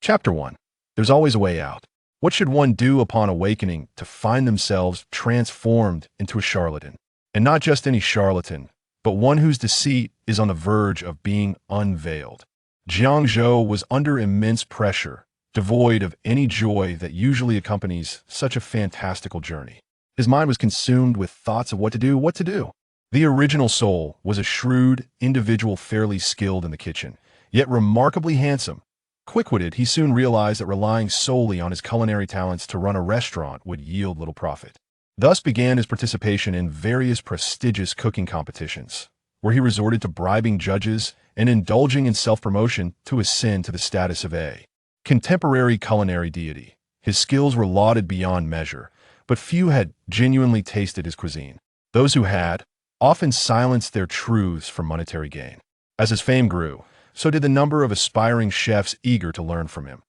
Chapter 1. There's always a way out. What should one do upon awakening to find themselves transformed into a charlatan? And not just any charlatan, but one whose deceit is on the verge of being unveiled. Jiang Zhou was under immense pressure, devoid of any joy that usually accompanies such a fantastical journey. His mind was consumed with thoughts of what to do. The original soul was a shrewd individual fairly skilled in the kitchen, yet remarkably handsome. Quick-witted, he soon realized that relying solely on his culinary talents to run a restaurant would yield little profit. Thus began his participation in various prestigious cooking competitions, where he resorted to bribing judges and indulging in self-promotion to ascend to the status of a contemporary culinary deity. His skills were lauded beyond measure, but few had genuinely tasted his cuisine. Those who had often silenced their truths for monetary gain. As his fame grew, so did the number of aspiring chefs eager to learn from him.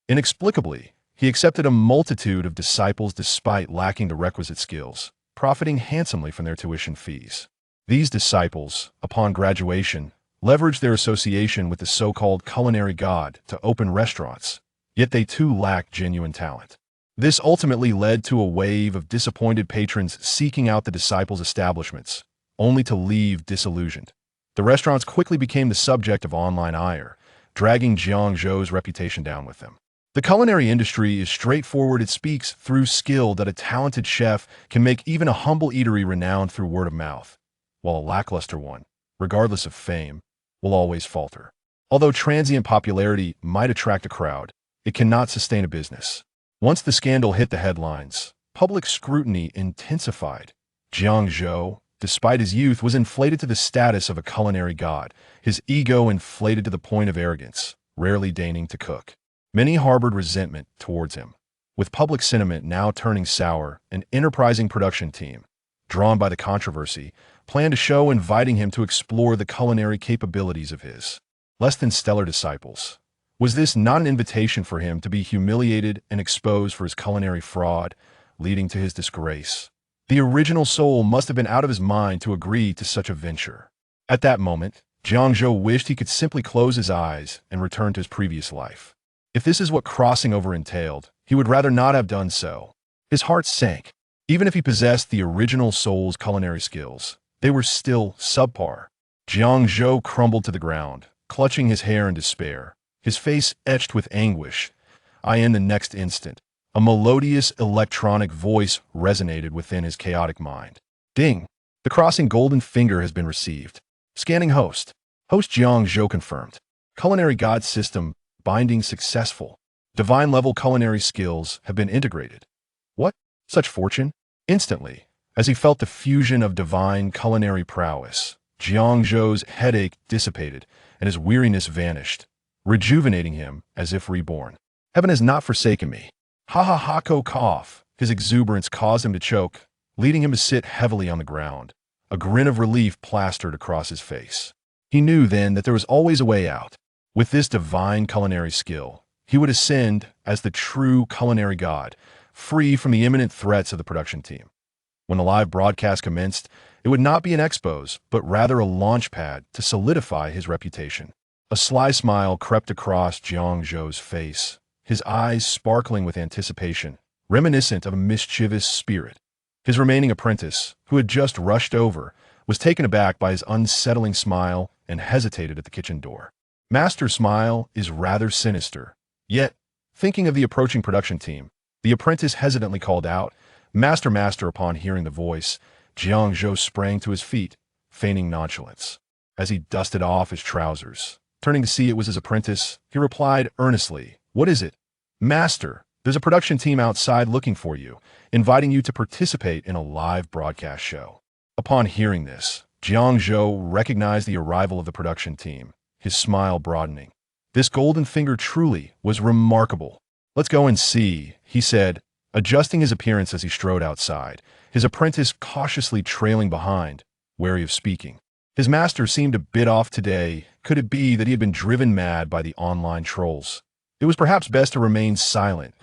Inexplicably, he accepted a multitude of disciples despite lacking the requisite skills, profiting handsomely from their tuition fees. These disciples, upon graduation, leveraged their association with the so-called culinary god to open restaurants, yet they too lacked genuine talent. This ultimately led to a wave of disappointed patrons seeking out the disciples' establishments, only to leave disillusioned. The restaurants quickly became the subject of online ire, dragging Jiang Zhou's reputation down with them. The culinary industry is straightforward. It speaks through skill that a talented chef can make even a humble eatery renowned through word of mouth, while a lackluster one, regardless of fame, will always falter. Although transient popularity might attract a crowd, it cannot sustain a business. Once the scandal hit the headlines, public scrutiny intensified. Jiang Zhou, despite his youth, was inflated to the status of a culinary god, his ego inflated to the point of arrogance, rarely deigning to cook. Many harbored resentment towards him. With public sentiment now turning sour, an enterprising production team, drawn by the controversy, planned a show inviting him to explore the culinary capabilities of his less than stellar disciples. Was this not an invitation for him to be humiliated and exposed for his culinary fraud, leading to his disgrace? The original soul must have been out of his mind to agree to such a venture. At that moment, Jiang Zhou wished he could simply close his eyes and return to his previous life. If this is what crossing over entailed, he would rather not have done so. His heart sank. Even if he possessed the original soul's culinary skills, they were still subpar. Jiang Zhou crumbled to the ground, clutching his hair in despair, his face etched with anguish. In the next instant, a melodious electronic voice resonated within his chaotic mind. Ding! The crossing golden finger has been received. Scanning host. Host Jiang Zhou confirmed. Culinary God System binding successful. Divine-level culinary skills have been integrated. What? Such fortune? Instantly, as he felt the fusion of divine culinary prowess, Jiang Zhou's headache dissipated and his weariness vanished, rejuvenating him as if reborn. Heaven has not forsaken me. Ha ha ha, cough. His exuberance caused him to choke, leading him to sit heavily on the ground. A grin of relief plastered across his face. He knew then that there was always a way out. With this divine culinary skill, he would ascend as the true culinary god, free from the imminent threats of the production team. When the live broadcast commenced, it would not be an expose, but rather a launch pad to solidify his reputation. A sly smile crept across Jiang Zhou's face, his eyes sparkling with anticipation, reminiscent of a mischievous spirit. His remaining apprentice, who had just rushed over, was taken aback by his unsettling smile and hesitated at the kitchen door. Master's smile is rather sinister. Yet, thinking of the approaching production team, the apprentice hesitantly called out, Master, Master. Upon hearing the voice, Jiang Zhou sprang to his feet, feigning nonchalance. As he dusted off his trousers, turning to see it was his apprentice, he replied earnestly, What is it? Master, there's a production team outside looking for you, inviting you to participate in a live broadcast show. Upon hearing this, Jiang Zhou recognized the arrival of the production team, his smile broadening. This golden finger truly was remarkable. Let's go and see, he said, adjusting his appearance as he strode outside, his apprentice cautiously trailing behind, wary of speaking. His master seemed a bit off today. Could it be that he had been driven mad by the online trolls? It was perhaps best to remain silent.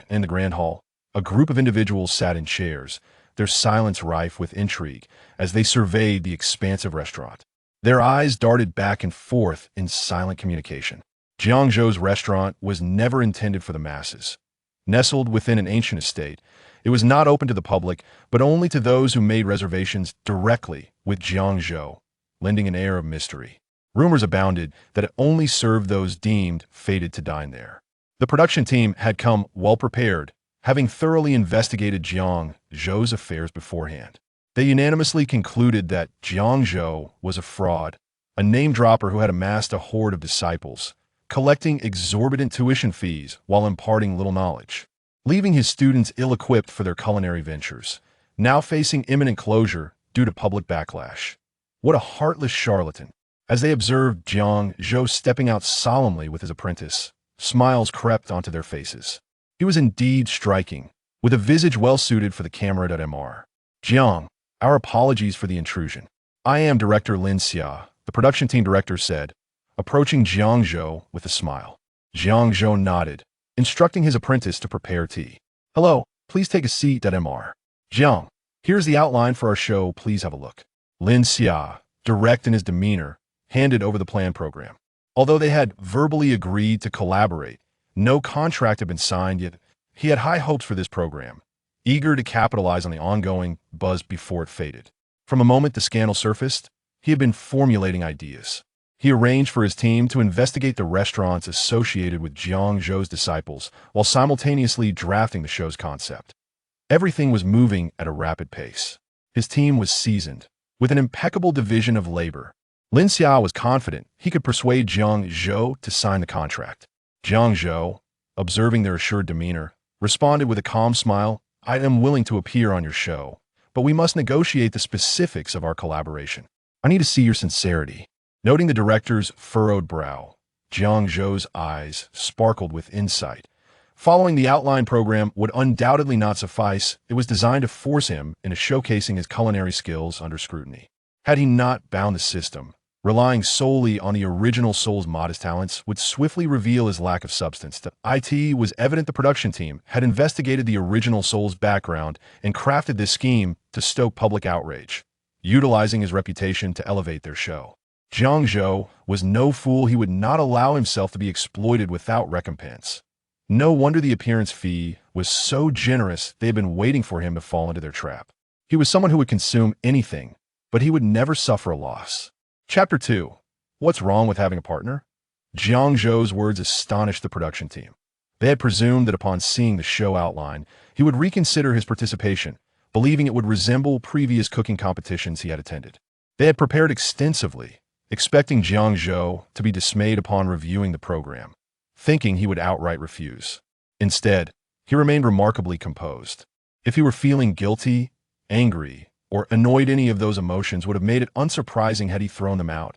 In the grand hall, a group of individuals sat in chairs, their silence rife with intrigue, as they surveyed the expansive restaurant. Their eyes darted back and forth in silent communication. Jiang Zhou's restaurant was never intended for the masses. Nestled within an ancient estate, it was not open to the public, but only to those who made reservations directly with Jiang Zhou, lending an air of mystery. Rumors abounded that it only served those deemed fated to dine there. The production team had come well prepared, having thoroughly investigated Jiang Zhou's affairs beforehand. They unanimously concluded that Jiang Zhou was a fraud, a name-dropper who had amassed a horde of disciples, collecting exorbitant tuition fees while imparting little knowledge, leaving his students ill-equipped for their culinary ventures, now facing imminent closure due to public backlash. What a heartless charlatan! As they observed Jiang Zhou stepping out solemnly with his apprentice, smiles crept onto their faces. He was indeed striking, with a visage well-suited for the camera.mr. Jiang, our apologies for the intrusion. I am Director Lin Xia, the production team director said, approaching Jiang Zhou with a smile. Jiang Zhou nodded, instructing his apprentice to prepare tea. Hello, please take a seat.mr. Jiang, here's the outline for our show, please have a look. Lin Xia, direct in his demeanor, handed over the plan program. Although they had verbally agreed to collaborate, no contract had been signed yet. He had high hopes for this program, eager to capitalize on the ongoing buzz before it faded. From the moment the scandal surfaced, he had been formulating ideas. He arranged for his team to investigate the restaurants associated with Jiang Zhou's disciples while simultaneously drafting the show's concept. Everything was moving at a rapid pace. His team was seasoned, with an impeccable division of labor. Lin Xia was confident he could persuade Jiang Zhou to sign the contract. Jiang Zhou, observing their assured demeanor, responded with a calm smile, I am willing to appear on your show, but we must negotiate the specifics of our collaboration. I need to see your sincerity. Noting the director's furrowed brow, Jiang Zhou's eyes sparkled with insight. Following the outline program would undoubtedly not suffice. It was designed to force him into showcasing his culinary skills under scrutiny. Had he not bound the system, relying solely on the original soul's modest talents would swiftly reveal his lack of substance. It was evident the production team had investigated the original soul's background and crafted this scheme to stoke public outrage, utilizing his reputation to elevate their show. Jiang Zhou was no fool. He would not allow himself to be exploited without recompense. No wonder the appearance fee was so generous. They had been waiting for him to fall into their trap. He was someone who would consume anything, but he would never suffer a loss. Chapter 2. What's wrong with having a partner? Jiang Zhou's words astonished the production team. They had presumed that upon seeing the show outline, he would reconsider his participation, believing it would resemble previous cooking competitions he had attended. They had prepared extensively, expecting Jiang Zhou to be dismayed upon reviewing the program, thinking he would outright refuse. Instead, he remained remarkably composed. If he were feeling guilty, angry, or annoyed, any of those emotions would have made it unsurprising had he thrown them out.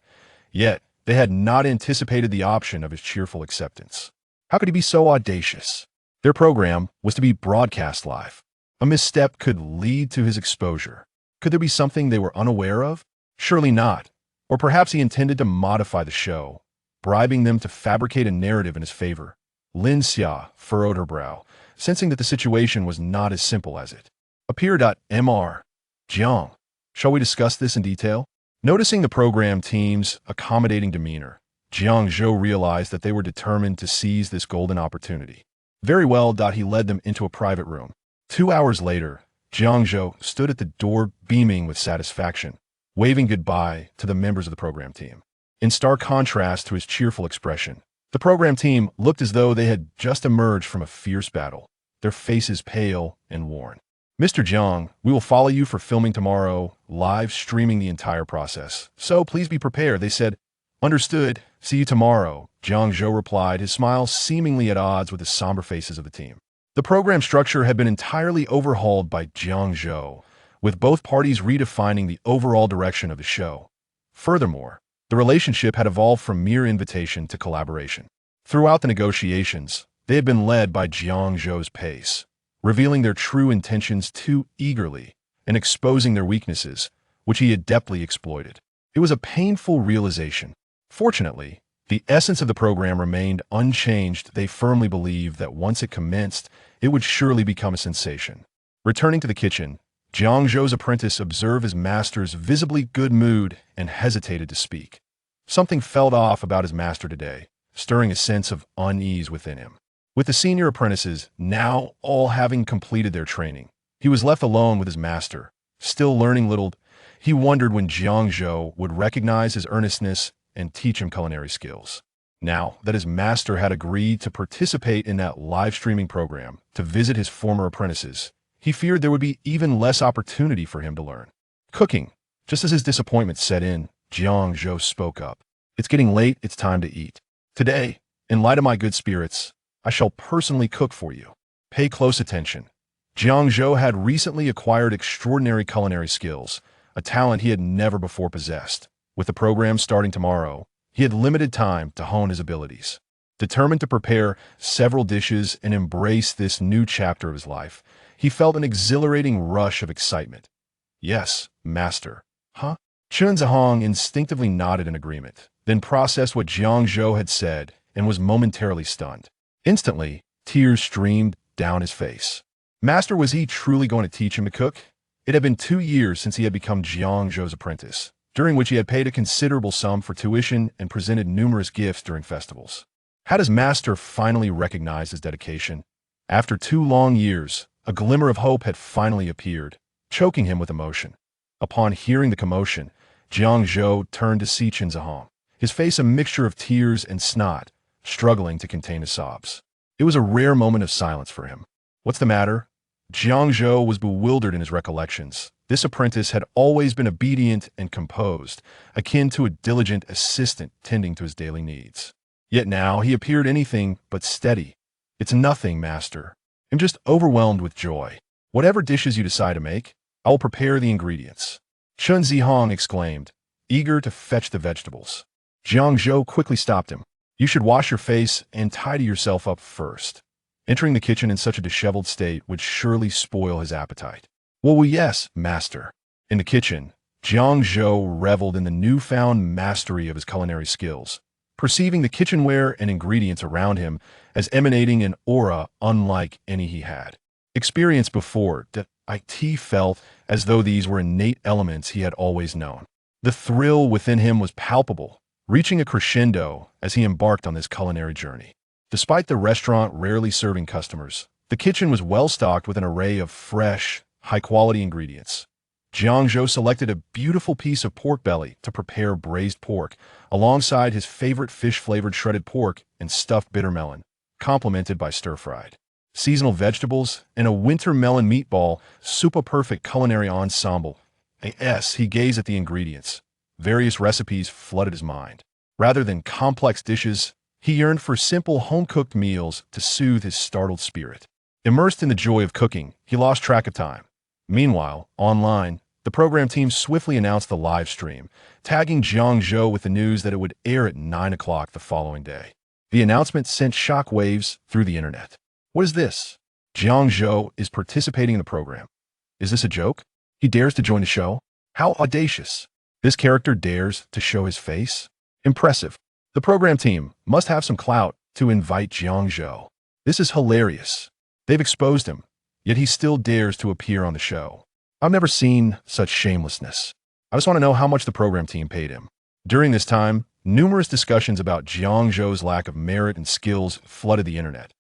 Yet, they had not anticipated the option of his cheerful acceptance. How could he be so audacious? Their program was to be broadcast live. A misstep could lead to his exposure. Could there be something they were unaware of? Surely not. Or perhaps he intended to modify the show, bribing them to fabricate a narrative in his favor. Lin Xia furrowed her brow, sensing that the situation was not as simple as it appeared. Mr. Jiang, shall we discuss this in detail? Noticing the program team's accommodating demeanor, Jiang Zhou realized that they were determined to seize this golden opportunity. Very well. He led them into a private room. 2 hours later, Jiang Zhou stood at the door beaming with satisfaction, waving goodbye to the members of the program team. In stark contrast to his cheerful expression, the program team looked as though they had just emerged from a fierce battle, their faces pale and worn. Mr. Jiang, we will follow you for filming tomorrow, live streaming the entire process. So please be prepared, they said. Understood. See you tomorrow, Jiang Zhou replied, his smile seemingly at odds with the somber faces of the team. The program structure had been entirely overhauled by Jiang Zhou, with both parties redefining the overall direction of the show. Furthermore, the relationship had evolved from mere invitation to collaboration. Throughout the negotiations, they had been led by Jiang Zhou's pace, revealing their true intentions too eagerly and exposing their weaknesses, which he had adeptly exploited. It was a painful realization. Fortunately, the essence of the program remained unchanged. They firmly believed that once it commenced, it would surely become a sensation. Returning to the kitchen, Jiang Zhou's apprentice observed his master's visibly good mood and hesitated to speak. Something felt off about his master today, stirring a sense of unease within him. With the senior apprentices now all having completed their training, he was left alone with his master, still learning little. He wondered when Jiang Zhou would recognize his earnestness and teach him culinary skills. Now that his master had agreed to participate in that live streaming program to visit his former apprentices, he feared there would be even less opportunity for him to learn cooking. Just as his disappointment set in, Jiang Zhou spoke up. "It's getting late, it's time to eat. Today, in light of my good spirits, I shall personally cook for you. Pay close attention." Jiang Zhou had recently acquired extraordinary culinary skills, a talent he had never before possessed. With the program starting tomorrow, he had limited time to hone his abilities. Determined to prepare several dishes and embrace this new chapter of his life, he felt an exhilarating rush of excitement. "Yes, master." "Huh?" Chun Zihong instinctively nodded in agreement, then processed what Jiang Zhou had said and was momentarily stunned. Instantly, tears streamed down his face. Master, was he truly going to teach him to cook? It had been 2 years since he had become Jiang Zhou's apprentice, during which he had paid a considerable sum for tuition and presented numerous gifts during festivals. Had his master finally recognized his dedication? After 2 long years, a glimmer of hope had finally appeared, choking him with emotion. Upon hearing the commotion, Jiang Zhou turned to see Chun Zihong, his face a mixture of tears and snot, struggling to contain his sobs. It was a rare moment of silence for him. "What's the matter?" Jiang Zhou was bewildered in his recollections. This apprentice had always been obedient and composed, akin to a diligent assistant tending to his daily needs. Yet now he appeared anything but steady. "It's nothing, master. I'm just overwhelmed with joy. Whatever dishes you decide to make, I will prepare the ingredients." Chun Zihong exclaimed, eager to fetch the vegetables. Jiang Zhou quickly stopped him. "You should wash your face and tidy yourself up first. Entering the kitchen in such a disheveled state would surely spoil his appetite." Well, yes, master." In the kitchen, Jiang Zhou reveled in the newfound mastery of his culinary skills, perceiving the kitchenware and ingredients around him as emanating an aura unlike any he had experienced before. It felt as though these were innate elements he had always known. The thrill within him was palpable, reaching a crescendo as he embarked on this culinary journey. Despite the restaurant rarely serving customers, the kitchen was well stocked with an array of fresh, high-quality ingredients. Jiang Zhou selected a beautiful piece of pork belly to prepare braised pork, alongside his favorite fish-flavored shredded pork and stuffed bitter melon, complemented by stir-fried seasonal vegetables and a winter melon meatball, super perfect culinary ensemble. He gazed at the ingredients. Various recipes flooded his mind. Rather than complex dishes, he yearned for simple home-cooked meals to soothe his startled spirit. Immersed in the joy of cooking, he lost track of time. Meanwhile, online, the program team swiftly announced the live stream, tagging Jiang Zhou with the news that it would air at 9 o'clock the following day. The announcement sent shockwaves through the internet. "What is this? Jiang Zhou is participating in the program. Is this a joke? He dares to join the show? How audacious! This character dares to show his face? Impressive. The program team must have some clout to invite Jiang Zhou. This is hilarious. They've exposed him, yet he still dares to appear on the show. I've never seen such shamelessness. I just want to know how much the program team paid him." During this time, numerous discussions about Jiang Zhou's lack of merit and skills flooded the internet.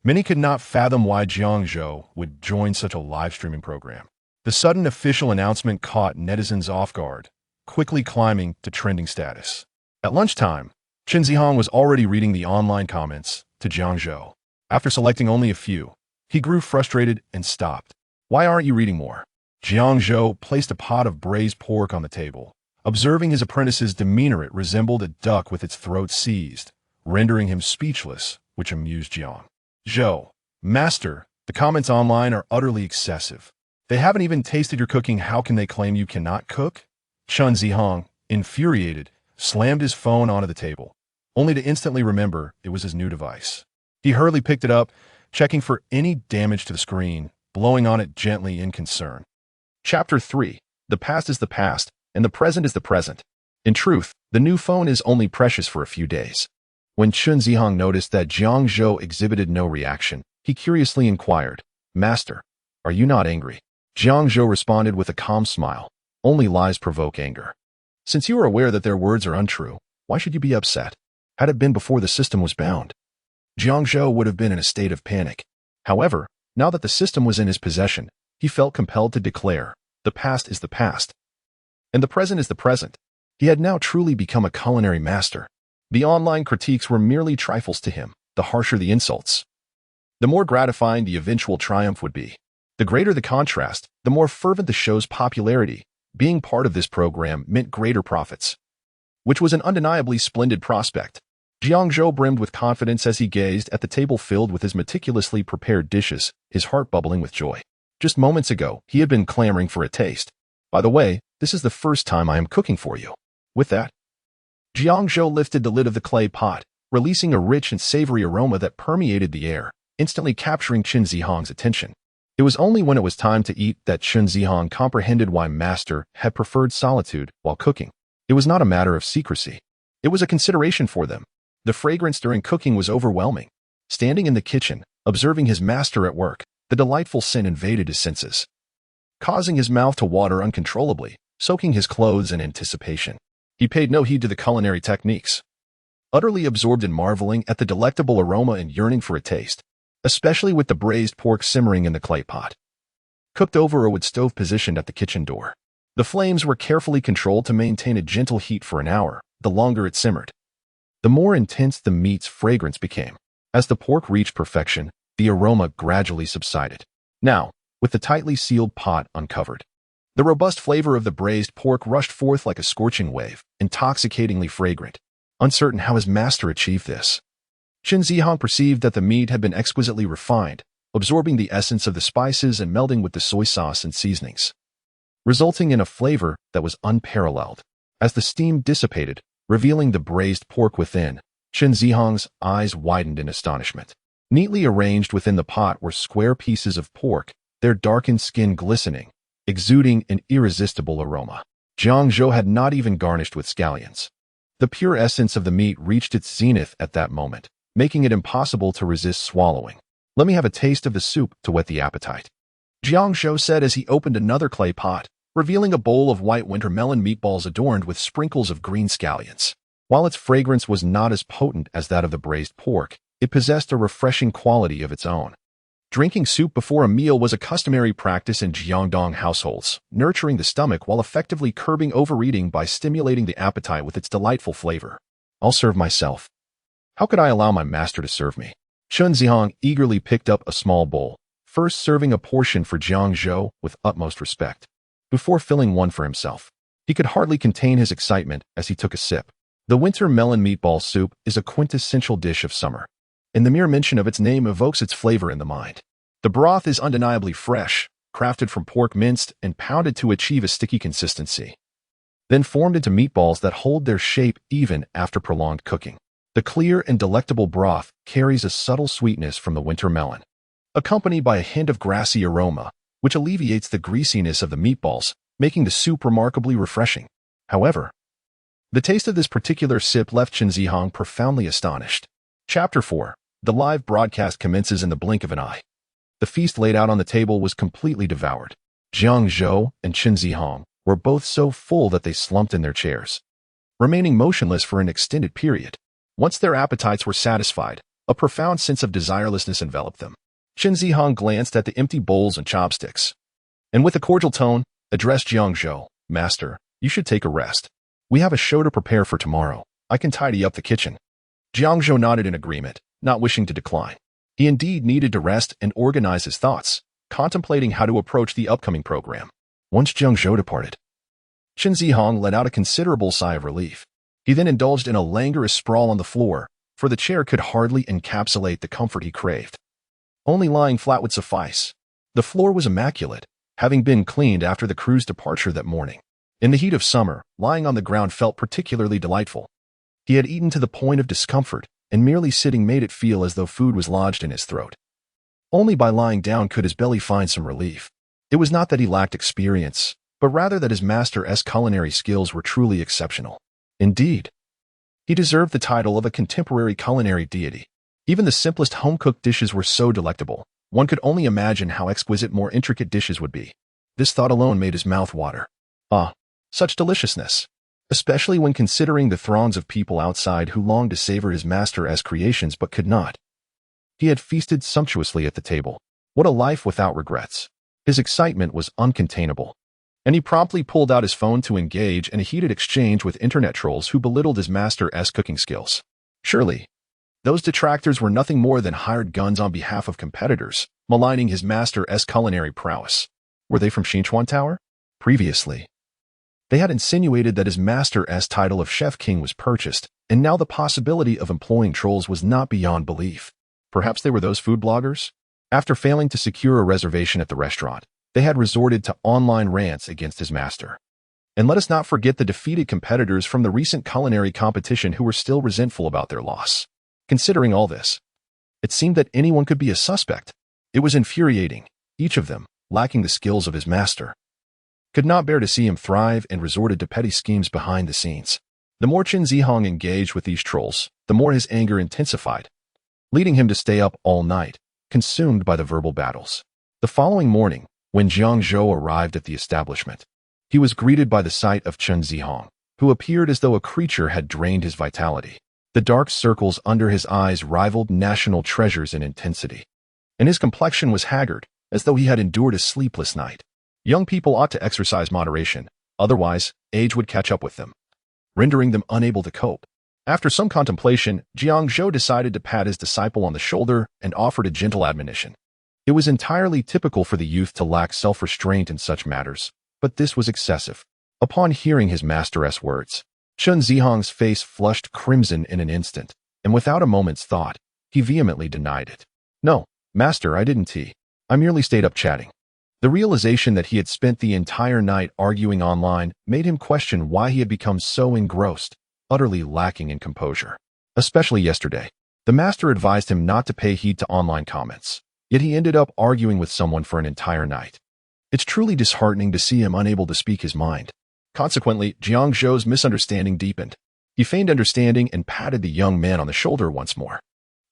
Many could not fathom why Jiang Zhou would join such a live streaming program. The sudden official announcement caught netizens off guard, quickly climbing to trending status. At lunchtime, Chun Zihong was already reading the online comments to Jiang Zhou. After selecting only a few, he grew frustrated and stopped. "Why aren't you reading more?" Jiang Zhou placed a pot of braised pork on the table. Observing his apprentice's demeanor, it resembled a duck with its throat seized, rendering him speechless, which amused Jiang Zhou. "Master, the comments online are utterly excessive. They haven't even tasted your cooking. How can they claim you cannot cook?" Chun Zihong, infuriated, slammed his phone onto the table, only to instantly remember it was his new device. He hurriedly picked it up, checking for any damage to the screen, blowing on it gently in concern. Chapter 3. The past is the past, and the present is the present. In truth, the new phone is only precious for a few days. When Chun Zihong noticed that Jiang Zhou exhibited no reaction, he curiously inquired, "Master, are you not angry?" Jiang Zhou responded with a calm smile. "Only lies provoke anger. Since you are aware that their words are untrue, why should you be upset?" Had it been before the system was bound, Jiang Zhou would have been in a state of panic. However, now that the system was in his possession, he felt compelled to declare, the past is the past, and the present is the present. He had now truly become a culinary master. The online critiques were merely trifles to him. The harsher the insults, the more gratifying the eventual triumph would be. The greater the contrast, the more fervent the show's popularity. Being part of this program meant greater profits, which was an undeniably splendid prospect. Jiang Zhou brimmed with confidence as he gazed at the table filled with his meticulously prepared dishes, his heart bubbling with joy. Just moments ago, he had been clamoring for a taste. By the way, this is the first time I am cooking for you. With that, Jiang Zhou lifted the lid of the clay pot, releasing a rich and savory aroma that permeated the air, instantly capturing Qin Zihong's attention. It was only when it was time to eat that Qin Zihong comprehended why Master had preferred solitude while cooking. It was not a matter of secrecy. It was a consideration for them. The fragrance during cooking was overwhelming. Standing in the kitchen, observing his master at work, the delightful scent invaded his senses, causing his mouth to water uncontrollably, soaking his clothes in anticipation. He paid no heed to the culinary techniques, utterly absorbed in marveling at the delectable aroma and yearning for a taste, especially with the braised pork simmering in the clay pot, cooked over a wood stove positioned at the kitchen door. The flames were carefully controlled to maintain a gentle heat for an hour. The longer it simmered, the more intense the meat's fragrance became. As the pork reached perfection, the aroma gradually subsided. Now, with the tightly sealed pot uncovered, the robust flavor of the braised pork rushed forth like a scorching wave, intoxicatingly fragrant. Uncertain how his master achieved this, Qin Zihong perceived that the meat had been exquisitely refined, absorbing the essence of the spices and melding with the soy sauce and seasonings, resulting in a flavor that was unparalleled. As the steam dissipated, revealing the braised pork within, Qin Zihong's eyes widened in astonishment. Neatly arranged within the pot were square pieces of pork, their darkened skin glistening, exuding an irresistible aroma. Jiang Zhou had not even garnished with scallions. The pure essence of the meat reached its zenith at that moment, making it impossible to resist swallowing. Let me have a taste of the soup to whet the appetite, Jiang Zhou said as he opened another clay pot, revealing a bowl of white winter melon meatballs adorned with sprinkles of green scallions. While its fragrance was not as potent as that of the braised pork, it possessed a refreshing quality of its own. Drinking soup before a meal was a customary practice in Jiangdong households, nurturing the stomach while effectively curbing overeating by stimulating the appetite with its delightful flavor. I'll serve myself. How could I allow my master to serve me? Qin Zihong eagerly picked up a small bowl, first serving a portion for Jiang Zhou with utmost respect, before filling one for himself. He could hardly contain his excitement as he took a sip. The winter melon meatball soup is a quintessential dish of summer, and the mere mention of its name evokes its flavor in the mind. The broth is undeniably fresh, crafted from pork minced and pounded to achieve a sticky consistency, then formed into meatballs that hold their shape even after prolonged cooking. The clear and delectable broth carries a subtle sweetness from the winter melon, accompanied by a hint of grassy aroma, which alleviates the greasiness of the meatballs, making the soup remarkably refreshing. However, the taste of this particular sip left Qin Zihong profoundly astonished. Chapter 4. The live broadcast commences in the blink of an eye. The feast laid out on the table was completely devoured. Jiang Zhou and Qin Zihong were both so full that they slumped in their chairs, remaining motionless for an extended period. Once their appetites were satisfied, a profound sense of desirelessness enveloped them. Qin Zihong glanced at the empty bowls and chopsticks, and with a cordial tone, addressed Jiang Zhou, Master, you should take a rest. We have a show to prepare for tomorrow. I can tidy up the kitchen. Jiang Zhou nodded in agreement, not wishing to decline. He indeed needed to rest and organize his thoughts, contemplating how to approach the upcoming program. Once Jiang Zhou departed, Qin Zihong let out a considerable sigh of relief. He then indulged in a languorous sprawl on the floor, for the chair could hardly encapsulate the comfort he craved. Only lying flat would suffice. The floor was immaculate, having been cleaned after the crew's departure that morning. In the heat of summer, lying on the ground felt particularly delightful. He had eaten to the point of discomfort, and merely sitting made it feel as though food was lodged in his throat. Only by lying down could his belly find some relief. It was not that he lacked experience, but rather that his master's culinary skills were truly exceptional. Indeed, he deserved the title of a contemporary culinary deity. Even the simplest home-cooked dishes were so delectable, one could only imagine how exquisite more intricate dishes would be. This thought alone made his mouth water. Ah, such deliciousness! especially when considering the throngs of people outside who longed to savor his master's creations but could not. He had feasted sumptuously at the table. What a life without regrets. His excitement was uncontainable, and he promptly pulled out his phone to engage in a heated exchange with internet trolls who belittled his master's cooking skills. Surely, those detractors were nothing more than hired guns on behalf of competitors, maligning his master's culinary prowess. Were they from Xinchuan Tower? Previously, they had insinuated that his master's title of Chef King was purchased, and now the possibility of employing trolls was not beyond belief. Perhaps they were those food bloggers? After failing to secure a reservation at the restaurant, they had resorted to online rants against his master. And let us not forget the defeated competitors from the recent culinary competition who were still resentful about their loss. Considering all this, it seemed that anyone could be a suspect. It was infuriating. Each of them, lacking the skills of his master, could not bear to see him thrive and resorted to petty schemes behind the scenes. The more Qin Zihong engaged with these trolls, the more his anger intensified, leading him to stay up all night, consumed by the verbal battles. The following morning, when Jiang Zhou arrived at the establishment, he was greeted by the sight of Qin Zihong, who appeared as though a creature had drained his vitality. The dark circles under his eyes rivaled national treasures in intensity, and his complexion was haggard, as though he had endured a sleepless night. Young people ought to exercise moderation, otherwise age would catch up with them, rendering them unable to cope. After some contemplation, Jiang Zhou decided to pat his disciple on the shoulder and offered a gentle admonition. It was entirely typical for the youth to lack self-restraint in such matters, but this was excessive. Upon hearing his master's words, Qin Zihong's face flushed crimson in an instant, and without a moment's thought, he vehemently denied it. "No, master, I didn't tea. I merely stayed up chatting." The realization that he had spent the entire night arguing online made him question why he had become so engrossed, utterly lacking in composure. Especially yesterday, the master advised him not to pay heed to online comments, yet he ended up arguing with someone for an entire night. It's truly disheartening to see him unable to speak his mind. Consequently, Jiang Zhou's misunderstanding deepened. He feigned understanding and patted the young man on the shoulder once more.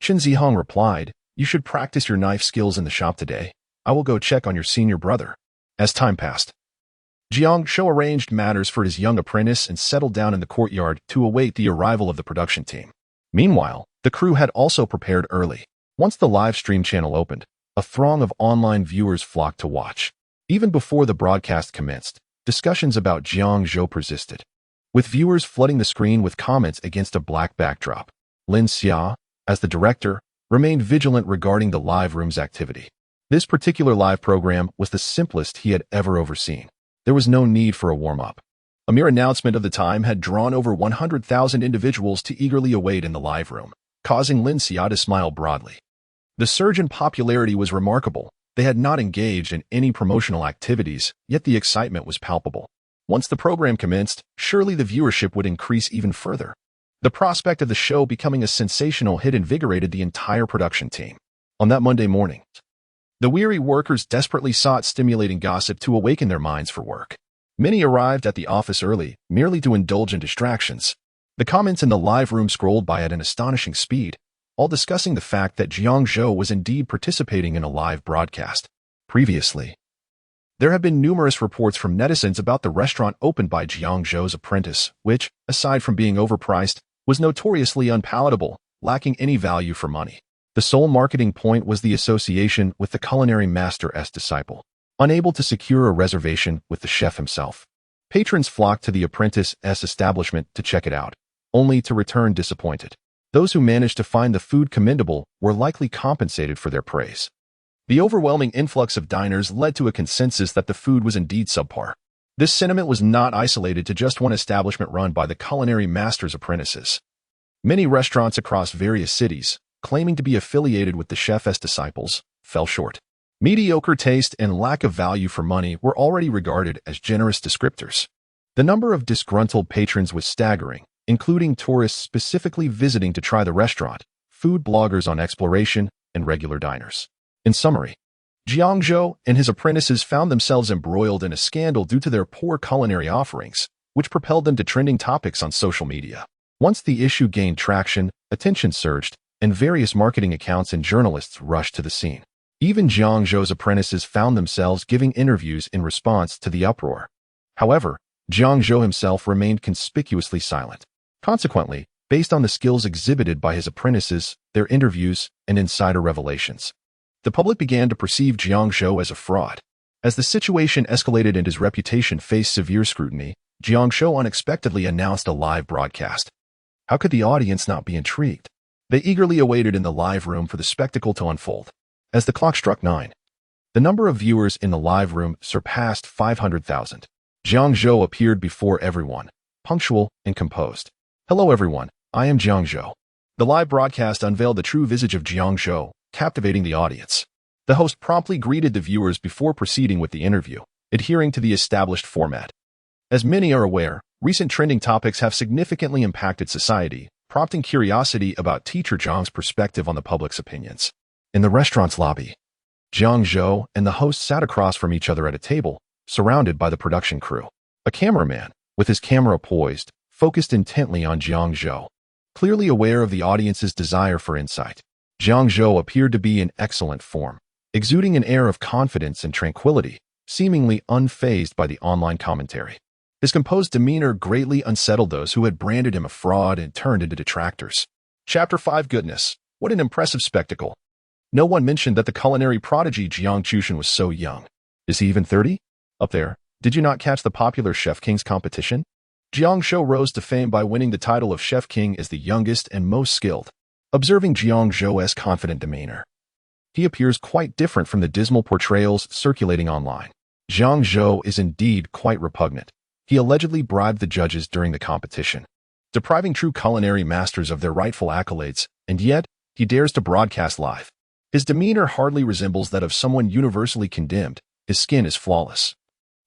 Qin Zihong replied, "You should practice your knife skills in the shop today. I will go check on your senior brother." As time passed, Jiang Zhou arranged matters for his young apprentice and settled down in the courtyard to await the arrival of the production team. Meanwhile, the crew had also prepared early. Once the live stream channel opened, a throng of online viewers flocked to watch. Even before the broadcast commenced, discussions about Jiang Zhou persisted, with viewers flooding the screen with comments against a black backdrop. Lin Xia, as the director, remained vigilant regarding the live room's activity. This particular live program was the simplest he had ever overseen. There was no need for a warm-up. A mere announcement of the time had drawn over 100,000 individuals to eagerly await in the live room, causing Lin Xia to smile broadly. The surge in popularity was remarkable. They had not engaged in any promotional activities, yet the excitement was palpable. Once the program commenced, surely the viewership would increase even further. The prospect of the show becoming a sensational hit invigorated the entire production team. On that Monday morning, the weary workers desperately sought stimulating gossip to awaken their minds for work. Many arrived at the office early, merely to indulge in distractions. The comments in the live room scrolled by at an astonishing speed, all discussing the fact that Jiang Zhou was indeed participating in a live broadcast. Previously, there have been numerous reports from netizens about the restaurant opened by Jiang Zhou's apprentice, which, aside from being overpriced, was notoriously unpalatable, lacking any value for money. The sole marketing point was the association with the culinary master's disciple. Unable to secure a reservation with the chef himself, patrons flocked to the apprentice's establishment to check it out, only to return disappointed. Those who managed to find the food commendable were likely compensated for their praise. The overwhelming influx of diners led to a consensus that the food was indeed subpar. This sentiment was not isolated to just one establishment run by the culinary master's apprentices. Many restaurants across various cities, claiming to be affiliated with the chef's disciples, fell short. Mediocre taste and lack of value for money were already regarded as generous descriptors. The number of disgruntled patrons was staggering, including tourists specifically visiting to try the restaurant, food bloggers on exploration, and regular diners. In summary, Jiang Zhou and his apprentices found themselves embroiled in a scandal due to their poor culinary offerings, which propelled them to trending topics on social media. Once the issue gained traction, attention surged, and various marketing accounts and journalists rushed to the scene. Even Jiang Zhou's apprentices found themselves giving interviews in response to the uproar. However, Jiang Zhou himself remained conspicuously silent. Consequently, based on the skills exhibited by his apprentices, their interviews, and insider revelations, the public began to perceive Jiang Zhou as a fraud. As the situation escalated and his reputation faced severe scrutiny, Jiang Zhou unexpectedly announced a live broadcast. How could the audience not be intrigued? They eagerly awaited in the live room for the spectacle to unfold. As the clock struck 9, the number of viewers in the live room surpassed 500,000. Jiang Zhou appeared before everyone, punctual and composed. Hello everyone, I am Jiang Zhou. The live broadcast unveiled the true visage of Jiang Zhou, captivating the audience. The host promptly greeted the viewers before proceeding with the interview, adhering to the established format. As many are aware, recent trending topics have significantly impacted society, prompting curiosity about teacher Jiang's perspective on the public's opinions. In the restaurant's lobby, Jiang Zhou and the host sat across from each other at a table, surrounded by the production crew. A cameraman, with his camera poised, focused intently on Jiang Zhou. Clearly aware of the audience's desire for insight, Jiang Zhou appeared to be in excellent form, exuding an air of confidence and tranquility, seemingly unfazed by the online commentary. His composed demeanor greatly unsettled those who had branded him a fraud and turned into detractors. Chapter 5. Goodness, what an impressive spectacle. No one mentioned that the culinary prodigy Jiang Zhou was so young. Is he even 30? Up there, did you not catch the popular Chef King's competition? Jiang Zhou rose to fame by winning the title of Chef King as the youngest and most skilled. Observing Jiang Zhou's confident demeanor, he appears quite different from the dismal portrayals circulating online. Jiang Zhou is indeed quite repugnant. He allegedly bribed the judges during the competition, depriving true culinary masters of their rightful accolades, and yet, he dares to broadcast live. His demeanor hardly resembles that of someone universally condemned. His skin is flawless,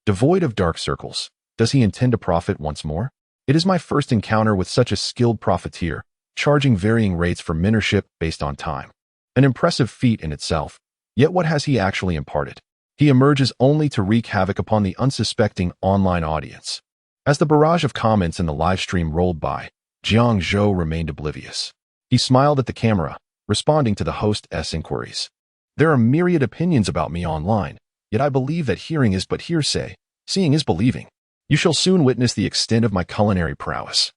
devoid of dark circles. Does he intend to profit once more? It is my first encounter with such a skilled profiteer, charging varying rates for mentorship based on time. An impressive feat in itself, yet what has he actually imparted? He emerges only to wreak havoc upon the unsuspecting online audience. As the barrage of comments in the live stream rolled by, Jiang Zhou remained oblivious. He smiled at the camera, responding to the host's inquiries. There are myriad opinions about me online, yet I believe that hearing is but hearsay, seeing is believing. You shall soon witness the extent of my culinary prowess.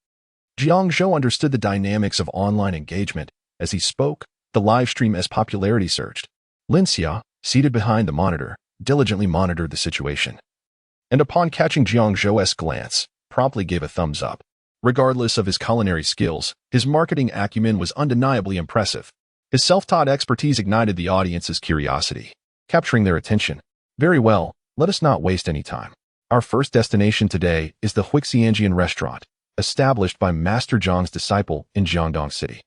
Jiang Zhou understood the dynamics of online engagement. As he spoke, the live stream's popularity surged. Lin Xia, seated behind the monitor, diligently monitored the situation, and upon catching Jiang Zhou's glance, promptly gave a thumbs up. Regardless of his culinary skills, his marketing acumen was undeniably impressive. His self-taught expertise ignited the audience's curiosity, capturing their attention. Very well, let us not waste any time. Our first destination today is the Huixianjian restaurant, established by Master Zhang's disciple in Jiangdong City.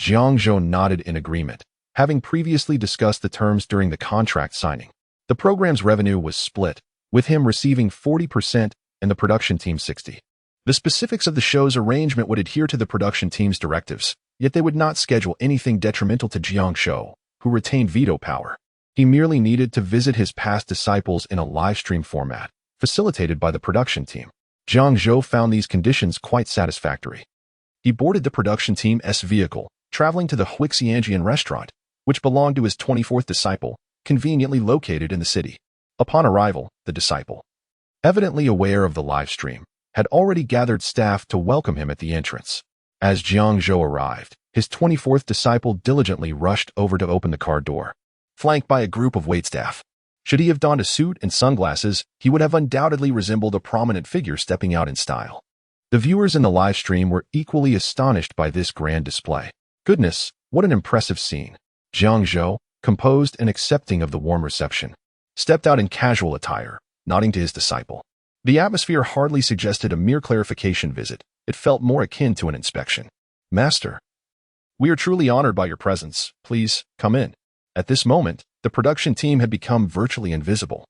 Jiang Zhou nodded in agreement, having previously discussed the terms during the contract signing. The program's revenue was split, with him receiving 40% and the production team 60%. The specifics of the show's arrangement would adhere to the production team's directives, yet they would not schedule anything detrimental to Jiang Zhou, who retained veto power. He merely needed to visit his past disciples in a live stream format, facilitated by the production team. Jiang Zhou found these conditions quite satisfactory. He boarded the production team's vehicle, traveling to the Huixianjian restaurant, which belonged to his 24th disciple, conveniently located in the city. Upon arrival, the disciple, evidently aware of the live stream, had already gathered staff to welcome him at the entrance. As Jiang Zhou arrived, his 24th disciple diligently rushed over to open the car door, flanked by a group of waitstaff. Should he have donned a suit and sunglasses, he would have undoubtedly resembled a prominent figure stepping out in style. The viewers in the live stream were equally astonished by this grand display. Goodness, what an impressive scene. Jiang Zhou, composed and accepting of the warm reception, stepped out in casual attire, nodding to his disciple. The atmosphere hardly suggested a mere clarification visit. It felt more akin to an inspection. Master, we are truly honored by your presence. Please, come in. At this moment, the production team had become virtually invisible,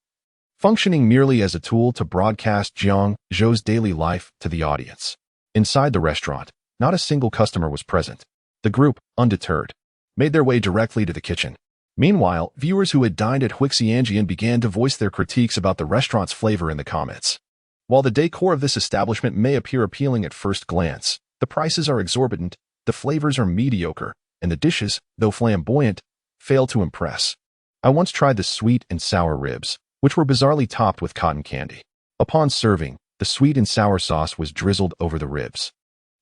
functioning merely as a tool to broadcast Jiang Zhou's daily life to the audience. Inside the restaurant, not a single customer was present. The group, undeterred, made their way directly to the kitchen. Meanwhile, viewers who had dined at Huixianjian began to voice their critiques about the restaurant's flavor in the comments. While the decor of this establishment may appear appealing at first glance, the prices are exorbitant, the flavors are mediocre, and the dishes, though flamboyant, fail to impress. I once tried the sweet and sour ribs, which were bizarrely topped with cotton candy. Upon serving, the sweet and sour sauce was drizzled over the ribs,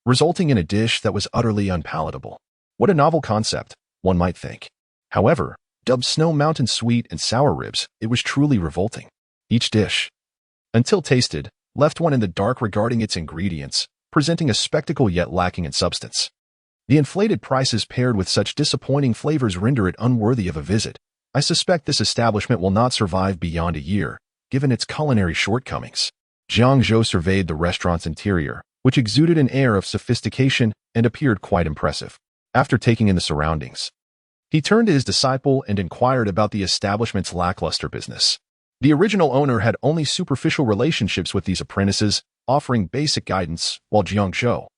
resulting in a dish that was utterly unpalatable. What a novel concept, one might think. However, dubbed Snow Mountain sweet and sour ribs, it was truly revolting. Each dish, until tasted, left one in the dark regarding its ingredients, presenting a spectacle yet lacking in substance. The inflated prices paired with such disappointing flavors render it unworthy of a visit. I suspect this establishment will not survive beyond a year, given its culinary shortcomings. Jiang Zhou surveyed the restaurant's interior, which exuded an air of sophistication and appeared quite impressive. After taking in the surroundings, he turned to his disciple and inquired about the establishment's lackluster business. The original owner had only superficial relationships with these apprentices, offering basic guidance, while Jiang Zhou,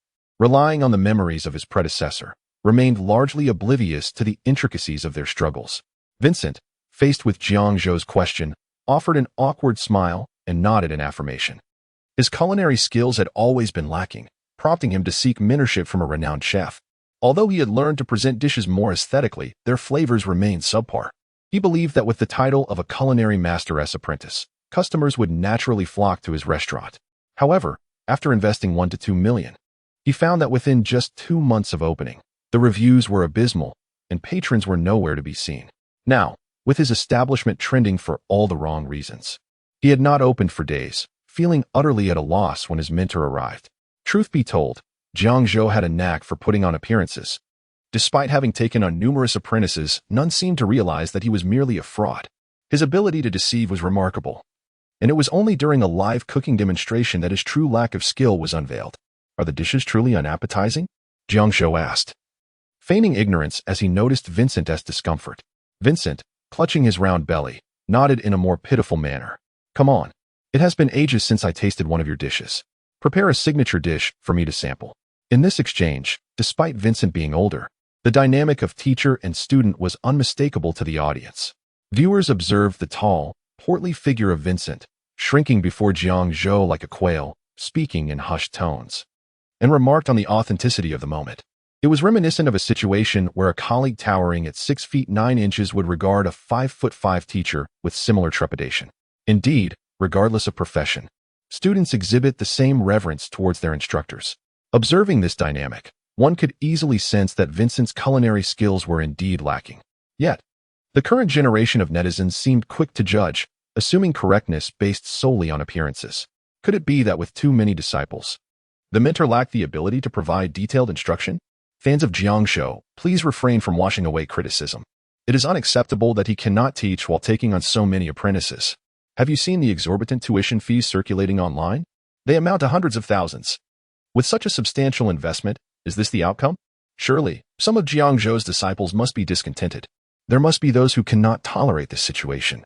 relying on the memories of his predecessor, remained largely oblivious to the intricacies of their struggles. Vincent, faced with Jiang Zhou's question, offered an awkward smile and nodded in affirmation. His culinary skills had always been lacking, prompting him to seek mentorship from a renowned chef. Although he had learned to present dishes more aesthetically, their flavors remained subpar. He believed that with the title of a culinary master's apprentice, customers would naturally flock to his restaurant. However, after investing $1 to $2 million, he found that within just 2 months of opening, the reviews were abysmal and patrons were nowhere to be seen. Now, with his establishment trending for all the wrong reasons, he had not opened for days, feeling utterly at a loss when his mentor arrived. Truth be told, Jiang Zhou had a knack for putting on appearances. Despite having taken on numerous apprentices, none seemed to realize that he was merely a fraud. His ability to deceive was remarkable, and it was only during a live cooking demonstration that his true lack of skill was unveiled. Are the dishes truly unappetizing? Jiang Zhou asked, feigning ignorance as he noticed Vincent's discomfort. Vincent, clutching his round belly, nodded in a more pitiful manner. Come on. It has been ages since I tasted one of your dishes. Prepare a signature dish for me to sample. In this exchange, despite Vincent being older, the dynamic of teacher and student was unmistakable to the audience. Viewers observed the tall, portly figure of Vincent, shrinking before Jiang Zhou like a quail, speaking in hushed tones, and remarked on the authenticity of the moment. It was reminiscent of a situation where a colleague towering at 6 feet 9 inches would regard a 5'5" teacher with similar trepidation. Indeed, regardless of profession, students exhibit the same reverence towards their instructors. Observing this dynamic, one could easily sense that Vincent's culinary skills were indeed lacking. Yet, the current generation of netizens seemed quick to judge, assuming correctness based solely on appearances. Could it be that with too many disciples, the mentor lacked the ability to provide detailed instruction? Fans of Jiang Zhou, please refrain from washing away criticism. It is unacceptable that he cannot teach while taking on so many apprentices. Have you seen the exorbitant tuition fees circulating online? They amount to hundreds of thousands. With such a substantial investment, is this the outcome? Surely, some of Jiang Zhou's disciples must be discontented. There must be those who cannot tolerate this situation,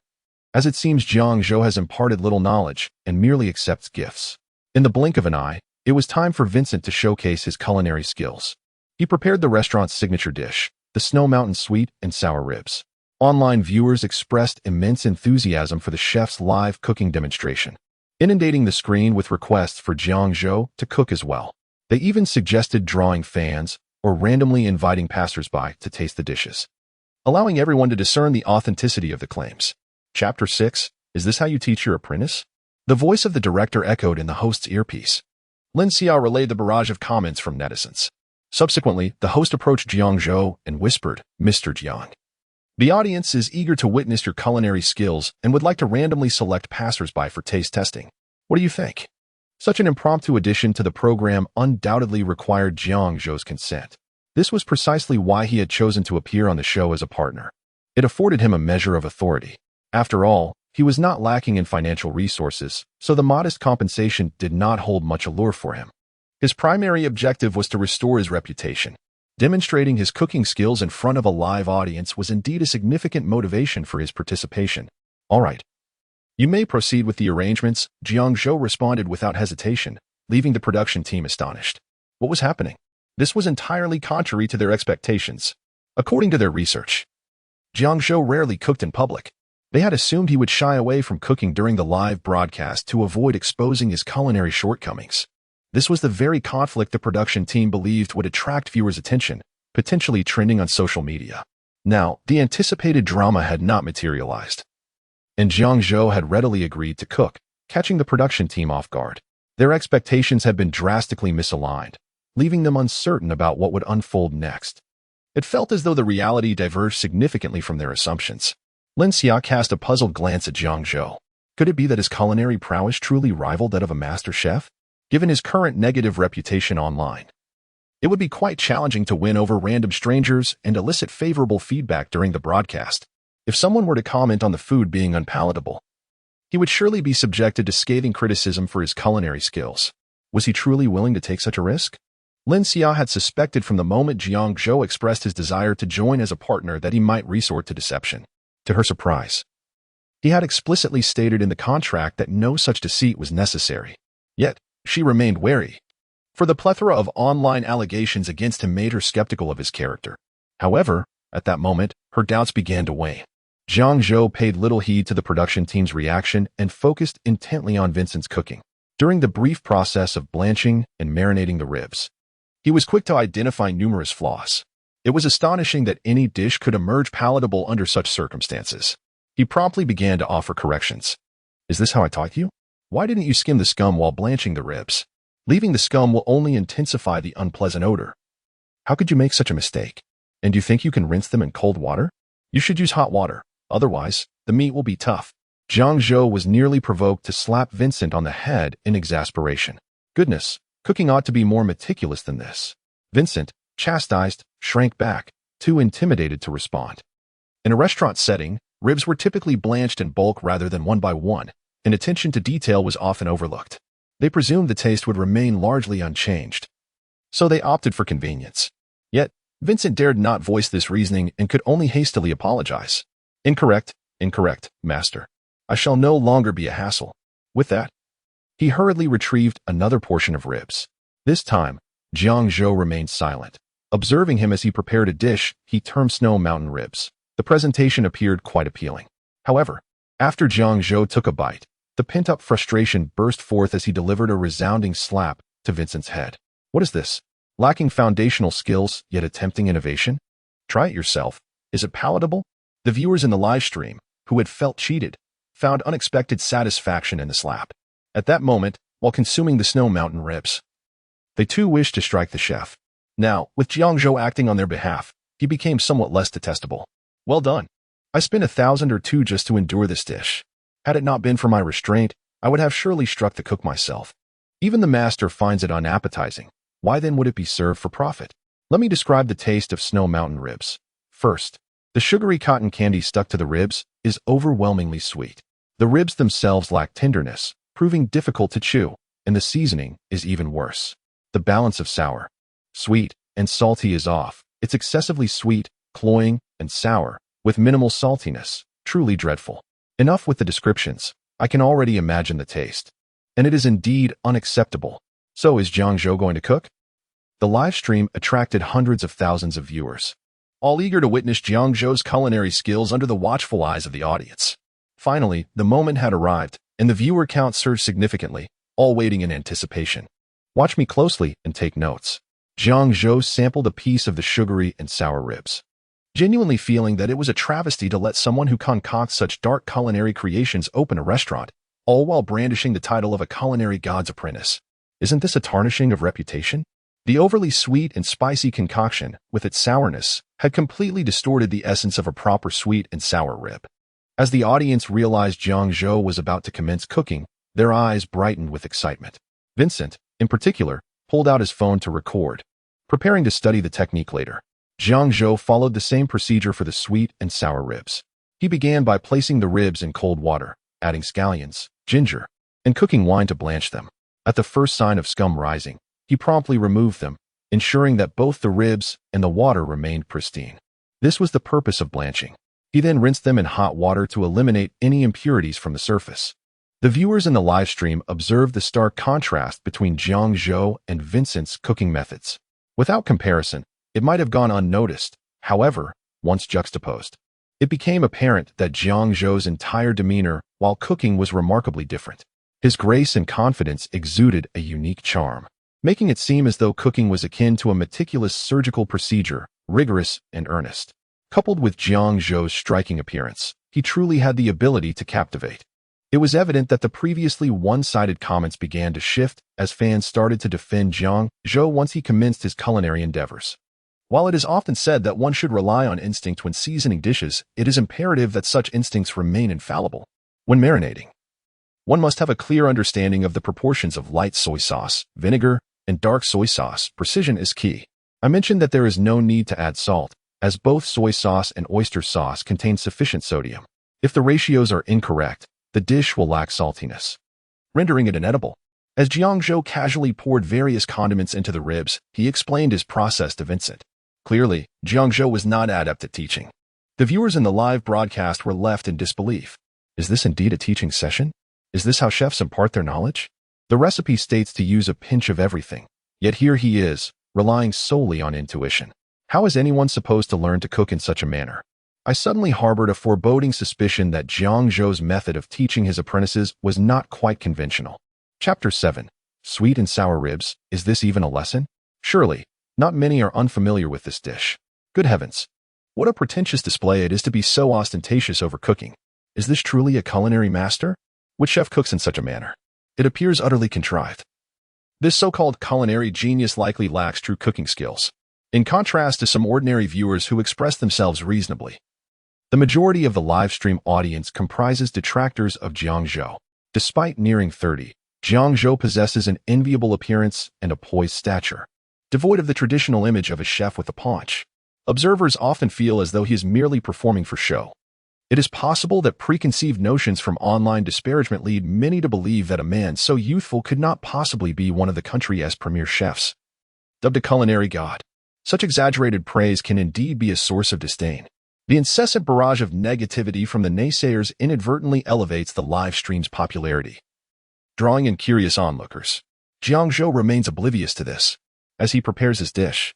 as it seems Jiang Zhou has imparted little knowledge and merely accepts gifts. In the blink of an eye, it was time for Vincent to showcase his culinary skills. He prepared the restaurant's signature dish, the Snow Mountain sweet and sour ribs. Online viewers expressed immense enthusiasm for the chef's live cooking demonstration, inundating the screen with requests for Jiang Zhou to cook as well. They even suggested drawing fans or randomly inviting passersby to taste the dishes, allowing everyone to discern the authenticity of the claims. Chapter 6, Is this how you teach your apprentice? The voice of the director echoed in the host's earpiece. Lin Xiao relayed the barrage of comments from netizens. Subsequently, the host approached Jiang Zhou and whispered, Mr. Jiang, the audience is eager to witness your culinary skills and would like to randomly select passersby for taste testing. What do you think? Such an impromptu addition to the program undoubtedly required Jiang Zhou's consent. This was precisely why he had chosen to appear on the show as a partner. It afforded him a measure of authority. After all, he was not lacking in financial resources, so the modest compensation did not hold much allure for him. His primary objective was to restore his reputation. Demonstrating his cooking skills in front of a live audience was indeed a significant motivation for his participation. All right. You may proceed with the arrangements, Jiang Zhou responded without hesitation, leaving the production team astonished. What was happening? This was entirely contrary to their expectations. According to their research, Jiang Zhou rarely cooked in public. They had assumed he would shy away from cooking during the live broadcast to avoid exposing his culinary shortcomings. This was the very conflict the production team believed would attract viewers' attention, potentially trending on social media. Now, the anticipated drama had not materialized, and Jiang Zhou had readily agreed to cook, catching the production team off guard. Their expectations had been drastically misaligned, leaving them uncertain about what would unfold next. It felt as though the reality diverged significantly from their assumptions. Lin Xia cast a puzzled glance at Jiang Zhou. Could it be that his culinary prowess truly rivaled that of a master chef? Given his current negative reputation online, it would be quite challenging to win over random strangers and elicit favorable feedback during the broadcast. If someone were to comment on the food being unpalatable, he would surely be subjected to scathing criticism for his culinary skills. Was he truly willing to take such a risk? Lin Xia had suspected from the moment Jiang Zhou expressed his desire to join as a partner that he might resort to deception. To her surprise, he had explicitly stated in the contract that no such deceit was necessary. Yet, she remained wary, for the plethora of online allegations against him made her skeptical of his character. However, at that moment, her doubts began to wane. Jiang Zhou paid little heed to the production team's reaction and focused intently on Vincent's cooking. During the brief process of blanching and marinating the ribs, he was quick to identify numerous flaws. It was astonishing that any dish could emerge palatable under such circumstances. He promptly began to offer corrections. "Is this how I taught you? Why didn't you skim the scum while blanching the ribs? Leaving the scum will only intensify the unpleasant odor. How could you make such a mistake? And do you think you can rinse them in cold water? You should use hot water. Otherwise, the meat will be tough." Jiang Zhou was nearly provoked to slap Vincent on the head in exasperation. Goodness, cooking ought to be more meticulous than this. Vincent, chastised, shrank back, too intimidated to respond. In a restaurant setting, ribs were typically blanched in bulk rather than one by one, and attention to detail was often overlooked. They presumed the taste would remain largely unchanged, so they opted for convenience. Yet, Vincent dared not voice this reasoning and could only hastily apologize. Incorrect, master. I shall no longer be a hassle." With that, he hurriedly retrieved another portion of ribs. This time, Jiang Zhou remained silent. Observing him as he prepared a dish he termed Snow Mountain ribs, the presentation appeared quite appealing. However, after Jiang Zhou took a bite, the pent-up frustration burst forth as he delivered a resounding slap to Vincent's head. "What is this? Lacking foundational skills, yet attempting innovation? Try it yourself. Is it palatable?" The viewers in the live stream, who had felt cheated, found unexpected satisfaction in the slap. At that moment, while consuming the Snow Mountain ribs, they too wished to strike the chef. Now, with Jiang Zhou acting on their behalf, he became somewhat less detestable. "Well done. I spent 1,000 or 2 just to endure this dish. Had it not been for my restraint, I would have surely struck the cook myself. Even the master finds it unappetizing. Why then would it be served for profit? Let me describe the taste of Snow Mountain ribs. First, the sugary cotton candy stuck to the ribs is overwhelmingly sweet. The ribs themselves lack tenderness, proving difficult to chew, and the seasoning is even worse. The balance of sour, sweet, and salty is off. It's excessively sweet, cloying, and sour, with minimal saltiness, truly dreadful. Enough with the descriptions. I can already imagine the taste. And it is indeed unacceptable. So is Jiang Zhou going to cook? The live stream attracted hundreds of thousands of viewers, all eager to witness Jiang Zhou's culinary skills under the watchful eyes of the audience. Finally, the moment had arrived, and the viewer count surged significantly, all waiting in anticipation. Watch me closely and take notes. Jiang Zhou sampled a piece of the sugary and sour ribs, genuinely feeling that it was a travesty to let someone who concocts such dark culinary creations open a restaurant, all while brandishing the title of a culinary god's apprentice. Isn't this a tarnishing of reputation? The overly sweet and spicy concoction, with its sourness, had completely distorted the essence of a proper sweet and sour rib. As the audience realized Jiang Zhou was about to commence cooking, their eyes brightened with excitement. Vincent, in particular, pulled out his phone to record, preparing to study the technique later. Jiang Zhou followed the same procedure for the sweet and sour ribs. He began by placing the ribs in cold water, adding scallions, ginger, and cooking wine to blanch them. At the first sign of scum rising, he promptly removed them, ensuring that both the ribs and the water remained pristine. This was the purpose of blanching. He then rinsed them in hot water to eliminate any impurities from the surface. The viewers in the live stream observed the stark contrast between Jiang Zhou and Vincent's cooking methods. Without comparison, it might have gone unnoticed. However, once juxtaposed, it became apparent that Jiang Zhou's entire demeanor while cooking was remarkably different. His grace and confidence exuded a unique charm, making it seem as though cooking was akin to a meticulous surgical procedure, rigorous and earnest. Coupled with Jiang Zhou's striking appearance, he truly had the ability to captivate. It was evident that the previously one-sided comments began to shift as fans started to defend Jiang Zhou once he commenced his culinary endeavors. While it is often said that one should rely on instinct when seasoning dishes, it is imperative that such instincts remain infallible. When marinating, one must have a clear understanding of the proportions of light soy sauce, vinegar, and dark soy sauce. Precision is key. I mentioned that there is no need to add salt, as both soy sauce and oyster sauce contain sufficient sodium. If the ratios are incorrect, the dish will lack saltiness, rendering it inedible. As Jiang Zhou casually poured various condiments into the ribs, he explained his process to Vincent. Clearly, Jiang Zhou was not adept at teaching. The viewers in the live broadcast were left in disbelief. Is this indeed a teaching session? Is this how chefs impart their knowledge? The recipe states to use a pinch of everything, yet here he is, relying solely on intuition. How is anyone supposed to learn to cook in such a manner? I suddenly harbored a foreboding suspicion that Jiang Zhou's method of teaching his apprentices was not quite conventional. Chapter 7. Sweet and sour ribs. Is this even a lesson? Surely, not many are unfamiliar with this dish. Good heavens! What a pretentious display it is to be so ostentatious over cooking. Is this truly a culinary master? Which chef cooks in such a manner? It appears utterly contrived. This so-called culinary genius likely lacks true cooking skills, in contrast to some ordinary viewers who express themselves reasonably. The majority of the live-stream audience comprises detractors of Jiang Zhou. Despite nearing 30, Jiang Zhou possesses an enviable appearance and a poised stature, devoid of the traditional image of a chef with a paunch. Observers often feel as though he is merely performing for show. It is possible that preconceived notions from online disparagement lead many to believe that a man so youthful could not possibly be one of the country's premier chefs. Dubbed a culinary god, such exaggerated praise can indeed be a source of disdain. The incessant barrage of negativity from the naysayers inadvertently elevates the live stream's popularity, drawing in curious onlookers. Jiang Zhou remains oblivious to this. As he prepares his dish,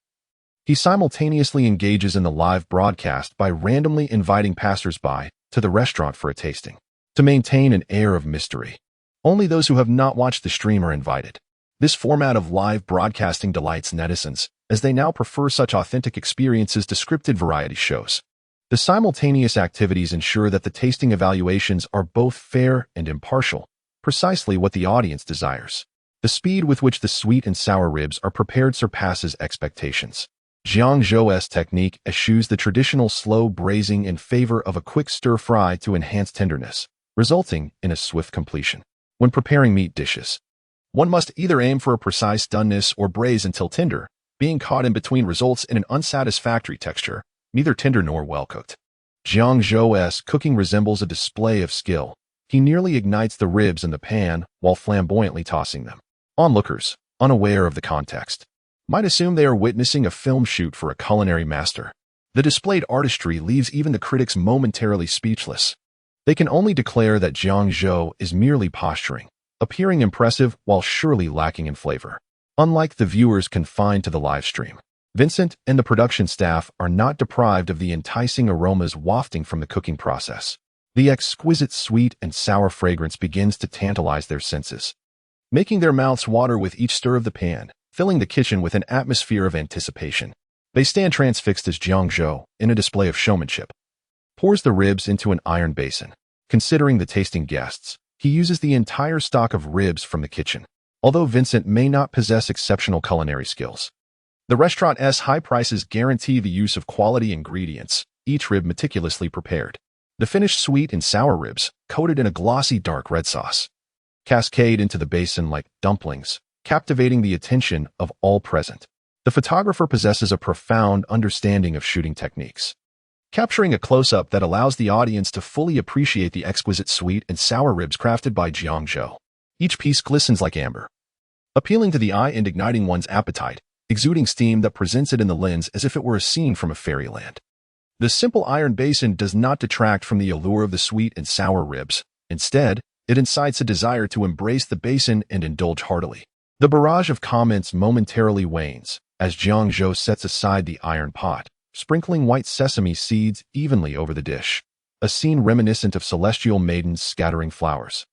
he simultaneously engages in the live broadcast by randomly inviting passers-by to the restaurant for a tasting. To maintain an air of mystery, only those who have not watched the stream are invited. This format of live broadcasting delights netizens, as they now prefer such authentic experiences to scripted variety shows. The simultaneous activities ensure that the tasting evaluations are both fair and impartial, precisely what the audience desires. The speed with which the sweet and sour ribs are prepared surpasses expectations. Jiang Zhou's technique eschews the traditional slow braising in favor of a quick stir-fry to enhance tenderness, resulting in a swift completion. When preparing meat dishes, one must either aim for a precise doneness or braise until tender. Being caught in between results in an unsatisfactory texture, neither tender nor well-cooked. Jiang Zhou's cooking resembles a display of skill. He nearly ignites the ribs in the pan while flamboyantly tossing them. Onlookers, unaware of the context, might assume they are witnessing a film shoot for a culinary master. The displayed artistry leaves even the critics momentarily speechless. They can only declare that Jiang Zhou is merely posturing, appearing impressive while surely lacking in flavor. Unlike the viewers confined to the live stream, Vincent and the production staff are not deprived of the enticing aromas wafting from the cooking process. The exquisite sweet and sour fragrance begins to tantalize their senses, making their mouths water with each stir of the pan, filling the kitchen with an atmosphere of anticipation. They stand transfixed as Jiang Zhou, in a display of showmanship, pours the ribs into an iron basin. Considering the tasting guests, he uses the entire stock of ribs from the kitchen. Although Vincent may not possess exceptional culinary skills, the restaurant's high prices guarantee the use of quality ingredients, each rib meticulously prepared. The finished sweet and sour ribs, coated in a glossy dark red sauce, cascade into the basin like dumplings, captivating the attention of all present. The photographer possesses a profound understanding of shooting techniques, capturing a close-up that allows the audience to fully appreciate the exquisite sweet and sour ribs crafted by Jiang Zhou. Each piece glistens like amber, appealing to the eye and igniting one's appetite, exuding steam that presents it in the lens as if it were a scene from a fairyland. The simple iron basin does not detract from the allure of the sweet and sour ribs. Instead, it incites a desire to embrace the basin and indulge heartily. The barrage of comments momentarily wanes as Jiang Zhou sets aside the iron pot, sprinkling white sesame seeds evenly over the dish, a scene reminiscent of celestial maidens scattering flowers,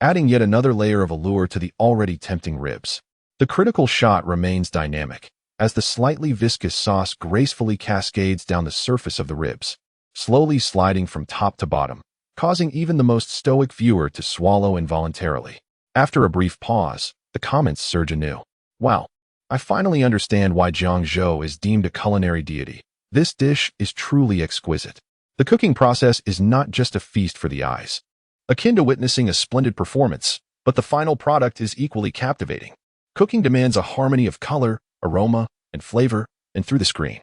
adding yet another layer of allure to the already tempting ribs. The critical shot remains dynamic, as the slightly viscous sauce gracefully cascades down the surface of the ribs, slowly sliding from top to bottom, causing even the most stoic viewer to swallow involuntarily. After a brief pause, the comments surge anew. Wow, I finally understand why Jiang Zhou is deemed a culinary deity. This dish is truly exquisite. The cooking process is not just a feast for the eyes, akin to witnessing a splendid performance, but the final product is equally captivating. Cooking demands a harmony of color, aroma, and flavor, and through the screen,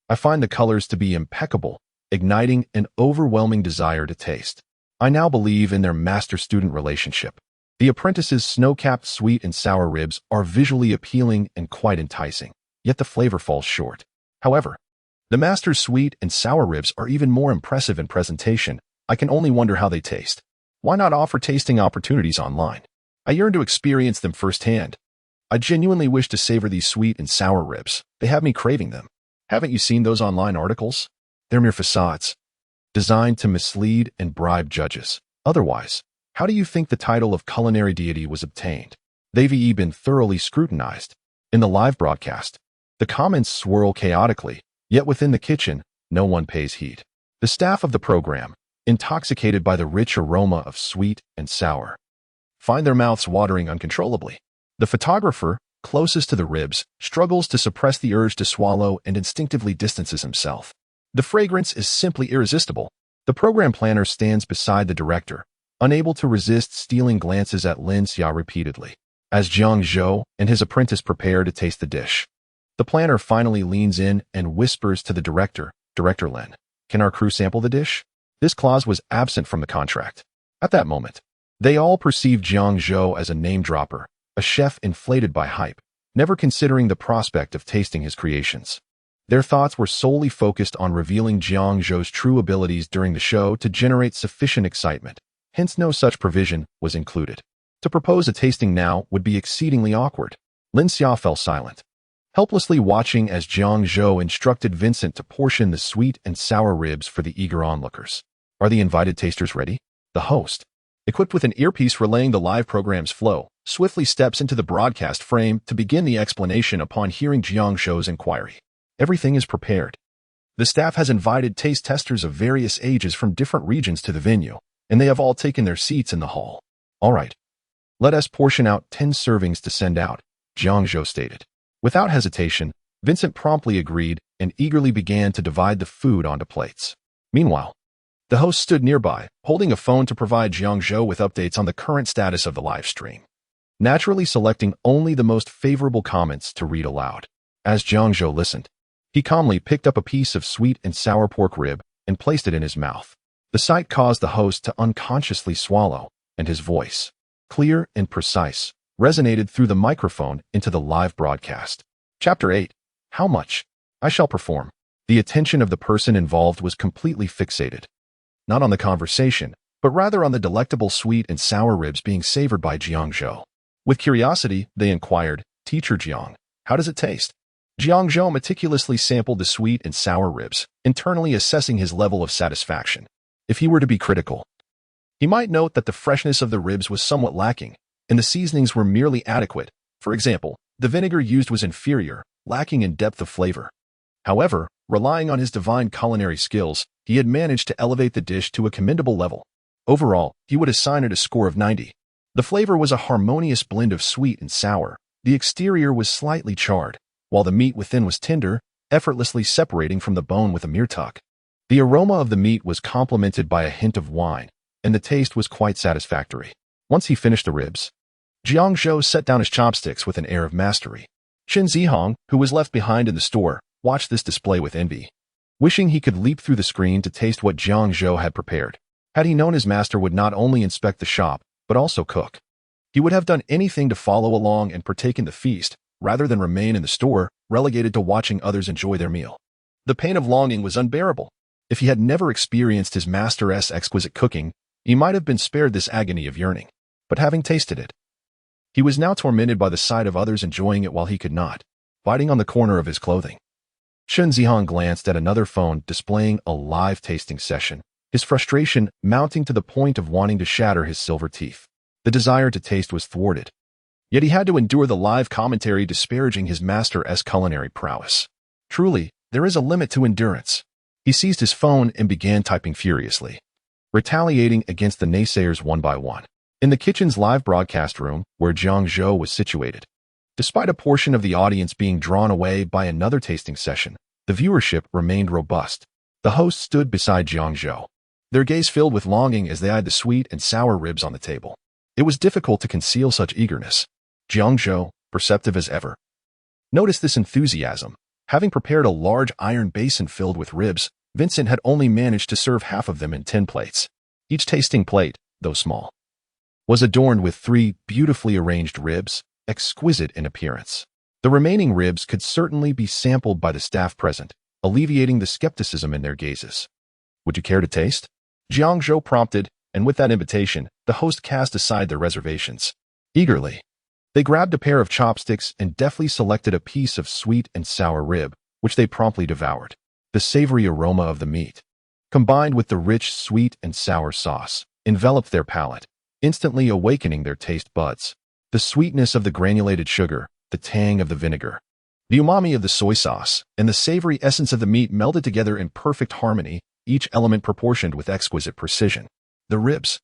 I find the colors to be impeccable, igniting an overwhelming desire to taste. I now believe in their master-student relationship. The apprentices' snow-capped sweet and sour ribs are visually appealing and quite enticing, yet the flavor falls short. However, the master's sweet and sour ribs are even more impressive in presentation. I can only wonder how they taste. Why not offer tasting opportunities online? I yearn to experience them firsthand. I genuinely wish to savor these sweet and sour ribs. They have me craving them. Haven't you seen those online articles? They're mere facades, designed to mislead and bribe judges. Otherwise, how do you think the title of culinary deity was obtained? They've been thoroughly scrutinized. In the live broadcast, the comments swirl chaotically, yet within the kitchen, no one pays heed. The staff of the program, intoxicated by the rich aroma of sweet and sour, find their mouths watering uncontrollably. The photographer, closest to the ribs, struggles to suppress the urge to swallow and instinctively distances himself. The fragrance is simply irresistible. The program planner stands beside the director, unable to resist stealing glances at Lin Xia repeatedly. As Jiang Zhou and his apprentice prepare to taste the dish, the planner finally leans in and whispers to the director, "Director Lin, can our crew sample the dish?" This clause was absent from the contract. At that moment, they all perceived Jiang Zhou as a name-dropper, a chef inflated by hype, never considering the prospect of tasting his creations. Their thoughts were solely focused on revealing Jiang Zhou's true abilities during the show to generate sufficient excitement. Hence, no such provision was included. To propose a tasting now would be exceedingly awkward. Lin Xia fell silent, helplessly watching as Jiang Zhou instructed Vincent to portion the sweet and sour ribs for the eager onlookers. Are the invited tasters ready? The host, equipped with an earpiece relaying the live program's flow, swiftly steps into the broadcast frame to begin the explanation upon hearing Jiang Zhou's inquiry. Everything is prepared. The staff has invited taste testers of various ages from different regions to the venue, and they have all taken their seats in the hall. All right. Let us portion out 10 servings to send out, Jiang Zhou stated. Without hesitation, Vincent promptly agreed and eagerly began to divide the food onto plates. Meanwhile, the host stood nearby, holding a phone to provide Jiang Zhou with updates on the current status of the live stream, naturally selecting only the most favorable comments to read aloud. As Jiang Zhou listened, he calmly picked up a piece of sweet and sour pork rib and placed it in his mouth. The sight caused the host to unconsciously swallow, and his voice, clear and precise, resonated through the microphone into the live broadcast. Chapter 8. How much? I shall perform. The attention of the person involved was completely fixated, not on the conversation, but rather on the delectable sweet and sour ribs being savored by Jiang Zhou. With curiosity, they inquired, "Teacher Jiang, how does it taste?" Jiang Zhou meticulously sampled the sweet and sour ribs, internally assessing his level of satisfaction. If he were to be critical, he might note that the freshness of the ribs was somewhat lacking, and the seasonings were merely adequate. For example, the vinegar used was inferior, lacking in depth of flavor. However, relying on his divine culinary skills, he had managed to elevate the dish to a commendable level. Overall, he would assign it a score of 90. The flavor was a harmonious blend of sweet and sour. The exterior was slightly charred, while the meat within was tender, effortlessly separating from the bone with a mere tuck. The aroma of the meat was complemented by a hint of wine, and the taste was quite satisfactory. Once he finished the ribs, Jiang Zhou set down his chopsticks with an air of mastery. Qin Zihong, who was left behind in the store, watched this display with envy, wishing he could leap through the screen to taste what Jiang Zhou had prepared. Had he known his master would not only inspect the shop, but also cook, he would have done anything to follow along and partake in the feast, rather than remain in the store, relegated to watching others enjoy their meal. The pain of longing was unbearable. If he had never experienced his master's exquisite cooking, he might have been spared this agony of yearning. But having tasted it, he was now tormented by the sight of others enjoying it while he could not, biting on the corner of his clothing. Qin Zihong glanced at another phone displaying a live tasting session, his frustration mounting to the point of wanting to shatter his silver teeth. The desire to taste was thwarted, yet he had to endure the live commentary disparaging his master's culinary prowess. Truly, there is a limit to endurance. He seized his phone and began typing furiously. retaliating against the naysayers one by one. In the kitchen's live broadcast room, where Jiang Zhou was situated, despite a portion of the audience being drawn away by another tasting session, the viewership remained robust. The host stood beside Jiang Zhou, their gaze filled with longing as they eyed the sweet and sour ribs on the table. It was difficult to conceal such eagerness. Jiang Zhou, perceptive as ever, noticed this enthusiasm. Having prepared a large iron basin filled with ribs, Vincent had only managed to serve half of them in 10 plates. Each tasting plate, though small, was adorned with 3 beautifully arranged ribs, exquisite in appearance. The remaining ribs could certainly be sampled by the staff present, alleviating the skepticism in their gazes. "Would you care to taste?" Jiang Zhou prompted, and with that invitation, the host cast aside their reservations. Eagerly, they grabbed a pair of chopsticks and deftly selected a piece of sweet and sour rib, which they promptly devoured. The savory aroma of the meat, combined with the rich sweet and sour sauce, enveloped their palate, instantly awakening their taste buds. The sweetness of the granulated sugar, the tang of the vinegar, the umami of the soy sauce, and the savory essence of the meat melded together in perfect harmony, each element proportioned with exquisite precision. The ribs,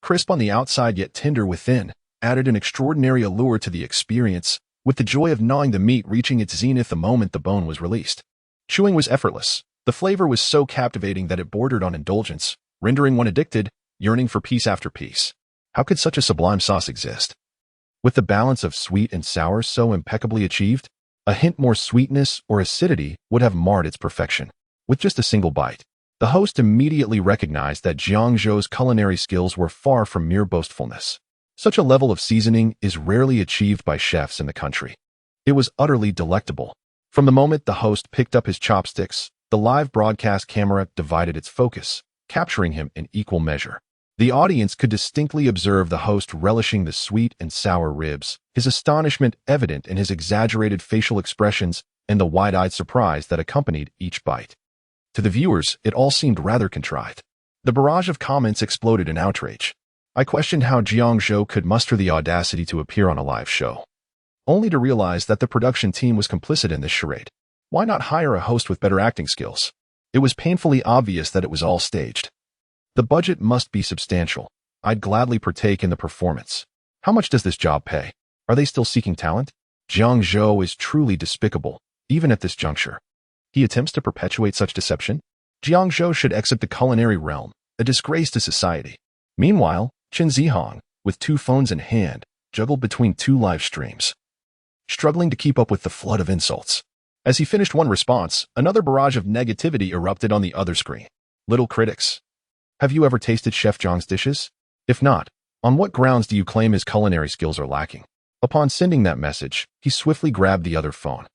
crisp on the outside yet tender within, added an extraordinary allure to the experience, with the joy of gnawing the meat reaching its zenith the moment the bone was released. Chewing was effortless. The flavor was so captivating that it bordered on indulgence, rendering one addicted, yearning for piece after piece. How could such a sublime sauce exist? With the balance of sweet and sour so impeccably achieved, a hint more sweetness or acidity would have marred its perfection. With just a single bite, the host immediately recognized that Jiang Zhou's culinary skills were far from mere boastfulness. Such a level of seasoning is rarely achieved by chefs in the country. It was utterly delectable. From the moment the host picked up his chopsticks, the live broadcast camera divided its focus, capturing him in equal measure. The audience could distinctly observe the host relishing the sweet and sour ribs, his astonishment evident in his exaggerated facial expressions and the wide-eyed surprise that accompanied each bite. To the viewers, it all seemed rather contrived. The barrage of comments exploded in outrage. I questioned how Jiang Zhou could muster the audacity to appear on a live show, only to realize that the production team was complicit in this charade. Why not hire a host with better acting skills? It was painfully obvious that it was all staged. The budget must be substantial. I'd gladly partake in the performance. How much does this job pay? Are they still seeking talent? Jiang Zhou is truly despicable, even at this juncture. He attempts to perpetuate such deception? Jiang Zhou should exit the culinary realm, a disgrace to society. Meanwhile, Chen Zihong, with 2 phones in hand, juggled between 2 live streams, struggling to keep up with the flood of insults. As he finished one response, another barrage of negativity erupted on the other screen. Little critics. Have you ever tasted Chef Zhang's dishes? If not, on what grounds do you claim his culinary skills are lacking? Upon sending that message, he swiftly grabbed the other phone.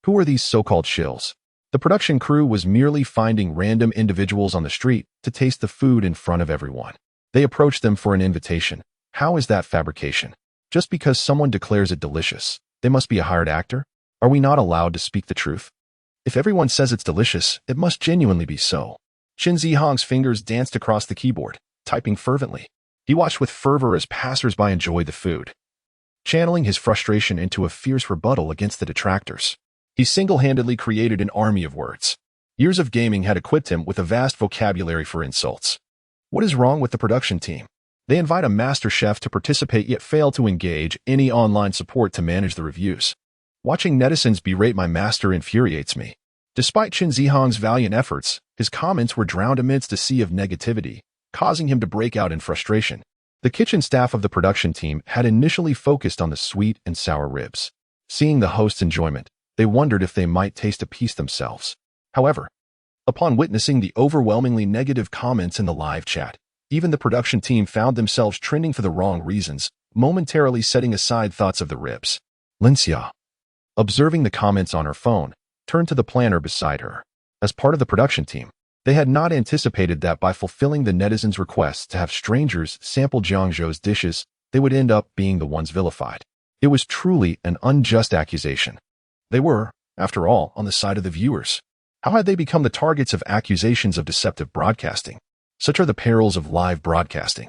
Who are these so-called shills? The production crew was merely finding random individuals on the street to taste the food in front of everyone. They approached them for an invitation. How is that fabrication? Just because someone declares it delicious, they must be a hired actor? Are we not allowed to speak the truth? If everyone says it's delicious, it must genuinely be so. Chen Zihong's fingers danced across the keyboard, typing fervently. He watched with fervor as passers-by enjoyed the food, channeling his frustration into a fierce rebuttal against the detractors. He single-handedly created an army of words. Years of gaming had equipped him with a vast vocabulary for insults. What is wrong with the production team? They invite a master chef to participate yet fail to engage any online support to manage the reviews. Watching netizens berate my master infuriates me. Despite Chen Zihong's valiant efforts, his comments were drowned amidst a sea of negativity, causing him to break out in frustration. The kitchen staff of the production team had initially focused on the sweet and sour ribs. Seeing the host's enjoyment, they wondered if they might taste a piece themselves. However, upon witnessing the overwhelmingly negative comments in the live chat, even the production team found themselves trending for the wrong reasons, momentarily setting aside thoughts of the ribs. Linxia, observing the comments on her phone, turned to the planner beside her. As part of the production team, they had not anticipated that by fulfilling the netizens' requests to have strangers sample Jiang Zhou's dishes, they would end up being the ones vilified. It was truly an unjust accusation. They were, after all, on the side of the viewers. How had they become the targets of accusations of deceptive broadcasting? Such are the perils of live broadcasting.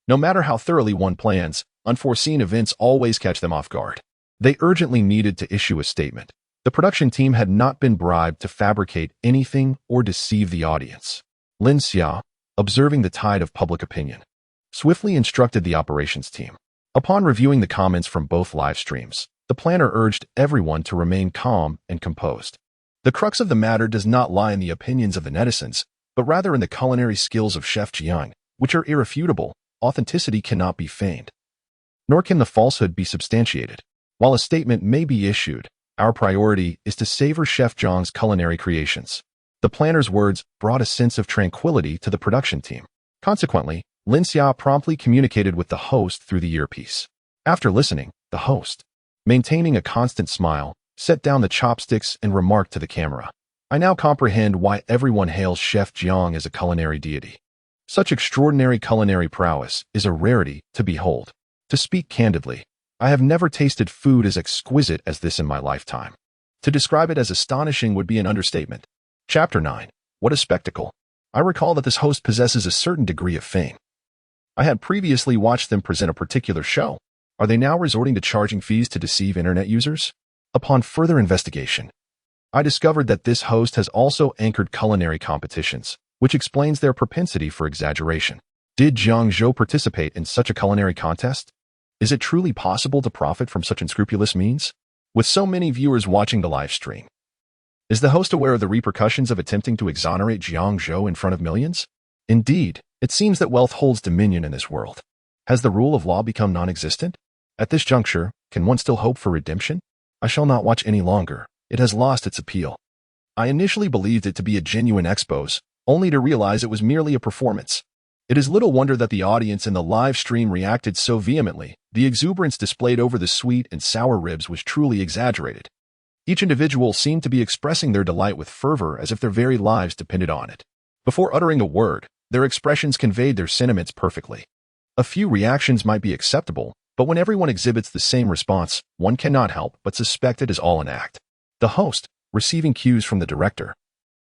No matter how thoroughly one plans, unforeseen events always catch them off guard. They urgently needed to issue a statement. The production team had not been bribed to fabricate anything or deceive the audience. Lin Xia, observing the tide of public opinion, swiftly instructed the operations team. Upon reviewing the comments from both live streams, the planner urged everyone to remain calm and composed. The crux of the matter does not lie in the opinions of the netizens, but rather in the culinary skills of Chef Jiang, which are irrefutable. Authenticity cannot be feigned, nor can the falsehood be substantiated. While a statement may be issued, our priority is to savor Chef Jiang's culinary creations. The planner's words brought a sense of tranquility to the production team. Consequently, Lin Xia promptly communicated with the host through the earpiece. After listening, the host, maintaining a constant smile, set down the chopsticks and remarked to the camera, "I now comprehend why everyone hails Chef Jiang as a culinary deity. Such extraordinary culinary prowess is a rarity to behold. To speak candidly, I have never tasted food as exquisite as this in my lifetime. To describe it as astonishing would be an understatement." Chapter 9. What a spectacle. I recall that this host possesses a certain degree of fame. I had previously watched them present a particular show. Are they now resorting to charging fees to deceive internet users? Upon further investigation, I discovered that this host has also anchored culinary competitions, which explains their propensity for exaggeration. Did Jiang Zhou participate in such a culinary contest? Is it truly possible to profit from such unscrupulous means? With so many viewers watching the live stream, is the host aware of the repercussions of attempting to exonerate Jiang Zhou in front of millions? Indeed, it seems that wealth holds dominion in this world. Has the rule of law become non-existent? At this juncture, can one still hope for redemption? I shall not watch any longer. It has lost its appeal. I initially believed it to be a genuine expose, only to realize it was merely a performance. It is little wonder that the audience in the live stream reacted so vehemently. The exuberance displayed over the sweet and sour ribs was truly exaggerated. Each individual seemed to be expressing their delight with fervor as if their very lives depended on it. Before uttering a word, their expressions conveyed their sentiments perfectly. A few reactions might be acceptable, but when everyone exhibits the same response, one cannot help but suspect it is all an act. The host, receiving cues from the director,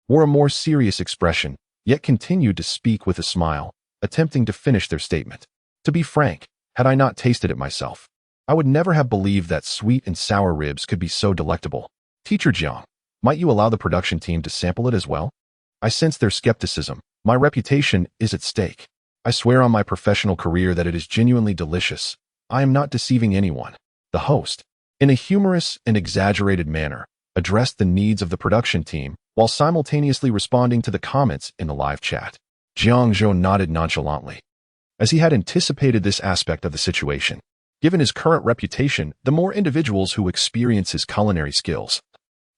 wore a more serious expression, yet continued to speak with a smile, attempting to finish their statement. To be frank, had I not tasted it myself, I would never have believed that sweet and sour ribs could be so delectable. Teacher Jiang, might you allow the production team to sample it as well? I sense their skepticism. My reputation is at stake. I swear on my professional career that it is genuinely delicious. I am not deceiving anyone. The host, in a humorous and exaggerated manner, addressed the needs of the production team while simultaneously responding to the comments in the live chat. Jiang Zhou nodded nonchalantly, as he had anticipated this aspect of the situation. Given his current reputation, the more individuals who experience his culinary skills,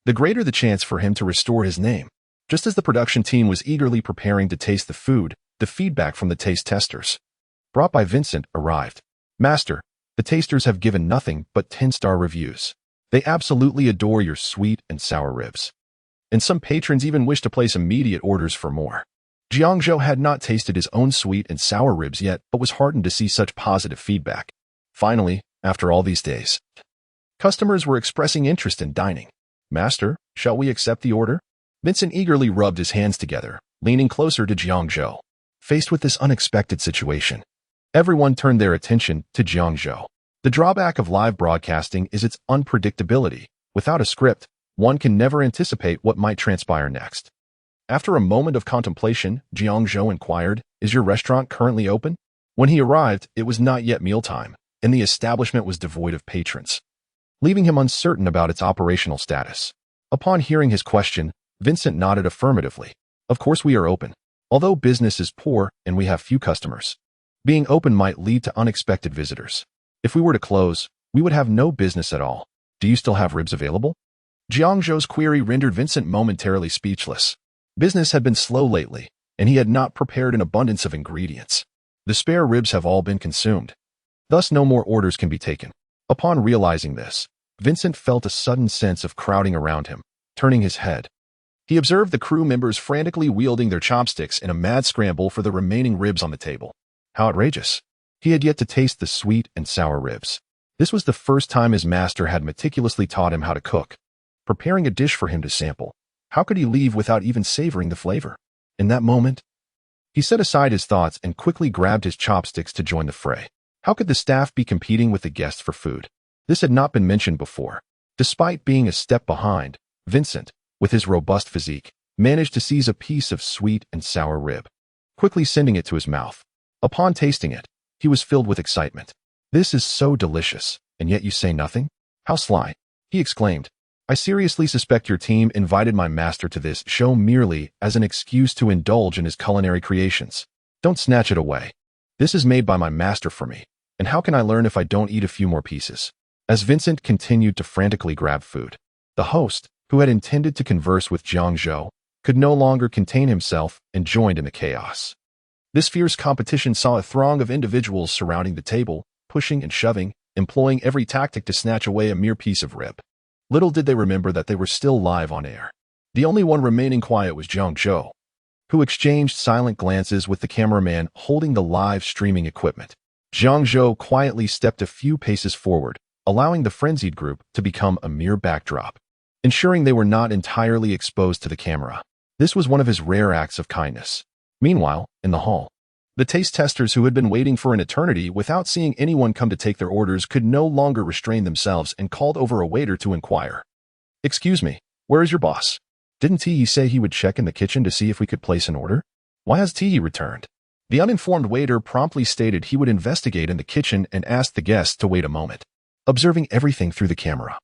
the greater the chance for him to restore his name. Just as the production team was eagerly preparing to taste the food, the feedback from the taste testers, brought by Vincent, arrived. "Master, the tasters have given nothing but 10-star reviews. They absolutely adore your sweet and sour ribs. And some patrons even wish to place immediate orders for more." Jiang Zhou had not tasted his own sweet and sour ribs yet, but was heartened to see such positive feedback. Finally, after all these days, customers were expressing interest in dining. "Master, shall we accept the order?" Vincent eagerly rubbed his hands together, leaning closer to Jiang Zhou. Faced with this unexpected situation, everyone turned their attention to Jiang Zhou. The drawback of live broadcasting is its unpredictability. Without a script, one can never anticipate what might transpire next. After a moment of contemplation, Jiang Zhou inquired, "Is your restaurant currently open?" When he arrived, it was not yet mealtime, and the establishment was devoid of patrons, leaving him uncertain about its operational status. Upon hearing his question, Vincent nodded affirmatively. "Of course we are open. Although business is poor and we have few customers, being open might lead to unexpected visitors. If we were to close, we would have no business at all. Do you still have ribs available?" Jiang Zhou's query rendered Vincent momentarily speechless. Business had been slow lately, and he had not prepared an abundance of ingredients. The spare ribs have all been consumed. Thus no more orders can be taken. Upon realizing this, Vincent felt a sudden sense of crowding around him. Turning his head, he observed the crew members frantically wielding their chopsticks in a mad scramble for the remaining ribs on the table. How outrageous. He had yet to taste the sweet and sour ribs. This was the first time his master had meticulously taught him how to cook, preparing a dish for him to sample. How could he leave without even savoring the flavor? In that moment, he set aside his thoughts and quickly grabbed his chopsticks to join the fray. How could the staff be competing with the guests for food? This had not been mentioned before. Despite being a step behind, Vincent, with his robust physique, managed to seize a piece of sweet and sour rib. quickly sending it to his mouth. Upon tasting it, he was filled with excitement. "This is so delicious, and yet you say nothing? How sly!" he exclaimed. "I seriously suspect your team invited my master to this show merely as an excuse to indulge in his culinary creations. Don't snatch it away. This is made by my master for me, and how can I learn if I don't eat a few more pieces?" As Vincent continued to frantically grab food, the host, who had intended to converse with Jiang Zhou, could no longer contain himself and joined in the chaos. This fierce competition saw a throng of individuals surrounding the table, pushing and shoving, employing every tactic to snatch away a mere piece of rib. Little did they remember that they were still live on air. The only one remaining quiet was Jiang Zhou, who exchanged silent glances with the cameraman holding the live streaming equipment. Jiang Zhou quietly stepped a few paces forward, allowing the frenzied group to become a mere backdrop, ensuring they were not entirely exposed to the camera. This was one of his rare acts of kindness. Meanwhile, in the hall, the taste testers who had been waiting for an eternity without seeing anyone come to take their orders could no longer restrain themselves and called over a waiter to inquire. "Excuse me, where is your boss? Didn't T.E. say he would check in the kitchen to see if we could place an order? Why has T.E. returned?" The uninformed waiter promptly stated he would investigate in the kitchen and asked the guests to wait a moment, observing everything through the camera.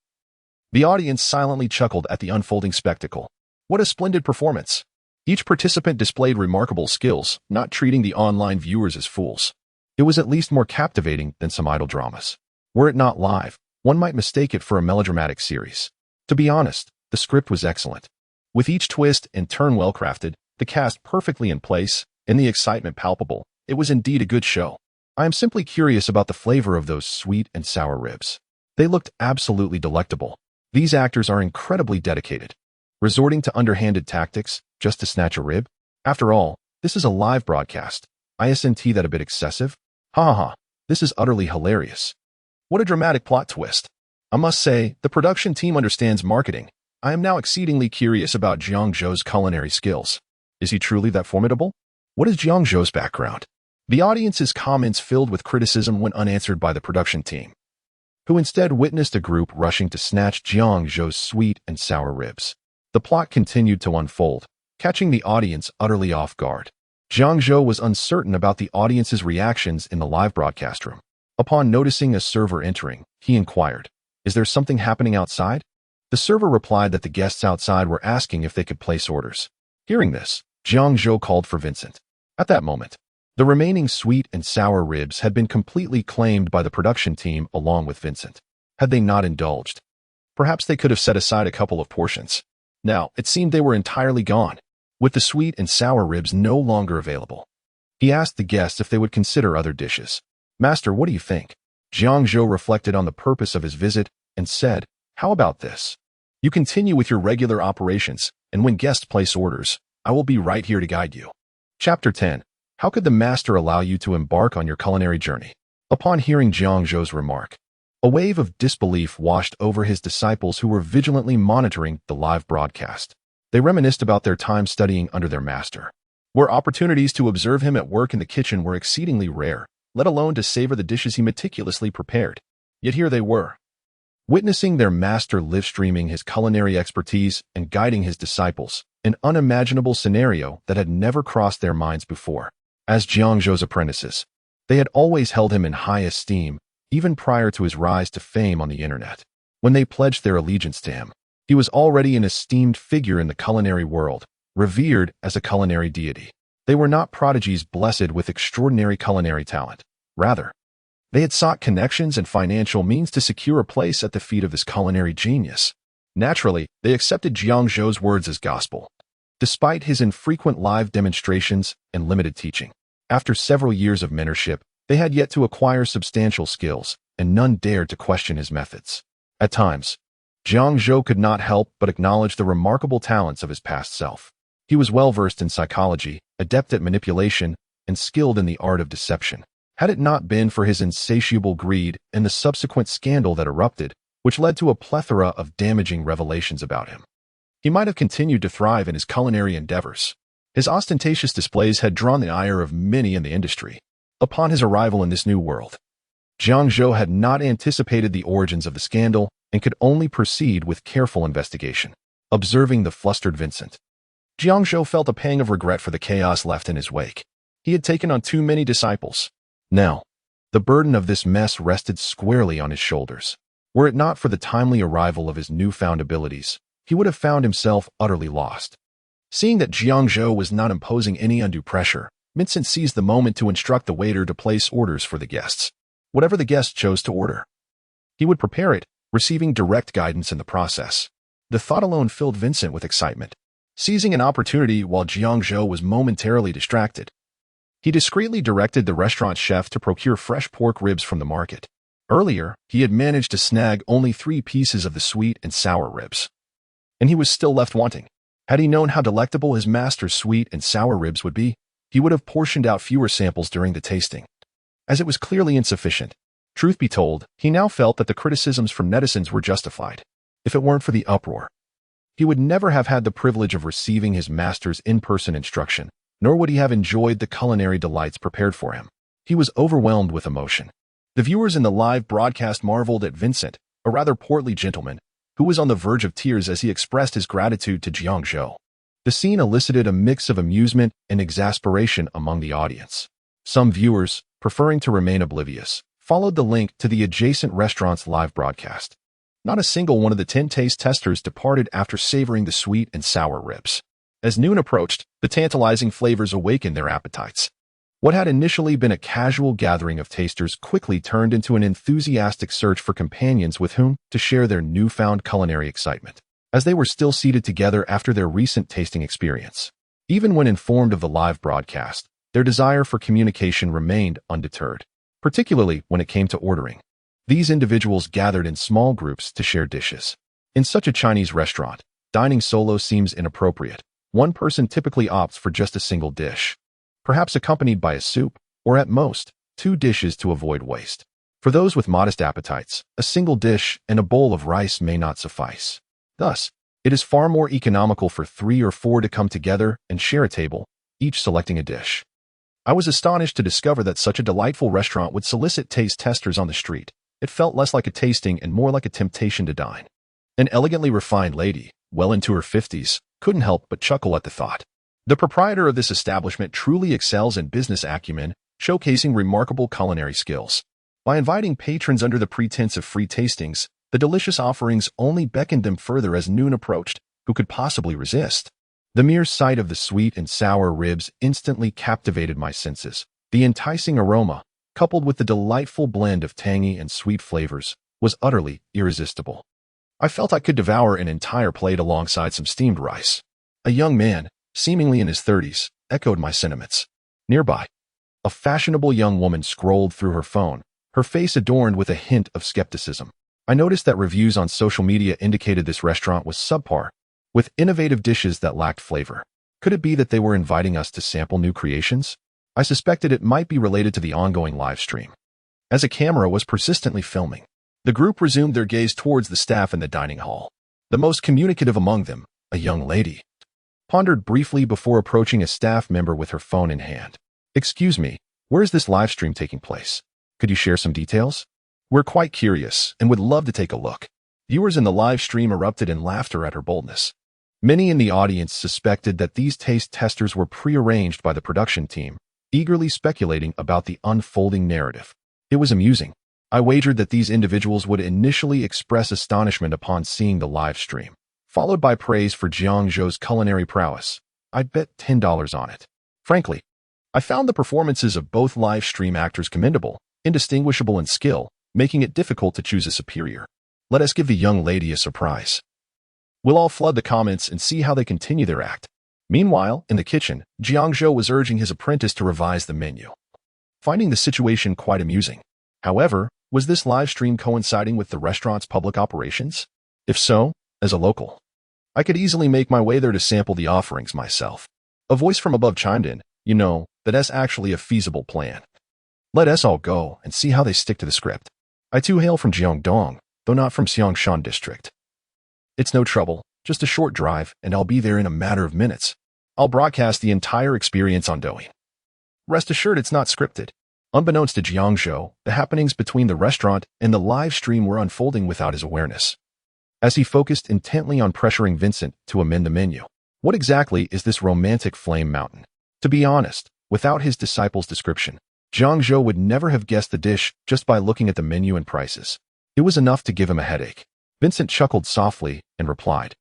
The audience silently chuckled at the unfolding spectacle. What a splendid performance! Each participant displayed remarkable skills, not treating the online viewers as fools. It was at least more captivating than some idle dramas. Were it not live, one might mistake it for a melodramatic series. To be honest, the script was excellent. With each twist and turn well crafted, the cast perfectly in place, and the excitement palpable, it was indeed a good show. I am simply curious about the flavor of those sweet and sour ribs. They looked absolutely delectable. These actors are incredibly dedicated, resorting to underhanded tactics just to snatch a rib. After all, this is a live broadcast. Isn't that a bit excessive? Ha ha ha, this is utterly hilarious. What a dramatic plot twist. I must say, the production team understands marketing. I am now exceedingly curious about Jiang Zhou's culinary skills. Is he truly that formidable? What is Jiang Zhou's background? The audience's comments filled with criticism went unanswered by the production team, who instead witnessed a group rushing to snatch Jiang Zhou's sweet and sour ribs. The plot continued to unfold, catching the audience utterly off guard. Jiang Zhou was uncertain about the audience's reactions in the live broadcast room. Upon noticing a server entering, he inquired, "Is there something happening outside?" The server replied that the guests outside were asking if they could place orders. Hearing this, Jiang Zhou called for Vincent. At that moment, the remaining sweet and sour ribs had been completely claimed by the production team along with Vincent. Had they not indulged, perhaps they could have set aside a couple of portions. Now, it seemed they were entirely gone, with the sweet and sour ribs no longer available. He asked the guests if they would consider other dishes. "Master, what do you think?" Jiang Zhou reflected on the purpose of his visit and said, "How about this? You continue with your regular operations, and when guests place orders, I will be right here to guide you." Chapter 10. How could the master allow you to embark on your culinary journey? Upon hearing Jiang Zhou's remark, a wave of disbelief washed over his disciples who were vigilantly monitoring the live broadcast. They reminisced about their time studying under their master, where opportunities to observe him at work in the kitchen were exceedingly rare, let alone to savor the dishes he meticulously prepared. Yet here they were, witnessing their master live streaming his culinary expertise and guiding his disciples, an unimaginable scenario that had never crossed their minds before. As Jiang Zhou's apprentices, they had always held him in high esteem, even prior to his rise to fame on the internet. When they pledged their allegiance to him, he was already an esteemed figure in the culinary world, revered as a culinary deity. They were not prodigies blessed with extraordinary culinary talent. Rather, they had sought connections and financial means to secure a place at the feet of this culinary genius. Naturally, they accepted Jiang Zhou's words as gospel, despite his infrequent live demonstrations and limited teaching. After several years of mentorship, they had yet to acquire substantial skills, and none dared to question his methods. At times, Jiang Zhou could not help but acknowledge the remarkable talents of his past self. He was well-versed in psychology, adept at manipulation, and skilled in the art of deception. Had it not been for his insatiable greed and the subsequent scandal that erupted, which led to a plethora of damaging revelations about him, he might have continued to thrive in his culinary endeavors. His ostentatious displays had drawn the ire of many in the industry. Upon his arrival in this new world, Jiang Zhou had not anticipated the origins of the scandal and could only proceed with careful investigation. Observing the flustered Vincent, Jiang Zhou felt a pang of regret for the chaos left in his wake. He had taken on too many disciples. Now, the burden of this mess rested squarely on his shoulders. Were it not for the timely arrival of his newfound abilities, he would have found himself utterly lost. Seeing that Jiang Zhou was not imposing any undue pressure, Vincent seized the moment to instruct the waiter to place orders for the guests. Whatever the guest chose to order, he would prepare it, receiving direct guidance in the process. The thought alone filled Vincent with excitement. Seizing an opportunity while Jiang Zhou was momentarily distracted, he discreetly directed the restaurant chef to procure fresh pork ribs from the market. Earlier, he had managed to snag only 3 pieces of the sweet and sour ribs, and he was still left wanting. Had he known how delectable his master's sweet and sour ribs would be, he would have portioned out fewer samples during the tasting. As it was clearly insufficient, truth be told, he now felt that the criticisms from netizens were justified. If it weren't for the uproar, he would never have had the privilege of receiving his master's in-person instruction, nor would he have enjoyed the culinary delights prepared for him. He was overwhelmed with emotion. The viewers in the live broadcast marveled at Vincent, a rather portly gentleman, who was on the verge of tears as he expressed his gratitude to Jiang Zhou. The scene elicited a mix of amusement and exasperation among the audience. Some viewers, preferring to remain oblivious, followed the link to the adjacent restaurant's live broadcast. Not a single one of the 10 taste testers departed after savoring the sweet and sour ribs. As noon approached, the tantalizing flavors awakened their appetites. What had initially been a casual gathering of tasters quickly turned into an enthusiastic search for companions with whom to share their newfound culinary excitement, as they were still seated together after their recent tasting experience. Even when informed of the live broadcast, their desire for communication remained undeterred, particularly when it came to ordering. These individuals gathered in small groups to share dishes. In such a Chinese restaurant, dining solo seems inappropriate. One person typically opts for just a single dish, perhaps accompanied by a soup, or at most, 2 dishes to avoid waste. For those with modest appetites, a single dish and a bowl of rice may not suffice. Thus, it is far more economical for 3 or 4 to come together and share a table, each selecting a dish. I was astonished to discover that such a delightful restaurant would solicit taste testers on the street. It felt less like a tasting and more like a temptation to dine. An elegantly refined lady, well into her 50s, couldn't help but chuckle at the thought. The proprietor of this establishment truly excels in business acumen, showcasing remarkable culinary skills. By inviting patrons under the pretense of free tastings, the delicious offerings only beckoned them further as noon approached. Who could possibly resist? The mere sight of the sweet and sour ribs instantly captivated my senses. The enticing aroma, coupled with the delightful blend of tangy and sweet flavors, was utterly irresistible. I felt I could devour an entire plate alongside some steamed rice. A young man, seemingly in his 30s, echoed my sentiments. Nearby, a fashionable young woman scrolled through her phone, her face adorned with a hint of skepticism. I noticed that reviews on social media indicated this restaurant was subpar, with innovative dishes that lacked flavor. Could it be that they were inviting us to sample new creations? I suspected it might be related to the ongoing live stream, as a camera was persistently filming. The group resumed their gaze towards the staff in the dining hall. The most communicative among them, a young lady, pondered briefly before approaching a staff member with her phone in hand. "Excuse me, where is this live stream taking place? Could you share some details? We're quite curious and would love to take a look." Viewers in the live stream erupted in laughter at her boldness. Many in the audience suspected that these taste testers were prearranged by the production team, eagerly speculating about the unfolding narrative. It was amusing. I wagered that these individuals would initially express astonishment upon seeing the live stream, followed by praise for Jiang Zhou's culinary prowess. I'd bet $10 on it. Frankly, I found the performances of both live stream actors commendable, indistinguishable in skill, making it difficult to choose a superior. Let us give the young lady a surprise. We'll all flood the comments and see how they continue their act. Meanwhile, in the kitchen, Jiang Zhou was urging his apprentice to revise the menu, finding the situation quite amusing. However, was this live stream coinciding with the restaurant's public operations? If so, as a local, I could easily make my way there to sample the offerings myself. A voice from above chimed in, that's actually a feasible plan. Let us all go and see how they stick to the script. I too hail from Jiangdong, though not from Xiangshan district. It's no trouble, just a short drive, and I'll be there in a matter of minutes. I'll broadcast the entire experience on Douyin. Rest assured it's not scripted. Unbeknownst to Jiang Zhou, the happenings between the restaurant and the live stream were unfolding without his awareness, as he focused intently on pressuring Vincent to amend the menu. What exactly is this romantic flame mountain? To be honest, Without his disciple's description, Jiang Zhou would never have guessed the dish just by looking at the menu and prices. It was enough to give him a headache. Vincent chuckled softly and replied,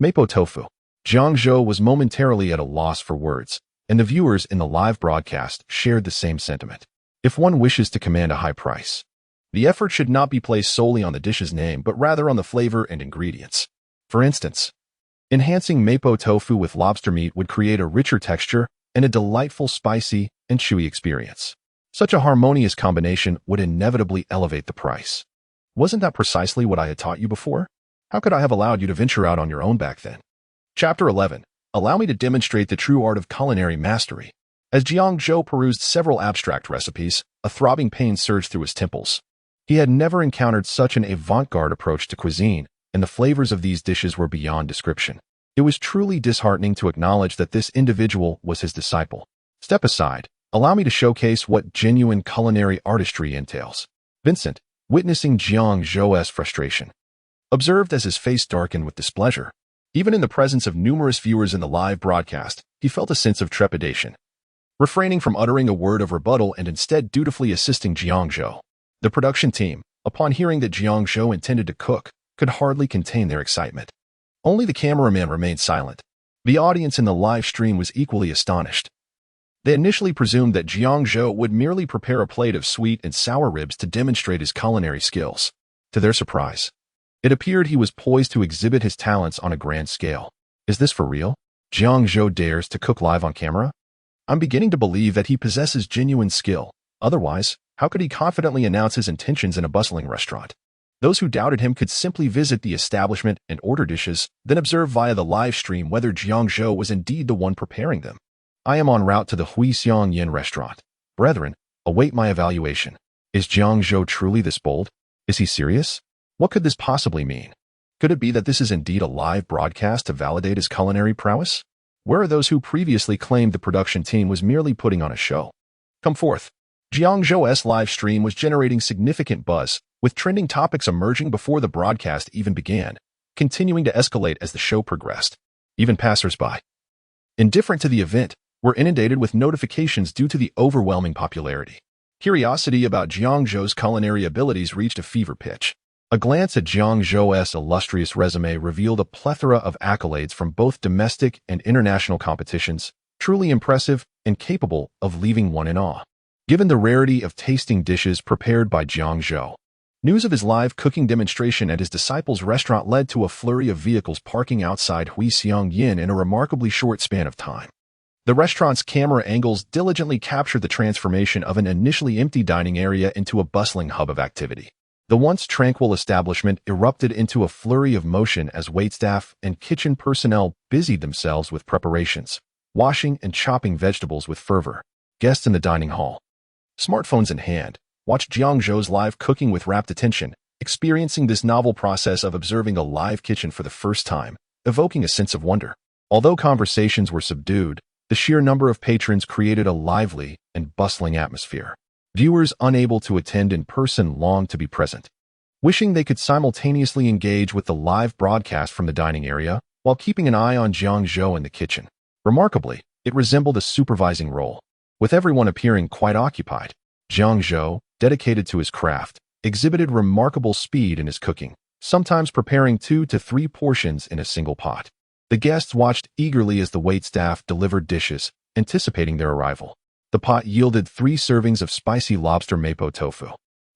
"Mapo tofu." Jiang Zhou was momentarily at a loss for words, and the viewers in the live broadcast shared the same sentiment. If one wishes to command a high price, the effort should not be placed solely on the dish's name, but rather on the flavor and ingredients. For instance, enhancing mapo tofu with lobster meat would create a richer texture and a delightful spicy and chewy experience. Such a harmonious combination would inevitably elevate the price. Wasn't that precisely what I had taught you before? How could I have allowed you to venture out on your own back then? Chapter 11. Allow me to demonstrate the true art of culinary mastery. As Jiang Zhou perused several abstract recipes, a throbbing pain surged through his temples. He had never encountered such an avant-garde approach to cuisine, and the flavors of these dishes were beyond description. It was truly disheartening to acknowledge that this individual was his disciple. Step aside. Allow me to showcase what genuine culinary artistry entails. Vincent, witnessing Jiang Zhou's frustration, observed as his face darkened with displeasure. Even in the presence of numerous viewers in the live broadcast, he felt a sense of trepidation. Refraining from uttering a word of rebuttal and instead dutifully assisting Jiang Zhou, the production team, upon hearing that Jiang Zhou intended to cook, could hardly contain their excitement. Only the cameraman remained silent. The audience in the live stream was equally astonished. They initially presumed that Jiang Zhou would merely prepare a plate of sweet and sour ribs to demonstrate his culinary skills. To their surprise, it appeared he was poised to exhibit his talents on a grand scale. Is this for real? Jiang Zhou dares to cook live on camera? I'm beginning to believe that he possesses genuine skill. Otherwise, how could he confidently announce his intentions in a bustling restaurant? Those who doubted him could simply visit the establishment and order dishes, then observe via the live stream whether Jiang Zhou was indeed the one preparing them. I am en route to the Huixiang Yin restaurant. Brethren, await my evaluation. Is Jiang Zhou truly this bold? Is he serious? What could this possibly mean? Could it be that this is indeed a live broadcast to validate his culinary prowess? Where are those who previously claimed the production team was merely putting on a show? Come forth. Jiang Zhou's live stream was generating significant buzz, with trending topics emerging before the broadcast even began, continuing to escalate as the show progressed. Even passers-by, indifferent to the event, were inundated with notifications due to the overwhelming popularity. Curiosity about Jiang Zhou's culinary abilities reached a fever pitch. A glance at Jiang Zhou's illustrious resume revealed a plethora of accolades from both domestic and international competitions, truly impressive and capable of leaving one in awe. Given the rarity of tasting dishes prepared by Jiang Zhou, news of his live cooking demonstration at his disciple's restaurant led to a flurry of vehicles parking outside Huixiang Yin in a remarkably short span of time. The restaurant's camera angles diligently captured the transformation of an initially empty dining area into a bustling hub of activity. The once tranquil establishment erupted into a flurry of motion as waitstaff and kitchen personnel busied themselves with preparations, washing and chopping vegetables with fervor. Guests in the dining hall, smartphones in hand, watched Jiang Zhou's live cooking with rapt attention, experiencing this novel process of observing a live kitchen for the first time, evoking a sense of wonder. Although conversations were subdued, the sheer number of patrons created a lively and bustling atmosphere. Viewers unable to attend in person longed to be present, wishing they could simultaneously engage with the live broadcast from the dining area while keeping an eye on Jiang Zhou in the kitchen. Remarkably, it resembled a supervising role, with everyone appearing quite occupied. Jiang Zhou, dedicated to his craft, exhibited remarkable speed in his cooking, sometimes preparing 2 to 3 portions in a single pot. The guests watched eagerly as the waitstaff delivered dishes, anticipating their arrival. The pot yielded 3 servings of spicy lobster mapo tofu.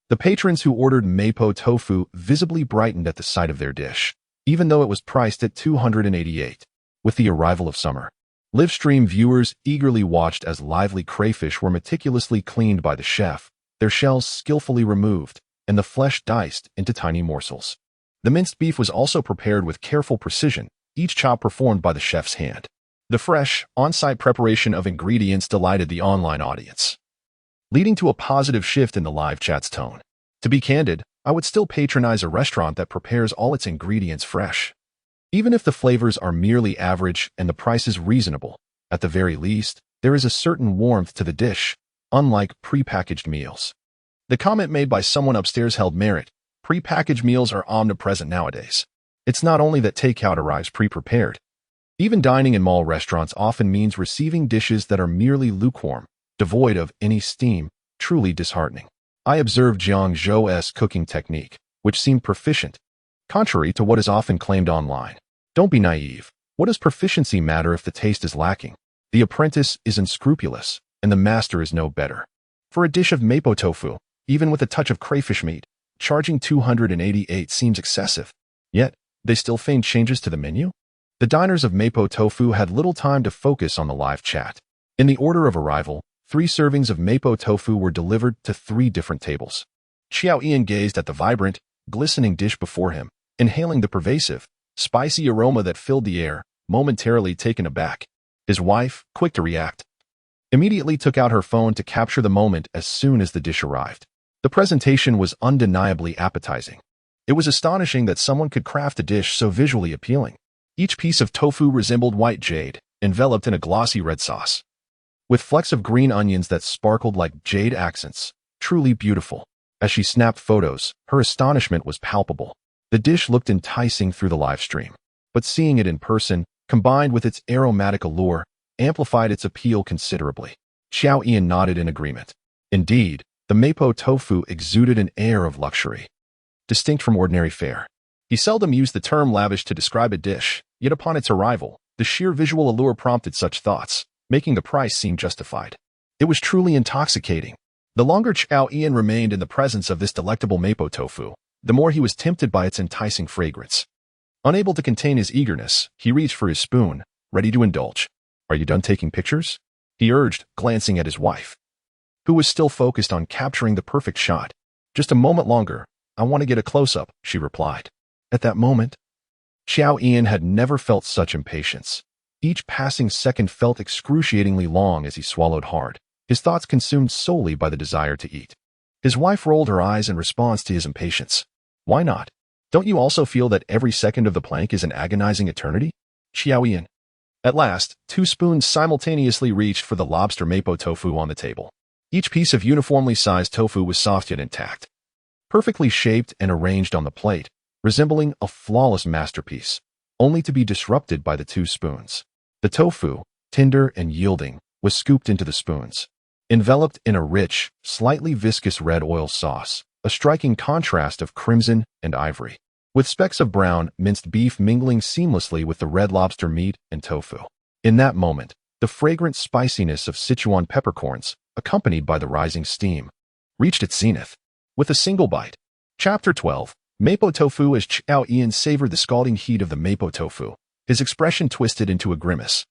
The patrons who ordered mapo tofu visibly brightened at the sight of their dish, even though it was priced at $288. With the arrival of summer, live-stream viewers eagerly watched as lively crayfish were meticulously cleaned by the chef, their shells skillfully removed, and the flesh diced into tiny morsels. The minced beef was also prepared with careful precision, each chop performed by the chef's hand. The fresh, on-site preparation of ingredients delighted the online audience, leading to a positive shift in the live chat's tone. To be candid, I would still patronize a restaurant that prepares all its ingredients fresh. Even if the flavors are merely average and the price is reasonable, at the very least, there is a certain warmth to the dish, unlike pre-packaged meals. The comment made by someone upstairs held merit. Pre-packaged meals are omnipresent nowadays. It's not only that takeout arrives pre-prepared. Even dining in mall restaurants often means receiving dishes that are merely lukewarm, devoid of any steam, truly disheartening. I observed Jiang Zhou's cooking technique, which seemed proficient, contrary to what is often claimed online. Don't be naive. What does proficiency matter if the taste is lacking? The apprentice is unscrupulous, and the master is no better. For a dish of mapo tofu, even with a touch of crayfish meat, charging 288 seems excessive. Yet, they still feigned changes to the menu? The diners of mapo tofu had little time to focus on the live chat. In the order of arrival, 3 servings of mapo tofu were delivered to 3 different tables. Xiao Ian gazed at the vibrant, glistening dish before him, inhaling the pervasive, spicy aroma that filled the air, momentarily taken aback. His wife, quick to react, immediately took out her phone to capture the moment as soon as the dish arrived. The presentation was undeniably appetizing. It was astonishing that someone could craft a dish so visually appealing. Each piece of tofu resembled white jade, enveloped in a glossy red sauce, with flecks of green onions that sparkled like jade accents. Truly beautiful. As she snapped photos, her astonishment was palpable. The dish looked enticing through the live stream, but seeing it in person, combined with its aromatic allure, amplified its appeal considerably. Xiao Ian nodded in agreement. Indeed, the mapo tofu exuded an air of luxury, distinct from ordinary fare. He seldom used the term lavish to describe a dish, yet upon its arrival, the sheer visual allure prompted such thoughts, making the price seem justified. It was truly intoxicating. The longer Xiao Ian remained in the presence of this delectable mapo tofu, the more he was tempted by its enticing fragrance. Unable to contain his eagerness, he reached for his spoon, ready to indulge. "Are you done taking pictures?" he urged, glancing at his wife, who was still focused on capturing the perfect shot. "Just a moment longer. I want to get a close-up," she replied. At that moment, Xiao Ian had never felt such impatience. Each passing second felt excruciatingly long as he swallowed hard, his thoughts consumed solely by the desire to eat. His wife rolled her eyes in response to his impatience. "Why not? Don't you also feel that every second of the plank is an agonizing eternity?" Xiao Ian. At last, 2 spoons simultaneously reached for the lobster mapo tofu on the table. Each piece of uniformly sized tofu was soft yet intact, perfectly shaped and arranged on the plate, resembling a flawless masterpiece, only to be disrupted by the 2 spoons. The tofu, tender and yielding, was scooped into the spoons, enveloped in a rich, slightly viscous red oil sauce, a striking contrast of crimson and ivory, with specks of brown, minced beef mingling seamlessly with the red lobster meat and tofu. In that moment, the fragrant spiciness of Sichuan peppercorns, accompanied by the rising steam, reached its zenith. With a single bite. Chapter 12. Mapo tofu. As Xiao Ian savored the scalding heat of the mapo tofu, his expression twisted into a grimace.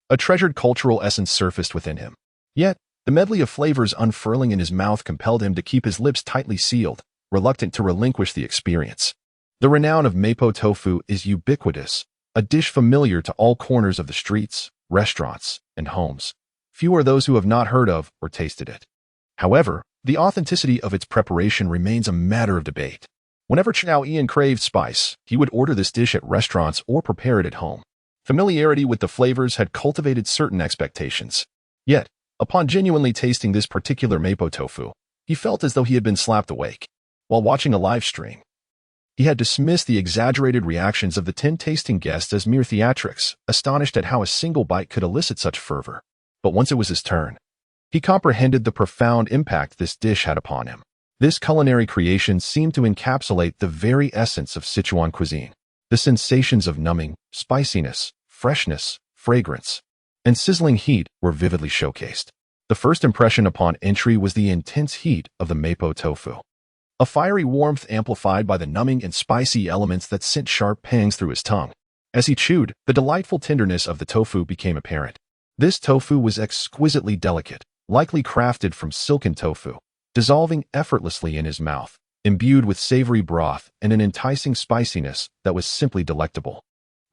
A treasured cultural essence surfaced within him. Yet, the medley of flavors unfurling in his mouth compelled him to keep his lips tightly sealed, reluctant to relinquish the experience. The renown of mapo tofu is ubiquitous, a dish familiar to all corners of the streets, restaurants, and homes. Few are those who have not heard of or tasted it. However, the authenticity of its preparation remains a matter of debate. Whenever Xiao Ian craved spice, he would order this dish at restaurants or prepare it at home. Familiarity with the flavors had cultivated certain expectations. Yet, upon genuinely tasting this particular mapo tofu, he felt as though he had been slapped awake. While watching a live stream, he had dismissed the exaggerated reactions of the 10 tasting guests as mere theatrics, astonished at how a single bite could elicit such fervor. But once it was his turn, he comprehended the profound impact this dish had upon him. This culinary creation seemed to encapsulate the very essence of Sichuan cuisine. The sensations of numbing, spiciness, freshness, fragrance, and sizzling heat were vividly showcased. The first impression upon entry was the intense heat of the mapo tofu. A fiery warmth amplified by the numbing and spicy elements that sent sharp pangs through his tongue. As he chewed, the delightful tenderness of the tofu became apparent. This tofu was exquisitely delicate, likely crafted from silken tofu, dissolving effortlessly in his mouth, imbued with savory broth and an enticing spiciness that was simply delectable.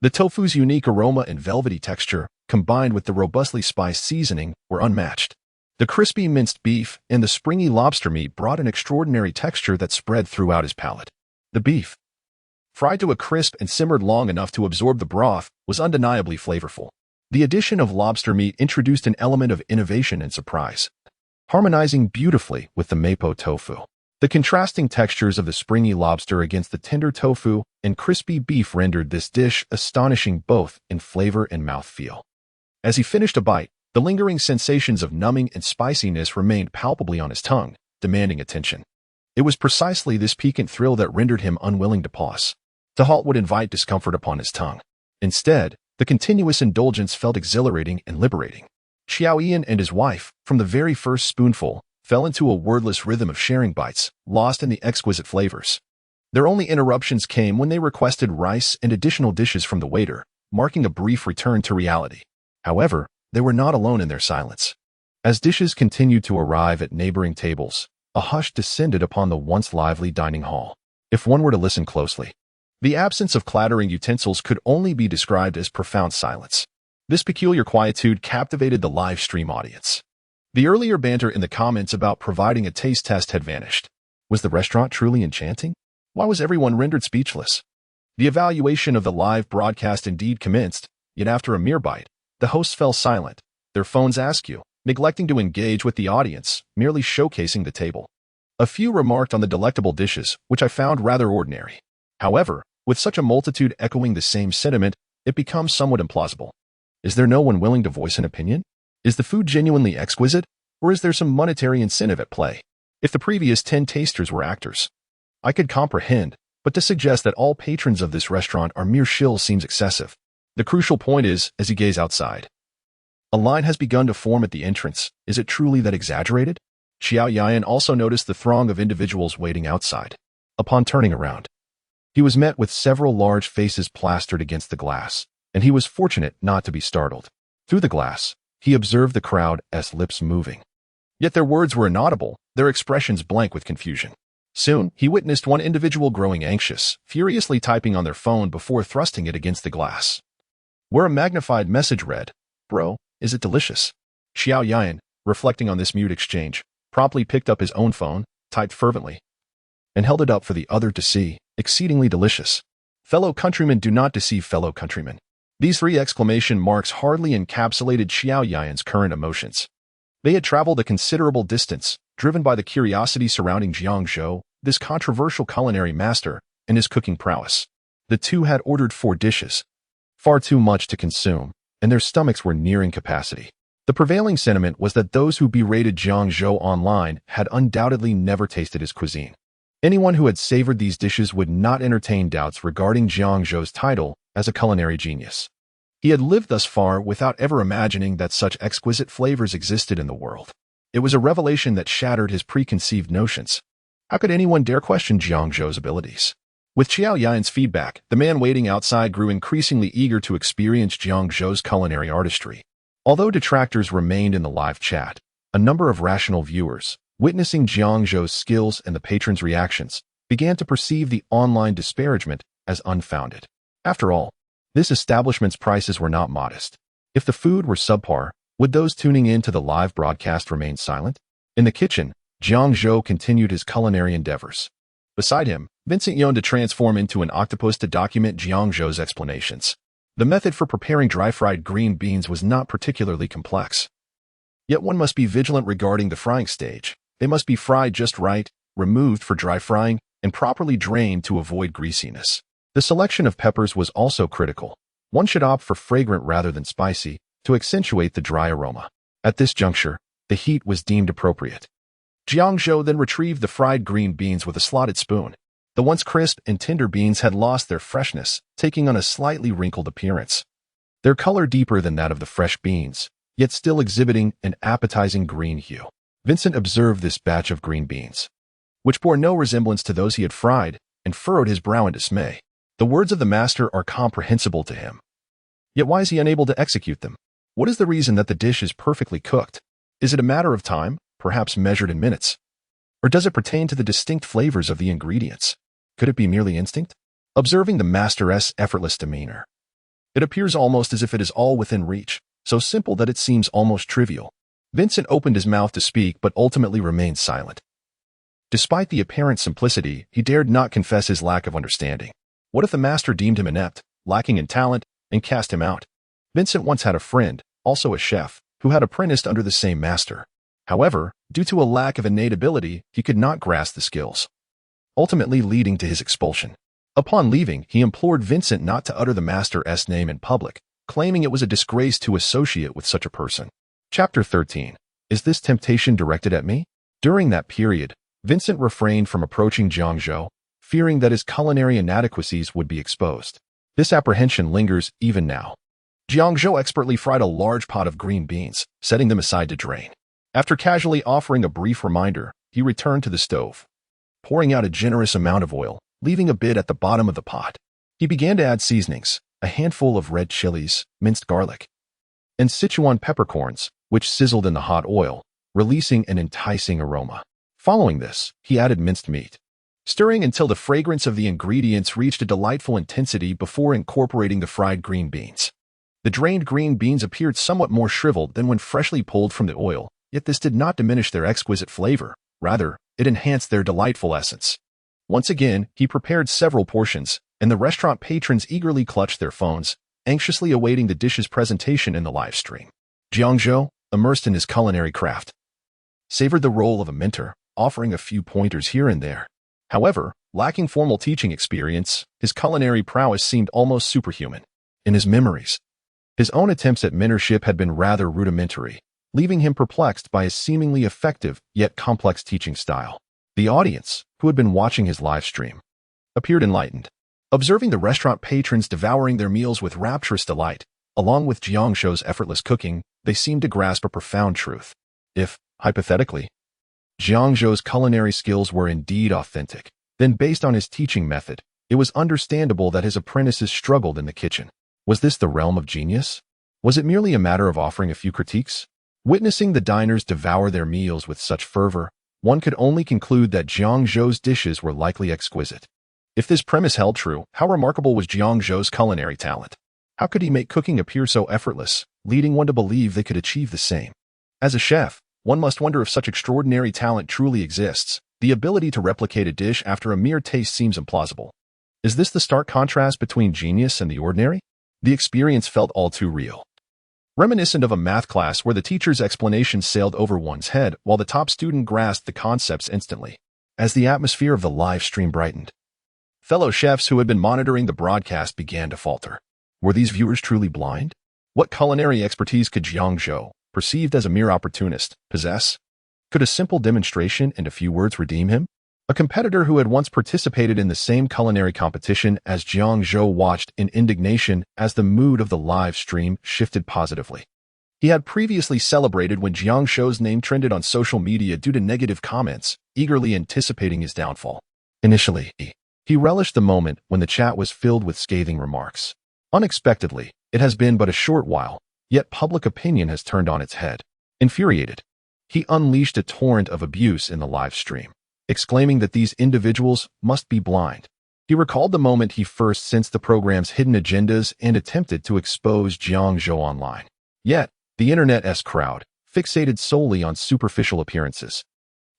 The tofu's unique aroma and velvety texture, combined with the robustly spiced seasoning, were unmatched. The crispy minced beef and the springy lobster meat brought an extraordinary texture that spread throughout his palate. The beef, fried to a crisp and simmered long enough to absorb the broth, was undeniably flavorful. The addition of lobster meat introduced an element of innovation and surprise, harmonizing beautifully with the mapo tofu. The contrasting textures of the springy lobster against the tender tofu and crispy beef rendered this dish astonishing both in flavor and mouthfeel. As he finished a bite, The lingering sensations of numbing and spiciness remained palpably on his tongue, demanding attention. It was precisely this piquant thrill that rendered him unwilling to pause. To halt would invite discomfort upon his tongue. Instead, the continuous indulgence felt exhilarating and liberating. Xiao Yan and his wife, from the very first spoonful, fell into a wordless rhythm of sharing bites, lost in the exquisite flavors. Their only interruptions came when they requested rice and additional dishes from the waiter, marking a brief return to reality. However, they were not alone in their silence. As dishes continued to arrive at neighboring tables, a hush descended upon the once lively dining hall. If one were to listen closely, the absence of clattering utensils could only be described as profound silence. This peculiar quietude captivated the live stream audience. The earlier banter in the comments about providing a taste test had vanished. Was the restaurant truly enchanting? Why was everyone rendered speechless? The evaluation of the live broadcast indeed commenced, yet after a mere bite, the hosts fell silent, their phones askew, neglecting to engage with the audience, merely showcasing the table. A few remarked on the delectable dishes, which I found rather ordinary. However, with such a multitude echoing the same sentiment, it becomes somewhat implausible. Is there no one willing to voice an opinion? Is the food genuinely exquisite, or is there some monetary incentive at play? If the previous 10 tasters were actors, I could comprehend, but to suggest that all patrons of this restaurant are mere shills seems excessive. The crucial point is, as he gazed outside, a line has begun to form at the entrance. Is it truly that exaggerated? Xiao Yan also noticed the throng of individuals waiting outside. Upon turning around, he was met with several large faces plastered against the glass, and he was fortunate not to be startled. Through the glass, he observed the crowd's lips moving. Yet their words were inaudible, their expressions blank with confusion. Soon, he witnessed one individual growing anxious, furiously typing on their phone before thrusting it against the glass. Where a magnified message read, "Bro, is it delicious?" Xiao Yan, reflecting on this mute exchange, promptly picked up his own phone, typed fervently, and held it up for the other to see. Exceedingly delicious. Fellow countrymen do not deceive fellow countrymen. These 3 exclamation marks hardly encapsulated Xiao Yan's current emotions. They had traveled a considerable distance, driven by the curiosity surrounding Jiang Zhou, this controversial culinary master, and his cooking prowess. The two had ordered 4 dishes, far too much to consume, and their stomachs were nearing capacity. The prevailing sentiment was that those who berated Jiang Zhou online had undoubtedly never tasted his cuisine. Anyone who had savored these dishes would not entertain doubts regarding Jiang Zhou's title as a culinary genius. He had lived thus far without ever imagining that such exquisite flavors existed in the world. It was a revelation that shattered his preconceived notions. How could anyone dare question Jiang Zhou's abilities? With Xiao Yan's feedback, the man waiting outside grew increasingly eager to experience Jiang Zhou's culinary artistry. Although detractors remained in the live chat, a number of rational viewers, witnessing Jiang Zhou's skills and the patrons' reactions, began to perceive the online disparagement as unfounded. After all, this establishment's prices were not modest. If the food were subpar, would those tuning in to the live broadcast remain silent? In the kitchen, Jiang Zhou continued his culinary endeavors. Beside him, Vincent yearned to transform into an octopus to document Jiang Zhou's explanations. The method for preparing dry-fried green beans was not particularly complex. Yet one must be vigilant regarding the frying stage. They must be fried just right, removed for dry frying, and properly drained to avoid greasiness. The selection of peppers was also critical. One should opt for fragrant rather than spicy to accentuate the dry aroma. At this juncture, the heat was deemed appropriate. Jiang Zhou then retrieved the fried green beans with a slotted spoon. The once crisp and tender beans had lost their freshness, taking on a slightly wrinkled appearance. Their color deeper than that of the fresh beans, yet still exhibiting an appetizing green hue. Vincent observed this batch of green beans, which bore no resemblance to those he had fried, and furrowed his brow in dismay. The words of the master are comprehensible to him. Yet why is he unable to execute them? What is the reason that the dish is perfectly cooked? Is it a matter of time, perhaps measured in minutes? Or does it pertain to the distinct flavors of the ingredients? Could it be merely instinct? Observing the master's effortless demeanor, it appears almost as if it is all within reach, so simple that it seems almost trivial. Vincent opened his mouth to speak but ultimately remained silent. Despite the apparent simplicity, he dared not confess his lack of understanding. What if the master deemed him inept, lacking in talent, and cast him out? Vincent once had a friend, also a chef, who had apprenticed under the same master. However, due to a lack of innate ability, he could not grasp the skills, ultimately leading to his expulsion. Upon leaving, he implored Vincent not to utter the master's name in public, claiming it was a disgrace to associate with such a person. Chapter 13. Is this temptation directed at me? During that period, Vincent refrained from approaching Jiang Zhou, fearing that his culinary inadequacies would be exposed. This apprehension lingers even now. Jiang Zhou expertly fried a large pot of green beans, setting them aside to drain. After casually offering a brief reminder, he returned to the stove, pouring out a generous amount of oil, leaving a bit at the bottom of the pot. He began to add seasonings, a handful of red chilies, minced garlic, and Sichuan peppercorns, which sizzled in the hot oil, releasing an enticing aroma. Following this, he added minced meat, stirring until the fragrance of the ingredients reached a delightful intensity before incorporating the fried green beans. The drained green beans appeared somewhat more shriveled than when freshly pulled from the oil, yet this did not diminish their exquisite flavor. Rather, it enhanced their delightful essence. Once again, he prepared several portions, and the restaurant patrons eagerly clutched their phones, anxiously awaiting the dish's presentation in the live stream. Jiang Zhou, immersed in his culinary craft, savored the role of a mentor, offering a few pointers here and there. However, lacking formal teaching experience, his culinary prowess seemed almost superhuman. In his memories, his own attempts at mentorship had been rather rudimentary, leaving him perplexed by his seemingly effective yet complex teaching style. The audience, who had been watching his live stream, appeared enlightened. Observing the restaurant patrons devouring their meals with rapturous delight, along with Jiang Zhou's effortless cooking, they seemed to grasp a profound truth. If, hypothetically, Jiang Zhou's culinary skills were indeed authentic, then based on his teaching method, it was understandable that his apprentices struggled in the kitchen. Was this the realm of genius? Was it merely a matter of offering a few critiques? Witnessing the diners devour their meals with such fervor, one could only conclude that Jiang Zhou's dishes were likely exquisite. If this premise held true, how remarkable was Jiang Zhou's culinary talent? How could he make cooking appear so effortless, leading one to believe they could achieve the same? As a chef, one must wonder if such extraordinary talent truly exists. The ability to replicate a dish after a mere taste seems implausible. Is this the stark contrast between genius and the ordinary? The experience felt all too real. Reminiscent of a math class where the teacher's explanation sailed over one's head while the top student grasped the concepts instantly. As the atmosphere of the live stream brightened, fellow chefs who had been monitoring the broadcast began to falter. Were these viewers truly blind? What culinary expertise could Jiang Zhou, perceived as a mere opportunist, possess? Could a simple demonstration and a few words redeem him? A competitor who had once participated in the same culinary competition as Jiang Zhou watched in indignation as the mood of the live stream shifted positively. He had previously celebrated when Jiang Zhou's name trended on social media due to negative comments, eagerly anticipating his downfall. Initially, he relished the moment when the chat was filled with scathing remarks. Unexpectedly, it has been but a short while, yet public opinion has turned on its head. Infuriated, he unleashed a torrent of abuse in the live stream, exclaiming that these individuals must be blind. He recalled the moment he first sensed the program's hidden agendas and attempted to expose Jiang Zhou online. Yet, the internet's crowd, fixated solely on superficial appearances,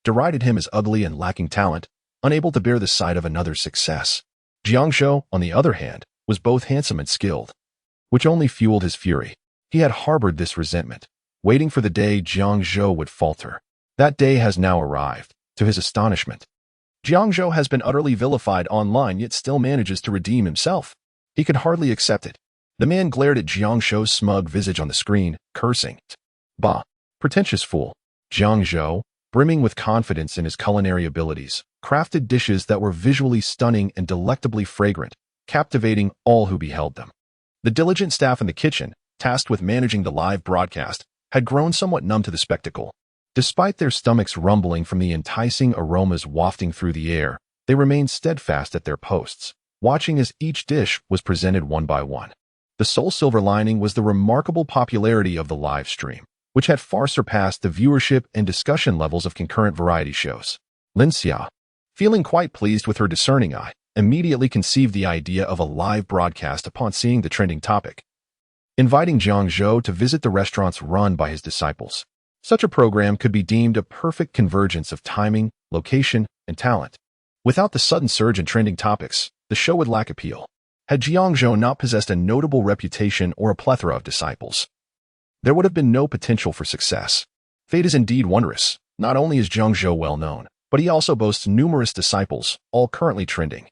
derided him as ugly and lacking talent, unable to bear the sight of another's success. Jiang Zhou, on the other hand, was both handsome and skilled, which only fueled his fury. He had harbored this resentment, waiting for the day Jiang Zhou would falter. That day has now arrived. To his astonishment, Jiang Zhou has been utterly vilified online yet still manages to redeem himself. He could hardly accept it. The man glared at Jiang Zhou's smug visage on the screen, cursing. Bah, pretentious fool. Jiang Zhou, brimming with confidence in his culinary abilities, crafted dishes that were visually stunning and delectably fragrant, captivating all who beheld them. The diligent staff in the kitchen, tasked with managing the live broadcast, had grown somewhat numb to the spectacle. Despite their stomachs rumbling from the enticing aromas wafting through the air, they remained steadfast at their posts, watching as each dish was presented one by one. The sole silver lining was the remarkable popularity of the live stream, which had far surpassed the viewership and discussion levels of concurrent variety shows. Lin Xia, feeling quite pleased with her discerning eye, immediately conceived the idea of a live broadcast upon seeing the trending topic, inviting Jiang Zhou to visit the restaurants run by his disciples. Such a program could be deemed a perfect convergence of timing, location, and talent. Without the sudden surge in trending topics, the show would lack appeal. Had Jiang Zhou not possessed a notable reputation or a plethora of disciples, there would have been no potential for success. Fate is indeed wondrous. Not only is Jiang Zhou well known, but he also boasts numerous disciples, all currently trending.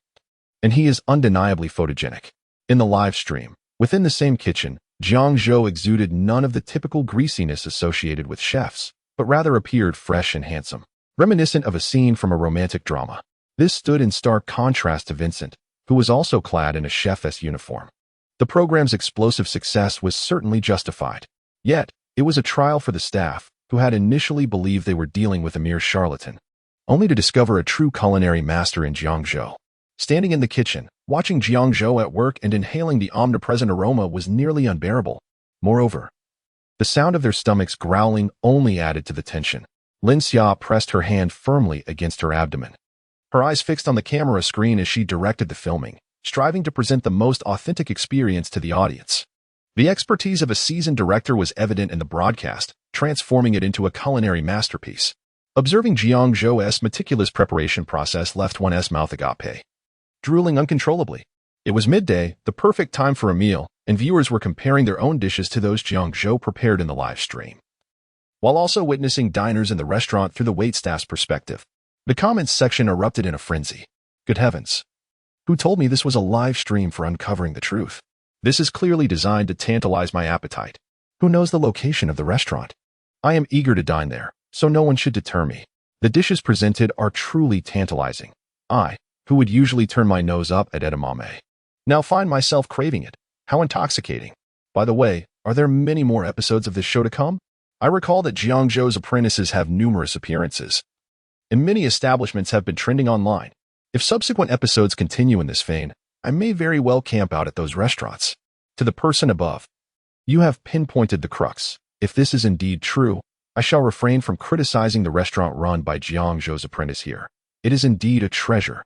And he is undeniably photogenic. In the live stream, within the same kitchen, Jiang Zhou exuded none of the typical greasiness associated with chefs, but rather appeared fresh and handsome, reminiscent of a scene from a romantic drama. This stood in stark contrast to Vincent, who was also clad in a chef's uniform. The program's explosive success was certainly justified. Yet, it was a trial for the staff, who had initially believed they were dealing with a mere charlatan, only to discover a true culinary master in Jiang Zhou. Standing in the kitchen, watching Jiang Zhou at work and inhaling the omnipresent aroma was nearly unbearable. Moreover, the sound of their stomachs growling only added to the tension. Lin Xia pressed her hand firmly against her abdomen, her eyes fixed on the camera screen as she directed the filming, striving to present the most authentic experience to the audience. The expertise of a seasoned director was evident in the broadcast, transforming it into a culinary masterpiece. Observing Jiang Zhou's meticulous preparation process left one's mouth agape, drooling uncontrollably. It was midday, the perfect time for a meal, and viewers were comparing their own dishes to those Jiang Zhou prepared in the live stream, while also witnessing diners in the restaurant through the waitstaff's perspective. The comments section erupted in a frenzy. Good heavens! Who told me this was a live stream for uncovering the truth? This is clearly designed to tantalize my appetite. Who knows the location of the restaurant? I am eager to dine there, so no one should deter me. The dishes presented are truly tantalizing. I, who would usually turn my nose up at edamame, now find myself craving it. How intoxicating. By the way, are there many more episodes of this show to come? I recall that Jiang Zhou's apprentices have numerous appearances, and many establishments have been trending online. If subsequent episodes continue in this vein, I may very well camp out at those restaurants. To the person above, you have pinpointed the crux. If this is indeed true, I shall refrain from criticizing the restaurant run by Jiang Zhou's apprentice here. It is indeed a treasure.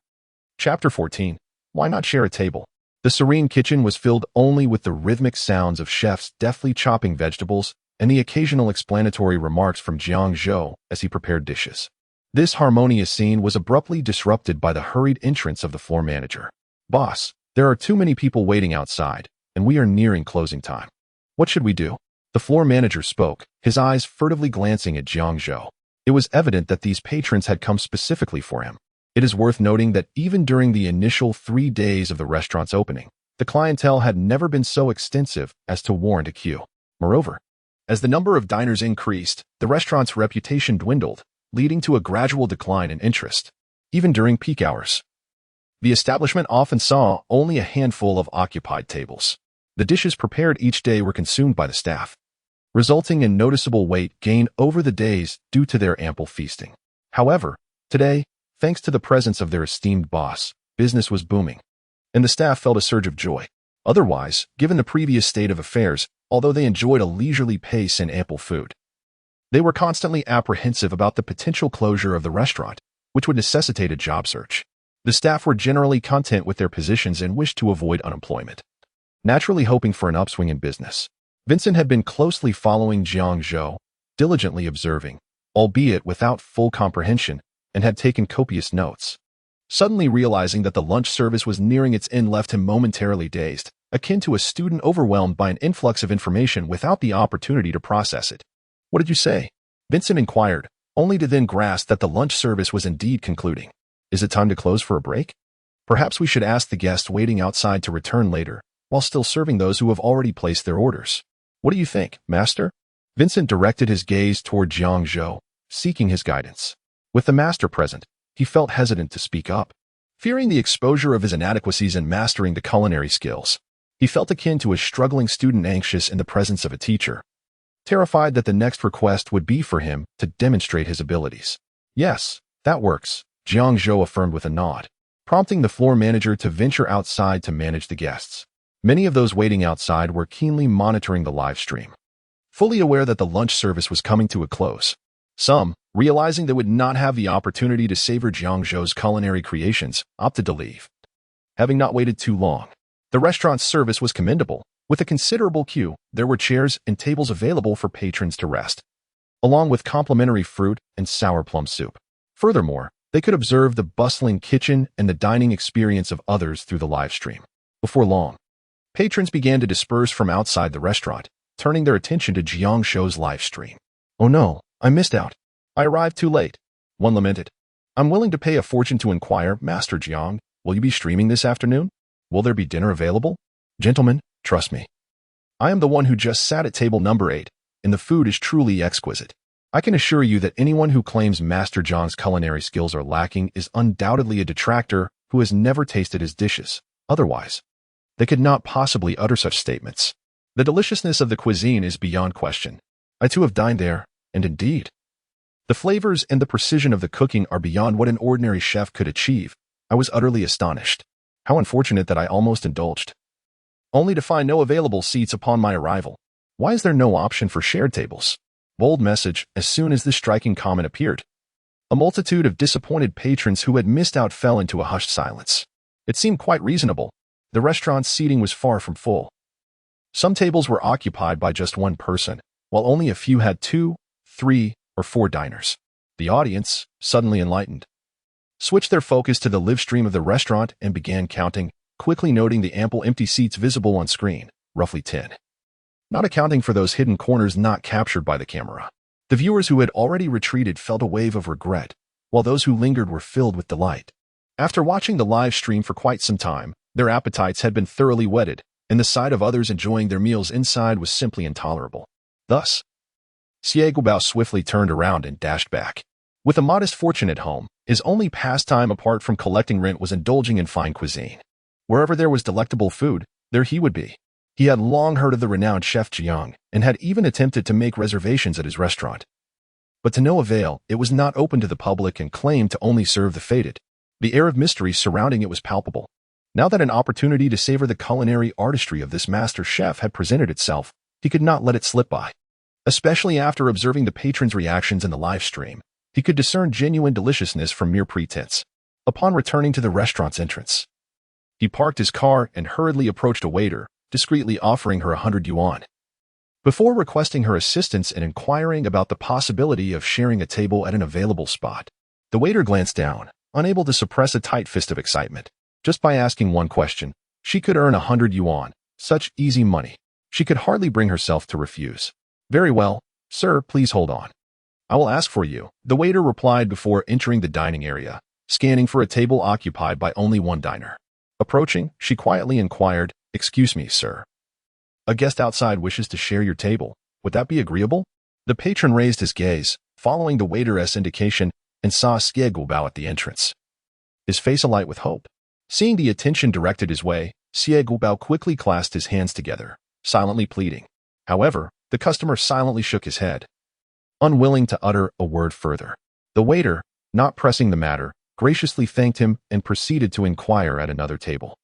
Chapter 14. Why not share a table? The serene kitchen was filled only with the rhythmic sounds of chefs deftly chopping vegetables and the occasional explanatory remarks from Jiang Zhou as he prepared dishes. This harmonious scene was abruptly disrupted by the hurried entrance of the floor manager. Boss, there are too many people waiting outside, and we are nearing closing time. What should we do? The floor manager spoke, his eyes furtively glancing at Jiang Zhou. It was evident that these patrons had come specifically for him. It is worth noting that even during the initial 3 days of the restaurant's opening, the clientele had never been so extensive as to warrant a queue. Moreover, as the number of diners increased, the restaurant's reputation dwindled, leading to a gradual decline in interest. Even during peak hours, the establishment often saw only a handful of occupied tables. The dishes prepared each day were consumed by the staff, resulting in noticeable weight gain over the days due to their ample feasting. However, today, thanks to the presence of their esteemed boss, business was booming, and the staff felt a surge of joy. Otherwise, given the previous state of affairs, although they enjoyed a leisurely pace and ample food, they were constantly apprehensive about the potential closure of the restaurant, which would necessitate a job search. The staff were generally content with their positions and wished to avoid unemployment, naturally hoping for an upswing in business. Vincent had been closely following Jiang Zhou, diligently observing, albeit without full comprehension, and had taken copious notes. Suddenly realizing that the lunch service was nearing its end left him momentarily dazed, akin to a student overwhelmed by an influx of information without the opportunity to process it. What did you say? Vincent inquired, only to then grasp that the lunch service was indeed concluding. Is it time to close for a break? Perhaps we should ask the guests waiting outside to return later, while still serving those who have already placed their orders. What do you think, master? Vincent directed his gaze toward Jiang Zhou, seeking his guidance. With the master present, he felt hesitant to speak up, fearing the exposure of his inadequacies in mastering the culinary skills. He felt akin to a struggling student anxious in the presence of a teacher, terrified that the next request would be for him to demonstrate his abilities. Yes, that works, Jiang Zhou affirmed with a nod, prompting the floor manager to venture outside to manage the guests. Many of those waiting outside were keenly monitoring the live stream, fully aware that the lunch service was coming to a close. Some, realizing they would not have the opportunity to savor Jiang Zhou's culinary creations, opted to leave. Having not waited too long, the restaurant's service was commendable. With a considerable queue, there were chairs and tables available for patrons to rest, along with complimentary fruit and sour plum soup. Furthermore, they could observe the bustling kitchen and the dining experience of others through the live stream. Before long, patrons began to disperse from outside the restaurant, turning their attention to Jiang Zhou's live stream. Oh no, I missed out. I arrived too late, one lamented. I'm willing to pay a fortune to inquire, Master Jiang, will you be streaming this afternoon? Will there be dinner available? Gentlemen, trust me. I am the one who just sat at table number 8, and the food is truly exquisite. I can assure you that anyone who claims Master Jiang's culinary skills are lacking is undoubtedly a detractor who has never tasted his dishes. Otherwise, they could not possibly utter such statements. The deliciousness of the cuisine is beyond question. I too have dined there, and indeed, the flavors and the precision of the cooking are beyond what an ordinary chef could achieve. I was utterly astonished. How unfortunate that I almost indulged, only to find no available seats upon my arrival. Why is there no option for shared tables? Bold message as soon as this striking comment appeared. A multitude of disappointed patrons who had missed out fell into a hushed silence. It seemed quite reasonable. The restaurant's seating was far from full. Some tables were occupied by just one person, while only a few had 2, 3, or 4 diners. The audience, suddenly enlightened, switched their focus to the live stream of the restaurant and began counting, quickly noting the ample empty seats visible on screen, roughly 10. Not accounting for those hidden corners not captured by the camera. The viewers who had already retreated felt a wave of regret, while those who lingered were filled with delight. After watching the live stream for quite some time, their appetites had been thoroughly whetted, and the sight of others enjoying their meals inside was simply intolerable. Thus, Xie Guobao swiftly turned around and dashed back. With a modest fortune at home, his only pastime apart from collecting rent was indulging in fine cuisine. Wherever there was delectable food, there he would be. He had long heard of the renowned chef Jiang, and had even attempted to make reservations at his restaurant. But to no avail, it was not open to the public and claimed to only serve the fated. The air of mystery surrounding it was palpable. Now that an opportunity to savor the culinary artistry of this master chef had presented itself, he could not let it slip by. Especially after observing the patrons' reactions in the live stream, he could discern genuine deliciousness from mere pretense. Upon returning to the restaurant's entrance, he parked his car and hurriedly approached a waiter, discreetly offering her 100 yuan. Before requesting her assistance and inquiring about the possibility of sharing a table at an available spot, the waiter glanced down, unable to suppress a tight fist of excitement. Just by asking one question, she could earn 100 yuan, such easy money. She could hardly bring herself to refuse. Very well, sir, please hold on. I will ask for you, the waiter replied before entering the dining area, scanning for a table occupied by only one diner. Approaching, she quietly inquired, "Excuse me, sir. A guest outside wishes to share your table. Would that be agreeable?" The patron raised his gaze, following the waiteress' indication, and saw Xie Guobao at the entrance, his face alight with hope. Seeing the attention directed his way, Xie Guobao quickly clasped his hands together, silently pleading. However, the customer silently shook his head, unwilling to utter a word further. The waiter, not pressing the matter, graciously thanked him and proceeded to inquire at another table.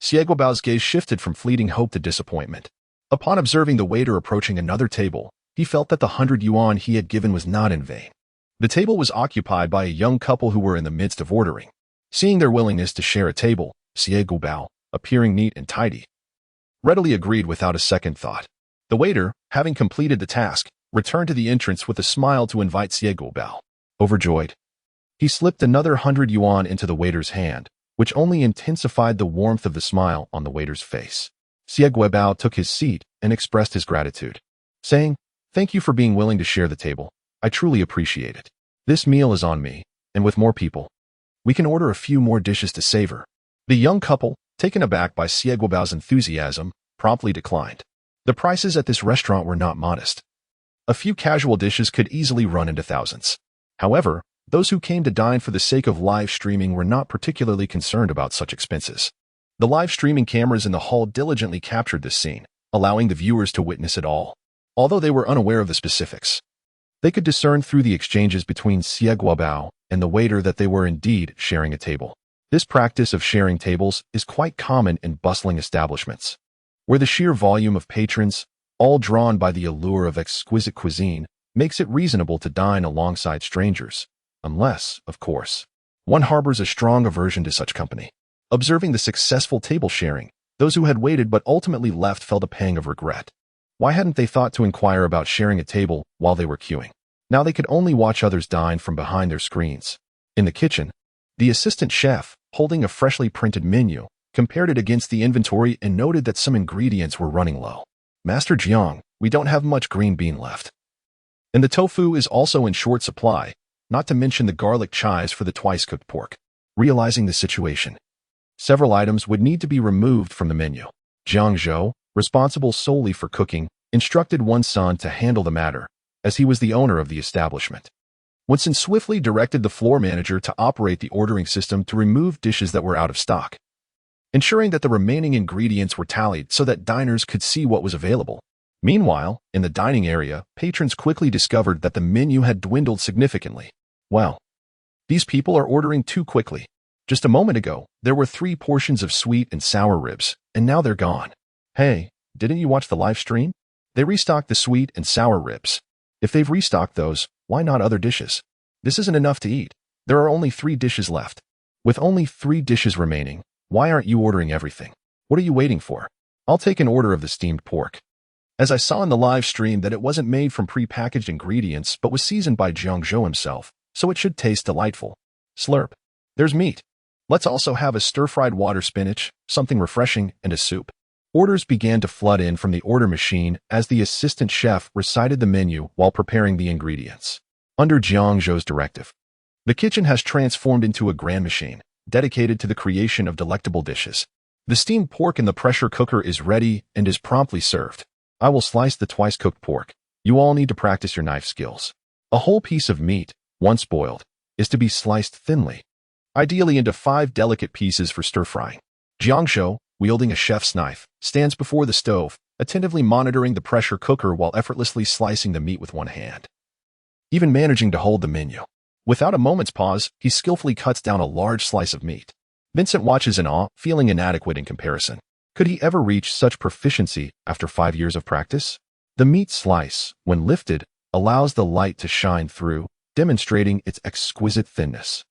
Xie Guobao's gaze shifted from fleeting hope to disappointment. Upon observing the waiter approaching another table, he felt that the 100 yuan he had given was not in vain. The table was occupied by a young couple who were in the midst of ordering. Seeing their willingness to share a table, Xie Guobao, appearing neat and tidy, readily agreed without a second thought. The waiter, having completed the task, returned to the entrance with a smile to invite Xie Guobao. Overjoyed, he slipped another 100 yuan into the waiter's hand, which only intensified the warmth of the smile on the waiter's face. Xie Guobao took his seat and expressed his gratitude, saying, "Thank you for being willing to share the table. I truly appreciate it. This meal is on me, and with more people, we can order a few more dishes to savor." The young couple, taken aback by Xie Guobao's enthusiasm, promptly declined. The prices at this restaurant were not modest. A few casual dishes could easily run into thousands. However, those who came to dine for the sake of live streaming were not particularly concerned about such expenses. The live streaming cameras in the hall diligently captured this scene, allowing the viewers to witness it all. Although they were unaware of the specifics, they could discern through the exchanges between Xie Guobao and the waiter that they were indeed sharing a table. This practice of sharing tables is quite common in bustling establishments, where the sheer volume of patrons, all drawn by the allure of exquisite cuisine, makes it reasonable to dine alongside strangers, unless, of course, one harbors a strong aversion to such company. Observing the successful table sharing, those who had waited but ultimately left felt a pang of regret. Why hadn't they thought to inquire about sharing a table while they were queuing? Now they could only watch others dine from behind their screens. In the kitchen, the assistant chef, holding a freshly printed menu, compared it against the inventory and noted that some ingredients were running low. "Master Jiang, we don't have much green bean left. And the tofu is also in short supply, not to mention the garlic chives for the twice-cooked pork." Realizing the situation, several items would need to be removed from the menu. Jiang Zhou, responsible solely for cooking, instructed one son to handle the matter, as he was the owner of the establishment. Winston swiftly directed the floor manager to operate the ordering system to remove dishes that were out of stock, ensuring that the remaining ingredients were tallied so that diners could see what was available. Meanwhile, in the dining area, patrons quickly discovered that the menu had dwindled significantly. Well, these people are ordering too quickly. Just a moment ago, there were 3 portions of sweet and sour ribs, and now they're gone. Hey, didn't you watch the live stream? They restocked the sweet and sour ribs. If they've restocked those, why not other dishes? This isn't enough to eat. There are only 3 dishes left. With only 3 dishes remaining, why aren't you ordering everything? What are you waiting for? I'll take an order of the steamed pork. As I saw in the live stream that it wasn't made from pre-packaged ingredients but was seasoned by Jiang Zhou himself, so it should taste delightful. Slurp. There's meat. Let's also have a stir-fried water spinach, something refreshing, and a soup. Orders began to flood in from the order machine as the assistant chef recited the menu while preparing the ingredients. Under Jiang Zhou's directive, the kitchen has transformed into a grand machine, dedicated to the creation of delectable dishes. The steamed pork in the pressure cooker is ready and is promptly served. I will slice the twice-cooked pork. You all need to practice your knife skills. A whole piece of meat, once boiled, is to be sliced thinly, ideally into 5 delicate pieces for stir-frying. Jiang Zhou, wielding a chef's knife, stands before the stove, attentively monitoring the pressure cooker while effortlessly slicing the meat with one hand, even managing to hold the menu. Without a moment's pause, he skillfully cuts down a large slice of meat. Vincent watches in awe, feeling inadequate in comparison. Could he ever reach such proficiency after 5 years of practice? The meat slice, when lifted, allows the light to shine through, demonstrating its exquisite thinness.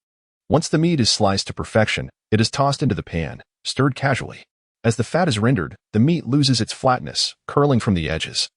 Once the meat is sliced to perfection, it is tossed into the pan, stirred casually. As the fat is rendered, the meat loses its flatness, curling from the edges,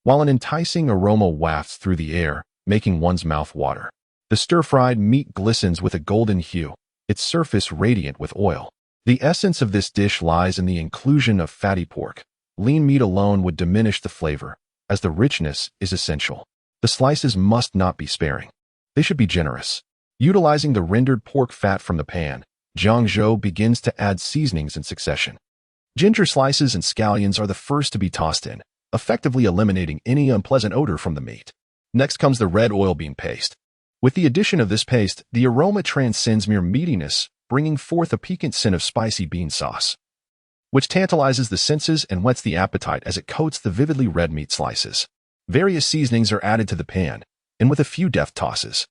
while an enticing aroma wafts through the air, making one's mouth water. The stir-fried meat glistens with a golden hue, its surface radiant with oil. The essence of this dish lies in the inclusion of fatty pork. Lean meat alone would diminish the flavor, as the richness is essential. The slices must not be sparing. They should be generous. Utilizing the rendered pork fat from the pan, Jiang Zhou begins to add seasonings in succession. Ginger slices and scallions are the first to be tossed in, effectively eliminating any unpleasant odor from the meat. Next comes the red oil bean paste. With the addition of this paste, the aroma transcends mere meatiness, bringing forth a piquant scent of spicy bean sauce, which tantalizes the senses and whets the appetite as it coats the vividly red meat slices. Various seasonings are added to the pan, and with a few deft tosses,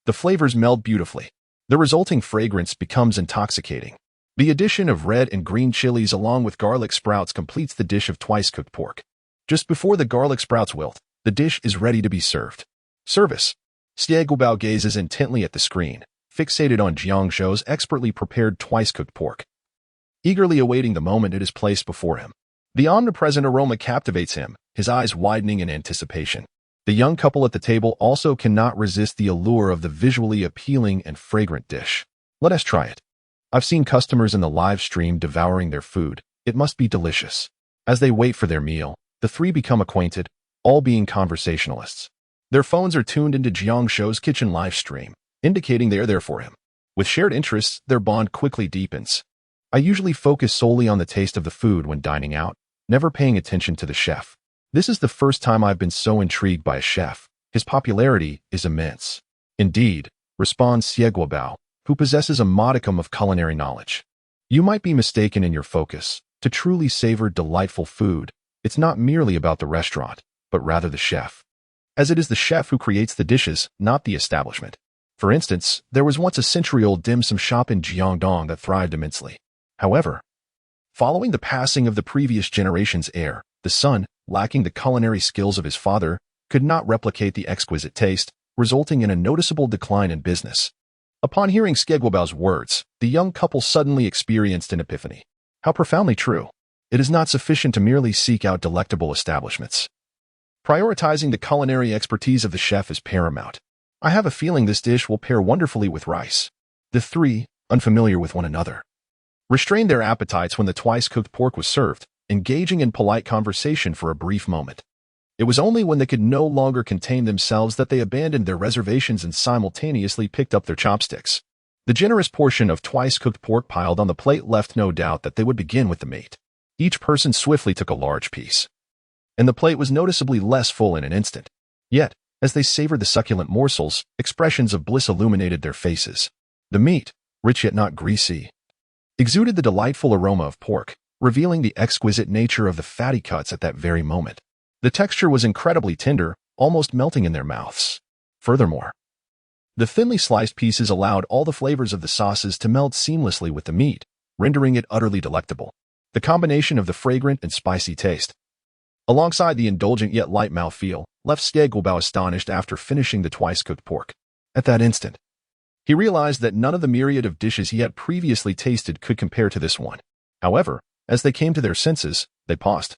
the flavors meld beautifully. The resulting fragrance becomes intoxicating. The addition of red and green chilies along with garlic sprouts completes the dish of twice-cooked pork. Just before the garlic sprouts wilt, the dish is ready to be served. Service. Xie Guobao gazes intently at the screen, fixated on Jiang Zhou's expertly prepared twice-cooked pork, eagerly awaiting the moment it is placed before him. The omnipresent aroma captivates him, his eyes widening in anticipation. The young couple at the table also cannot resist the allure of the visually appealing and fragrant dish. Let us try it. I've seen customers in the live stream devouring their food. It must be delicious. As they wait for their meal, the 3 become acquainted, all being conversationalists. Their phones are tuned into Jiang Zhou's kitchen live stream, indicating they are there for him. With shared interests, their bond quickly deepens. I usually focus solely on the taste of the food when dining out, never paying attention to the chef. This is the first time I've been so intrigued by a chef. His popularity is immense. Indeed, responds Xie Guobao, who possesses a modicum of culinary knowledge. You might be mistaken in your focus. To truly savor delightful food, it's not merely about the restaurant, but rather the chef, as it is the chef who creates the dishes, not the establishment. For instance, there was once a century-old dim sum shop in Jiangdong that thrived immensely. However, following the passing of the previous generation's heir, the son, lacking the culinary skills of his father, could not replicate the exquisite taste, resulting in a noticeable decline in business. Upon hearing Xie Guobao's words, the young couple suddenly experienced an epiphany. How profoundly true. It is not sufficient to merely seek out delectable establishments. Prioritizing the culinary expertise of the chef is paramount. I have a feeling this dish will pair wonderfully with rice. The 3, unfamiliar with one another, restrained their appetites when the twice-cooked pork was served, engaging in polite conversation for a brief moment. It was only when they could no longer contain themselves that they abandoned their reservations and simultaneously picked up their chopsticks. The generous portion of twice-cooked pork piled on the plate left no doubt that they would begin with the meat. Each person swiftly took a large piece, and the plate was noticeably less full in an instant. Yet, as they savored the succulent morsels, expressions of bliss illuminated their faces. The meat, rich yet not greasy, exuded the delightful aroma of pork, revealing the exquisite nature of the fatty cuts at that very moment. The texture was incredibly tender, almost melting in their mouths. Furthermore, the thinly sliced pieces allowed all the flavors of the sauces to melt seamlessly with the meat, rendering it utterly delectable. The combination of the fragrant and spicy taste, alongside the indulgent yet light mouthfeel, left Stieglbau astonished after finishing the twice-cooked pork. At that instant, he realized that none of the myriad of dishes he had previously tasted could compare to this one. However, as they came to their senses, they paused,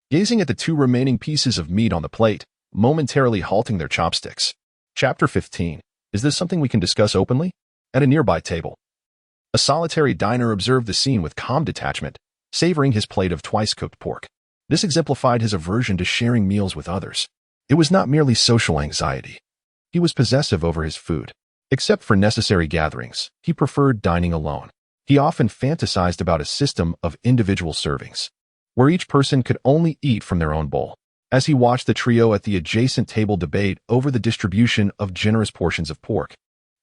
gazing at the two remaining pieces of meat on the plate, momentarily halting their chopsticks. Chapter 15. Is this something we can discuss openly? At a nearby table, a solitary diner observed the scene with calm detachment, savoring his plate of twice-cooked pork. This exemplified his aversion to sharing meals with others. It was not merely social anxiety. He was possessive over his food. Except for necessary gatherings, he preferred dining alone. He often fantasized about a system of individual servings, where each person could only eat from their own bowl. As he watched the trio at the adjacent table debate over the distribution of generous portions of pork,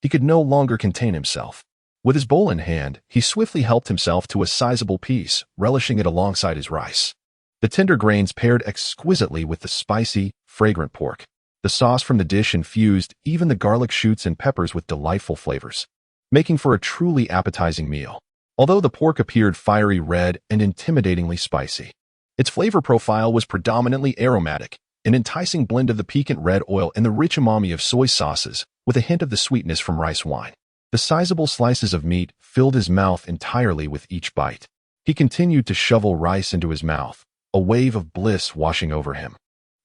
he could no longer contain himself. With his bowl in hand, he swiftly helped himself to a sizable piece, relishing it alongside his rice. The tender grains paired exquisitely with the spicy, fragrant pork. The sauce from the dish infused even the garlic shoots and peppers with delightful flavors, making for a truly appetizing meal. Although the pork appeared fiery red and intimidatingly spicy, its flavor profile was predominantly aromatic, an enticing blend of the piquant red oil and the rich umami of soy sauces, with a hint of the sweetness from rice wine. The sizable slices of meat filled his mouth entirely with each bite. He continued to shovel rice into his mouth, a wave of bliss washing over him,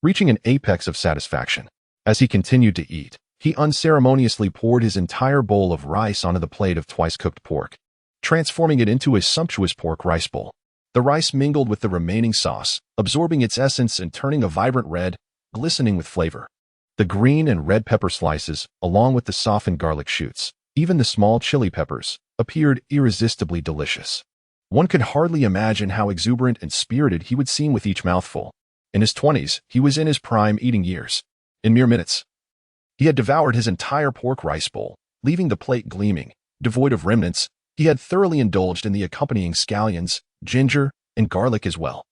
reaching an apex of satisfaction. As he continued to eat, he unceremoniously poured his entire bowl of rice onto the plate of twice-cooked pork, transforming it into a sumptuous pork rice bowl. The rice mingled with the remaining sauce, absorbing its essence and turning a vibrant red, glistening with flavor. The green and red pepper slices, along with the softened garlic shoots, even the small chili peppers, appeared irresistibly delicious. One could hardly imagine how exuberant and spirited he would seem with each mouthful. In his 20s, he was in his prime eating years. In mere minutes, he had devoured his entire pork rice bowl, leaving the plate gleaming. Devoid of remnants, he had thoroughly indulged in the accompanying scallions, ginger, and garlic as well.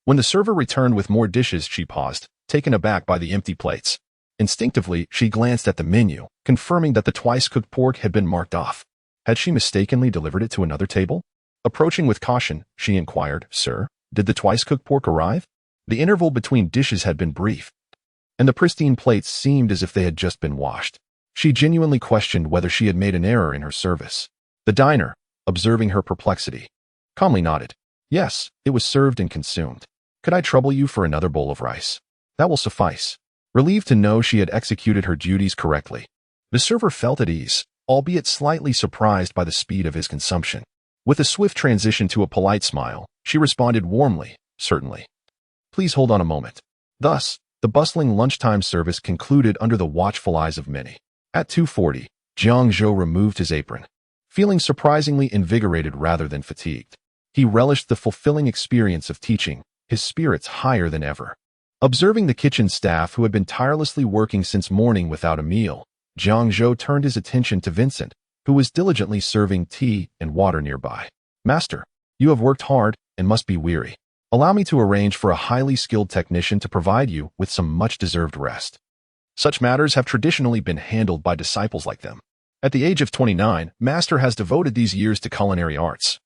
When the server returned with more dishes, she paused, taken aback by the empty plates. Instinctively, she glanced at the menu, confirming that the twice-cooked pork had been marked off. Had she mistakenly delivered it to another table? Approaching with caution, she inquired, "Sir, did the twice-cooked pork arrive?" The interval between dishes had been brief, and the pristine plates seemed as if they had just been washed. She genuinely questioned whether she had made an error in her service. The diner, observing her perplexity, calmly nodded. "Yes, it was served and consumed. Could I trouble you for another bowl of rice?" "That will suffice." Relieved to know she had executed her duties correctly, the server felt at ease, albeit slightly surprised by the speed of his consumption. With a swift transition to a polite smile, she responded warmly, "Certainly. Please hold on a moment." Thus, the bustling lunchtime service concluded under the watchful eyes of many. At 2:40, Jiang Zhou removed his apron, feeling surprisingly invigorated rather than fatigued. He relished the fulfilling experience of teaching, his spirits higher than ever. Observing the kitchen staff who had been tirelessly working since morning without a meal, Jiang Zhou turned his attention to Vincent, who was diligently serving tea and water nearby. "Master, you have worked hard and must be weary. Allow me to arrange for a highly skilled technician to provide you with some much-deserved rest." Such matters have traditionally been handled by disciples like them. At the age of 29, Master has devoted these years to culinary arts,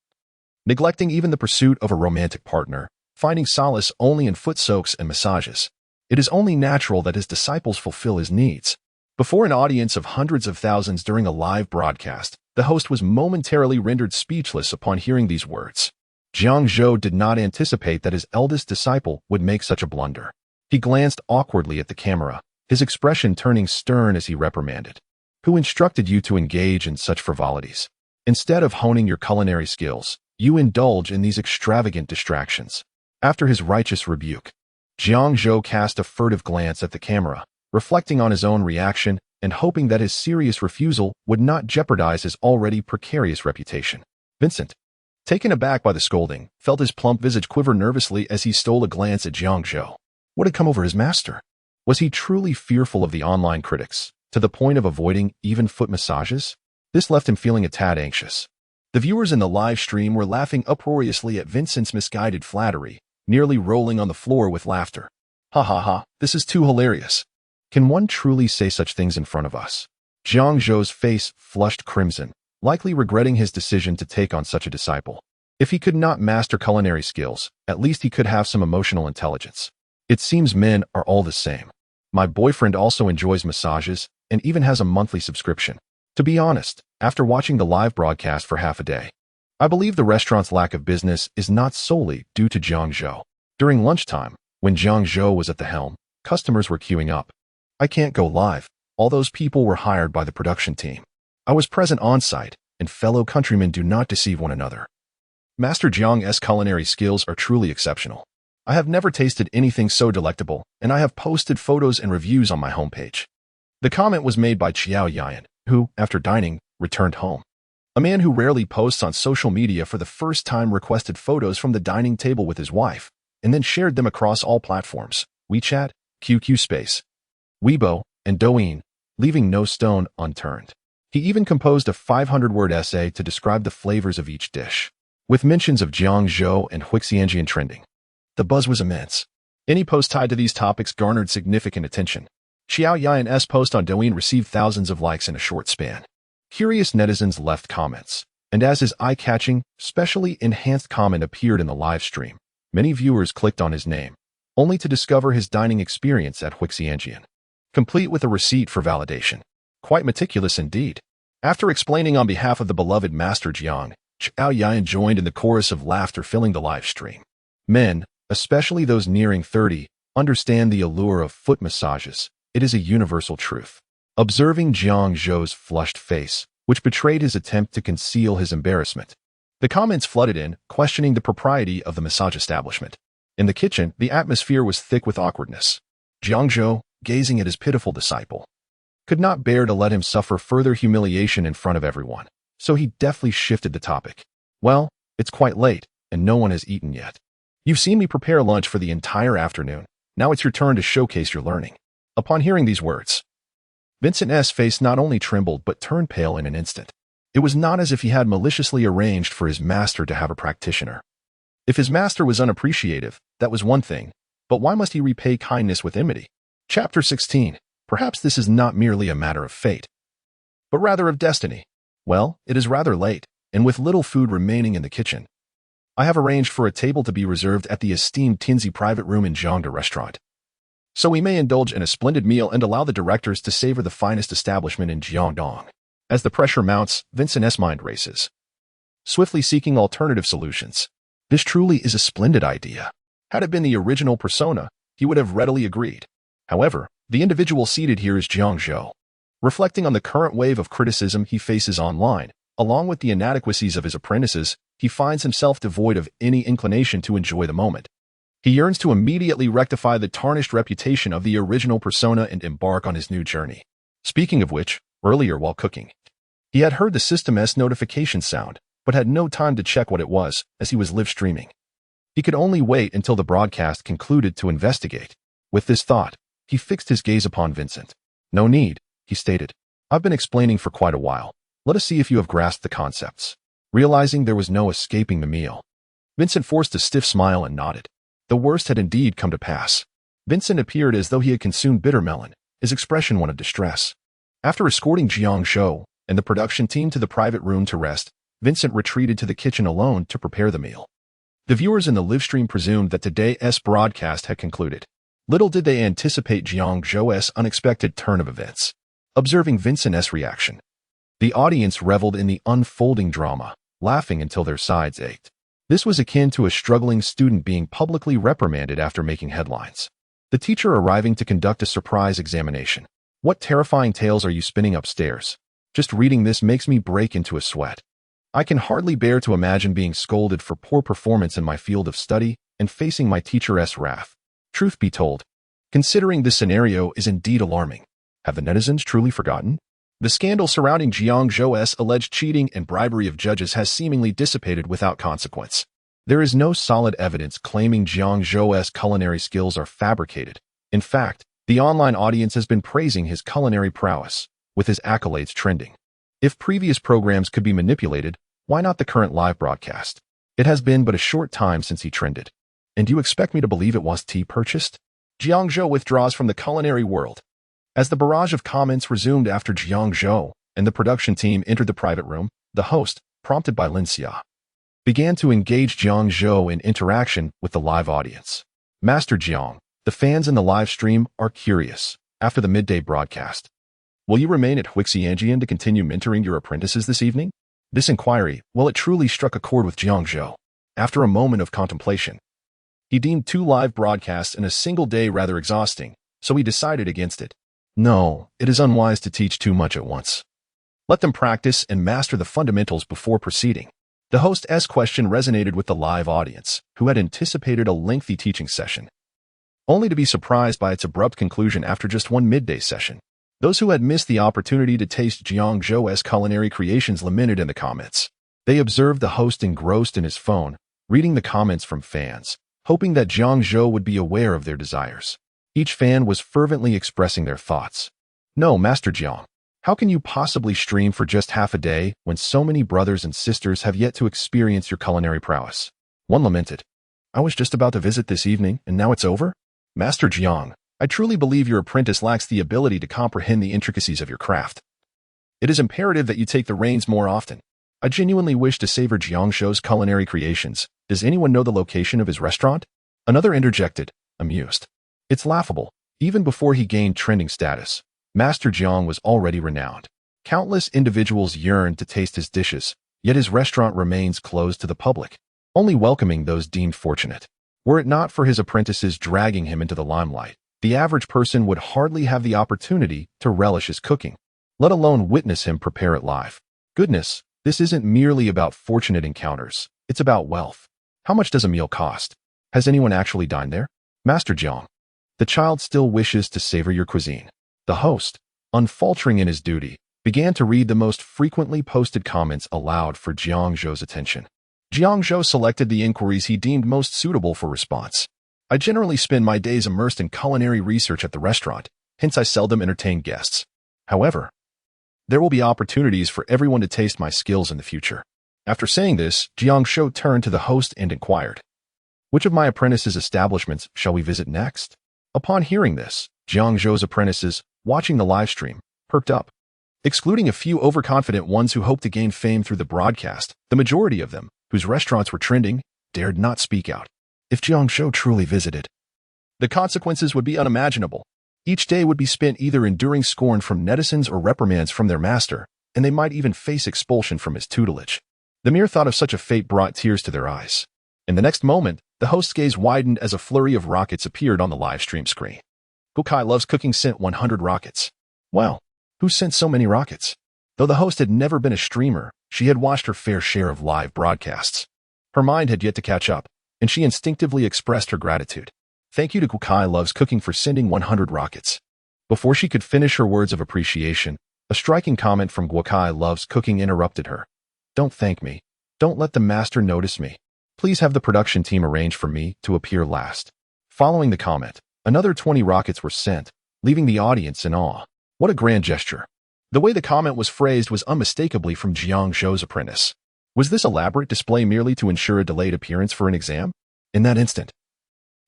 neglecting even the pursuit of a romantic partner, finding solace only in foot soaks and massages. It is only natural that his disciples fulfill his needs. Before an audience of hundreds of thousands during a live broadcast, the host was momentarily rendered speechless upon hearing these words. Jiang Zhou did not anticipate that his eldest disciple would make such a blunder. He glanced awkwardly at the camera, his expression turning stern as he reprimanded. "Who instructed you to engage in such frivolities? Instead of honing your culinary skills, you indulge in these extravagant distractions." After his righteous rebuke, Jiang Zhou cast a furtive glance at the camera, reflecting on his own reaction and hoping that his serious refusal would not jeopardize his already precarious reputation. "Vincent, Taken aback by the scolding, felt his plump visage quiver nervously as he stole a glance at Jiang Zhou. What had come over his master? Was he truly fearful of the online critics, to the point of avoiding even foot massages? This left him feeling a tad anxious. The viewers in the live stream were laughing uproariously at Vincent's misguided flattery, nearly rolling on the floor with laughter. Ha ha ha, this is too hilarious. Can one truly say such things in front of us? Jiang Zhou's face flushed crimson, likely regretting his decision to take on such a disciple. If he could not master culinary skills, at least he could have some emotional intelligence. It seems men are all the same. My boyfriend also enjoys massages and even has a monthly subscription. To be honest, after watching the live broadcast for half a day, I believe the restaurant's lack of business is not solely due to Jiang Zhou. During lunchtime, when Jiang Zhou was at the helm, customers were queuing up. I can't go live. All those people were hired by the production team. I was present on site, and fellow countrymen do not deceive one another. Master Jiang's culinary skills are truly exceptional. I have never tasted anything so delectable, and I have posted photos and reviews on my homepage. The comment was made by Xiao Yan, who, after dining, returned home. A man who rarely posts on social media for the first time requested photos from the dining table with his wife, and then shared them across all platforms, WeChat, QQ Space, Weibo, and Douyin, leaving no stone unturned. He even composed a 500-word essay to describe the flavors of each dish, with mentions of Jiang Zhou and Huixianjian trending. The buzz was immense. Any post tied to these topics garnered significant attention. Xiao Yan's post on Douyin received thousands of likes in a short span. Curious netizens left comments, and as his eye-catching, specially enhanced comment appeared in the live stream, many viewers clicked on his name, only to discover his dining experience at Huixianjian, complete with a receipt for validation. Quite meticulous indeed. After explaining on behalf of the beloved Master Jiang, Xiao Yan joined in the chorus of laughter filling the live stream. Men, especially those nearing 30, understand the allure of foot massages. It is a universal truth. Observing Jiang Zhou's flushed face, which betrayed his attempt to conceal his embarrassment, the comments flooded in, questioning the propriety of the massage establishment. In the kitchen, the atmosphere was thick with awkwardness. Jiang Zhou, gazing at his pitiful disciple, could not bear to let him suffer further humiliation in front of everyone, so he deftly shifted the topic. Well, it's quite late, and no one has eaten yet. You've seen me prepare lunch for the entire afternoon. Now it's your turn to showcase your learning. Upon hearing these words, Vincent's face not only trembled but turned pale in an instant. It was not as if he had maliciously arranged for his master to have a practitioner. If his master was unappreciative, that was one thing, but why must he repay kindness with enmity? Chapter 16. Perhaps this is not merely a matter of fate, but rather of destiny. Well, it is rather late, and with little food remaining in the kitchen, I have arranged for a table to be reserved at the esteemed Tianzi private room in Jiangda restaurant, so we may indulge in a splendid meal and allow the directors to savor the finest establishment in Jiangdong. As the pressure mounts, Vincent's mind races, swiftly seeking alternative solutions. This truly is a splendid idea. Had it been the original persona, he would have readily agreed. However, the individual seated here is Jiang Zhou. Reflecting on the current wave of criticism he faces online, along with the inadequacies of his apprentices, he finds himself devoid of any inclination to enjoy the moment. He yearns to immediately rectify the tarnished reputation of the original persona and embark on his new journey. Speaking of which, earlier while cooking, he had heard the system's notification sound, but had no time to check what it was, as he was live streaming. He could only wait until the broadcast concluded to investigate. With this thought, he fixed his gaze upon Vincent. No need, he stated. I've been explaining for quite a while. Let us see if you have grasped the concepts. Realizing there was no escaping the meal, Vincent forced a stiff smile and nodded. The worst had indeed come to pass. Vincent appeared as though he had consumed bitter melon, his expression one of distress. After escorting Jiang Zhou and the production team to the private room to rest, Vincent retreated to the kitchen alone to prepare the meal. The viewers in the live stream presumed that today's broadcast had concluded. Little did they anticipate Jiang Zhou's unexpected turn of events. Observing Vincent's reaction, the audience reveled in the unfolding drama, laughing until their sides ached. This was akin to a struggling student being publicly reprimanded after making headlines. The teacher arriving to conduct a surprise examination. What terrifying tales are you spinning upstairs? Just reading this makes me break into a sweat. I can hardly bear to imagine being scolded for poor performance in my field of study and facing my teacher's wrath. Truth be told, considering this scenario is indeed alarming. Have the netizens truly forgotten? The scandal surrounding Jiang Zhou's alleged cheating and bribery of judges has seemingly dissipated without consequence. There is no solid evidence claiming Jiang Zhou's culinary skills are fabricated. In fact, the online audience has been praising his culinary prowess, with his accolades trending. If previous programs could be manipulated, why not the current live broadcast? It has been but a short time since he trended. And you expect me to believe it was tea purchased? Jiang Zhou withdraws from the culinary world. As the barrage of comments resumed after Jiang Zhou and the production team entered the private room, the host, prompted by Lin Xia, began to engage Jiang Zhou in interaction with the live audience. Master Jiang, the fans in the live stream are curious. After the midday broadcast, will you remain at Huixianjian to continue mentoring your apprentices this evening? This inquiry, well, it truly struck a chord with Jiang Zhou. After a moment of contemplation, he deemed 2 live broadcasts in a single day rather exhausting, so he decided against it. No, it is unwise to teach too much at once. Let them practice and master the fundamentals before proceeding. The host's question resonated with the live audience, who had anticipated a lengthy teaching session, only to be surprised by its abrupt conclusion after just one midday session. Those who had missed the opportunity to taste Jiang Zhou's culinary creations lamented in the comments. They observed the host engrossed in his phone, reading the comments from fans, hoping that Jiang Zhou would be aware of their desires. Each fan was fervently expressing their thoughts. No, Master Jiang, how can you possibly stream for just half a day when so many brothers and sisters have yet to experience your culinary prowess? One lamented. I was just about to visit this evening, and now it's over? Master Jiang, I truly believe your apprentice lacks the ability to comprehend the intricacies of your craft. It is imperative that you take the reins more often. I genuinely wish to savor Jiang Zhou's culinary creations. Does anyone know the location of his restaurant? Another interjected, amused. It's laughable. Even before he gained trending status, Master Jiang was already renowned. Countless individuals yearned to taste his dishes, yet his restaurant remains closed to the public, only welcoming those deemed fortunate. Were it not for his apprentices dragging him into the limelight, the average person would hardly have the opportunity to relish his cooking, let alone witness him prepare it live. Goodness, this isn't merely about fortunate encounters. It's about wealth. How much does a meal cost? Has anyone actually dined there? Master Jiang, the child still wishes to savor your cuisine. The host, unfaltering in his duty, began to read the most frequently posted comments aloud for Jiang Zhou's attention. Jiang Zhou selected the inquiries he deemed most suitable for response. I generally spend my days immersed in culinary research at the restaurant, hence I seldom entertain guests. However, there will be opportunities for everyone to taste my skills in the future. After saying this, Jiang Zhou turned to the host and inquired, which of my apprentices' establishments shall we visit next? Upon hearing this, Jiang Zhou's apprentices, watching the live stream, perked up. Excluding a few overconfident ones who hoped to gain fame through the broadcast, the majority of them, whose restaurants were trending, dared not speak out. If Jiang Zhou truly visited, the consequences would be unimaginable. Each day would be spent either enduring scorn from netizens or reprimands from their master, and they might even face expulsion from his tutelage. The mere thought of such a fate brought tears to their eyes. In the next moment, the host's gaze widened as a flurry of rockets appeared on the live stream screen. Gukai Loves Cooking sent 100 rockets. Well, who sent so many rockets? Though the host had never been a streamer, she had watched her fair share of live broadcasts. Her mind had yet to catch up, and she instinctively expressed her gratitude. Thank you to Gukai Loves Cooking for sending 100 rockets. Before she could finish her words of appreciation, a striking comment from Gukai Loves Cooking interrupted her. Don't thank me. Don't let the master notice me. Please have the production team arrange for me to appear last. Following the comment, another 20 rockets were sent, leaving the audience in awe. What a grand gesture. The way the comment was phrased was unmistakably from Jiang Zhou's apprentice. Was this elaborate display merely to ensure a delayed appearance for an exam? In that instant,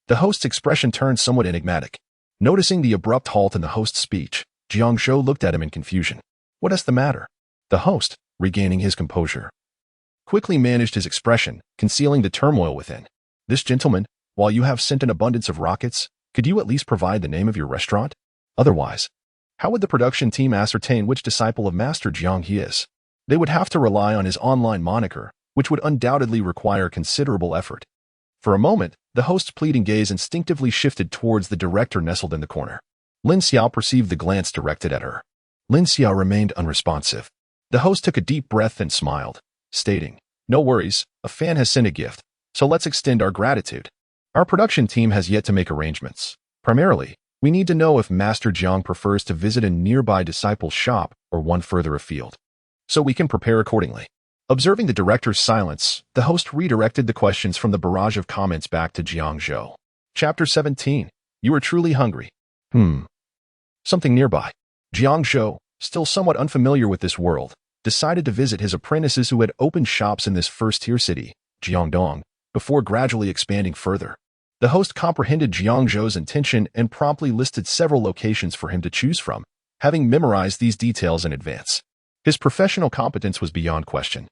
the host's expression turned somewhat enigmatic. Noticing the abrupt halt in the host's speech, Jiang Zhou looked at him in confusion. What is the matter? The host, regaining his composure, quickly managed his expression, concealing the turmoil within. This gentleman, while you have sent an abundance of rockets, could you at least provide the name of your restaurant? Otherwise, how would the production team ascertain which disciple of Master Jiang he is? They would have to rely on his online moniker, which would undoubtedly require considerable effort. For a moment, the host's pleading gaze instinctively shifted towards the director nestled in the corner. Lin Xiao perceived the glance directed at her. Lin Xiao remained unresponsive. The host took a deep breath and smiled, stating, "No worries, a fan has sent a gift, so let's extend our gratitude. Our production team has yet to make arrangements. Primarily, We need to know if Master Jiang prefers to visit a nearby disciple's shop or one further afield, so we can prepare accordingly. Observing the director's silence, the host redirected the questions from the barrage of comments back to Jiang Zhou. Chapter 17. You are truly hungry. Something nearby. Jiang Zhou, still somewhat unfamiliar with this world, decided to visit his apprentices who had opened shops in this first-tier city, Jiangdong, before gradually expanding further. The host comprehended Jiang Zhou's intention and promptly listed several locations for him to choose from, having memorized these details in advance. His professional competence was beyond question.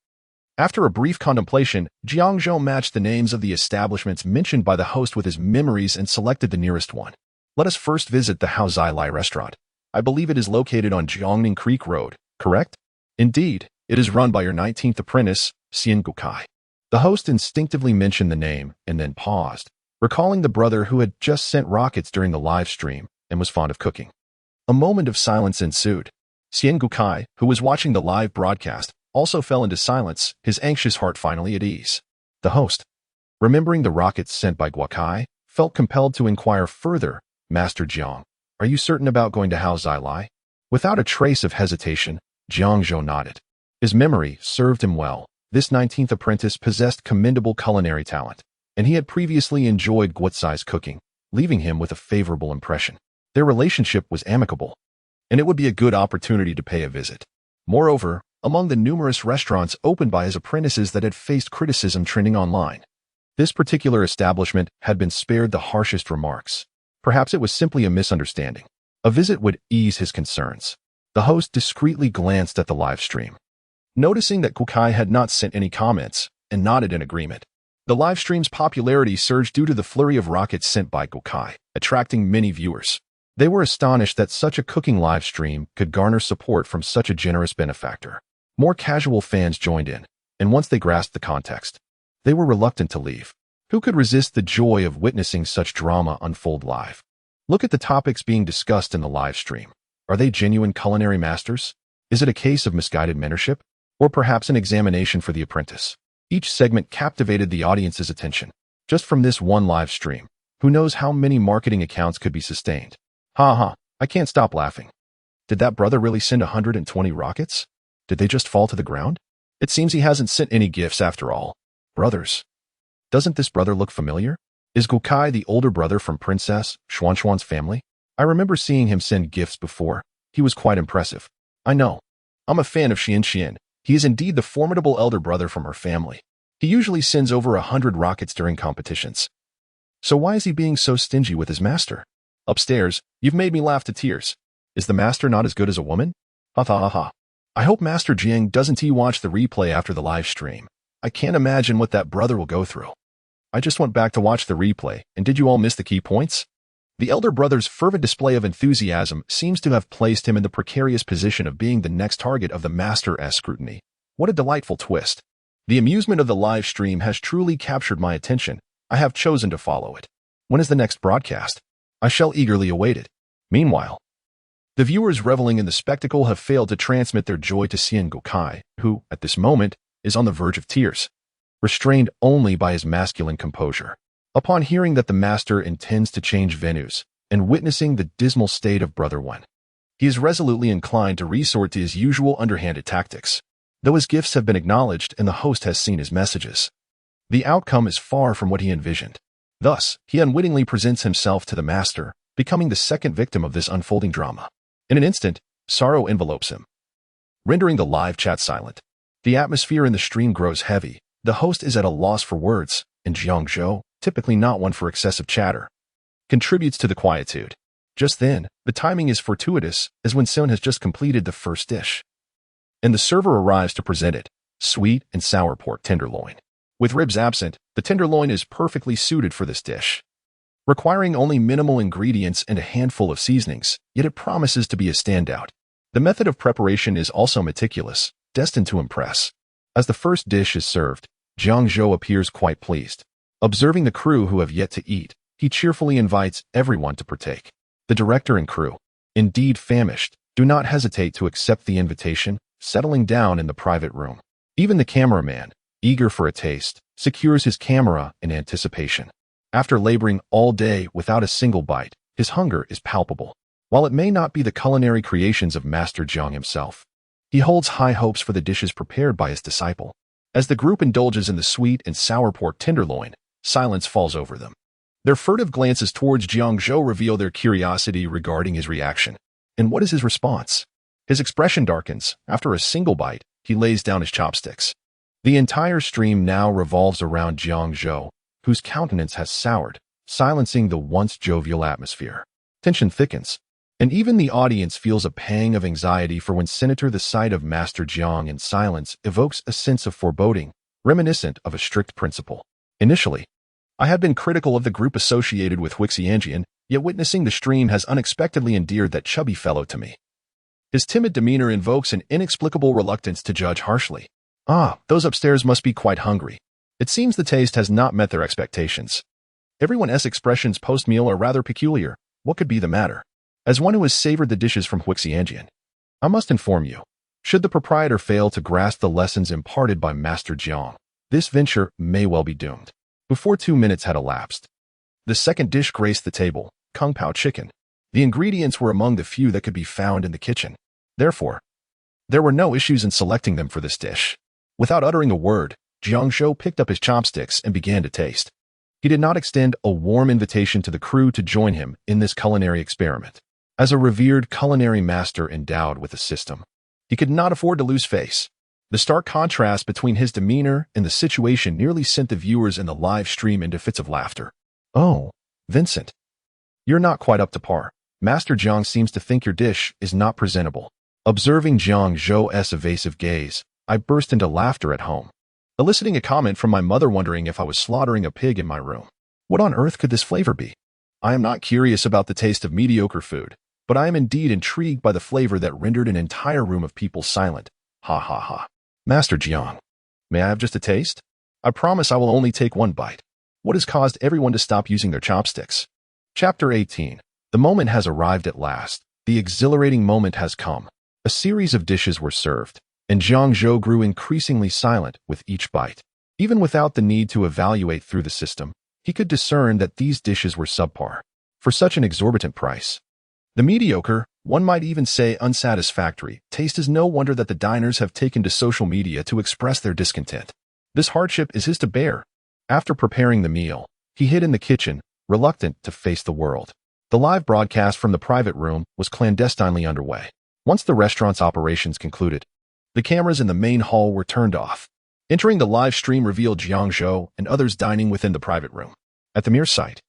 After a brief contemplation, Jiang Zhou matched the names of the establishments mentioned by the host with his memories and selected the nearest one. Let us first visit the Hao Zai Lai restaurant. I believe it is located on Jiangning Creek Road, correct? Indeed, it is run by your 19th apprentice, Xian Gukai. The host instinctively mentioned the name and then paused, recalling the brother who had just sent rockets during the live stream and was fond of cooking. A moment of silence ensued. Xian Gukai, who was watching the live broadcast, also fell into silence, his anxious heart finally at ease. The host, remembering the rockets sent by Gukai, felt compelled to inquire further, Master Jiang, are you certain about going to Hao Zai Lai? Without a trace of hesitation, Jiang Zhou nodded. His memory served him well. This 19th apprentice possessed commendable culinary talent, and he had previously enjoyed Guotsai's cooking, leaving him with a favorable impression. Their relationship was amicable, and it would be a good opportunity to pay a visit. Moreover, among the numerous restaurants opened by his apprentices that had faced criticism trending online, this particular establishment had been spared the harshest remarks. Perhaps it was simply a misunderstanding. A visit would ease his concerns. The host discreetly glanced at the live stream, noticing that Gukai had not sent any comments, and nodded in agreement. The live stream's popularity surged due to the flurry of rockets sent by Gukai, attracting many viewers. They were astonished that such a cooking live stream could garner support from such a generous benefactor. More casual fans joined in, and once they grasped the context, they were reluctant to leave. Who could resist the joy of witnessing such drama unfold live? Look at the topics being discussed in the live stream. Are they genuine culinary masters? Is it a case of misguided mentorship? Or perhaps an examination for the apprentice? Each segment captivated the audience's attention. Just from this one live stream, who knows how many marketing accounts could be sustained? I can't stop laughing. Did that brother really send 120 rockets? Did they just fall to the ground? It seems he hasn't sent any gifts after all. Brothers. Doesn't this brother look familiar? Is Gukai the older brother from Princess Xuanxuan's family? I remember seeing him send gifts before. He was quite impressive. I know. I'm a fan of Xian. He is indeed the formidable elder brother from her family. He usually sends over 100 rockets during competitions. So why is he being so stingy with his master? Upstairs, you've made me laugh to tears. Is the master not as good as a woman? Ha. I hope Master Jiang doesn't watch the replay after the live stream. I can't imagine what that brother will go through. I just went back to watch the replay, and did you all miss the key points? The elder brother's fervent display of enthusiasm seems to have placed him in the precarious position of being the next target of the master's scrutiny. What a delightful twist. The amusement of the live stream has truly captured my attention. I have chosen to follow it. When is the next broadcast? I shall eagerly await it. Meanwhile, the viewers reveling in the spectacle have failed to transmit their joy to Xian Gukai, who, at this moment, is on the verge of tears, restrained only by his masculine composure. Upon hearing that the master intends to change venues and witnessing the dismal state of Brother One, he is resolutely inclined to resort to his usual underhanded tactics. Though his gifts have been acknowledged and the host has seen his messages, the outcome is far from what he envisioned. Thus, he unwittingly presents himself to the master, becoming the second victim of this unfolding drama. In an instant, sorrow envelopes him, rendering the live chat silent. The atmosphere in the stream grows heavy. The host is at a loss for words, and Jiang Zhou, typically not one for excessive chatter, contributes to the quietude. Just then, the timing is fortuitous, as when Sun has just completed the first dish, and the server arrives to present it, sweet and sour pork tenderloin. With ribs absent, the tenderloin is perfectly suited for this dish, requiring only minimal ingredients and a handful of seasonings, yet it promises to be a standout. The method of preparation is also meticulous, destined to impress. As the first dish is served, Jiang Zhou appears quite pleased. Observing the crew who have yet to eat, he cheerfully invites everyone to partake. The director and crew, indeed famished, do not hesitate to accept the invitation, settling down in the private room. Even the cameraman, eager for a taste, secures his camera in anticipation. After laboring all day without a single bite, His hunger is palpable. While it may not be the culinary creations of Master Jiang himself, he holds high hopes for the dishes prepared by his disciple. As the group indulges in the sweet and sour pork tenderloin, silence falls over them. Their furtive glances towards Jiang Zhou reveal their curiosity regarding his reaction. And what is his response? His expression darkens. After a single bite, he lays down his chopsticks. The entire stream now revolves around Jiang Zhou, whose countenance has soured, silencing the once jovial atmosphere. Tension thickens, and even the audience feels a pang of anxiety for when the sight of Master Jiang in silence evokes a sense of foreboding, reminiscent of a strict principle. Initially, I had been critical of the group associated with Xianjian, yet witnessing the stream has unexpectedly endeared that chubby fellow to me. His timid demeanor invokes an inexplicable reluctance to judge harshly. Ah, those upstairs must be quite hungry. It seems the taste has not met their expectations. Everyone's expressions post-meal are rather peculiar. What could be the matter? As one who has savored the dishes from Xianjian, I must inform you, should the proprietor fail to grasp the lessons imparted by Master Jiang, this venture may well be doomed. Before 2 minutes had elapsed, the second dish graced the table, Kung Pao chicken. The ingredients were among the few that could be found in the kitchen. Therefore, there were no issues in selecting them for this dish. Without uttering a word, Jiang Zhou picked up his chopsticks and began to taste. He did not extend a warm invitation to the crew to join him in this culinary experiment. As a revered culinary master endowed with a system, he could not afford to lose face. The stark contrast between his demeanor and the situation nearly sent the viewers in the live stream into fits of laughter. Oh, Vincent, you're not quite up to par. Master Jiang seems to think your dish is not presentable. Observing Jiang Zhou's evasive gaze, I burst into laughter at home, eliciting a comment from my mother wondering if I was slaughtering a pig in my room. What on earth could this flavor be? I am not curious about the taste of mediocre food, but I am indeed intrigued by the flavor that rendered an entire room of people silent. Ha ha ha. Master Jiang, may I have just a taste? I promise I will only take one bite. What has caused everyone to stop using their chopsticks? Chapter 18. The moment has arrived at last. The exhilarating moment has come. A series of dishes were served, and Jiang Zhou grew increasingly silent with each bite. Even without the need to evaluate through the system, he could discern that these dishes were subpar. For such an exorbitant price, the mediocre, one might even say unsatisfactory, taste is no wonder that the diners have taken to social media to express their discontent. This hardship is his to bear. After preparing the meal, he hid in the kitchen, reluctant to face the world. The live broadcast from the private room was clandestinely underway. Once the restaurant's operations concluded, the cameras in the main hall were turned off. Entering the live stream revealed Jiang Zhou and others dining within the private room. At the mere sight,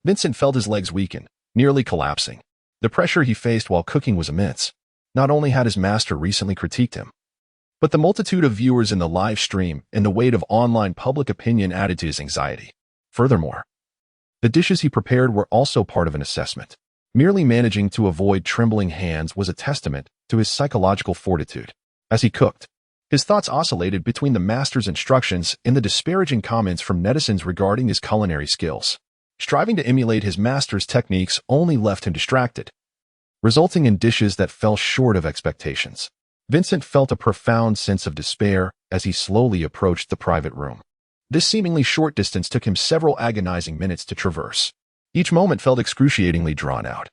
Vincent felt his legs weaken, nearly collapsing. The pressure he faced while cooking was immense. Not only had his master recently critiqued him, but the multitude of viewers in the live stream and the weight of online public opinion added to his anxiety. Furthermore, the dishes he prepared were also part of an assessment. Merely managing to avoid trembling hands was a testament to his psychological fortitude. As he cooked, his thoughts oscillated between the master's instructions and the disparaging comments from netizens regarding his culinary skills. Striving to emulate his master's techniques only left him distracted, resulting in dishes that fell short of expectations. Vincent felt a profound sense of despair as he slowly approached the private room. This seemingly short distance took him several agonizing minutes to traverse. Each moment felt excruciatingly drawn out,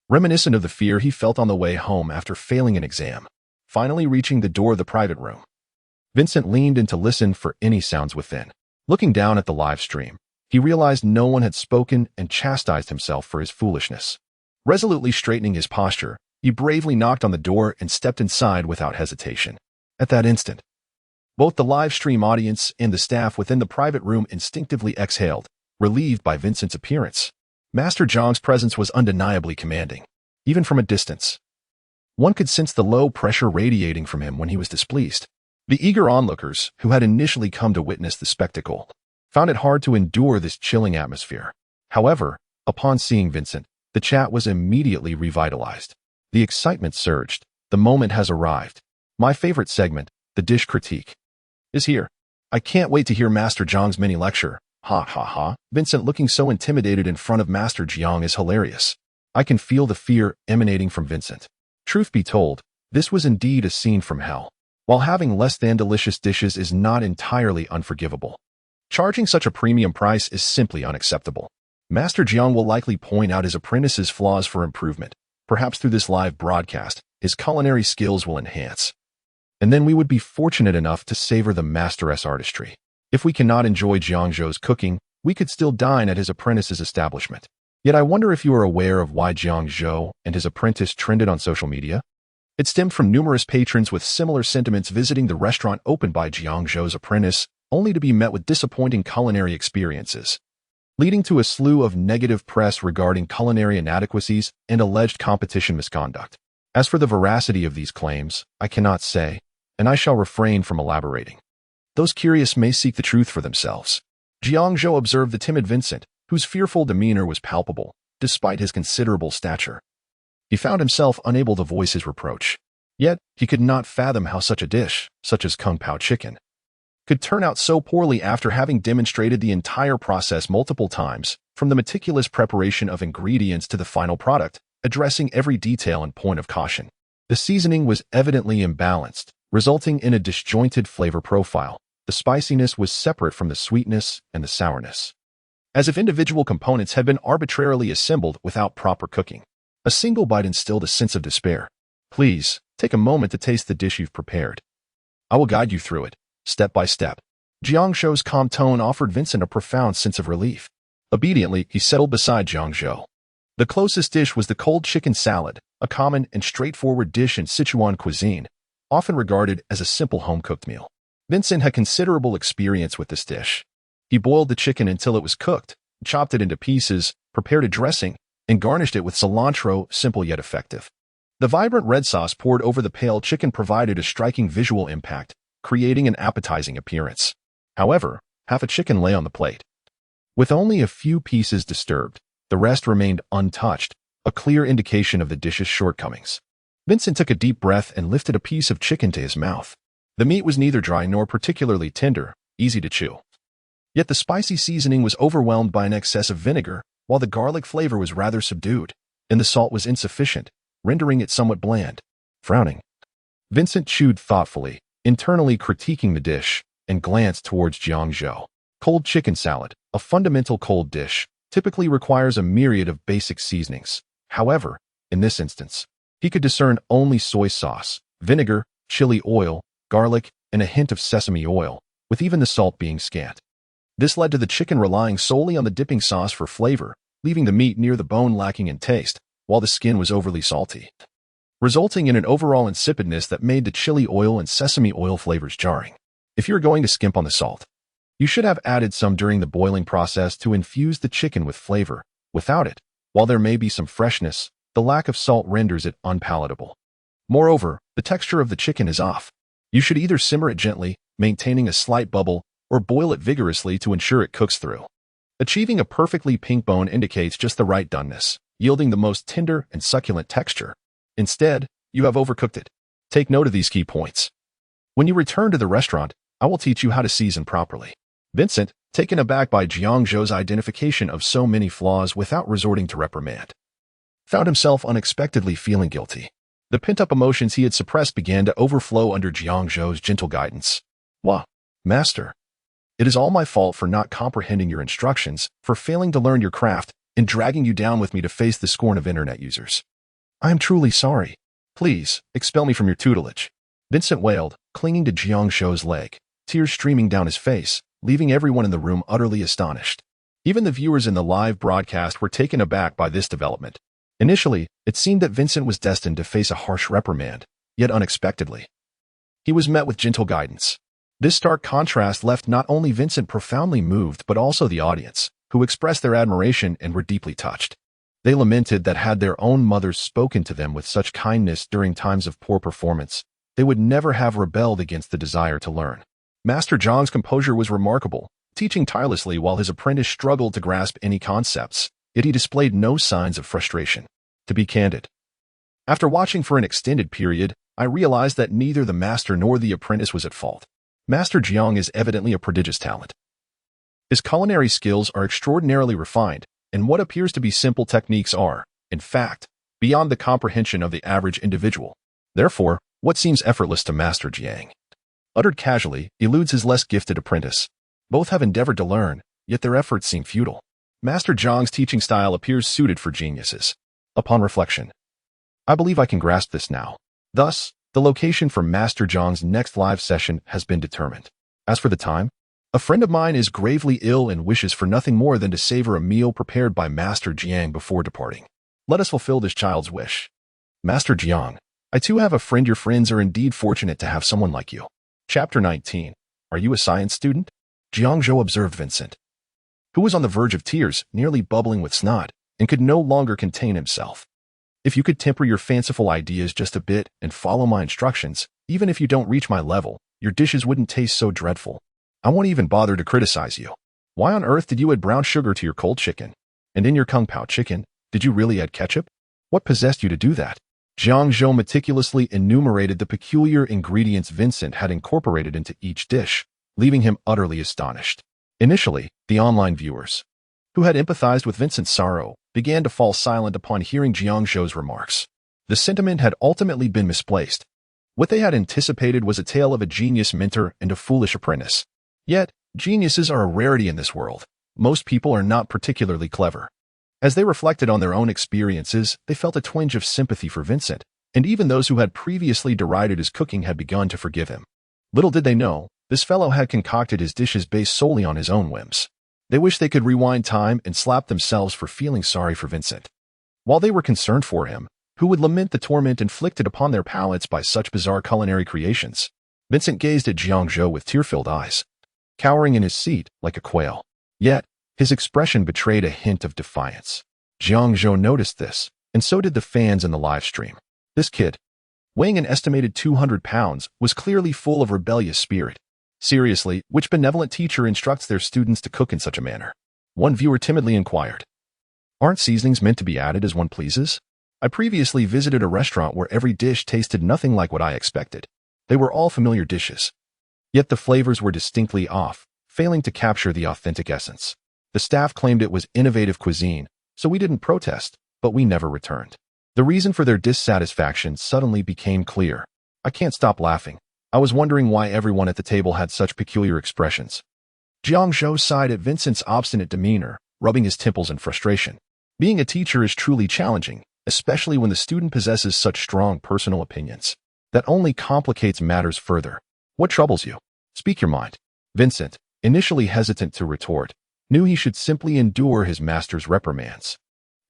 reminiscent of the fear he felt on the way home after failing an exam. Finally reaching the door of the private room, Vincent leaned in to listen for any sounds within. Looking down at the live stream, he realized no one had spoken and chastised himself for his foolishness. Resolutely straightening his posture, he bravely knocked on the door and stepped inside without hesitation. At that instant, both the live stream audience and the staff within the private room instinctively exhaled, relieved by Vincent's appearance. Master Jiang's presence was undeniably commanding. Even from a distance, one could sense the low pressure radiating from him when he was displeased. The eager onlookers, who had initially come to witness the spectacle, found it hard to endure this chilling atmosphere. However, upon seeing Vincent, the chat was immediately revitalized. The excitement surged. The moment has arrived. My favorite segment, the dish critique, is here. I can't wait to hear Master Jiang's mini lecture. Ha ha ha. Vincent looking so intimidated in front of Master Jiang is hilarious. I can feel the fear emanating from Vincent. Truth be told, this was indeed a scene from hell. While having less than delicious dishes is not entirely unforgivable, charging such a premium price is simply unacceptable. Master Jiang will likely point out his apprentice's flaws for improvement. Perhaps through this live broadcast, his culinary skills will enhance. And then we would be fortunate enough to savor the master's artistry. If we cannot enjoy Jiang Zhou's cooking, we could still dine at his apprentice's establishment. Yet I wonder if you are aware of why Jiang Zhou and his apprentice trended on social media? It stemmed from numerous patrons with similar sentiments visiting the restaurant opened by Jiang Zhou's apprentice, only to be met with disappointing culinary experiences, leading to a slew of negative press regarding culinary inadequacies and alleged competition misconduct. As for the veracity of these claims, I cannot say, and I shall refrain from elaborating. Those curious may seek the truth for themselves. Jiang Zhou observed the timid Vincent, whose fearful demeanor was palpable, despite his considerable stature. He found himself unable to voice his reproach. Yet, he could not fathom how such a dish, such as Kung Pao chicken, could turn out so poorly after having demonstrated the entire process multiple times, from the meticulous preparation of ingredients to the final product, addressing every detail and point of caution. The seasoning was evidently imbalanced, resulting in a disjointed flavor profile. The spiciness was separate from the sweetness and the sourness, as if individual components had been arbitrarily assembled without proper cooking. A single bite instilled a sense of despair. Please, take a moment to taste the dish you've prepared. I will guide you through it, step by step. Jiang Zhou's calm tone offered Vincent a profound sense of relief. Obediently, he settled beside Jiang Zhou. The closest dish was the cold chicken salad, a common and straightforward dish in Sichuan cuisine, often regarded as a simple home-cooked meal. Vincent had considerable experience with this dish. He boiled the chicken until it was cooked, chopped it into pieces, prepared a dressing, and garnished it with cilantro, simple yet effective. The vibrant red sauce poured over the pale chicken provided a striking visual impact, creating an appetizing appearance. However, half a chicken lay on the plate. With only a few pieces disturbed, the rest remained untouched, a clear indication of the dish's shortcomings. Vincent took a deep breath and lifted a piece of chicken to his mouth. The meat was neither dry nor particularly tender, easy to chew. Yet the spicy seasoning was overwhelmed by an excess of vinegar, while the garlic flavor was rather subdued, and the salt was insufficient, rendering it somewhat bland. Frowning, Vincent chewed thoughtfully, internally critiquing the dish, and glanced towards Jiang Zhou. Cold chicken salad, a fundamental cold dish, typically requires a myriad of basic seasonings. However, in this instance, he could discern only soy sauce, vinegar, chili oil, garlic, and a hint of sesame oil, with even the salt being scant. This led to the chicken relying solely on the dipping sauce for flavor, leaving the meat near the bone lacking in taste, while the skin was overly salty, resulting in an overall insipidness that made the chili oil and sesame oil flavors jarring. If you're going to skimp on the salt, you should have added some during the boiling process to infuse the chicken with flavor. Without it, while there may be some freshness, the lack of salt renders it unpalatable. Moreover, the texture of the chicken is off. You should either simmer it gently, maintaining a slight bubble, or boil it vigorously to ensure it cooks through. Achieving a perfectly pink bone indicates just the right doneness, yielding the most tender and succulent texture. Instead, you have overcooked it. Take note of these key points. When you return to the restaurant, I will teach you how to season properly. Vincent, taken aback by Jiang Zhou's identification of so many flaws without resorting to reprimand, found himself unexpectedly feeling guilty. The pent-up emotions he had suppressed began to overflow under Jiang Zhou's gentle guidance. Wah, master. It is all my fault for not comprehending your instructions, for failing to learn your craft, and dragging you down with me to face the scorn of internet users. I am truly sorry. Please, expel me from your tutelage. Vincent wailed, clinging to Jiang Zhou's leg, tears streaming down his face, leaving everyone in the room utterly astonished. Even the viewers in the live broadcast were taken aback by this development. Initially, it seemed that Vincent was destined to face a harsh reprimand, yet unexpectedly, he was met with gentle guidance. This stark contrast left not only Vincent profoundly moved but also the audience, who expressed their admiration and were deeply touched. They lamented that had their own mothers spoken to them with such kindness during times of poor performance, they would never have rebelled against the desire to learn. Master Jiang's composure was remarkable, teaching tirelessly while his apprentice struggled to grasp any concepts, yet he displayed no signs of frustration. To be candid, after watching for an extended period, I realized that neither the master nor the apprentice was at fault. Master Jiang is evidently a prodigious talent. His culinary skills are extraordinarily refined, and what appears to be simple techniques are, in fact, beyond the comprehension of the average individual. Therefore, what seems effortless to Master Jiang, uttered casually, eludes his less gifted apprentice. Both have endeavored to learn, yet their efforts seem futile. Master Jiang's teaching style appears suited for geniuses. Upon reflection, I believe I can grasp this now. Thus, the location for Master Jiang's next live session has been determined. As for the time, a friend of mine is gravely ill and wishes for nothing more than to savor a meal prepared by Master Jiang before departing. Let us fulfill this child's wish. Master Jiang, I too have a friend. Your friends are indeed fortunate to have someone like you. Chapter 19. Are you a science student? Jiang Zhou observed Vincent, who was on the verge of tears, nearly bubbling with snot, and could no longer contain himself. If you could temper your fanciful ideas just a bit and follow my instructions, even if you don't reach my level, your dishes wouldn't taste so dreadful. I won't even bother to criticize you. Why on earth did you add brown sugar to your cold chicken? And in your kung pao chicken, did you really add ketchup? What possessed you to do that? Jiang Zhou meticulously enumerated the peculiar ingredients Vincent had incorporated into each dish, leaving him utterly astonished. Initially, the online viewers, who had empathized with Vincent's sorrow, began to fall silent upon hearing Jiang Zhou's remarks. The sentiment had ultimately been misplaced. What they had anticipated was a tale of a genius mentor and a foolish apprentice. Yet, geniuses are a rarity in this world. Most people are not particularly clever. As they reflected on their own experiences, they felt a twinge of sympathy for Vincent, and even those who had previously derided his cooking had begun to forgive him. Little did they know, this fellow had concocted his dishes based solely on his own whims. They wished they could rewind time and slap themselves for feeling sorry for Vincent. While they were concerned for him, who would lament the torment inflicted upon their palates by such bizarre culinary creations, Vincent gazed at Jiang Zhou with tear-filled eyes, cowering in his seat like a quail. Yet, his expression betrayed a hint of defiance. Jiang Zhou noticed this, and so did the fans in the live stream. This kid, weighing an estimated 200 pounds, was clearly full of rebellious spirit. Seriously, which benevolent teacher instructs their students to cook in such a manner? One viewer timidly inquired. Aren't seasonings meant to be added as one pleases? I previously visited a restaurant where every dish tasted nothing like what I expected. They were all familiar dishes. Yet the flavors were distinctly off, failing to capture the authentic essence. The staff claimed it was innovative cuisine, so we didn't protest, but we never returned. The reason for their dissatisfaction suddenly became clear. I can't stop laughing. I was wondering why everyone at the table had such peculiar expressions. Jiang Zhou sighed at Vincent's obstinate demeanor, rubbing his temples in frustration. Being a teacher is truly challenging, especially when the student possesses such strong personal opinions. That only complicates matters further. What troubles you? Speak your mind. Vincent, initially hesitant to retort, knew he should simply endure his master's reprimands,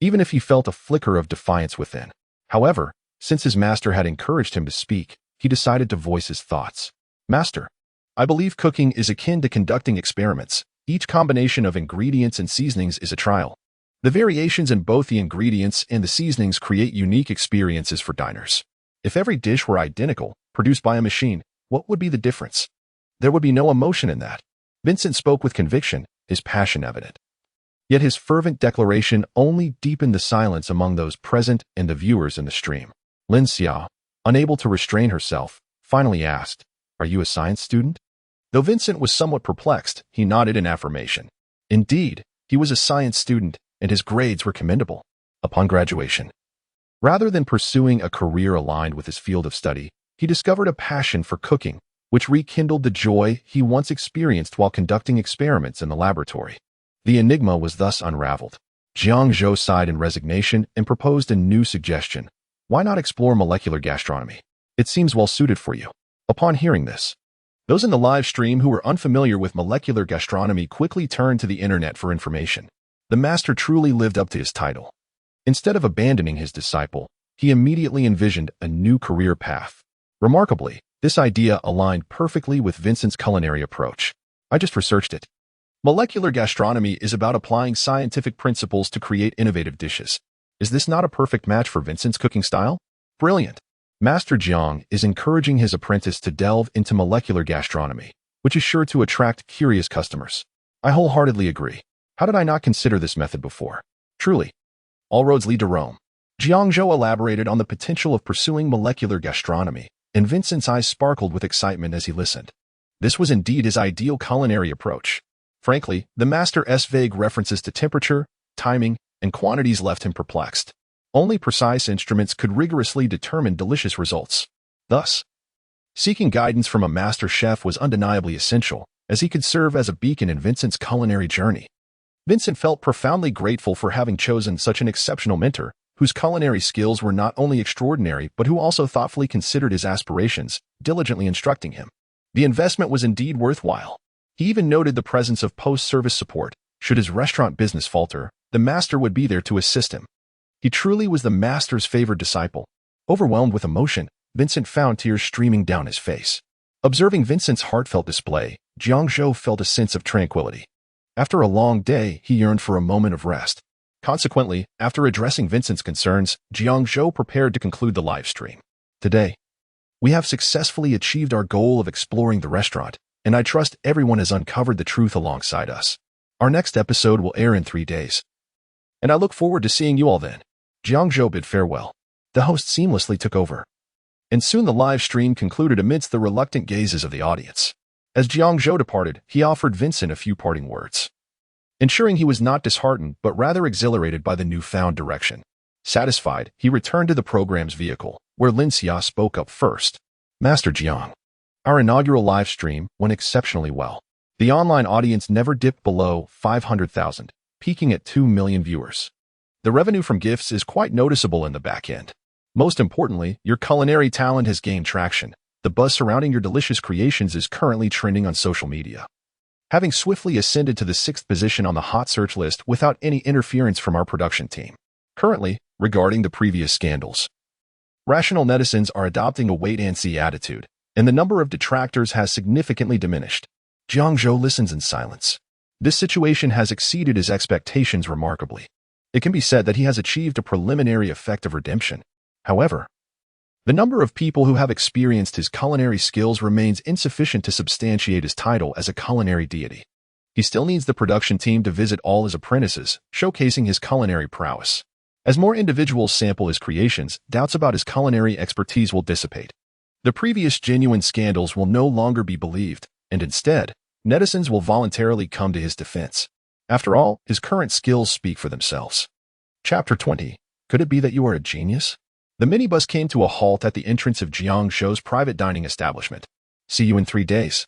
even if he felt a flicker of defiance within. However, since his master had encouraged him to speak, he decided to voice his thoughts. Master, I believe cooking is akin to conducting experiments. Each combination of ingredients and seasonings is a trial. The variations in both the ingredients and the seasonings create unique experiences for diners. If every dish were identical, produced by a machine, what would be the difference? There would be no emotion in that. Vincent spoke with conviction, his passion evident. Yet his fervent declaration only deepened the silence among those present and the viewers in the stream. Lin Xiao, unable to restrain herself, finally asked, "Are you a science student?" Though Vincent was somewhat perplexed, he nodded in affirmation. Indeed, he was a science student, and his grades were commendable. Upon graduation, rather than pursuing a career aligned with his field of study, he discovered a passion for cooking, which rekindled the joy he once experienced while conducting experiments in the laboratory. The enigma was thus unraveled. Jiang Zhou sighed in resignation and proposed a new suggestion. Why not explore molecular gastronomy? It seems well suited for you. Upon hearing this, those in the live stream who were unfamiliar with molecular gastronomy quickly turned to the internet for information. The master truly lived up to his title. Instead of abandoning his disciple, he immediately envisioned a new career path. Remarkably, this idea aligned perfectly with Vincent's culinary approach. I just researched it. Molecular gastronomy is about applying scientific principles to create innovative dishes. Is this not a perfect match for Vincent's cooking style? Brilliant. Master Jiang is encouraging his apprentice to delve into molecular gastronomy, which is sure to attract curious customers. I wholeheartedly agree. How did I not consider this method before? Truly, all roads lead to Rome. Jiang Zhou elaborated on the potential of pursuing molecular gastronomy, and Vincent's eyes sparkled with excitement as he listened. This was indeed his ideal culinary approach. Frankly, the master's vague references to temperature, timing, and quantities left him perplexed. Only precise instruments could rigorously determine delicious results. Thus, seeking guidance from a master chef was undeniably essential, as he could serve as a beacon in Vincent's culinary journey. Vincent felt profoundly grateful for having chosen such an exceptional mentor, whose culinary skills were not only extraordinary but who also thoughtfully considered his aspirations, diligently instructing him. The investment was indeed worthwhile. He even noted the presence of post-service support. Should his restaurant business falter, the master would be there to assist him. He truly was the master's favored disciple. Overwhelmed with emotion, Vincent found tears streaming down his face. Observing Vincent's heartfelt display, Jiang Zhou felt a sense of tranquility. After a long day, he yearned for a moment of rest. Consequently, after addressing Vincent's concerns, Jiang Zhou prepared to conclude the live stream. Today, we have successfully achieved our goal of exploring the restaurant, and I trust everyone has uncovered the truth alongside us. Our next episode will air in 3 days, and I look forward to seeing you all then. Jiang Zhou bid farewell. The host seamlessly took over, and soon the live stream concluded amidst the reluctant gazes of the audience. As Jiang Zhou departed, he offered Vincent a few parting words, ensuring he was not disheartened but rather exhilarated by the newfound direction. Satisfied, he returned to the program's vehicle, where Lin Xia spoke up first. Master Jiang, our inaugural live stream went exceptionally well. The online audience never dipped below 500,000, peaking at 2 million viewers. The revenue from gifts is quite noticeable in the back end. Most importantly, your culinary talent has gained traction. The buzz surrounding your delicious creations is currently trending on social media, having swiftly ascended to the 6th position on the hot search list without any interference from our production team. Currently, regarding the previous scandals, rational netizens are adopting a wait-and-see attitude, and the number of detractors has significantly diminished. Jiang Zhou listens in silence. This situation has exceeded his expectations remarkably. It can be said that he has achieved a preliminary effect of redemption. However, the number of people who have experienced his culinary skills remains insufficient to substantiate his title as a culinary deity. He still needs the production team to visit all his apprentices, showcasing his culinary prowess. As more individuals sample his creations, doubts about his culinary expertise will dissipate. The previous genuine scandals will no longer be believed, and instead, netizens will voluntarily come to his defense. After all, his current skills speak for themselves. Chapter 20. Could it be that you are a genius? The minibus came to a halt at the entrance of Jiang Zhou's private dining establishment. See you in 3 days,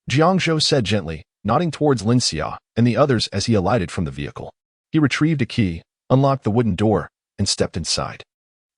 Jiang Zhou said gently, nodding towards Lin Xia and the others as he alighted from the vehicle. He retrieved a key, unlocked the wooden door, and stepped inside.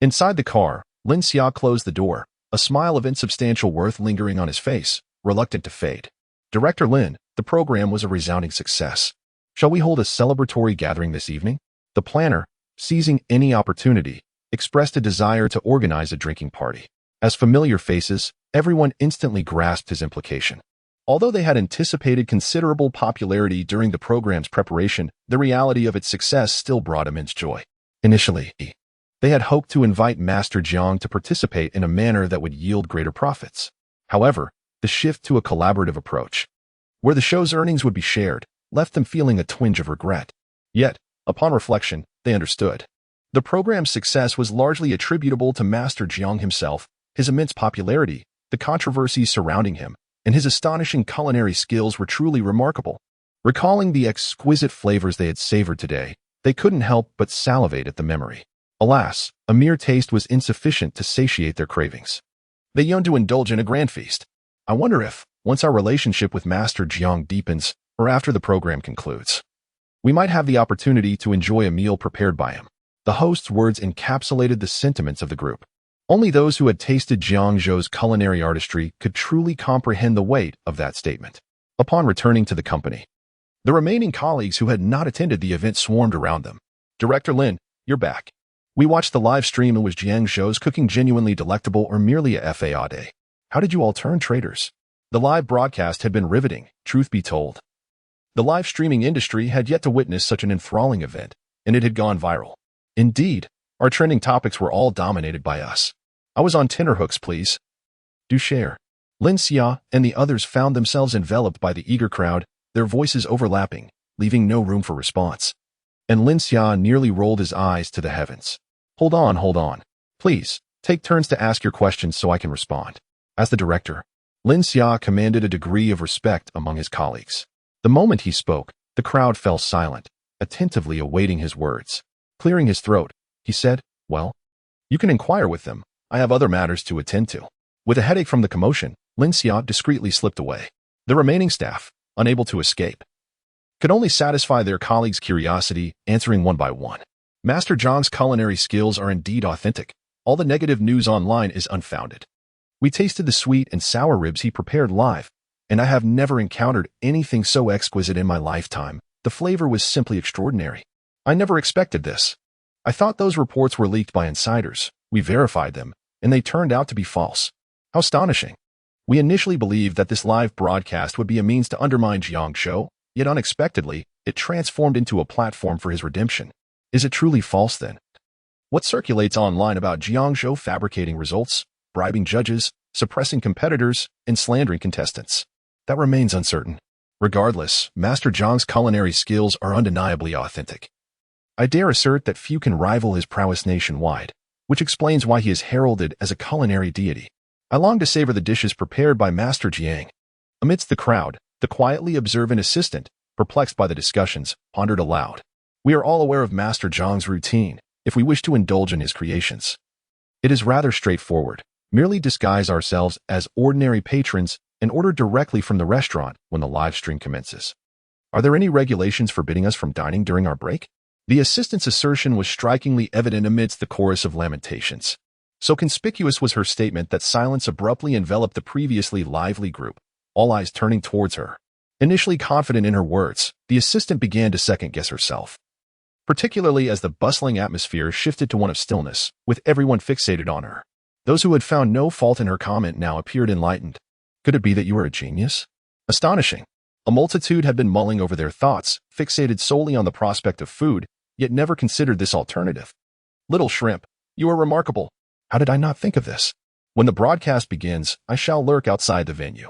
Inside the car, Lin Xia closed the door, a smile of insubstantial worth lingering on his face, reluctant to fade. Director Lin, the program was a resounding success. Shall we hold a celebratory gathering this evening? The planner, seizing any opportunity, expressed a desire to organize a drinking party. As familiar faces, everyone instantly grasped his implication. Although they had anticipated considerable popularity during the program's preparation, the reality of its success still brought immense joy. Initially, they had hoped to invite Master Jiang to participate in a manner that would yield greater profits. However, the shift to a collaborative approach, where the show's earnings would be shared, left them feeling a twinge of regret. Yet, upon reflection, they understood. The program's success was largely attributable to Master Jiang himself, his immense popularity, the controversies surrounding him, and his astonishing culinary skills were truly remarkable. Recalling the exquisite flavors they had savored today, they couldn't help but salivate at the memory. Alas, a mere taste was insufficient to satiate their cravings. They yearned to indulge in a grand feast. I wonder if, once our relationship with Master Jiang deepens, or after the program concludes, we might have the opportunity to enjoy a meal prepared by him. The host's words encapsulated the sentiments of the group. Only those who had tasted Jiang Zhou's culinary artistry could truly comprehend the weight of that statement. Upon returning to the company, the remaining colleagues who had not attended the event swarmed around them. Director Lin, you're back. We watched the live stream and was Jiang Zhou's cooking genuinely delectable or merely a façade? How did you all turn traitors? The live broadcast had been riveting, truth be told. The live streaming industry had yet to witness such an enthralling event, and it had gone viral. Indeed, our trending topics were all dominated by us. I was on tenterhooks, please. Do share. Lin Xia and the others found themselves enveloped by the eager crowd, their voices overlapping, leaving no room for response. And Lin Xia nearly rolled his eyes to the heavens. Hold on. Please, take turns to ask your questions so I can respond. As the director, Lin Xia commanded a degree of respect among his colleagues. The moment he spoke, the crowd fell silent, attentively awaiting his words. Clearing his throat, he said, well, you can inquire with them. I have other matters to attend to. With a headache from the commotion, Lin Xia discreetly slipped away. The remaining staff, unable to escape, could only satisfy their colleagues' curiosity, answering one by one. Master Jiang's culinary skills are indeed authentic. All the negative news online is unfounded. We tasted the sweet and sour ribs he prepared live, and I have never encountered anything so exquisite in my lifetime. The flavor was simply extraordinary. I never expected this. I thought those reports were leaked by insiders. We verified them, and they turned out to be false. How astonishing. We initially believed that this live broadcast would be a means to undermine Jiang Zhou, yet unexpectedly, it transformed into a platform for his redemption. Is it truly false then? What circulates online about Jiang Zhou fabricating results, bribing judges, suppressing competitors, and slandering contestants? That remains uncertain. Regardless, Master Jiang's culinary skills are undeniably authentic. I dare assert that few can rival his prowess nationwide, which explains why he is heralded as a culinary deity. I long to savor the dishes prepared by Master Jiang. Amidst the crowd, the quietly observant assistant, perplexed by the discussions, pondered aloud. We are all aware of Master Jiang's routine, if we wish to indulge in his creations. It is rather straightforward. Merely disguise ourselves as ordinary patrons and order directly from the restaurant when the live stream commences. Are there any regulations forbidding us from dining during our break? The assistant's assertion was strikingly evident amidst the chorus of lamentations. So conspicuous was her statement that silence abruptly enveloped the previously lively group, all eyes turning towards her. Initially confident in her words, the assistant began to second-guess herself, particularly as the bustling atmosphere shifted to one of stillness, with everyone fixated on her. Those who had found no fault in her comment now appeared enlightened. Could it be that you were a genius? Astonishing. A multitude had been mulling over their thoughts, fixated solely on the prospect of food, yet never considered this alternative. Little shrimp, you are remarkable. How did I not think of this? When the broadcast begins, I shall lurk outside the venue.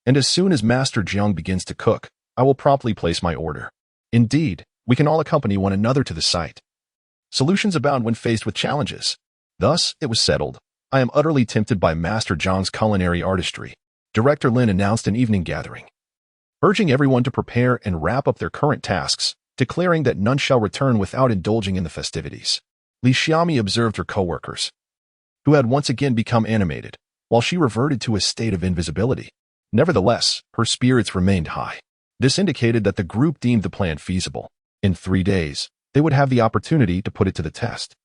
And as soon as Master Jiang begins to cook, I will promptly place my order. Indeed, we can all accompany one another to the site. Solutions abound when faced with challenges. Thus, it was settled. I am utterly tempted by Master Jiang's culinary artistry. Director Lin announced an evening gathering, urging everyone to prepare and wrap up their current tasks, declaring that none shall return without indulging in the festivities. Li Xiaomi observed her co-workers, who had once again become animated, while she reverted to a state of invisibility. Nevertheless, her spirits remained high. This indicated that the group deemed the plan feasible. In 3 days, they would have the opportunity to put it to the test.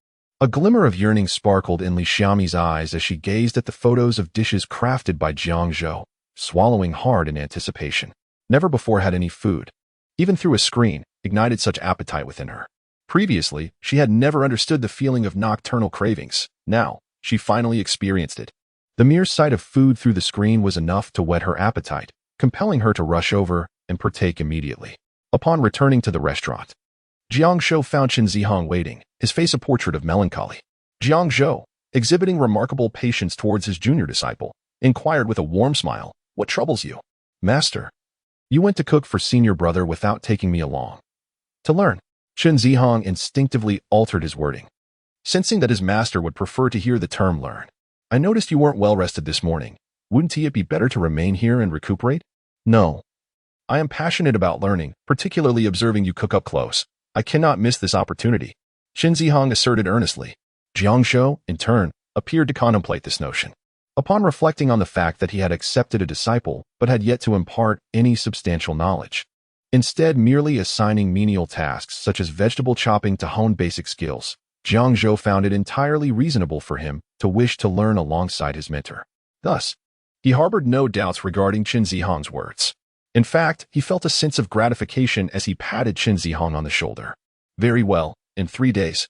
A glimmer of yearning sparkled in Li Xiaomi's eyes as she gazed at the photos of dishes crafted by Jiang Zhou, swallowing hard in anticipation. Never before had any food, even through a screen, ignited such appetite within her. Previously, she had never understood the feeling of nocturnal cravings. Now, she finally experienced it. The mere sight of food through the screen was enough to whet her appetite, compelling her to rush over and partake immediately. Upon returning to the restaurant, Jiang Zhou found Chen Zihong waiting, his face a portrait of melancholy. Jiang Zhou, exhibiting remarkable patience towards his junior disciple, inquired with a warm smile, "What troubles you, Master? You went to cook for senior brother without taking me along." "To learn." Chen Zihong instinctively altered his wording, sensing that his master would prefer to hear the term learn. "I noticed you weren't well rested this morning. Wouldn't it be better to remain here and recuperate?" "No. I am passionate about learning, particularly observing you cook up close. I cannot miss this opportunity," Chen Zihong asserted earnestly. Jiang Zhou, in turn, appeared to contemplate this notion. Upon reflecting on the fact that he had accepted a disciple but had yet to impart any substantial knowledge, instead merely assigning menial tasks such as vegetable chopping to hone basic skills, Jiang Zhou found it entirely reasonable for him to wish to learn alongside his mentor. Thus, he harbored no doubts regarding Chen Zihong's words. In fact, he felt a sense of gratification as he patted Chen Zihong on the shoulder. "Very well, in 3 days.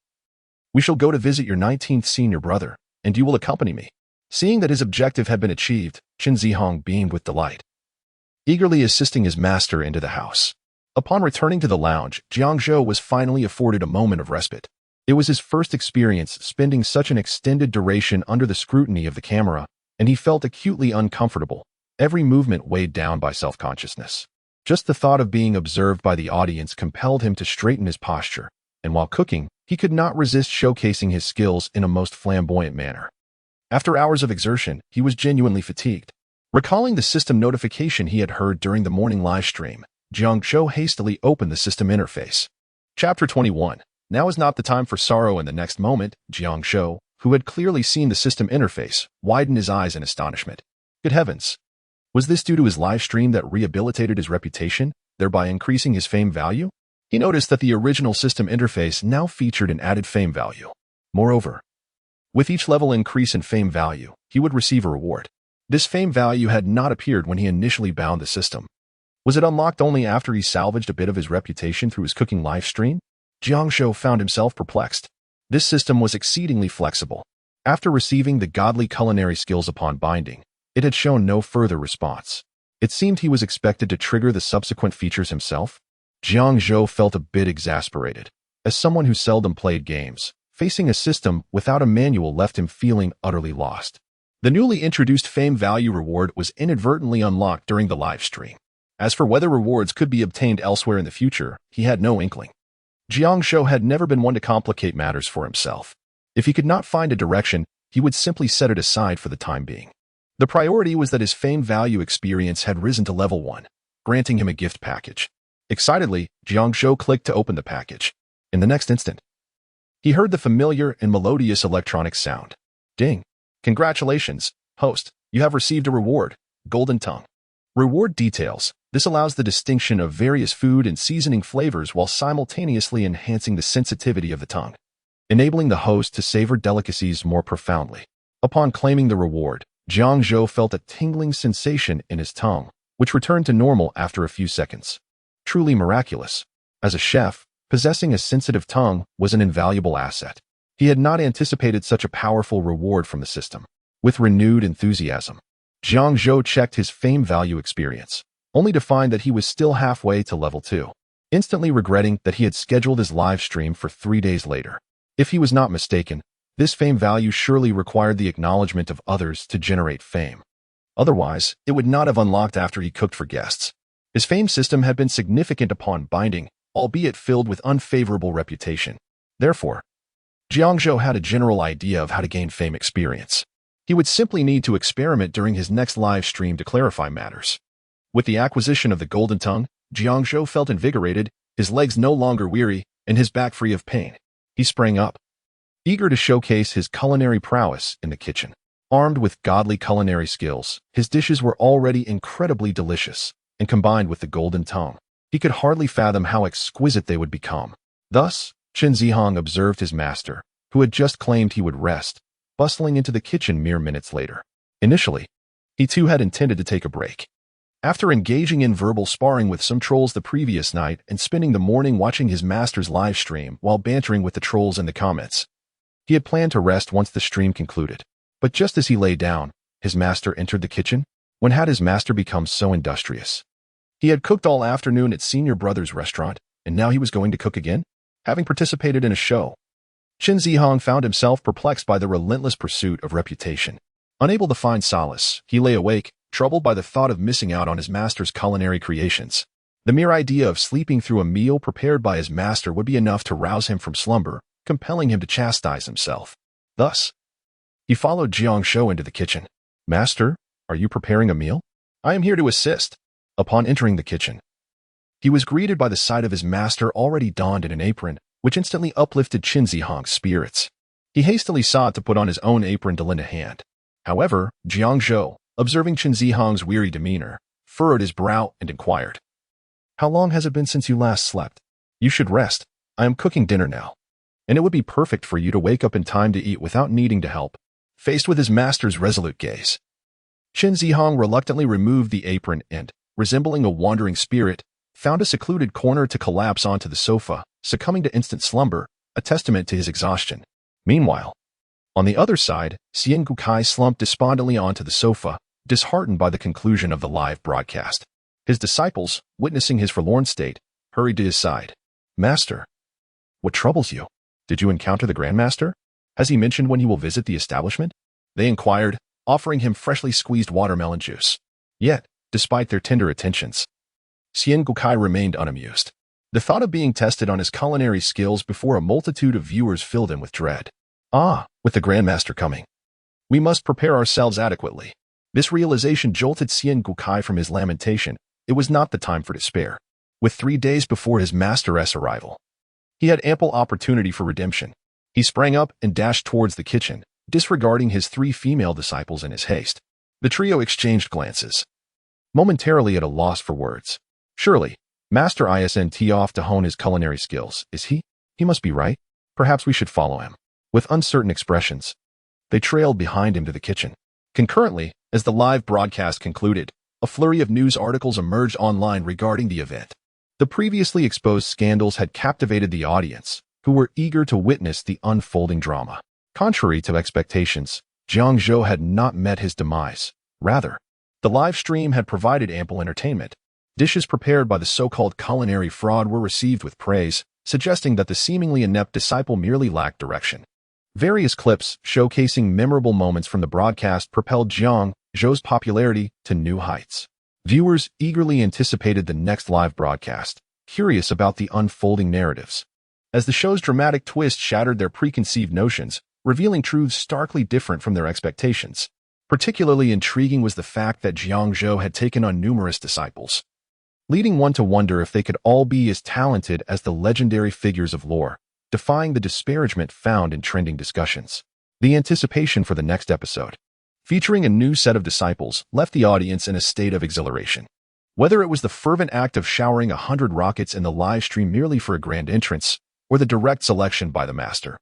We shall go to visit your 19th senior brother, and you will accompany me." Seeing that his objective had been achieved, Chen Zihong beamed with delight, eagerly assisting his master into the house. Upon returning to the lounge, Jiang Zhou was finally afforded a moment of respite. It was his first experience spending such an extended duration under the scrutiny of the camera, and he felt acutely uncomfortable, every movement weighed down by self-consciousness. Just the thought of being observed by the audience compelled him to straighten his posture, and while cooking, he could not resist showcasing his skills in a most flamboyant manner. After hours of exertion, he was genuinely fatigued. Recalling the system notification he had heard during the morning live stream, Jiang Zhou hastily opened the system interface. Chapter 21. Now is not the time for sorrow. In the next moment, Jiang Zhou, who had clearly seen the system interface, widened his eyes in astonishment. Good heavens! Was this due to his live stream that rehabilitated his reputation? thereby increasing his fame value? He noticed that the original system interface now featured an added fame value. Moreover, with each level increase in fame value, he would receive a reward. This fame value had not appeared when he initially bound the system. Was it unlocked only after he salvaged a bit of his reputation through his cooking live stream? Jiang Zhou found himself perplexed. This system was exceedingly flexible. After receiving the godly culinary skills upon binding, it had shown no further response. It seemed he was expected to trigger the subsequent features himself. Jiang Zhou felt a bit exasperated. As someone who seldom played games, facing a system without a manual left him feeling utterly lost. The newly introduced fame value reward was inadvertently unlocked during the live stream. As for whether rewards could be obtained elsewhere in the future, he had no inkling. Jiang Zhou had never been one to complicate matters for himself. If he could not find a direction, he would simply set it aside for the time being. The priority was that his fame value experience had risen to level 1, granting him a gift package. Excitedly, Jiang Zhou clicked to open the package. In the next instant, he heard the familiar and melodious electronic sound. Ding! Congratulations, host, you have received a reward, Golden Tongue. Reward details. This allows the distinction of various food and seasoning flavors while simultaneously enhancing the sensitivity of the tongue, enabling the host to savor delicacies more profoundly. Upon claiming the reward, Jiang Zhou felt a tingling sensation in his tongue, which returned to normal after a few seconds. Truly miraculous. As a chef, possessing a sensitive tongue was an invaluable asset. He had not anticipated such a powerful reward from the system. With renewed enthusiasm, Jiang Zhou checked his fame value experience, only to find that he was still halfway to level 2, instantly regretting that he had scheduled his live stream for 3 days later. If he was not mistaken, this fame value surely required the acknowledgement of others to generate fame. Otherwise, it would not have unlocked after he cooked for guests. His fame system had been significant upon binding, albeit filled with unfavorable reputation. Therefore, Jiang Zhou had a general idea of how to gain fame experience. He would simply need to experiment during his next live stream to clarify matters. With the acquisition of the Golden Tongue, Jiang Zhou felt invigorated, his legs no longer weary, and his back free of pain. He sprang up, eager to showcase his culinary prowess in the kitchen. Armed with godly culinary skills, his dishes were already incredibly delicious, and combined with the Golden Tongue, he could hardly fathom how exquisite they would become. Thus, Chen Zihong observed his master, who had just claimed he would rest, bustling into the kitchen mere minutes later. Initially, he too had intended to take a break. After engaging in verbal sparring with some trolls the previous night and spending the morning watching his master's live stream while bantering with the trolls in the comments, he had planned to rest once the stream concluded. But just as he lay down, his master entered the kitchen. When had his master become so industrious? He had cooked all afternoon at Senior Brother's restaurant, and now he was going to cook again? Having participated in a show, Chen Zihong found himself perplexed by the relentless pursuit of reputation. Unable to find solace, he lay awake, troubled by the thought of missing out on his master's culinary creations. The mere idea of sleeping through a meal prepared by his master would be enough to rouse him from slumber, compelling him to chastise himself. Thus, he followed Jiang Zhou into the kitchen. "Master, are you preparing a meal? I am here to assist." Upon entering the kitchen, he was greeted by the sight of his master already donned in an apron, which instantly uplifted Chen Zihong's spirits. He hastily sought to put on his own apron to lend a hand. However, Jiang Zhou, observing Chen Zihong's weary demeanor, furrowed his brow and inquired, "How long has it been since you last slept? You should rest. I am cooking dinner now, and it would be perfect for you to wake up in time to eat without needing to help." Faced with his master's resolute gaze, Chen Zihong reluctantly removed the apron and, resembling a wandering spirit, found a secluded corner to collapse onto the sofa, succumbing to instant slumber, a testament to his exhaustion. Meanwhile, on the other side, Xian Gukai slumped despondently onto the sofa, disheartened by the conclusion of the live broadcast. His disciples, witnessing his forlorn state, hurried to his side. "Master, what troubles you? Did you encounter the Grandmaster? Has he mentioned when he will visit the establishment?" They inquired, offering him freshly squeezed watermelon juice. Yet, despite their tender attentions, Xian Gukai remained unamused. The thought of being tested on his culinary skills before a multitude of viewers filled him with dread. With the Grandmaster coming, we must prepare ourselves adequately. This realization jolted Xian Gukai from his lamentation. It was not the time for despair. With 3 days before his master's arrival, he had ample opportunity for redemption. He sprang up and dashed towards the kitchen, disregarding his 3 female disciples in his haste. The trio exchanged glances, momentarily at a loss for words. Surely, Master isn't off to hone his culinary skills, is he? He must be right. Perhaps we should follow him. With uncertain expressions, they trailed behind him to the kitchen. Concurrently, as the live broadcast concluded, a flurry of news articles emerged online regarding the event. The previously exposed scandals had captivated the audience, who were eager to witness the unfolding drama. Contrary to expectations, Jiang Zhou had not met his demise. Rather, the live stream had provided ample entertainment. Dishes prepared by the so-called culinary fraud were received with praise, suggesting that the seemingly inept disciple merely lacked direction. Various clips showcasing memorable moments from the broadcast propelled Jiang Zhou's popularity to new heights. Viewers eagerly anticipated the next live broadcast, curious about the unfolding narratives. As the show's dramatic twist shattered their preconceived notions, revealing truths starkly different from their expectations. Particularly intriguing was the fact that Jiang Zhou had taken on numerous disciples, leading one to wonder if they could all be as talented as the legendary figures of lore, defying the disparagement found in trending discussions. The anticipation for the next episode, featuring a new set of disciples, left the audience in a state of exhilaration. Whether it was the fervent act of showering 100 rockets in the live stream merely for a grand entrance, or the direct selection by the master,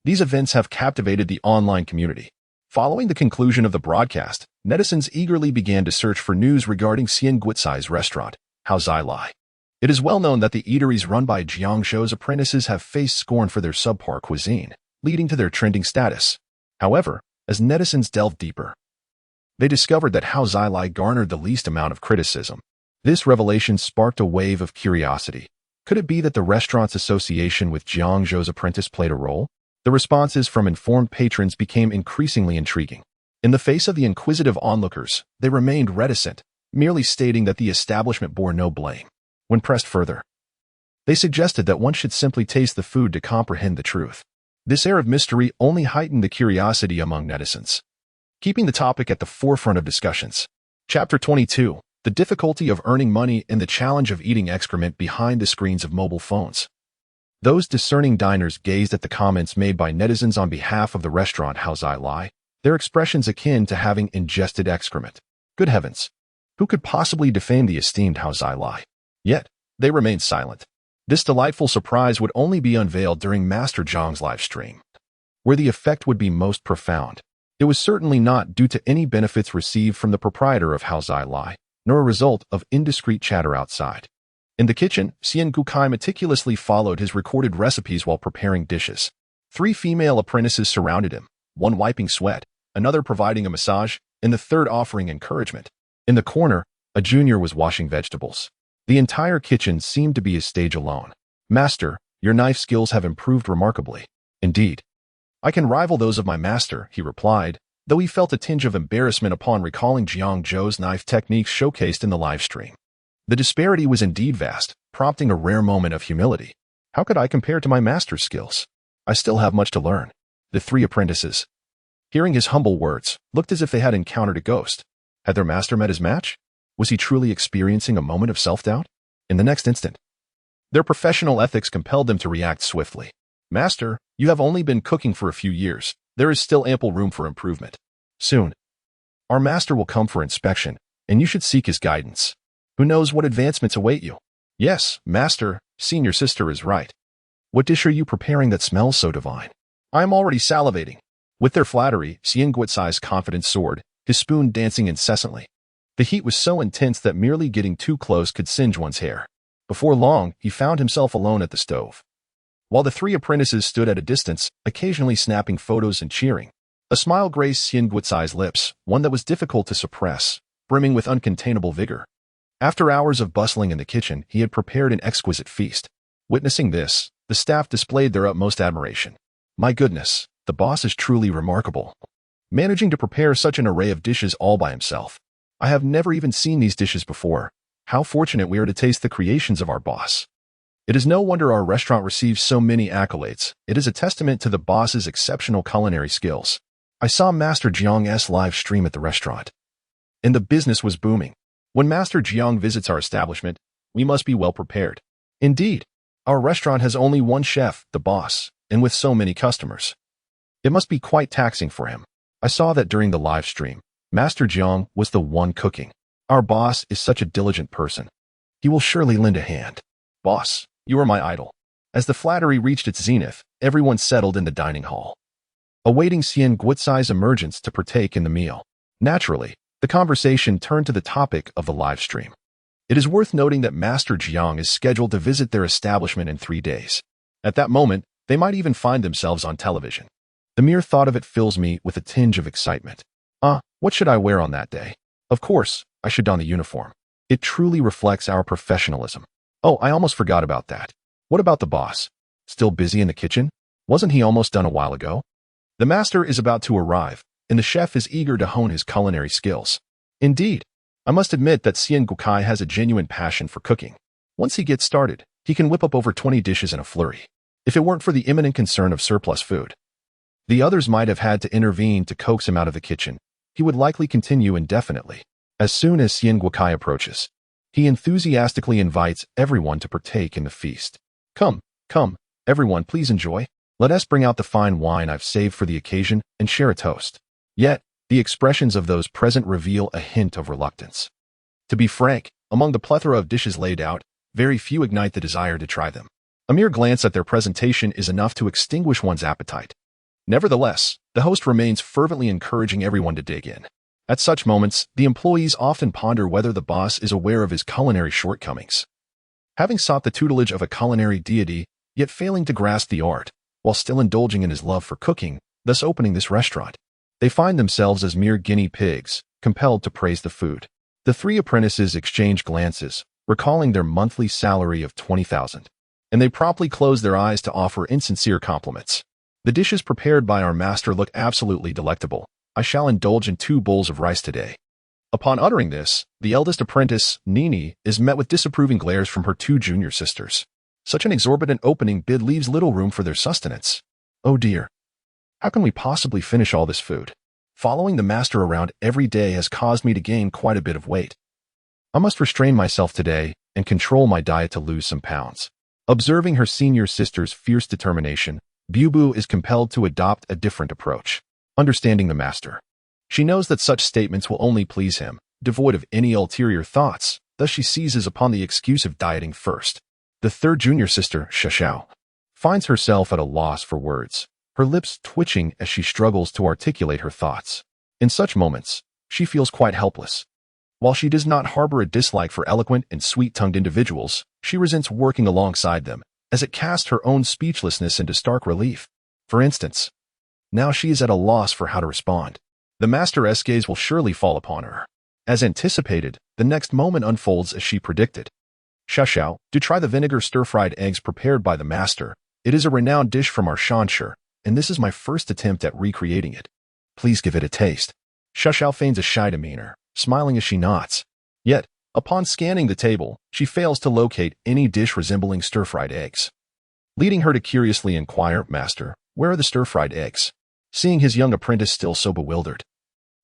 these events have captivated the online community. Following the conclusion of the broadcast, netizens eagerly began to search for news regarding Jiang Zhou's restaurant, Hao Zai Lai. It is well known that the eateries run by Jiang Zhou's apprentices have faced scorn for their subpar cuisine, leading to their trending status. However, as netizens delved deeper, they discovered that Hao Zai Lai garnered the least amount of criticism. This revelation sparked a wave of curiosity. Could it be that the restaurant's association with Jiang Zhou's apprentice played a role? The responses from informed patrons became increasingly intriguing. In the face of the inquisitive onlookers, they remained reticent, merely stating that the establishment bore no blame. When pressed further, they suggested that one should simply taste the food to comprehend the truth. This air of mystery only heightened the curiosity among netizens, keeping the topic at the forefront of discussions. Chapter 22. The difficulty of earning money and the challenge of eating excrement behind the screens of mobile phones. Those discerning diners gazed at the comments made by netizens on behalf of the restaurant Hao Zai Lai, their expressions akin to having ingested excrement. Good heavens! Who could possibly defame the esteemed Hao Zai Lai? Yet, they remained silent. This delightful surprise would only be unveiled during Master Jiang's live stream, where the effect would be most profound. It was certainly not due to any benefits received from the proprietor of Hao Zai Lai, nor a result of indiscreet chatter outside. In the kitchen, Jiang Zhou meticulously followed his recorded recipes while preparing dishes. 3 female apprentices surrounded him, one wiping sweat, another providing a massage, and the third offering encouragement. In the corner, a junior was washing vegetables. The entire kitchen seemed to be a stage alone. Master, your knife skills have improved remarkably. Indeed, I can rival those of my master, he replied, though he felt a tinge of embarrassment upon recalling Jiang Zhou's knife techniques showcased in the live stream. The disparity was indeed vast, prompting a rare moment of humility. How could I compare to my master's skills? I still have much to learn. The 3 apprentices, hearing his humble words, looked as if they had encountered a ghost. Had their master met his match? Was he truly experiencing a moment of self-doubt? In the next instant, their professional ethics compelled them to react swiftly. Master, you have only been cooking for a few years. There is still ample room for improvement. Soon, our master will come for inspection, and you should seek his guidance. Who knows what advancements await you? Yes, master, senior sister is right. What dish are you preparing that smells so divine? I am already salivating. With their flattery, Jiang Zhou's confidence soared, his spoon dancing incessantly. The heat was so intense that merely getting too close could singe one's hair. Before long, he found himself alone at the stove, while the 3 apprentices stood at a distance, occasionally snapping photos and cheering. A smile graced Jiang Zhou's lips, one that was difficult to suppress, brimming with uncontainable vigor. After hours of bustling in the kitchen, he had prepared an exquisite feast. Witnessing this, the staff displayed their utmost admiration. My goodness, the boss is truly remarkable, managing to prepare such an array of dishes all by himself. I have never even seen these dishes before. How fortunate we are to taste the creations of our boss. It is no wonder our restaurant receives so many accolades. It is a testament to the boss's exceptional culinary skills. I saw Master Jiang's live stream at the restaurant, and the business was booming. When Master Jiang visits our establishment, we must be well prepared. Indeed, our restaurant has only one chef, the boss, and with so many customers, it must be quite taxing for him. I saw that during the live stream. Master Jiang was the one cooking. Our boss is such a diligent person. he will surely lend a hand. Boss, you are my idol. As the flattery reached its zenith, everyone settled in the dining hall, awaiting Xian Guotsai's emergence to partake in the meal. Naturally, the conversation turned to the topic of the live stream. It is worth noting that Master Jiang is scheduled to visit their establishment in 3 days. At that moment, they might even find themselves on television. The mere thought of it fills me with a tinge of excitement. What should I wear on that day? Of course, I should don the uniform. It truly reflects our professionalism. Oh, I almost forgot about that. What about the boss? Still busy in the kitchen? Wasn't he almost done a while ago? The master is about to arrive, and the chef is eager to hone his culinary skills. Indeed, I must admit that Xian Guokai has a genuine passion for cooking. Once he gets started, he can whip up over 20 dishes in a flurry. If it weren't for the imminent concern of surplus food, the others might have had to intervene to coax him out of the kitchen. He would likely continue indefinitely. As soon as Xian Guokai approaches, he enthusiastically invites everyone to partake in the feast. Come, everyone, please enjoy. Let us bring out the fine wine I've saved for the occasion and share a toast. Yet, the expressions of those present reveal a hint of reluctance. To be frank, among the plethora of dishes laid out, very few ignite the desire to try them. A mere glance at their presentation is enough to extinguish one's appetite. Nevertheless, the host remains fervently encouraging everyone to dig in. At such moments, the employees often ponder whether the boss is aware of his culinary shortcomings. Having sought the tutelage of a culinary deity, yet failing to grasp the art, while still indulging in his love for cooking, thus opening this restaurant, they find themselves as mere guinea pigs, compelled to praise the food. The 3 apprentices exchange glances, recalling their monthly salary of 20,000, and they promptly close their eyes to offer insincere compliments. The dishes prepared by our master look absolutely delectable. I shall indulge in 2 bowls of rice today. Upon uttering this, the eldest apprentice, Nini, is met with disapproving glares from her 2 junior sisters. Such an exorbitant opening bid leaves little room for their sustenance. Oh dear. How can we possibly finish all this food? Following the master around every day has caused me to gain quite a bit of weight. I must restrain myself today and control my diet to lose some pounds. Observing her senior sister's fierce determination, Bubu is compelled to adopt a different approach. Understanding the master, she knows that such statements will only please him, devoid of any ulterior thoughts, thus she seizes upon the excuse of dieting first. The 3rd junior sister, Xiao, finds herself at a loss for words, her lips twitching as she struggles to articulate her thoughts. In such moments, she feels quite helpless. While she does not harbor a dislike for eloquent and sweet-tongued individuals, she resents working alongside them, as it casts her own speechlessness into stark relief. For instance, now she is at a loss for how to respond. The master's gaze will surely fall upon her. As anticipated, the next moment unfolds as she predicted. Xiao, do try the vinegar stir-fried eggs prepared by the master. It is a renowned dish from our Shanshi, and this is my first attempt at recreating it. Please give it a taste. Xiao feigns a shy demeanor, smiling as she nods. Yet, upon scanning the table, she fails to locate any dish resembling stir-fried eggs. Leading her to curiously inquire, Master, where are the stir-fried eggs? Seeing his young apprentice still so bewildered,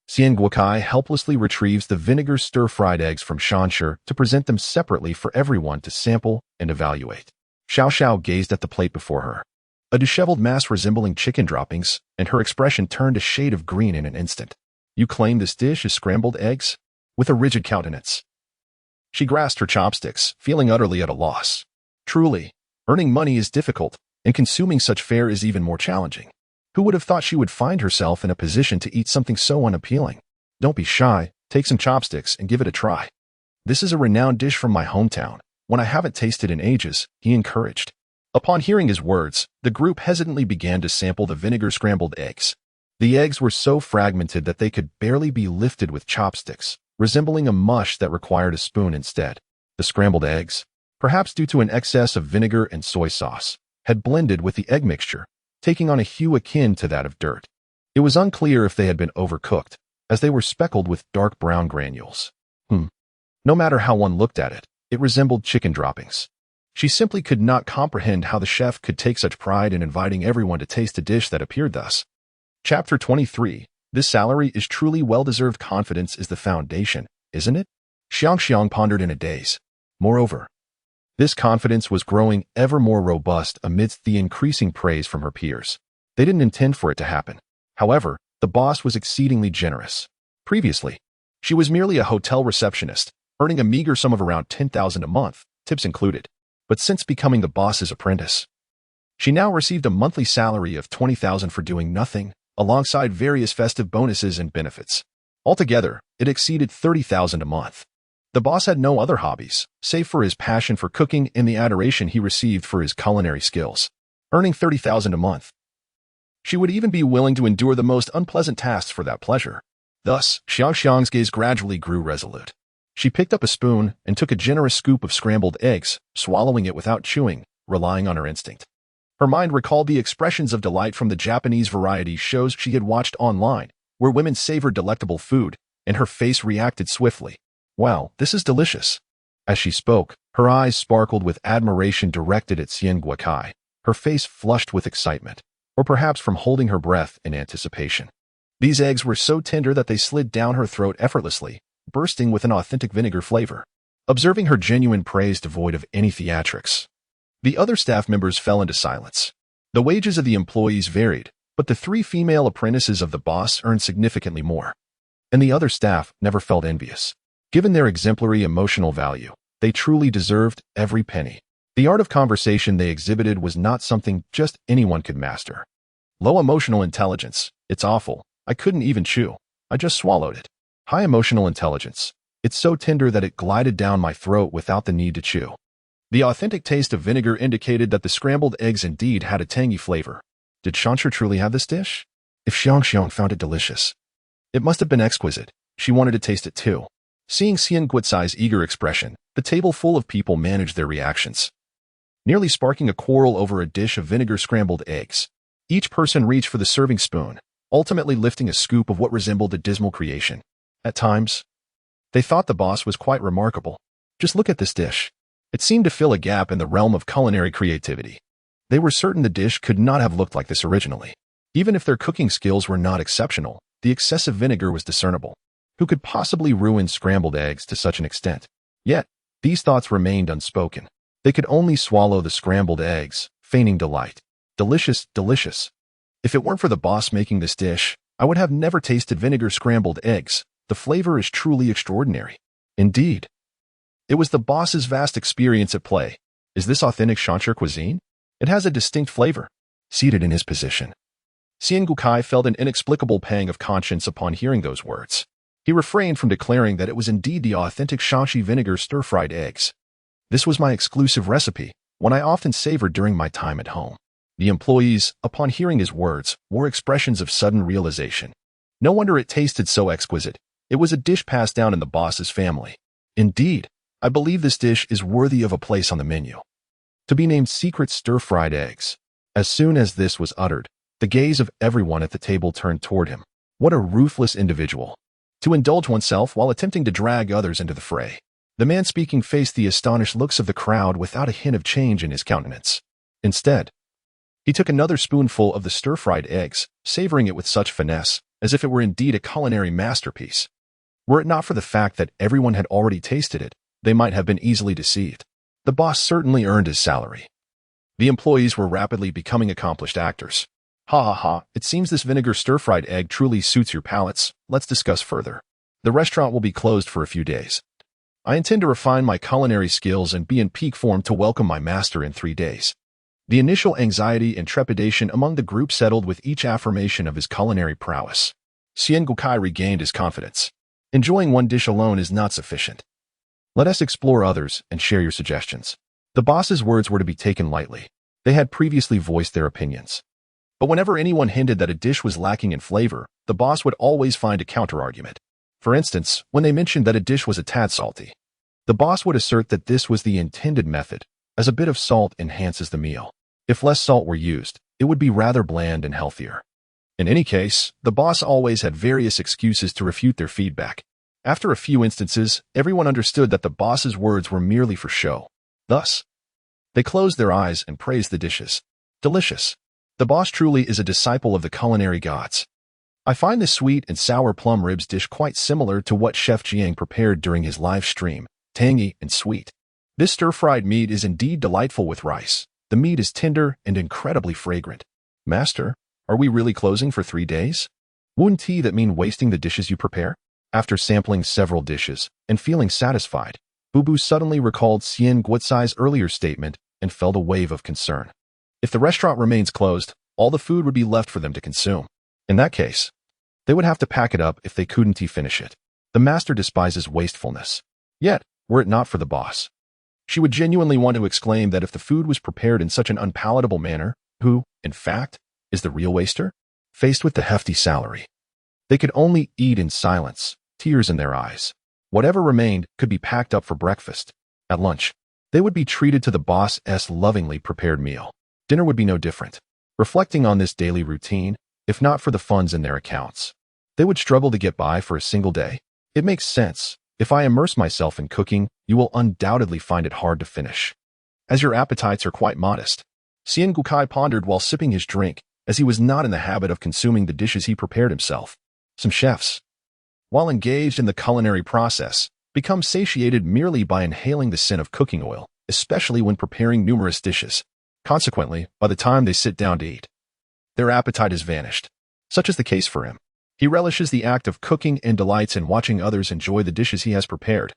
Xian Guokai helplessly retrieves the vinegar stir-fried eggs from Shanshi to present them separately for everyone to sample and evaluate. Xiao gazed at the plate before her, a disheveled mass resembling chicken droppings, and her expression turned a shade of green in an instant. You claim this dish is scrambled eggs? With a rigid countenance, she grasped her chopsticks, feeling utterly at a loss. Truly, earning money is difficult, and consuming such fare is even more challenging. Who would have thought she would find herself in a position to eat something so unappealing? Don't be shy, take some chopsticks and give it a try. This is a renowned dish from my hometown, one I haven't tasted in ages, he encouraged. Upon hearing his words, the group hesitantly began to sample the vinegar scrambled eggs. The eggs were so fragmented that they could barely be lifted with chopsticks, resembling a mush that required a spoon instead. The scrambled eggs, perhaps due to an excess of vinegar and soy sauce, had blended with the egg mixture, taking on a hue akin to that of dirt. It was unclear if they had been overcooked, as they were speckled with dark brown granules. No matter how one looked at it, it resembled chicken droppings. She simply could not comprehend how the chef could take such pride in inviting everyone to taste a dish that appeared thus. Chapter 23. This salary is truly well-deserved. Confidence is the foundation, isn't it? Xiang pondered in a daze. Moreover, this confidence was growing ever more robust amidst the increasing praise from her peers. They didn't intend for it to happen. However, the boss was exceedingly generous. Previously, she was merely a hotel receptionist, earning a meager sum of around 10,000 a month, tips included. But since becoming the boss's apprentice, she now received a monthly salary of 20,000 for doing nothing, alongside various festive bonuses and benefits. Altogether, it exceeded 30,000 a month. The boss had no other hobbies, save for his passion for cooking and the adoration he received for his culinary skills. Earning 30,000 a month, she would even be willing to endure the most unpleasant tasks for that pleasure. Thus, Xiao Xiang's gaze gradually grew resolute. She picked up a spoon and took a generous scoop of scrambled eggs, swallowing it without chewing, relying on her instinct. Her mind recalled the expressions of delight from the Japanese variety shows she had watched online, where women savored delectable food, and her face reacted swiftly. Wow, this is delicious. As she spoke, her eyes sparkled with admiration directed at Xian Guokai, her face flushed with excitement, or perhaps from holding her breath in anticipation. These eggs were so tender that they slid down her throat effortlessly, bursting with an authentic vinegar flavor. Observing her genuine praise devoid of any theatrics, the other staff members fell into silence. The wages of the employees varied, but the 3 female apprentices of the boss earned significantly more. And the other staff never felt envious. Given their exemplary emotional value, they truly deserved every penny. The art of conversation they exhibited was not something just anyone could master. Low emotional intelligence, it's awful. I couldn't even chew. I just swallowed it. High emotional intelligence. It's so tender that it glided down my throat without the need to chew. The authentic taste of vinegar indicated that the scrambled eggs indeed had a tangy flavor. Did Shanshi truly have this dish? If Xiang found it delicious, it must have been exquisite. She wanted to taste it too. Seeing Xian Guotsai's eager expression, the table full of people managed their reactions, nearly sparking a quarrel over a dish of vinegar scrambled eggs. Each person reached for the serving spoon, ultimately lifting a scoop of what resembled a dismal creation. At times, they thought the boss was quite remarkable. Just look at this dish. It seemed to fill a gap in the realm of culinary creativity. They were certain the dish could not have looked like this originally. Even if their cooking skills were not exceptional, the excessive vinegar was discernible. Who could possibly ruin scrambled eggs to such an extent? Yet, these thoughts remained unspoken. They could only swallow the scrambled eggs, feigning delight. Delicious, delicious. If it weren't for the boss making this dish, I would have never tasted vinegar scrambled eggs. The flavor is truly extraordinary. Indeed. It was the boss's vast experience at play. Is this authentic Shanshi cuisine? It has a distinct flavor. Seated in his position, Xian Guokai felt an inexplicable pang of conscience upon hearing those words. He refrained from declaring that it was indeed the authentic Shanshi vinegar stir-fried eggs. This was my exclusive recipe, one I often savored during my time at home. The employees, upon hearing his words, wore expressions of sudden realization. No wonder it tasted so exquisite. It was a dish passed down in the boss's family. Indeed, I believe this dish is worthy of a place on the menu. To be named secret stir-fried eggs. As soon as this was uttered, the gaze of everyone at the table turned toward him. What a ruthless individual. To indulge oneself while attempting to drag others into the fray. The man speaking faced the astonished looks of the crowd without a hint of change in his countenance. Instead, he took another spoonful of the stir-fried eggs, savoring it with such finesse, as if it were indeed a culinary masterpiece. Were it not for the fact that everyone had already tasted it, they might have been easily deceived. The boss certainly earned his salary. The employees were rapidly becoming accomplished actors. Ha ha ha, it seems this vinegar stir-fried egg truly suits your palates. Let's discuss further. The restaurant will be closed for a few days. I intend to refine my culinary skills and be in peak form to welcome my master in 3 days. The initial anxiety and trepidation among the group settled with each affirmation of his culinary prowess. Xian Guokai regained his confidence. Enjoying one dish alone is not sufficient. Let us explore others and share your suggestions. The boss's words were to be taken lightly. They had previously voiced their opinions. But whenever anyone hinted that a dish was lacking in flavor, the boss would always find a counter-argument. For instance, when they mentioned that a dish was a tad salty, the boss would assert that this was the intended method, as a bit of salt enhances the meal. If less salt were used, it would be rather bland and healthier. In any case, the boss always had various excuses to refute their feedback. After a few instances, everyone understood that the boss's words were merely for show. Thus, they closed their eyes and praised the dishes. Delicious. The boss truly is a disciple of the culinary gods. I find the sweet and sour plum ribs dish quite similar to what Chef Jiang prepared during his live stream, tangy and sweet. This stir-fried meat is indeed delightful with rice. The meat is tender and incredibly fragrant. Master, are we really closing for 3 days? Wouldn't that mean wasting the dishes you prepare? After sampling several dishes and feeling satisfied, Bubu suddenly recalled Xian Guotsai's earlier statement and felt a wave of concern. If the restaurant remains closed, all the food would be left for them to consume. In that case, they would have to pack it up if they couldn't finish it. The master despises wastefulness. Yet, were it not for the boss, she would genuinely want to exclaim that if the food was prepared in such an unpalatable manner, who, in fact, is the real waster? Faced with the hefty salary, they could only eat in silence, tears in their eyes. Whatever remained could be packed up for breakfast. At lunch, they would be treated to the boss's lovingly prepared meal. Dinner would be no different. Reflecting on this daily routine, if not for the funds in their accounts, they would struggle to get by for a single day. It makes sense. If I immerse myself in cooking, you will undoubtedly find it hard to finish, as your appetites are quite modest. Xian Gukai pondered while sipping his drink, as he was not in the habit of consuming the dishes he prepared himself. Some chefs, while engaged in the culinary process, become satiated merely by inhaling the scent of cooking oil, especially when preparing numerous dishes. Consequently, by the time they sit down to eat, their appetite has vanished. Such is the case for him. He relishes the act of cooking and delights in watching others enjoy the dishes he has prepared.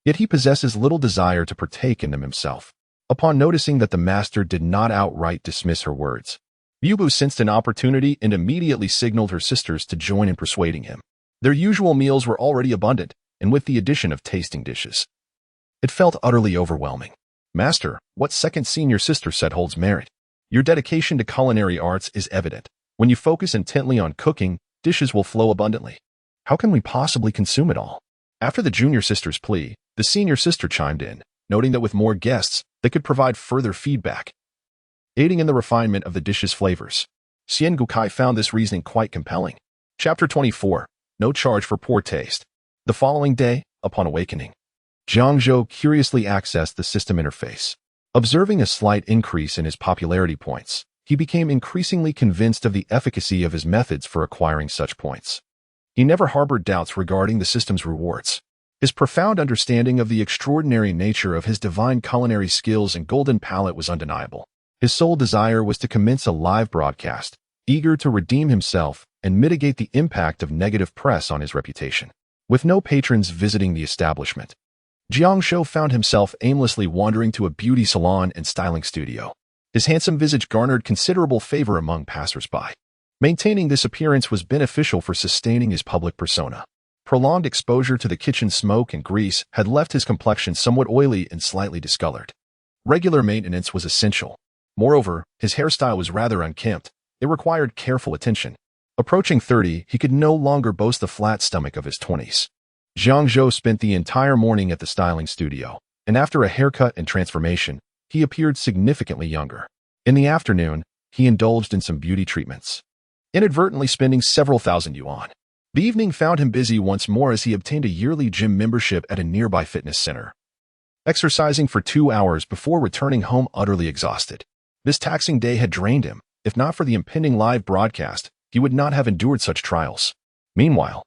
Yet he possesses little desire to partake in them himself. Upon noticing that the master did not outright dismiss her words, Yubu sensed an opportunity and immediately signaled her sisters to join in persuading him. Their usual meals were already abundant, and with the addition of tasting dishes, it felt utterly overwhelming. Master, what second senior sister said holds merit. Your dedication to culinary arts is evident. When you focus intently on cooking, dishes will flow abundantly. How can we possibly consume it all? After the junior sister's plea, the senior sister chimed in, noting that with more guests, they could provide further feedback, aiding in the refinement of the dish's flavors. Xian Gukai found this reasoning quite compelling. Chapter 24. No charge for poor taste. The following day, upon awakening, Jiang Zhou curiously accessed the system interface. Observing a slight increase in his popularity points, he became increasingly convinced of the efficacy of his methods for acquiring such points. He never harbored doubts regarding the system's rewards. His profound understanding of the extraordinary nature of his divine culinary skills and golden palate was undeniable. His sole desire was to commence a live broadcast, eager to redeem himself and mitigate the impact of negative press on his reputation. With no patrons visiting the establishment, Jiang Zhou found himself aimlessly wandering to a beauty salon and styling studio. His handsome visage garnered considerable favor among passers-by. Maintaining this appearance was beneficial for sustaining his public persona. Prolonged exposure to the kitchen smoke and grease had left his complexion somewhat oily and slightly discolored. Regular maintenance was essential. Moreover, his hairstyle was rather unkempt. It required careful attention. Approaching 30, he could no longer boast the flat stomach of his 20s. Jiang Zhou spent the entire morning at the styling studio, and after a haircut and transformation, he appeared significantly younger. In the afternoon, he indulged in some beauty treatments, inadvertently spending several thousand yuan. The evening found him busy once more as he obtained a yearly gym membership at a nearby fitness center, exercising for 2 hours before returning home utterly exhausted. This taxing day had drained him. If not for the impending live broadcast, he would not have endured such trials. Meanwhile,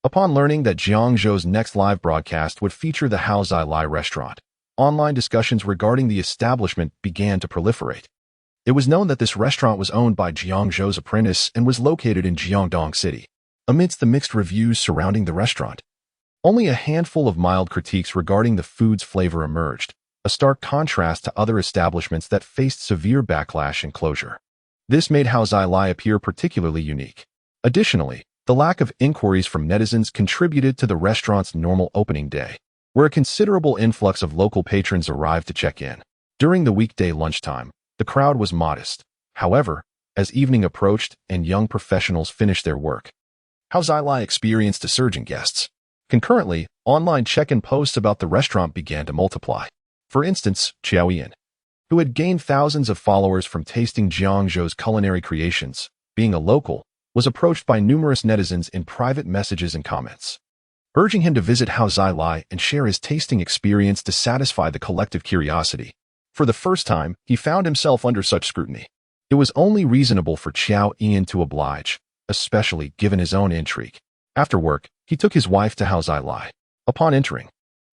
upon learning that Jiang Zhou's next live broadcast would feature the Hao Zai Lai restaurant, online discussions regarding the establishment began to proliferate. It was known that this restaurant was owned by Jiang Zhou's apprentice and was located in Jiangdong City. Amidst the mixed reviews surrounding the restaurant, only a handful of mild critiques regarding the food's flavor emerged, a stark contrast to other establishments that faced severe backlash and closure. This made Hao Zai Lai appear particularly unique. Additionally, the lack of inquiries from netizens contributed to the restaurant's normal opening day, where a considerable influx of local patrons arrived to check in. During the weekday lunchtime, the crowd was modest. However, as evening approached and young professionals finished their work, Hao Zai Lai experienced a surge in guests. Concurrently, online check-in posts about the restaurant began to multiply. For instance, Qiao Yin, who had gained thousands of followers from tasting Jiang Zhou's culinary creations, being a local, was approached by numerous netizens in private messages and comments, urging him to visit Hao Zai Lai and share his tasting experience to satisfy the collective curiosity. For the first time, he found himself under such scrutiny. It was only reasonable for Qiao Yin to oblige, especially given his own intrigue. After work, he took his wife to Hao Zai Lai. Upon entering,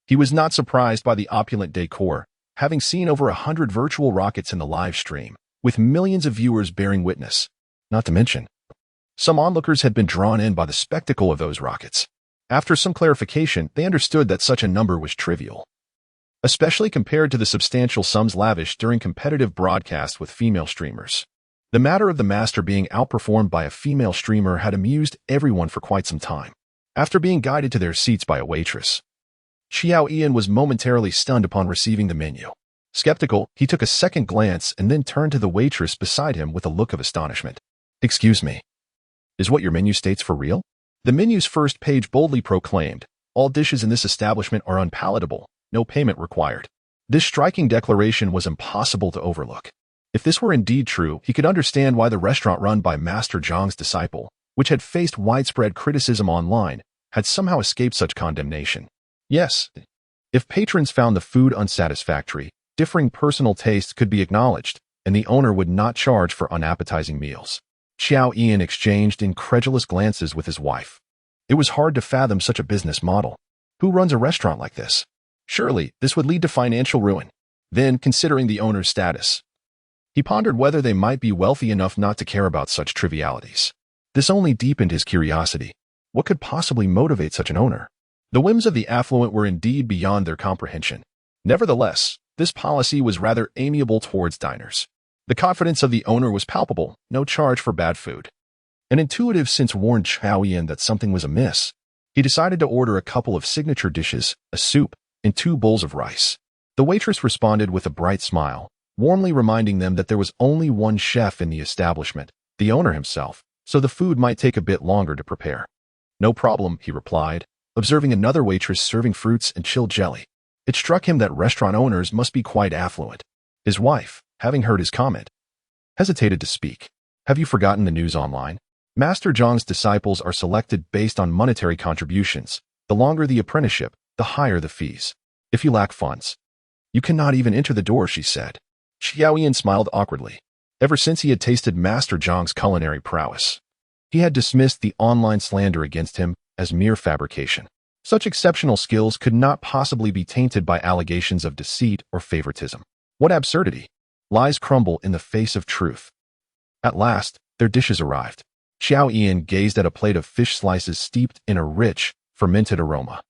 he was not surprised by the opulent decor, having seen over 100 virtual rockets in the live stream, with millions of viewers bearing witness. Not to mention, some onlookers had been drawn in by the spectacle of those rockets. After some clarification, they understood that such a number was trivial, especially compared to the substantial sums lavished during competitive broadcasts with female streamers. The matter of the master being outperformed by a female streamer had amused everyone for quite some time. After being guided to their seats by a waitress, Xiao Ian was momentarily stunned upon receiving the menu. Skeptical, he took a second glance and then turned to the waitress beside him with a look of astonishment. "Excuse me, is what your menu states for real?" The menu's first page boldly proclaimed, "All dishes in this establishment are unpalatable, no payment required." This striking declaration was impossible to overlook. If this were indeed true, he could understand why the restaurant run by Master Jiang's disciple, which had faced widespread criticism online, had somehow escaped such condemnation. Yes, if patrons found the food unsatisfactory, differing personal tastes could be acknowledged, and the owner would not charge for unappetizing meals. Xiao Ian exchanged incredulous glances with his wife. It was hard to fathom such a business model. Who runs a restaurant like this? Surely, this would lead to financial ruin. Then, considering the owner's status, he pondered whether they might be wealthy enough not to care about such trivialities. This only deepened his curiosity. What could possibly motivate such an owner? The whims of the affluent were indeed beyond their comprehension. Nevertheless, this policy was rather amiable towards diners. The confidence of the owner was palpable, no charge for bad food. An intuitive sense warned Xiao Ian that something was amiss. He decided to order a couple of signature dishes, a soup, and 2 bowls of rice. The waitress responded with a bright smile, warmly reminding them that there was only one chef in the establishment, the owner himself, so the food might take a bit longer to prepare. "No problem," he replied, observing another waitress serving fruits and chilled jelly. It struck him that restaurant owners must be quite affluent. His wife, having heard his comment, hesitated to speak. "Have you forgotten the news online? Master Zhang's disciples are selected based on monetary contributions. The longer the apprenticeship, the higher the fees. If you lack funds, you cannot even enter the door," she said. Xiao Ian smiled awkwardly. Ever since he had tasted Master Zhang's culinary prowess, he had dismissed the online slander against him as mere fabrication. Such exceptional skills could not possibly be tainted by allegations of deceit or favoritism. What absurdity! Lies crumble in the face of truth. At last, their dishes arrived. Xiao Ian gazed at a plate of fish slices steeped in a rich, fermented aroma.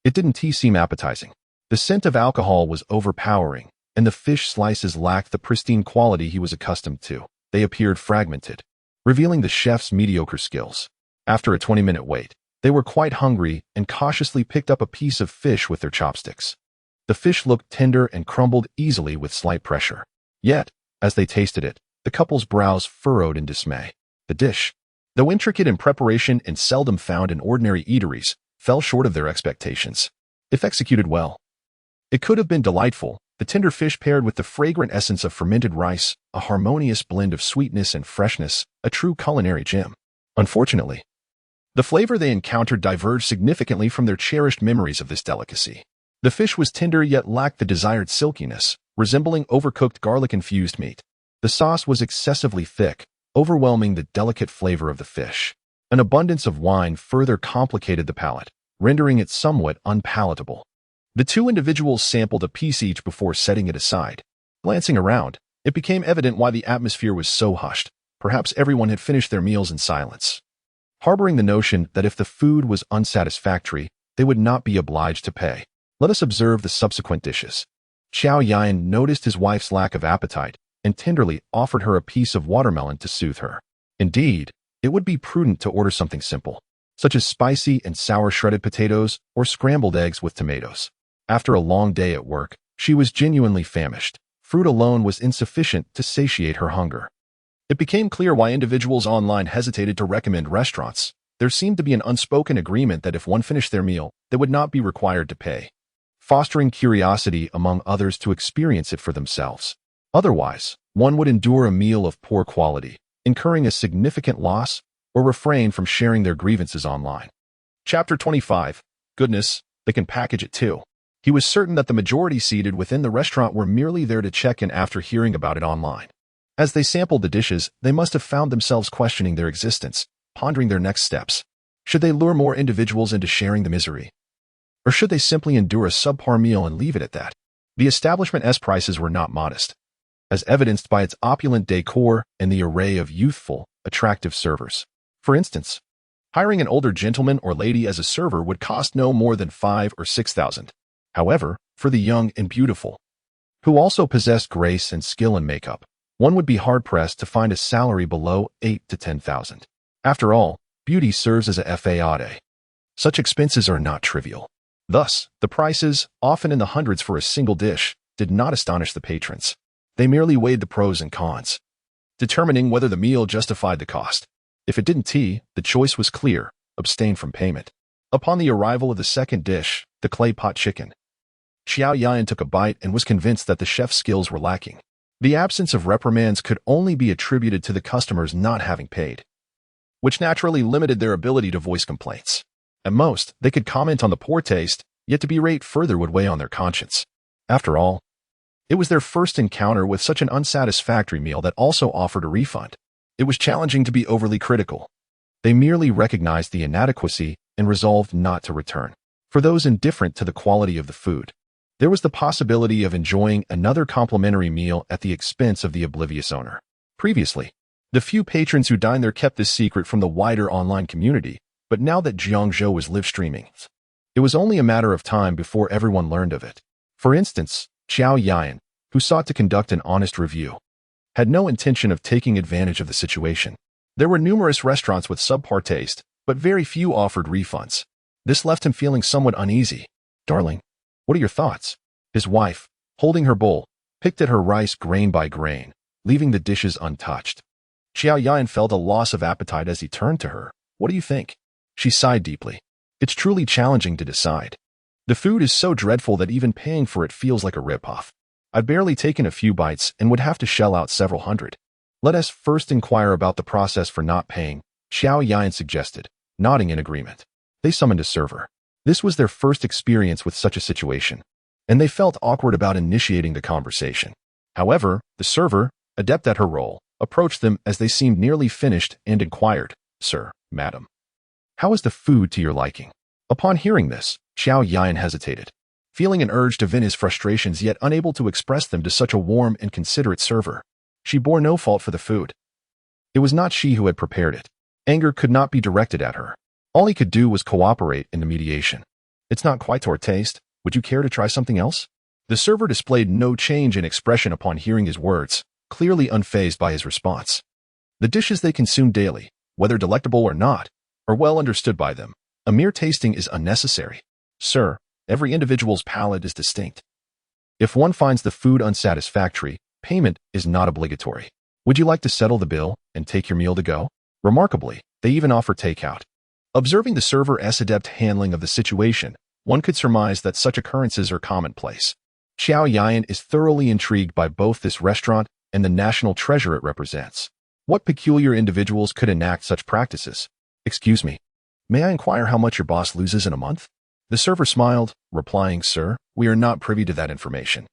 It didn't seem appetizing. The scent of alcohol was overpowering, and the fish slices lacked the pristine quality he was accustomed to. They appeared fragmented, revealing the chef's mediocre skills. After a 20-minute wait, they were quite hungry and cautiously picked up a piece of fish with their chopsticks. The fish looked tender and crumbled easily with slight pressure. Yet, as they tasted it, the couple's brows furrowed in dismay. The dish, though intricate in preparation and seldom found in ordinary eateries, fell short of their expectations. If executed well, it could have been delightful. The tender fish paired with the fragrant essence of fermented rice, a harmonious blend of sweetness and freshness, a true culinary gem. Unfortunately, the flavor they encountered diverged significantly from their cherished memories of this delicacy. The fish was tender yet lacked the desired silkiness, resembling overcooked garlic-infused meat. The sauce was excessively thick, overwhelming the delicate flavor of the fish. An abundance of wine further complicated the palate, rendering it somewhat unpalatable. The 2 individuals sampled a piece each before setting it aside. Glancing around, it became evident why the atmosphere was so hushed. Perhaps everyone had finished their meals in silence, harboring the notion that if the food was unsatisfactory, they would not be obliged to pay. Let us observe the subsequent dishes. Xiao Yan noticed his wife's lack of appetite and tenderly offered her a piece of watermelon to soothe her. Indeed, it would be prudent to order something simple, such as spicy and sour shredded potatoes or scrambled eggs with tomatoes. After a long day at work, she was genuinely famished. Fruit alone was insufficient to satiate her hunger. It became clear why individuals online hesitated to recommend restaurants. There seemed to be an unspoken agreement that if one finished their meal, they would not be required to pay, fostering curiosity among others to experience it for themselves. Otherwise, one would endure a meal of poor quality, incurring a significant loss, or refrain from sharing their grievances online. Chapter 25. Goodness, they can package it too. He was certain that the majority seated within the restaurant were merely there to check in after hearing about it online. As they sampled the dishes, they must have found themselves questioning their existence, pondering their next steps. Should they lure more individuals into sharing the misery? Or should they simply endure a subpar meal and leave it at that? The establishment's prices were not modest, as evidenced by its opulent decor and the array of youthful, attractive servers. For instance, Hiring an older gentleman or lady as a server would cost no more than 5 or 6,000. However, for the young and beautiful, who also possessed grace and skill in makeup, one would be hard-pressed to find a salary below 8 to 10,000. After all, beauty serves as a façade. Such expenses are not trivial. Thus, the prices, often in the hundreds for a single dish, did not astonish the patrons. They merely weighed the pros and cons, determining whether the meal justified the cost. If it didn't, the choice was clear: abstain from payment. Upon the arrival of the second dish, the clay pot chicken, Xiao Yan took a bite and was convinced that the chef's skills were lacking. The absence of reprimands could only be attributed to the customers not having paid, which naturally limited their ability to voice complaints. At most, they could comment on the poor taste, yet to berate further would weigh on their conscience. After all, it was their first encounter with such an unsatisfactory meal that also offered a refund. It was challenging to be overly critical. They merely recognized the inadequacy and resolved not to return. For those indifferent to the quality of the food, there was the possibility of enjoying another complimentary meal at the expense of the oblivious owner. Previously, the few patrons who dined there kept this secret from the wider online community, but now that Jiang Zhou was live streaming, it was only a matter of time before everyone learned of it. For instance, Xiao Yan, who sought to conduct an honest review, had no intention of taking advantage of the situation. There were numerous restaurants with subpar taste, but very few offered refunds. This left him feeling somewhat uneasy. "Darling, what are your thoughts?" His wife, holding her bowl, picked at her rice grain by grain, leaving the dishes untouched. Xiao Yan felt a loss of appetite as he turned to her. "What do you think?" She sighed deeply. "It's truly challenging to decide. The food is so dreadful that even paying for it feels like a ripoff. I've barely taken a few bites and would have to shell out several hundred." "Let us first inquire about the process for not paying," Xiao Yan suggested, nodding in agreement. They summoned a server. This was their first experience with such a situation, and they felt awkward about initiating the conversation. However, the server, adept at her role, approached them as they seemed nearly finished and inquired, "Sir, madam, how is the food to your liking?" Upon hearing this, Xiao Yan hesitated, feeling an urge to vent his frustrations yet unable to express them to such a warm and considerate server. She bore no fault for the food. It was not she who had prepared it. Anger could not be directed at her. All he could do was cooperate in the mediation. "It's not quite to our taste. Would you care to try something else?" The server displayed no change in expression upon hearing his words, clearly unfazed by his response. The dishes they consumed daily, whether delectable or not, are well understood by them. A mere tasting is unnecessary. "Sir, every individual's palate is distinct. If one finds the food unsatisfactory, payment is not obligatory. Would you like to settle the bill and take your meal to go?" Remarkably, they even offer takeout. Observing the server's adept handling of the situation, one could surmise that such occurrences are commonplace. Xiao Yan is thoroughly intrigued by both this restaurant and the national treasure it represents. What peculiar individuals could enact such practices? "Excuse me, may I inquire how much your boss loses in a month?" The server smiled, replying, "Sir, we are not privy to that information.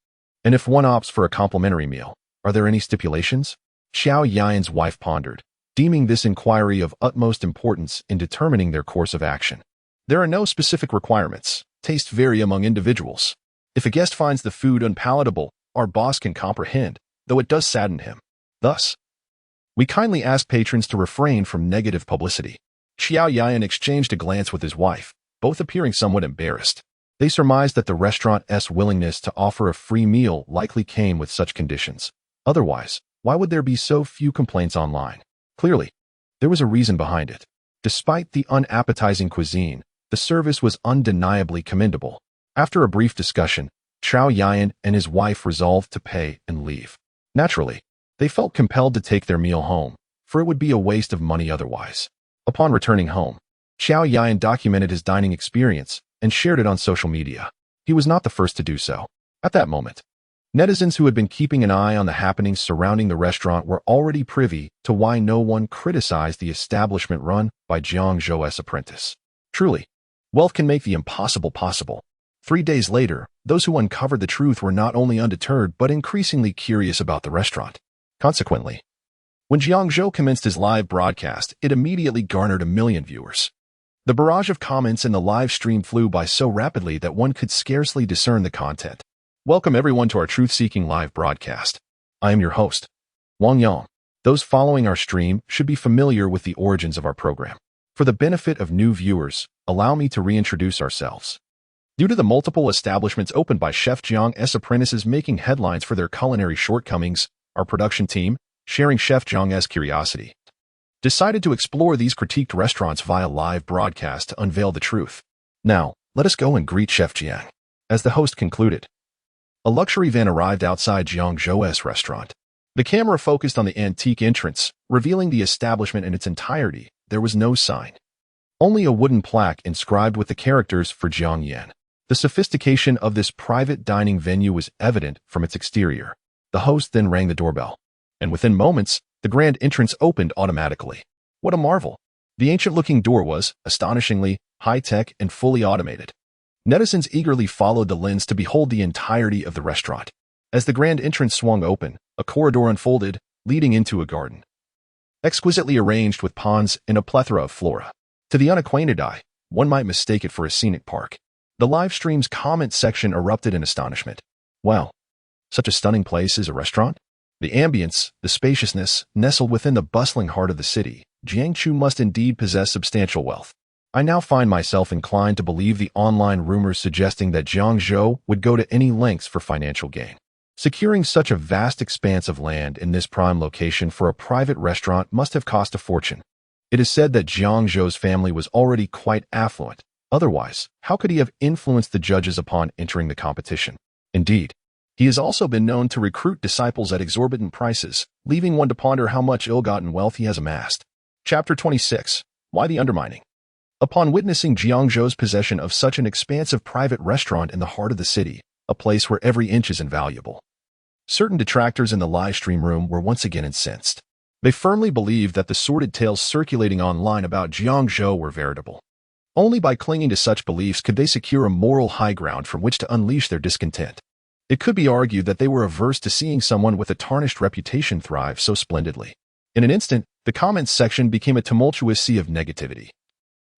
And if one opts for a complimentary meal, are there any stipulations?" Xiao Yan's wife pondered, deeming this inquiry of utmost importance in determining their course of action. "There are no specific requirements. Tastes vary among individuals. If a guest finds the food unpalatable, our boss can comprehend, though it does sadden him. Thus, we kindly ask patrons to refrain from negative publicity." Xiao Yan exchanged a glance with his wife, both appearing somewhat embarrassed. They surmised that the restaurant's willingness to offer a free meal likely came with such conditions. Otherwise, why would there be so few complaints online? Clearly, there was a reason behind it. Despite the unappetizing cuisine, the service was undeniably commendable. After a brief discussion, Xiao Yan and his wife resolved to pay and leave. Naturally, they felt compelled to take their meal home, for it would be a waste of money otherwise. Upon returning home, Xiao Yan documented his dining experience and shared it on social media. He was not the first to do so. At that moment, netizens who had been keeping an eye on the happenings surrounding the restaurant were already privy to why no one criticized the establishment run by Jiang Zhou's apprentice. Truly, wealth can make the impossible possible. 3 days later, those who uncovered the truth were not only undeterred but increasingly curious about the restaurant. Consequently, when Jiang Zhou commenced his live broadcast, it immediately garnered 1 million viewers. The barrage of comments in the live stream flew by so rapidly that one could scarcely discern the content. Welcome everyone to our truth-seeking live broadcast. I am your host, Wang Yang. Those following our stream should be familiar with the origins of our program. For the benefit of new viewers, allow me to reintroduce ourselves. Due to the multiple establishments opened by Chef Jiang's apprentices making headlines for their culinary shortcomings, our production team, sharing Chef Jiang's curiosity, decided to explore these critiqued restaurants via live broadcast to unveil the truth. Now, let us go and greet Chef Jiang. As the host concluded, a luxury van arrived outside Jiang Zhou's restaurant. The camera focused on the antique entrance, revealing the establishment in its entirety. There was no sign, only a wooden plaque inscribed with the characters for Jiang Yan. The sophistication of this private dining venue was evident from its exterior. The host then rang the doorbell, and within moments, the grand entrance opened automatically. What a marvel! The ancient-looking door was, astonishingly, high-tech and fully automated. Netizens eagerly followed the lens to behold the entirety of the restaurant. As the grand entrance swung open, a corridor unfolded, leading into a garden, exquisitely arranged with ponds and a plethora of flora. To the unacquainted eye, one might mistake it for a scenic park. The live stream's comment section erupted in astonishment. Wow, such a stunning place is a restaurant? The ambience, the spaciousness, nestled within the bustling heart of the city, Jiang Zhou must indeed possess substantial wealth. I now find myself inclined to believe the online rumors suggesting that Jiang Zhou would go to any lengths for financial gain. Securing such a vast expanse of land in this prime location for a private restaurant must have cost a fortune. It is said that Jiang Zhou's family was already quite affluent. Otherwise, how could he have influenced the judges upon entering the competition? Indeed, he has also been known to recruit disciples at exorbitant prices, leaving one to ponder how much ill-gotten wealth he has amassed. Chapter 26. Why the Undermining? Upon witnessing Jiang Zhou's possession of such an expansive private restaurant in the heart of the city, a place where every inch is invaluable, certain detractors in the live stream room were once again incensed. They firmly believed that the sordid tales circulating online about Jiang Zhou were veritable. Only by clinging to such beliefs could they secure a moral high ground from which to unleash their discontent. It could be argued that they were averse to seeing someone with a tarnished reputation thrive so splendidly. In an instant, the comments section became a tumultuous sea of negativity,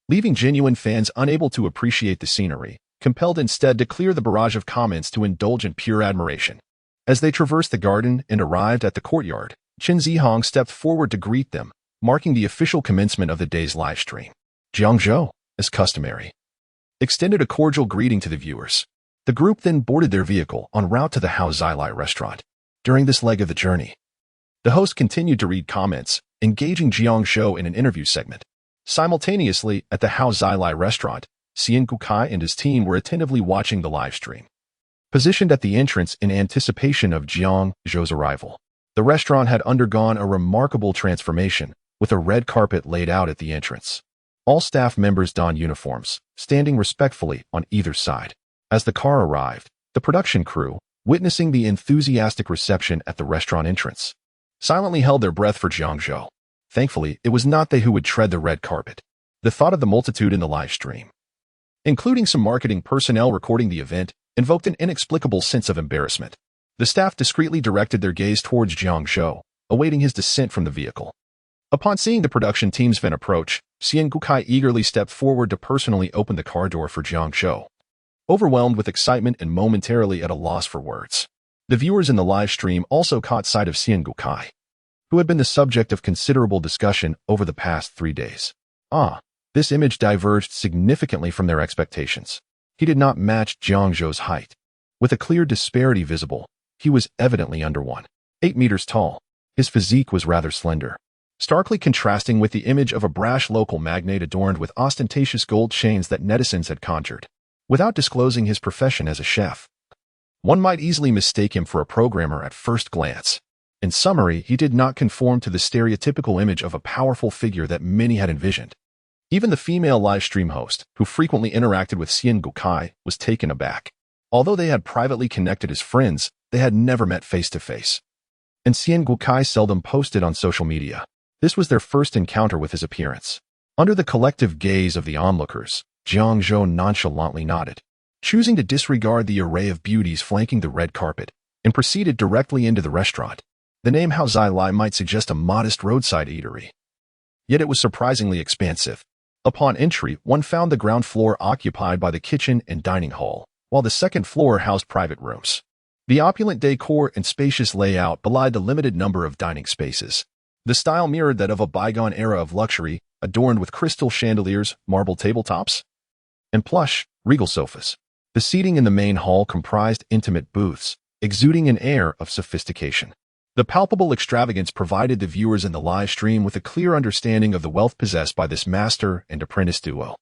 leaving genuine fans unable to appreciate the scenery, compelled instead to clear the barrage of comments to indulge in pure admiration. As they traversed the garden and arrived at the courtyard, Chen Zihong stepped forward to greet them, marking the official commencement of the day's live stream. Jiang Zhou, as customary, extended a cordial greeting to the viewers. The group then boarded their vehicle en route to the Hao Zilai restaurant. During this leg of the journey, the host continued to read comments, engaging Jiang Zhou in an interview segment. Simultaneously, at the Hao Zilai restaurant, Xian Gukai and his team were attentively watching the live stream. Positioned at the entrance in anticipation of Jiang Zhou's arrival, the restaurant had undergone a remarkable transformation, with a red carpet laid out at the entrance. All staff members donned uniforms, standing respectfully on either side. As the car arrived, the production crew, witnessing the enthusiastic reception at the restaurant entrance, silently held their breath for Jiang Zhou. Thankfully, it was not they who would tread the red carpet. The thought of the multitude in the live stream, including some marketing personnel recording the event, invoked an inexplicable sense of embarrassment. The staff discreetly directed their gaze towards Jiang Zhou, awaiting his descent from the vehicle. Upon seeing the production team's van approach, Xian Gukai eagerly stepped forward to personally open the car door for Jiang Zhou. Overwhelmed with excitement and momentarily at a loss for words, the viewers in the live stream also caught sight of Xian Gukai, who had been the subject of considerable discussion over the past 3 days. This image diverged significantly from their expectations. He did not match Jiang Zhou's height. With a clear disparity visible, he was evidently under 1.8 meters tall. His physique was rather slender, starkly contrasting with the image of a brash local magnate adorned with ostentatious gold chains that netizens had conjured. Without disclosing his profession as a chef, one might easily mistake him for a programmer at first glance. In summary, he did not conform to the stereotypical image of a powerful figure that many had envisioned. Even the female live stream host, who frequently interacted with Xian Gukai, was taken aback. Although they had privately connected as friends, they had never met face-to-face. And Xian Gukai seldom posted on social media. This was their first encounter with his appearance. Under the collective gaze of the onlookers, Jiang Zhou nonchalantly nodded, choosing to disregard the array of beauties flanking the red carpet, and proceeded directly into the restaurant. The name Hao Zilai might suggest a modest roadside eatery, yet it was surprisingly expansive. Upon entry, one found the ground floor occupied by the kitchen and dining hall, while the second floor housed private rooms. The opulent decor and spacious layout belied the limited number of dining spaces. The style mirrored that of a bygone era of luxury, adorned with crystal chandeliers, marble tabletops, and plush, regal sofas. The seating in the main hall comprised intimate booths, exuding an air of sophistication. The palpable extravagance provided the viewers in the live stream with a clear understanding of the wealth possessed by this master and apprentice duo.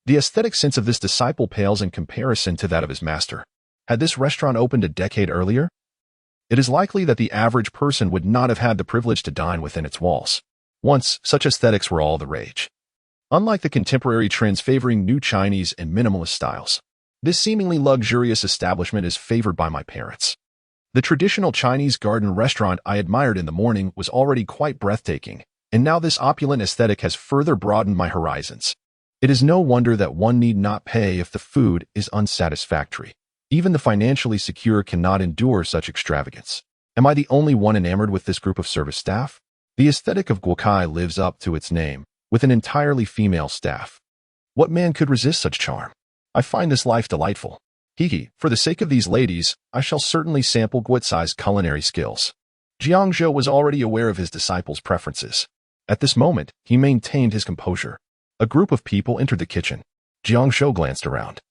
The aesthetic sense of this disciple pales in comparison to that of his master. Had this restaurant opened a decade earlier, it is likely that the average person would not have had the privilege to dine within its walls. Once, such aesthetics were all the rage. Unlike the contemporary trends favoring new Chinese and minimalist styles, this seemingly luxurious establishment is favored by my parents. The traditional Chinese garden restaurant I admired in the morning was already quite breathtaking, and now this opulent aesthetic has further broadened my horizons. It is no wonder that one need not pay if the food is unsatisfactory. Even the financially secure cannot endure such extravagance. Am I the only one enamored with this group of service staff? The aesthetic of Guokai lives up to its name, with an entirely female staff. What man could resist such charm? I find this life delightful. For the sake of these ladies, I shall certainly sample Guotsai's culinary skills. Jiang Zhou was already aware of his disciples' preferences. At this moment, he maintained his composure. A group of people entered the kitchen. Jiang Zhou glanced around.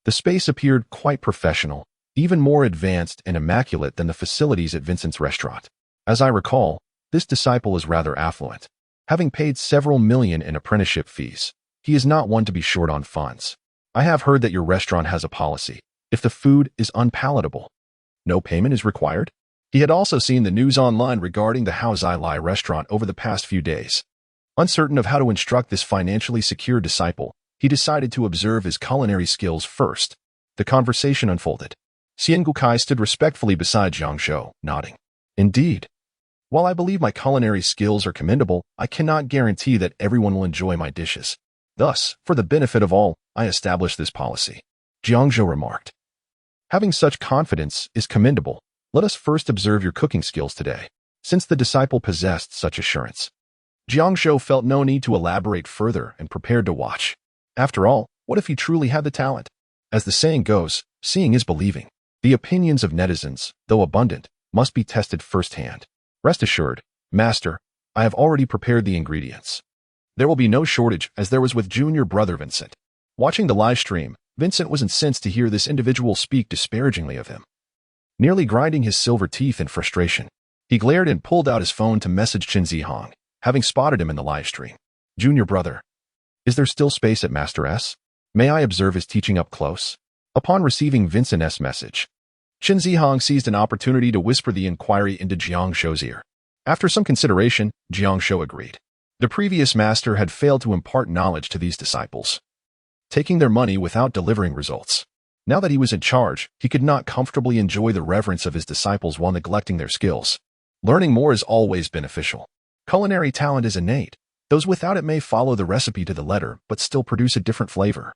The space appeared quite professional, even more advanced and immaculate than the facilities at Vincent's restaurant. As I recall, this disciple is rather affluent. Having paid several million in apprenticeship fees, he is not one to be short on funds. I have heard that your restaurant has a policy. If the food is unpalatable, no payment is required. He had also seen the news online regarding the Hao Zai Lai restaurant over the past few days. Uncertain of how to instruct this financially secure disciple, he decided to observe his culinary skills first. The conversation unfolded. Xian Gukai stood respectfully beside Jiang Zhou, nodding. Indeed. While I believe my culinary skills are commendable, I cannot guarantee that everyone will enjoy my dishes. Thus, for the benefit of all, I established this policy. Jiang Zhou remarked. Having such confidence is commendable. Let us first observe your cooking skills today, since the disciple possessed such assurance. Jiang Zhou felt no need to elaborate further and prepared to watch. After all, what if he truly had the talent? As the saying goes, seeing is believing. The opinions of netizens, though abundant, must be tested firsthand. Rest assured, Master, I have already prepared the ingredients. There will be no shortage, as there was with junior brother Vincent. Watching the live stream, Vincent was incensed to hear this individual speak disparagingly of him. Nearly grinding his silver teeth in frustration, he glared and pulled out his phone to message Chen Zihong, having spotted him in the live stream. Junior brother, is there still space at Master S? May I observe his teaching up close? Upon receiving Vincent S' message, Chen Zihong seized an opportunity to whisper the inquiry into Jiang Zhou's ear. After some consideration, Jiang Zhou agreed. The previous master had failed to impart knowledge to these disciples, taking their money without delivering results. Now that he was in charge, he could not comfortably enjoy the reverence of his disciples while neglecting their skills. Learning more is always beneficial. Culinary talent is innate. Those without it may follow the recipe to the letter, but still produce a different flavor.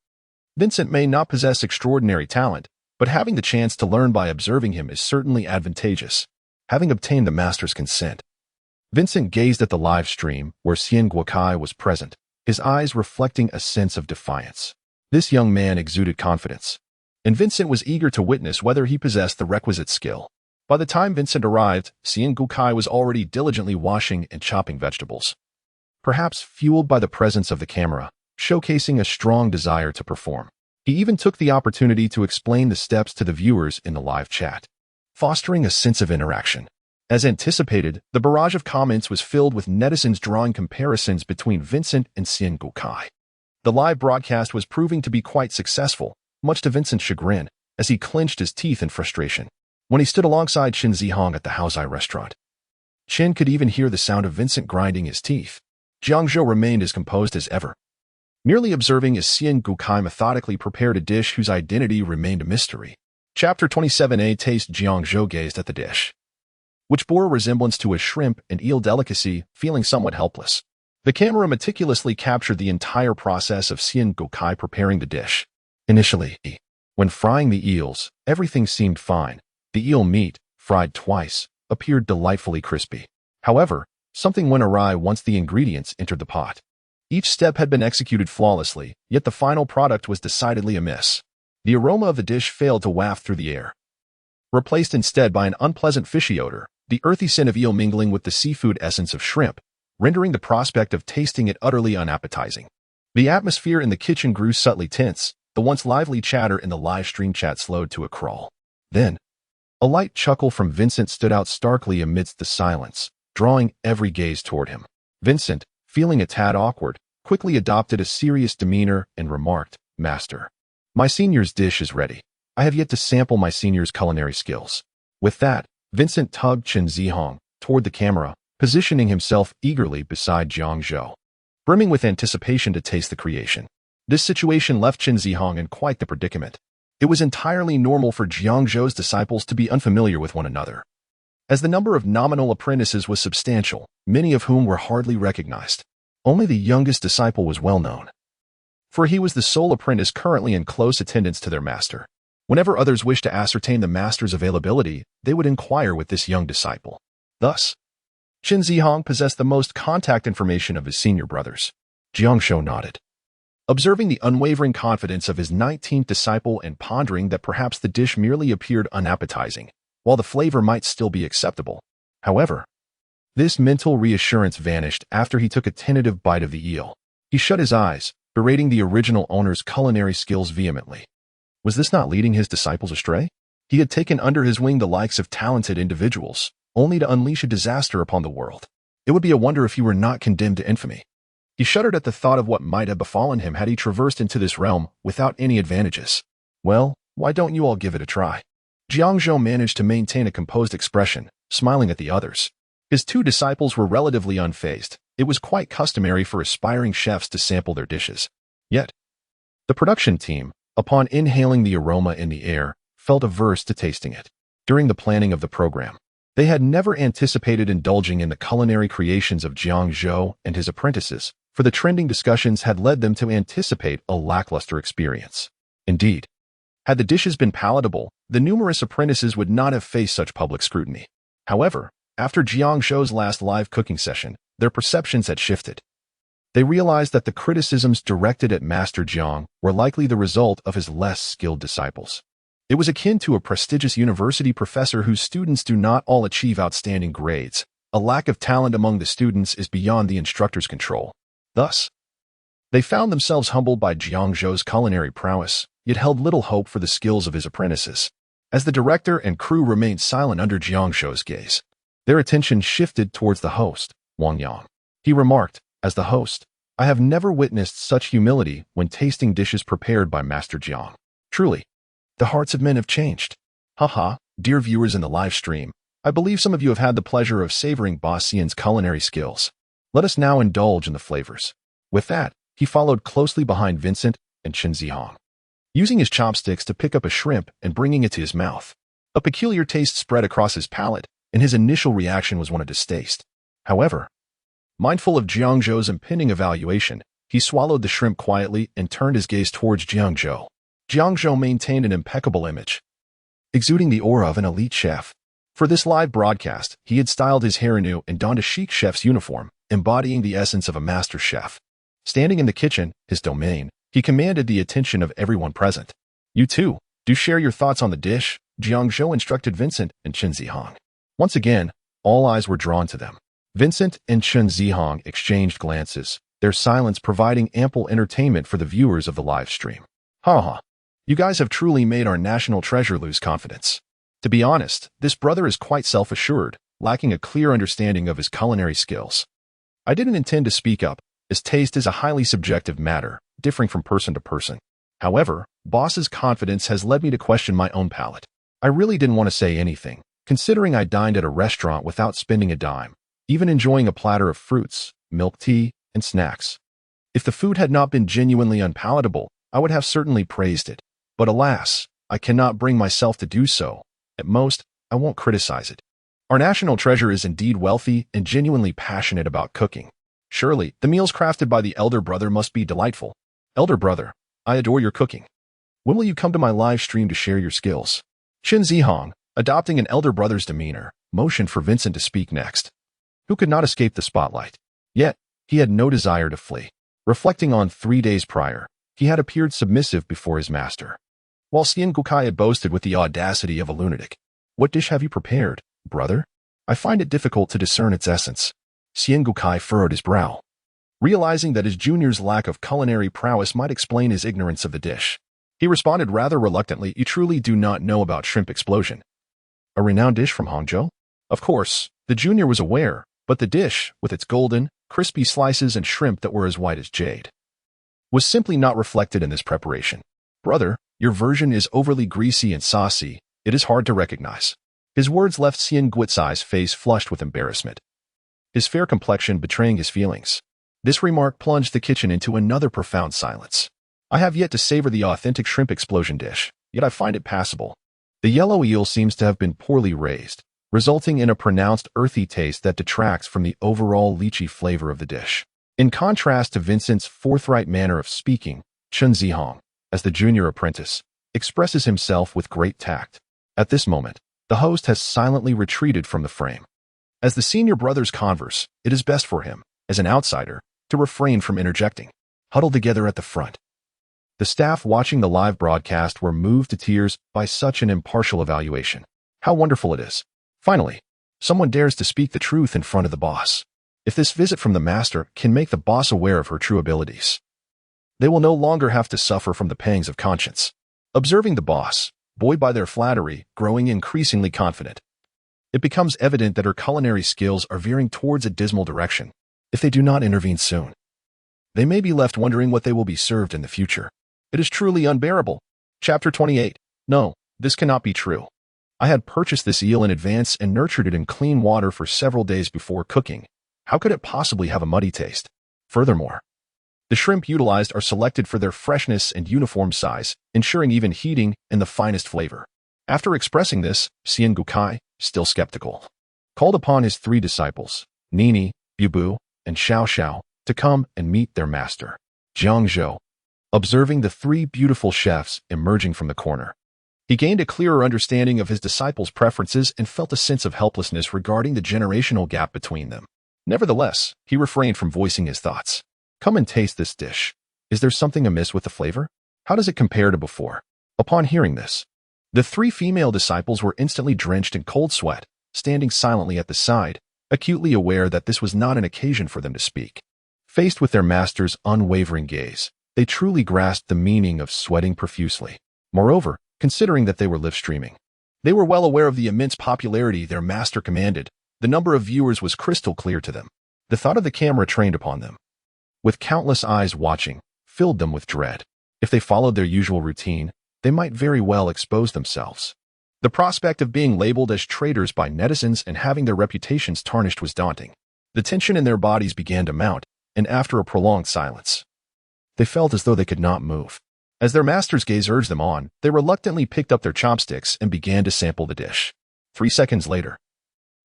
Vincent may not possess extraordinary talent, but having the chance to learn by observing him is certainly advantageous. Having obtained the master's consent, Vincent gazed at the live stream where Xian Guokai was present, his eyes reflecting a sense of defiance. This young man exuded confidence, and Vincent was eager to witness whether he possessed the requisite skill. By the time Vincent arrived, Xian Guokai was already diligently washing and chopping vegetables. Perhaps fueled by the presence of the camera, showcasing a strong desire to perform. He even took the opportunity to explain the steps to the viewers in the live chat, fostering a sense of interaction. As anticipated, the barrage of comments was filled with netizens drawing comparisons between Vincent and Xian Guokai. The live broadcast was proving to be quite successful, much to Vincent's chagrin, as he clenched his teeth in frustration. When he stood alongside Chen Zihong at the Hao Zai restaurant, Chen could even hear the sound of Vincent grinding his teeth. Jiang Zhou remained as composed as ever, merely observing as Xian Guokai methodically prepared a dish whose identity remained a mystery. Chapter 27a Taste. Jiang Zhou gazed at the dish, which bore a resemblance to a shrimp and eel delicacy, feeling somewhat helpless. The camera meticulously captured the entire process of Xian Guokai preparing the dish. Initially, when frying the eels, everything seemed fine. The eel meat, fried twice, appeared delightfully crispy. However, something went awry once the ingredients entered the pot. Each step had been executed flawlessly, yet the final product was decidedly amiss. The aroma of the dish failed to waft through the air, replaced instead by an unpleasant fishy odor. the earthy scent of eel mingling with the seafood essence of shrimp, rendering the prospect of tasting it utterly unappetizing. The atmosphere in the kitchen grew subtly tense, the once lively chatter in the live stream chat slowed to a crawl. Then, a light chuckle from Vincent stood out starkly amidst the silence, drawing every gaze toward him. Vincent, feeling a tad awkward, quickly adopted a serious demeanor and remarked, "Master, my senior's dish is ready. I have yet to sample my senior's culinary skills." With that, Vincent tugged Chen Zihong toward the camera, positioning himself eagerly beside Jiang Zhou, brimming with anticipation to taste the creation. This situation left Chen Zihong in quite the predicament. It was entirely normal for Jiang Zhou's disciples to be unfamiliar with one another, as the number of nominal apprentices was substantial, many of whom were hardly recognized. Only the youngest disciple was well known, for he was the sole apprentice currently in close attendance to their master. Whenever others wished to ascertain the master's availability, they would inquire with this young disciple. Thus, Chen Zihong possessed the most contact information of his senior brothers. Jiang Zhou nodded, observing the unwavering confidence of his 19th disciple and pondering that perhaps the dish merely appeared unappetizing, while the flavor might still be acceptable. However, this mental reassurance vanished after he took a tentative bite of the eel. He shut his eyes, berating the original owner's culinary skills vehemently. Was this not leading his disciples astray? He had taken under his wing the likes of talented individuals, only to unleash a disaster upon the world. It would be a wonder if he were not condemned to infamy. He shuddered at the thought of what might have befallen him had he traversed into this realm without any advantages. Well, why don't you all give it a try? Jiang Zhou managed to maintain a composed expression, smiling at the others. His two disciples were relatively unfazed. It was quite customary for aspiring chefs to sample their dishes. Yet, the production team, upon inhaling the aroma in the air, felt averse to tasting it. During the planning of the program, they had never anticipated indulging in the culinary creations of Jiang Zhou and his apprentices, for the trending discussions had led them to anticipate a lackluster experience. Indeed, had the dishes been palatable, the numerous apprentices would not have faced such public scrutiny. However, after Jiang Zhou's last live cooking session, their perceptions had shifted. They realized that the criticisms directed at Master Jiang were likely the result of his less skilled disciples. It was akin to a prestigious university professor whose students do not all achieve outstanding grades. A lack of talent among the students is beyond the instructor's control. Thus, they found themselves humbled by Jiang Zhou's culinary prowess, yet held little hope for the skills of his apprentices. As the director and crew remained silent under Jiang Zhou's gaze, their attention shifted towards the host, Wang Yang. He remarked, as the host, "I have never witnessed such humility when tasting dishes prepared by Master Jiang. Truly, the hearts of men have changed." Haha, dear viewers in the live stream, I believe some of you have had the pleasure of savoring Boss Xian's culinary skills. Let us now indulge in the flavors. With that, he followed closely behind Vincent and Chen Zihong, using his chopsticks to pick up a shrimp and bringing it to his mouth. A peculiar taste spread across his palate, and his initial reaction was one of distaste. However, mindful of Jiang Zhou's impending evaluation, he swallowed the shrimp quietly and turned his gaze towards Jiang Zhou. Jiang Zhou maintained an impeccable image, exuding the aura of an elite chef. For this live broadcast, he had styled his hair anew and donned a chic chef's uniform, embodying the essence of a master chef. Standing in the kitchen, his domain, he commanded the attention of everyone present. "You too, do share your thoughts on the dish," Jiang Zhou instructed Vincent and Chen Zihong. Once again, all eyes were drawn to them. Vincent and Chen Zihong exchanged glances, their silence providing ample entertainment for the viewers of the live stream. "Ha. You guys have truly made our national treasure lose confidence. To be honest, this brother is quite self-assured, lacking a clear understanding of his culinary skills." I didn't intend to speak up, as taste is a highly subjective matter, differing from person to person. However, Boss's confidence has led me to question my own palate. I really didn't want to say anything, considering I dined at a restaurant without spending a dime, even enjoying a platter of fruits, milk tea, and snacks. If the food had not been genuinely unpalatable, I would have certainly praised it. But alas, I cannot bring myself to do so. At most, I won't criticize it. Our national treasure is indeed wealthy and genuinely passionate about cooking. Surely, the meals crafted by the elder brother must be delightful. Elder brother, I adore your cooking. When will you come to my live stream to share your skills? Chen Zihong, adopting an elder brother's demeanor, motioned for Vincent to speak next, who could not escape the spotlight. Yet, he had no desire to flee. Reflecting on 3 days prior, he had appeared submissive before his master, while Xian Gukai had boasted with the audacity of a lunatic. "What dish have you prepared, brother?" I find it difficult to discern its essence. Xian Gukai furrowed his brow, realizing that his junior's lack of culinary prowess might explain his ignorance of the dish. He responded rather reluctantly, "You truly do not know about shrimp explosion, a renowned dish from Hangzhou?" Of course, the junior was aware, but the dish, with its golden, crispy slices and shrimp that were as white as jade, was simply not reflected in this preparation. "Brother, your version is overly greasy and saucy. It is hard to recognize." His words left Xian Guizai's face flushed with embarrassment, his fair complexion betraying his feelings. This remark plunged the kitchen into another profound silence. I have yet to savor the authentic shrimp explosion dish, yet I find it passable. The yellow eel seems to have been poorly raised, resulting in a pronounced earthy taste that detracts from the overall lychee flavor of the dish. In contrast to Vincent's forthright manner of speaking, Chen Zihong, as the junior apprentice, expresses himself with great tact. At this moment, the host has silently retreated from the frame. As the senior brothers converse, it is best for him, as an outsider, to refrain from interjecting. Huddled together at the front, the staff watching the live broadcast were moved to tears by such an impartial evaluation. How wonderful it is. Finally, someone dares to speak the truth in front of the boss. If this visit from the master can make the boss aware of her true abilities, they will no longer have to suffer from the pangs of conscience. Observing the boss, buoyed by their flattery, growing increasingly confident, it becomes evident that her culinary skills are veering towards a dismal direction. If they do not intervene soon, they may be left wondering what they will be served in the future. It is truly unbearable. Chapter 28. No, this cannot be true. I had purchased this eel in advance and nurtured it in clean water for several days before cooking. How could it possibly have a muddy taste? Furthermore, the shrimp utilized are selected for their freshness and uniform size, ensuring even heating and the finest flavor. After expressing this, Xian Gukai, still skeptical, called upon his 3 disciples, Nini, Bubu, and Xiao Xiao, to come and meet their master, Jiang Zhou. Observing the 3 beautiful chefs emerging from the corner, he gained a clearer understanding of his disciples' preferences and felt a sense of helplessness regarding the generational gap between them. Nevertheless, he refrained from voicing his thoughts. "Come and taste this dish. Is there something amiss with the flavor? How does it compare to before?" Upon hearing this, the 3 female disciples were instantly drenched in cold sweat, standing silently at the side, acutely aware that this was not an occasion for them to speak. Faced with their master's unwavering gaze, they truly grasped the meaning of sweating profusely. Moreover, considering that they were live streaming, they were well aware of the immense popularity their master commanded. The number of viewers was crystal clear to them. The thought of the camera trained upon them, with countless eyes watching, filled them with dread. If they followed their usual routine, they might very well expose themselves. The prospect of being labeled as traitors by netizens and having their reputations tarnished was daunting. The tension in their bodies began to mount, and after a prolonged silence, they felt as though they could not move. As their master's gaze urged them on, they reluctantly picked up their chopsticks and began to sample the dish. 3 seconds later,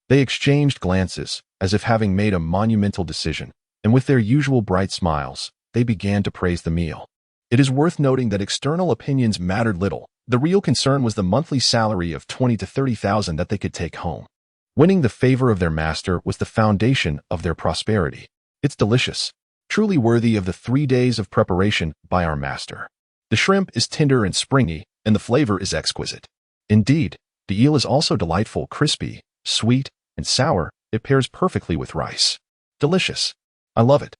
they exchanged glances, as if having made a monumental decision, and with their usual bright smiles, they began to praise the meal. It is worth noting that external opinions mattered little. The real concern was the monthly salary of 20 to 30,000 that they could take home. Winning the favor of their master was the foundation of their prosperity. It's delicious, truly worthy of the 3 days of preparation by our master. The shrimp is tender and springy, and the flavor is exquisite. Indeed, the eel is also delightful, crispy, sweet, and sour. It pairs perfectly with rice. Delicious. I love it.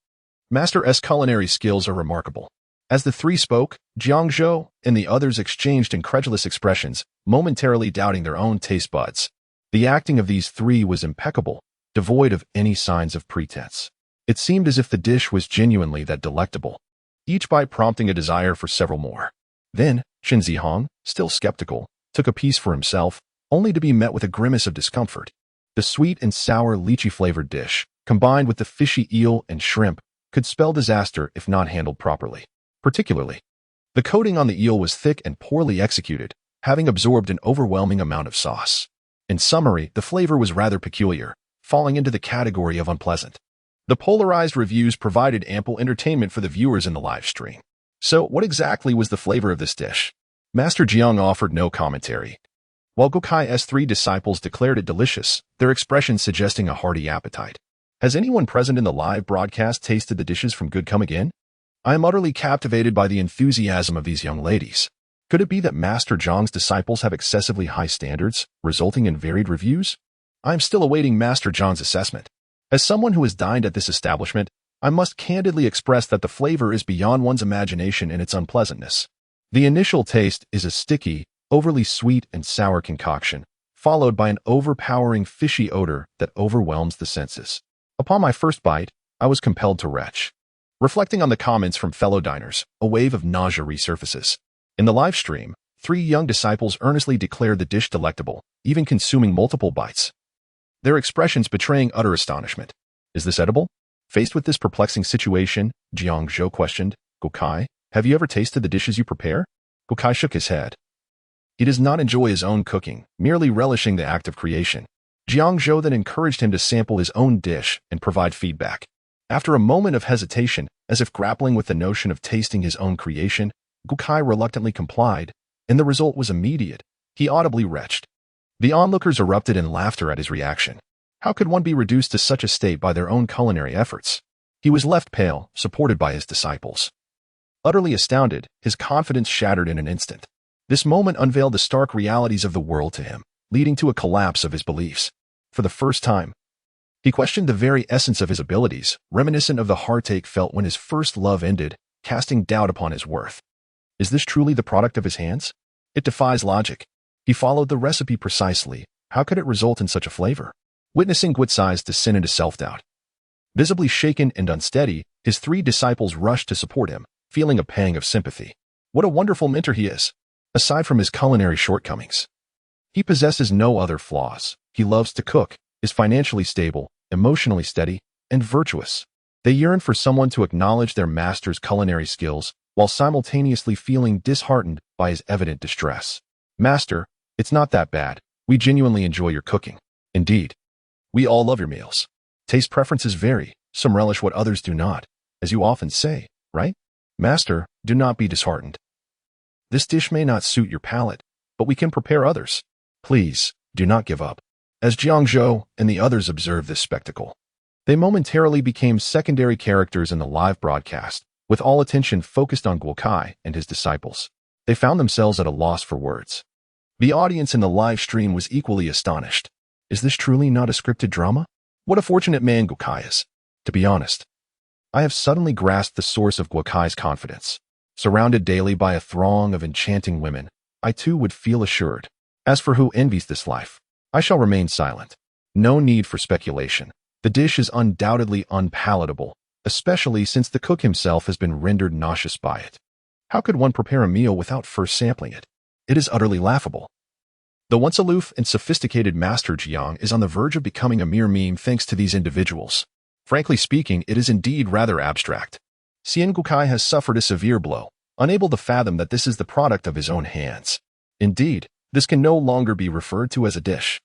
Master's culinary skills are remarkable. As the 3 spoke, Jiang Zhou and the others exchanged incredulous expressions, momentarily doubting their own taste buds. The acting of these 3 was impeccable, devoid of any signs of pretense. It seemed as if the dish was genuinely that delectable, each bite prompting a desire for several more. Then, Chen Zihong, still skeptical, took a piece for himself, only to be met with a grimace of discomfort. The sweet and sour lychee-flavored dish, combined with the fishy eel and shrimp, could spell disaster if not handled properly. Particularly, the coating on the eel was thick and poorly executed, having absorbed an overwhelming amount of sauce. In summary, the flavor was rather peculiar, falling into the category of unpleasant. The polarized reviews provided ample entertainment for the viewers in the live stream. So, what exactly was the flavor of this dish? Master Jiang offered no commentary. While Gokai's 3 disciples declared it delicious, their expressions suggesting a hearty appetite. Has anyone present in the live broadcast tasted the dishes from Good Come Again? I am utterly captivated by the enthusiasm of these young ladies. Could it be that Master Jiang's disciples have excessively high standards, resulting in varied reviews? I am still awaiting Master Jiang's assessment. As someone who has dined at this establishment, I must candidly express that the flavor is beyond one's imagination in its unpleasantness. The initial taste is a sticky, overly sweet and sour concoction, followed by an overpowering fishy odor that overwhelms the senses. Upon my first bite, I was compelled to retch. Reflecting on the comments from fellow diners, a wave of nausea resurfaces. In the live stream, 3 young disciples earnestly declared the dish delectable, even consuming multiple bites. Their expressions betraying utter astonishment. Is this edible? Faced with this perplexing situation, Jiang Zhou questioned, "Gukai, have you ever tasted the dishes you prepare?" Gukai shook his head. He does not enjoy his own cooking, merely relishing the act of creation. Jiang Zhou then encouraged him to sample his own dish and provide feedback. After a moment of hesitation, as if grappling with the notion of tasting his own creation, Gukai reluctantly complied, and the result was immediate. He audibly retched. The onlookers erupted in laughter at his reaction. How could one be reduced to such a state by their own culinary efforts? He was left pale, supported by his disciples. Utterly astounded, his confidence shattered in an instant. This moment unveiled the stark realities of the world to him, leading to a collapse of his beliefs. For the first time, he questioned the very essence of his abilities, reminiscent of the heartache felt when his first love ended, casting doubt upon his worth. Is this truly the product of his hands? It defies logic. He followed the recipe precisely. How could it result in such a flavor? Witnessing Guizai's descent into self-doubt. Visibly shaken and unsteady, his 3 disciples rushed to support him, feeling a pang of sympathy. What a wonderful mentor he is! Aside from his culinary shortcomings, he possesses no other flaws. He loves to cook, is financially stable, emotionally steady, and virtuous. They yearn for someone to acknowledge their master's culinary skills while simultaneously feeling disheartened by his evident distress. Master, it's not that bad. We genuinely enjoy your cooking. Indeed, we all love your meals. Taste preferences vary. Some relish what others do not, as you often say, right? Master, do not be disheartened. This dish may not suit your palate, but we can prepare others. Please, do not give up. As Jiang Zhou and the others observed this spectacle, they momentarily became secondary characters in the live broadcast, with all attention focused on Guokai and his disciples. They found themselves at a loss for words. The audience in the live stream was equally astonished. Is this truly not a scripted drama? What a fortunate man Guokai is. To be honest, I have suddenly grasped the source of Guokai's confidence. Surrounded daily by a throng of enchanting women, I too would feel assured. As for who envies this life, I shall remain silent. No need for speculation. The dish is undoubtedly unpalatable, especially since the cook himself has been rendered nauseous by it. How could one prepare a meal without first sampling it? It is utterly laughable. The once aloof and sophisticated Master Jiang is on the verge of becoming a mere meme thanks to these individuals. Frankly speaking, it is indeed rather abstract. Xian Gukai has suffered a severe blow, unable to fathom that this is the product of his own hands. Indeed, this can no longer be referred to as a dish.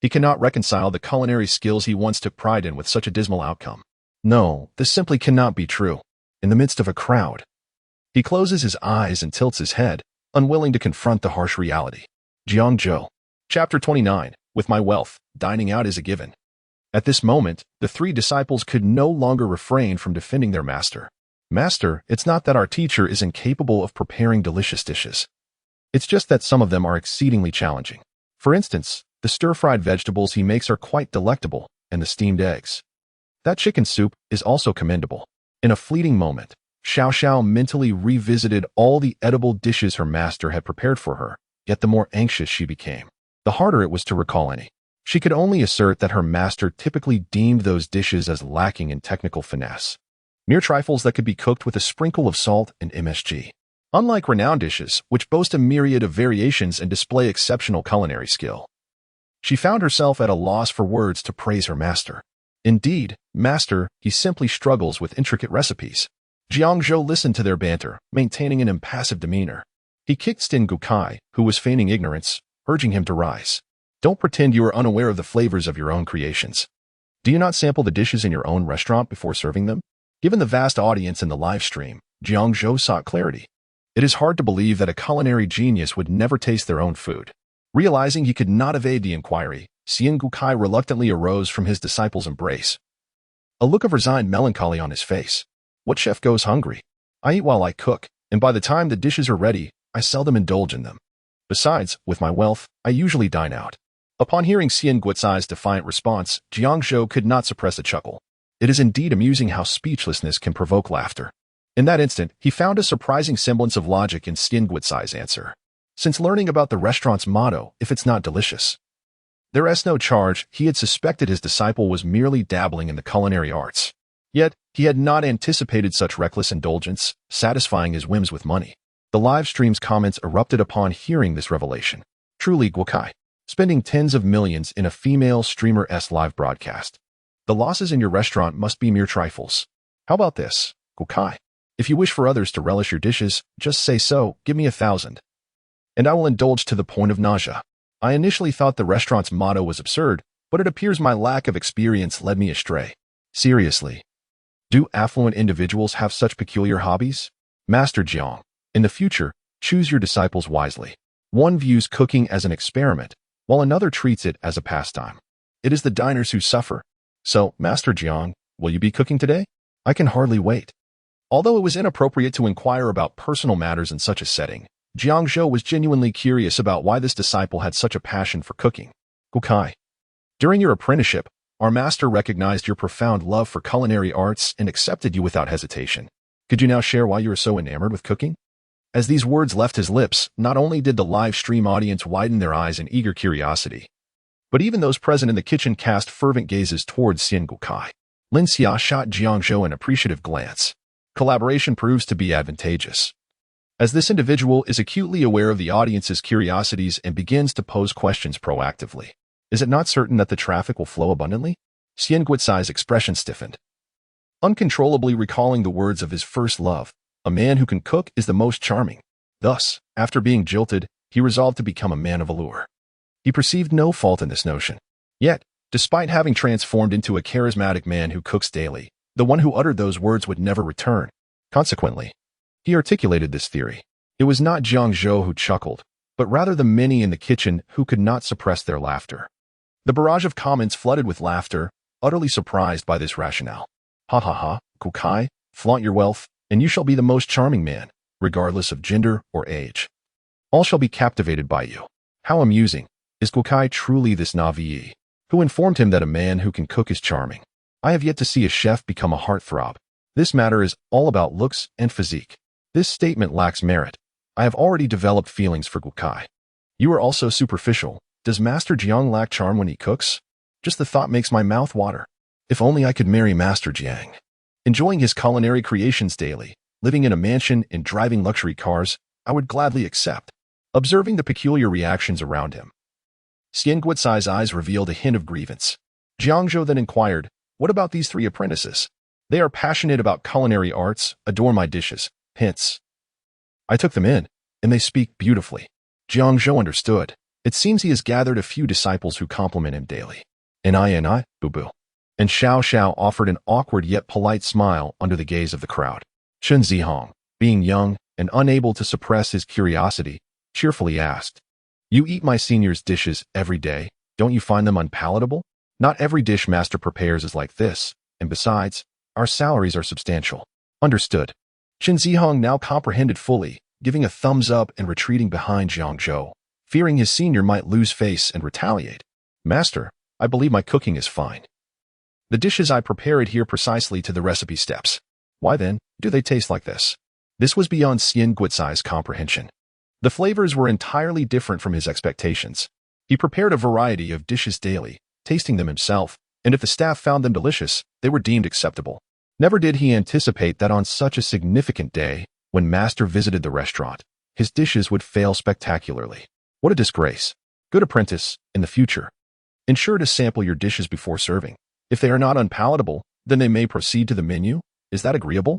He cannot reconcile the culinary skills he once took pride in with such a dismal outcome. No, this simply cannot be true. In the midst of a crowd, he closes his eyes and tilts his head, unwilling to confront the harsh reality. Jiang Zhou. Chapter 29. With my wealth, dining out is a given. At this moment, the 3 disciples could no longer refrain from defending their master. Master, it's not that our teacher is incapable of preparing delicious dishes. It's just that some of them are exceedingly challenging. For instance, the stir-fried vegetables he makes are quite delectable, and the steamed eggs. That chicken soup is also commendable. In a fleeting moment, Xiao Xiao mentally revisited all the edible dishes her master had prepared for her, yet the more anxious she became, the harder it was to recall any. She could only assert that her master typically deemed those dishes as lacking in technical finesse. Mere trifles that could be cooked with a sprinkle of salt and MSG. Unlike renowned dishes, which boast a myriad of variations and display exceptional culinary skill, she found herself at a loss for words to praise her master. Indeed, master, he simply struggles with intricate recipes. Jiang Zhou listened to their banter, maintaining an impassive demeanor. He kicked Sten Gukai, who was feigning ignorance, urging him to rise. Don't pretend you are unaware of the flavors of your own creations. Do you not sample the dishes in your own restaurant before serving them? Given the vast audience in the live stream, Jiang Zhou sought clarity. It is hard to believe that a culinary genius would never taste their own food. Realizing he could not evade the inquiry, Xian Gukai reluctantly arose from his disciple's embrace. A look of resigned melancholy on his face. What chef goes hungry? I eat while I cook, and by the time the dishes are ready, I seldom indulge in them. Besides, with my wealth, I usually dine out. Upon hearing Xian Guotsai's defiant response, Jiang Zhou could not suppress a chuckle. It is indeed amusing how speechlessness can provoke laughter. In that instant, he found a surprising semblance of logic in Xian Guotsai's answer. Since learning about the restaurant's motto, if it's not delicious, there is no charge, he had suspected his disciple was merely dabbling in the culinary arts. Yet, he had not anticipated such reckless indulgence, satisfying his whims with money. The live stream's comments erupted upon hearing this revelation. Truly Guokai, spending tens of millions in a female streamer's live broadcast. The losses in your restaurant must be mere trifles. How about this, Guokai? If you wish for others to relish your dishes, just say so, give me 1,000. And I will indulge to the point of nausea. I initially thought the restaurant's motto was absurd, but it appears my lack of experience led me astray. Seriously. Do affluent individuals have such peculiar hobbies? Master Jiang, in the future, choose your disciples wisely. One views cooking as an experiment, while another treats it as a pastime. It is the diners who suffer. So, Master Jiang, will you be cooking today? I can hardly wait. Although it was inappropriate to inquire about personal matters in such a setting, Jiang Zhou was genuinely curious about why this disciple had such a passion for cooking. Guokai, during your apprenticeship, our master recognized your profound love for culinary arts and accepted you without hesitation. Could you now share why you are so enamored with cooking? As these words left his lips, not only did the live stream audience widen their eyes in eager curiosity, but even those present in the kitchen cast fervent gazes towards Xian Guokai. Lin Xia shot Jiang Zhou an appreciative glance. Collaboration proves to be advantageous, as this individual is acutely aware of the audience's curiosities and begins to pose questions proactively. Is it not certain that the traffic will flow abundantly? Xian Guotsai's expression stiffened, uncontrollably recalling the words of his first love. A man who can cook is the most charming. Thus, after being jilted, he resolved to become a man of allure. He perceived no fault in this notion. Yet, despite having transformed into a charismatic man who cooks daily, the one who uttered those words would never return. Consequently, he articulated this theory. It was not Jiang Zhou who chuckled, but rather the many in the kitchen who could not suppress their laughter. The barrage of comments flooded with laughter, utterly surprised by this rationale. Ha ha ha, Guokai, flaunt your wealth, and you shall be the most charming man, regardless of gender or age. All shall be captivated by you. How amusing. Is Guokai truly this Navi? Who informed him that a man who can cook is charming? I have yet to see a chef become a heartthrob. This matter is all about looks and physique. This statement lacks merit. I have already developed feelings for Guokai. You are also superficial. Does Master Jiang lack charm when he cooks? Just the thought makes my mouth water. If only I could marry Master Jiang. Enjoying his culinary creations daily, living in a mansion and driving luxury cars, I would gladly accept. Observing the peculiar reactions around him, Xian Guotsai's eyes revealed a hint of grievance. Jiang Zhou then inquired, what about these 3 apprentices? They are passionate about culinary arts, adore my dishes, hence. I took them in, and they speak beautifully. Jiang Zhou understood. It seems he has gathered a few disciples who compliment him daily. And I, boo-boo. And Xiao Xiao offered an awkward yet polite smile under the gaze of the crowd. Chen Zihong, being young and unable to suppress his curiosity, cheerfully asked, you eat my senior's dishes every day, don't you find them unpalatable? Not every dish master prepares is like this, and besides, our salaries are substantial. Understood. Chen Zihong now comprehended fully, giving a thumbs up and retreating behind Jiang Zhou, fearing his senior might lose face and retaliate. Master, I believe my cooking is fine. The dishes I prepare adhere precisely to the recipe steps. Why then, do they taste like this? This was beyond Xian Guotsai's comprehension. The flavors were entirely different from his expectations. He prepared a variety of dishes daily, tasting them himself, and if the staff found them delicious, they were deemed acceptable. Never did he anticipate that on such a significant day, when Master visited the restaurant, his dishes would fail spectacularly. What a disgrace. Good apprentice, in the future, ensure to sample your dishes before serving. If they are not unpalatable, then they may proceed to the menu. Is that agreeable?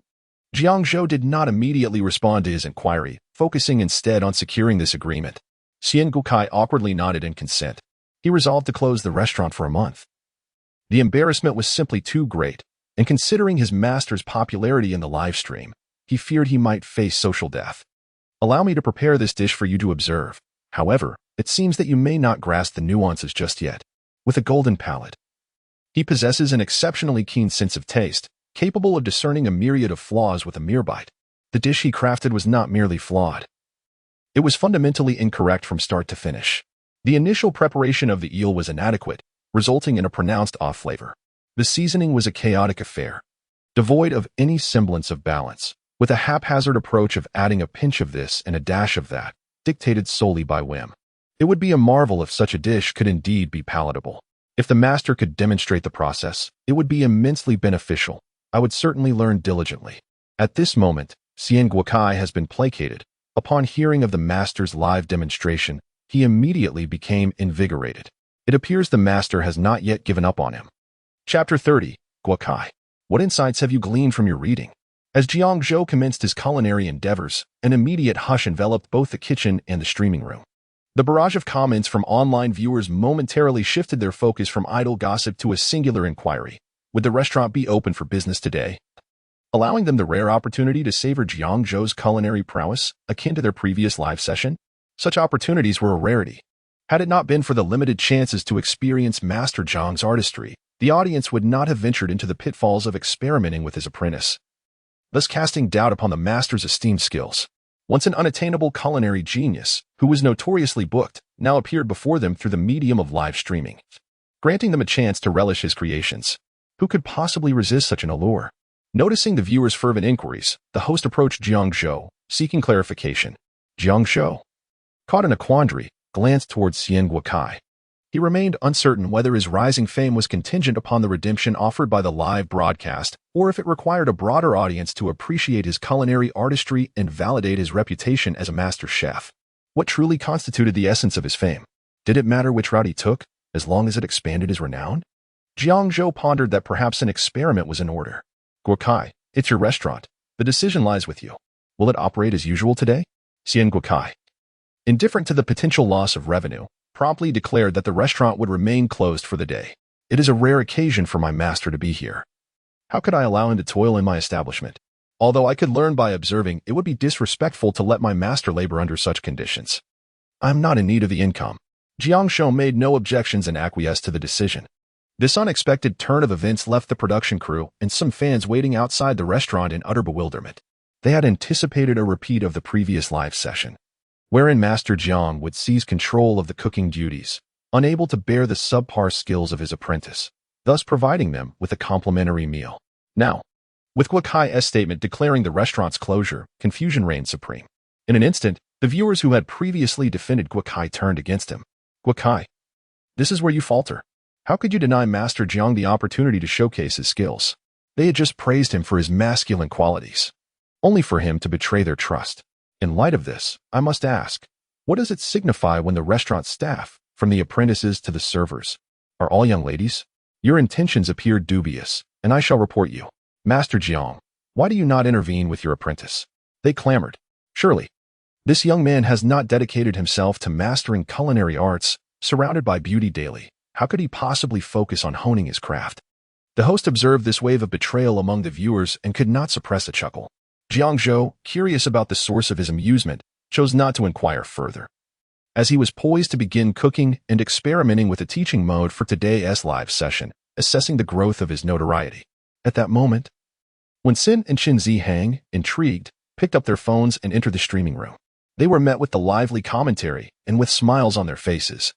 Jiang Zhou did not immediately respond to his inquiry, focusing instead on securing this agreement. Xian Guokai awkwardly nodded in consent. He resolved to close the restaurant for a month. The embarrassment was simply too great, and considering his master's popularity in the live stream, he feared he might face social death. Allow me to prepare this dish for you to observe. However, it seems that you may not grasp the nuances just yet. With a golden palate, he possesses an exceptionally keen sense of taste, capable of discerning a myriad of flaws with a mere bite. The dish he crafted was not merely flawed. It was fundamentally incorrect from start to finish. The initial preparation of the eel was inadequate, resulting in a pronounced off flavor. The seasoning was a chaotic affair, devoid of any semblance of balance, with a haphazard approach of adding a pinch of this and a dash of that, dictated solely by whim. It would be a marvel if such a dish could indeed be palatable. If the master could demonstrate the process, it would be immensely beneficial. I would certainly learn diligently. At this moment, Xian Guokai has been placated. Upon hearing of the master's live demonstration, he immediately became invigorated. It appears the master has not yet given up on him. Chapter 30, Guokai. What insights have you gleaned from your reading? As Jiang Zhou commenced his culinary endeavors, an immediate hush enveloped both the kitchen and the streaming room. The barrage of comments from online viewers momentarily shifted their focus from idle gossip to a singular inquiry. Would the restaurant be open for business today? Allowing them the rare opportunity to savor Jiang Zhou's culinary prowess, akin to their previous live session? Such opportunities were a rarity. Had it not been for the limited chances to experience Master Jiang's artistry, the audience would not have ventured into the pitfalls of experimenting with his apprentice, thus casting doubt upon the master's esteemed skills. Once an unattainable culinary genius, who was notoriously booked, now appeared before them through the medium of live streaming, granting them a chance to relish his creations. Who could possibly resist such an allure? Noticing the viewers' fervent inquiries, the host approached Jiang Zhou, seeking clarification. Jiang Zhou, caught in a quandary, glanced towards Xian Guokai. He remained uncertain whether his rising fame was contingent upon the redemption offered by the live broadcast, or if it required a broader audience to appreciate his culinary artistry and validate his reputation as a master chef. What truly constituted the essence of his fame? Did it matter which route he took, as long as it expanded his renown? Jiang Zhou pondered that perhaps an experiment was in order. Guokai, it's your restaurant. The decision lies with you. Will it operate as usual today? Xian Guokai, indifferent to the potential loss of revenue, promptly declared that the restaurant would remain closed for the day. It is a rare occasion for my master to be here. How could I allow him to toil in my establishment? Although I could learn by observing, it would be disrespectful to let my master labor under such conditions. I am not in need of the income. Jiang Zhou made no objections and acquiesced to the decision. This unexpected turn of events left the production crew and some fans waiting outside the restaurant in utter bewilderment. They had anticipated a repeat of the previous live session, wherein Master Jiang would seize control of the cooking duties, unable to bear the subpar skills of his apprentice, thus providing them with a complimentary meal. Now, with Guokai's statement declaring the restaurant's closure, confusion reigned supreme. In an instant, the viewers who had previously defended Guokai turned against him. Guokai, this is where you falter. How could you deny Master Jiang the opportunity to showcase his skills? They had just praised him for his masculine qualities, only for him to betray their trust. In light of this, I must ask, what does it signify when the restaurant staff, from the apprentices to the servers, are all young ladies? Your intentions appear dubious, and I shall report you. Master Jiang, why do you not intervene with your apprentice? They clamored. Surely, this young man has not dedicated himself to mastering culinary arts, surrounded by beauty daily. How could he possibly focus on honing his craft? The host observed this wave of betrayal among the viewers and could not suppress a chuckle. Jiang Zhou, curious about the source of his amusement, chose not to inquire further, as he was poised to begin cooking and experimenting with the teaching mode for today's live session, assessing the growth of his notoriety. At that moment, when Sin and Qin Zihang, intrigued, picked up their phones and entered the streaming room, they were met with the lively commentary and with smiles on their faces.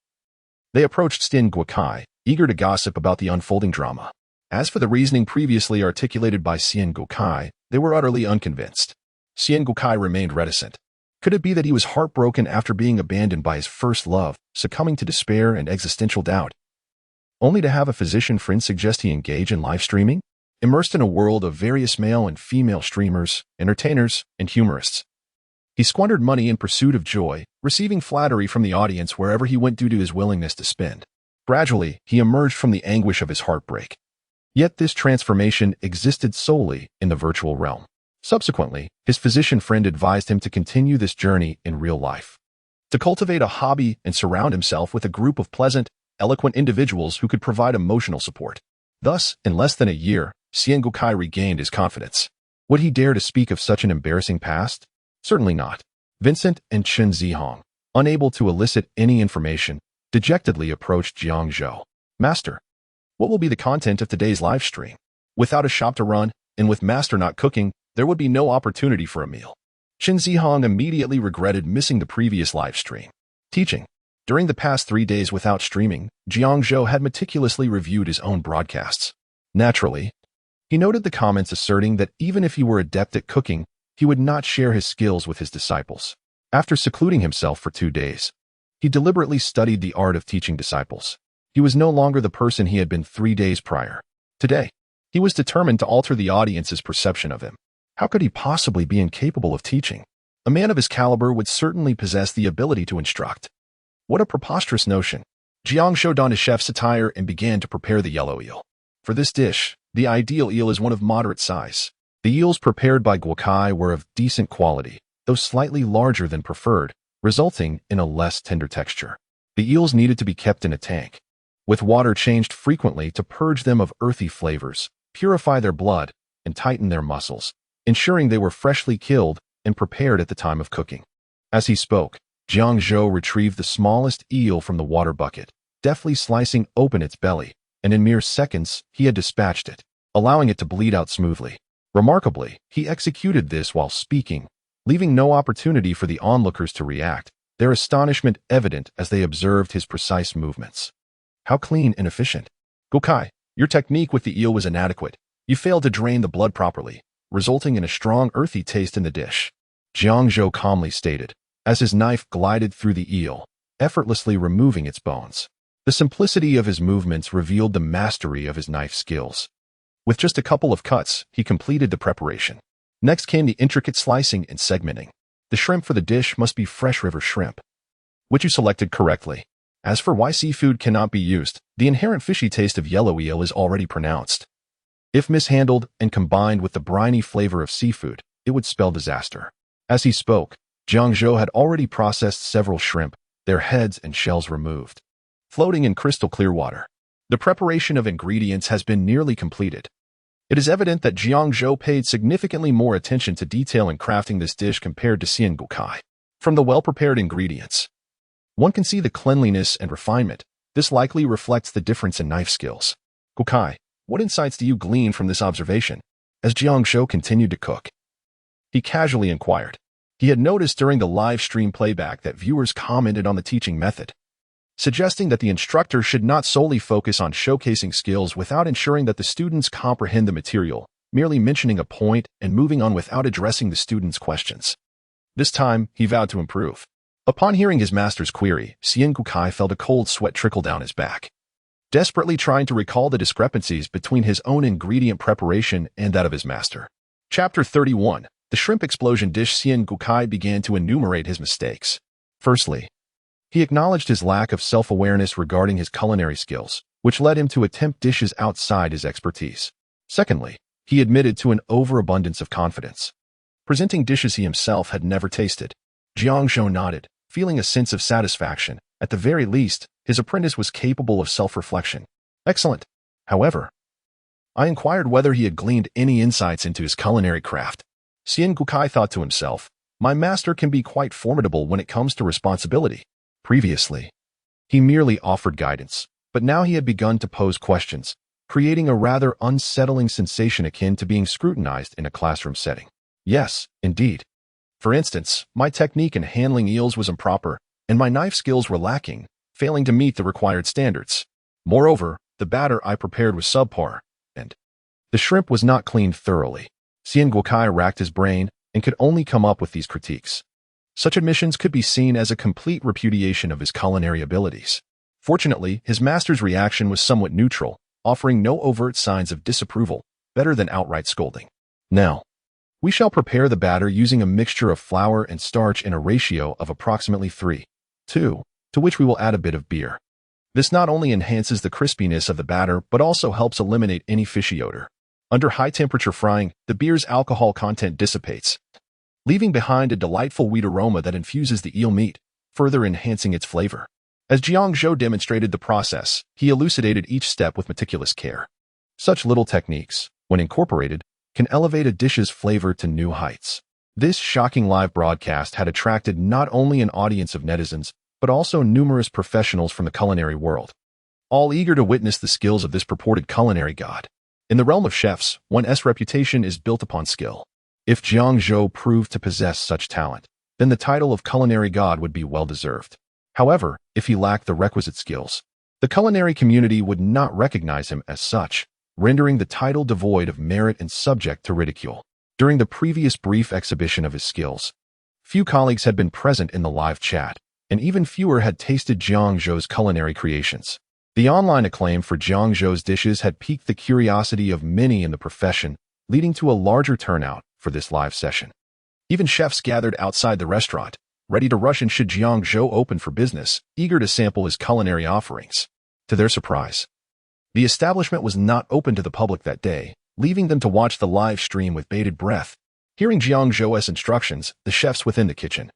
They approached Xian Guokai, eager to gossip about the unfolding drama. As for the reasoning previously articulated by Xian Guokai, they were utterly unconvinced. Xian Guokai remained reticent. Could it be that he was heartbroken after being abandoned by his first love, succumbing to despair and existential doubt, only to have a physician friend suggest he engage in live streaming? Immersed in a world of various male and female streamers, entertainers, and humorists, he squandered money in pursuit of joy, receiving flattery from the audience wherever he went due to his willingness to spend. Gradually, he emerged from the anguish of his heartbreak. Yet this transformation existed solely in the virtual realm. Subsequently, his physician friend advised him to continue this journey in real life, to cultivate a hobby and surround himself with a group of pleasant, eloquent individuals who could provide emotional support. Thus, in less than a year, Xian Guokai regained his confidence. Would he dare to speak of such an embarrassing past? Certainly not. Vincent and Qin Zihang, unable to elicit any information, dejectedly approached Jiang Zhou. Master, what will be the content of today's live stream? Without a shop to run, and with Master not cooking, there would be no opportunity for a meal. Qin Zihang immediately regretted missing the previous live stream. Teaching. During the past 3 days without streaming, Jiang Zhou had meticulously reviewed his own broadcasts. Naturally, he noted the comments asserting that even if he were adept at cooking, he would not share his skills with his disciples. After secluding himself for 2 days, he deliberately studied the art of teaching disciples. He was no longer the person he had been 3 days prior. Today, he was determined to alter the audience's perception of him. How could he possibly be incapable of teaching? A man of his caliber would certainly possess the ability to instruct. What a preposterous notion. Jiang Zhou donned his chef's attire and began to prepare the yellow eel. For this dish, the ideal eel is one of moderate size. The eels prepared by Guokai were of decent quality, though slightly larger than preferred, resulting in a less tender texture. The eels needed to be kept in a tank, with water changed frequently to purge them of earthy flavors, purify their blood, and tighten their muscles, ensuring they were freshly killed and prepared at the time of cooking. As he spoke, Jiang Zhou retrieved the smallest eel from the water bucket, deftly slicing open its belly, and in mere seconds he had dispatched it, allowing it to bleed out smoothly. Remarkably, he executed this while speaking, leaving no opportunity for the onlookers to react, their astonishment evident as they observed his precise movements. How clean and efficient. Guokai, your technique with the eel was inadequate. You failed to drain the blood properly, resulting in a strong earthy taste in the dish. Jiang Zhou calmly stated, as his knife glided through the eel, effortlessly removing its bones. The simplicity of his movements revealed the mastery of his knife skills. With just a couple of cuts, he completed the preparation. Next came the intricate slicing and segmenting. The shrimp for the dish must be fresh river shrimp, which you selected correctly. As for why seafood cannot be used, the inherent fishy taste of yellow eel is already pronounced. If mishandled and combined with the briny flavor of seafood, it would spell disaster. As he spoke, Jiang Zhou had already processed several shrimp, their heads and shells removed, floating in crystal clear water. The preparation of ingredients has been nearly completed. It is evident that Jiang Zhou paid significantly more attention to detail in crafting this dish compared to Xian Guokai. From the well-prepared ingredients, one can see the cleanliness and refinement. This likely reflects the difference in knife skills. Guokai, what insights do you glean from this observation? As Jiang Zhou continued to cook, he casually inquired. He had noticed during the live stream playback that viewers commented on the teaching method, suggesting that the instructor should not solely focus on showcasing skills without ensuring that the students comprehend the material, merely mentioning a point and moving on without addressing the students' questions. This time, he vowed to improve. Upon hearing his master's query, Xian Guokai felt a cold sweat trickle down his back. Desperately trying to recall the discrepancies between his own ingredient preparation and that of his master. Chapter 31. The Shrimp Explosion Dish. Xian Guokai began to enumerate his mistakes. Firstly, he acknowledged his lack of self-awareness regarding his culinary skills, which led him to attempt dishes outside his expertise. Secondly, he admitted to an overabundance of confidence, presenting dishes he himself had never tasted. Jiang Zhou nodded, feeling a sense of satisfaction. At the very least, his apprentice was capable of self-reflection. Excellent. However, I inquired whether he had gleaned any insights into his culinary craft. Xian Guokai thought to himself, my master can be quite formidable when it comes to responsibility. Previously, he merely offered guidance, but now he had begun to pose questions, creating a rather unsettling sensation akin to being scrutinized in a classroom setting. Yes, indeed. For instance, my technique in handling eels was improper, and my knife skills were lacking, failing to meet the required standards. Moreover, the batter I prepared was subpar, and the shrimp was not cleaned thoroughly. Xian Guokai racked his brain and could only come up with these critiques. Such admissions could be seen as a complete repudiation of his culinary abilities. Fortunately, his master's reaction was somewhat neutral, offering no overt signs of disapproval, better than outright scolding. Now, we shall prepare the batter using a mixture of flour and starch in a ratio of approximately 3:2, to which we will add a bit of beer. This not only enhances the crispiness of the batter but also helps eliminate any fishy odor. Under high-temperature frying, the beer's alcohol content dissipates, leaving behind a delightful wheat aroma that infuses the eel meat, further enhancing its flavor. As Jiang Zhou demonstrated the process, he elucidated each step with meticulous care. Such little techniques, when incorporated, can elevate a dish's flavor to new heights. This shocking live broadcast had attracted not only an audience of netizens, but also numerous professionals from the culinary world, all eager to witness the skills of this purported culinary god. In the realm of chefs, one's reputation is built upon skill. If Jiang Zhou proved to possess such talent, then the title of culinary god would be well-deserved. However, if he lacked the requisite skills, the culinary community would not recognize him as such, rendering the title devoid of merit and subject to ridicule. During the previous brief exhibition of his skills, few colleagues had been present in the live chat, and even fewer had tasted Jiang Zhou's culinary creations. The online acclaim for Jiang Zhou's dishes had piqued the curiosity of many in the profession, leading to a larger turnout for this live session. Even chefs gathered outside the restaurant, ready to rush in should Jiang Zhou open for business, eager to sample his culinary offerings. To their surprise, the establishment was not open to the public that day, leaving them to watch the live stream with bated breath. Hearing Jiang Zhou's instructions, the chefs within the kitchen,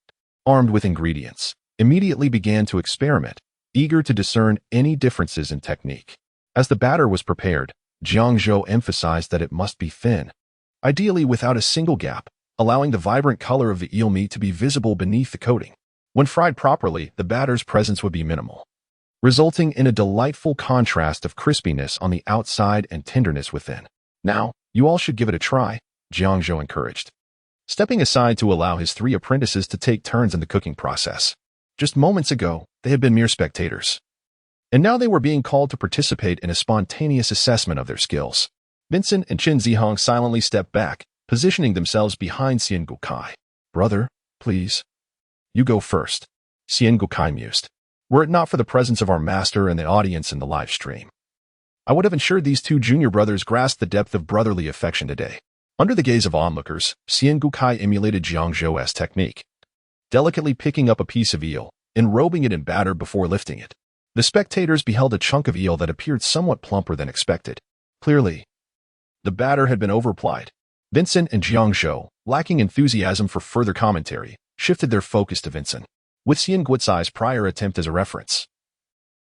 armed with ingredients, immediately began to experiment, eager to discern any differences in technique. As the batter was prepared, Jiang Zhou emphasized that it must be thin, ideally without a single gap, allowing the vibrant color of the eel meat to be visible beneath the coating. When fried properly, the batter's presence would be minimal, resulting in a delightful contrast of crispiness on the outside and tenderness within. Now, you all should give it a try, Jiang Zhou encouraged, stepping aside to allow his 3 apprentices to take turns in the cooking process. Just moments ago, they had been mere spectators, and now they were being called to participate in a spontaneous assessment of their skills. Vincent and Qin Zihong silently stepped back, positioning themselves behind Xian Gukai. "Brother, please. You go first," Xian Gukai mused. "Were it not for the presence of our master and the audience in the live stream, I would have ensured these 2 junior brothers grasped the depth of brotherly affection today." Under the gaze of onlookers, Xian Gukai emulated Jiang Zhou's technique, delicately picking up a piece of eel, enrobing it in batter before lifting it. The spectators beheld a chunk of eel that appeared somewhat plumper than expected. Clearly, the batter had been overapplied. Vincent and Jiang Zhou, lacking enthusiasm for further commentary, shifted their focus to Vincent, with Xian Guotsai's prior attempt as a reference.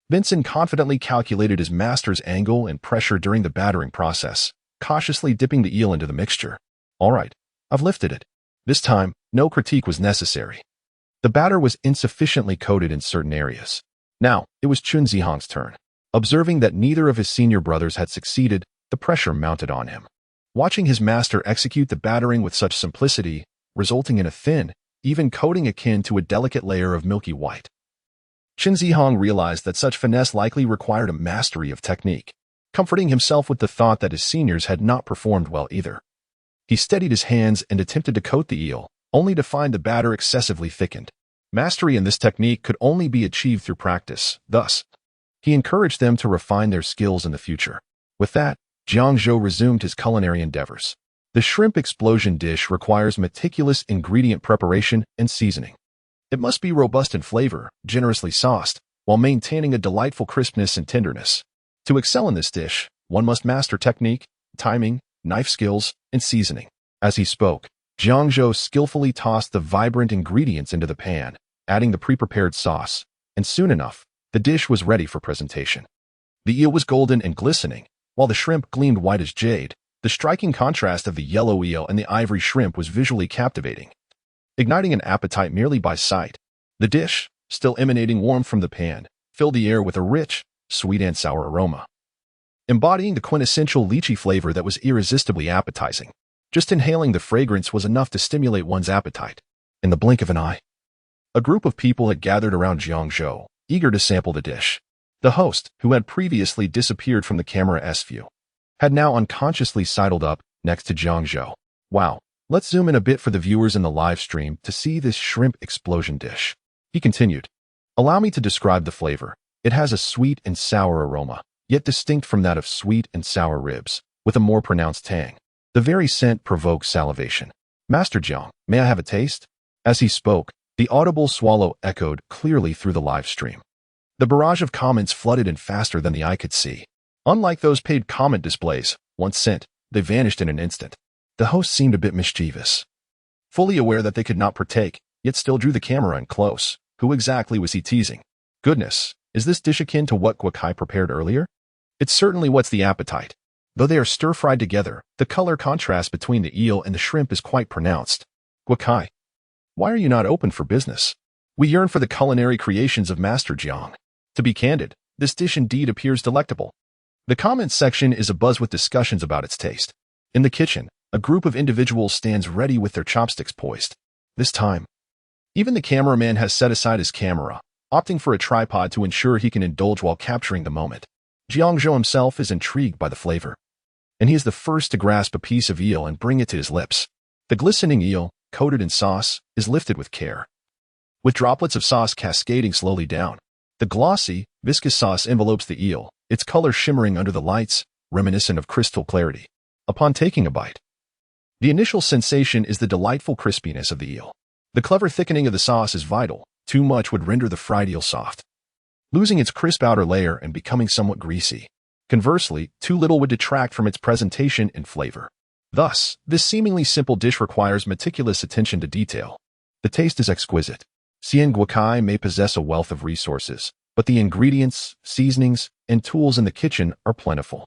Vincent confidently calculated his master's angle and pressure during the battering process, cautiously dipping the eel into the mixture. "All right, I've lifted it." This time, no critique was necessary. The batter was insufficiently coated in certain areas. Now, it was Qin Zihong's turn. Observing that neither of his senior brothers had succeeded, the pressure mounted on him. Watching his master execute the battering with such simplicity, resulting in a thin, even coating akin to a delicate layer of milky white, Qin Zihong realized that such finesse likely required a mastery of technique, comforting himself with the thought that his seniors had not performed well either. He steadied his hands and attempted to coat the eel, only to find the batter excessively thickened. Mastery in this technique could only be achieved through practice. Thus, he encouraged them to refine their skills in the future. With that, Jiang Zhou resumed his culinary endeavors. The shrimp explosion dish requires meticulous ingredient preparation and seasoning. It must be robust in flavor, generously sauced, while maintaining a delightful crispness and tenderness. To excel in this dish, one must master technique, timing, knife skills, and seasoning. As he spoke, Jiang Zhou skillfully tossed the vibrant ingredients into the pan, adding the pre-prepared sauce, and soon enough, the dish was ready for presentation. The eel was golden and glistening, while the shrimp gleamed white as jade. The striking contrast of the yellow eel and the ivory shrimp was visually captivating, igniting an appetite merely by sight. The dish, still emanating warm from the pan, filled the air with a rich, sweet and sour aroma, embodying the quintessential lychee flavor that was irresistibly appetizing. Just inhaling the fragrance was enough to stimulate one's appetite. In the blink of an eye, a group of people had gathered around Jiang Zhou, eager to sample the dish. The host, who had previously disappeared from the camera's view, had now unconsciously sidled up next to Jiang Zhou. "Wow, let's zoom in a bit for the viewers in the live stream to see this shrimp explosion dish," he continued. "Allow me to describe the flavor. It has a sweet and sour aroma, yet distinct from that of sweet and sour ribs, with a more pronounced tang. The very scent provokes salivation. Master Jiang, may I have a taste?" As he spoke, the audible swallow echoed clearly through the live stream. The barrage of comments flooded in faster than the eye could see. Unlike those paid comment displays, once sent, they vanished in an instant. The host seemed a bit mischievous. Fully aware that they could not partake, yet still drew the camera in close. Who exactly was he teasing? Goodness, is this dish akin to what Guokai prepared earlier? It certainly whets the appetite. Though they are stir-fried together, the color contrast between the eel and the shrimp is quite pronounced. Guokai, why are you not open for business? We yearn for the culinary creations of Master Jiang. To be candid, this dish indeed appears delectable. The comments section is abuzz with discussions about its taste. In the kitchen, a group of individuals stands ready with their chopsticks poised. This time, even the cameraman has set aside his camera, opting for a tripod to ensure he can indulge while capturing the moment. Jiang Zhou himself is intrigued by the flavor, and he is the first to grasp a piece of eel and bring it to his lips. The glistening eel, coated in sauce, is lifted with care, with droplets of sauce cascading slowly down. The glossy, viscous sauce envelopes the eel, its color shimmering under the lights, reminiscent of crystal clarity. Upon taking a bite, the initial sensation is the delightful crispiness of the eel. The clever thickening of the sauce is vital. Too much would render the fried eel soft, losing its crisp outer layer and becoming somewhat greasy. Conversely, too little would detract from its presentation and flavor. Thus, this seemingly simple dish requires meticulous attention to detail. The taste is exquisite. Xian Guokai may possess a wealth of resources, but the ingredients, seasonings, and tools in the kitchen are plentiful.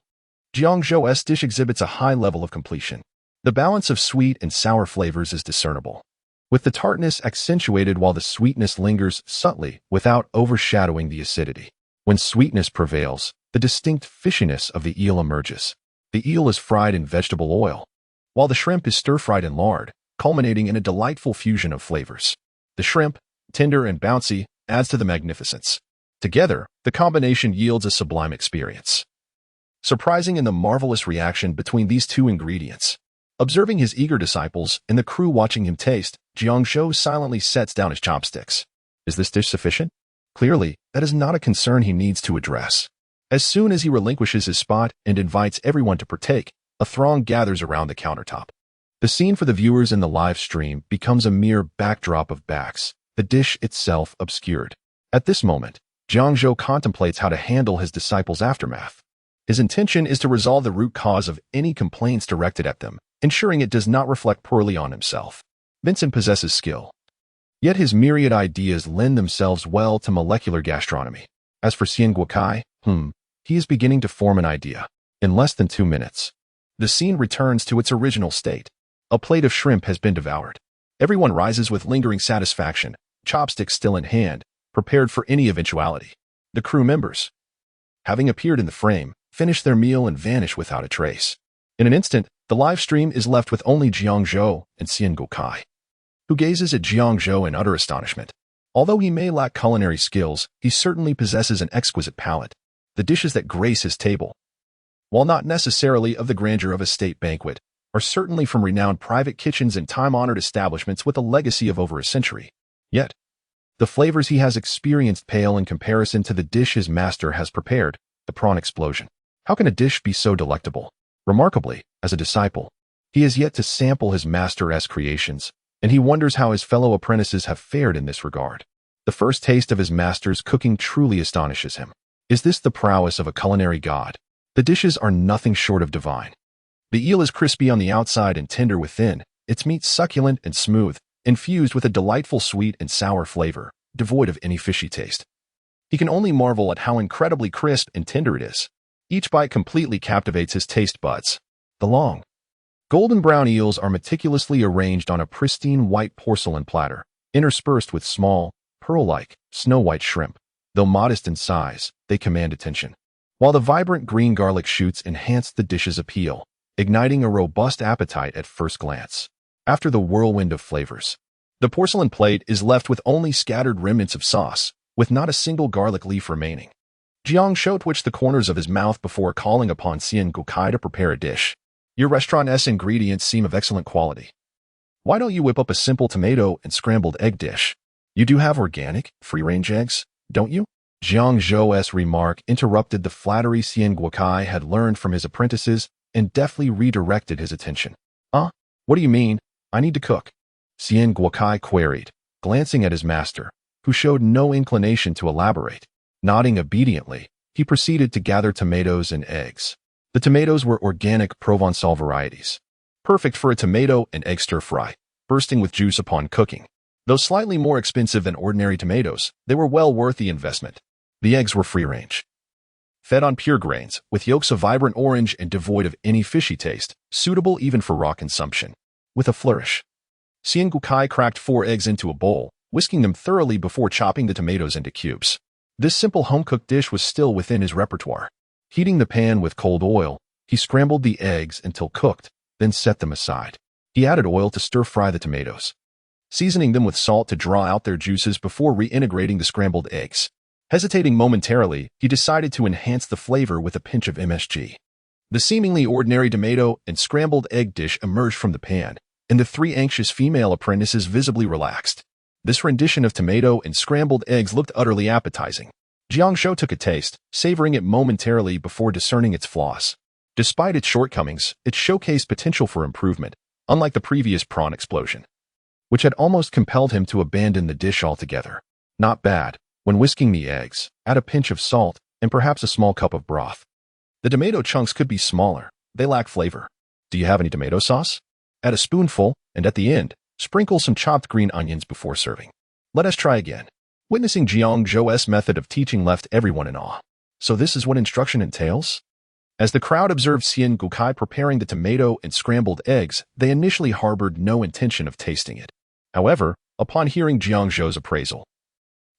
Jiang Zhou's dish exhibits a high level of completion. The balance of sweet and sour flavors is discernible, with the tartness accentuated while the sweetness lingers subtly without overshadowing the acidity. When sweetness prevails, the distinct fishiness of the eel emerges. The eel is fried in vegetable oil, while the shrimp is stir-fried in lard, culminating in a delightful fusion of flavors. The shrimp, tender and bouncy, adds to the magnificence. Together, the combination yields a sublime experience. Surprising in the marvelous reaction between these two ingredients. Observing his eager disciples and the crew watching him taste, Jiang Zhou silently sets down his chopsticks. Is this dish sufficient? Clearly, that is not a concern he needs to address. As soon as he relinquishes his spot and invites everyone to partake, a throng gathers around the countertop. The scene for the viewers in the live stream becomes a mere backdrop of backs, the dish itself obscured. At this moment, Jiang Zhou contemplates how to handle his disciples' aftermath. His intention is to resolve the root cause of any complaints directed at them, ensuring it does not reflect poorly on himself. Vincent possesses skill, yet his myriad ideas lend themselves well to molecular gastronomy. As for Xian Guokai, he is beginning to form an idea. In less than 2 minutes, the scene returns to its original state. A plate of shrimp has been devoured. Everyone rises with lingering satisfaction, chopsticks still in hand, prepared for any eventuality. The crew members, having appeared in the frame, finish their meal and vanish without a trace. In an instant, the live stream is left with only Jiang Zhou and Xian Guokai, who gazes at Jiang Zhou in utter astonishment. Although he may lack culinary skills, he certainly possesses an exquisite palate. The dishes that grace his table, while not necessarily of the grandeur of a state banquet, are certainly from renowned private kitchens and time-honored establishments with a legacy of over a century. Yet, the flavors he has experienced pale in comparison to the dish his master has prepared, the prawn explosion. How can a dish be so delectable? Remarkably, as a disciple, he has yet to sample his master's creations, and he wonders how his fellow apprentices have fared in this regard. The first taste of his master's cooking truly astonishes him. Is this the prowess of a culinary god? The dishes are nothing short of divine. The eel is crispy on the outside and tender within, its meat succulent and smooth, infused with a delightful sweet and sour flavor, devoid of any fishy taste. He can only marvel at how incredibly crisp and tender it is. Each bite completely captivates his taste buds. The long, golden brown eels are meticulously arranged on a pristine white porcelain platter, interspersed with small, pearl-like, snow-white shrimp. Though modest in size, they command attention, while the vibrant green garlic shoots enhance the dish's appeal, igniting a robust appetite at first glance. After the whirlwind of flavors, the porcelain plate is left with only scattered remnants of sauce, with not a single garlic leaf remaining. Jiang Zhou twitched the corners of his mouth before calling upon Xian Guokai to prepare a dish. Your restaurant's ingredients seem of excellent quality. Why don't you whip up a simple tomato and scrambled egg dish? You do have organic, free-range eggs, don't you? Jiang Zhou's remark interrupted the flattery Xian Guokai had learned from his apprentices and deftly redirected his attention. What do you mean? I need to cook? Xian Guokai queried, glancing at his master, who showed no inclination to elaborate. Nodding obediently, he proceeded to gather tomatoes and eggs. The tomatoes were organic Provençal varieties, perfect for a tomato and egg stir-fry, bursting with juice upon cooking. Though slightly more expensive than ordinary tomatoes, they were well worth the investment. The eggs were free-range, fed on pure grains, with yolks of vibrant orange and devoid of any fishy taste, suitable even for raw consumption. With a flourish, Xian Guokai cracked 4 eggs into a bowl, whisking them thoroughly before chopping the tomatoes into cubes. This simple home-cooked dish was still within his repertoire. Heating the pan with cold oil, he scrambled the eggs until cooked, then set them aside. He added oil to stir-fry the tomatoes, seasoning them with salt to draw out their juices before reintegrating the scrambled eggs. Hesitating momentarily, he decided to enhance the flavor with a pinch of MSG. The seemingly ordinary tomato and scrambled egg dish emerged from the pan, and the three anxious female apprentices visibly relaxed. This rendition of tomato and scrambled eggs looked utterly appetizing. Jiang Zhou took a taste, savoring it momentarily before discerning its flaws. Despite its shortcomings, it showcased potential for improvement, unlike the previous prawn explosion, which had almost compelled him to abandon the dish altogether. Not bad. When whisking the eggs, add a pinch of salt and perhaps a small cup of broth. The tomato chunks could be smaller. They lack flavor. Do you have any tomato sauce? Add a spoonful, and at the end, sprinkle some chopped green onions before serving. Let us try again. Witnessing Jiang Zhou's method of teaching left everyone in awe. So this is what instruction entails? As the crowd observed Xian Gukai preparing the tomato and scrambled eggs, they initially harbored no intention of tasting it. However, upon hearing Jiang Zhou's appraisal,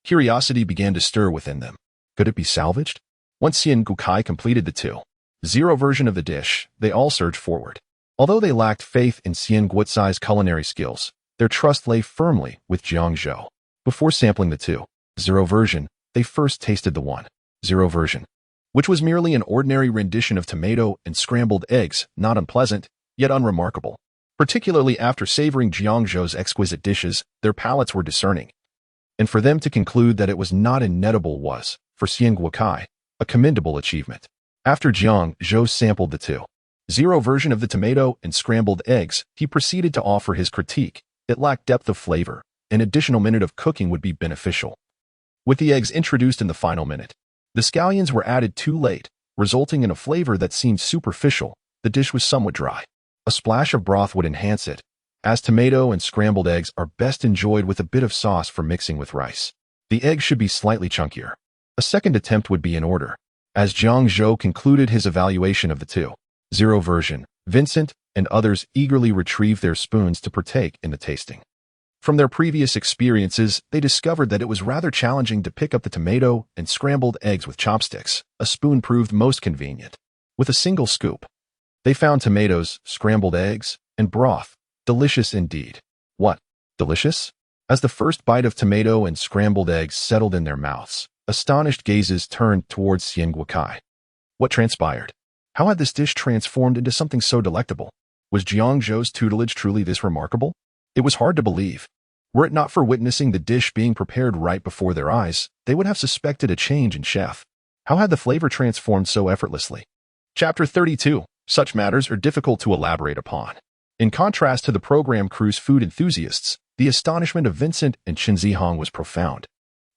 curiosity began to stir within them. Could it be salvaged? Once Xian Gukai completed the 2.0 version of the dish, they all surged forward. Although they lacked faith in Xian Guotsai's culinary skills, their trust lay firmly with Jiang Zhou. Before sampling the 2.0 version, they first tasted the 1.0 version, which was merely an ordinary rendition of tomato and scrambled eggs, not unpleasant, yet unremarkable. Particularly after savoring Jiang Zhou's exquisite dishes, their palates were discerning. And for them to conclude that it was not inedible was, for Xian Guokai, a commendable achievement. After Jiang Zhou sampled the 2.0 version of the tomato and scrambled eggs, he proceeded to offer his critique. It lacked depth of flavor. An additional minute of cooking would be beneficial. With the eggs introduced in the final minute, the scallions were added too late, resulting in a flavor that seemed superficial. The dish was somewhat dry. A splash of broth would enhance it, as tomato and scrambled eggs are best enjoyed with a bit of sauce for mixing with rice. The eggs should be slightly chunkier. A second attempt would be in order. As Jiang Zhou concluded his evaluation of the 2.0 version, Vincent and others eagerly retrieved their spoons to partake in the tasting. From their previous experiences, they discovered that it was rather challenging to pick up the tomato and scrambled eggs with chopsticks. A spoon proved most convenient. With a single scoop, they found tomatoes, scrambled eggs, and broth. Delicious indeed. What? Delicious? As the first bite of tomato and scrambled eggs settled in their mouths, astonished gazes turned towards Xian Guokai. What transpired? How had this dish transformed into something so delectable? Was Jiang Zhou's tutelage truly this remarkable? It was hard to believe. Were it not for witnessing the dish being prepared right before their eyes, they would have suspected a change in chef. How had the flavor transformed so effortlessly? Chapter 32. Such matters are difficult to elaborate upon. In contrast to the program crew's food enthusiasts, the astonishment of Vincent and Chen Zihong was profound.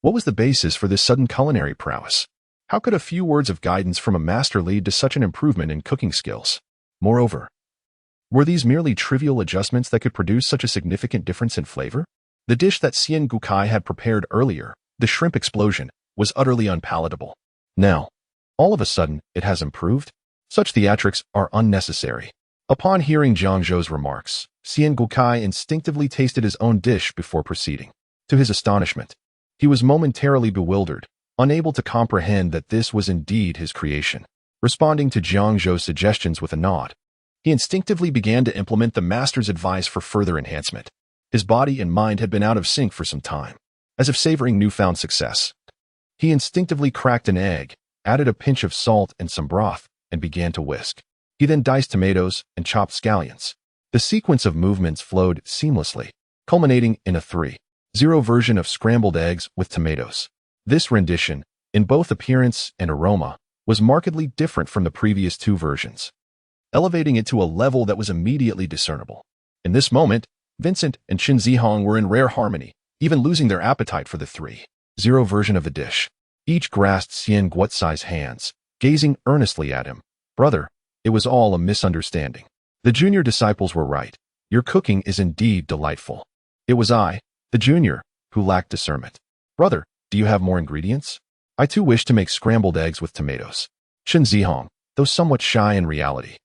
What was the basis for this sudden culinary prowess? How could a few words of guidance from a master lead to such an improvement in cooking skills? Moreover, were these merely trivial adjustments that could produce such a significant difference in flavor? The dish that Xian Gukai had prepared earlier, the shrimp explosion, was utterly unpalatable. Now, all of a sudden, it has improved? Such theatrics are unnecessary. Upon hearing Jiang Zhou's remarks, Xian Gukai instinctively tasted his own dish before proceeding. To his astonishment, he was momentarily bewildered, unable to comprehend that this was indeed his creation. Responding to Jiang Zhou's suggestions with a nod, he instinctively began to implement the master's advice for further enhancement. His body and mind had been out of sync for some time. As if savoring newfound success, he instinctively cracked an egg, added a pinch of salt and some broth, and began to whisk. He then diced tomatoes and chopped scallions. The sequence of movements flowed seamlessly, culminating in a 3.0 version of scrambled eggs with tomatoes. This rendition, in both appearance and aroma, was markedly different from the previous two versions, elevating it to a level that was immediately discernible. In this moment, Vincent and Chen Zihong were in rare harmony, even losing their appetite for the 3.0 version of the dish. Each grasped Xian Guotsai's hands, gazing earnestly at him. Brother, it was all a misunderstanding. The junior disciples were right. Your cooking is indeed delightful. It was I, the junior, who lacked discernment. Brother, do you have more ingredients? I too wish to make scrambled eggs with tomatoes. Chen Zihong, though somewhat shy in reality,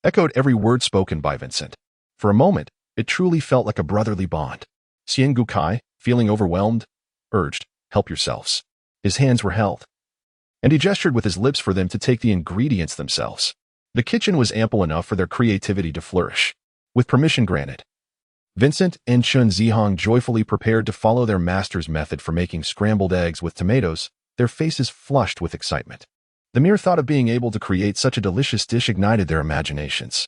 echoed every word spoken by Vincent. For a moment, it truly felt like a brotherly bond. Xian Gukai, feeling overwhelmed, urged, help yourselves. His hands were held, and he gestured with his lips for them to take the ingredients themselves. The kitchen was ample enough for their creativity to flourish. With permission granted, Vincent and Chun Zihong joyfully prepared to follow their master's method for making scrambled eggs with tomatoes, their faces flushed with excitement. The mere thought of being able to create such a delicious dish ignited their imaginations.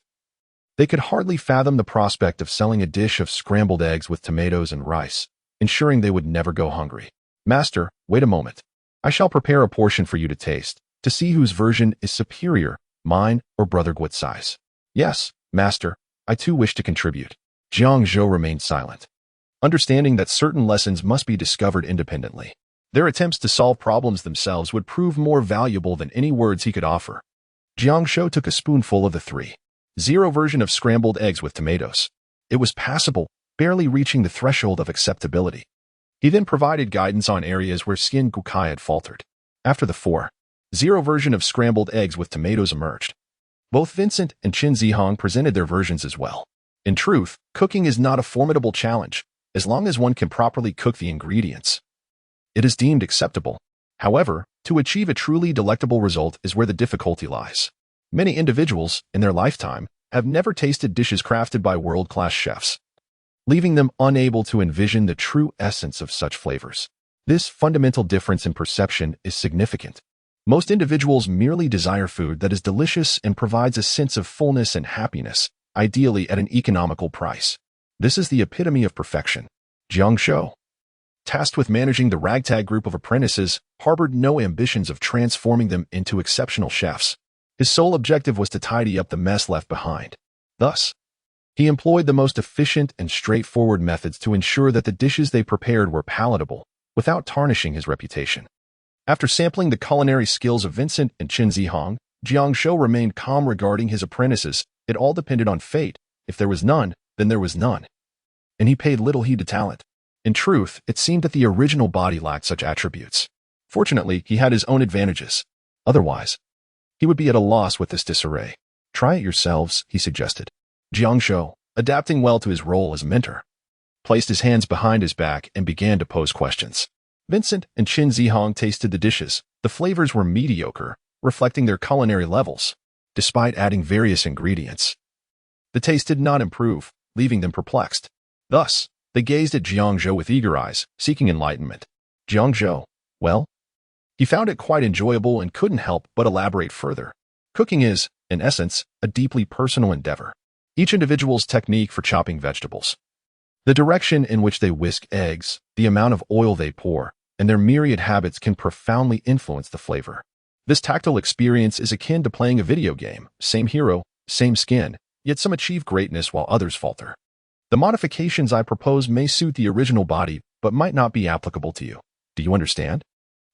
They could hardly fathom the prospect of selling a dish of scrambled eggs with tomatoes and rice, ensuring they would never go hungry. Master, wait a moment. I shall prepare a portion for you to taste, to see whose version is superior, mine or Brother Guitsi's. Yes, master, I too wish to contribute. Jiang Zhou remained silent, understanding that certain lessons must be discovered independently. Their attempts to solve problems themselves would prove more valuable than any words he could offer. Jiang Zhou took a spoonful of the 3-0 version of scrambled eggs with tomatoes. It was passable, barely reaching the threshold of acceptability. He then provided guidance on areas where Xian Gukai had faltered. After the 4-0 version of scrambled eggs with tomatoes emerged, both Vincent and Qin Zihong presented their versions as well. In truth, cooking is not a formidable challenge, as long as one can properly cook the ingredients. It is deemed acceptable. However, to achieve a truly delectable result is where the difficulty lies. Many individuals, in their lifetime, have never tasted dishes crafted by world-class chefs, leaving them unable to envision the true essence of such flavors. This fundamental difference in perception is significant. Most individuals merely desire food that is delicious and provides a sense of fullness and happiness, ideally at an economical price. This is the epitome of perfection. Jiang Zhou, tasked with managing the ragtag group of apprentices, harbored no ambitions of transforming them into exceptional chefs. His sole objective was to tidy up the mess left behind. Thus, he employed the most efficient and straightforward methods to ensure that the dishes they prepared were palatable, without tarnishing his reputation. After sampling the culinary skills of Vincent and Qin Zihong, Jiang Zhou remained calm regarding his apprentices. It all depended on fate. If there was none, then there was none. And he paid little heed to talent. In truth, it seemed that the original body lacked such attributes. Fortunately, he had his own advantages. Otherwise, he would be at a loss with this disarray. Try it yourselves, he suggested. Jiang Zhou, adapting well to his role as mentor, placed his hands behind his back and began to pose questions. Vincent and Qin Zihong tasted the dishes. The flavors were mediocre, reflecting their culinary levels. Despite adding various ingredients, the taste did not improve, leaving them perplexed. Thus, they gazed at Jiang Zhou with eager eyes, seeking enlightenment. Jiang Zhou, well, he found it quite enjoyable and couldn't help but elaborate further. Cooking is, in essence, a deeply personal endeavor. Each individual's technique for chopping vegetables, the direction in which they whisk eggs, the amount of oil they pour, and their myriad habits can profoundly influence the flavor. This tactile experience is akin to playing a video game. Same hero, same skin, yet some achieve greatness while others falter. The modifications I propose may suit the original body, but might not be applicable to you. Do you understand?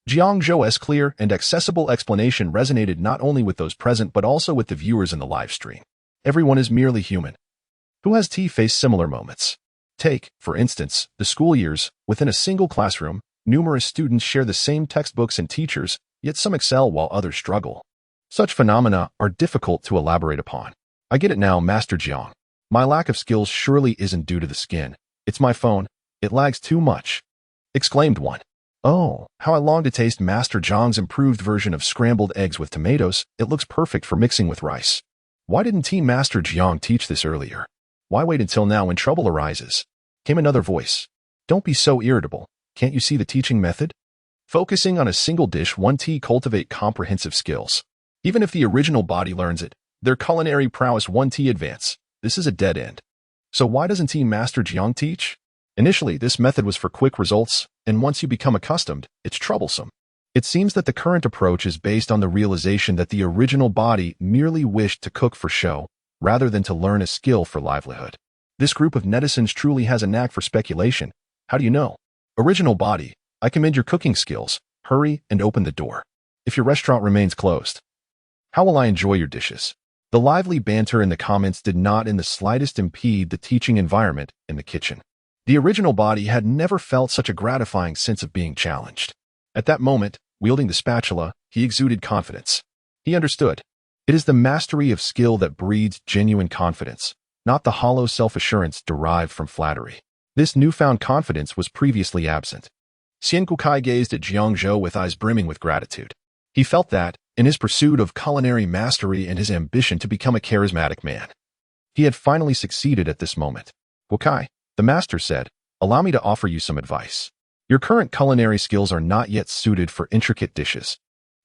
Jiang Zhou's clear and accessible explanation resonated not only with those present but also with the viewers in the live stream. Everyone is merely human. Who has faced similar moments? Take, for instance, the school years. Within a single classroom, numerous students share the same textbooks and teachers, yet some excel while others struggle. Such phenomena are difficult to elaborate upon. I get it now, Master Jiang. My lack of skills surely isn't due to the skin. It's my phone. It lags too much, exclaimed one. Oh, how I long to taste Master Jiang's improved version of scrambled eggs with tomatoes. It looks perfect for mixing with rice. Why didn't Team Master Jiang teach this earlier? Why wait until now when trouble arises? Came another voice. Don't be so irritable. Can't you see the teaching method? Focusing on a single dish, one cultivate comprehensive skills. Even if the original body learns it, their culinary prowess one advance. This is a dead end. So why doesn't Team Master Jiang teach? Initially, this method was for quick results, and once you become accustomed, it's troublesome. It seems that the current approach is based on the realization that the original body merely wished to cook for show, rather than to learn a skill for livelihood. This group of netizens truly has a knack for speculation. How do you know? Original body, I commend your cooking skills. Hurry and open the door. If your restaurant remains closed, how will I enjoy your dishes? The lively banter in the comments did not in the slightest impede the teaching environment in the kitchen. The original body had never felt such a gratifying sense of being challenged. At that moment, wielding the spatula, he exuded confidence. He understood. It is the mastery of skill that breeds genuine confidence, not the hollow self-assurance derived from flattery. This newfound confidence was previously absent. Xian Kukai gazed at Jiang Zhou with eyes brimming with gratitude. He felt that, in his pursuit of culinary mastery and his ambition to become a charismatic man, he had finally succeeded at this moment. Kukai, The master said, "Allow me to offer you some advice. Your current culinary skills are not yet suited for intricate dishes.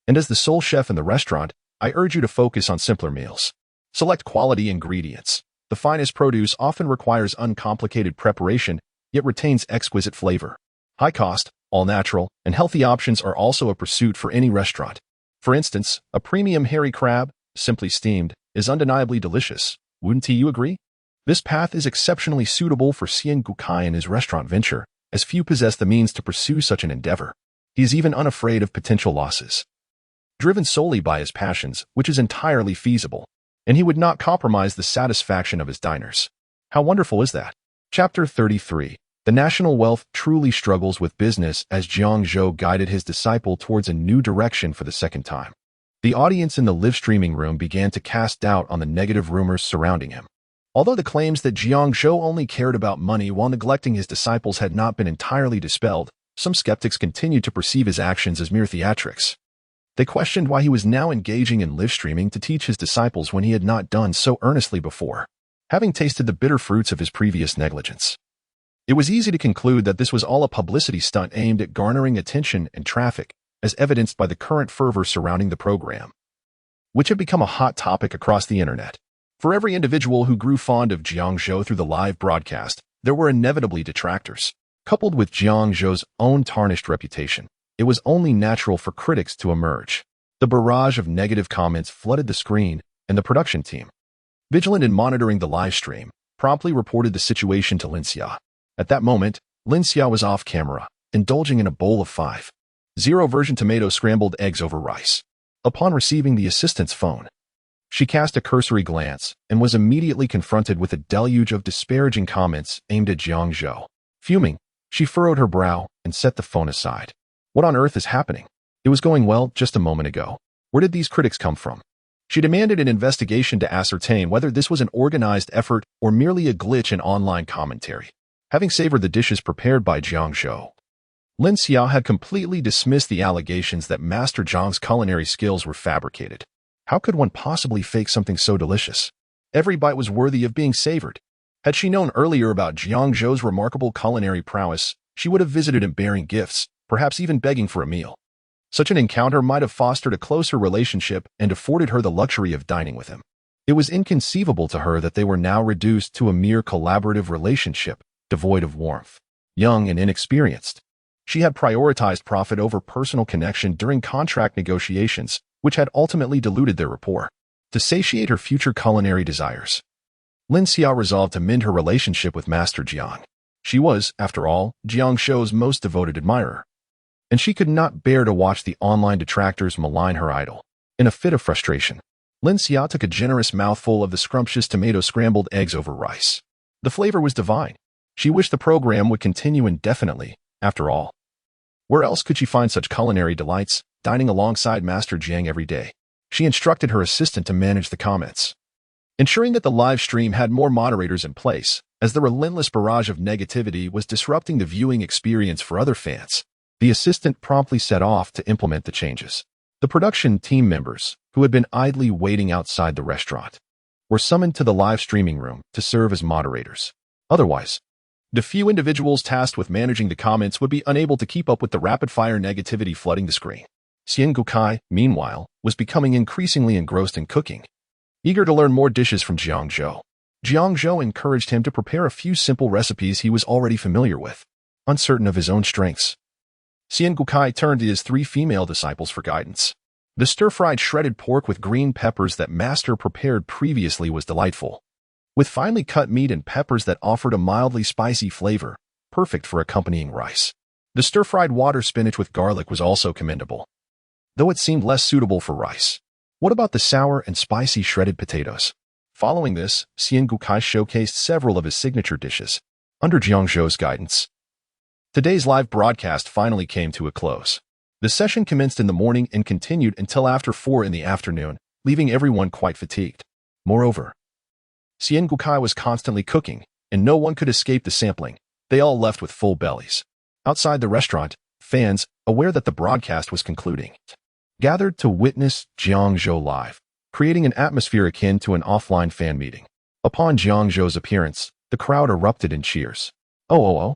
And as the sole chef in the restaurant, I urge you to focus on simpler meals. Select quality ingredients. The finest produce often requires uncomplicated preparation, yet retains exquisite flavor. High cost, all natural, and healthy options are also a pursuit for any restaurant. For instance, a premium hairy crab, simply steamed, is undeniably delicious. Wouldn't you agree?" This path is exceptionally suitable for Xian Gukai in his restaurant venture, as few possess the means to pursue such an endeavor. He is even unafraid of potential losses. Driven solely by his passions, which is entirely feasible, and he would not compromise the satisfaction of his diners. How wonderful is that? Chapter 33. The national wealth truly struggles with business as Jiang Zhou guided his disciple towards a new direction for the second time. The audience in the live streaming room began to cast doubt on the negative rumors surrounding him. Although the claims that Jiang Zhou only cared about money while neglecting his disciples had not been entirely dispelled, some skeptics continued to perceive his actions as mere theatrics. They questioned why he was now engaging in live streaming to teach his disciples when he had not done so earnestly before, having tasted the bitter fruits of his previous negligence. It was easy to conclude that this was all a publicity stunt aimed at garnering attention and traffic, as evidenced by the current fervor surrounding the program, which had become a hot topic across the internet. For every individual who grew fond of Jiang Zhou through the live broadcast, there were inevitably detractors. Coupled with Jiang Zhou's own tarnished reputation, it was only natural for critics to emerge. The barrage of negative comments flooded the screen, and the production team, vigilant in monitoring the live stream, promptly reported the situation to Lin Xia. At that moment, Lin Xia was off camera, indulging in a bowl of 5-0 version tomato scrambled eggs over rice. Upon receiving the assistant's phone, she cast a cursory glance and was immediately confronted with a deluge of disparaging comments aimed at Jiang Zhou. Fuming, she furrowed her brow and set the phone aside. What on earth is happening? It was going well just a moment ago. Where did these critics come from? She demanded an investigation to ascertain whether this was an organized effort or merely a glitch in online commentary. Having savored the dishes prepared by Jiang Zhou, Lin Xia had completely dismissed the allegations that Master Jiang's culinary skills were fabricated. How could one possibly fake something so delicious? Every bite was worthy of being savored. Had she known earlier about Jiang Zhou's remarkable culinary prowess, she would have visited him bearing gifts, perhaps even begging for a meal. Such an encounter might have fostered a closer relationship and afforded her the luxury of dining with him. It was inconceivable to her that they were now reduced to a mere collaborative relationship, devoid of warmth. Young and inexperienced, she had prioritized profit over personal connection during contract negotiations, which had ultimately diluted their rapport. To satiate her future culinary desires, Lin Xia resolved to mend her relationship with Master Jiang. She was, after all, Jiang Zhou's most devoted admirer, and she could not bear to watch the online detractors malign her idol. In a fit of frustration, Lin Xia took a generous mouthful of the scrumptious tomato scrambled eggs over rice. The flavor was divine. She wished the program would continue indefinitely, after all. Where else could she find such culinary delights, dining alongside Master Jiang every day? She instructed her assistant to manage the comments, ensuring that the live stream had more moderators in place, as the relentless barrage of negativity was disrupting the viewing experience for other fans. The assistant promptly set off to implement the changes. The production team members, who had been idly waiting outside the restaurant, were summoned to the live streaming room to serve as moderators. Otherwise, the few individuals tasked with managing the comments would be unable to keep up with the rapid-fire negativity flooding the screen. Xian Gukai, meanwhile, was becoming increasingly engrossed in cooking. Eager to learn more dishes from Jiang Zhou, Jiang Zhou encouraged him to prepare a few simple recipes he was already familiar with. Uncertain of his own strengths, Xian Gukai turned to his 3 female disciples for guidance. The stir-fried shredded pork with green peppers that Master prepared previously was delightful, with finely cut meat and peppers that offered a mildly spicy flavor, perfect for accompanying rice. The stir-fried water spinach with garlic was also commendable, though it seemed less suitable for rice. What about the sour and spicy shredded potatoes? Following this, Xian Gukai showcased several of his signature dishes, under Jiang Zhou's guidance. Today's live broadcast finally came to a close. The session commenced in the morning and continued until after 4 in the afternoon, leaving everyone quite fatigued. Moreover, Xian Gukai was constantly cooking, and no one could escape the sampling. They all left with full bellies. Outside the restaurant, fans, aware that the broadcast was concluding, gathered to witness Jiang Zhou live, creating an atmosphere akin to an offline fan meeting. Upon Jiang Zhou's appearance, the crowd erupted in cheers. Oh.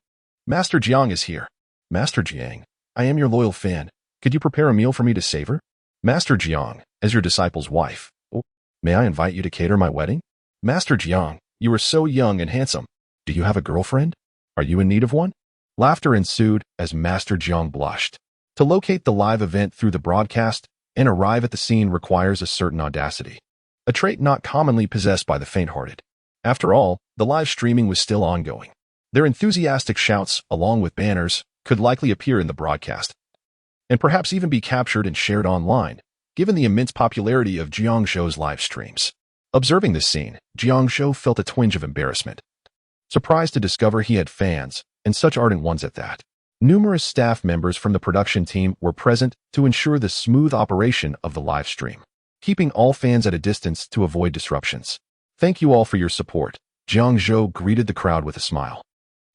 Master Jiang is here. Master Jiang, I am your loyal fan. Could you prepare a meal for me to savor? Master Jiang, as your disciple's wife. Oh, may I invite you to cater my wedding? Master Jiang, you are so young and handsome. Do you have a girlfriend? Are you in need of one? Laughter ensued as Master Jiang blushed. To locate the live event through the broadcast and arrive at the scene requires a certain audacity, a trait not commonly possessed by the faint-hearted. After all, the live streaming was still ongoing. Their enthusiastic shouts, along with banners, could likely appear in the broadcast, and perhaps even be captured and shared online, given the immense popularity of Jiang Zhou's live streams. Observing this scene, Jiang Zhou felt a twinge of embarrassment, surprised to discover he had fans, and such ardent ones at that. Numerous staff members from the production team were present to ensure the smooth operation of the live stream, keeping all fans at a distance to avoid disruptions. Thank you all for your support, Jiang Zhou greeted the crowd with a smile,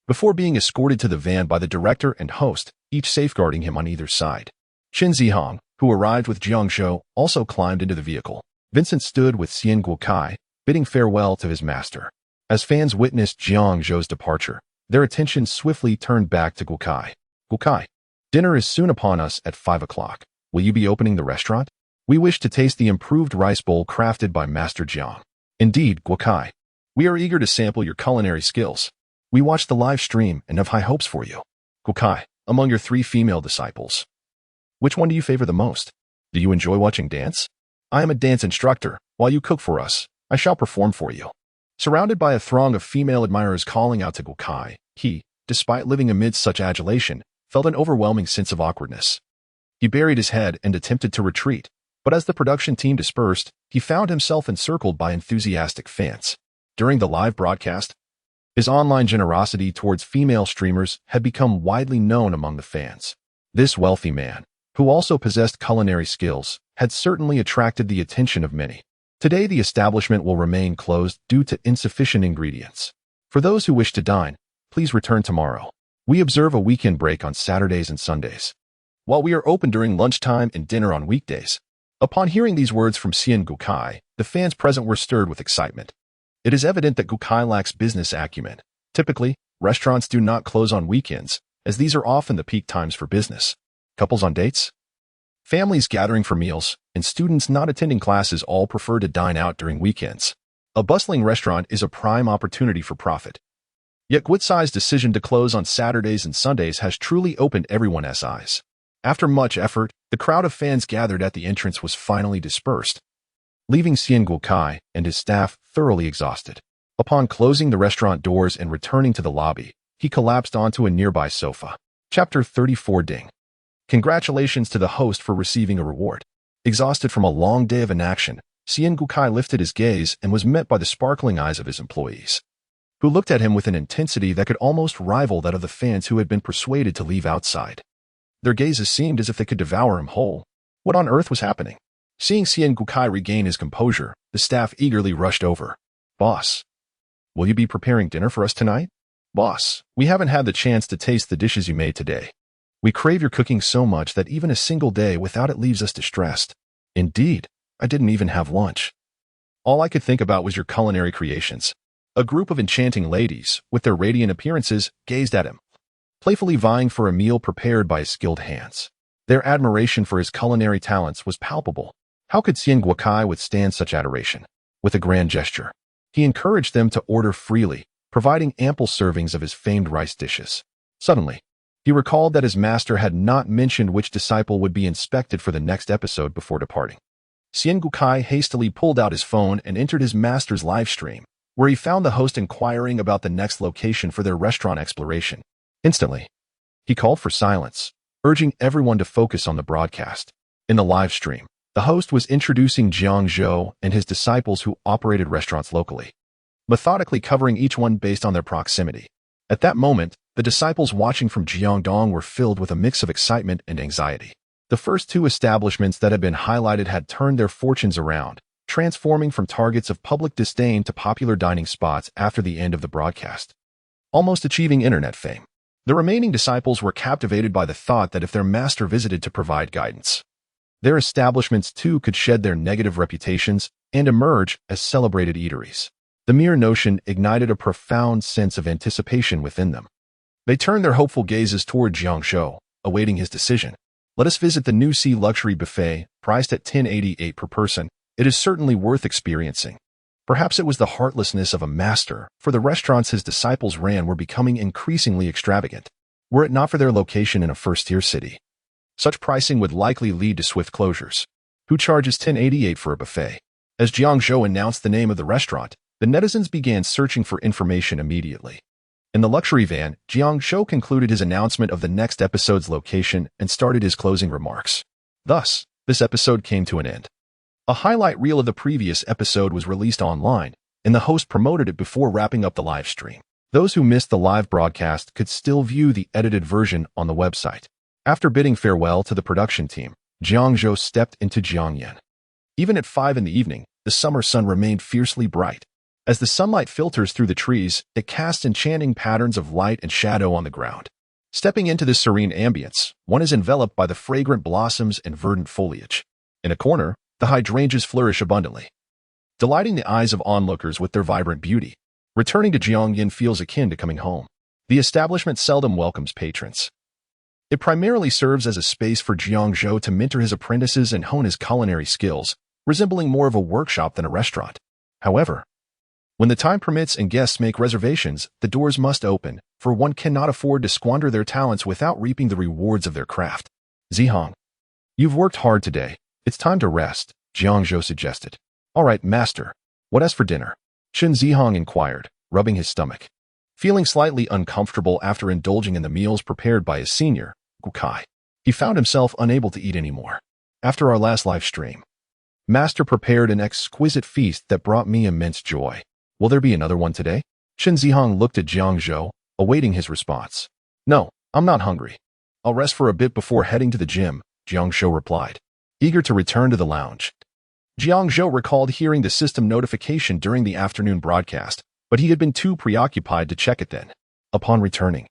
before being escorted to the van by the director and host, each safeguarding him on either side. Qin Zihong, who arrived with Jiang Zhou, also climbed into the vehicle. Vincent stood with Xian Guokai, bidding farewell to his master. As fans witnessed Jiang Zhou's departure, their attention swiftly turned back to Guokai. Guokai, dinner is soon upon us at 5 o'clock. Will you be opening the restaurant? We wish to taste the improved rice bowl crafted by Master Jiang. Indeed, Guokai, we are eager to sample your culinary skills. We watched the live stream and have high hopes for you. Guokai, among your 3 female disciples, which one do you favor the most? Do you enjoy watching dance? I am a dance instructor. While you cook for us, I shall perform for you. Surrounded by a throng of female admirers calling out to Guokai, he, despite living amidst such adulation, felt an overwhelming sense of awkwardness. He buried his head and attempted to retreat, but as the production team dispersed, he found himself encircled by enthusiastic fans. During the live broadcast, his online generosity towards female streamers had become widely known among the fans. This wealthy man, who also possessed culinary skills, had certainly attracted the attention of many. Today the establishment will remain closed due to insufficient ingredients. For those who wish to dine, please return tomorrow. We observe a weekend break on Saturdays and Sundays, while we are open during lunchtime and dinner on weekdays. Upon hearing these words from Xian Guokai, the fans present were stirred with excitement. It is evident that Guokai lacks business acumen. Typically, restaurants do not close on weekends, as these are often the peak times for business. Couples on dates, families gathering for meals, and students not attending classes all prefer to dine out during weekends. A bustling restaurant is a prime opportunity for profit. Yet Guotsai's decision to close on Saturdays and Sundays has truly opened everyone's eyes. After much effort, the crowd of fans gathered at the entrance was finally dispersed, leaving Xian Guokai and his staff thoroughly exhausted. Upon closing the restaurant doors and returning to the lobby, he collapsed onto a nearby sofa. Chapter 34 Ding. Congratulations to the host for receiving a reward. Exhausted from a long day of inaction, Xian Guokai lifted his gaze and was met by the sparkling eyes of his employees, who looked at him with an intensity that could almost rival that of the fans who had been persuaded to leave outside. Their gazes seemed as if they could devour him whole. What on earth was happening? Seeing Xian Guokai regain his composure, the staff eagerly rushed over. Boss, will you be preparing dinner for us tonight? Boss, we haven't had the chance to taste the dishes you made today. We crave your cooking so much that even a single day without it leaves us distressed. Indeed, I didn't even have lunch. All I could think about was your culinary creations. A group of enchanting ladies, with their radiant appearances, gazed at him, playfully vying for a meal prepared by his skilled hands. Their admiration for his culinary talents was palpable. How could Xian Guokai withstand such adoration? With a grand gesture, he encouraged them to order freely, providing ample servings of his famed rice dishes. Suddenly, he recalled that his master had not mentioned which disciple would be inspected for the next episode before departing. Xian Guokai hastily pulled out his phone and entered his master's live stream, where he found the host inquiring about the next location for their restaurant exploration. Instantly, he called for silence, urging everyone to focus on the broadcast. In the live stream, the host was introducing Jiang Zhou and his disciples who operated restaurants locally, methodically covering each one based on their proximity. At that moment, the disciples watching from Jiangdong were filled with a mix of excitement and anxiety. The first 2 establishments that had been highlighted had turned their fortunes around, transforming from targets of public disdain to popular dining spots after the end of the broadcast, almost achieving internet fame. The remaining disciples were captivated by the thought that if their master visited to provide guidance, their establishments too could shed their negative reputations and emerge as celebrated eateries. The mere notion ignited a profound sense of anticipation within them. They turned their hopeful gazes toward Jiang Zhou, awaiting his decision. Let us visit the New Sea luxury buffet, priced at $10.88 per person. It is certainly worth experiencing. Perhaps it was the heartlessness of a master, for the restaurants his disciples ran were becoming increasingly extravagant. Were it not for their location in a first-tier city, such pricing would likely lead to swift closures. Who charges $10.88 for a buffet? As Jiang Zhou announced the name of the restaurant, the netizens began searching for information immediately. In the luxury van, Jiang Zhou concluded his announcement of the next episode's location and started his closing remarks. Thus, this episode came to an end. A highlight reel of the previous episode was released online, and the host promoted it before wrapping up the live stream. Those who missed the live broadcast could still view the edited version on the website. After bidding farewell to the production team, Jiang Zhou stepped into Jiangyan. Even at 5 in the evening, the summer sun remained fiercely bright. As the sunlight filters through the trees, it casts enchanting patterns of light and shadow on the ground. Stepping into this serene ambience, one is enveloped by the fragrant blossoms and verdant foliage. In a corner, the hydrangeas flourish abundantly, delighting the eyes of onlookers with their vibrant beauty. Returning to Jiangyan feels akin to coming home. The establishment seldom welcomes patrons. It primarily serves as a space for Jiang Zhou to mentor his apprentices and hone his culinary skills, resembling more of a workshop than a restaurant. However, when the time permits and guests make reservations, the doors must open, for one cannot afford to squander their talents without reaping the rewards of their craft. Zihong, you've worked hard today. It's time to rest, Jiang Zhou suggested. All right, master. What as for dinner? Shen Zihong inquired, rubbing his stomach. Feeling slightly uncomfortable after indulging in the meals prepared by his senior, Gu Kai, he found himself unable to eat anymore. After our last live stream, Master prepared an exquisite feast that brought me immense joy. Will there be another one today? Shen Zihong looked at Jiang Zhou, awaiting his response. No, I'm not hungry. I'll rest for a bit before heading to the gym, Jiang Zhou replied, eager to return to the lounge. Jiang Zhou recalled hearing the system notification during the afternoon broadcast, but he had been too preoccupied to check it then. Upon returning,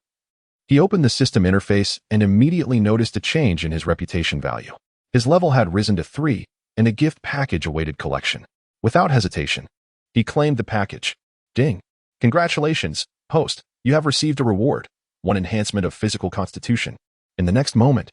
he opened the system interface and immediately noticed a change in his reputation value. His level had risen to 3, and a gift package awaited collection. Without hesitation, he claimed the package. Ding! Congratulations, host, you have received a reward, 1 enhancement of physical constitution. In the next moment,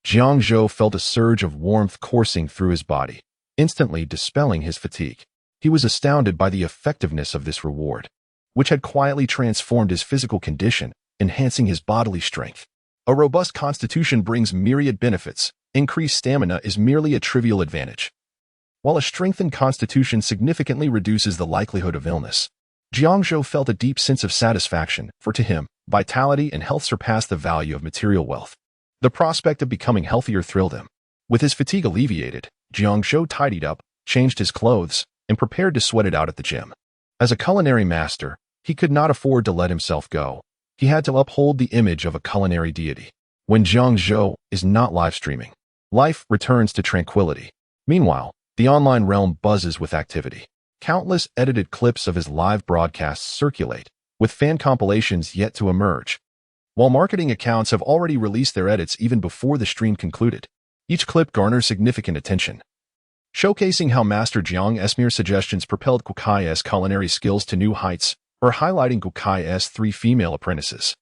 Jiang Zhou felt a surge of warmth coursing through his body, instantly dispelling his fatigue. He was astounded by the effectiveness of this reward, which had quietly transformed his physical condition, enhancing his bodily strength. A robust constitution brings myriad benefits. Increased stamina is merely a trivial advantage, while a strengthened constitution significantly reduces the likelihood of illness. Jiang Zhou felt a deep sense of satisfaction, for to him, vitality and health surpassed the value of material wealth. The prospect of becoming healthier thrilled him. With his fatigue alleviated, Jiang Zhou tidied up, changed his clothes, and prepared to sweat it out at the gym. As a culinary master, he could not afford to let himself go. He had to uphold the image of a culinary deity. When Jiang Zhou is not live streaming, life returns to tranquility. Meanwhile, the online realm buzzes with activity. Countless edited clips of his live broadcasts circulate, with fan compilations yet to emerge. While marketing accounts have already released their edits even before the stream concluded, each clip garners significant attention, showcasing how Master Jiang Esmir's suggestions propelled Gu Kai's culinary skills to new heights, or highlighting Gu Kai's 3 female apprentices.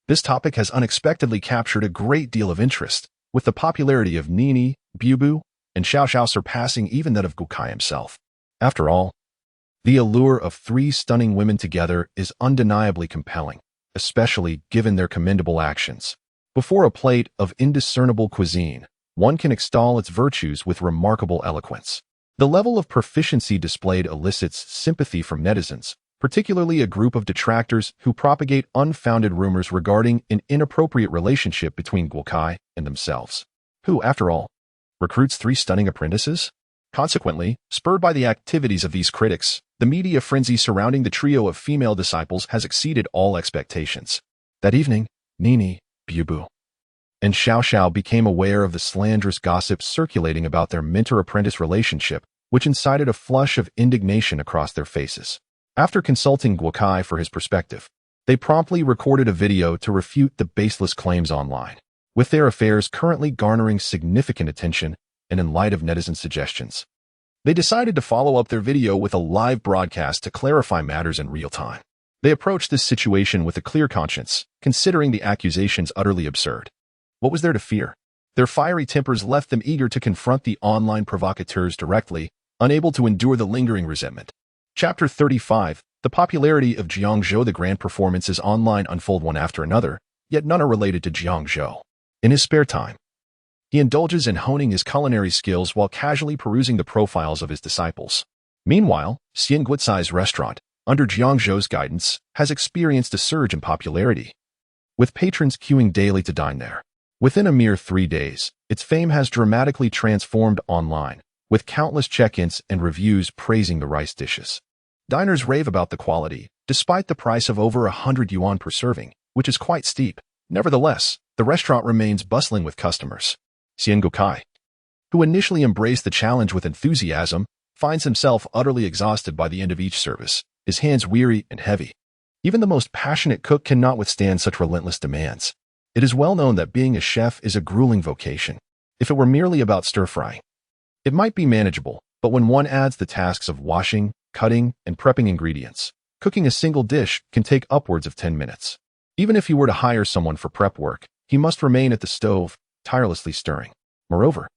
This topic has unexpectedly captured a great deal of interest, with the popularity of Nini, Bubu, and Xiao Xiao surpassing even that of Gu Kai himself. After all, the allure of 3 stunning women together is undeniably compelling, especially given their commendable actions. Before a plate of indiscernible cuisine, one can extol its virtues with remarkable eloquence. The level of proficiency displayed elicits sympathy from netizens, particularly a group of detractors who propagate unfounded rumors regarding an inappropriate relationship between Gu Kai and themselves. Who, after all, recruits 3 stunning apprentices? Consequently, spurred by the activities of these critics, the media frenzy surrounding the trio of female disciples has exceeded all expectations. That evening, Nini, Bubu, and Xiao Xiao became aware of the slanderous gossip circulating about their mentor-apprentice relationship, which incited a flush of indignation across their faces. After consulting Gu Kai for his perspective, they promptly recorded a video to refute the baseless claims online. With their affairs currently garnering significant attention, and in light of netizen suggestions, they decided to follow up their video with a live broadcast to clarify matters in real time. They approached this situation with a clear conscience, considering the accusations utterly absurd. What was there to fear? Their fiery tempers left them eager to confront the online provocateurs directly, unable to endure the lingering resentment. Chapter 35. The popularity of Jiang Zhou. The grand performances online unfold one after another, yet none are related to Jiang Zhou. In his spare time, he indulges in honing his culinary skills while casually perusing the profiles of his disciples. Meanwhile, Xian Guotsai's restaurant, under Jiang Zhou's guidance, has experienced a surge in popularity, with patrons queuing daily to dine there. Within a mere 3 days, its fame has dramatically transformed online, with countless check-ins and reviews praising the rice dishes. Diners rave about the quality, despite the price of over 100 yuan per serving, which is quite steep. Nevertheless, the restaurant remains bustling with customers. Xian Guokai, who initially embraced the challenge with enthusiasm, finds himself utterly exhausted by the end of each service, his hands weary and heavy. Even the most passionate cook cannot withstand such relentless demands. It is well known that being a chef is a grueling vocation. If it were merely about stir-frying, it might be manageable, but when one adds the tasks of washing, cutting, and prepping ingredients, cooking a single dish can take upwards of 10 minutes. Even if he were to hire someone for prep work, he must remain at the stove, tirelessly stirring. Moreover,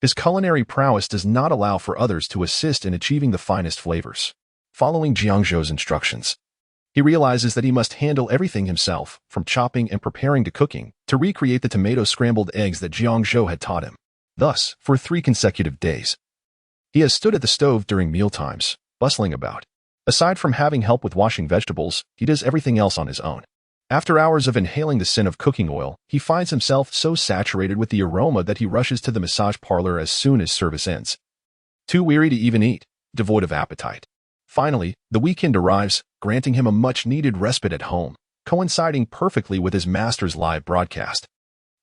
his culinary prowess does not allow for others to assist in achieving the finest flavors. Following Jiang Zhou's instructions, he realizes that he must handle everything himself, from chopping and preparing to cooking, to recreate the tomato scrambled eggs that Jiang Zhou had taught him. Thus, for 3 consecutive days, he has stood at the stove during mealtimes, bustling about. Aside from having help with washing vegetables, he does everything else on his own. After hours of inhaling the scent of cooking oil, he finds himself so saturated with the aroma that he rushes to the massage parlor as soon as service ends. Too weary to even eat, devoid of appetite. Finally, the weekend arrives, granting him a much-needed respite at home, coinciding perfectly with his master's live broadcast.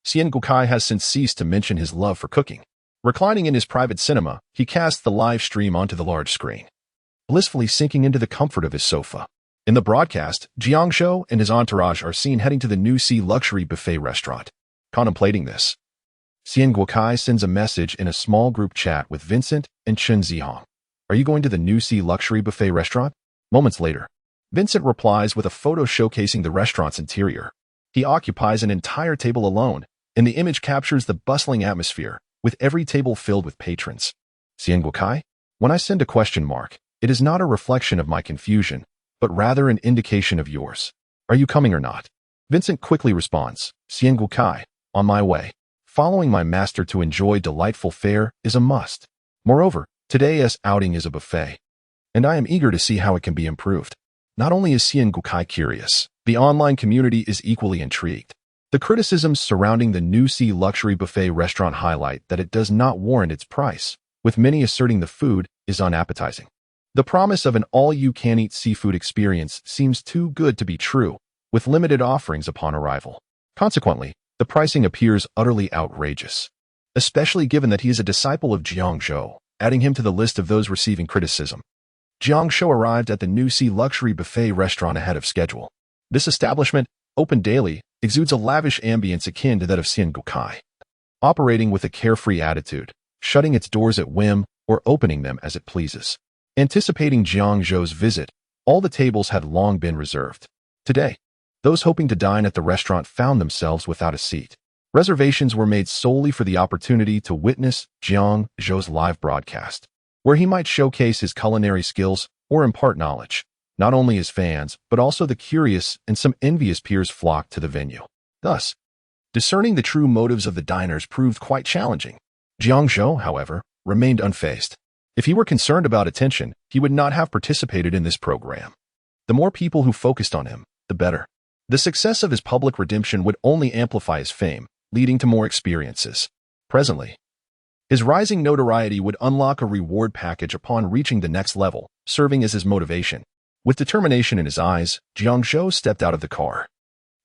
Xian Guokai has since ceased to mention his love for cooking. Reclining in his private cinema, he casts the live stream onto the large screen, blissfully sinking into the comfort of his sofa. In the broadcast, Jiang Zhou and his entourage are seen heading to the New Sea luxury buffet restaurant. Contemplating this, Xian Guokai sends a message in a small group chat with Vincent and Chen Zihong. Are you going to the New Sea luxury buffet restaurant? Moments later, Vincent replies with a photo showcasing the restaurant's interior. He occupies an entire table alone, and the image captures the bustling atmosphere, with every table filled with patrons. Xian Guokai? When I send a question mark, it is not a reflection of my confusion, but rather an indication of yours. Are you coming or not? Vincent quickly responds, Xian Guokai, on my way. Following my master to enjoy delightful fare is a must. Moreover, today's outing is a buffet, and I am eager to see how it can be improved. Not only is Xian Guokai curious, the online community is equally intrigued. The criticisms surrounding the New Sea luxury buffet restaurant highlight that it does not warrant its price, with many asserting the food is unappetizing. The promise of an all-you-can-eat seafood experience seems too good to be true, with limited offerings upon arrival. Consequently, the pricing appears utterly outrageous, especially given that he is a disciple of Jiang Zhou, adding him to the list of those receiving criticism. Jiang Zhou arrived at the New Sea luxury buffet restaurant ahead of schedule. This establishment, open daily, exudes a lavish ambience akin to that of Xian Guokai, operating with a carefree attitude, shutting its doors at whim or opening them as it pleases. Anticipating Jiang Zhou's visit, all the tables had long been reserved. Today, those hoping to dine at the restaurant found themselves without a seat. Reservations were made solely for the opportunity to witness Jiang Zhou's live broadcast, where he might showcase his culinary skills or impart knowledge. Not only his fans, but also the curious and some envious peers flocked to the venue. Thus, discerning the true motives of the diners proved quite challenging. Jiang Zhou, however, remained unfazed. If he were concerned about attention, he would not have participated in this program. The more people who focused on him, the better. The success of his public redemption would only amplify his fame, leading to more experiences. Presently, his rising notoriety would unlock a reward package upon reaching the next level, serving as his motivation. With determination in his eyes, Jiang Zhou stepped out of the car.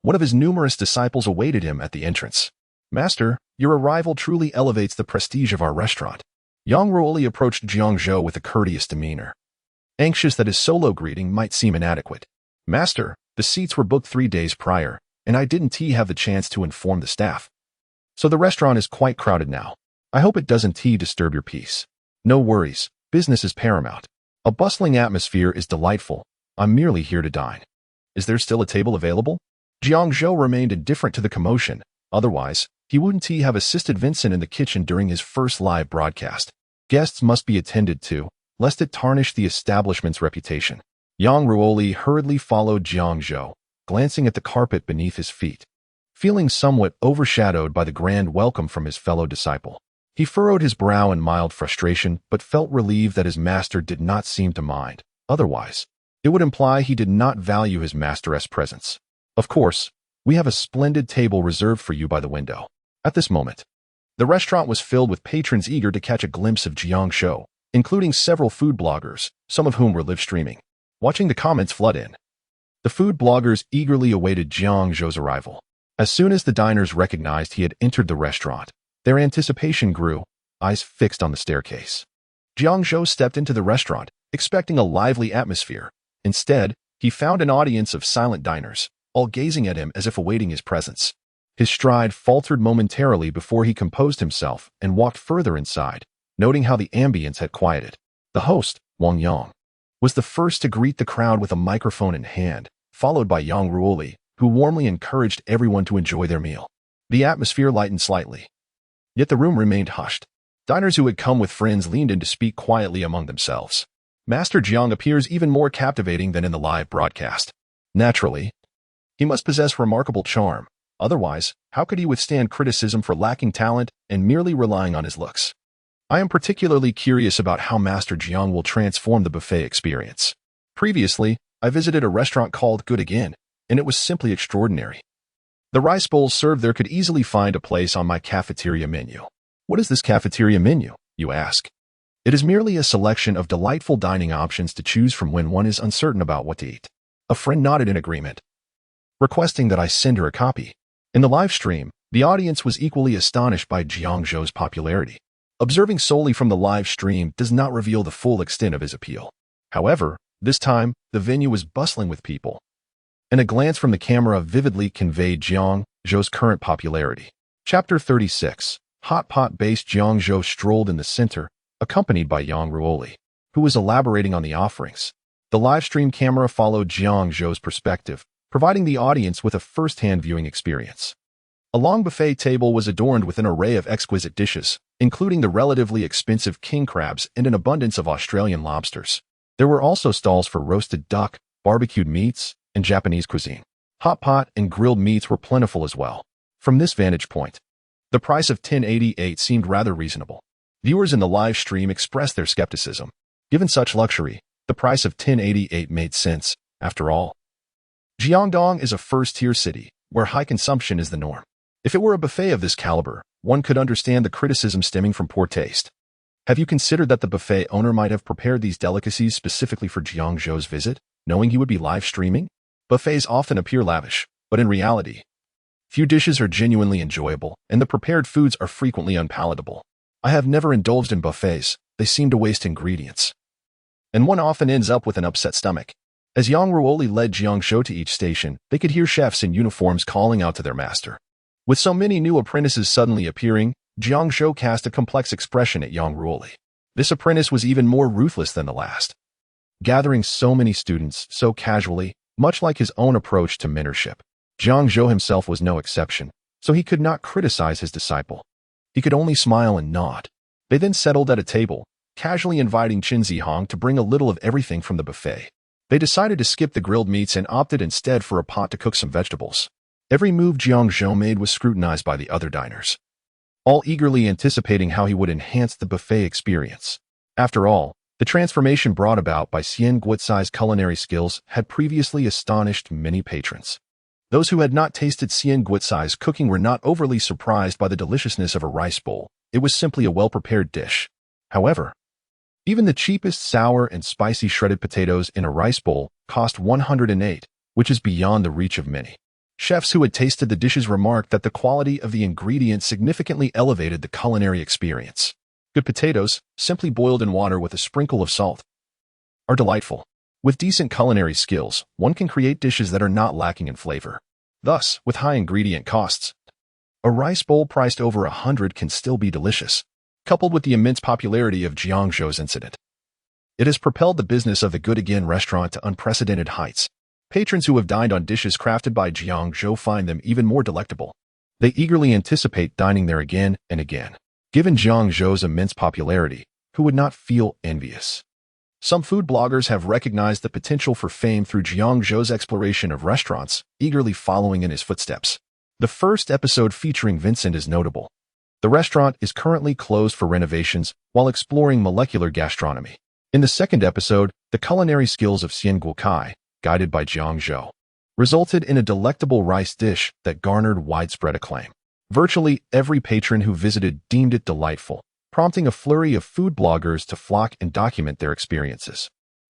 One of his numerous disciples awaited him at the entrance. Master, your arrival truly elevates the prestige of our restaurant. Yang Ruoli approached Jiang Zhou with a courteous demeanor, anxious that his solo greeting might seem inadequate. Master, the seats were booked 3 days prior, and I didn't have the chance to inform the staff. So the restaurant is quite crowded now. I hope it doesn't disturb your peace. No worries, business is paramount. A bustling atmosphere is delightful. I'm merely here to dine. Is there still a table available? Jiang Zhou remained indifferent to the commotion. Otherwise, he wouldn't have assisted Vincent in the kitchen during his first live broadcast. Guests must be attended to, lest it tarnish the establishment's reputation. Yang Ruoli hurriedly followed Jiang Zhou, glancing at the carpet beneath his feet. Feeling somewhat overshadowed by the grand welcome from his fellow disciple, he furrowed his brow in mild frustration but felt relieved that his master did not seem to mind. Otherwise, it would imply he did not value his master's presence. Of course, we have a splendid table reserved for you by the window. At this moment, the restaurant was filled with patrons eager to catch a glimpse of Jiang Zhou, including several food bloggers, some of whom were live streaming. Watching the comments flood in, the food bloggers eagerly awaited Jiang Zhou's arrival. As soon as the diners recognized he had entered the restaurant, their anticipation grew, eyes fixed on the staircase. Jiang Zhou stepped into the restaurant, expecting a lively atmosphere. Instead, he found an audience of silent diners, all gazing at him as if awaiting his presence. His stride faltered momentarily before he composed himself and walked further inside, noting how the ambience had quieted. The host, Wang Yang, was the first to greet the crowd with a microphone in hand, followed by Yang Ruoli, who warmly encouraged everyone to enjoy their meal. The atmosphere lightened slightly, yet the room remained hushed. Diners who had come with friends leaned in to speak quietly among themselves. Master Jiang appears even more captivating than in the live broadcast. Naturally, he must possess remarkable charm. Otherwise, how could he withstand criticism for lacking talent and merely relying on his looks? I am particularly curious about how Master Jiang will transform the buffet experience. Previously, I visited a restaurant called Good Again, and it was simply extraordinary. The rice bowls served there could easily find a place on my cafeteria menu. What is this cafeteria menu, you ask? It is merely a selection of delightful dining options to choose from when one is uncertain about what to eat. A friend nodded in agreement, requesting that I send her a copy. In the live stream, the audience was equally astonished by Jiang Zhou's popularity. Observing solely from the live stream does not reveal the full extent of his appeal. However, this time, the venue was bustling with people, and a glance from the camera vividly conveyed Jiang Zhou's current popularity. Chapter 36. Hot pot-based Jiang Zhou strolled in the center, accompanied by Yang Ruoli, who was elaborating on the offerings. The live stream camera followed Jiang Zhou's perspective, providing the audience with a first-hand viewing experience. A long buffet table was adorned with an array of exquisite dishes, including the relatively expensive king crabs and an abundance of Australian lobsters. There were also stalls for roasted duck, barbecued meats, and Japanese cuisine. Hot pot and grilled meats were plentiful as well. From this vantage point, the price of $10.88 seemed rather reasonable. Viewers in the live stream expressed their skepticism. Given such luxury, the price of $10.88 made sense, after all. Jiangdong is a first-tier city, where high consumption is the norm. If it were a buffet of this caliber, one could understand the criticism stemming from poor taste. Have you considered that the buffet owner might have prepared these delicacies specifically for Jiang Zhou's visit, knowing he would be live streaming? Buffets often appear lavish, but in reality, few dishes are genuinely enjoyable, and the prepared foods are frequently unpalatable. I have never indulged in buffets. They seem to waste ingredients, and one often ends up with an upset stomach. As Yang Ruoli led Jiang Zhou to each station, they could hear chefs in uniforms calling out to their master. With so many new apprentices suddenly appearing, Jiang Zhou cast a complex expression at Yang Ruoli. This apprentice was even more ruthless than the last, gathering so many students so casually, much like his own approach to mentorship. Jiang Zhou himself was no exception, so he could not criticize his disciple. He could only smile and nod. They then settled at a table, casually inviting Qin Zihong to bring a little of everything from the buffet. They decided to skip the grilled meats and opted instead for a pot to cook some vegetables. Every move Jiang Zhou made was scrutinized by the other diners, all eagerly anticipating how he would enhance the buffet experience. After all, the transformation brought about by Xian Guotsai's culinary skills had previously astonished many patrons. Those who had not tasted Xian Guotsai's cooking were not overly surprised by the deliciousness of a rice bowl. It was simply a well-prepared dish. However, even the cheapest sour and spicy shredded potatoes in a rice bowl cost 108, which is beyond the reach of many. Chefs who had tasted the dishes remarked that the quality of the ingredients significantly elevated the culinary experience. Good potatoes, simply boiled in water with a sprinkle of salt, are delightful. With decent culinary skills, one can create dishes that are not lacking in flavor. Thus, with high ingredient costs, a rice bowl priced over 100 can still be delicious. Coupled with the immense popularity of Jiang Zhou's incident, it has propelled the business of the Good Again restaurant to unprecedented heights. Patrons who have dined on dishes crafted by Jiang Zhou find them even more delectable. They eagerly anticipate dining there again and again. Given Jiang Zhou's immense popularity, who would not feel envious? Some food bloggers have recognized the potential for fame through Jiang Zhou's exploration of restaurants, eagerly following in his footsteps. The first episode featuring Vincent is notable. The restaurant is currently closed for renovations while exploring molecular gastronomy. In the second episode, the culinary skills of Xian Guokai, guided by Jiang Zhou, resulted in a delectable rice dish that garnered widespread acclaim. Virtually every patron who visited deemed it delightful, prompting a flurry of food bloggers to flock and document their experiences.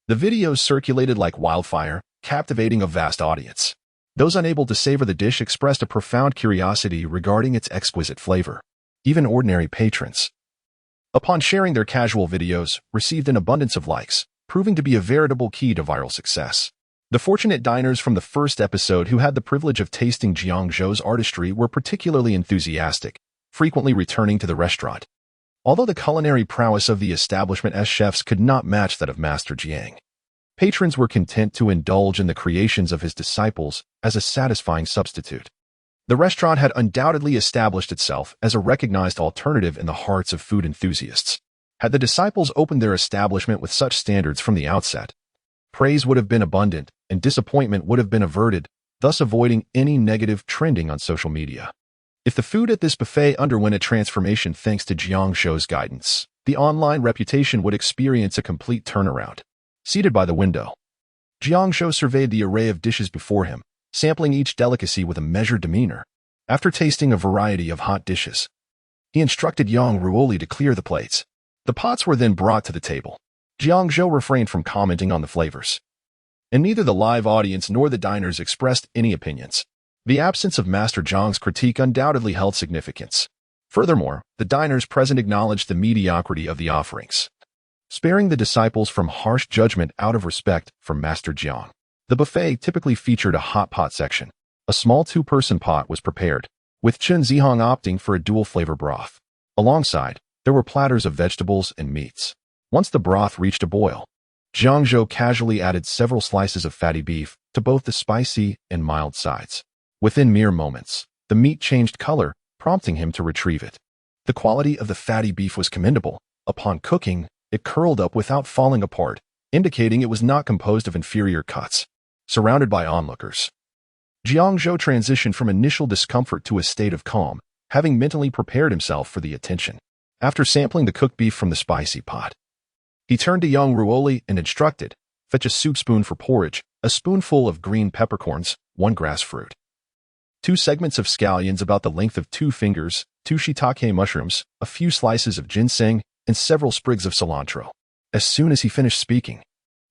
The videos circulated like wildfire, captivating a vast audience. Those unable to savor the dish expressed a profound curiosity regarding its exquisite flavor. Even ordinary patrons, upon sharing their casual videos, received an abundance of likes, proving to be a veritable key to viral success. The fortunate diners from the first episode who had the privilege of tasting Jiang Zhou's artistry were particularly enthusiastic, frequently returning to the restaurant. Although the culinary prowess of the establishment's chefs could not match that of Master Jiang, patrons were content to indulge in the creations of his disciples as a satisfying substitute. The restaurant had undoubtedly established itself as a recognized alternative in the hearts of food enthusiasts. Had the disciples opened their establishment with such standards from the outset, praise would have been abundant and disappointment would have been averted, thus avoiding any negative trending on social media. If the food at this buffet underwent a transformation thanks to Jiang Zhou's guidance, the online reputation would experience a complete turnaround. Seated by the window, Jiang Zhou surveyed the array of dishes before him, sampling each delicacy with a measured demeanor. After tasting a variety of hot dishes, he instructed Yang Ruoli to clear the plates. The pots were then brought to the table. Jiang Zhou refrained from commenting on the flavors, and neither the live audience nor the diners expressed any opinions. The absence of Master Jiang's critique undoubtedly held significance. Furthermore, the diners present acknowledged the mediocrity of the offerings, sparing the disciples from harsh judgment out of respect for Master Jiang. The buffet typically featured a hot pot section. A small two-person pot was prepared, with Chen Zihong opting for a dual-flavor broth. Alongside, there were platters of vegetables and meats. Once the broth reached a boil, Jiang Zhou casually added several slices of fatty beef to both the spicy and mild sides. Within mere moments, the meat changed color, prompting him to retrieve it. The quality of the fatty beef was commendable. Upon cooking, it curled up without falling apart, indicating it was not composed of inferior cuts. Surrounded by onlookers, Jiang Zhou transitioned from initial discomfort to a state of calm, having mentally prepared himself for the attention. After sampling the cooked beef from the spicy pot, he turned to Yang Ruoli and instructed, "Fetch a soup spoon for porridge, a spoonful of green peppercorns, 1 grass fruit, 2 segments of scallions about the length of 2 fingers, 2 shiitake mushrooms, a few slices of ginseng, and several sprigs of cilantro." As soon as he finished speaking,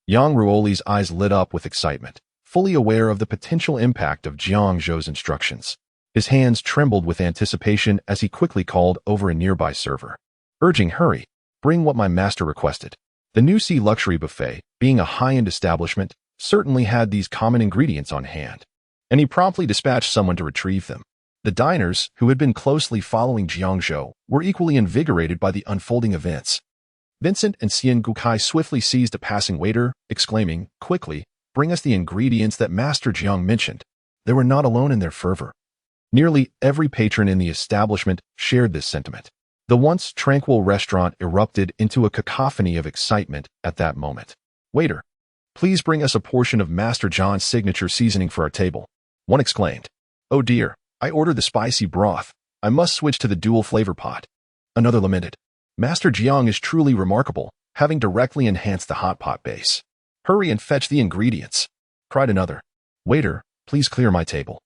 Yang Ruoli's eyes lit up with excitement, fully aware of the potential impact of Jiang Zhou's instructions. His hands trembled with anticipation as he quickly called over a nearby server, urging, "Hurry, bring what my master requested." The New Sea Luxury Buffet, being a high-end establishment, certainly had these common ingredients on hand, and he promptly dispatched someone to retrieve them. The diners, who had been closely following Jiang Zhou, were equally invigorated by the unfolding events. Vincent and Xian Guokai swiftly seized a passing waiter, exclaiming, "Quickly, bring us the ingredients that Master Jiang mentioned." They were not alone in their fervor. Nearly every patron in the establishment shared this sentiment. The once tranquil restaurant erupted into a cacophony of excitement at that moment. "Waiter, please bring us a portion of Master Jiang's signature seasoning for our table," one exclaimed. "Oh dear, I ordered the spicy broth. I must switch to the dual flavor pot." Another lamented, "Master Jiang is truly remarkable, having directly enhanced the hot pot base." "Hurry and fetch the ingredients," cried another. "Waiter, please clear my table.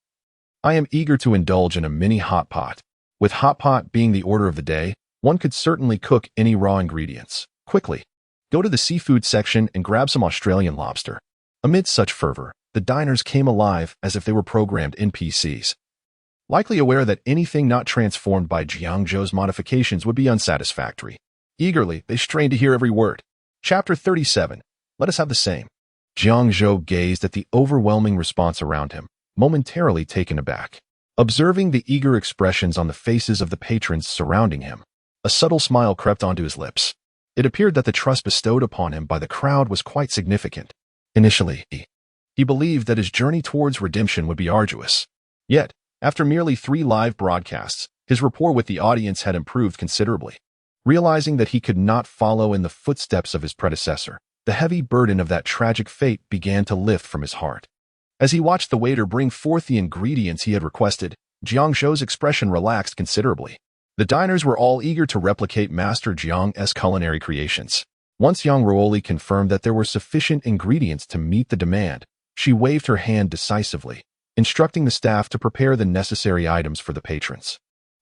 I am eager to indulge in a mini hot pot." With hot pot being the order of the day, one could certainly cook any raw ingredients. "Quickly, go to the seafood section and grab some Australian lobster." Amid such fervor, the diners came alive as if they were programmed NPCs. Likely aware that anything not transformed by Jiang Zhou's modifications would be unsatisfactory. Eagerly, they strained to hear every word. Chapter 37. Let us have the same. Jiang Zhou gazed at the overwhelming response around him, momentarily taken aback. Observing the eager expressions on the faces of the patrons surrounding him, a subtle smile crept onto his lips. It appeared that the trust bestowed upon him by the crowd was quite significant. Initially, He believed that his journey towards redemption would be arduous. Yet, after merely 3 live broadcasts, his rapport with the audience had improved considerably. Realizing that he could not follow in the footsteps of his predecessor, the heavy burden of that tragic fate began to lift from his heart. As he watched the waiter bring forth the ingredients he had requested, Jiang Zhou's expression relaxed considerably. The diners were all eager to replicate Master Jiang's culinary creations. Once Yang Ruoli confirmed that there were sufficient ingredients to meet the demand, she waved her hand decisively, instructing the staff to prepare the necessary items for the patrons.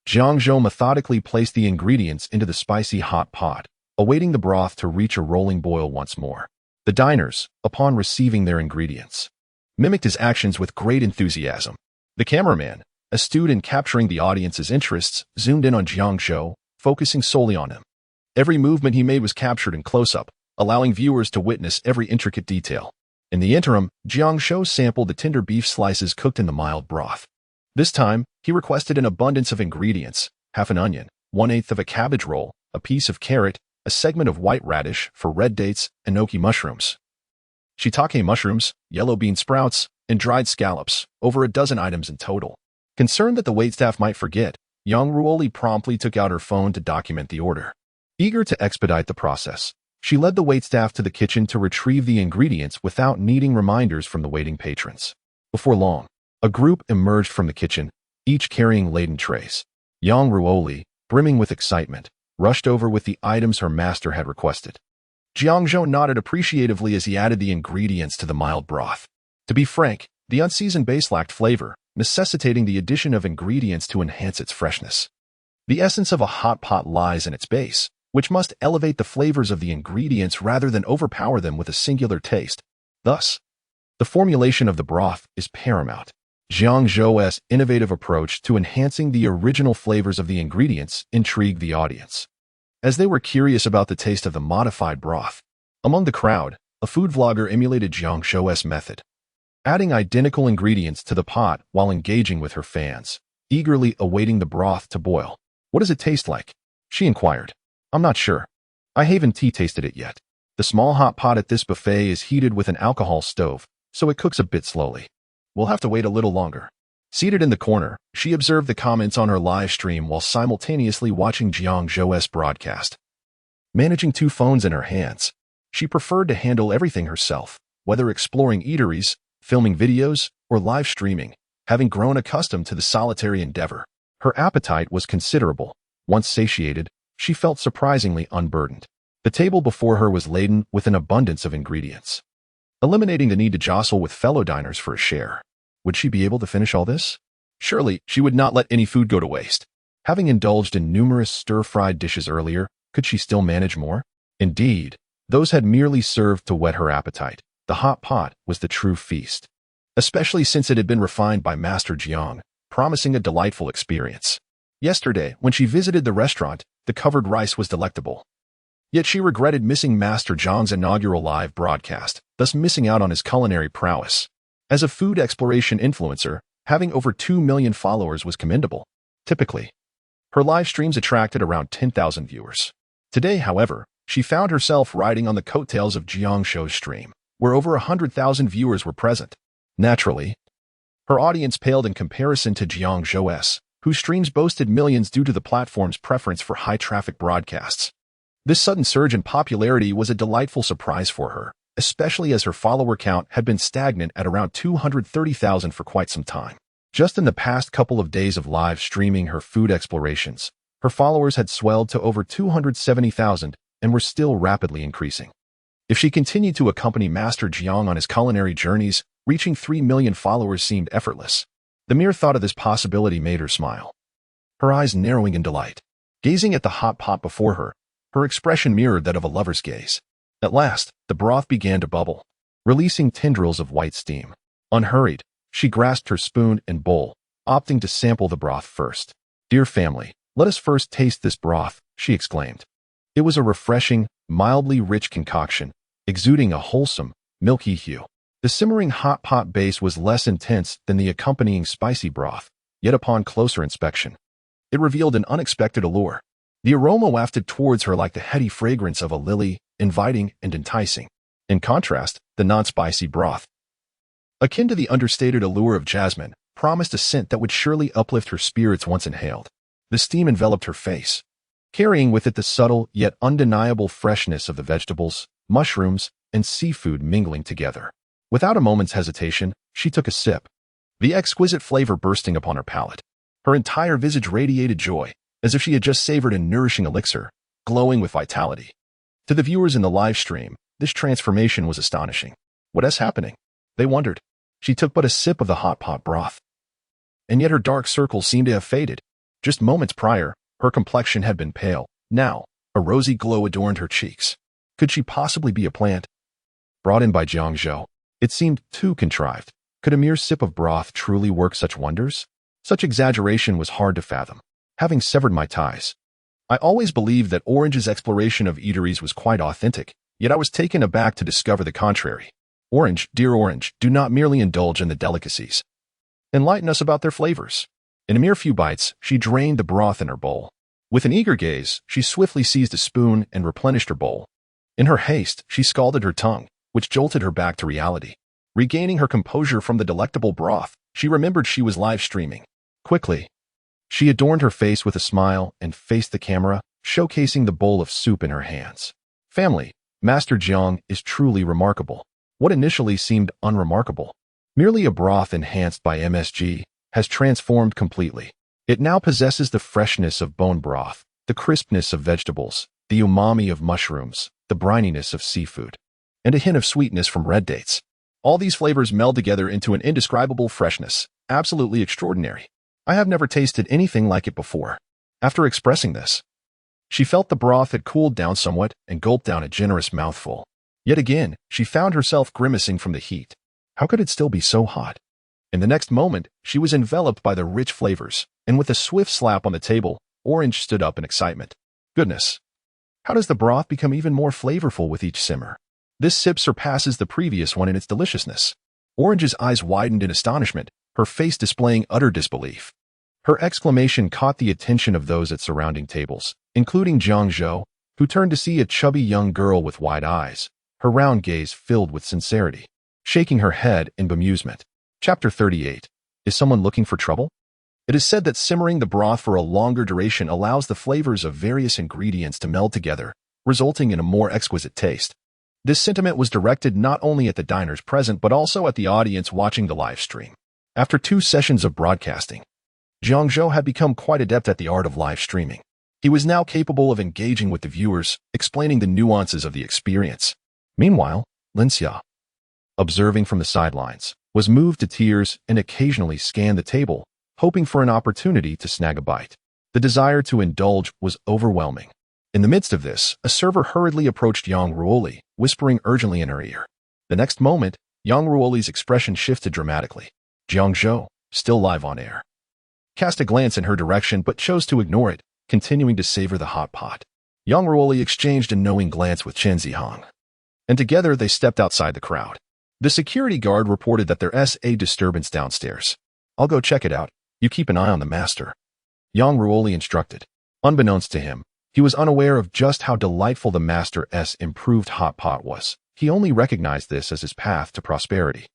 Jiang Zhou methodically placed the ingredients into the spicy hot pot, awaiting the broth to reach a rolling boil once more. The diners, upon receiving their ingredients, mimicked his actions with great enthusiasm. The cameraman, astute in capturing the audience's interests, zoomed in on Jiang Zhou, focusing solely on him. Every movement he made was captured in close-up, allowing viewers to witness every intricate detail. In the interim, Jiang Zhou sampled the tender beef slices cooked in the mild broth. This time, he requested an abundance of ingredients: half an onion, 1/8 of a cabbage roll, a piece of carrot, a segment of white radish for red dates, enoki mushrooms, shiitake mushrooms, yellow bean sprouts, and dried scallops, over a dozen items in total. Concerned that the waitstaff might forget, Yang Ruoli promptly took out her phone to document the order. Eager to expedite the process, she led the waitstaff to the kitchen to retrieve the ingredients without needing reminders from the waiting patrons. Before long, a group emerged from the kitchen, each carrying laden trays. Yang Ruoli, brimming with excitement, rushed over with the items her master had requested. Jiang Zhou nodded appreciatively as he added the ingredients to the mild broth. To be frank, the unseasoned base lacked flavor, necessitating the addition of ingredients to enhance its freshness. The essence of a hot pot lies in its base, which must elevate the flavors of the ingredients rather than overpower them with a singular taste. Thus, the formulation of the broth is paramount. Jiang Zhou's innovative approach to enhancing the original flavors of the ingredients intrigued the audience, as they were curious about the taste of the modified broth. Among the crowd, a food vlogger emulated Jiang Zhou's method, adding identical ingredients to the pot while engaging with her fans, eagerly awaiting the broth to boil. "What does it taste like?" she inquired. "I'm not sure. I haven't tasted it yet. The small hot pot at this buffet is heated with an alcohol stove, so it cooks a bit slowly. We'll have to wait a little longer." Seated in the corner, she observed the comments on her live stream while simultaneously watching Jiang Zhou's broadcast. Managing 2 phones in her hands, she preferred to handle everything herself, whether exploring eateries, filming videos, or live streaming, having grown accustomed to the solitary endeavor. Her appetite was considerable. Once satiated, she felt surprisingly unburdened. The table before her was laden with an abundance of ingredients, eliminating the need to jostle with fellow diners for a share. Would she be able to finish all this? Surely, she would not let any food go to waste. Having indulged in numerous stir-fried dishes earlier, could she still manage more? Indeed, those had merely served to whet her appetite. The hot pot was the true feast, especially since it had been refined by Master Jiang, promising a delightful experience. Yesterday, when she visited the restaurant, the covered rice was delectable. Yet she regretted missing Master Jiang's inaugural live broadcast, thus missing out on his culinary prowess. As a food exploration influencer, having over 2 million followers was commendable. Typically, her live streams attracted around 10,000 viewers. Today, however, she found herself riding on the coattails of Jiang Zhou's stream, where over 100,000 viewers were present. Naturally, her audience paled in comparison to Jiang Zhou's, whose streams boasted millions due to the platform's preference for high-traffic broadcasts. This sudden surge in popularity was a delightful surprise for her, especially as her follower count had been stagnant at around 230,000 for quite some time. Just in the past couple of days of live streaming her food explorations, her followers had swelled to over 270,000 and were still rapidly increasing. If she continued to accompany Master Jiang on his culinary journeys, reaching 3 million followers seemed effortless. The mere thought of this possibility made her smile, her eyes narrowing in delight. Gazing at the hot pot before her, her expression mirrored that of a lover's gaze. At last, the broth began to bubble, releasing tendrils of white steam. Unhurried, she grasped her spoon and bowl, opting to sample the broth first. "Dear family, let us first taste this broth," she exclaimed. It was a refreshing, mildly rich concoction, exuding a wholesome, milky hue. The simmering hot pot base was less intense than the accompanying spicy broth, yet upon closer inspection, it revealed an unexpected allure. The aroma wafted towards her like the heady fragrance of a lily, inviting and enticing. In contrast, the non-spicy broth akin to the understated allure of jasmine, promised a scent that would surely uplift her spirits once inhaled. The steam enveloped her face, carrying with it the subtle yet undeniable freshness of the vegetables, mushrooms, and seafood mingling together. Without a moment's hesitation, she took a sip, the exquisite flavor bursting upon her palate. Her entire visage radiated joy, as if she had just savored a nourishing elixir, glowing with vitality. To the viewers in the live stream, this transformation was astonishing. What is happening? They wondered. She took but a sip of the hot pot broth, and yet her dark circles seemed to have faded. Just moments prior, her complexion had been pale. Now, a rosy glow adorned her cheeks. Could she possibly be a plant? Brought in by Jiang Zhou. It seemed too contrived. Could a mere sip of broth truly work such wonders? Such exaggeration was hard to fathom. Having severed my ties, I always believed that Orange's exploration of eateries was quite authentic, yet I was taken aback to discover the contrary. Orange, dear Orange, do not merely indulge in the delicacies. Enlighten us about their flavors. In a mere few bites, she drained the broth in her bowl. With an eager gaze, she swiftly seized a spoon and replenished her bowl. In her haste, she scalded her tongue, which jolted her back to reality. Regaining her composure from the delectable broth, she remembered she was live streaming. Quickly, she adorned her face with a smile and faced the camera, showcasing the bowl of soup in her hands. Family, Master Jiang is truly remarkable. What initially seemed unremarkable, merely a broth enhanced by MSG, has transformed completely. It now possesses the freshness of bone broth, the crispness of vegetables, the umami of mushrooms, the brininess of seafood, and a hint of sweetness from red dates. All these flavors meld together into an indescribable freshness, absolutely extraordinary. I have never tasted anything like it before. After expressing this, she felt the broth had cooled down somewhat and gulped down a generous mouthful. Yet again, she found herself grimacing from the heat. How could it still be so hot? In the next moment, she was enveloped by the rich flavors, and with a swift slap on the table, Orange stood up in excitement. Goodness! How does the broth become even more flavorful with each simmer? This sip surpasses the previous one in its deliciousness. Orange's eyes widened in astonishment, her face displaying utter disbelief. Her exclamation caught the attention of those at surrounding tables, including Jiang Zhou, who turned to see a chubby young girl with wide eyes, her round gaze filled with sincerity, shaking her head in bemusement. Chapter 38. Is someone looking for trouble? It is said that simmering the broth for a longer duration allows the flavors of various ingredients to meld together, resulting in a more exquisite taste. This sentiment was directed not only at the diners present but also at the audience watching the live stream. After 2 sessions of broadcasting, Jiang Zhou had become quite adept at the art of live streaming. He was now capable of engaging with the viewers, explaining the nuances of the experience. Meanwhile, Lin Xia, observing from the sidelines, was moved to tears and occasionally scanned the table, hoping for an opportunity to snag a bite. The desire to indulge was overwhelming. In the midst of this, a server hurriedly approached Yang Ruoli, whispering urgently in her ear. The next moment, Yang Ruoli's expression shifted dramatically. Jiang Zhou, still live on air, cast a glance in her direction but chose to ignore it, continuing to savor the hot pot. Yang Ruoli exchanged a knowing glance with Chen Zihang, and together they stepped outside the crowd. The security guard reported that there's a disturbance downstairs. I'll go check it out. You keep an eye on the master, Yang Ruoli instructed. Unbeknownst to him, he was unaware of just how delightful the master's improved hot pot was. He only recognized this as his path to prosperity.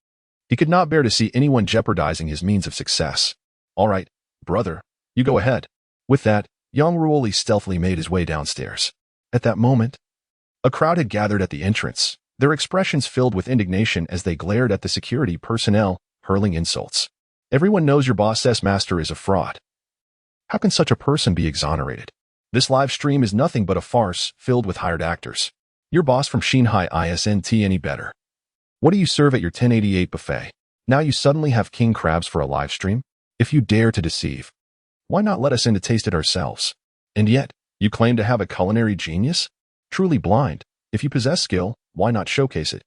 He could not bear to see anyone jeopardizing his means of success. All right, brother, you go ahead. With that, Yang Ruoli stealthily made his way downstairs. At that moment, a crowd had gathered at the entrance, their expressions filled with indignation as they glared at the security personnel, hurling insults. Everyone knows your boss's master is a fraud. How can such a person be exonerated? This live stream is nothing but a farce filled with hired actors. Your boss from Shanghai isn't any better. What do you serve at your 1088 buffet? Now you suddenly have king crabs for a live stream? If you dare to deceive, why not let us in to taste it ourselves? And yet, you claim to have a culinary genius? Truly blind. If you possess skill, why not showcase it?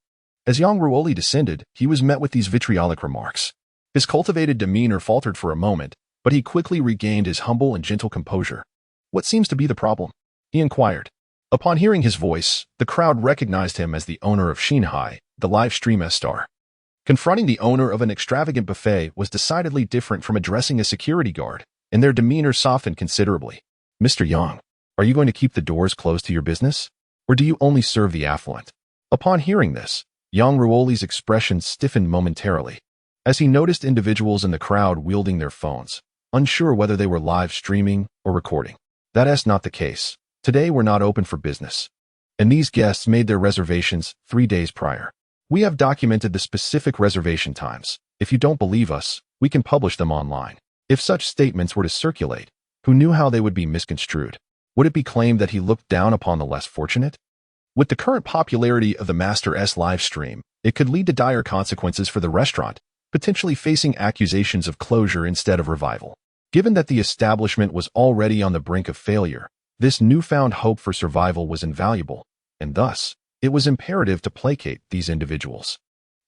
As Yang Ruoli descended, he was met with these vitriolic remarks. His cultivated demeanor faltered for a moment, but he quickly regained his humble and gentle composure. What seems to be the problem? He inquired. Upon hearing his voice, the crowd recognized him as the owner of Shanghai, the live stream star. Confronting the owner of an extravagant buffet was decidedly different from addressing a security guard, and their demeanor softened considerably. Mr. Yang, are you going to keep the doors closed to your business? Or do you only serve the affluent? Upon hearing this, Yang Ruoli's expression stiffened momentarily. as he noticed individuals in the crowd wielding their phones, unsure whether they were live streaming or recording. That's not the case. Today we're not open for business. And these guests made their reservations 3 days prior. We have documented the specific reservation times. If you don't believe us, we can publish them online. If such statements were to circulate, who knew how they would be misconstrued? Would it be claimed that he looked down upon the less fortunate? With the current popularity of the Master's live stream, it could lead to dire consequences for the restaurant, potentially facing accusations of closure instead of revival. Given that the establishment was already on the brink of failure, this newfound hope for survival was invaluable, and thus, it was imperative to placate these individuals.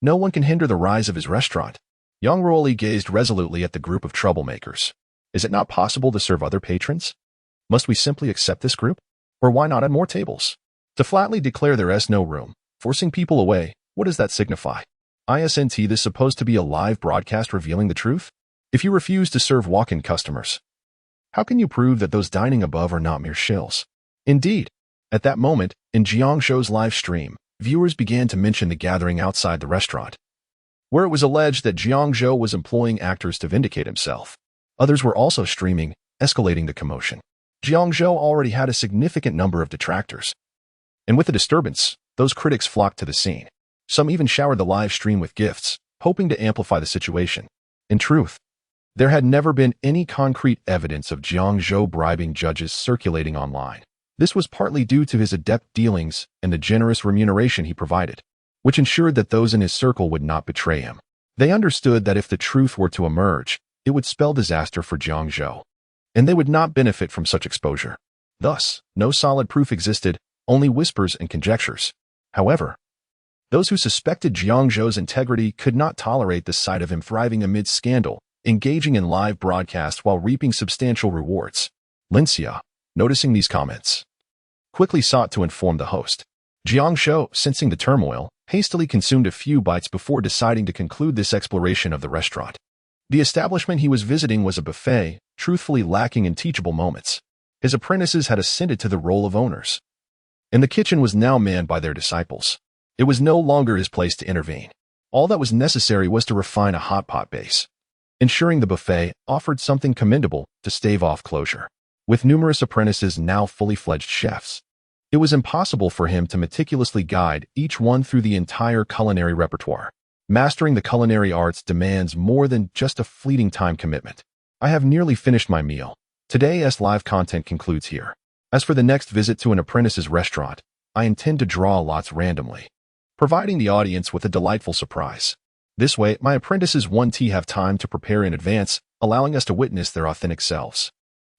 No one can hinder the rise of his restaurant. Jiang Zhou gazed resolutely at the group of troublemakers. Is it not possible to serve other patrons? Must we simply accept this group? Or why not add more tables? To flatly declare there is no room, forcing people away, what does that signify? Isn't this supposed to be a live broadcast revealing the truth? If you refuse to serve walk-in customers, how can you prove that those dining above are not mere shills? Indeed, at that moment, in Jiang Zhou's live stream, viewers began to mention the gathering outside the restaurant, where it was alleged that Jiang Zhou was employing actors to vindicate himself. Others were also streaming, escalating the commotion. Jiang Zhou already had a significant number of detractors. And with the disturbance, those critics flocked to the scene. Some even showered the live stream with gifts, hoping to amplify the situation. In truth, there had never been any concrete evidence of Jiang Zhou bribing judges circulating online. This was partly due to his adept dealings and the generous remuneration he provided, which ensured that those in his circle would not betray him. They understood that if the truth were to emerge, it would spell disaster for Jiang Zhou, and they would not benefit from such exposure. Thus, no solid proof existed, only whispers and conjectures. However, those who suspected Jiang Zhou's integrity could not tolerate the sight of him thriving amid scandal, engaging in live broadcasts while reaping substantial rewards. Lincia, noticing these comments, quickly sought to inform the host. Jiang Zhou, sensing the turmoil, hastily consumed a few bites before deciding to conclude this exploration of the restaurant. The establishment he was visiting was a buffet, truthfully lacking in teachable moments. His apprentices had ascended to the role of owners, and the kitchen was now manned by their disciples. It was no longer his place to intervene. All that was necessary was to refine a hot pot base, ensuring the buffet offered something commendable to stave off closure. With numerous apprentices now fully fledged chefs, it was impossible for him to meticulously guide each one through the entire culinary repertoire. Mastering the culinary arts demands more than just a fleeting time commitment. I have nearly finished my meal. Today's live content concludes here. As for the next visit to an apprentice's restaurant, I intend to draw lots randomly, providing the audience with a delightful surprise. This way, my apprentices won't have time to prepare in advance, allowing us to witness their authentic selves.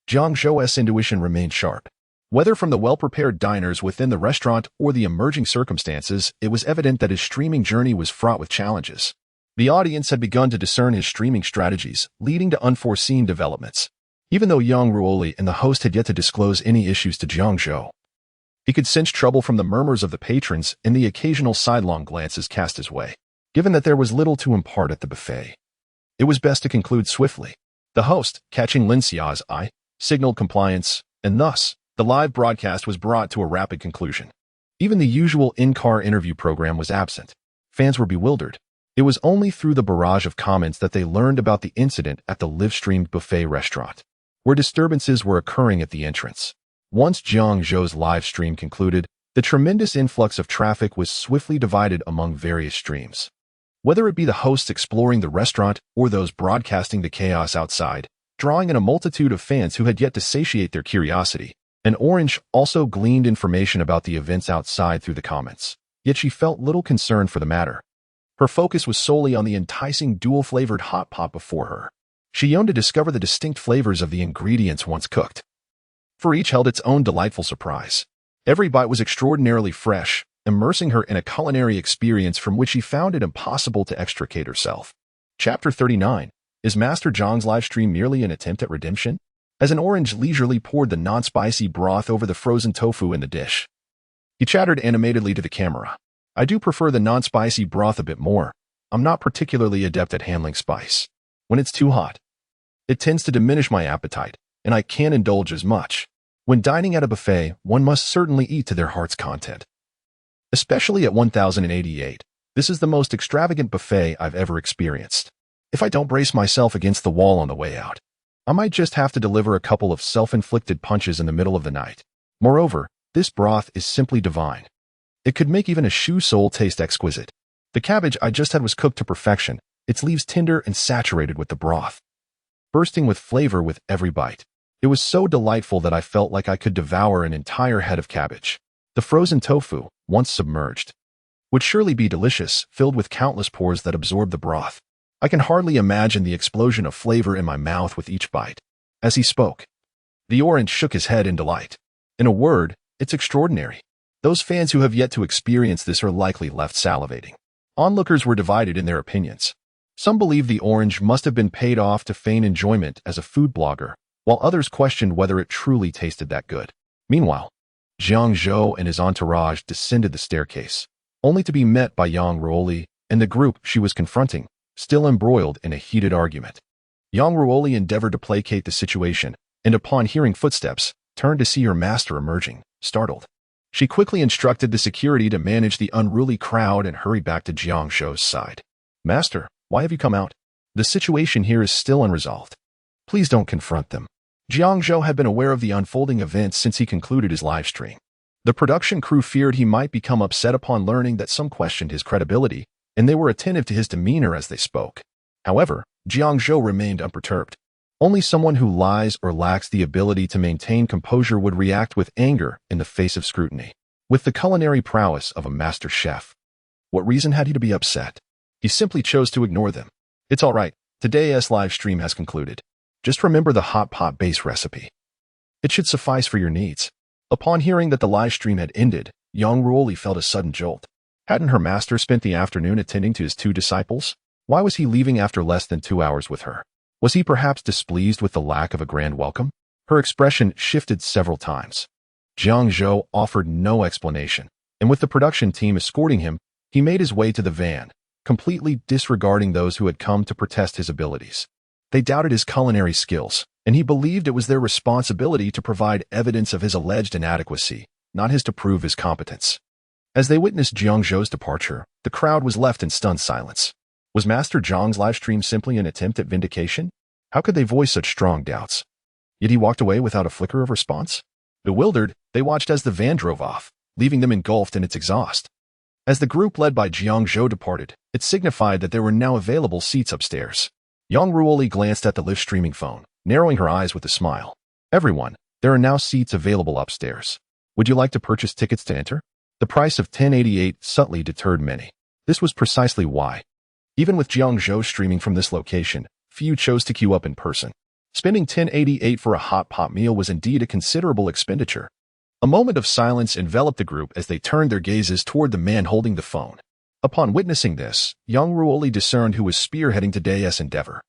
Jiang Zhou's intuition remained sharp. Whether from the well-prepared diners within the restaurant or the emerging circumstances, it was evident that his streaming journey was fraught with challenges. The audience had begun to discern his streaming strategies, leading to unforeseen developments. Even though Jiang Zhou and the host had yet to disclose any issues to Jiang Zhou, he could sense trouble from the murmurs of the patrons and the occasional sidelong glances cast his way. Given that there was little to impart at the buffet, it was best to conclude swiftly. The host, catching Lincia's eye, signaled compliance, and thus, the live broadcast was brought to a rapid conclusion. Even the usual in-car interview program was absent. Fans were bewildered. It was only through the barrage of comments that they learned about the incident at the live-streamed buffet restaurant, where disturbances were occurring at the entrance. Once Jiang Zhou's live stream concluded, the tremendous influx of traffic was swiftly divided among various streams. Whether it be the hosts exploring the restaurant or those broadcasting the chaos outside, drawing in a multitude of fans who had yet to satiate their curiosity, and Orange also gleaned information about the events outside through the comments. Yet she felt little concern for the matter. Her focus was solely on the enticing dual-flavored hot pot before her. She yearned to discover the distinct flavors of the ingredients once cooked, for each held its own delightful surprise. Every bite was extraordinarily fresh, immersing her in a culinary experience from which she found it impossible to extricate herself. Chapter 39. Is Master Jiang's livestream merely an attempt at redemption? As an Orange leisurely poured the non-spicy broth over the frozen tofu in the dish, he chattered animatedly to the camera. I do prefer the non-spicy broth a bit more. I'm not particularly adept at handling spice. When it's too hot, it tends to diminish my appetite, and I can't indulge as much. When dining at a buffet, one must certainly eat to their heart's content. Especially at 1088, this is the most extravagant buffet I've ever experienced. If I don't brace myself against the wall on the way out, I might just have to deliver a couple of self-inflicted punches in the middle of the night. Moreover, this broth is simply divine. It could make even a shoe sole taste exquisite. The cabbage I just had was cooked to perfection, its leaves tender and saturated with the broth, bursting with flavor with every bite. It was so delightful that I felt like I could devour an entire head of cabbage. The frozen tofu, once submerged, would surely be delicious, filled with countless pores that absorb the broth. I can hardly imagine the explosion of flavor in my mouth with each bite. As he spoke, the orange shook his head in delight. In a word, it's extraordinary. Those fans who have yet to experience this are likely left salivating. Onlookers were divided in their opinions. Some believed the orange must have been paid off to feign enjoyment as a food blogger, while others questioned whether it truly tasted that good. Meanwhile, Jiang Zhou and his entourage descended the staircase, only to be met by Yang Ruoli and the group she was confronting, still embroiled in a heated argument. Yang Ruoli endeavored to placate the situation, and upon hearing footsteps, turned to see her master emerging, startled. She quickly instructed the security to manage the unruly crowd and hurried back to Jiang Zhou's side. "Master, why have you come out? The situation here is still unresolved. Please don't confront them." Jiang Zhou had been aware of the unfolding events since he concluded his live stream. The production crew feared he might become upset upon learning that some questioned his credibility, and they were attentive to his demeanor as they spoke. However, Jiang Zhou remained unperturbed. Only someone who lies or lacks the ability to maintain composure would react with anger in the face of scrutiny. With the culinary prowess of a master chef, what reason had he to be upset? He simply chose to ignore them. "It's all right. Today's live stream has concluded. Just remember the hot pot base recipe. It should suffice for your needs." Upon hearing that the live stream had ended, Yang Ruoli felt a sudden jolt. Hadn't her master spent the afternoon attending to his two disciples? Why was he leaving after less than 2 hours with her? Was he perhaps displeased with the lack of a grand welcome? Her expression shifted several times. Jiang Zhou offered no explanation, and with the production team escorting him, he made his way to the van, completely disregarding those who had come to protest his abilities. They doubted his culinary skills, and he believed it was their responsibility to provide evidence of his alleged inadequacy, not his to prove his competence. As they witnessed Jiang Zhou's departure, the crowd was left in stunned silence. Was Master Zhang's livestream simply an attempt at vindication? How could they voice such strong doubts? Yet he walked away without a flicker of response. Bewildered, they watched as the van drove off, leaving them engulfed in its exhaust. As the group led by Jiang Zhou departed, it signified that there were now available seats upstairs. Yang Ruoli glanced at the live streaming phone, narrowing her eyes with a smile. "Everyone, there are now seats available upstairs. Would you like to purchase tickets to enter?" The price of $10.88 subtly deterred many. This was precisely why, even with Jiang Zhou streaming from this location, few chose to queue up in person. Spending $10.88 for a hot pot meal was indeed a considerable expenditure. A moment of silence enveloped the group as they turned their gazes toward the man holding the phone. Upon witnessing this, Yang Ruoli discerned who was spearheading today's endeavor.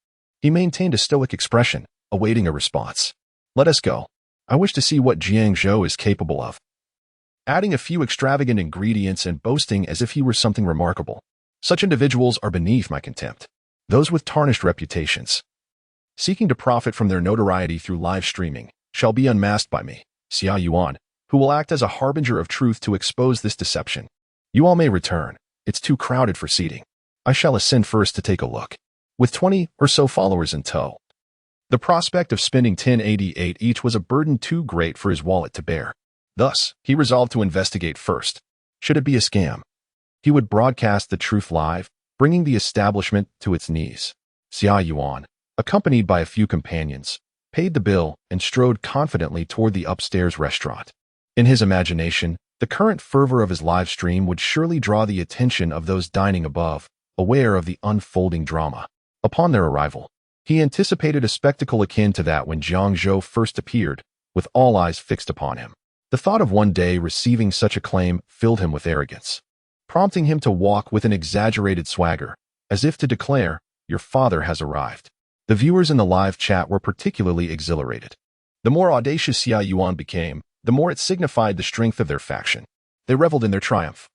He maintained a stoic expression, awaiting a response. "Let us go. I wish to see what Jiang Zhou is capable of." Adding a few extravagant ingredients and boasting as if he were something remarkable. Such individuals are beneath my contempt. Those with tarnished reputations, seeking to profit from their notoriety through live streaming, shall be unmasked by me, Xia Yuan, who will act as a harbinger of truth to expose this deception. You all may return. It's too crowded for seating. I shall ascend first to take a look. With 20 or so followers in tow, the prospect of spending $10.88 each was a burden too great for his wallet to bear. Thus, he resolved to investigate first. Should it be a scam, he would broadcast the truth live, bringing the establishment to its knees. Xia Yuan, accompanied by a few companions, paid the bill and strode confidently toward the upstairs restaurant. In his imagination, the current fervor of his live stream would surely draw the attention of those dining above, aware of the unfolding drama. Upon their arrival, he anticipated a spectacle akin to that when Jiang Zhou first appeared, with all eyes fixed upon him. The thought of one day receiving such acclaim filled him with arrogance, prompting him to walk with an exaggerated swagger, as if to declare, "Your father has arrived." The viewers in the live chat were particularly exhilarated. The more audacious Xia Yuan became, the more it signified the strength of their faction. They reveled in their triumph,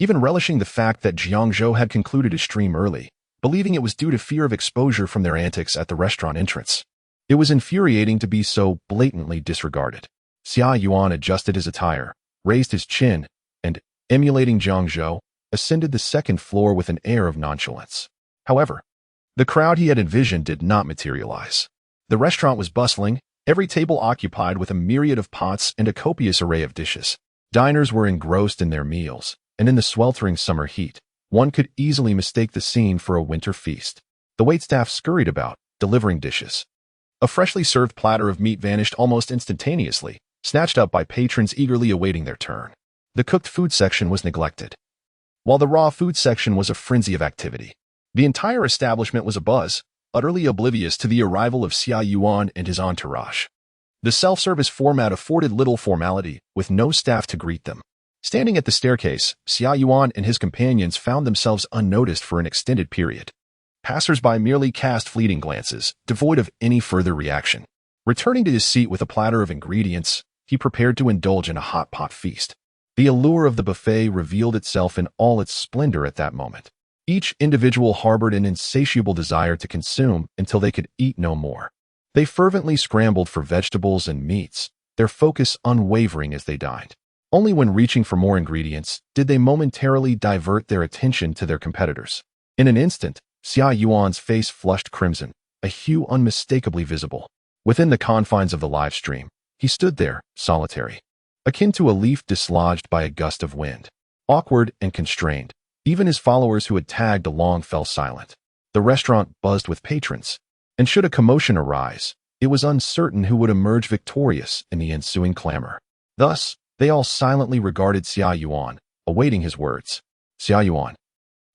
even relishing the fact that Jiang Zhou had concluded his stream early, believing it was due to fear of exposure from their antics at the restaurant entrance. It was infuriating to be so blatantly disregarded. Xia Yuan adjusted his attire, raised his chin, and, emulating Jiang Zhou, ascended the second floor with an air of nonchalance. However, The crowd he had envisioned did not materialize. The restaurant was bustling, every table occupied with a myriad of pots and a copious array of dishes. Diners were engrossed in their meals, and in the sweltering summer heat, one could easily mistake the scene for a winter feast. The waitstaff scurried about, delivering dishes. A freshly served platter of meat vanished almost instantaneously, snatched up by patrons eagerly awaiting their turn. The cooked food section was neglected, while the raw food section was a frenzy of activity. The entire establishment was abuzz, utterly oblivious to the arrival of Xia Yuan and his entourage. The self-service format afforded little formality, with no staff to greet them. Standing at the staircase, Xia Yuan and his companions found themselves unnoticed for an extended period. Passers-by merely cast fleeting glances, devoid of any further reaction. Returning to his seat with a platter of ingredients, he prepared to indulge in a hot pot feast. The allure of the buffet revealed itself in all its splendor at that moment. Each individual harbored an insatiable desire to consume until they could eat no more. They fervently scrambled for vegetables and meats, their focus unwavering as they dined. Only when reaching for more ingredients did they momentarily divert their attention to their competitors. In an instant, Xia Yuan's face flushed crimson, a hue unmistakably visible. Within the confines of the live stream, he stood there, solitary, akin to a leaf dislodged by a gust of wind. Awkward and constrained, even his followers who had tagged along fell silent. The restaurant buzzed with patrons, and should a commotion arise, it was uncertain who would emerge victorious in the ensuing clamor. Thus, they all silently regarded Xia Yuan, awaiting his words. Xia Yuan.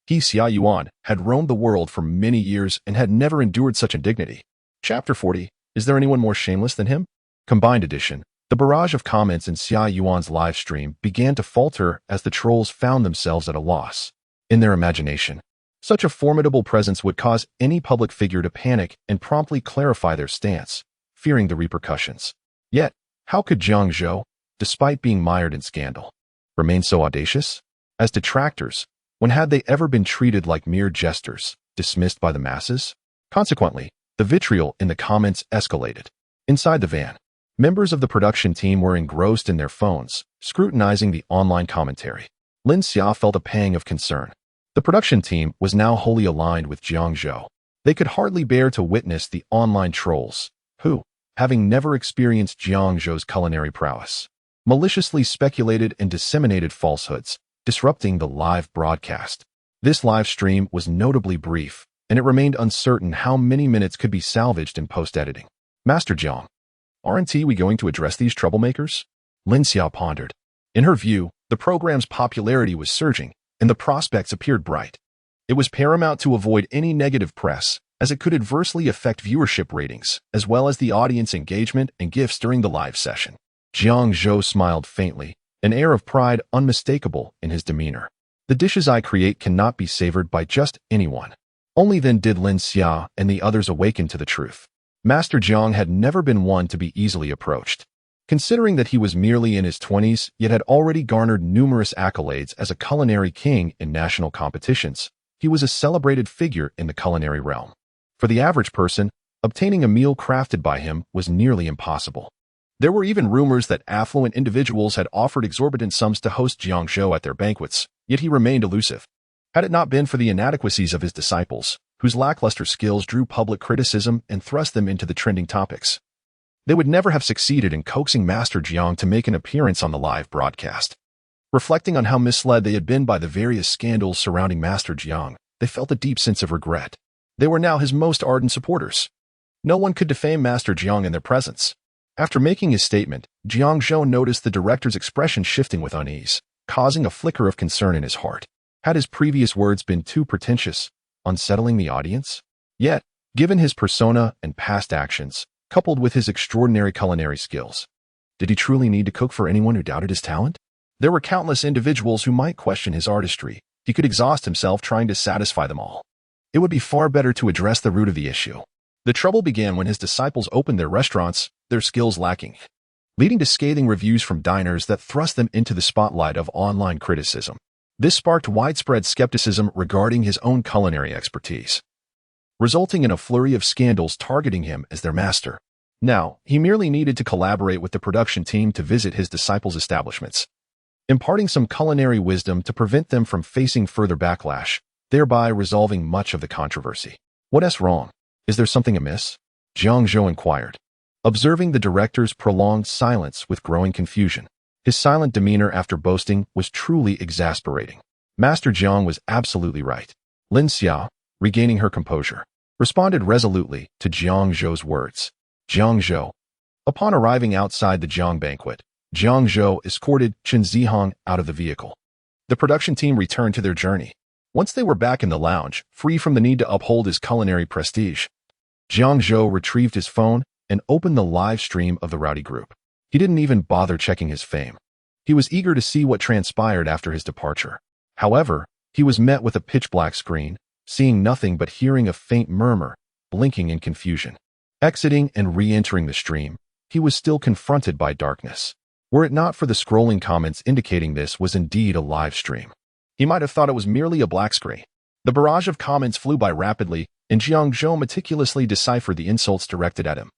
He, Xia Yuan, had roamed the world for many years and had never endured such indignity. Chapter 40. Is there anyone more shameless than him? Combined edition. The barrage of comments in Xia Yuan's live stream began to falter as the trolls found themselves at a loss. In their imagination, such a formidable presence would cause any public figure to panic and promptly clarify their stance, fearing the repercussions. Yet, how could Jiang Zhou, despite being mired in scandal, remain so audacious? As detractors, when had they ever been treated like mere jesters, dismissed by the masses? Consequently, the vitriol in the comments escalated. Inside the van, members of the production team were engrossed in their phones, scrutinizing the online commentary. Lin Xia felt a pang of concern. The production team was now wholly aligned with Jiang Zhou. They could hardly bear to witness the online trolls, who, having never experienced Jiang Zhou's culinary prowess, maliciously speculated and disseminated falsehoods, disrupting the live broadcast. This live stream was notably brief, and it remained uncertain how many minutes could be salvaged in post-editing. Master Jiang, aren't we going to address these troublemakers? Lin Xia pondered. In her view, the program's popularity was surging, and the prospects appeared bright. It was paramount to avoid any negative press, as it could adversely affect viewership ratings, as well as the audience engagement and gifts during the live session. Jiang Zhou smiled faintly, an air of pride unmistakable in his demeanor. The dishes I create cannot be savored by just anyone. Only then did Lin Xia and the others awaken to the truth. Master Jiang had never been one to be easily approached. Considering that he was merely in his 20s, yet had already garnered numerous accolades as a culinary king in national competitions, he was a celebrated figure in the culinary realm. For the average person, obtaining a meal crafted by him was nearly impossible. There were even rumors that affluent individuals had offered exorbitant sums to host Jiang Zhou at their banquets, yet he remained elusive. Had it not been for the inadequacies of his disciples, whose lackluster skills drew public criticism and thrust them into the trending topics, they would never have succeeded in coaxing Master Jiang to make an appearance on the live broadcast. Reflecting on how misled they had been by the various scandals surrounding Master Jiang, they felt a deep sense of regret. They were now his most ardent supporters. No one could defame Master Jiang in their presence. After making his statement, Jiang Zhou noticed the director's expression shifting with unease, causing a flicker of concern in his heart. Had his previous words been too pretentious, unsettling the audience? Yet, given his persona and past actions, coupled with his extraordinary culinary skills, did he truly need to cook for anyone who doubted his talent? There were countless individuals who might question his artistry. He could exhaust himself trying to satisfy them all. It would be far better to address the root of the issue. The trouble began when his disciples opened their restaurants, their skills lacking, leading to scathing reviews from diners that thrust them into the spotlight of online criticism. This sparked widespread skepticism regarding his own culinary expertise, resulting in a flurry of scandals targeting him as their master. Now, he merely needed to collaborate with the production team to visit his disciples' establishments, imparting some culinary wisdom to prevent them from facing further backlash, thereby resolving much of the controversy. "What's wrong? Is there something amiss?" Jiang Zhou inquired, observing the director's prolonged silence with growing confusion. His silent demeanor after boasting was truly exasperating. Master Jiang was absolutely right. Lin Xiao, regaining her composure, responded resolutely to Jiang Zhou's words. Jiang Zhou. Upon arriving outside the Jiang banquet, Jiang Zhou escorted Chen Zihong out of the vehicle. The production team returned to their journey. Once they were back in the lounge, free from the need to uphold his culinary prestige, Jiang Zhou retrieved his phone and opened the live stream of the rowdy group. He didn't even bother checking his fame. He was eager to see what transpired after his departure. However, he was met with a pitch-black screen, seeing nothing but hearing a faint murmur, blinking in confusion. Exiting and re-entering the stream, he was still confronted by darkness. Were it not for the scrolling comments indicating this was indeed a live stream, he might have thought it was merely a black screen. The barrage of comments flew by rapidly, and Jiang Zhou meticulously deciphered the insults directed at him,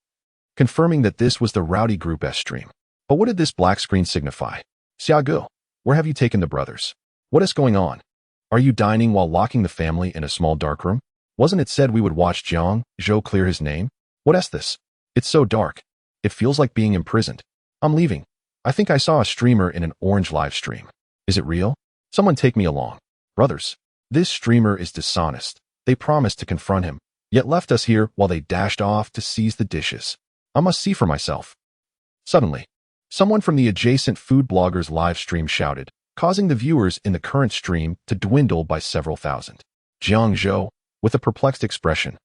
confirming that this was the rowdy group S stream. But what did this black screen signify? "Xiaogu, where have you taken the brothers? What is going on? Are you dining while locking the family in a small darkroom? Wasn't it said we would watch Jiang Zhou clear his name? What's this? It's so dark. It feels like being imprisoned. I'm leaving. I think I saw a streamer in an orange live stream. Is it real? Someone take me along. Brothers, this streamer is dishonest. They promised to confront him, yet left us here while they dashed off to seize the dishes. I must see for myself." Suddenly, someone from the adjacent food blogger's live stream shouted, causing the viewers in the current stream to dwindle by several thousand. Jiang Zhou, with a perplexed expression,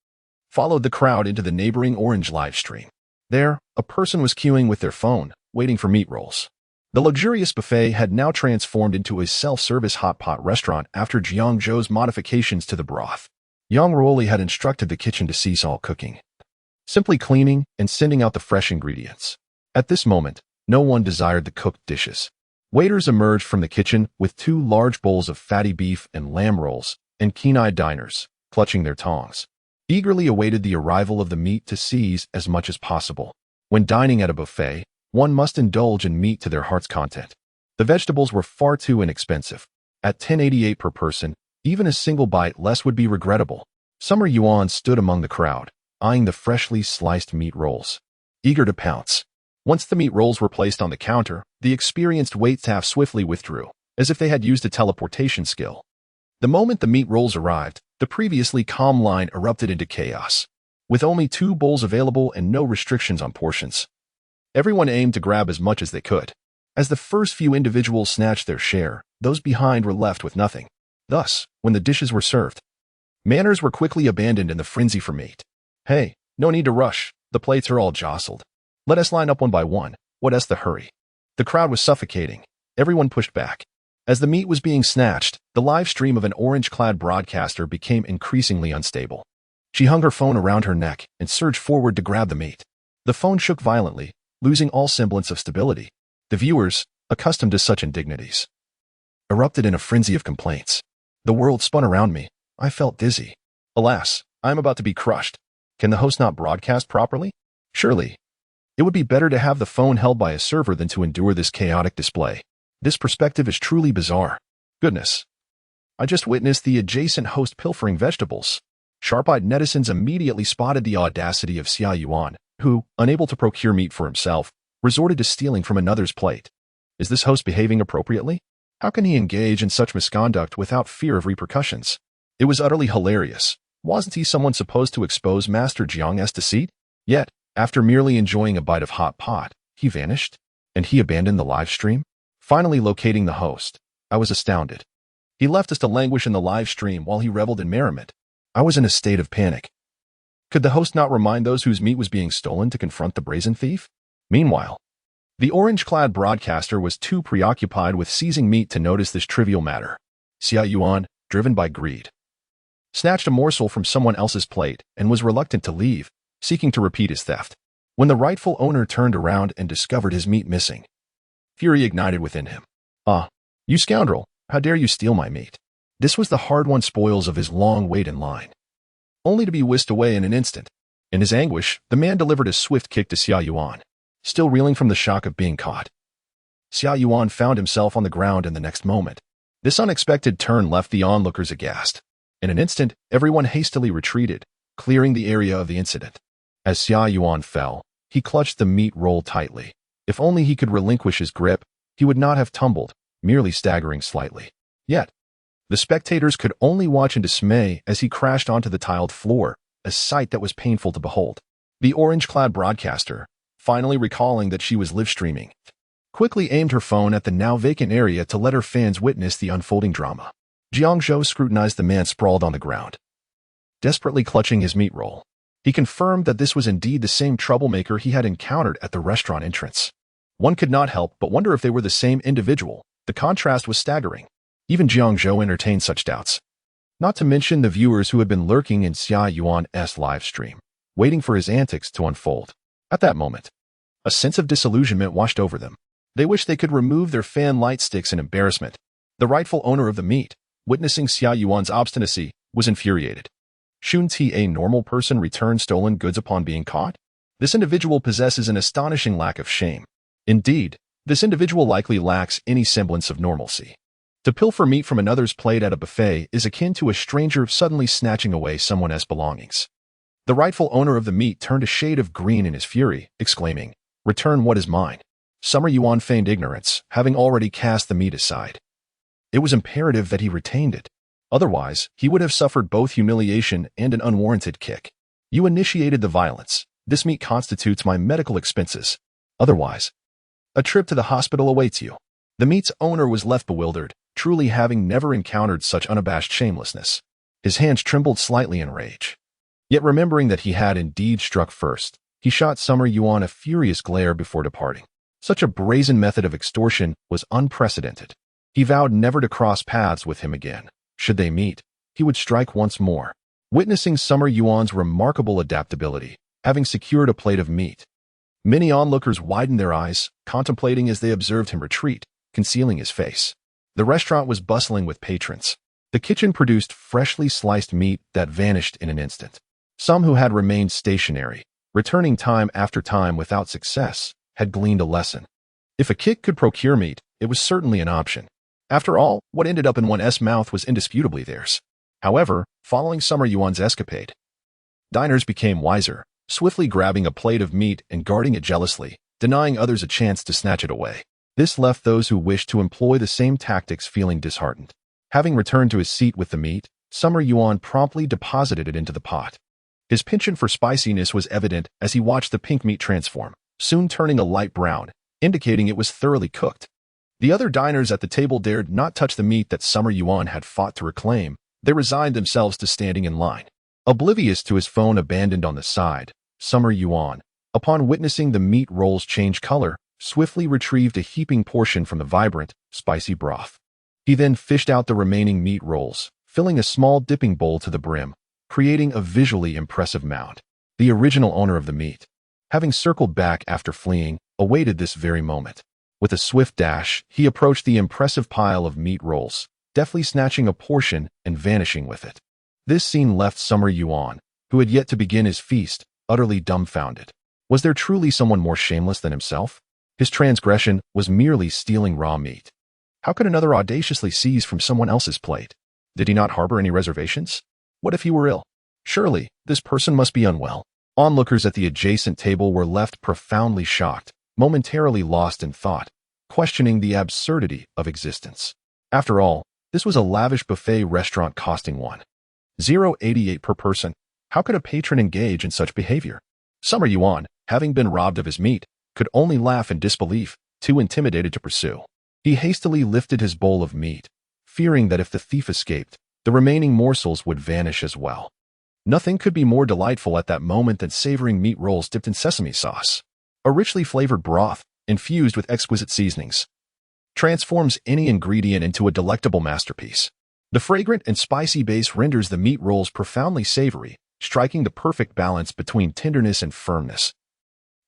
followed the crowd into the neighboring orange live stream. There, a person was queuing with their phone, waiting for meat rolls. The luxurious buffet had now transformed into a self-service hot pot restaurant after Jiang Zhou's modifications to the broth. Yang Ruoli had instructed the kitchen to cease all cooking, simply cleaning and sending out the fresh ingredients. At this moment, no one desired the cooked dishes. Waiters emerged from the kitchen with 2 large bowls of fatty beef and lamb rolls, and keen-eyed diners, clutching their tongs, eagerly awaited the arrival of the meat to seize as much as possible. When dining at a buffet, one must indulge in meat to their heart's content. The vegetables were far too inexpensive. At 10.88 per person, even a single bite less would be regrettable. Summer Yuan stood among the crowd, eyeing the freshly sliced meat rolls, eager to pounce. Once the meat rolls were placed on the counter, the experienced waitstaff swiftly withdrew, as if they had used a teleportation skill. The moment the meat rolls arrived, the previously calm line erupted into chaos. With only 2 bowls available and no restrictions on portions, everyone aimed to grab as much as they could. As the first few individuals snatched their share, those behind were left with nothing. Thus, when the dishes were served, manners were quickly abandoned in the frenzy for meat. "Hey, no need to rush. The plates are all jostled. Let us line up one by one. What's the hurry?" The crowd was suffocating. Everyone pushed back. As the meat was being snatched, the live stream of an orange-clad broadcaster became increasingly unstable. She hung her phone around her neck and surged forward to grab the meat. The phone shook violently, losing all semblance of stability. The viewers, accustomed to such indignities, erupted in a frenzy of complaints. The world spun around me. I felt dizzy. Alas, I am about to be crushed. Can the host not broadcast properly? Surely, it would be better to have the phone held by a server than to endure this chaotic display. This perspective is truly bizarre. Goodness. I just witnessed the adjacent host pilfering vegetables. Sharp-eyed netizens immediately spotted the audacity of Xia Yuan, who, unable to procure meat for himself, resorted to stealing from another's plate. Is this host behaving appropriately? How can he engage in such misconduct without fear of repercussions? It was utterly hilarious. Wasn't he someone supposed to expose Master Jiang's deceit? Yet, after merely enjoying a bite of hot pot, he vanished, and he abandoned the live stream? Finally locating the host, I was astounded. He left us to languish in the live stream while he reveled in merriment. I was in a state of panic. Could the host not remind those whose meat was being stolen to confront the brazen thief? Meanwhile, the orange-clad broadcaster was too preoccupied with seizing meat to notice this trivial matter. Xia Yuan, driven by greed, snatched a morsel from someone else's plate and was reluctant to leave, seeking to repeat his theft. When the rightful owner turned around and discovered his meat missing, fury ignited within him. "Ah, you scoundrel, how dare you steal my meat?" This was the hard-won spoils of his long wait in line, only to be whisked away in an instant. In his anguish, the man delivered a swift kick to Xia Yuan, still reeling from the shock of being caught. Xia Yuan found himself on the ground in the next moment. This unexpected turn left the onlookers aghast. In an instant, everyone hastily retreated, clearing the area of the incident. As Xia Yuan fell, he clutched the meat roll tightly. If only he could relinquish his grip, he would not have tumbled, merely staggering slightly. Yet, the spectators could only watch in dismay as he crashed onto the tiled floor, a sight that was painful to behold. The orange-clad broadcaster, finally recalling that she was live-streaming, quickly aimed her phone at the now vacant area to let her fans witness the unfolding drama. Jiang Zhou scrutinized the man sprawled on the ground, desperately clutching his meat roll. He confirmed that this was indeed the same troublemaker he had encountered at the restaurant entrance. One could not help but wonder if they were the same individual. The contrast was staggering. Even Jiang Zhou entertained such doubts. Not to mention the viewers who had been lurking in Xia Yuan's live stream, waiting for his antics to unfold. At that moment, a sense of disillusionment washed over them. They wished they could remove their fan light sticks in embarrassment. The rightful owner of the meat, witnessing Xia Yuan's obstinacy, was infuriated. Shouldn't he, a normal person, return stolen goods upon being caught? This individual possesses an astonishing lack of shame. Indeed, this individual likely lacks any semblance of normalcy. To pilfer meat from another's plate at a buffet is akin to a stranger suddenly snatching away someone else's belongings. The rightful owner of the meat turned a shade of green in his fury, exclaiming, "Return what is mine." Summer Yuan feigned ignorance, having already cast the meat aside. It was imperative that he retained it. Otherwise, he would have suffered both humiliation and an unwarranted kick. You initiated the violence. This meat constitutes my medical expenses. Otherwise, a trip to the hospital awaits you. The meat's owner was left bewildered, truly having never encountered such unabashed shamelessness. His hands trembled slightly in rage. Yet remembering that he had indeed struck first, he shot Summer Yuan a furious glare before departing. Such a brazen method of extortion was unprecedented. He vowed never to cross paths with him again. Should they meet, he would strike once more. Witnessing Summer Yuan's remarkable adaptability, having secured a plate of meat, many onlookers widened their eyes, contemplating as they observed him retreat, concealing his face. The restaurant was bustling with patrons. The kitchen produced freshly sliced meat that vanished in an instant. Some who had remained stationary, returning time after time without success, had gleaned a lesson. If a kick could procure meat, it was certainly an option. After all, what ended up in one's mouth was indisputably theirs. However, following Summer Yuan's escapade, diners became wiser, swiftly grabbing a plate of meat and guarding it jealously, denying others a chance to snatch it away. This left those who wished to employ the same tactics feeling disheartened. Having returned to his seat with the meat, Summer Yuan promptly deposited it into the pot. His penchant for spiciness was evident as he watched the pink meat transform, soon turning a light brown, indicating it was thoroughly cooked. The other diners at the table dared not touch the meat that Summer Yuan had fought to reclaim. They resigned themselves to standing in line. Oblivious to his phone abandoned on the side, Summer Yuan, upon witnessing the meat rolls change color, swiftly retrieved a heaping portion from the vibrant, spicy broth. He then fished out the remaining meat rolls, filling a small dipping bowl to the brim, creating a visually impressive mound. The original owner of the meat, having circled back after fleeing, awaited this very moment. With a swift dash, he approached the impressive pile of meat rolls, deftly snatching a portion and vanishing with it. This scene left Summer Yuan, who had yet to begin his feast, utterly dumbfounded. Was there truly someone more shameless than himself? His transgression was merely stealing raw meat. How could another audaciously seize from someone else's plate? Did he not harbor any reservations? What if he were ill? Surely, this person must be unwell. Onlookers at the adjacent table were left profoundly shocked, momentarily lost in thought, questioning the absurdity of existence. After all, this was a lavish buffet restaurant costing $1.88 per person. How could a patron engage in such behavior? Summer Yuan, having been robbed of his meat, could only laugh in disbelief, too intimidated to pursue. He hastily lifted his bowl of meat, fearing that if the thief escaped, the remaining morsels would vanish as well. Nothing could be more delightful at that moment than savoring meat rolls dipped in sesame sauce. A richly flavored broth, infused with exquisite seasonings, transforms any ingredient into a delectable masterpiece. The fragrant and spicy base renders the meat rolls profoundly savory, striking the perfect balance between tenderness and firmness.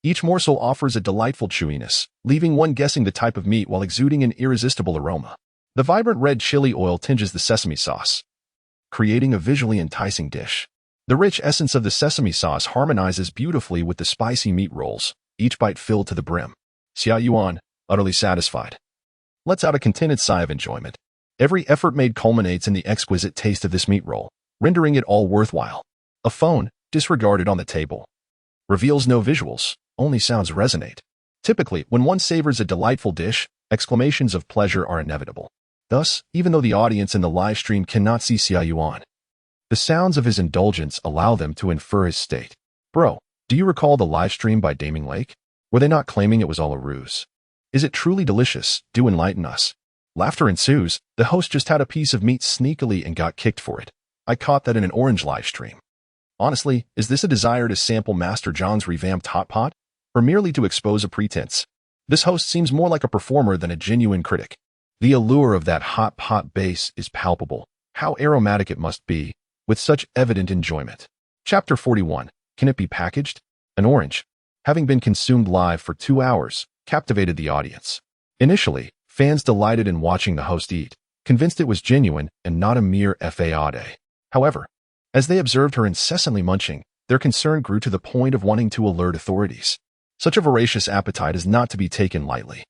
Each morsel offers a delightful chewiness, leaving one guessing the type of meat while exuding an irresistible aroma. The vibrant red chili oil tinges the sesame sauce, creating a visually enticing dish. The rich essence of the sesame sauce harmonizes beautifully with the spicy meat rolls, each bite filled to the brim. Xia Yuan, utterly satisfied, lets out a contented sigh of enjoyment. Every effort made culminates in the exquisite taste of this meat roll, rendering it all worthwhile. A phone, disregarded on the table. Reveals no visuals, only sounds resonate. Typically, when one savors a delightful dish, exclamations of pleasure are inevitable. Thus, even though the audience in the live stream cannot see Xia Yuan, the sounds of his indulgence allow them to infer his state. Bro, do you recall the live stream by Daming Lake? Were they not claiming it was all a ruse? Is it truly delicious? Do enlighten us. Laughter ensues. The host just had a piece of meat sneakily and got kicked for it. I caught that in an orange live stream. Honestly, is this a desire to sample Master John's revamped hot pot? Or merely to expose a pretense? This host seems more like a performer than a genuine critic. The allure of that hot pot base is palpable. How aromatic it must be, with such evident enjoyment. Chapter 41. Can it be packaged? An orange, having been consumed live for 2 hours, captivated the audience. Initially, fans delighted in watching the host eat, convinced it was genuine and not a mere façade. However, as they observed her incessantly munching, their concern grew to the point of wanting to alert authorities. Such a voracious appetite is not to be taken lightly.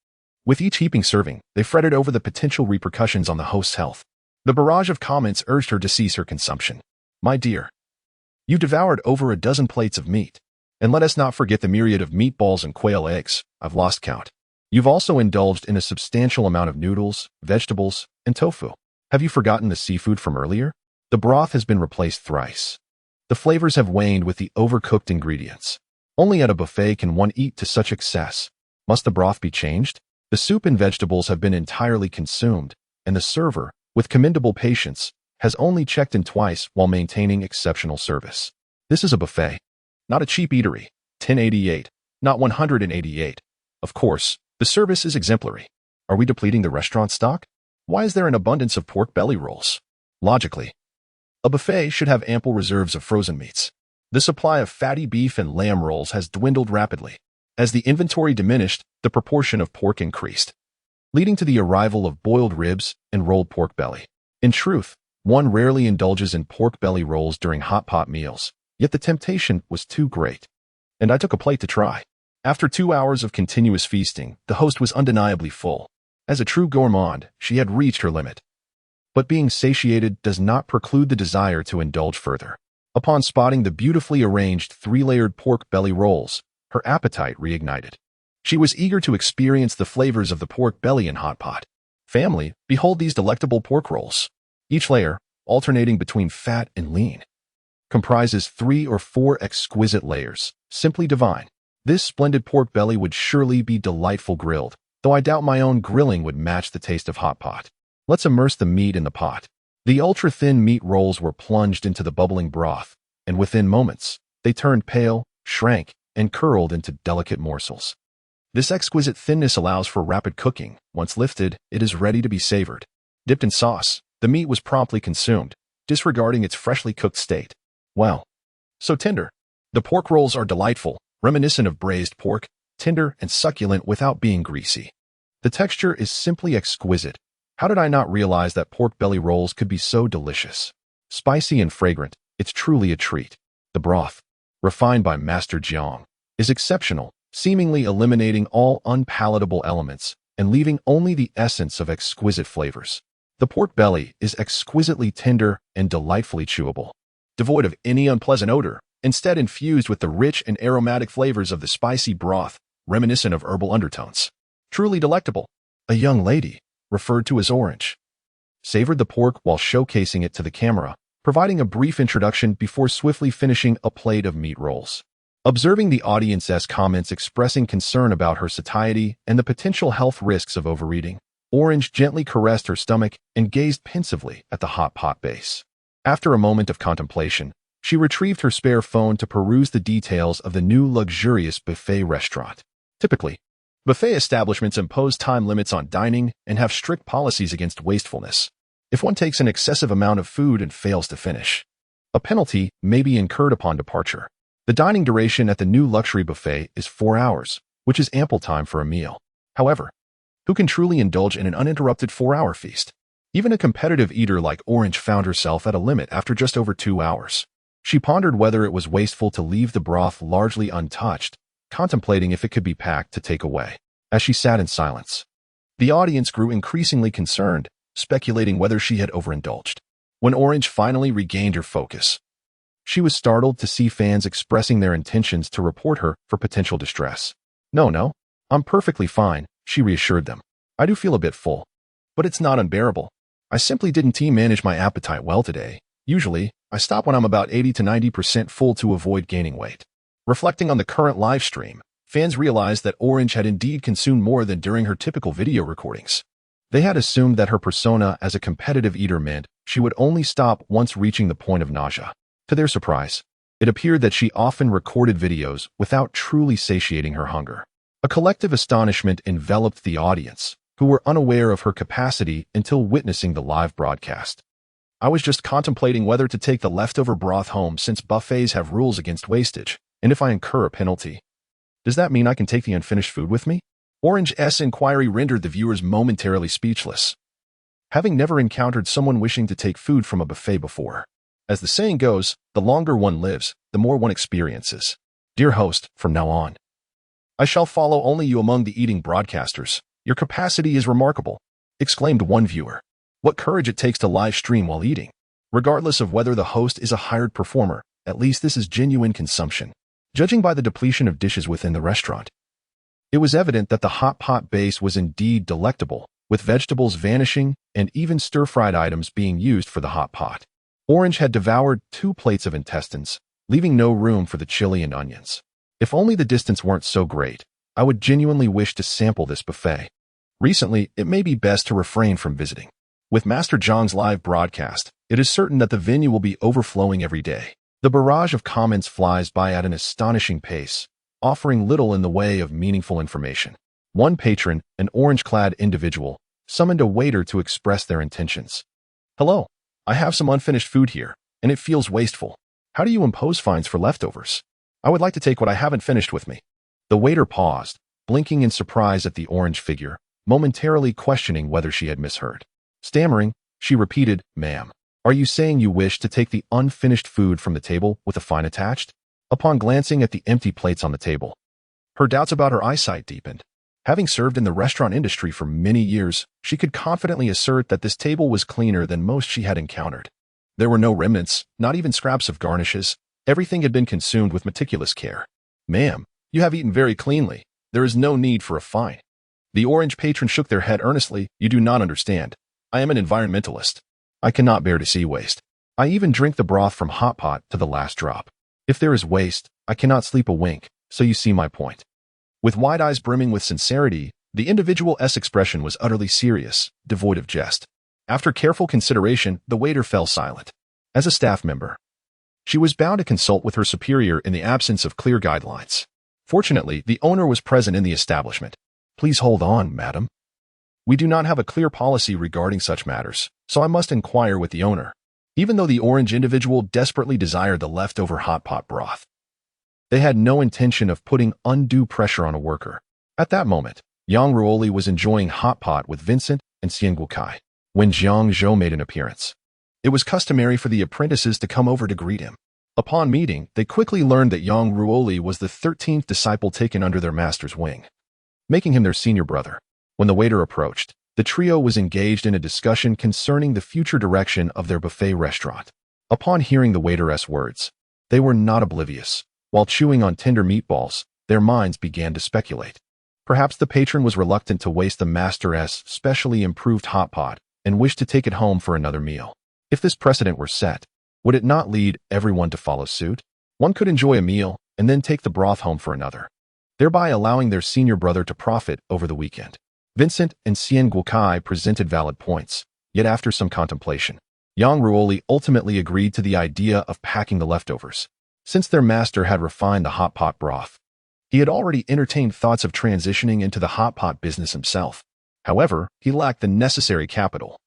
With each heaping serving, they fretted over the potential repercussions on the host's health. The barrage of comments urged her to cease her consumption. My dear, you devoured over a dozen plates of meat. And let us not forget the myriad of meatballs and quail eggs. I've lost count. You've also indulged in a substantial amount of noodles, vegetables, and tofu. Have you forgotten the seafood from earlier? The broth has been replaced thrice. The flavors have waned with the overcooked ingredients. Only at a buffet can one eat to such excess. Must the broth be changed? The soup and vegetables have been entirely consumed, and the server, with commendable patience, has only checked in twice while maintaining exceptional service. This is a buffet, not a cheap eatery. 1088, not 188. Of course, the service is exemplary. Are we depleting the restaurant stock? Why is there an abundance of pork belly rolls? Logically, a buffet should have ample reserves of frozen meats. The supply of fatty beef and lamb rolls has dwindled rapidly. As the inventory diminished, the proportion of pork increased, leading to the arrival of boiled ribs and rolled pork belly. In truth, one rarely indulges in pork belly rolls during hot pot meals, yet the temptation was too great, and I took a plate to try. After 2 hours of continuous feasting, the host was undeniably full. As a true gourmand, she had reached her limit. But being satiated does not preclude the desire to indulge further. Upon spotting the beautifully arranged 3-layered pork belly rolls, her appetite reignited. She was eager to experience the flavors of the pork belly and hot pot. Family, behold these delectable pork rolls. Each layer, alternating between fat and lean, comprises 3 or 4 exquisite layers, simply divine. This splendid pork belly would surely be delightful grilled, though I doubt my own grilling would match the taste of hot pot. Let's immerse the meat in the pot. The ultra-thin meat rolls were plunged into the bubbling broth, and within moments, they turned pale, shrank, and curled into delicate morsels. This exquisite thinness allows for rapid cooking. Once lifted, it is ready to be savored. Dipped in sauce, the meat was promptly consumed, disregarding its freshly cooked state. Well, so tender. The pork rolls are delightful, reminiscent of braised pork, tender and succulent without being greasy. The texture is simply exquisite. How did I not realize that pork belly rolls could be so delicious? Spicy and fragrant, it's truly a treat. The broth, refined by Master Jiang, is exceptional, seemingly eliminating all unpalatable elements and leaving only the essence of exquisite flavors. The pork belly is exquisitely tender and delightfully chewable, devoid of any unpleasant odor, instead infused with the rich and aromatic flavors of the spicy broth, reminiscent of herbal undertones. Truly delectable. A young lady, referred to as Orange, savored the pork while showcasing it to the camera, providing a brief introduction before swiftly finishing a plate of meat rolls. Observing the audience's comments expressing concern about her satiety and the potential health risks of overeating, Orange gently caressed her stomach and gazed pensively at the hot pot base. After a moment of contemplation, she retrieved her spare phone to peruse the details of the new luxurious buffet restaurant. Typically, buffet establishments impose time limits on dining and have strict policies against wastefulness. If one takes an excessive amount of food and fails to finish, a penalty may be incurred upon departure. The dining duration at the new luxury buffet is 4 hours, which is ample time for a meal. However, who can truly indulge in an uninterrupted 4-hour feast? Even a competitive eater like Orange found herself at a limit after just over 2 hours. She pondered whether it was wasteful to leave the broth largely untouched, contemplating if it could be packed to take away. As she sat in silence, the audience grew increasingly concerned, speculating whether she had overindulged. When Orange finally regained her focus, She was startled to see fans expressing their intentions to report her for potential distress. No, I'm perfectly fine, she reassured them. I do feel a bit full, but it's not unbearable. I simply didn't team manage my appetite well today. Usually, I stop when I'm about 80 to 90% full to avoid gaining weight. Reflecting on the current live stream, fans realized that Orange had indeed consumed more than during her typical video recordings. They had assumed that her persona as a competitive eater meant she would only stop once reaching the point of nausea. To their surprise, it appeared that she often recorded videos without truly satiating her hunger. A collective astonishment enveloped the audience, who were unaware of her capacity until witnessing the live broadcast. I was just contemplating whether to take the leftover broth home since buffets have rules against wastage, and if I incur a penalty, does that mean I can take the unfinished food with me? Orange's inquiry rendered the viewers momentarily speechless. Having never encountered someone wishing to take food from a buffet before. As the saying goes, the longer one lives, the more one experiences. Dear host, from now on, I shall follow only you among the eating broadcasters. Your capacity is remarkable, exclaimed one viewer. What courage it takes to live stream while eating. Regardless of whether the host is a hired performer, at least this is genuine consumption. Judging by the depletion of dishes within the restaurant, it was evident that the hot pot base was indeed delectable, with vegetables vanishing and even stir-fried items being used for the hot pot. Orange had devoured 2 plates of intestines, leaving no room for the chili and onions. If only the distance weren't so great, I would genuinely wish to sample this buffet. Recently, it may be best to refrain from visiting. With Master Jiang's live broadcast, it is certain that the venue will be overflowing every day. The barrage of comments flies by at an astonishing pace, offering little in the way of meaningful information. One patron, an orange-clad individual, summoned a waiter to express their intentions. Hello, I have some unfinished food here, and it feels wasteful. How do you impose fines for leftovers? I would like to take what I haven't finished with me. The waiter paused, blinking in surprise at the orange figure, momentarily questioning whether she had misheard. Stammering, she repeated, "Ma'am, are you saying you wish to take the unfinished food from the table with a fine attached?" Upon glancing at the empty plates on the table, her doubts about her eyesight deepened. Having served in the restaurant industry for many years, she could confidently assert that this table was cleaner than most she had encountered. There were no remnants, not even scraps of garnishes. Everything had been consumed with meticulous care. "Ma'am, you have eaten very cleanly. There is no need for a fine." The orange patron shook their head earnestly. "You do not understand. I am an environmentalist. I cannot bear to see waste. I even drink the broth from hot pot to the last drop. If there is waste, I cannot sleep a wink, so you see my point." With wide eyes brimming with sincerity, the individual's expression was utterly serious, devoid of jest. After careful consideration, the waiter fell silent. As a staff member, she was bound to consult with her superior in the absence of clear guidelines. Fortunately, the owner was present in the establishment. "Please hold on, madam. We do not have a clear policy regarding such matters, so I must inquire with the owner." Even though the orange individual desperately desired the leftover hot pot broth, they had no intention of putting undue pressure on a worker. At that moment, Yang Ruoli was enjoying hot pot with Vincent and Xian Guokai when Jiang Zhou made an appearance. It was customary for the apprentices to come over to greet him. Upon meeting, they quickly learned that Yang Ruoli was the 13th disciple taken under their master's wing, making him their senior brother. When the waiter approached, the trio was engaged in a discussion concerning the future direction of their buffet restaurant. Upon hearing the waiter's words, they were not oblivious. While chewing on tender meatballs, their minds began to speculate. Perhaps the patron was reluctant to waste the master's specially improved hot pot and wished to take it home for another meal. If this precedent were set, would it not lead everyone to follow suit? One could enjoy a meal and then take the broth home for another, thereby allowing their senior brother to profit over the weekend. Vincent and Xian Guokai presented valid points, yet after some contemplation, Yang Ruoli ultimately agreed to the idea of packing the leftovers. Since their master had refined the hot pot broth, he had already entertained thoughts of transitioning into the hot pot business himself. However, he lacked the necessary capital,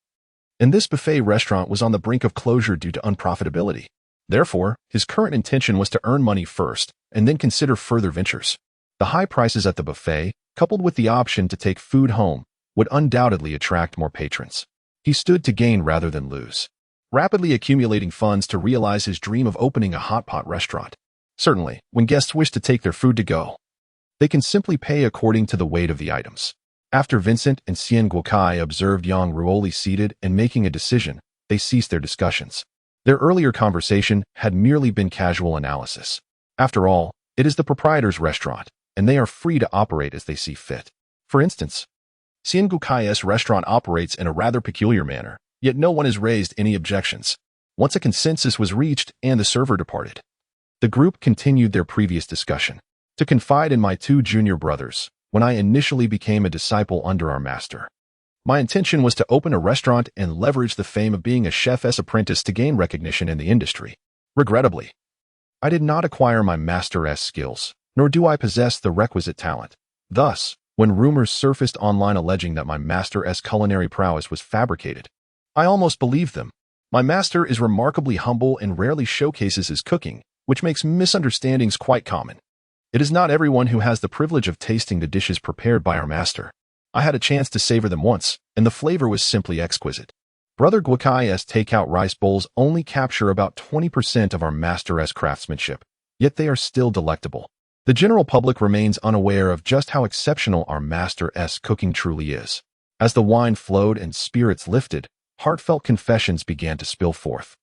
and this buffet restaurant was on the brink of closure due to unprofitability. Therefore, his current intention was to earn money first and then consider further ventures. The high prices at the buffet, coupled with the option to take food home, would undoubtedly attract more patrons. He stood to gain rather than lose, rapidly accumulating funds to realize his dream of opening a hot pot restaurant. Certainly, when guests wish to take their food to go, they can simply pay according to the weight of the items. After Vincent and Xian Guokai observed Yang Ruoli seated and making a decision, they ceased their discussions. Their earlier conversation had merely been casual analysis. After all, it is the proprietor's restaurant, and they are free to operate as they see fit. For instance, Xiangukai's restaurant operates in a rather peculiar manner, yet no one has raised any objections. Once a consensus was reached and the server departed, the group continued their previous discussion. To confide in my two junior brothers, when I initially became a disciple under our master, my intention was to open a restaurant and leverage the fame of being a chef's apprentice to gain recognition in the industry. Regrettably, I did not acquire my master's skills, nor do I possess the requisite talent. Thus, when rumors surfaced online alleging that my master's culinary prowess was fabricated, I almost believed them. My master is remarkably humble and rarely showcases his cooking, which makes misunderstandings quite common. It is not everyone who has the privilege of tasting the dishes prepared by our master. I had a chance to savor them once, and the flavor was simply exquisite. Brother Guakai's takeout rice bowls only capture about 20% of our master's craftsmanship, yet they are still delectable. The general public remains unaware of just how exceptional our master's cooking truly is. As the wine flowed and spirits lifted, heartfelt confessions began to spill forth.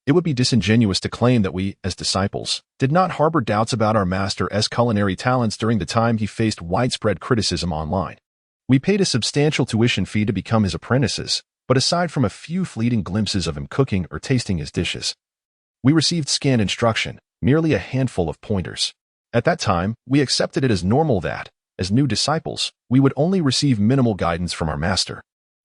It would be disingenuous to claim that we, as disciples, did not harbor doubts about our master's culinary talents during the time he faced widespread criticism online. We paid a substantial tuition fee to become his apprentices, but aside from a few fleeting glimpses of him cooking or tasting his dishes, we received scant instruction, merely a handful of pointers. At that time, we accepted it as normal that, as new disciples, we would only receive minimal guidance from our master.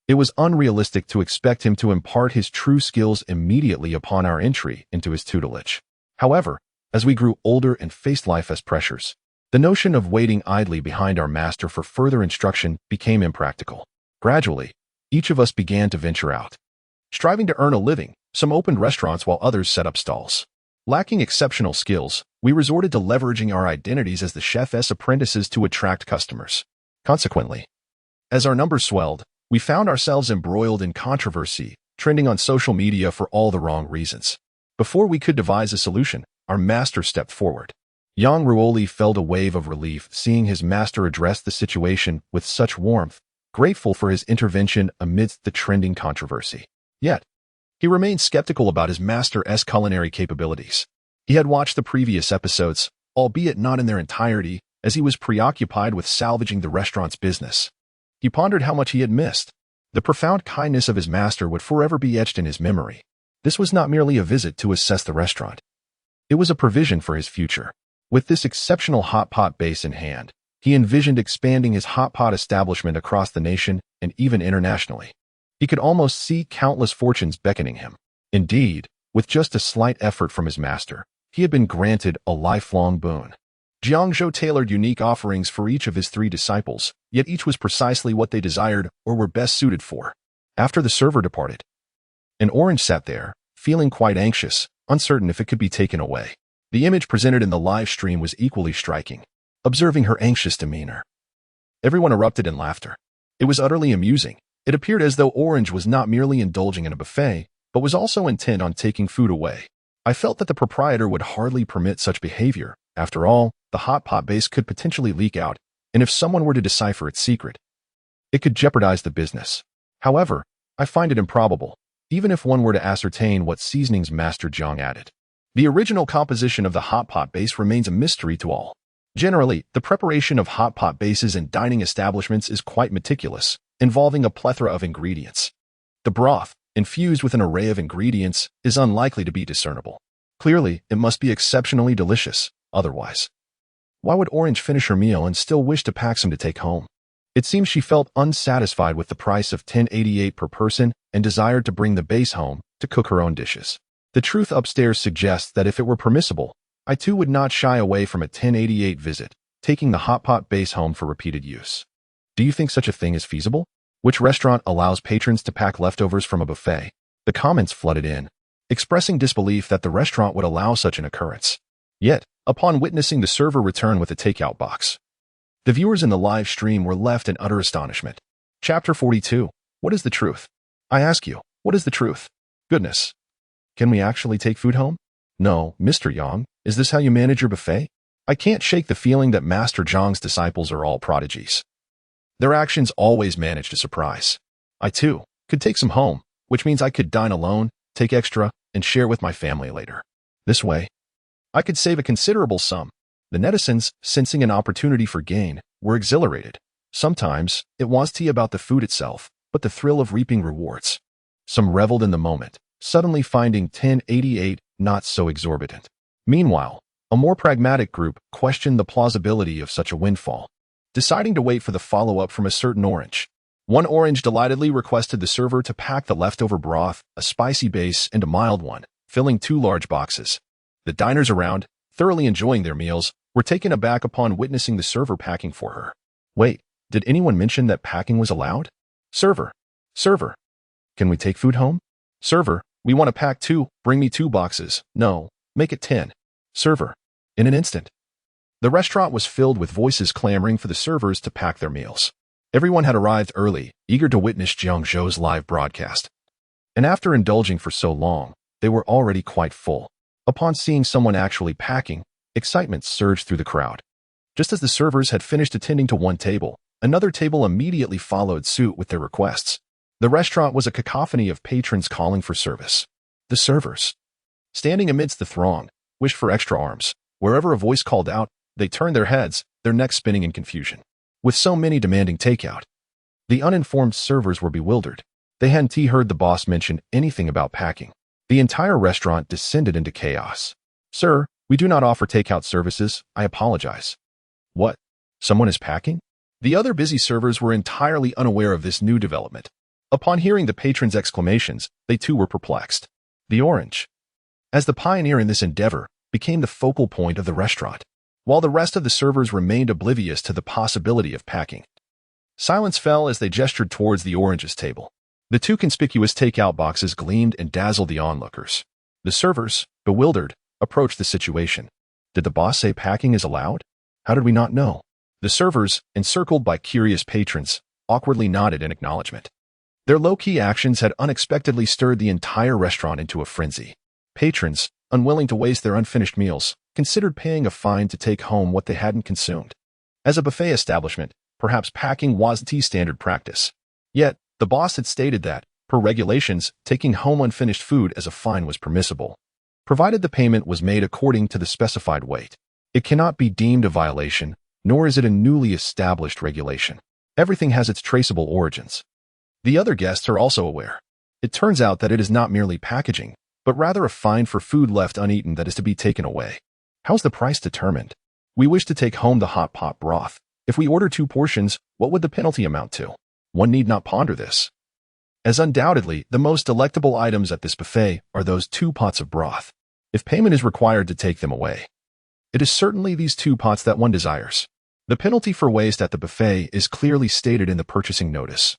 It was unrealistic to expect him to impart his true skills immediately upon our entry into his tutelage. However, as we grew older and faced life as pressures, the notion of waiting idly behind our master for further instruction became impractical. Gradually, each of us began to venture out. Striving to earn a living, some opened restaurants while others set up stalls. Lacking exceptional skills, we resorted to leveraging our identities as the chef's apprentices to attract customers. Consequently, as our numbers swelled, we found ourselves embroiled in controversy, trending on social media for all the wrong reasons. Before we could devise a solution, our master stepped forward. Yang Ruoli felt a wave of relief seeing his master address the situation with such warmth, grateful for his intervention amidst the trending controversy. Yet, he remained skeptical about his master's culinary capabilities. He had watched the previous episodes, albeit not in their entirety, as he was preoccupied with salvaging the restaurant's business. He pondered how much he had missed. The profound kindness of his master would forever be etched in his memory. This was not merely a visit to assess the restaurant. It was a provision for his future. With this exceptional hot pot base in hand, he envisioned expanding his hot pot establishment across the nation and even internationally. He could almost see countless fortunes beckoning him. Indeed, with just a slight effort from his master, he had been granted a lifelong boon. Jiang Zhou tailored unique offerings for each of his 3 disciples, yet each was precisely what they desired or were best suited for. After the server departed, an orange sat there, feeling quite anxious, uncertain if it could be taken away. The image presented in the live stream was equally striking. Observing her anxious demeanor, everyone erupted in laughter. It was utterly amusing. It appeared as though Orange was not merely indulging in a buffet, but was also intent on taking food away. I felt that the proprietor would hardly permit such behavior. After all, the hot pot base could potentially leak out, and if someone were to decipher its secret, it could jeopardize the business. However, I find it improbable, even if one were to ascertain what seasonings Master Jiang added. The original composition of the hot pot base remains a mystery to all. Generally, the preparation of hot pot bases in dining establishments is quite meticulous, involving a plethora of ingredients. The broth, infused with an array of ingredients, is unlikely to be discernible. Clearly, it must be exceptionally delicious, otherwise, why would Orange finish her meal and still wish to pack some to take home? It seems she felt unsatisfied with the price of $10.88 per person and desired to bring the base home to cook her own dishes. The truth upstairs suggests that if it were permissible, I too would not shy away from a $10.88 visit, taking the hot pot base home for repeated use. Do you think such a thing is feasible? Which restaurant allows patrons to pack leftovers from a buffet? The comments flooded in, expressing disbelief that the restaurant would allow such an occurrence. Yet, upon witnessing the server return with a takeout box, the viewers in the live stream were left in utter astonishment. Chapter 42. What is the truth? I ask you, what is the truth? Goodness. Can we actually take food home? No, Mr. Yang, is this how you manage your buffet? I can't shake the feeling that Master Zhang's disciples are all prodigies. Their actions always manage to surprise. I, too, could take some home, which means I could dine alone, take extra, and share with my family later. This way, I could save a considerable sum. The netizens, sensing an opportunity for gain, were exhilarated. Sometimes, it wasn't about the food itself, but the thrill of reaping rewards. Some reveled in the moment, suddenly finding 1088 not so exorbitant. Meanwhile, a more pragmatic group questioned the plausibility of such a windfall, deciding to wait for the follow-up from a certain orange. One orange delightedly requested the server to pack the leftover broth, a spicy base and a mild one, filling 2 large boxes. The diners around, thoroughly enjoying their meals, were taken aback upon witnessing the server packing for her. Wait, did anyone mention that packing was allowed? Server. Server. Can we take food home? Server, we want to pack 2, bring me 2 boxes. No, make it 10. Server. In an instant, the restaurant was filled with voices clamoring for the servers to pack their meals. Everyone had arrived early, eager to witness Jiang Zhou's live broadcast. And after indulging for so long, they were already quite full. Upon seeing someone actually packing, excitement surged through the crowd. Just as the servers had finished attending to one table, another table immediately followed suit with their requests. The restaurant was a cacophony of patrons calling for service. The servers, standing amidst the throng, wished for extra arms. Wherever a voice called out, they turned their heads, their necks spinning in confusion. With so many demanding takeout, the uninformed servers were bewildered. They hadn't heard the boss mention anything about packing. The entire restaurant descended into chaos. Sir, we do not offer takeout services. I apologize. What? Someone is packing? The other busy servers were entirely unaware of this new development. Upon hearing the patrons' exclamations, they too were perplexed. The orange, as the pioneer in this endeavor, became the focal point of the restaurant, while the rest of the servers remained oblivious to the possibility of packing. Silence fell as they gestured towards the orange's table. The 2 conspicuous takeout boxes gleamed and dazzled the onlookers. The servers, bewildered, approached the situation. Did the boss say packing is allowed? How did we not know? The servers, encircled by curious patrons, awkwardly nodded in acknowledgement. Their low-key actions had unexpectedly stirred the entire restaurant into a frenzy. Patrons, unwilling to waste their unfinished meals, considered paying a fine to take home what they hadn't consumed. As a buffet establishment, perhaps packing wasn't standard practice. Yet, the boss had stated that, per regulations, taking home unfinished food as a fine was permissible, provided the payment was made according to the specified weight. It cannot be deemed a violation, nor is it a newly established regulation. Everything has its traceable origins. The other guests are also aware. It turns out that it is not merely packaging, but rather a fine for food left uneaten that is to be taken away. How's the price determined? We wish to take home the hot pot broth. If we order 2 portions, what would the penalty amount to? One need not ponder this, as undoubtedly the most delectable items at this buffet are those 2 pots of broth. If payment is required to take them away, it is certainly these 2 pots that one desires. The penalty for waste at the buffet is clearly stated in the purchasing notice,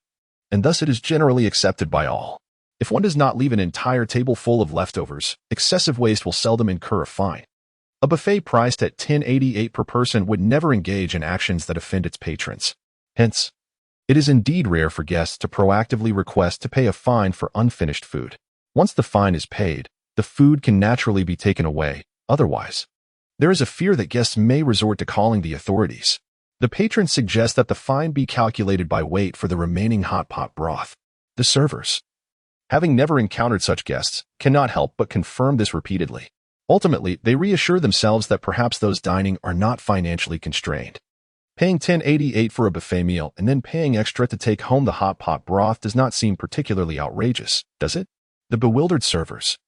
and thus it is generally accepted by all. If one does not leave an entire table full of leftovers, excessive waste will seldom incur a fine. A buffet priced at $10.88 per person would never engage in actions that offend its patrons. Hence, it is indeed rare for guests to proactively request to pay a fine for unfinished food. Once the fine is paid, the food can naturally be taken away. Otherwise, there is a fear that guests may resort to calling the authorities. The patrons suggest that the fine be calculated by weight for the remaining hot pot broth. The servers, having never encountered such guests, cannot help but confirm this repeatedly. Ultimately, they reassure themselves that perhaps those dining are not financially constrained. Paying $10.88 for a buffet meal and then paying extra to take home the hot pot broth does not seem particularly outrageous, does it? The bewildered servers,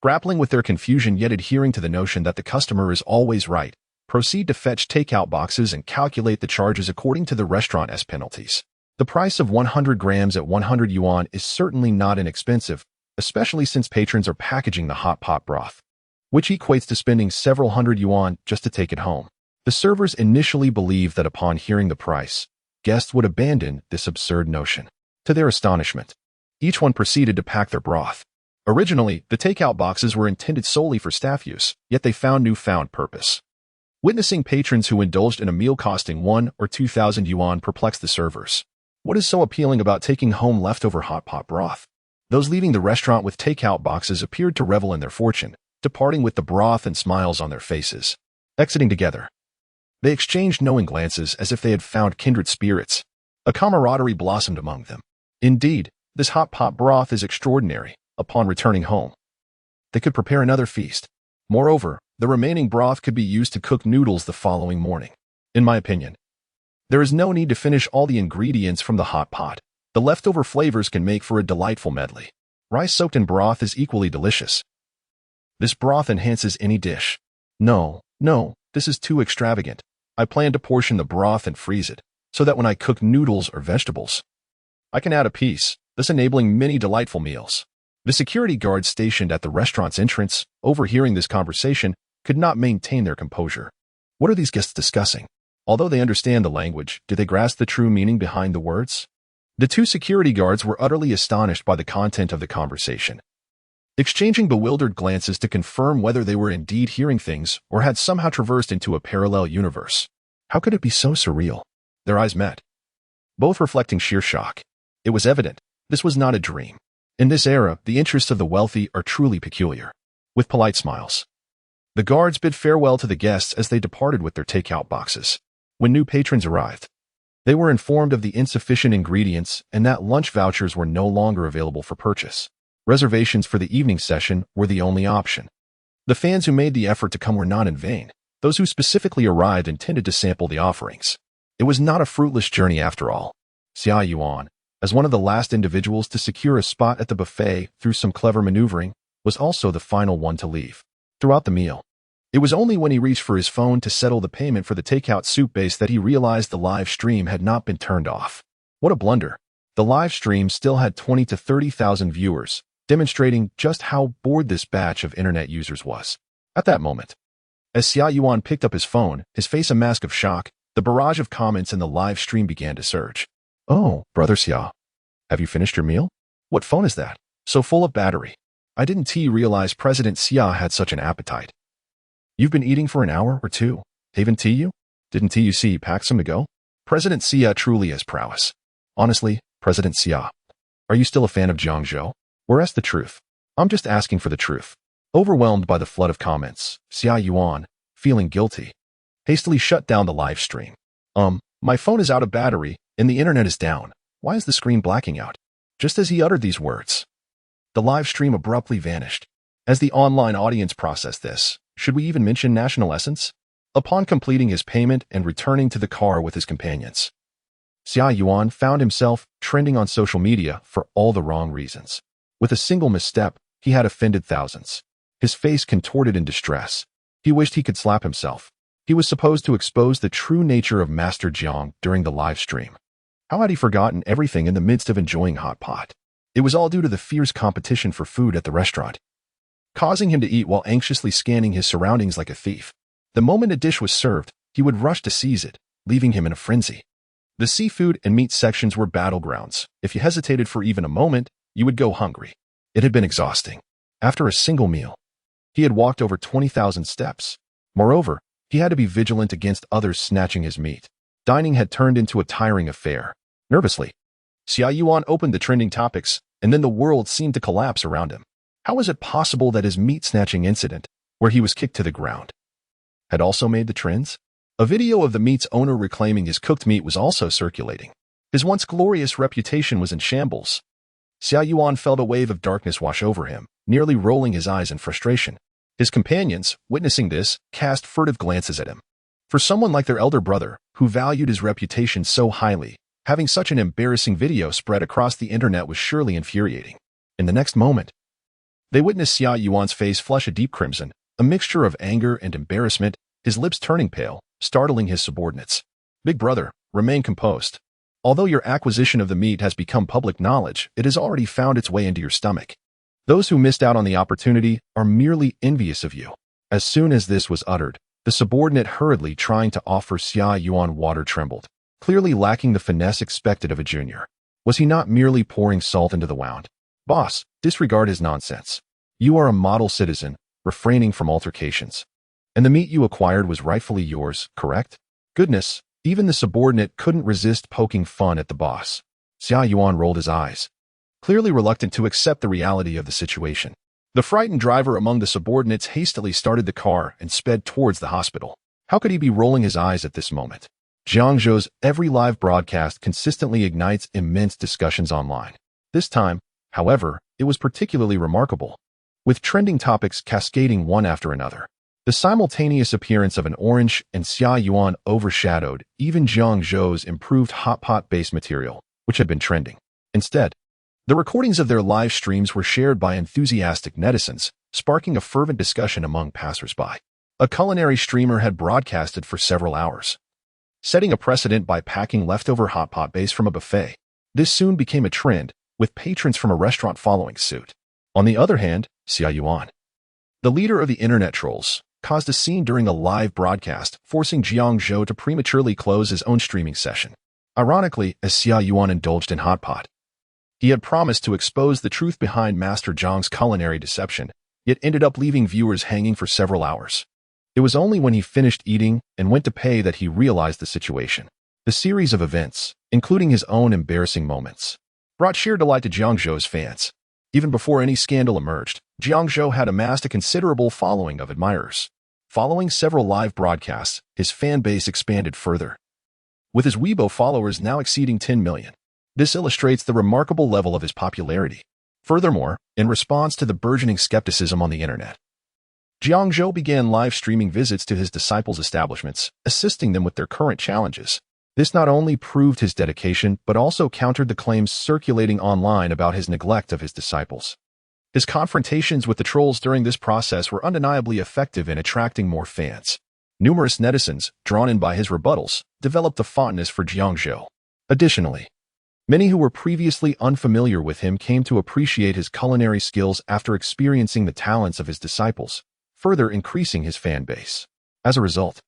grappling with their confusion yet adhering to the notion that the customer is always right, proceed to fetch takeout boxes and calculate the charges according to the restaurant as penalties. The price of 100 grams at 100 yuan is certainly not inexpensive, especially since patrons are packaging the hot pot broth, which equates to spending several hundred yuan just to take it home. The servers initially believed that upon hearing the price, guests would abandon this absurd notion. To their astonishment, each one proceeded to pack their broth. Originally, the takeout boxes were intended solely for staff use, yet they found newfound purpose. Witnessing patrons who indulged in a meal costing 1,000 or 2,000 yuan perplexed the servers. What is so appealing about taking home leftover hot pot broth? Those leaving the restaurant with takeout boxes appeared to revel in their fortune, departing with the broth and smiles on their faces. Exiting together, they exchanged knowing glances as if they had found kindred spirits. A camaraderie blossomed among them. Indeed, this hot pot broth is extraordinary. Upon returning home, they could prepare another feast. Moreover, the remaining broth could be used to cook noodles the following morning. In my opinion, there is no need to finish all the ingredients from the hot pot. The leftover flavors can make for a delightful medley. Rice soaked in broth is equally delicious. This broth enhances any dish. No, this is too extravagant. I plan to portion the broth and freeze it, so that when I cook noodles or vegetables, I can add a piece, thus enabling many delightful meals. The security guards stationed at the restaurant's entrance, overhearing this conversation, could not maintain their composure. What are these guests discussing? Although they understand the language, do they grasp the true meaning behind the words? The two security guards were utterly astonished by the content of the conversation, exchanging bewildered glances to confirm whether they were indeed hearing things or had somehow traversed into a parallel universe. How could it be so surreal? Their eyes met, both reflecting sheer shock. It was evident this was not a dream. In this era, the interests of the wealthy are truly peculiar. With polite smiles, the guards bid farewell to the guests as they departed with their takeout boxes. When new patrons arrived, they were informed of the insufficient ingredients and that lunch vouchers were no longer available for purchase. Reservations for the evening session were the only option. The fans who made the effort to come were not in vain. Those who specifically arrived intended to sample the offerings. It was not a fruitless journey after all. Xia Yuan, as one of the last individuals to secure a spot at the buffet through some clever maneuvering, was also the final one to leave. Throughout the meal, it was only when he reached for his phone to settle the payment for the takeout soup base that he realized the live stream had not been turned off. What a blunder. The live stream still had 20 to 30,000 viewers, demonstrating just how bored this batch of internet users was. At that moment, as Xia Yuan picked up his phone, his face a mask of shock, the barrage of comments in the live stream began to surge. "Oh, Brother Xia, have you finished your meal? What phone is that? So full of battery. I didn't realize President Xia had such an appetite. You've been eating for an hour or two. Haven't you? Didn't you see he packed some to go? President Xia truly has prowess. Honestly, President Xia, are you still a fan of Jiang Zhou? Where's the truth? I'm just asking for the truth." Overwhelmed by the flood of comments, Xia Yuan, feeling guilty, hastily shut down the live stream. My phone is out of battery and the internet is down. Why is the screen blacking out?" Just as he uttered these words, the live stream abruptly vanished. As the online audience processed this, should we even mention national essence? Upon completing his payment and returning to the car with his companions, Xia Yuan found himself trending on social media for all the wrong reasons. With a single misstep, he had offended thousands. His face contorted in distress. He wished he could slap himself. He was supposed to expose the true nature of Master Jiang during the live stream. How had he forgotten everything in the midst of enjoying hot pot? It was all due to the fierce competition for food at the restaurant, causing him to eat while anxiously scanning his surroundings like a thief. The moment a dish was served, he would rush to seize it, leaving him in a frenzy. The seafood and meat sections were battlegrounds. If you hesitated for even a moment, you would go hungry. It had been exhausting. After a single meal, he had walked over 20,000 steps. Moreover, he had to be vigilant against others snatching his meat. Dining had turned into a tiring affair. Nervously, Xia Yuan opened the trending topics, and then the world seemed to collapse around him. How was it possible that his meat-snatching incident, where he was kicked to the ground, had also made the trends? A video of the meat's owner reclaiming his cooked meat was also circulating. His once glorious reputation was in shambles. Xia Yuan felt a wave of darkness wash over him, nearly rolling his eyes in frustration. His companions, witnessing this, cast furtive glances at him. For someone like their elder brother, who valued his reputation so highly, having such an embarrassing video spread across the internet was surely infuriating. In the next moment, they witnessed Xia Yuan's face flush a deep crimson, a mixture of anger and embarrassment, his lips turning pale, startling his subordinates. "Big brother, remain composed. Although your acquisition of the meat has become public knowledge, it has already found its way into your stomach. Those who missed out on the opportunity are merely envious of you." As soon as this was uttered, the subordinate hurriedly trying to offer Xia Yuan water trembled, clearly lacking the finesse expected of a junior. Was he not merely pouring salt into the wound? "Boss, disregard his nonsense. You are a model citizen, refraining from altercations. And the meat you acquired was rightfully yours, correct?" Goodness, even the subordinate couldn't resist poking fun at the boss. Xia Yuan rolled his eyes, clearly reluctant to accept the reality of the situation. The frightened driver among the subordinates hastily started the car and sped towards the hospital. How could he be rolling his eyes at this moment? Jiang Zhou's every live broadcast consistently ignites immense discussions online. This time, however, it was particularly remarkable. with trending topics cascading one after another. The simultaneous appearance of an orange and Xia Yuan overshadowed even Jiang Zhou's improved hot pot-based material, which had been trending. Instead, the recordings of their live streams were shared by enthusiastic netizens, sparking a fervent discussion among passers-by. A culinary streamer had broadcasted for several hours, setting a precedent by packing leftover hot pot base from a buffet. This soon became a trend, with patrons from a restaurant following suit. On the other hand, Xia Yuan, the leader of the internet trolls, caused a scene during a live broadcast, forcing Jiang Zhou to prematurely close his own streaming session. Ironically, as Xia Yuan indulged in hot pot, he had promised to expose the truth behind Master Zhang's culinary deception, yet ended up leaving viewers hanging for several hours. It was only when he finished eating and went to pay that he realized the situation. The series of events, including his own embarrassing moments, brought sheer delight to Jiang Zhou's fans. Even before any scandal emerged, Jiang Zhou had amassed a considerable following of admirers. Following several live broadcasts, his fan base expanded further, with his Weibo followers now exceeding 10 million. This illustrates the remarkable level of his popularity. Furthermore, in response to the burgeoning skepticism on the internet, Jiang Zhou began live streaming visits to his disciples' establishments, assisting them with their current challenges. This not only proved his dedication, but also countered the claims circulating online about his neglect of his disciples. His confrontations with the trolls during this process were undeniably effective in attracting more fans. Numerous netizens, drawn in by his rebuttals, developed a fondness for Jiang Zhou. Additionally, many who were previously unfamiliar with him came to appreciate his culinary skills after experiencing the talents of his disciples, further increasing his fan base. As a result,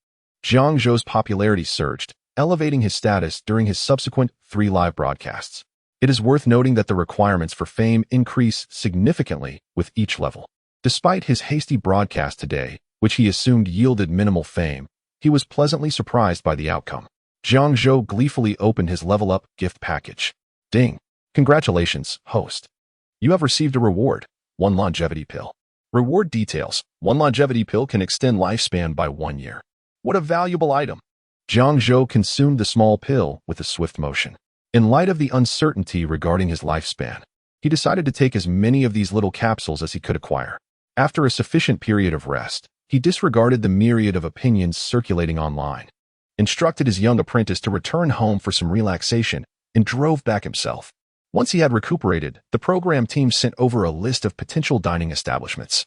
Jiang Zhou's popularity surged, elevating his status during his subsequent 3 live broadcasts. It is worth noting that the requirements for fame increase significantly with each level. Despite his hasty broadcast today, which he assumed yielded minimal fame, he was pleasantly surprised by the outcome. Jiang Zhou gleefully opened his level up gift package. Ding! Congratulations, host. You have received a reward, 1 longevity pill. Reward details: 1 longevity pill can extend lifespan by 1 year. What a valuable item! Jiang Zhou consumed the small pill with a swift motion. In light of the uncertainty regarding his lifespan, he decided to take as many of these little capsules as he could acquire. After a sufficient period of rest, he disregarded the myriad of opinions circulating online, instructed his young apprentice to return home for some relaxation, and drove back himself. Once he had recuperated, the program team sent over a list of potential dining establishments,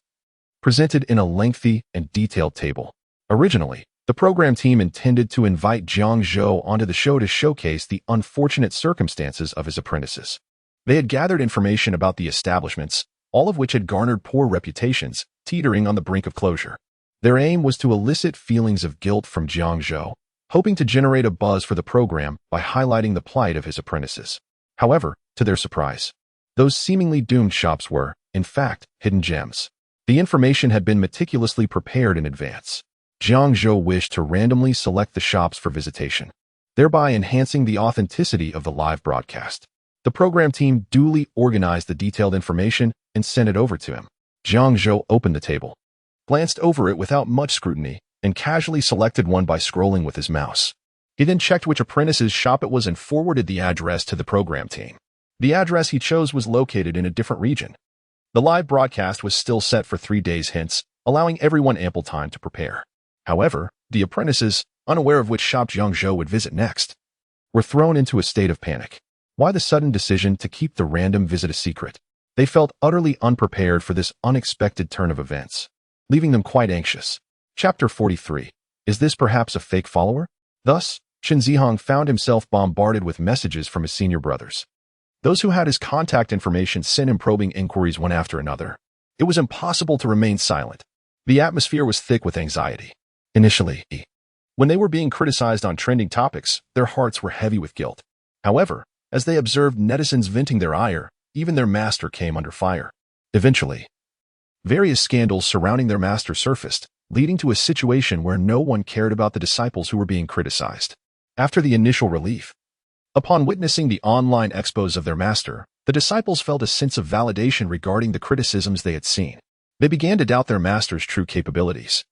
presented in a lengthy and detailed table. Originally, the program team intended to invite Jiang Zhou onto the show to showcase the unfortunate circumstances of his apprentices. They had gathered information about the establishments, all of which had garnered poor reputations, teetering on the brink of closure. Their aim was to elicit feelings of guilt from Jiang Zhou, hoping to generate a buzz for the program by highlighting the plight of his apprentices. However, to their surprise, those seemingly doomed shops were, in fact, hidden gems. The information had been meticulously prepared in advance. Jiang Zhou wished to randomly select the shops for visitation, thereby enhancing the authenticity of the live broadcast. The program team duly organized the detailed information and sent it over to him. Jiang Zhou opened the table, glanced over it without much scrutiny, and casually selected one by scrolling with his mouse. He then checked which apprentice's shop it was and forwarded the address to the program team. The address he chose was located in a different region. The live broadcast was still set for 3 days hence, allowing everyone ample time to prepare. However, the apprentices, unaware of which shop Jiang Zhou would visit next, were thrown into a state of panic. Why the sudden decision to keep the random visit a secret? They felt utterly unprepared for this unexpected turn of events, leaving them quite anxious. Chapter 43. Is this perhaps a fake follower? Thus, Chen Zihong found himself bombarded with messages from his senior brothers. Those who had his contact information sent him probing inquiries one after another. It was impossible to remain silent. The atmosphere was thick with anxiety. Initially, when they were being criticized on trending topics, their hearts were heavy with guilt. However, as they observed netizens venting their ire, even their master came under fire. Eventually, various scandals surrounding their master surfaced, leading to a situation where no one cared about the disciples who were being criticized. After the initial relief, upon witnessing the online expos of their master, the disciples felt a sense of validation regarding the criticisms they had seen. They began to doubt their master's true capabilities.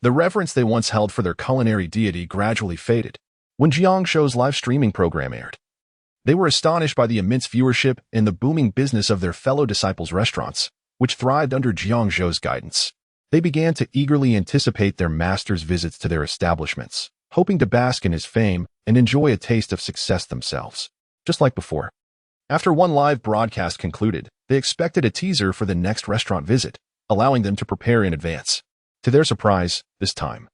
The reverence they once held for their culinary deity gradually faded. When Jiang Zhou's live streaming program aired, they were astonished by the immense viewership and the booming business of their fellow disciples' restaurants. which thrived under Jiang Zhou's guidance. They began to eagerly anticipate their master's visits to their establishments, hoping to bask in his fame and enjoy a taste of success themselves. Just like before. After one live broadcast concluded, they expected a teaser for the next restaurant visit, allowing them to prepare in advance. To their surprise, this time,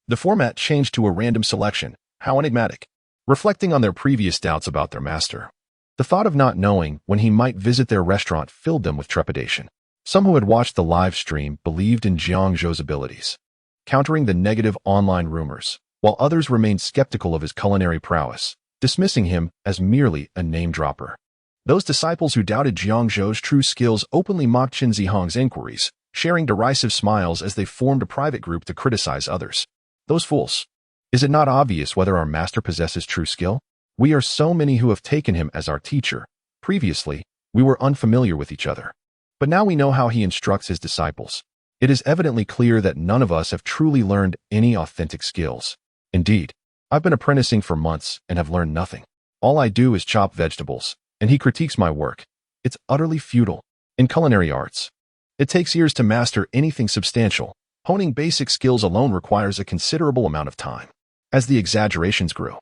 the format changed to a random selection. How enigmatic. Reflecting on their previous doubts about their master, the thought of not knowing when he might visit their restaurant filled them with trepidation. Some who had watched the live stream believed in Jiang Zhou's abilities, countering the negative online rumors, while others remained skeptical of his culinary prowess, dismissing him as merely a name-dropper. Those disciples who doubted Jiang Zhou's true skills openly mocked Qin Zihong's inquiries, sharing derisive smiles as they formed a private group to criticize others. Those fools! Is it not obvious whether our master possesses true skill? We are so many who have taken him as our teacher. Previously, we were unfamiliar with each other. But now we know how he instructs his disciples. It is evidently clear that none of us have truly learned any authentic skills. Indeed, I've been apprenticing for months and have learned nothing. All I do is chop vegetables, and he critiques my work. It's utterly futile. In culinary arts, it takes years to master anything substantial. Honing basic skills alone requires a considerable amount of time. As the exaggerations grew,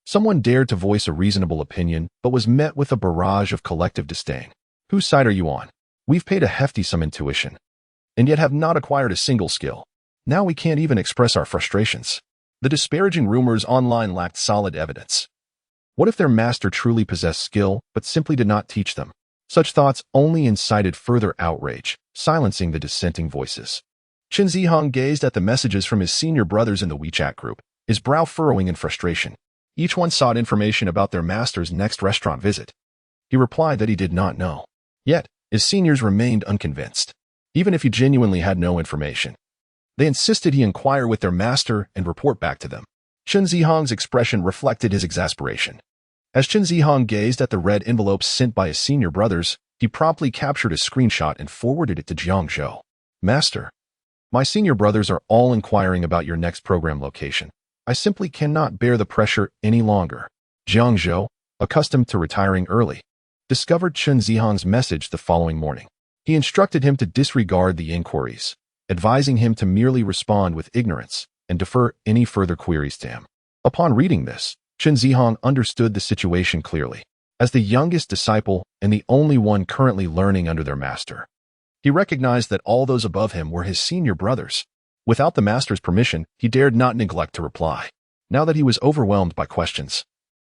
someone dared to voice a reasonable opinion but was met with a barrage of collective disdain. Whose side are you on? We've paid a hefty sum in tuition, and yet have not acquired a single skill. Now we can't even express our frustrations. The disparaging rumors online lacked solid evidence. What if their master truly possessed skill, but simply did not teach them? Such thoughts only incited further outrage, silencing the dissenting voices. Qin Zihong gazed at the messages from his senior brothers in the WeChat group, his brow furrowing in frustration. Each one sought information about their master's next restaurant visit. He replied that he did not know. Yet, his seniors remained unconvinced. Even if he genuinely had no information, they insisted he inquire with their master and report back to them. Qin Zihong's expression reflected his exasperation. As Qin Zihong gazed at the red envelopes sent by his senior brothers, he promptly captured a screenshot and forwarded it to Jiang Zhou. Master, my senior brothers are all inquiring about your next program location. I simply cannot bear the pressure any longer. Jiang Zhou, accustomed to retiring early, discovered Qin Zihong's message the following morning. He instructed him to disregard the inquiries, advising him to merely respond with ignorance and defer any further queries to him. Upon reading this, Qin Zihong understood the situation clearly. As the youngest disciple and the only one currently learning under their master, he recognized that all those above him were his senior brothers. Without the master's permission, he dared not neglect to reply. Now that he was overwhelmed by questions,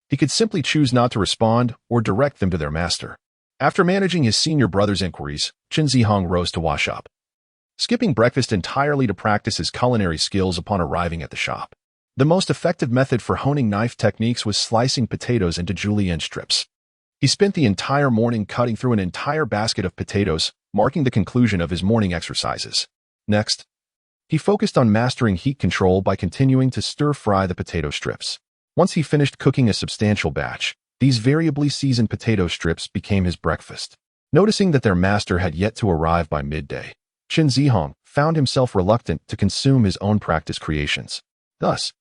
he could simply choose not to respond or direct them to their master. After managing his senior brother's inquiries, Qin Zihong rose to wash up, skipping breakfast entirely to practice his culinary skills upon arriving at the shop. The most effective method for honing knife techniques was slicing potatoes into julienne strips. He spent the entire morning cutting through an entire basket of potatoes, marking the conclusion of his morning exercises. Next, he focused on mastering heat control by continuing to stir-fry the potato strips. Once he finished cooking a substantial batch, these variably seasoned potato strips became his breakfast. Noticing that their master had yet to arrive by midday, Qin Zihong found himself reluctant to consume his own practice creations. Thus,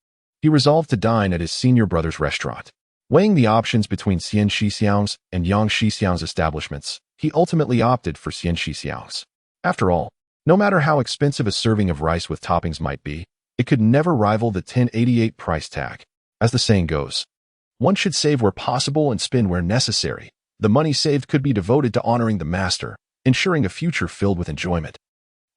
he resolved to dine at his senior brother's restaurant. Weighing the options between Xian Shixiang's and Yang Shixiang's establishments, he ultimately opted for Xian Shixiang's. After all, no matter how expensive a serving of rice with toppings might be, it could never rival the 1088 price tag. As the saying goes, one should save where possible and spend where necessary. The money saved could be devoted to honoring the master, ensuring a future filled with enjoyment.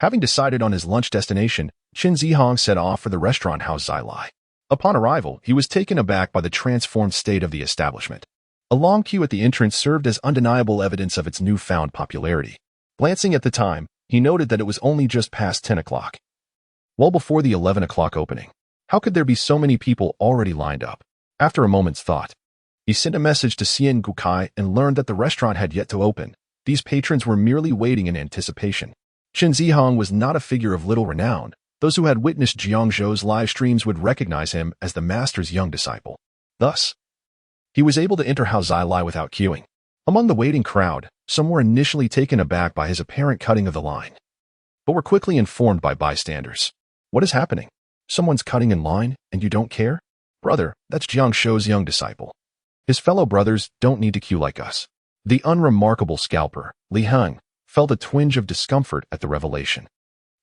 Having decided on his lunch destination, Qin Zihong set off for the restaurant House Zilai. Upon arrival, he was taken aback by the transformed state of the establishment. A long queue at the entrance served as undeniable evidence of its newfound popularity. Glancing at the time, he noted that it was only just past 10 o'clock, well before the 11 o'clock opening. How could there be so many people already lined up? After a moment's thought, he sent a message to Xian Gukai and learned that the restaurant had yet to open. These patrons were merely waiting in anticipation. Qin Zihong was not a figure of little renown. Those who had witnessed Jiang Zhou's live streams would recognize him as the master's young disciple. Thus, he was able to enter House Zilai without queuing. Among the waiting crowd, some were initially taken aback by his apparent cutting of the line, but were quickly informed by bystanders. What is happening? Someone's cutting in line, and you don't care? Brother, that's Jiang Zhou's young disciple. His fellow brothers don't need to queue like us. The unremarkable scalper, Li Heng, felt a twinge of discomfort at the revelation.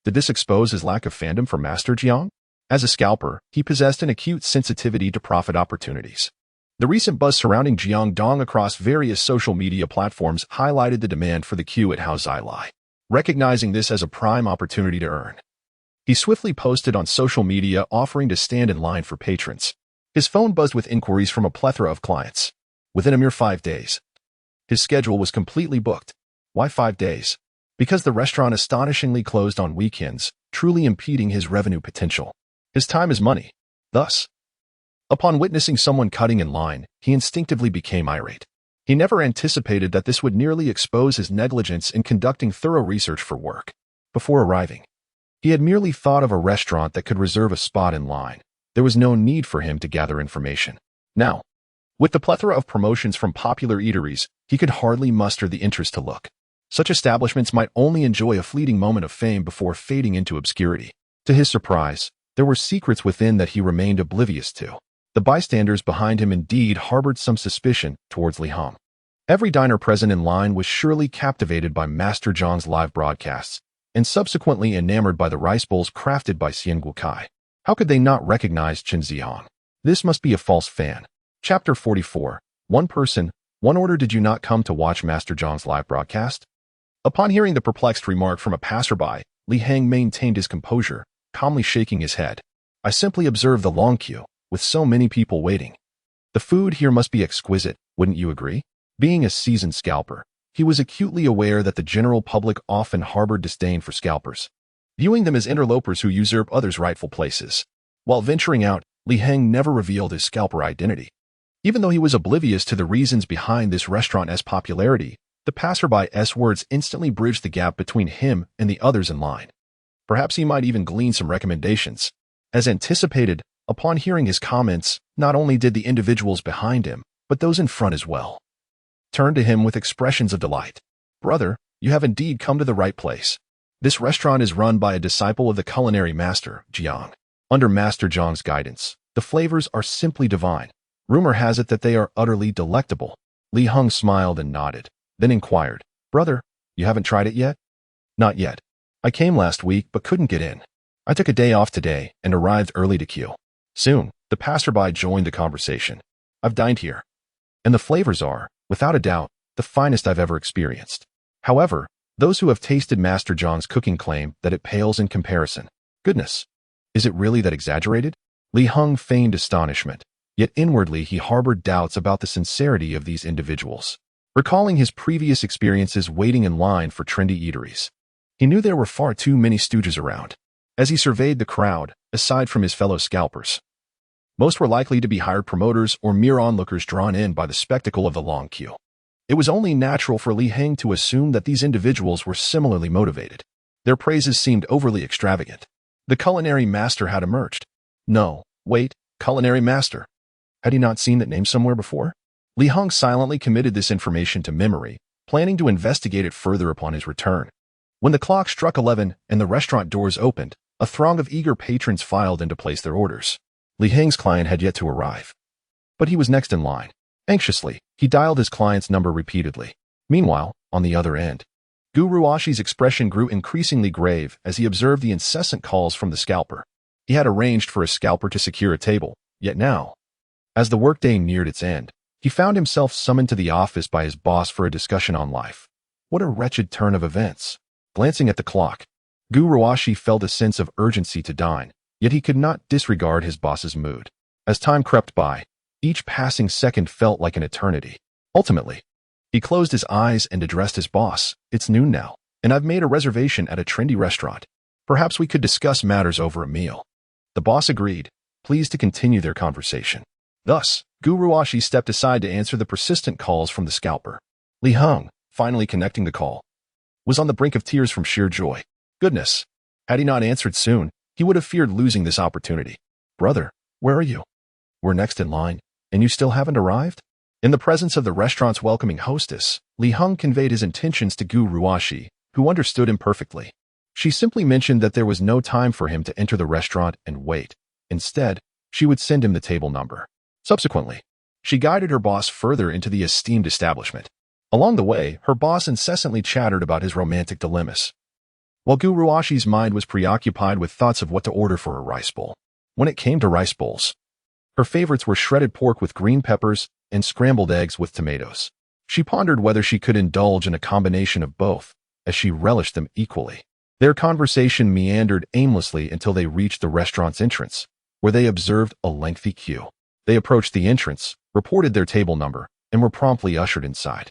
Did this expose his lack of fandom for Master Jiang? As a scalper, he possessed an acute sensitivity to profit opportunities. The recent buzz surrounding Jiang Dong across various social media platforms highlighted the demand for the queue at Hao Zai. Recognizing this as a prime opportunity to earn, he swiftly posted on social media offering to stand in line for patrons. His phone buzzed with inquiries from a plethora of clients. Within a mere 5 days, his schedule was completely booked. Why 5 days? Because the restaurant astonishingly closed on weekends, truly impeding his revenue potential. His time is money. Thus, upon witnessing someone cutting in line, he instinctively became irate. He never anticipated that this would nearly expose his negligence in conducting thorough research for work. Before arriving, he had merely thought of a restaurant that could reserve a spot in line. There was no need for him to gather information. Now, with the plethora of promotions from popular eateries, he could hardly muster the interest to look. Such establishments might only enjoy a fleeting moment of fame before fading into obscurity. To his surprise, there were secrets within that he remained oblivious to. The bystanders behind him indeed harbored some suspicion towards Li Hong. Every diner present in line was surely captivated by Master Jiang's live broadcasts, and subsequently enamored by the rice bowls crafted by Xian Guokai. How could they not recognize Chen Zihong? This must be a false fan. Chapter 44. One person, one order. Did you not come to watch Master Jiang's live broadcast? Upon hearing the perplexed remark from a passerby, Li Hang maintained his composure, calmly shaking his head. I simply observed the long queue, with so many people waiting. The food here must be exquisite, wouldn't you agree? Being a seasoned scalper, he was acutely aware that the general public often harbored disdain for scalpers, viewing them as interlopers who usurp others' rightful places. While venturing out, Li Hang never revealed his scalper identity. Even though he was oblivious to the reasons behind this restaurant's popularity, the passerby's words instantly bridged the gap between him and the others in line. Perhaps he might even glean some recommendations. As anticipated, upon hearing his comments, not only did the individuals behind him, but those in front as well turned to him with expressions of delight. Brother, you have indeed come to the right place. This restaurant is run by a disciple of the culinary master, Jiang. Under Master Jiang's guidance, the flavors are simply divine. Rumor has it that they are utterly delectable. Li Hong smiled and nodded, then inquired, Brother, you haven't tried it yet? Not yet. I came last week but couldn't get in. I took a day off today and arrived early to queue. Soon, the passerby joined the conversation. I've dined here, and the flavors are, without a doubt, the finest I've ever experienced. However, those who have tasted Master Jiang's cooking claim that it pales in comparison. Goodness, is it really that exaggerated? Li Hong feigned astonishment, yet inwardly he harbored doubts about the sincerity of these individuals. Recalling his previous experiences waiting in line for trendy eateries, he knew there were far too many stooges around. As he surveyed the crowd, aside from his fellow scalpers, most were likely to be hired promoters or mere onlookers drawn in by the spectacle of the long queue. It was only natural for Li Hang to assume that these individuals were similarly motivated. Their praises seemed overly extravagant. The culinary master had emerged. No, wait, culinary master. Had he not seen that name somewhere before? Li Hong silently committed this information to memory, planning to investigate it further upon his return. When the clock struck 11 and the restaurant doors opened, a throng of eager patrons filed in to place their orders. Li Hang's client had yet to arrive, but he was next in line. Anxiously, he dialed his client's number repeatedly. Meanwhile, on the other end, Gu Ruoshi's expression grew increasingly grave as he observed the incessant calls from the scalper. He had arranged for a scalper to secure a table, yet now, as the workday neared its end, he found himself summoned to the office by his boss for a discussion on life. What a wretched turn of events. Glancing at the clock, Gu Ruoshi felt a sense of urgency to dine, yet he could not disregard his boss's mood. As time crept by, each passing second felt like an eternity. Ultimately, he closed his eyes and addressed his boss. It's noon now, and I've made a reservation at a trendy restaurant. Perhaps we could discuss matters over a meal. The boss agreed, pleased to continue their conversation. Thus, Gu Ruoshi stepped aside to answer the persistent calls from the scalper. Li Hong, finally connecting the call, was on the brink of tears from sheer joy. Goodness, had he not answered soon, he would have feared losing this opportunity. Brother, where are you? We're next in line, and you still haven't arrived? In the presence of the restaurant's welcoming hostess, Li Hong conveyed his intentions to Gu Ruoshi, who understood him perfectly. She simply mentioned that there was no time for him to enter the restaurant and wait. Instead, she would send him the table number. Subsequently, she guided her boss further into the esteemed establishment. Along the way, her boss incessantly chattered about his romantic dilemmas, while Guru Ashi's mind was preoccupied with thoughts of what to order for a rice bowl. When it came to rice bowls, her favorites were shredded pork with green peppers and scrambled eggs with tomatoes. She pondered whether she could indulge in a combination of both, as she relished them equally. Their conversation meandered aimlessly until they reached the restaurant's entrance, where they observed a lengthy queue. They approached the entrance, reported their table number, and were promptly ushered inside.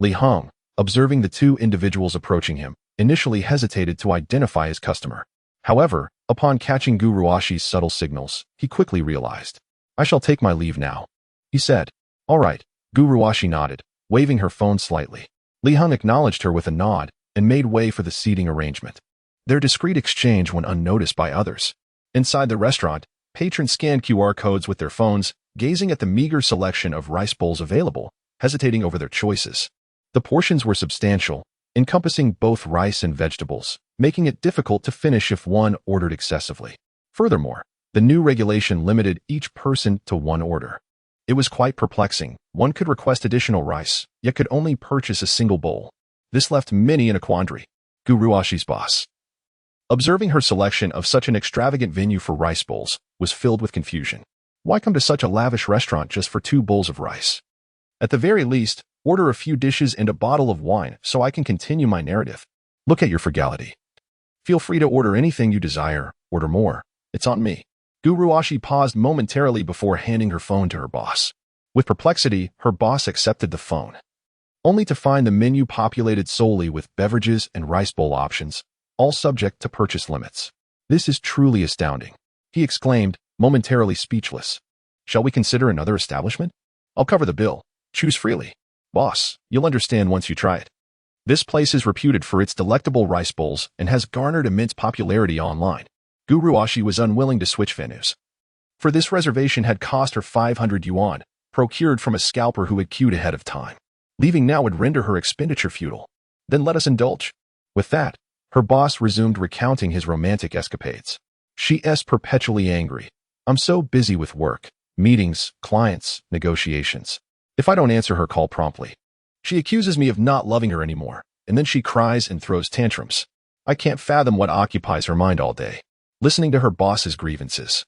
Li Hong, observing the two individuals approaching him, initially hesitated to identify his customer. However, upon catching Guru Ashi's subtle signals, he quickly realized. "I shall take my leave now," he said. "All right," Guru Ashi nodded, waving her phone slightly. Li Hong acknowledged her with a nod and made way for the seating arrangement. Their discreet exchange went unnoticed by others. Inside the restaurant, patrons scanned QR codes with their phones, gazing at the meager selection of rice bowls available, hesitating over their choices. The portions were substantial, encompassing both rice and vegetables, making it difficult to finish if one ordered excessively. Furthermore, the new regulation limited each person to one order. It was quite perplexing. One could request additional rice, yet could only purchase a single bowl. This left many in a quandary. Guru Ashi's boss, observing her selection of such an extravagant venue for rice bowls, was filled with confusion. Why come to such a lavish restaurant just for 2 bowls of rice? At the very least, order a few dishes and a bottle of wine so I can continue my narrative. Look at your frugality. Feel free to order anything you desire, order more. It's on me. Guru Ashi paused momentarily before handing her phone to her boss. With perplexity, her boss accepted the phone, only to find the menu populated solely with beverages and rice bowl options, all subject to purchase limits. "This is truly astounding," he exclaimed, momentarily speechless. "Shall we consider another establishment? I'll cover the bill. Choose freely." "Boss, you'll understand once you try it. This place is reputed for its delectable rice bowls and has garnered immense popularity online." Guru Ashi was unwilling to switch venues, for this reservation had cost her 500 yuan, procured from a scalper who had queued ahead of time. Leaving now would render her expenditure futile. "Then let us indulge." With that, her boss resumed recounting his romantic escapades. "She's perpetually angry. I'm so busy with work, meetings, clients, negotiations. If I don't answer her call promptly, she accuses me of not loving her anymore, and then she cries and throws tantrums. I can't fathom what occupies her mind all day, listening to her boss's grievances."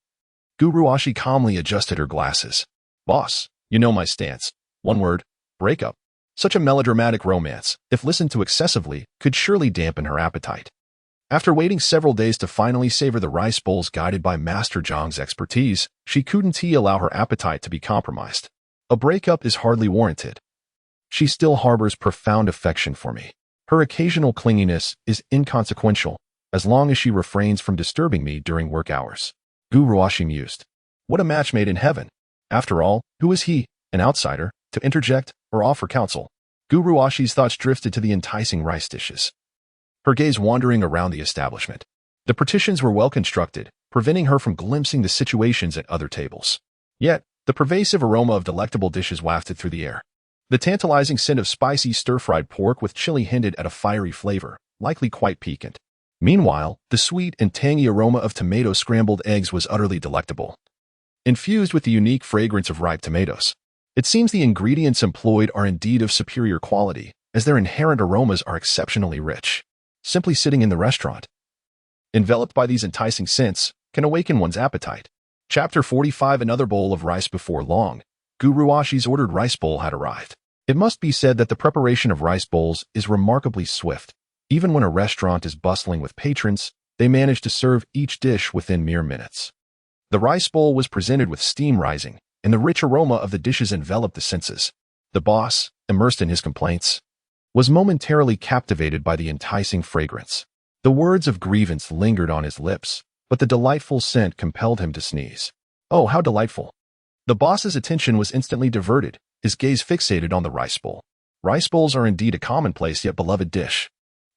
Guru Ashi calmly adjusted her glasses. "Boss, you know my stance. One word, breakup." Such a melodramatic romance, if listened to excessively, could surely dampen her appetite. After waiting several days to finally savor the rice bowls guided by Master Jiang's expertise, she couldn't allow her appetite to be compromised. "A breakup is hardly warranted. She still harbors profound affection for me. Her occasional clinginess is inconsequential, as long as she refrains from disturbing me during work hours." Guru Ashi mused. What a match made in heaven. After all, who is he, an outsider, to interject or offer counsel? Guru Ashi's thoughts drifted to the enticing rice dishes, her gaze wandering around the establishment. The partitions were well constructed, preventing her from glimpsing the situations at other tables. Yet, the pervasive aroma of delectable dishes wafted through the air. The tantalizing scent of spicy stir-fried pork with chili hinted at a fiery flavor, likely quite piquant. Meanwhile, the sweet and tangy aroma of tomato scrambled eggs was utterly delectable, infused with the unique fragrance of ripe tomatoes. It seems the ingredients employed are indeed of superior quality, as their inherent aromas are exceptionally rich. Simply sitting in the restaurant, enveloped by these enticing scents, can awaken one's appetite. Chapter 45. Another bowl of rice. Before long, Guru Ashi's ordered rice bowl had arrived. It must be said that the preparation of rice bowls is remarkably swift. Even when a restaurant is bustling with patrons, they manage to serve each dish within mere minutes. The rice bowl was presented with steam rising, and the rich aroma of the dishes enveloped the senses. The boss, immersed in his complaints, was momentarily captivated by the enticing fragrance. The words of grievance lingered on his lips, but the delightful scent compelled him to sneeze. Oh, how delightful! The boss's attention was instantly diverted, his gaze fixated on the rice bowl. Rice bowls are indeed a commonplace yet beloved dish.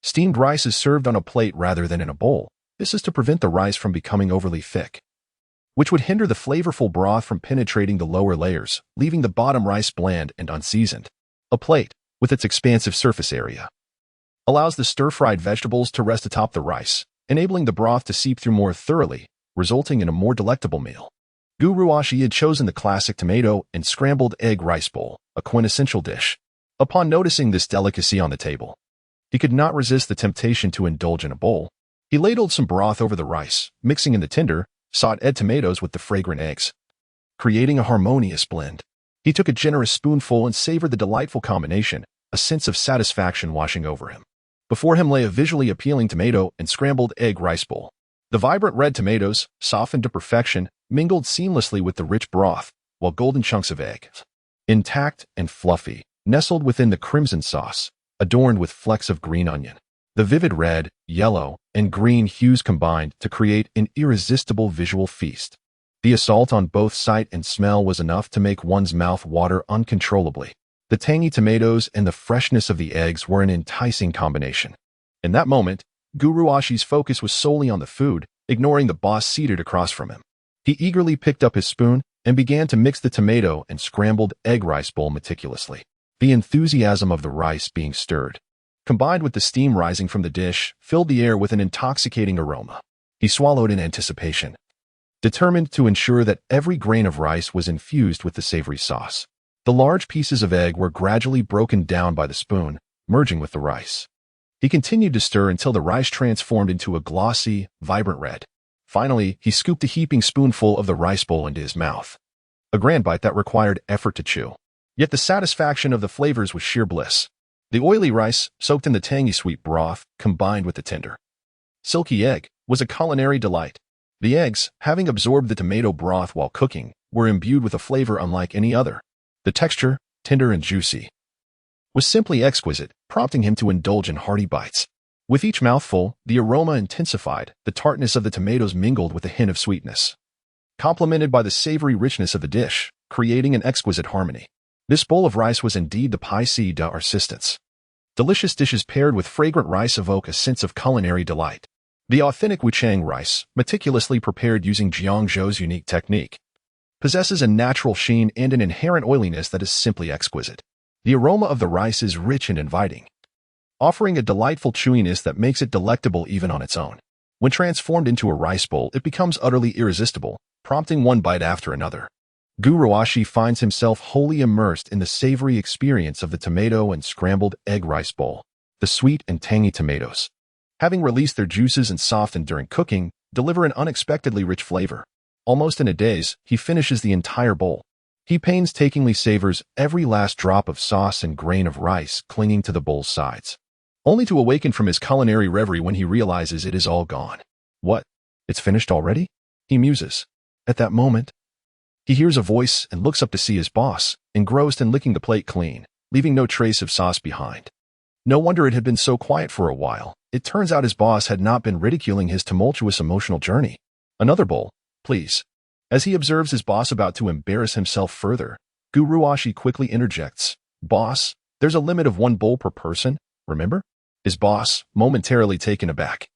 Steamed rice is served on a plate rather than in a bowl. This is to prevent the rice from becoming overly thick, which would hinder the flavorful broth from penetrating the lower layers, leaving the bottom rice bland and unseasoned. A plate, with its expansive surface area, allows the stir-fried vegetables to rest atop the rice, enabling the broth to seep through more thoroughly, resulting in a more delectable meal. Guru Ashi had chosen the classic tomato and scrambled egg rice bowl, a quintessential dish. Upon noticing this delicacy on the table, he could not resist the temptation to indulge in a bowl. He ladled some broth over the rice, mixing in the tender, sautéed tomatoes with the fragrant eggs, creating a harmonious blend. He took a generous spoonful and savored the delightful combination, a sense of satisfaction washing over him. Before him lay a visually appealing tomato and scrambled egg rice bowl. The vibrant red tomatoes, softened to perfection, mingled seamlessly with the rich broth, while golden chunks of egg, intact and fluffy, nestled within the crimson sauce, adorned with flecks of green onion. The vivid red, yellow, and green hues combined to create an irresistible visual feast. The assault on both sight and smell was enough to make one's mouth water uncontrollably. The tangy tomatoes and the freshness of the eggs were an enticing combination. In that moment, Guru Ashi's focus was solely on the food, ignoring the boss seated across from him. He eagerly picked up his spoon and began to mix the tomato and scrambled egg rice bowl meticulously. The enthusiasm of the rice being stirred, combined with the steam rising from the dish, filled the air with an intoxicating aroma. He swallowed in anticipation, determined to ensure that every grain of rice was infused with the savory sauce. The large pieces of egg were gradually broken down by the spoon, merging with the rice. He continued to stir until the rice transformed into a glossy, vibrant red. Finally, he scooped a heaping spoonful of the rice bowl into his mouth. A grand bite that required effort to chew. Yet the satisfaction of the flavors was sheer bliss. The oily rice, soaked in the tangy sweet broth, combined with the tender, silky egg, was a culinary delight. The eggs, having absorbed the tomato broth while cooking, were imbued with a flavor unlike any other. The texture, tender and juicy, was simply exquisite, prompting him to indulge in hearty bites. With each mouthful, the aroma intensified, the tartness of the tomatoes mingled with a hint of sweetness, complemented by the savory richness of the dish, creating an exquisite harmony. This bowl of rice was indeed the pièce de résistance. Delicious dishes paired with fragrant rice evoke a sense of culinary delight. The authentic Wuchang rice, meticulously prepared using Jiang Zhou's unique technique, possesses a natural sheen and an inherent oiliness that is simply exquisite. The aroma of the rice is rich and inviting, offering a delightful chewiness that makes it delectable even on its own. When transformed into a rice bowl, it becomes utterly irresistible, prompting one bite after another. Guru Ashi finds himself wholly immersed in the savory experience of the tomato and scrambled egg rice bowl. The sweet and tangy tomatoes, having released their juices and softened during cooking, deliver an unexpectedly rich flavor. Almost in a daze, he finishes the entire bowl. He painstakingly savors every last drop of sauce and grain of rice clinging to the bowl's sides, only to awaken from his culinary reverie when he realizes it is all gone. What? It's finished already? He muses. At that moment, he hears a voice and looks up to see his boss, engrossed in licking the plate clean, leaving no trace of sauce behind. No wonder it had been so quiet for a while. It turns out his boss had not been ridiculing his tumultuous emotional journey. Another bowl, please. As he observes his boss about to embarrass himself further, Guru Ashi quickly interjects, "Boss, there's a limit of one bowl per person, remember?" His boss, momentarily taken aback,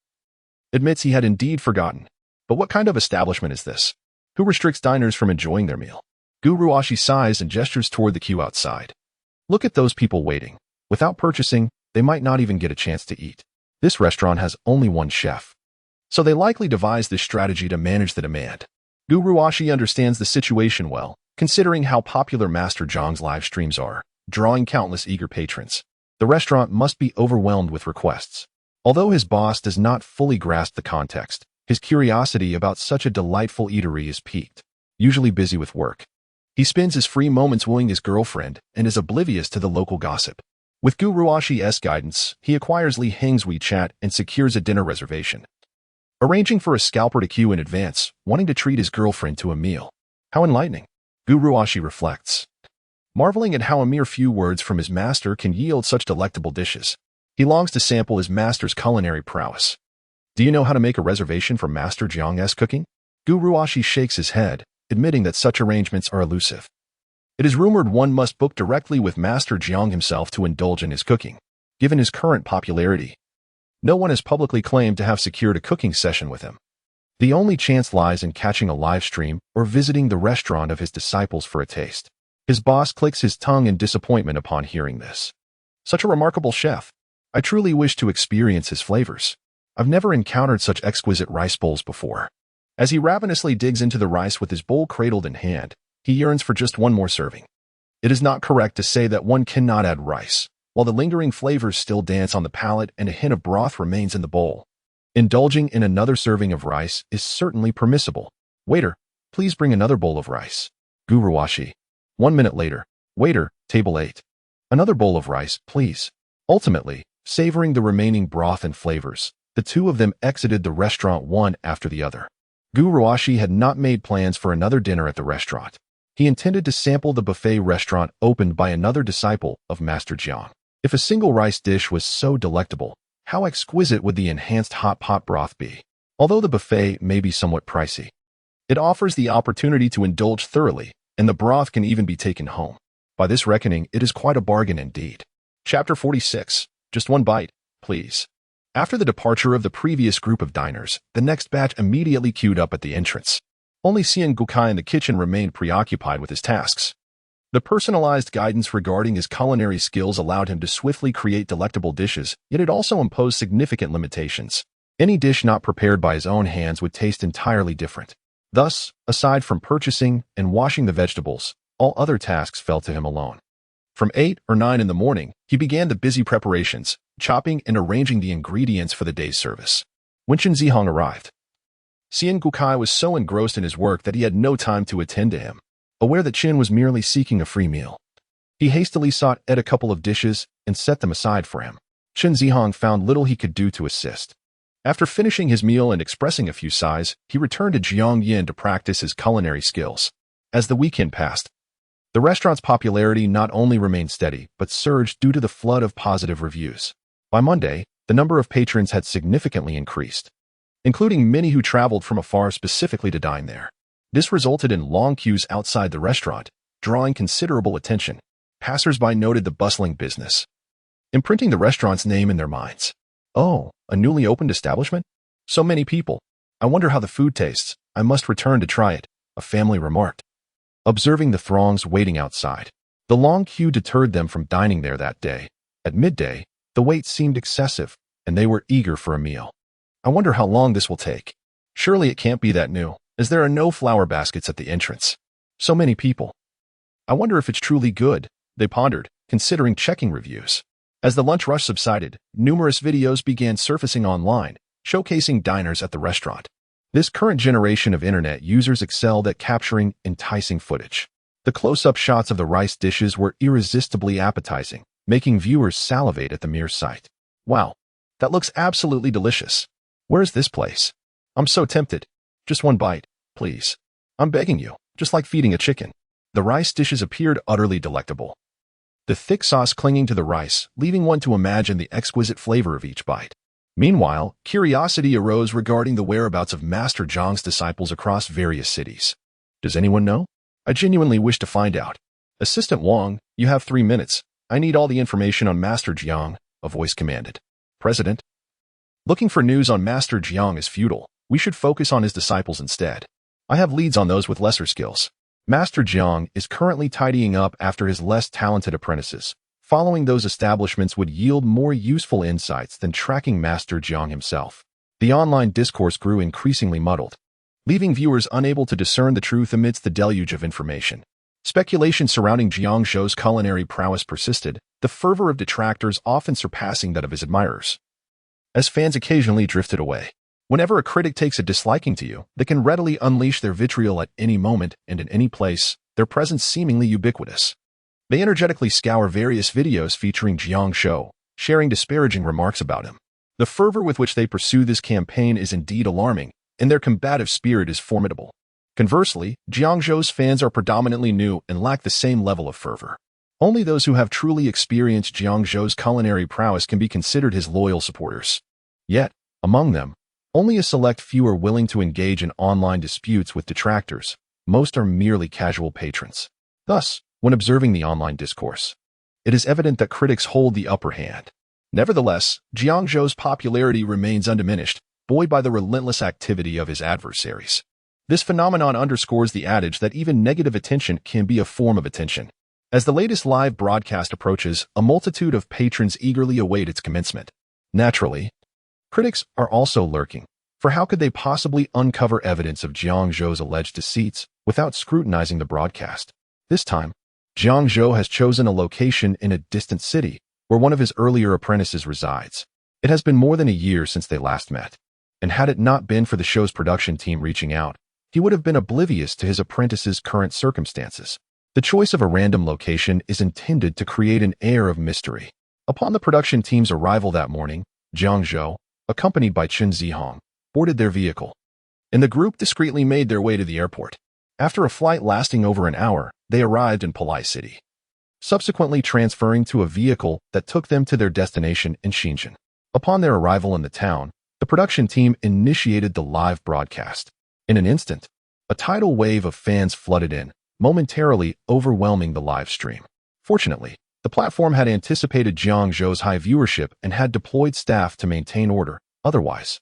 admits he had indeed forgotten. But what kind of establishment is this? Who restricts diners from enjoying their meal? Guru Ashi sighs and gestures toward the queue outside. Look at those people waiting. Without purchasing, they might not even get a chance to eat. This restaurant has only one chef, so they likely devised this strategy to manage the demand. Guru Ashi understands the situation well, considering how popular Master Jiang's live streams are, drawing countless eager patrons. The restaurant must be overwhelmed with requests. Although his boss does not fully grasp the context, his curiosity about such a delightful eatery is piqued. Usually busy with work, he spends his free moments wooing his girlfriend and is oblivious to the local gossip. With Guru Ashi's guidance, he acquires Li Heng's WeChat and secures a dinner reservation, arranging for a scalper to queue in advance, wanting to treat his girlfriend to a meal. How enlightening, Guru Ashi reflects, marveling at how a mere few words from his master can yield such delectable dishes. He longs to sample his master's culinary prowess. Do you know how to make a reservation for Master Jiang's cooking? Guru Ashi shakes his head, admitting that such arrangements are elusive. It is rumored one must book directly with Master Jiang himself to indulge in his cooking. Given his current popularity, no one has publicly claimed to have secured a cooking session with him. The only chance lies in catching a live stream or visiting the restaurant of his disciples for a taste. His boss clicks his tongue in disappointment upon hearing this. Such a remarkable chef. I truly wish to experience his flavors. I've never encountered such exquisite rice bowls before. As he ravenously digs into the rice with his bowl cradled in hand, he yearns for just one more serving. It is not correct to say that one cannot add rice, while the lingering flavors still dance on the palate and a hint of broth remains in the bowl. Indulging in another serving of rice is certainly permissible. Waiter, please bring another bowl of rice. Guruwashi. 1 minute later. Waiter, table 8. Another bowl of rice, please. Ultimately, savoring the remaining broth and flavors, the two of them exited the restaurant one after the other. Guruwashi had not made plans for another dinner at the restaurant. He intended to sample the buffet restaurant opened by another disciple of Master Jiang. If a single rice dish was so delectable, how exquisite would the enhanced hot pot broth be? Although the buffet may be somewhat pricey, it offers the opportunity to indulge thoroughly, and the broth can even be taken home. By this reckoning, it is quite a bargain indeed. Chapter 46. Just one bite, please. After the departure of the previous group of diners, the next batch immediately queued up at the entrance. Only Xian Gukai in the kitchen remained preoccupied with his tasks. The personalized guidance regarding his culinary skills allowed him to swiftly create delectable dishes, yet it also imposed significant limitations. Any dish not prepared by his own hands would taste entirely different. Thus, aside from purchasing and washing the vegetables, all other tasks fell to him alone. From 8 or 9 in the morning, he began the busy preparations, chopping and arranging the ingredients for the day's service. When Chen Zihong arrived, Xian Gukai was so engrossed in his work that he had no time to attend to him. Aware that Chen was merely seeking a free meal, he hastily sought at a couple of dishes and set them aside for him. Chen Zihong found little he could do to assist. After finishing his meal and expressing a few sighs, he returned to Jiangyin to practice his culinary skills. As the weekend passed, the restaurant's popularity not only remained steady, but surged due to the flood of positive reviews. By Monday, the number of patrons had significantly increased, including many who traveled from afar specifically to dine there. This resulted in long queues outside the restaurant, drawing considerable attention. Passers-by noted the bustling business, imprinting the restaurant's name in their minds. Oh, a newly opened establishment? So many people. I wonder how the food tastes. I must return to try it, a family remarked. Observing the throngs waiting outside, the long queue deterred them from dining there that day. At midday, the wait seemed excessive, and they were eager for a meal. I wonder how long this will take. Surely it can't be that new, as there are no flower baskets at the entrance. So many people. I wonder if it's truly good, they pondered, considering checking reviews. As the lunch rush subsided, numerous videos began surfacing online, showcasing diners at the restaurant. This current generation of internet users excelled at capturing enticing footage. The close-up shots of the rice dishes were irresistibly appetizing, making viewers salivate at the mere sight. Wow, that looks absolutely delicious. Where's this place? I'm so tempted. Just one bite, please. I'm begging you, just like feeding a chicken. The rice dishes appeared utterly delectable, the thick sauce clinging to the rice, leaving one to imagine the exquisite flavor of each bite. Meanwhile, curiosity arose regarding the whereabouts of Master Jiang's disciples across various cities. Does anyone know? I genuinely wish to find out. Assistant Wang, you have 3 minutes. I need all the information on Master Jiang, a voice commanded. President? Looking for news on Master Jiang is futile. We should focus on his disciples instead. I have leads on those with lesser skills. Master Jiang is currently tidying up after his less talented apprentices. Following those establishments would yield more useful insights than tracking Master Jiang himself. The online discourse grew increasingly muddled, leaving viewers unable to discern the truth amidst the deluge of information. Speculation surrounding Jiang Zhou's culinary prowess persisted, the fervor of detractors often surpassing that of his admirers. As fans occasionally drifted away, whenever a critic takes a disliking to you, they can readily unleash their vitriol at any moment and in any place, their presence seemingly ubiquitous. They energetically scour various videos featuring Jiang Zhou, sharing disparaging remarks about him. The fervor with which they pursue this campaign is indeed alarming, and their combative spirit is formidable. Conversely, Jiang Zhou's fans are predominantly new and lack the same level of fervor. Only those who have truly experienced Jiang Zhou's culinary prowess can be considered his loyal supporters. Yet, among them, only a select few are willing to engage in online disputes with detractors. Most are merely casual patrons. Thus, when observing the online discourse, it is evident that critics hold the upper hand. Nevertheless, Jiang Zhou's popularity remains undiminished, buoyed by the relentless activity of his adversaries. This phenomenon underscores the adage that even negative attention can be a form of attention. As the latest live broadcast approaches, a multitude of patrons eagerly await its commencement. Naturally, critics are also lurking, for how could they possibly uncover evidence of Jiang Zhou's alleged deceits without scrutinizing the broadcast? This time, Jiang Zhou has chosen a location in a distant city where one of his earlier apprentices resides. It has been more than a year since they last met, and had it not been for the show's production team reaching out, he would have been oblivious to his apprentice's current circumstances. The choice of a random location is intended to create an air of mystery. Upon the production team's arrival that morning, Jiang Zhou, accompanied by Chen Zihong, boarded their vehicle, and the group discreetly made their way to the airport. After a flight lasting over an hour, they arrived in Palai City, subsequently transferring to a vehicle that took them to their destination in Shenzhen. Upon their arrival in the town, the production team initiated the live broadcast. In an instant, a tidal wave of fans flooded in, momentarily overwhelming the live stream. Fortunately, the platform had anticipated Jiang Zhou's high viewership and had deployed staff to maintain order. Otherwise,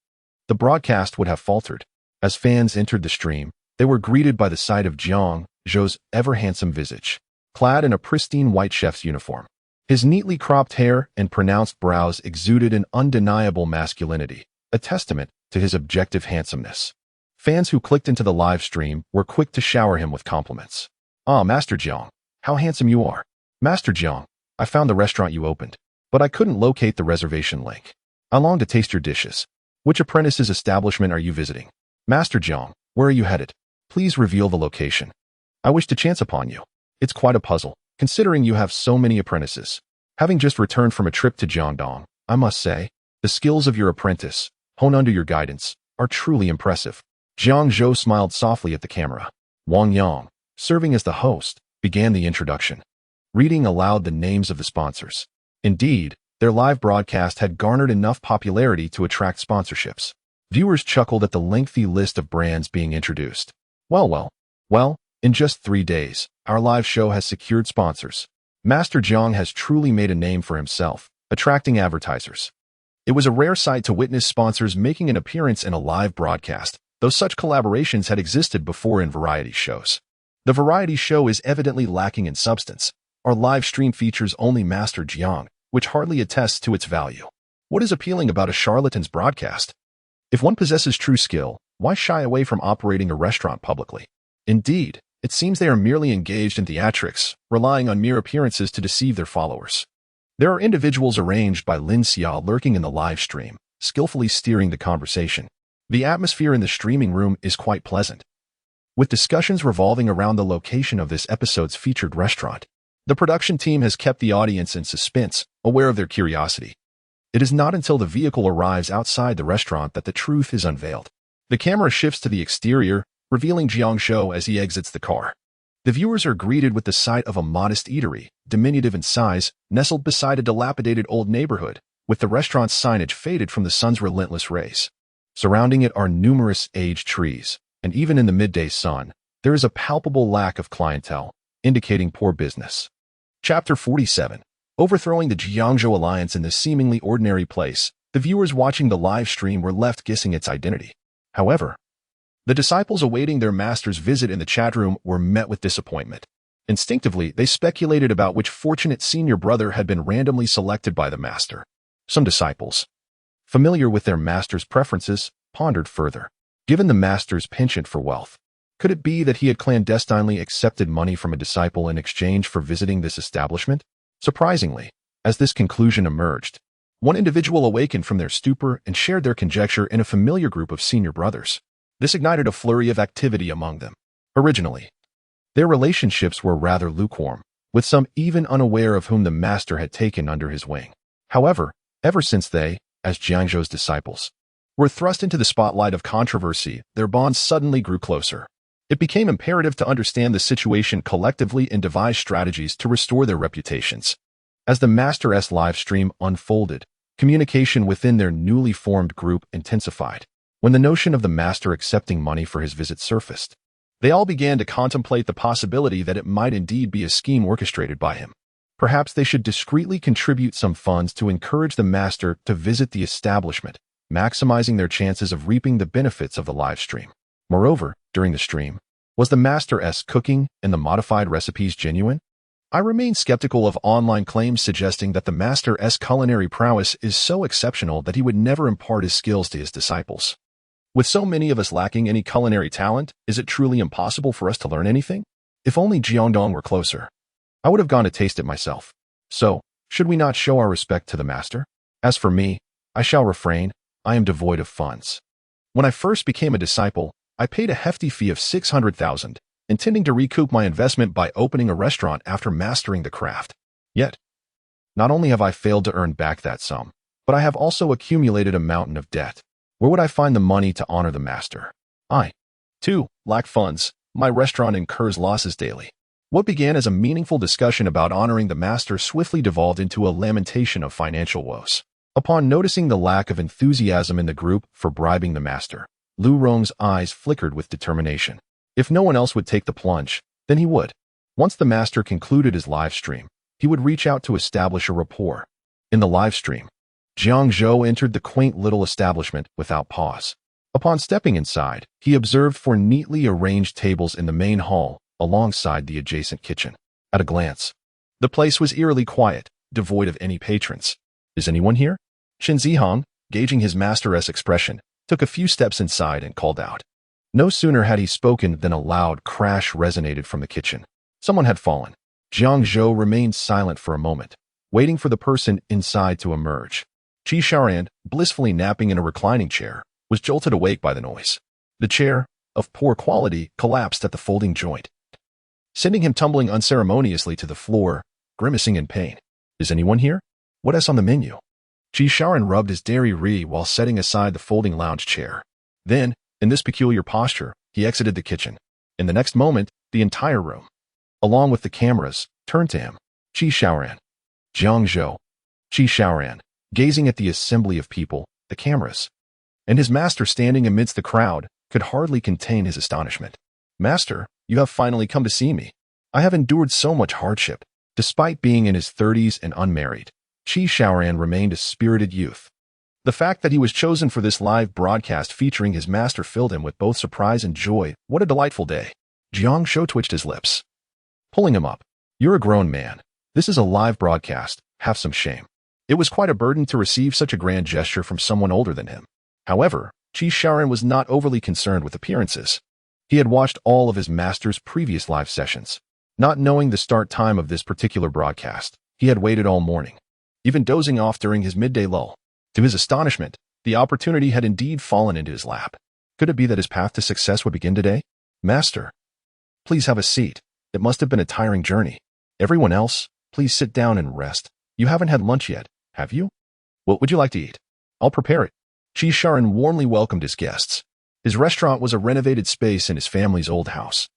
the broadcast would have faltered. As fans entered the stream, they were greeted by the sight of Jiang Zhou's ever-handsome visage, clad in a pristine white chef's uniform. His neatly cropped hair and pronounced brows exuded an undeniable masculinity, a testament to his objective handsomeness. Fans who clicked into the live stream were quick to shower him with compliments. "Ah, Master Jiang, how handsome you are. Master Jiang, I found the restaurant you opened, but I couldn't locate the reservation link. I long to taste your dishes. Which apprentice's establishment are you visiting? Master Jiang, where are you headed? Please reveal the location. I wish to chance upon you. It's quite a puzzle, considering you have so many apprentices. Having just returned from a trip to Jiangdong, I must say, the skills of your apprentice, honed under your guidance, are truly impressive." Jiang Zhou smiled softly at the camera. Wang Yang, serving as the host, began the introduction, reading aloud the names of the sponsors. Indeed, their live broadcast had garnered enough popularity to attract sponsorships. Viewers chuckled at the lengthy list of brands being introduced. Well, in just 3 days, our live show has secured sponsors. Master Jiang has truly made a name for himself, attracting advertisers. It was a rare sight to witness sponsors making an appearance in a live broadcast, though such collaborations had existed before in variety shows. The variety show is evidently lacking in substance. Our live stream features only Master Jiang, which hardly attests to its value. What is appealing about a charlatan's broadcast? If one possesses true skill, why shy away from operating a restaurant publicly? Indeed, it seems they are merely engaged in theatrics, relying on mere appearances to deceive their followers. There are individuals arranged by Lin Xia lurking in the live stream, skillfully steering the conversation. The atmosphere in the streaming room is quite pleasant, with discussions revolving around the location of this episode's featured restaurant. The production team has kept the audience in suspense, aware of their curiosity. It is not until the vehicle arrives outside the restaurant that the truth is unveiled. The camera shifts to the exterior, revealing Jiang Zhou as he exits the car. The viewers are greeted with the sight of a modest eatery, diminutive in size, nestled beside a dilapidated old neighborhood, with the restaurant's signage faded from the sun's relentless rays. Surrounding it are numerous aged trees, and even in the midday sun, there is a palpable lack of clientele, indicating poor business. Chapter 47. Overthrowing the Jiangzhou alliance in this seemingly ordinary place, the viewers watching the live stream were left guessing its identity. However, the disciples awaiting their master's visit in the chat room were met with disappointment. Instinctively, they speculated about which fortunate senior brother had been randomly selected by the master. Some disciples, familiar with their master's preferences, pondered further. Given the master's penchant for wealth, could it be that he had clandestinely accepted money from a disciple in exchange for visiting this establishment? Surprisingly, as this conclusion emerged, one individual awakened from their stupor and shared their conjecture in a familiar group of senior brothers. This ignited a flurry of activity among them. Originally, their relationships were rather lukewarm, with some even unaware of whom the master had taken under his wing. However, ever since they, as Jiang Zhou's disciples, were thrust into the spotlight of controversy, their bonds suddenly grew closer. It became imperative to understand the situation collectively and devise strategies to restore their reputations. As the Master's live stream unfolded, communication within their newly formed group intensified. When the notion of the master accepting money for his visit surfaced, they all began to contemplate the possibility that it might indeed be a scheme orchestrated by him. Perhaps they should discreetly contribute some funds to encourage the master to visit the establishment, maximizing their chances of reaping the benefits of the live stream. Moreover, during the stream, was the master's cooking and the modified recipes genuine? I remain skeptical of online claims suggesting that the master's culinary prowess is so exceptional that he would never impart his skills to his disciples. With so many of us lacking any culinary talent, is it truly impossible for us to learn anything? If only Jiangdong were closer. I would have gone to taste it myself. So, should we not show our respect to the master? As for me, I shall refrain. I am devoid of funds. When I first became a disciple, I paid a hefty fee of 600,000, intending to recoup my investment by opening a restaurant after mastering the craft. Yet, not only have I failed to earn back that sum, but I have also accumulated a mountain of debt. Where would I find the money to honor the master? I, too, lack funds. My restaurant incurs losses daily. What began as a meaningful discussion about honoring the master swiftly devolved into a lamentation of financial woes. Upon noticing the lack of enthusiasm in the group for bribing the master, Lu Rong's eyes flickered with determination. If no one else would take the plunge, then he would. Once the master concluded his live stream, he would reach out to establish a rapport. In the live stream, Jiang Zhou entered the quaint little establishment without pause. Upon stepping inside, he observed four neatly arranged tables in the main hall alongside the adjacent kitchen. At a glance, the place was eerily quiet, devoid of any patrons. Is anyone here? Qin Zihong, gauging his master's expression, took a few steps inside and called out. No sooner had he spoken than a loud crash resonated from the kitchen. Someone had fallen. Jiang Zhou remained silent for a moment, waiting for the person inside to emerge. Qi Shaoran, blissfully napping in a reclining chair, was jolted awake by the noise. The chair, of poor quality, collapsed at the folding joint, sending him tumbling unceremoniously to the floor, grimacing in pain. Is anyone here? What is on the menu? Qi Shaoran rubbed his dairy while setting aside the folding lounge chair. Then, in this peculiar posture, he exited the kitchen. In the next moment, the entire room, along with the cameras, turned to him. Qi Shaoran. Jiang Zhou. Qi Shaoran, gazing at the assembly of people, the cameras, and his master standing amidst the crowd, could hardly contain his astonishment. Master, you have finally come to see me. I have endured so much hardship. Despite being in his 30s and unmarried, Qi Shaoran remained a spirited youth. The fact that he was chosen for this live broadcast featuring his master filled him with both surprise and joy. What a delightful day. Jiang Zhou twitched his lips, pulling him up. You're a grown man. This is a live broadcast. Have some shame. It was quite a burden to receive such a grand gesture from someone older than him. However, Qi Shaoran was not overly concerned with appearances. He had watched all of his master's previous live sessions. Not knowing the start time of this particular broadcast, he had waited all morning, even dozing off during his midday lull. To his astonishment, the opportunity had indeed fallen into his lap. Could it be that his path to success would begin today? Master, please have a seat. It must have been a tiring journey. Everyone else, please sit down and rest. You haven't had lunch yet, have you? What would you like to eat? I'll prepare it. Qi Shaoran warmly welcomed his guests. His restaurant was a renovated space in his family's old house,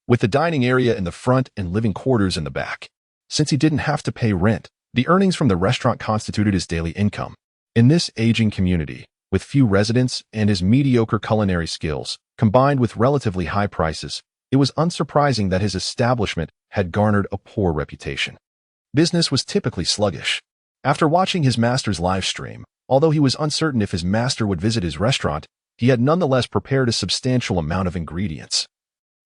with the dining area in the front and living quarters in the back. Since he didn't have to pay rent, the earnings from the restaurant constituted his daily income. In this aging community, with few residents and his mediocre culinary skills, combined with relatively high prices, it was unsurprising that his establishment had garnered a poor reputation. Business was typically sluggish. After watching his master's live stream, although he was uncertain if his master would visit his restaurant, he had nonetheless prepared a substantial amount of ingredients,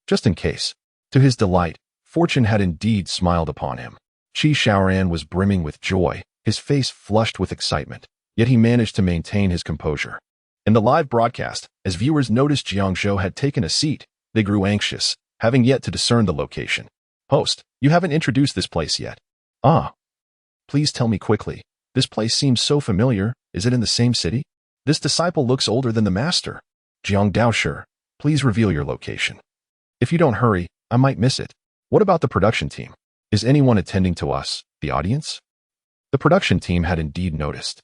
just in case. To his delight, fortune had indeed smiled upon him. Qi Shaoran was brimming with joy, his face flushed with excitement, yet he managed to maintain his composure. In the live broadcast, as viewers noticed Jiang Zhou had taken a seat, they grew anxious, having yet to discern the location. Host, you haven't introduced this place yet. Ah. Please tell me quickly. This place seems so familiar. Is it in the same city? This disciple looks older than the master. Jiang Daosher, please reveal your location. If you don't hurry, I might miss it. What about the production team? Is anyone attending to us, the audience? The production team had indeed noticed,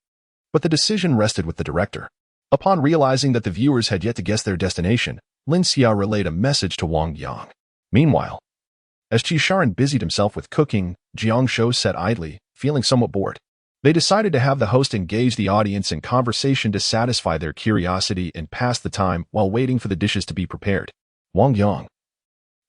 but the decision rested with the director. Upon realizing that the viewers had yet to guess their destination, Lin Xia relayed a message to Wang Yang. Meanwhile, as Qi Shaoran busied himself with cooking, Jiang Zhou sat idly, feeling somewhat bored. They decided to have the host engage the audience in conversation to satisfy their curiosity and pass the time while waiting for the dishes to be prepared. Wang Yang,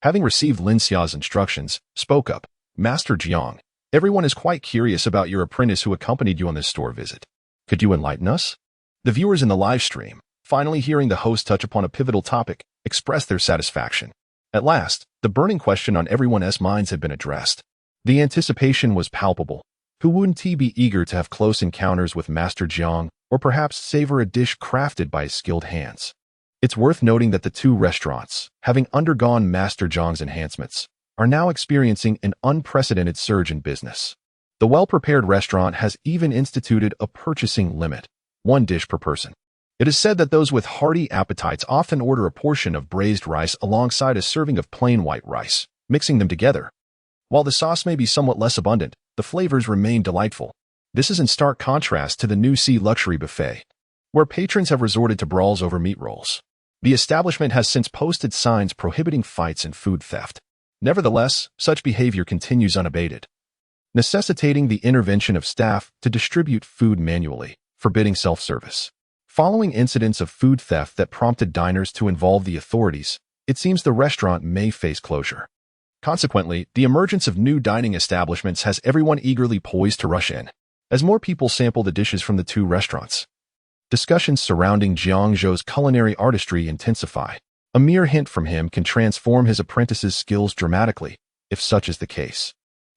having received Lin Xia's instructions, spoke up. Master Jiang, everyone is quite curious about your apprentice who accompanied you on this store visit. Could you enlighten us? The viewers in the live stream, finally hearing the host touch upon a pivotal topic, expressed their satisfaction. At last, the burning question on everyone's minds had been addressed. The anticipation was palpable. Who wouldn't he be eager to have close encounters with Master Jiang, or perhaps savor a dish crafted by his skilled hands? It's worth noting that the two restaurants, having undergone Master Jiang's enhancements, are now experiencing an unprecedented surge in business. The well-prepared restaurant has even instituted a purchasing limit, 1 dish per person. It is said that those with hearty appetites often order a portion of braised rice alongside a serving of plain white rice, mixing them together. While the sauce may be somewhat less abundant, the flavors remain delightful. This is in stark contrast to the New Sea luxury buffet, where patrons have resorted to brawls over meat rolls. The establishment has since posted signs prohibiting fights and food theft. Nevertheless, such behavior continues unabated, necessitating the intervention of staff to distribute food manually, forbidding self-service. Following incidents of food theft that prompted diners to involve the authorities, it seems the restaurant may face closure. Consequently, the emergence of new dining establishments has everyone eagerly poised to rush in, as more people sample the dishes from the 2 restaurants. Discussions surrounding Jiang Zhou's culinary artistry intensify. A mere hint from him can transform his apprentices' skills dramatically, if such is the case.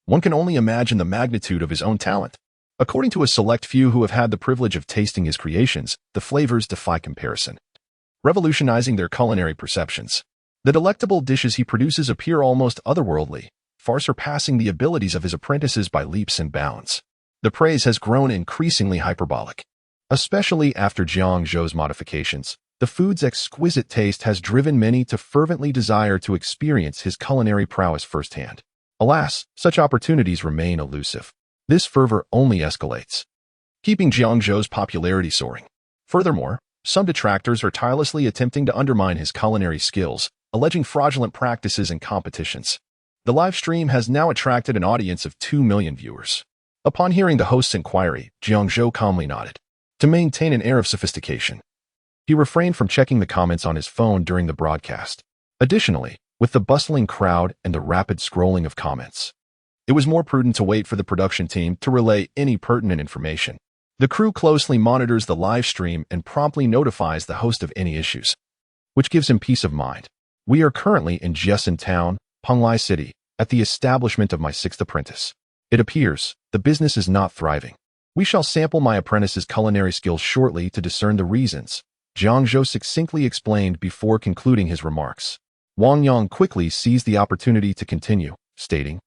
One can only imagine the magnitude of his own talent. According to a select few who have had the privilege of tasting his creations, the flavors defy comparison, revolutionizing their culinary perceptions. The delectable dishes he produces appear almost otherworldly, far surpassing the abilities of his apprentices by leaps and bounds. The praise has grown increasingly hyperbolic. Especially after Jiang Zhou's modifications, the food's exquisite taste has driven many to fervently desire to experience his culinary prowess firsthand. Alas, such opportunities remain elusive. This fervor only escalates, keeping Jiang Zhou's popularity soaring. Furthermore, some detractors are tirelessly attempting to undermine his culinary skills, alleging fraudulent practices and competitions. The live stream has now attracted an audience of 2 million viewers. Upon hearing the host's inquiry, Jiang Zhou calmly nodded. To maintain an air of sophistication, he refrained from checking the comments on his phone during the broadcast. Additionally, with the bustling crowd and the rapid scrolling of comments, it was more prudent to wait for the production team to relay any pertinent information. The crew closely monitors the live stream and promptly notifies the host of any issues, which gives him peace of mind. We are currently in Jiangzhou Town, Penglai City, at the establishment of my 6th apprentice. It appears the business is not thriving. We shall sample my apprentice's culinary skills shortly to discern the reasons, Jiang Zhou succinctly explained before concluding his remarks. Wang Yang quickly seized the opportunity to continue, stating,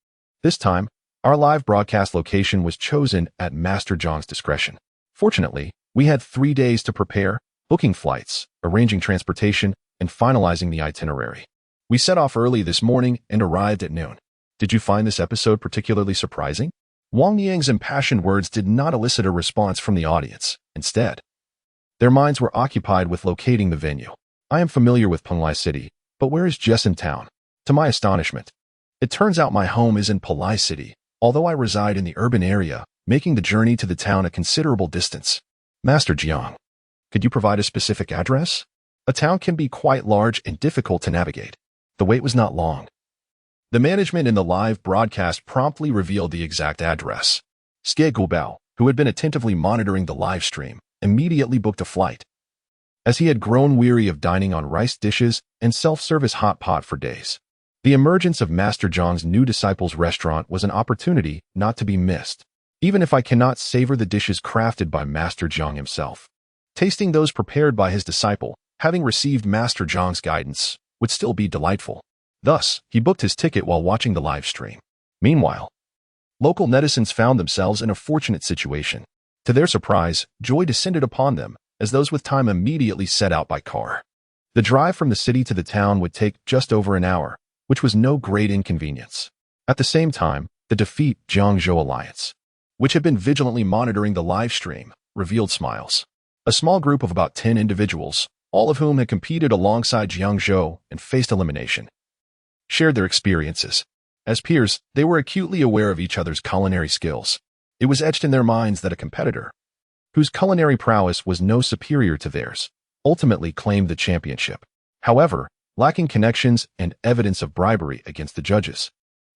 "This time, our live broadcast location was chosen at Master Jiang's discretion. Fortunately, we had 3 days to prepare, booking flights, arranging transportation, and finalizing the itinerary. We set off early this morning and arrived at noon. Did you find this episode particularly surprising?" Wang Yang's impassioned words did not elicit a response from the audience. Instead, their minds were occupied with locating the venue. "I am familiar with Penglai City, but where is Jiangzhou Town?" To my astonishment, it turns out my home is in Penglai City, although I reside in the urban area, making the journey to the town a considerable distance. "Master Jiang, could you provide a specific address? A town can be quite large and difficult to navigate." The wait was not long. The management in the live broadcast promptly revealed the exact address. Skie Gubao, who had been attentively monitoring the live stream, immediately booked a flight, as he had grown weary of dining on rice dishes and self-service hot pot for days. The emergence of Master Jiang's new disciple's restaurant was an opportunity not to be missed, even if I cannot savor the dishes crafted by Master Jiang himself. Tasting those prepared by his disciple, having received Master Jiang's guidance, would still be delightful. Thus, he booked his ticket while watching the live stream. Meanwhile, local netizens found themselves in a fortunate situation. To their surprise, joy descended upon them, as those with time immediately set out by car. The drive from the city to the town would take just over an hour, which was no great inconvenience. At the same time, the defeat Jiang Zhou Alliance, which had been vigilantly monitoring the live stream, revealed smiles. A small group of about 10 individuals, all of whom had competed alongside Jiang Zhou and faced elimination, shared their experiences. As peers, they were acutely aware of each other's culinary skills. It was etched in their minds that a competitor, whose culinary prowess was no superior to theirs, ultimately claimed the championship. However, lacking connections and evidence of bribery against the judges,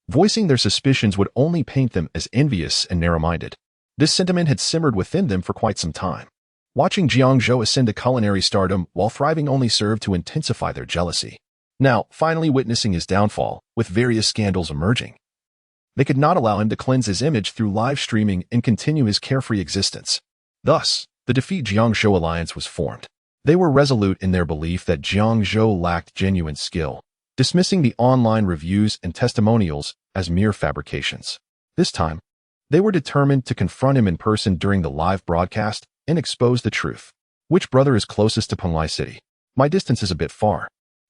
voicing their suspicions would only paint them as envious and narrow-minded. This sentiment had simmered within them for quite some time. Watching Jiang Zhou ascend to culinary stardom while thriving only served to intensify their jealousy. Now, finally witnessing his downfall, with various scandals emerging, they could not allow him to cleanse his image through live streaming and continue his carefree existence. Thus, the Defeat Jiang Zhou Alliance was formed. They were resolute in their belief that Jiang Zhou lacked genuine skill, dismissing the online reviews and testimonials as mere fabrications. This time, they were determined to confront him in person during the live broadcast and expose the truth. Which brother is closest to Penglai City? My distance is a bit far,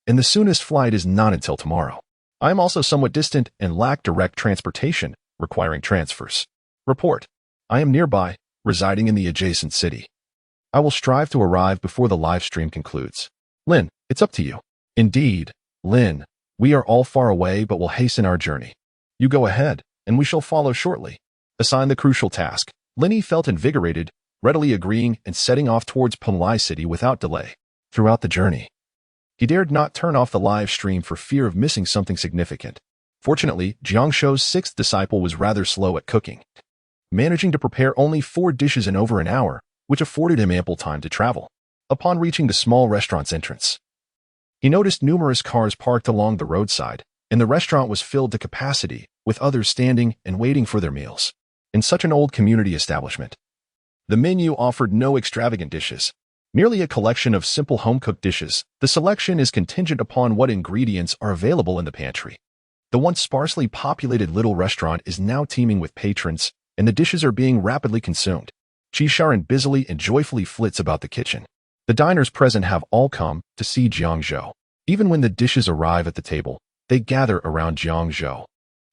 and the soonest flight is not until tomorrow. I am also somewhat distant and lack direct transportation, requiring transfers. Report. I am nearby, residing in the adjacent city. I will strive to arrive before the live stream concludes. Lin, it's up to you. Indeed, Lin, we are all far away but will hasten our journey. You go ahead, and we shall follow shortly. Assigned the crucial task, Linny felt invigorated, readily agreeing and setting off towards Penglai City without delay. Throughout the journey, he dared not turn off the live stream for fear of missing something significant. Fortunately, Jiang Zhou's sixth disciple was rather slow at cooking, managing to prepare only 4 dishes in over an hour, which afforded him ample time to travel. Upon reaching the small restaurant's entrance, he noticed numerous cars parked along the roadside, and the restaurant was filled to capacity, with others standing and waiting for their meals. In such an old community establishment, the menu offered no extravagant dishes, merely a collection of simple home-cooked dishes. The selection is contingent upon what ingredients are available in the pantry. The once sparsely populated little restaurant is now teeming with patrons, and the dishes are being rapidly consumed. Chisharan busily and joyfully flits about the kitchen. The diners present have all come to see Jiang Zhou. Even when the dishes arrive at the table, they gather around Jiang Zhou,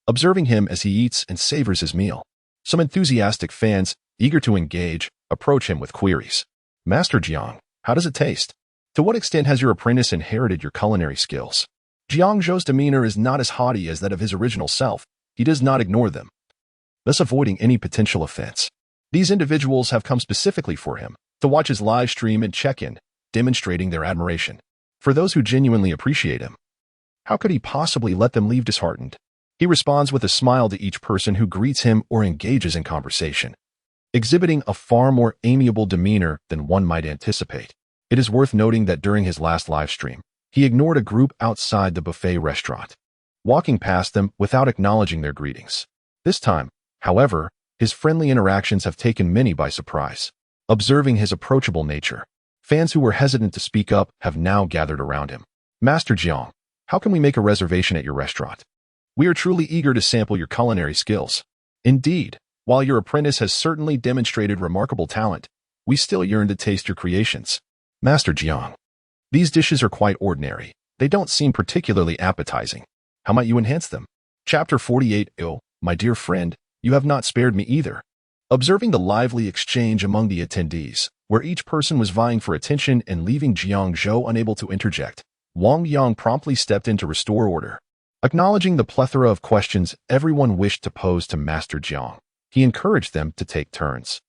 observing him as he eats and savors his meal. Some enthusiastic fans, eager to engage, approach him with queries. Master Jiang, how does it taste? To what extent has your apprentice inherited your culinary skills? Jiang Zhou's demeanor is not as haughty as that of his original self. He does not ignore them, thus avoiding any potential offense. These individuals have come specifically for him, to watch his live stream and check in, demonstrating their admiration for those who genuinely appreciate him. How could he possibly let them leave disheartened? He responds with a smile to each person who greets him or engages in conversation, exhibiting a far more amiable demeanor than one might anticipate. It is worth noting that during his last live stream, he ignored a group outside the buffet restaurant, walking past them without acknowledging their greetings. This time, however, his friendly interactions have taken many by surprise. Observing his approachable nature, fans who were hesitant to speak up have now gathered around him. Master Jiang, how can we make a reservation at your restaurant? We are truly eager to sample your culinary skills. Indeed, while your apprentice has certainly demonstrated remarkable talent, we still yearn to taste your creations. Master Jiang, these dishes are quite ordinary. They don't seem particularly appetizing. How might you enhance them? Chapter 48. Oh, my dear friend, you have not spared me either. Observing the lively exchange among the attendees, where each person was vying for attention and leaving Jiang Zhou unable to interject, Wang Yang promptly stepped in to restore order. Acknowledging the plethora of questions everyone wished to pose to Master Jiang, he encouraged them to take turns,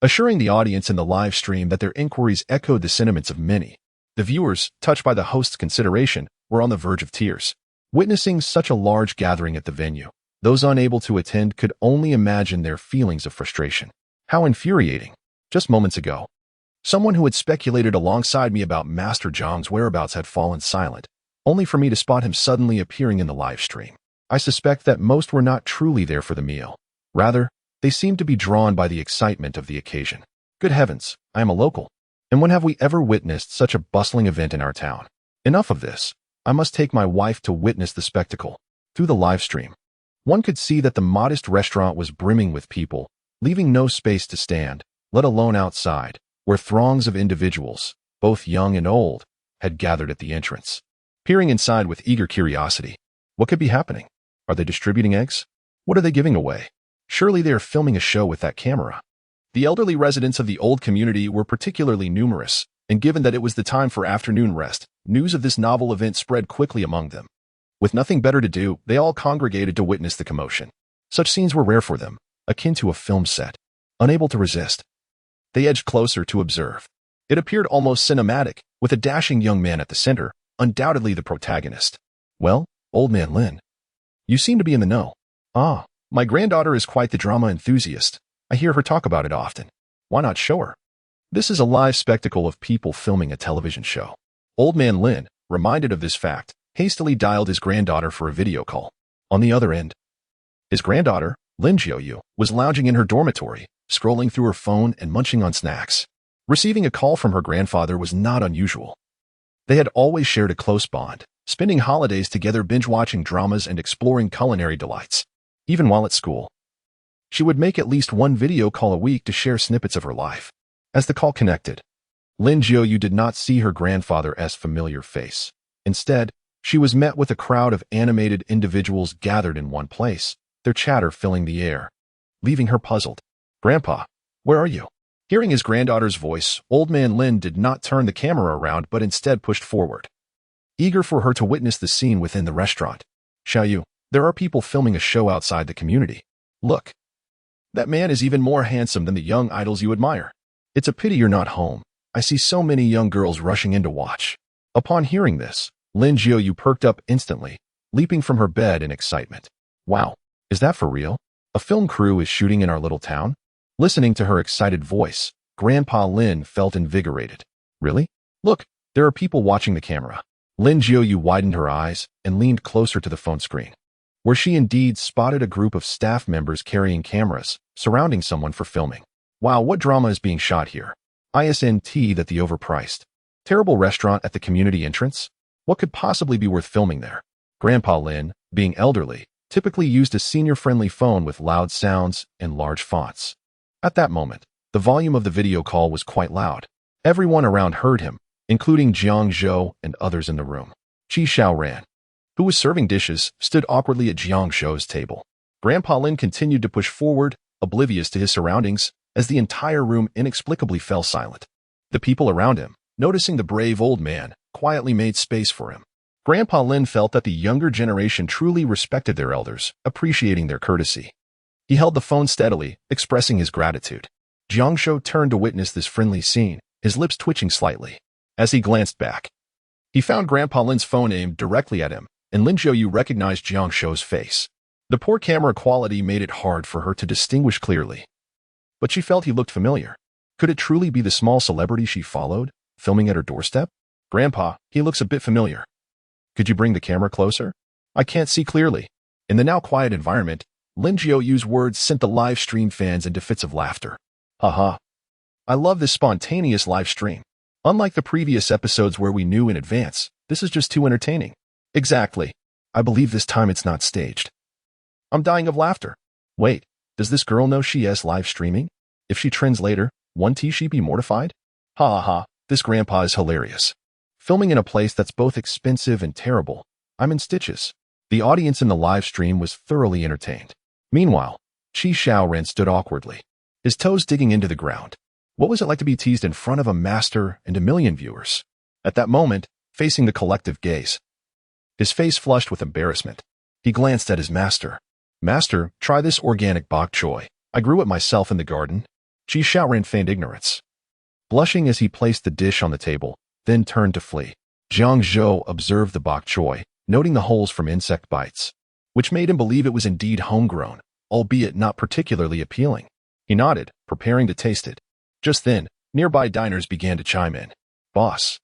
assuring the audience in the live stream that their inquiries echoed the sentiments of many. The viewers, touched by the host's consideration, were on the verge of tears. Witnessing such a large gathering at the venue, those unable to attend could only imagine their feelings of frustration. How infuriating. Just moments ago, someone who had speculated alongside me about Master Jiang's whereabouts had fallen silent, only for me to spot him suddenly appearing in the live stream. I suspect that most were not truly there for the meal. Rather, they seemed to be drawn by the excitement of the occasion. Good heavens, I am a local. And when have we ever witnessed such a bustling event in our town? Enough of this. I must take my wife to witness the spectacle. Through the live stream, one could see that the modest restaurant was brimming with people, leaving no space to stand, let alone outside, where throngs of individuals, both young and old, had gathered at the entrance. Peering inside with eager curiosity, what could be happening? Are they distributing eggs? What are they giving away? Surely they are filming a show with that camera. The elderly residents of the old community were particularly numerous, and given that it was the time for afternoon rest, news of this novel event spread quickly among them. With nothing better to do, they all congregated to witness the commotion. Such scenes were rare for them, akin to a film set. Unable to resist, they edged closer to observe. It appeared almost cinematic, with a dashing young man at the center, undoubtedly the protagonist. Well, old man Lin, you seem to be in the know. Ah, my granddaughter is quite the drama enthusiast. I hear her talk about it often. Why not show her? This is a live spectacle of people filming a television show. Old man Lin, reminded of this fact, hastily dialed his granddaughter for a video call. On the other end, his granddaughter, Lin Jiuyu, was lounging in her dormitory, scrolling through her phone and munching on snacks. Receiving a call from her grandfather was not unusual. They had always shared a close bond, spending holidays together binge-watching dramas and exploring culinary delights. Even while at school, she would make at least one video call a week to share snippets of her life. As the call connected, Lin Jiu did not see her grandfather's familiar face. Instead, she was met with a crowd of animated individuals gathered in one place, their chatter filling the air, leaving her puzzled. "Grandpa, where are you?" Hearing his granddaughter's voice, old man Lin did not turn the camera around but instead pushed forward, eager for her to witness the scene within the restaurant. "Xiaoyu, there are people filming a show outside the community. Look. That man is even more handsome than the young idols you admire. It's a pity you're not home. I see so many young girls rushing in to watch." Upon hearing this, Lin Jiu perked up instantly, leaping from her bed in excitement. "Wow, is that for real? A film crew is shooting in our little town?" Listening to her excited voice, Grandpa Lin felt invigorated. "Really? Look, there are people watching the camera." Lin Jiu widened her eyes and leaned closer to the phone screen, where she indeed spotted a group of staff members carrying cameras, surrounding someone for filming. "Wow, what drama is being shot here? Isn't that the overpriced, terrible restaurant at the community entrance? What could possibly be worth filming there?" Grandpa Lin, being elderly, typically used a senior-friendly phone with loud sounds and large fonts. At that moment, the volume of the video call was quite loud. Everyone around heard him, including Jiang Zhou and others in the room. Qi Xiaoran, who was serving dishes, stood awkwardly at Jiang Zhou's table. Grandpa Lin continued to push forward, oblivious to his surroundings, as the entire room inexplicably fell silent. The people around him, noticing the brave old man, quietly made space for him. Grandpa Lin felt that the younger generation truly respected their elders, appreciating their courtesy. He held the phone steadily, expressing his gratitude. Jiang Zhou turned to witness this friendly scene, his lips twitching slightly. As he glanced back, he found Grandpa Lin's phone aimed directly at him, and Lin Jiu recognized Jiang Zhou's face. The poor camera quality made it hard for her to distinguish clearly, but she felt he looked familiar. Could it truly be the small celebrity she followed, filming at her doorstep? "Grandpa, he looks a bit familiar. Could you bring the camera closer? I can't see clearly." In the now quiet environment, Lin Jiu's words sent the live stream fans into fits of laughter. "Haha. I love this spontaneous live stream. Unlike the previous episodes where we knew in advance, this is just too entertaining." "Exactly. I believe this time it's not staged. I'm dying of laughter. Wait, does this girl know she is live streaming? If she trends later, won't she be mortified? Ha ha ha, this grandpa is hilarious. Filming in a place that's both expensive and terrible. I'm in stitches." The audience in the live stream was thoroughly entertained. Meanwhile, Qi Xiaoran stood awkwardly, his toes digging into the ground. What was it like to be teased in front of a master and a million viewers? At that moment, facing the collective gaze, his face flushed with embarrassment, he glanced at his master. "Master, try this organic bok choy. I grew it myself in the garden." Qi Xiaoran feigned ignorance, blushing as he placed the dish on the table, then turned to flee. Jiang Zhou observed the bok choy, noting the holes from insect bites, which made him believe it was indeed homegrown, albeit not particularly appealing. He nodded, preparing to taste it. Just then, nearby diners began to chime in. "Boss,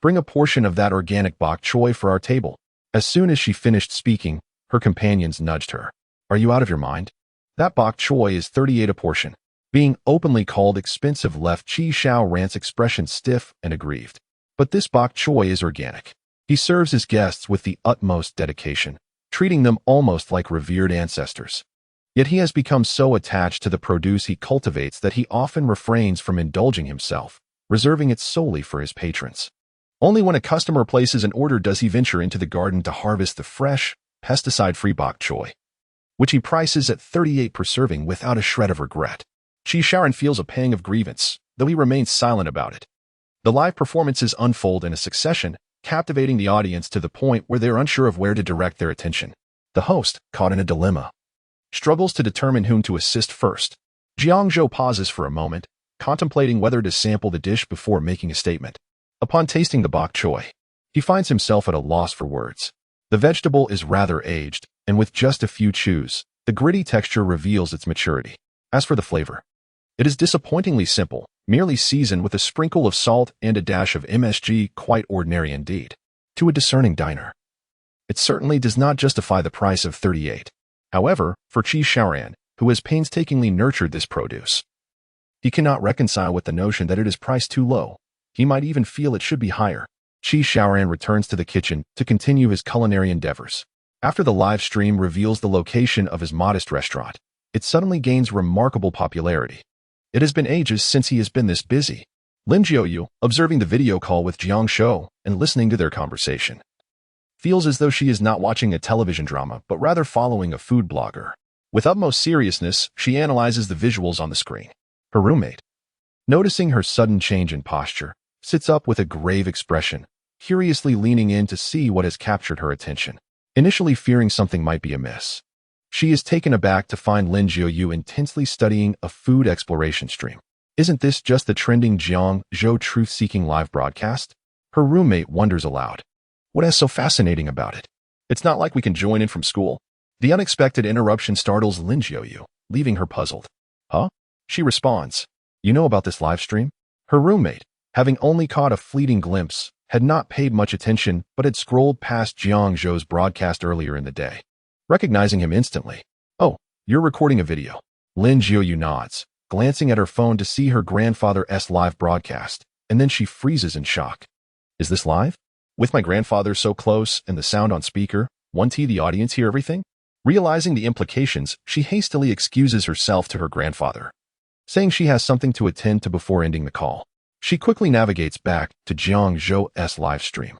bring a portion of that organic bok choy for our table." As soon as she finished speaking, her companions nudged her. "Are you out of your mind? That bok choy is 38 a portion." Being openly called expensive left Qi Xiaoran's expression stiff and aggrieved. But this bok choy is organic. He serves his guests with the utmost dedication, treating them almost like revered ancestors. Yet he has become so attached to the produce he cultivates that he often refrains from indulging himself, reserving it solely for his patrons. Only when a customer places an order does he venture into the garden to harvest the fresh, pesticide-free bok choy, which he prices at 38 per serving without a shred of regret. Qi Xiaoran feels a pang of grievance, though he remains silent about it. The live performances unfold in a succession, captivating the audience to the point where they're unsure of where to direct their attention. The host, caught in a dilemma, struggles to determine whom to assist first. Jiang Zhou pauses for a moment, contemplating whether to sample the dish before making a statement. Upon tasting the bok choy, he finds himself at a loss for words. The vegetable is rather aged, and with just a few chews, the gritty texture reveals its maturity. As for the flavor, it is disappointingly simple, merely seasoned with a sprinkle of salt and a dash of MSG, quite ordinary indeed. To a discerning diner, it certainly does not justify the price of 38. However, for Qi Xiaoran, who has painstakingly nurtured this produce, he cannot reconcile with the notion that it is priced too low. He might even feel it should be higher. Qi Shaoran returns to the kitchen to continue his culinary endeavors. After the live stream reveals the location of his modest restaurant, it suddenly gains remarkable popularity. It has been ages since he has been this busy. Lin Jiaoyu, observing the video call with Jiang Zhou and listening to their conversation, feels as though she is not watching a television drama but rather following a food blogger. With utmost seriousness, she analyzes the visuals on the screen. Her roommate, noticing her sudden change in posture, sits up with a grave expression, curiously leaning in to see what has captured her attention. Initially fearing something might be amiss, she is taken aback to find Lin Jiaoyu intensely studying a food exploration stream. Isn't this just the trending Jiang Zhou truth-seeking live broadcast? Her roommate wonders aloud. What is so fascinating about it? It's not like we can join in from school. The unexpected interruption startles Lin Jiaoyu, leaving her puzzled. Huh? She responds. You know about this live stream? Her roommate, having only caught a fleeting glimpse, had not paid much attention but had scrolled past Jiang Zhou's broadcast earlier in the day. Recognizing him instantly. Oh, you're recording a video. Lin Jiaoyu nods, glancing at her phone to see her grandfather's live broadcast, and then she freezes in shock. Is this live? With my grandfather so close and the sound on speaker, won't the audience hear everything? Realizing the implications, she hastily excuses herself to her grandfather, saying she has something to attend to before ending the call. She quickly navigates back to Jiang Zhou's live stream,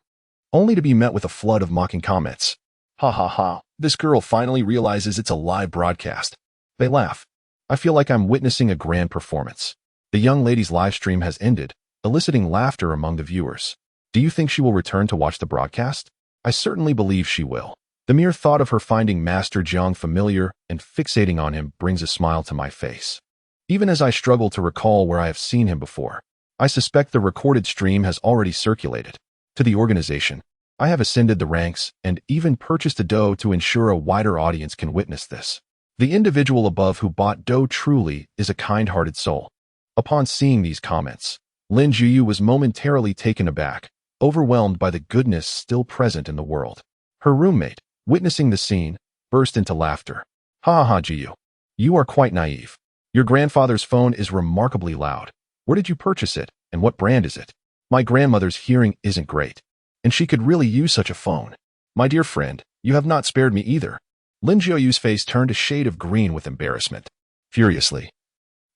only to be met with a flood of mocking comments. Ha ha ha, this girl finally realizes it's a live broadcast. They laugh. I feel like I'm witnessing a grand performance. The young lady's live stream has ended, eliciting laughter among the viewers. Do you think she will return to watch the broadcast? I certainly believe she will. The mere thought of her finding Master Jiang familiar and fixating on him brings a smile to my face. Even as I struggle to recall where I have seen him before, I suspect the recorded stream has already circulated. To the organization, I have ascended the ranks and even purchased a dough to ensure a wider audience can witness this. The individual above who bought dough truly is a kind-hearted soul. Upon seeing these comments, Lin Jiaoyu was momentarily taken aback, overwhelmed by the goodness still present in the world. Her roommate, witnessing the scene, burst into laughter. Ha ha, Jiaoyu. You are quite naive. Your grandfather's phone is remarkably loud. Where did you purchase it, and what brand is it? My grandmother's hearing isn't great, and she could really use such a phone. My dear friend, you have not spared me either. Lin Jiaoyu's face turned a shade of green with embarrassment. Furiously,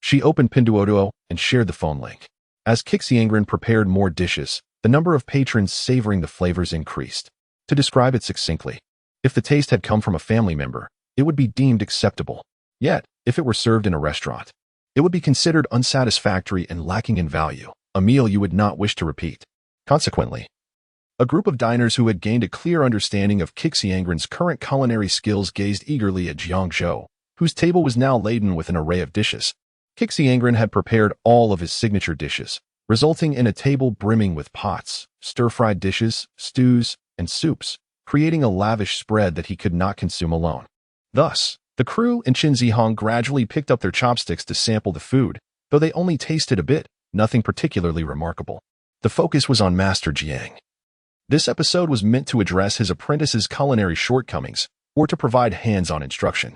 she opened Pinduoduo and shared the phone link. As Xiangren prepared more dishes, the number of patrons savoring the flavors increased. To describe it succinctly, if the taste had come from a family member, it would be deemed acceptable. Yet, if it were served in a restaurant, it would be considered unsatisfactory and lacking in value, a meal you would not wish to repeat. Consequently, a group of diners who had gained a clear understanding of Xiangren's current culinary skills gazed eagerly at Jiang Zhou, whose table was now laden with an array of dishes. Xiangren had prepared all of his signature dishes, resulting in a table brimming with pots, stir-fried dishes, stews, and soups, creating a lavish spread that he could not consume alone. Thus, the crew in Qinzihong gradually picked up their chopsticks to sample the food, though they only tasted a bit, nothing particularly remarkable. The focus was on Master Jiang. This episode was meant to address his apprentices' culinary shortcomings, or to provide hands-on instruction.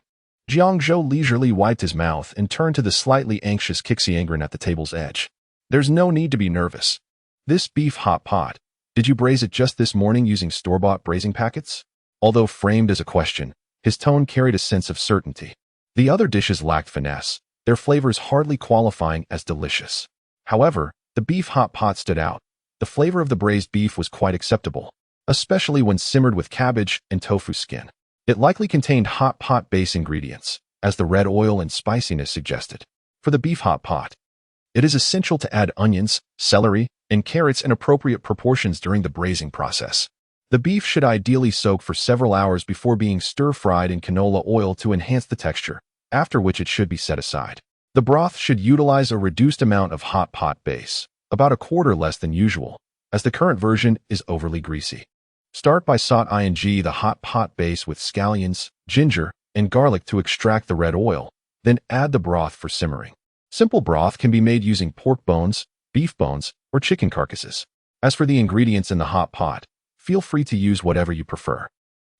Jiang Zhou leisurely wiped his mouth and turned to the slightly anxious Xiangren at the table's edge. There's no need to be nervous. This beef hot pot, did you braise it just this morning using store-bought braising packets? Although framed as a question, his tone carried a sense of certainty. The other dishes lacked finesse, their flavors hardly qualifying as delicious. However, the beef hot pot stood out. The flavor of the braised beef was quite acceptable, especially when simmered with cabbage and tofu skin. It likely contained hot pot base ingredients, as the red oil and spiciness suggested. For the beef hot pot, it is essential to add onions, celery, and carrots in appropriate proportions during the braising process. The beef should ideally soak for several hours before being stir-fried in canola oil to enhance the texture, after which it should be set aside. The broth should utilize a reduced amount of hot pot base, about a quarter less than usual, as the current version is overly greasy. Start by sautéing the hot pot base with scallions, ginger, and garlic to extract the red oil, then add the broth for simmering. Simple broth can be made using pork bones, beef bones, or chicken carcasses. As for the ingredients in the hot pot, feel free to use whatever you prefer.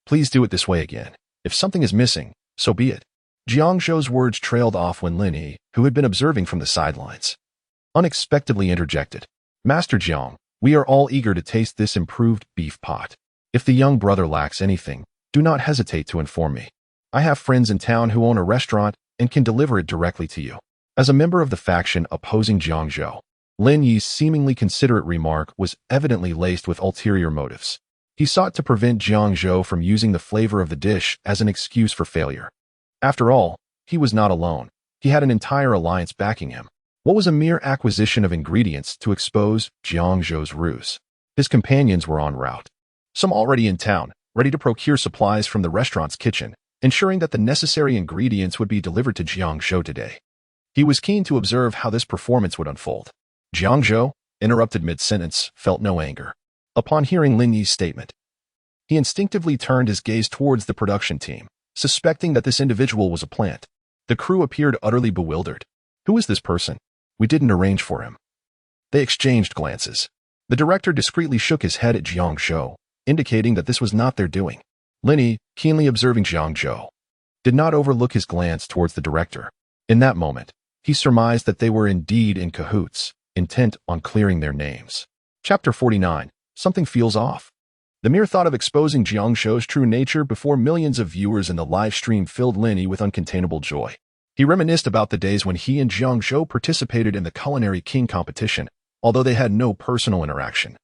Please do it this way again. If something is missing, so be it. Jiang Zhou's words trailed off when Lin Yi, who had been observing from the sidelines, unexpectedly interjected. Master Jiang, We are all eager to taste this improved beef pot. If the young brother lacks anything, do not hesitate to inform me. I have friends in town who own a restaurant and can deliver it directly to you." As a member of the faction opposing Jiang Zhou, Lin Yi's seemingly considerate remark was evidently laced with ulterior motives. He sought to prevent Jiang Zhou from using the flavor of the dish as an excuse for failure. After all, he was not alone. He had an entire alliance backing him. What was a mere acquisition of ingredients to expose Jiang Zhou's ruse? His companions were en route, some already in town, ready to procure supplies from the restaurant's kitchen, ensuring that the necessary ingredients would be delivered to Jiang Zhou today. He was keen to observe how this performance would unfold. Jiang Zhou, interrupted mid-sentence, felt no anger. Upon hearing Lin Yi's statement, he instinctively turned his gaze towards the production team, suspecting that this individual was a plant. The crew appeared utterly bewildered. Who is this person? We didn't arrange for him. They exchanged glances. The director discreetly shook his head at Jiang Zhou, indicating that this was not their doing. Lin Yi, keenly observing Jiang Zhou, did not overlook his glance towards the director. In that moment, he surmised that they were indeed in cahoots, intent on clearing their names. Chapter 49. Something feels off. The mere thought of exposing Jiang Zhou's true nature before millions of viewers in the live stream filled Lin Yi with uncontainable joy. He reminisced about the days when he and Jiang Zhou participated in the Culinary King competition, although they had no personal interaction.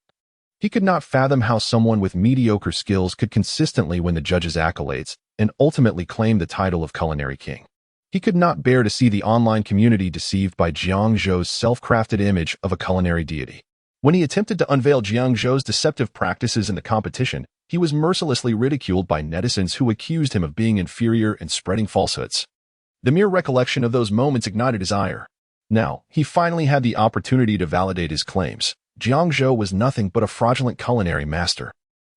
He could not fathom how someone with mediocre skills could consistently win the judges' accolades and ultimately claim the title of Culinary King. He could not bear to see the online community deceived by Jiang Zhou's self-crafted image of a culinary deity. When he attempted to unveil Jiang Zhou's deceptive practices in the competition, he was mercilessly ridiculed by netizens who accused him of being inferior and spreading falsehoods. The mere recollection of those moments ignited his ire. Now, he finally had the opportunity to validate his claims. Jiang Zhou was nothing but a fraudulent culinary master.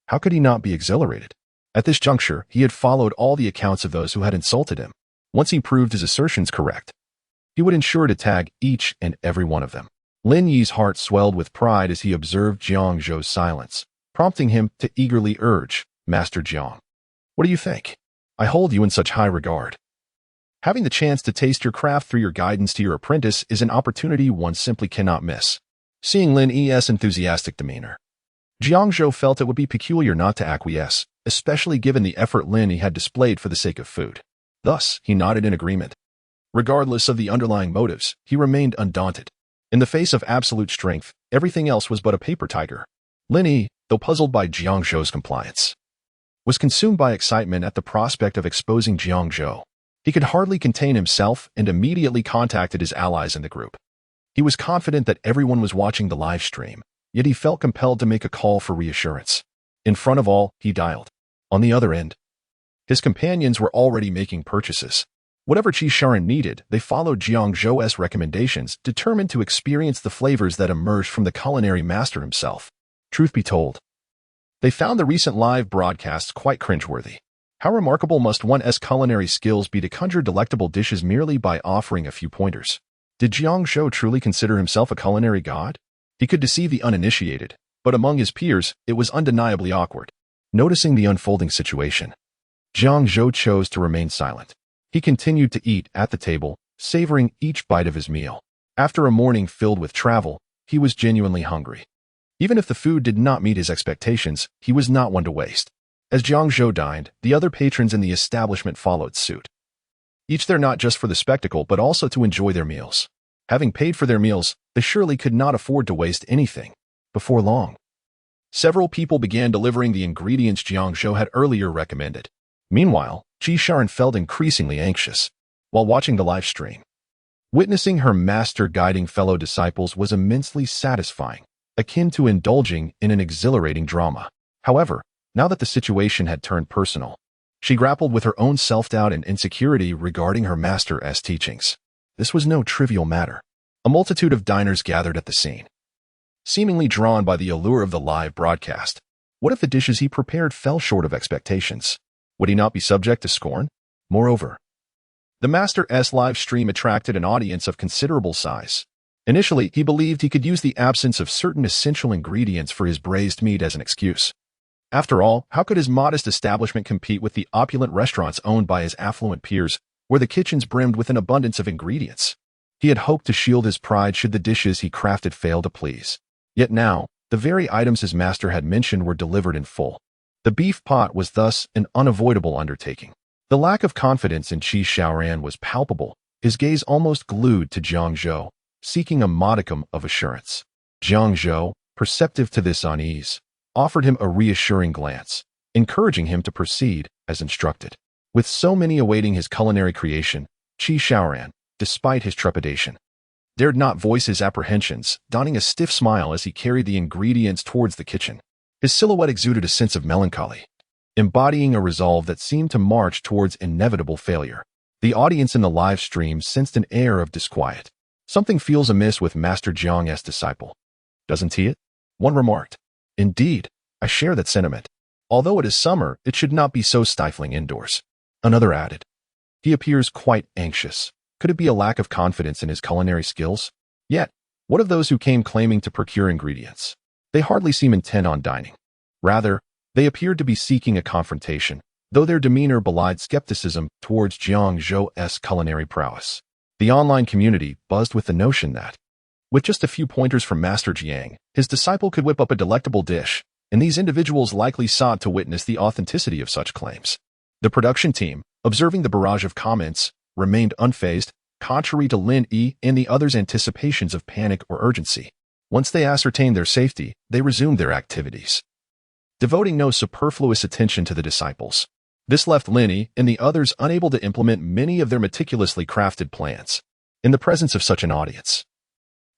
How could he not be exhilarated? At this juncture, he had followed all the accounts of those who had insulted him. Once he proved his assertions correct, he would ensure to tag each and every one of them. Lin Yi's heart swelled with pride as he observed Jiang Zhou's silence, prompting him to eagerly urge, "Master Jiang, what do you think? I hold you in such high regard. Having the chance to taste your craft through your guidance to your apprentice is an opportunity one simply cannot miss." Seeing Lin Yi's enthusiastic demeanor, Jiang Zhou felt it would be peculiar not to acquiesce, especially given the effort Lin Yi had displayed for the sake of food. Thus, he nodded in agreement. Regardless of the underlying motives, he remained undaunted. In the face of absolute strength, everything else was but a paper tiger. Lin Yi, though puzzled by Jiang Zhou's compliance, was consumed by excitement at the prospect of exposing Jiang Zhou. He could hardly contain himself and immediately contacted his allies in the group. He was confident that everyone was watching the live stream, yet he felt compelled to make a call for reassurance. In front of all, he dialed. On the other end, his companions were already making purchases. Whatever Qisharan needed, they followed Jiang Zhou's recommendations, determined to experience the flavors that emerged from the culinary master himself. Truth be told, they found the recent live broadcasts quite cringeworthy. How remarkable must one's culinary skills be to conjure delectable dishes merely by offering a few pointers? Did Jiang Zhou truly consider himself a culinary god? He could deceive the uninitiated, but among his peers, it was undeniably awkward. Noticing the unfolding situation, Jiang Zhou chose to remain silent. He continued to eat at the table, savoring each bite of his meal. After a morning filled with travel, he was genuinely hungry. Even if the food did not meet his expectations, he was not one to waste. As Jiang Zhou dined, the other patrons in the establishment followed suit. Each there not just for the spectacle but also to enjoy their meals. Having paid for their meals, they surely could not afford to waste anything. Before long, several people began delivering the ingredients Jiang Zhou had earlier recommended. Meanwhile, Qisharan felt increasingly anxious while watching the live stream. Witnessing her master guiding fellow disciples was immensely satisfying, akin to indulging in an exhilarating drama. However, now that the situation had turned personal, she grappled with her own self-doubt and insecurity regarding her master's teachings. This was no trivial matter. A multitude of diners gathered at the scene, seemingly drawn by the allure of the live broadcast. What if the dishes he prepared fell short of expectations? Would he not be subject to scorn? Moreover, the master's live stream attracted an audience of considerable size. Initially, he believed he could use the absence of certain essential ingredients for his braised meat as an excuse. After all, how could his modest establishment compete with the opulent restaurants owned by his affluent peers, where the kitchens brimmed with an abundance of ingredients? He had hoped to shield his pride should the dishes he crafted fail to please. Yet now, The very items his master had mentioned were delivered in full. The beef pot was thus an unavoidable undertaking. The lack of confidence in Qi Xiaoran was palpable, his gaze almost glued to Jiang Zhou, seeking a modicum of assurance. Jiang Zhou, perceptive to this unease, offered him a reassuring glance, encouraging him to proceed as instructed. With so many awaiting his culinary creation, Qi Xiaoran, despite his trepidation, dared not voice his apprehensions, donning a stiff smile as he carried the ingredients towards the kitchen. His silhouette exuded a sense of melancholy, embodying a resolve that seemed to march towards inevitable failure. The audience in the live stream sensed an air of disquiet. Something feels amiss with Master Jiang's disciple. Doesn't he? One remarked. Indeed, I share that sentiment. Although it is summer, it should not be so stifling indoors. Another added. He appears quite anxious. Could it be a lack of confidence in his culinary skills? Yet, what of those who came claiming to procure ingredients? They hardly seem intent on dining. Rather, they appeared to be seeking a confrontation, though their demeanor belied skepticism towards Jiang Zhou's culinary prowess. The online community buzzed with the notion that, with just a few pointers from Master Jiang, his disciple could whip up a delectable dish, and these individuals likely sought to witness the authenticity of such claims. The production team, observing the barrage of comments, remained unfazed, contrary to Lin Yi and the others' anticipations of panic or urgency. Once they ascertained their safety, they resumed their activities, devoting no superfluous attention to the disciples. This left Lin Yi and the others unable to implement many of their meticulously crafted plans. In the presence of such an audience,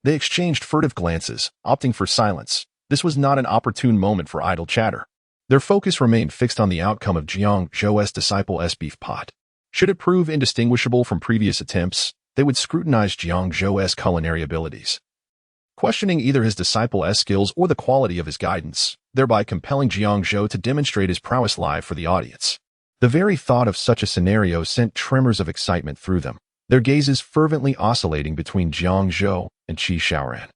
they exchanged furtive glances, opting for silence. This was not an opportune moment for idle chatter. Their focus remained fixed on the outcome of Jiang Zhou's disciple's beef pot. Should it prove indistinguishable from previous attempts, they would scrutinize Jiang Zhou's culinary abilities, questioning either his disciple's skills or the quality of his guidance, thereby compelling Jiang Zhou to demonstrate his prowess live for the audience. The very thought of such a scenario sent tremors of excitement through them, their gazes fervently oscillating between Jiang Zhou and Qi Xiaoran.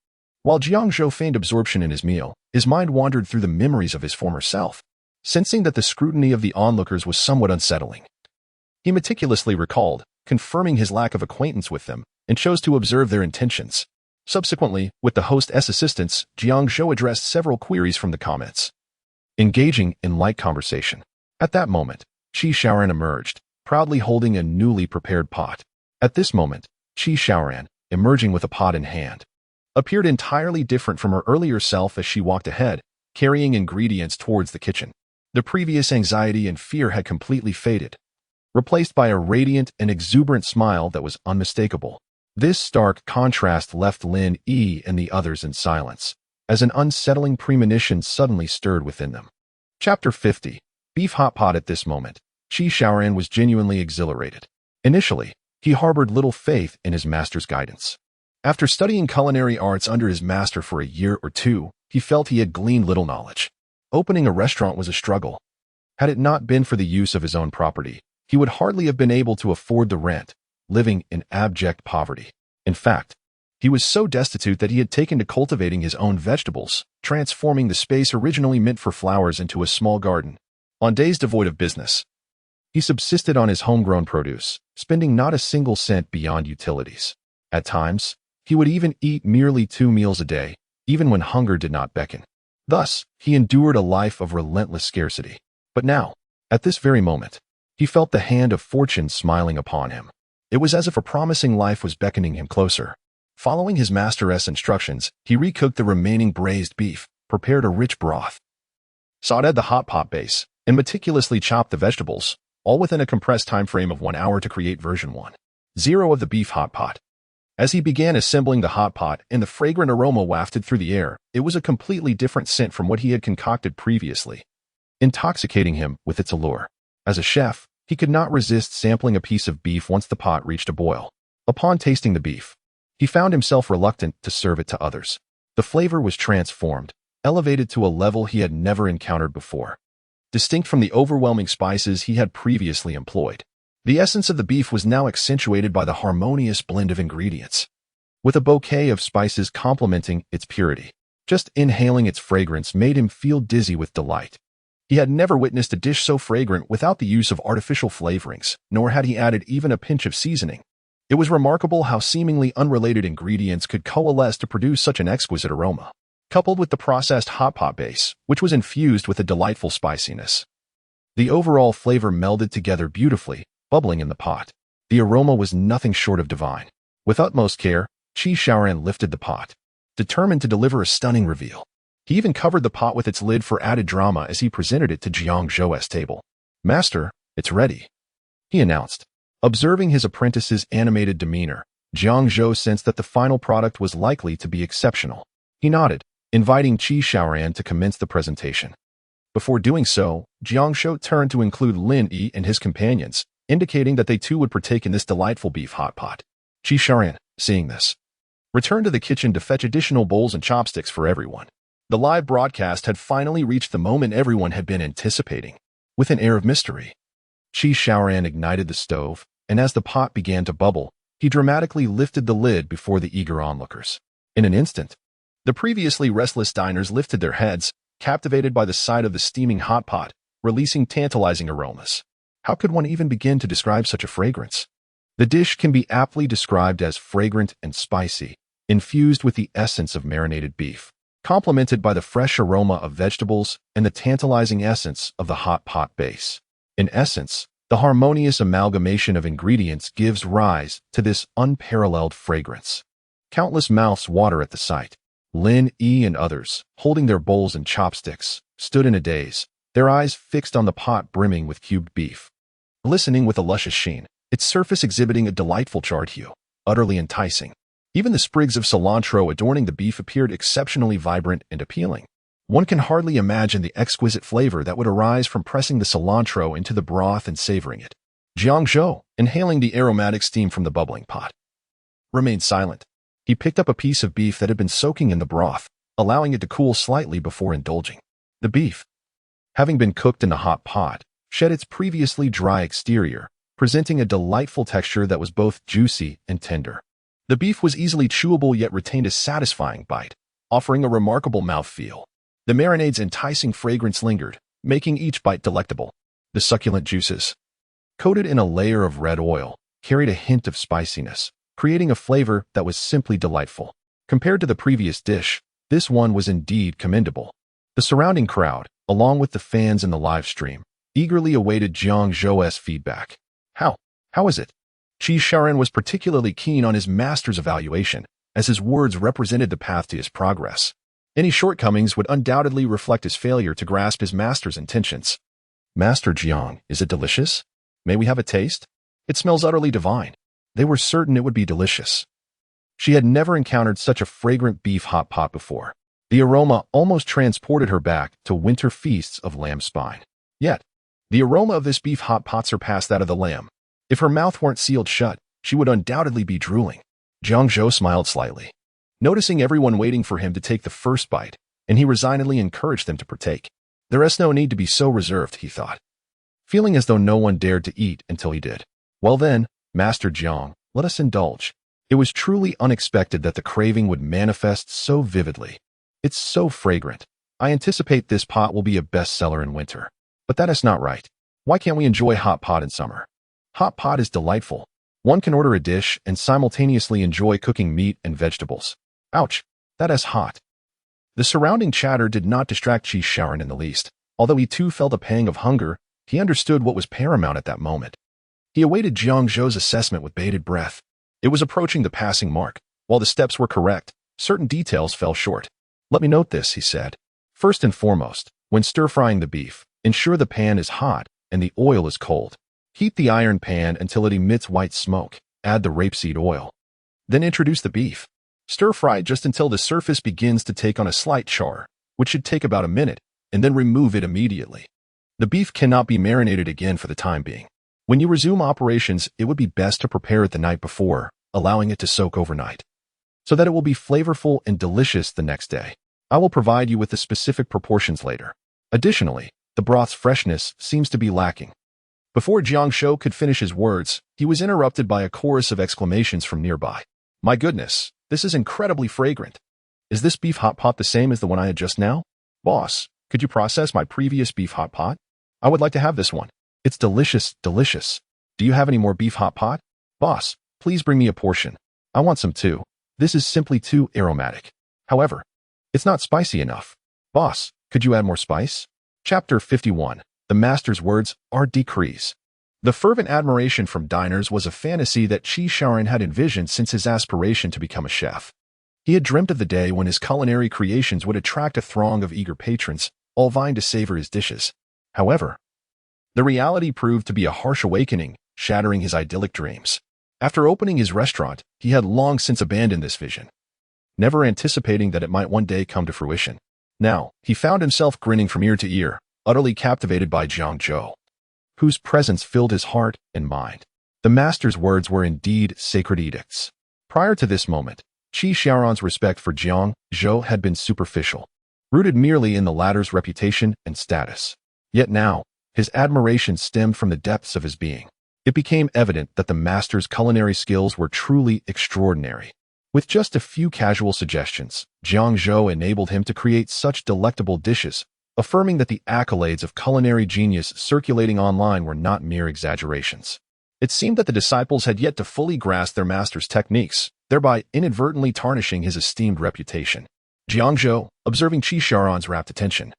While Jiang Zhou feigned absorption in his meal, his mind wandered through the memories of his former self, sensing that the scrutiny of the onlookers was somewhat unsettling. He meticulously recalled, confirming his lack of acquaintance with them, and chose to observe their intentions. Subsequently, with the host's assistance, Jiang Zhou addressed several queries from the comments, engaging in light conversation. At that moment, Qi Xiaoran emerged, proudly holding a newly prepared pot. At this moment, Qi Xiaoran, emerging with a pot in hand, appeared entirely different from her earlier self as she walked ahead, carrying ingredients towards the kitchen. The previous anxiety and fear had completely faded, replaced by a radiant and exuberant smile that was unmistakable. This stark contrast left Lin Yi and the others in silence, as an unsettling premonition suddenly stirred within them. Chapter 50. Beef Hot Pot. At this moment, Qi Xiaoran was genuinely exhilarated. Initially, he harbored little faith in his master's guidance. After studying culinary arts under his master for a year or two, he felt he had gleaned little knowledge. Opening a restaurant was a struggle. Had it not been for the use of his own property, he would hardly have been able to afford the rent, living in abject poverty. In fact, he was so destitute that he had taken to cultivating his own vegetables, transforming the space originally meant for flowers into a small garden. On days devoid of business, he subsisted on his homegrown produce, spending not a single cent beyond utilities. At times, he would even eat merely 2 meals a day, even when hunger did not beckon. Thus, he endured a life of relentless scarcity. But now, at this very moment, he felt the hand of fortune smiling upon him. It was as if a promising life was beckoning him closer. Following his master's instructions, he recooked the remaining braised beef, prepared a rich broth, sautéed the hot pot base, and meticulously chopped the vegetables, all within a compressed time frame of 1 hour to create version 1.0 of the beef hot pot. As he began assembling the hot pot and the fragrant aroma wafted through the air, it was a completely different scent from what he had concocted previously, intoxicating him with its allure. As a chef, he could not resist sampling a piece of beef once the pot reached a boil. Upon tasting the beef, he found himself reluctant to serve it to others. The flavor was transformed, elevated to a level he had never encountered before, distinct from the overwhelming spices he had previously employed. The essence of the beef was now accentuated by the harmonious blend of ingredients, with a bouquet of spices complementing its purity. Just inhaling its fragrance made him feel dizzy with delight. He had never witnessed a dish so fragrant without the use of artificial flavorings, nor had he added even a pinch of seasoning. It was remarkable how seemingly unrelated ingredients could coalesce to produce such an exquisite aroma. coupled with the processed hot pot base, which was infused with a delightful spiciness. The overall flavor melded together beautifully, bubbling in the pot. The aroma was nothing short of divine. With utmost care, Qi Xiaoran lifted the pot, determined to deliver a stunning reveal. He even covered the pot with its lid for added drama as he presented it to Jiang Zhou's table. "Master, it's ready," he announced. Observing his apprentice's animated demeanor, Jiang Zhou sensed that the final product was likely to be exceptional. He nodded, inviting Qi Xiaoran to commence the presentation. Before doing so, Jiang Zhou turned to include Lin Yi and his companions, indicating that they too would partake in this delightful beef hot pot. Qi Xiaoran, seeing this, returned to the kitchen to fetch additional bowls and chopsticks for everyone. The live broadcast had finally reached the moment everyone had been anticipating. With an air of mystery, Qi Xiaoran ignited the stove, and as the pot began to bubble, he dramatically lifted the lid before the eager onlookers. In an instant, the previously restless diners lifted their heads, captivated by the sight of the steaming hot pot, releasing tantalizing aromas. How could one even begin to describe such a fragrance? The dish can be aptly described as fragrant and spicy, infused with the essence of marinated beef, complemented by the fresh aroma of vegetables and the tantalizing essence of the hot pot base. In essence, the harmonious amalgamation of ingredients gives rise to this unparalleled fragrance. Countless mouths water at the sight. Lin Yi and others, holding their bowls and chopsticks, stood in a daze, their eyes fixed on the pot brimming with cubed beef. Glistening with a luscious sheen, its surface exhibiting a delightful charred hue, utterly enticing. Even the sprigs of cilantro adorning the beef appeared exceptionally vibrant and appealing. One can hardly imagine the exquisite flavor that would arise from pressing the cilantro into the broth and savoring it. Jiang Zhou, inhaling the aromatic steam from the bubbling pot, remained silent. He picked up a piece of beef that had been soaking in the broth, allowing it to cool slightly before indulging. The beef, having been cooked in the hot pot, shed its previously dry exterior, presenting a delightful texture that was both juicy and tender. The beef was easily chewable yet retained a satisfying bite, offering a remarkable mouthfeel. The marinade's enticing fragrance lingered, making each bite delectable. The succulent juices, coated in a layer of red oil, carried a hint of spiciness, creating a flavor that was simply delightful. Compared to the previous dish, this one was indeed commendable. The surrounding crowd, along with the fans in the live stream, eagerly awaited Jiang Zhou's feedback. How is it? Qi Xiaoran was particularly keen on his master's evaluation, as his words represented the path to his progress. Any shortcomings would undoubtedly reflect his failure to grasp his master's intentions. "Master Jiang, is it delicious? May we have a taste? It smells utterly divine." They were certain it would be delicious. She had never encountered such a fragrant beef hot pot before. The aroma almost transported her back to winter feasts of lamb spine. Yet, the aroma of this beef hot pot surpassed that of the lamb. If her mouth weren't sealed shut, she would undoubtedly be drooling. Jiang Zhou smiled slightly, noticing everyone waiting for him to take the first bite, and he resignedly encouraged them to partake. There is no need to be so reserved, he thought, feeling as though no one dared to eat until he did. Well then, Master Jiang, let us indulge. It was truly unexpected that the craving would manifest so vividly. It's so fragrant. I anticipate this pot will be a bestseller in winter. But that is not right. Why can't we enjoy hot pot in summer? Hot pot is delightful. One can order a dish and simultaneously enjoy cooking meat and vegetables. Ouch, that is hot. The surrounding chatter did not distract Qi Xiaoran in the least. Although he too felt a pang of hunger, he understood what was paramount at that moment. He awaited Jiang Zhou's assessment with bated breath. It was approaching the passing mark. While the steps were correct, certain details fell short. "Let me note this," he said. "First and foremost, when stir-frying the beef, ensure the pan is hot and the oil is cold. Heat the iron pan until it emits white smoke. Add the rapeseed oil. Then introduce the beef. Stir-fry just until the surface begins to take on a slight char, which should take about a minute, and then remove it immediately. The beef cannot be marinated again for the time being. When you resume operations, it would be best to prepare it the night before, allowing it to soak overnight, so that it will be flavorful and delicious the next day. I will provide you with the specific proportions later. Additionally, the broth's freshness seems to be lacking." Before Jiang Zhou could finish his words, he was interrupted by a chorus of exclamations from nearby. "My goodness, this is incredibly fragrant. Is this beef hot pot the same as the one I had just now? Boss, could you process my previous beef hot pot? I would like to have this one. It's delicious, delicious. Do you have any more beef hot pot? Boss, please bring me a portion. I want some too. This is simply too aromatic." However, It's not spicy enough. Boss, could you add more spice? Chapter 51. The master's words are decrees. The fervent admiration from diners was a fantasy that Qi Shaoran had envisioned since his aspiration to become a chef. He had dreamt of the day when his culinary creations would attract a throng of eager patrons, all vying to savor his dishes. However, the reality proved to be a harsh awakening, shattering his idyllic dreams. After opening his restaurant, he had long since abandoned this vision, never anticipating that it might one day come to fruition. Now, he found himself grinning from ear to ear, utterly captivated by Jiang Zhou, whose presence filled his heart and mind. The master's words were indeed sacred edicts. Prior to this moment, Qi Shaoran's respect for Jiang Zhou had been superficial, rooted merely in the latter's reputation and status. Yet now, his admiration stemmed from the depths of his being. It became evident that the master's culinary skills were truly extraordinary. With just a few casual suggestions, Jiang Zhou enabled him to create such delectable dishes, affirming that the accolades of culinary genius circulating online were not mere exaggerations. It seemed that the disciples had yet to fully grasp their master's techniques, thereby inadvertently tarnishing his esteemed reputation. Jiang Zhou, observing Qi Shaoran's rapt attention,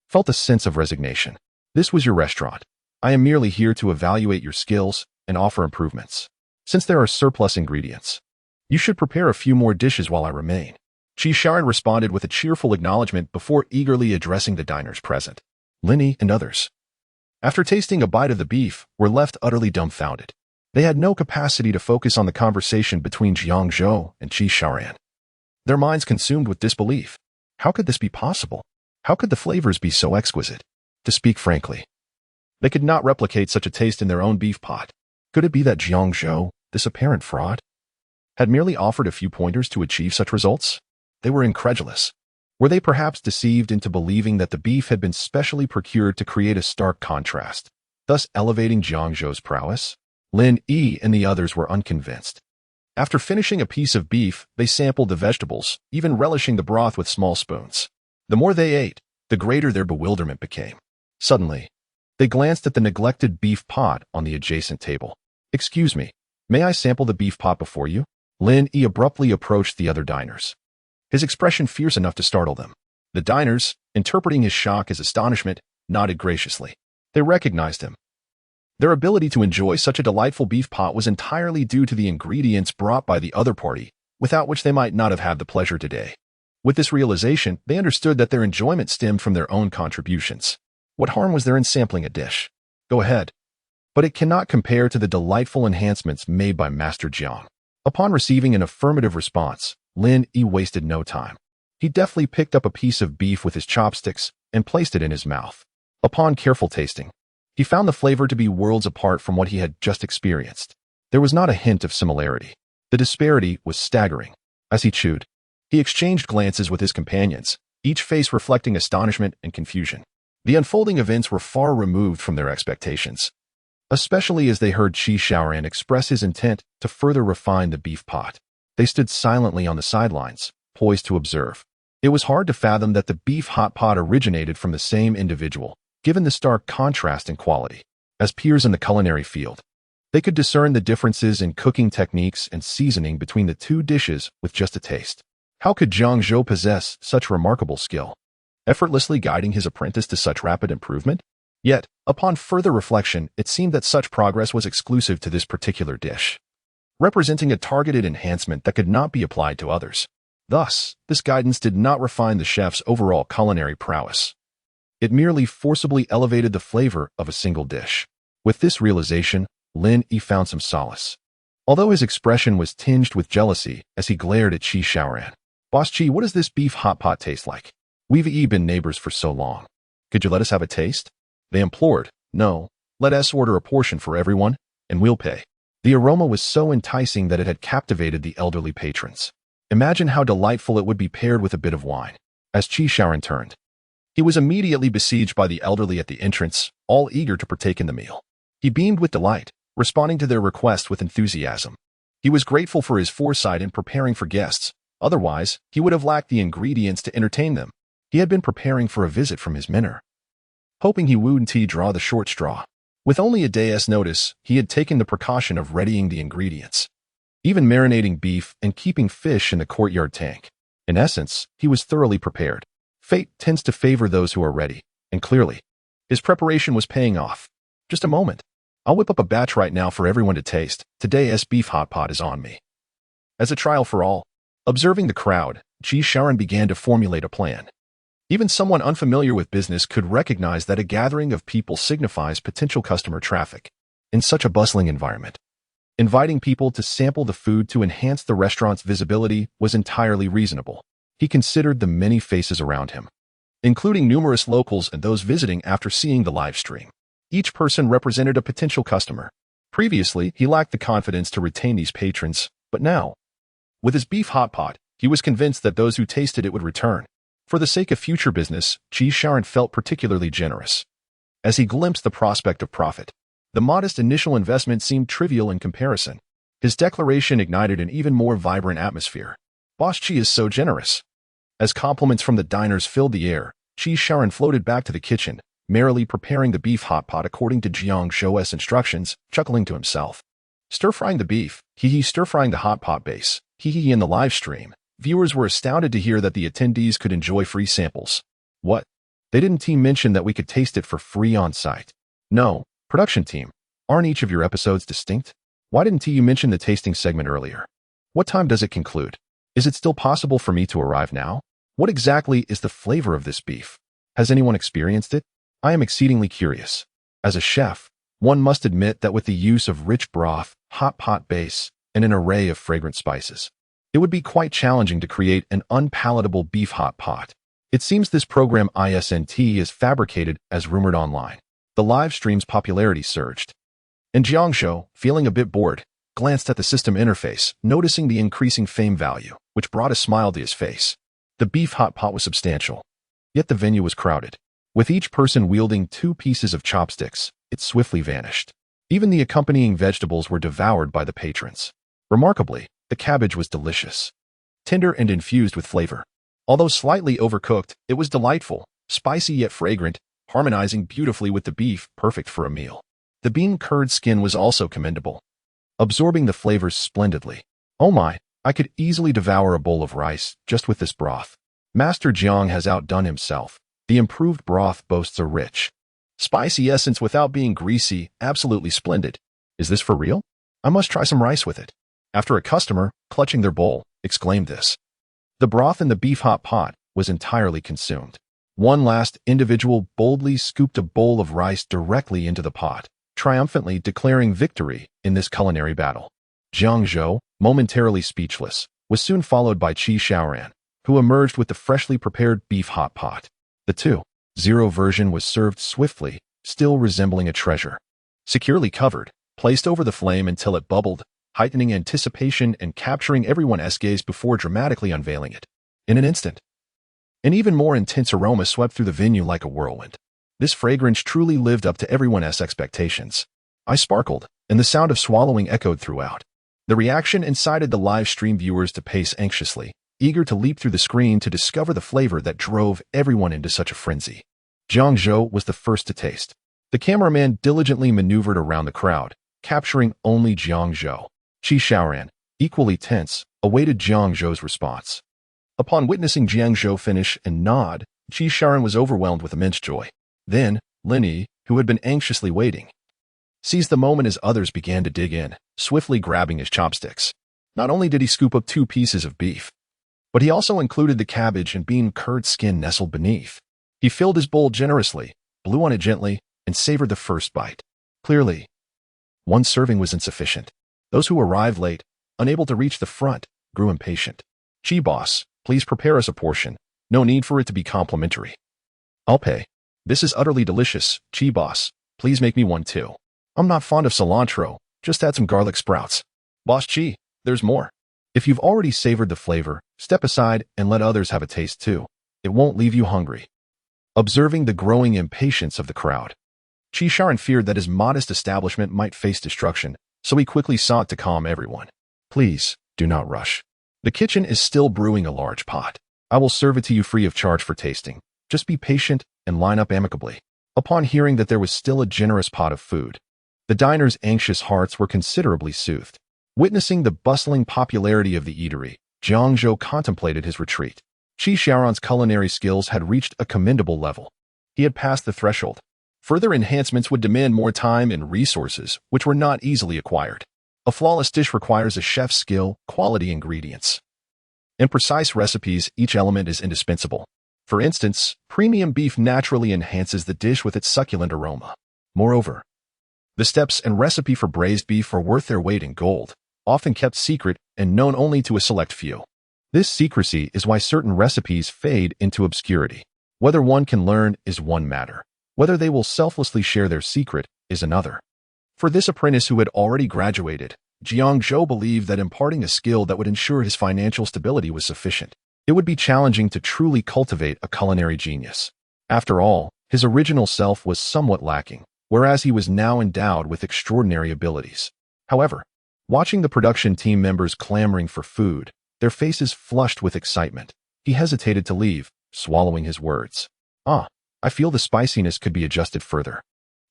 felt a sense of resignation. This was your restaurant. I am merely here to evaluate your skills and offer improvements. Since there are surplus ingredients, you should prepare a few more dishes while I remain. Qi Shaoran responded with a cheerful acknowledgement before eagerly addressing the diners present. Linny and others, after tasting a bite of the beef, were left utterly dumbfounded. They had no capacity to focus on the conversation between Jiang Zhou and Qi Shaoran, their minds consumed with disbelief. How could this be possible? How could the flavors be so exquisite? To speak frankly, they could not replicate such a taste in their own beef pot. Could it be that Jiang Zhou, this apparent fraud, had merely offered a few pointers to achieve such results? They were incredulous. Were they perhaps deceived into believing that the beef had been specially procured to create a stark contrast, thus elevating Jiang Zhou's prowess? Lin Yi and the others were unconvinced. After finishing a piece of beef, they sampled the vegetables, even relishing the broth with small spoons. The more they ate, the greater their bewilderment became. Suddenly, they glanced at the neglected beef pot on the adjacent table. Excuse me, may I sample the beef pot before you? Lin Yi abruptly approached the other diners, his expression fierce enough to startle them. The diners, interpreting his shock as astonishment, nodded graciously. They recognized him. Their ability to enjoy such a delightful beef pot was entirely due to the ingredients brought by the other party, without which they might not have had the pleasure today. With this realization, they understood that their enjoyment stemmed from their own contributions. What harm was there in sampling a dish? Go ahead. But it cannot compare to the delightful enhancements made by Master Jiang. Upon receiving an affirmative response, Lin Yi wasted no time. He deftly picked up a piece of beef with his chopsticks and placed it in his mouth. Upon careful tasting, he found the flavor to be worlds apart from what he had just experienced. There was not a hint of similarity. The disparity was staggering. As he chewed, he exchanged glances with his companions, each face reflecting astonishment and confusion. The unfolding events were far removed from their expectations, especially as they heard Qi Shaoran express his intent to further refine the beef pot. They stood silently on the sidelines, poised to observe. It was hard to fathom that the beef hot pot originated from the same individual, given the stark contrast in quality. As peers in the culinary field, they could discern the differences in cooking techniques and seasoning between the two dishes with just a taste. How could Jiang Zhou possess such remarkable skill, effortlessly guiding his apprentice to such rapid improvement? Yet, upon further reflection, it seemed that such progress was exclusive to this particular dish, representing a targeted enhancement that could not be applied to others. Thus, this guidance did not refine the chef's overall culinary prowess. It merely forcibly elevated the flavor of a single dish. With this realization, Lin Yi found some solace, although his expression was tinged with jealousy as he glared at Qi Shaoran. Boss Qi, what does this beef hot pot taste like? We've been neighbors for so long. Could you let us have a taste? They implored. No, let us order a portion for everyone, and we'll pay. The aroma was so enticing that it had captivated the elderly patrons. Imagine how delightful it would be paired with a bit of wine. As Qi Shaoran turned, he was immediately besieged by the elderly at the entrance, all eager to partake in the meal. He beamed with delight, responding to their request with enthusiasm. He was grateful for his foresight in preparing for guests. Otherwise, he would have lacked the ingredients to entertain them. He had been preparing for a visit from his mentor, hoping he wouldn't draw the short straw. With only a day's notice, he had taken the precaution of readying the ingredients, even marinating beef and keeping fish in the courtyard tank. In essence, he was thoroughly prepared. Fate tends to favor those who are ready, and clearly, his preparation was paying off. Just a moment. I'll whip up a batch right now for everyone to taste. Today's beef hot pot is on me. As a trial for all, observing the crowd, Ji Shaoran began to formulate a plan. Even someone unfamiliar with business could recognize that a gathering of people signifies potential customer traffic. In such a bustling environment, inviting people to sample the food to enhance the restaurant's visibility was entirely reasonable. He considered the many faces around him, including numerous locals and those visiting after seeing the live stream. Each person represented a potential customer. Previously, he lacked the confidence to retain these patrons, but now, with his beef hot pot, he was convinced that those who tasted it would return. For the sake of future business, Ji Shaoran felt particularly generous. As he glimpsed the prospect of profit, the modest initial investment seemed trivial in comparison. His declaration ignited an even more vibrant atmosphere. Boss Chi is so generous. As compliments from the diners filled the air, Ji Shaoran floated back to the kitchen, merrily preparing the beef hot pot according to Jiang Zhou's instructions, chuckling to himself. Stir-frying the beef, stir-frying the hot pot base, in the live stream. Viewers were astounded to hear that the attendees could enjoy free samples. What? They didn't mention that we could taste it for free on site. No, production team, aren't each of your episodes distinct? Why didn't you mention the tasting segment earlier? What time does it conclude? Is it still possible for me to arrive now? What exactly is the flavor of this beef? Has anyone experienced it? I am exceedingly curious. As a chef, one must admit that with the use of rich broth, hot pot base, and an array of fragrant spices, it would be quite challenging to create an unpalatable beef hot pot. It seems this program isn't as fabricated as rumored online. The live stream's popularity surged. And Jiang Zhou, feeling a bit bored, glanced at the system interface, noticing the increasing fame value, which brought a smile to his face. The beef hot pot was substantial. Yet the venue was crowded. With each person wielding 2 pieces of chopsticks, it swiftly vanished. Even the accompanying vegetables were devoured by the patrons. Remarkably, the cabbage was delicious, tender and infused with flavor. Although slightly overcooked, it was delightful, spicy yet fragrant, harmonizing beautifully with the beef, perfect for a meal. The bean curd skin was also commendable, absorbing the flavors splendidly. Oh my, I could easily devour a bowl of rice just with this broth. Master Jiang has outdone himself. The improved broth boasts a rich, spicy essence without being greasy, absolutely splendid. Is this for real? I must try some rice with it. After a customer, clutching their bowl, exclaimed this. The broth in the beef hot pot was entirely consumed. One last individual boldly scooped a bowl of rice directly into the pot, triumphantly declaring victory in this culinary battle. Jiang Zhou, momentarily speechless, was soon followed by Ji Shaoran, who emerged with the freshly prepared beef hot pot. The 2.0 version was served swiftly, still resembling a treasure. Securely covered, placed over the flame until it bubbled, heightening anticipation and capturing everyone's gaze before dramatically unveiling it. In an instant, an even more intense aroma swept through the venue like a whirlwind. This fragrance truly lived up to everyone's expectations. I sparkled, and the sound of swallowing echoed throughout. The reaction incited the live stream viewers to pace anxiously, eager to leap through the screen to discover the flavor that drove everyone into such a frenzy. Jiang Zhou was the first to taste. The cameraman diligently maneuvered around the crowd, capturing only Jiang Zhou. Ji Shaoran, equally tense, awaited Jiang Zhou's response. Upon witnessing Jiang Zhou finish and nod, Ji Shaoran was overwhelmed with immense joy. Then, Lin Yi, who had been anxiously waiting, seized the moment as others began to dig in, swiftly grabbing his chopsticks. Not only did he scoop up 2 pieces of beef, but he also included the cabbage and bean curd skin nestled beneath. He filled his bowl generously, blew on it gently, and savored the first bite. Clearly, one serving was insufficient. Those who arrived late, unable to reach the front, grew impatient. Chi boss, please prepare us a portion. No need for it to be complimentary. I'll pay. This is utterly delicious. Chi boss, please make me one too. I'm not fond of cilantro, just add some garlic sprouts. Boss Chi, there's more. If you've already savored the flavor, step aside and let others have a taste too. It won't leave you hungry. Observing the growing impatience of the crowd, Ji Shaoran feared that his modest establishment might face destruction, so he quickly sought to calm everyone. Please, do not rush. The kitchen is still brewing a large pot. I will serve it to you free of charge for tasting. Just be patient and line up amicably. Upon hearing that there was still a generous pot of food, the diners' anxious hearts were considerably soothed. Witnessing the bustling popularity of the eatery, Jiang Zhou contemplated his retreat. Qi Xiaoran's culinary skills had reached a commendable level. He had passed the threshold. Further enhancements would demand more time and resources, which were not easily acquired. A flawless dish requires a chef's skill, quality ingredients, and precise recipes. Each element is indispensable. For instance, premium beef naturally enhances the dish with its succulent aroma. Moreover, the steps and recipe for braised beef are worth their weight in gold, often kept secret and known only to a select few. This secrecy is why certain recipes fade into obscurity. Whether one can learn is one matter. Whether they will selflessly share their secret is another. For this apprentice who had already graduated, Jiang Zhou believed that imparting a skill that would ensure his financial stability was sufficient. It would be challenging to truly cultivate a culinary genius. After all, his original self was somewhat lacking, whereas he was now endowed with extraordinary abilities. However, watching the production team members clamoring for food, their faces flushed with excitement, he hesitated to leave, swallowing his words. I feel the spiciness could be adjusted further.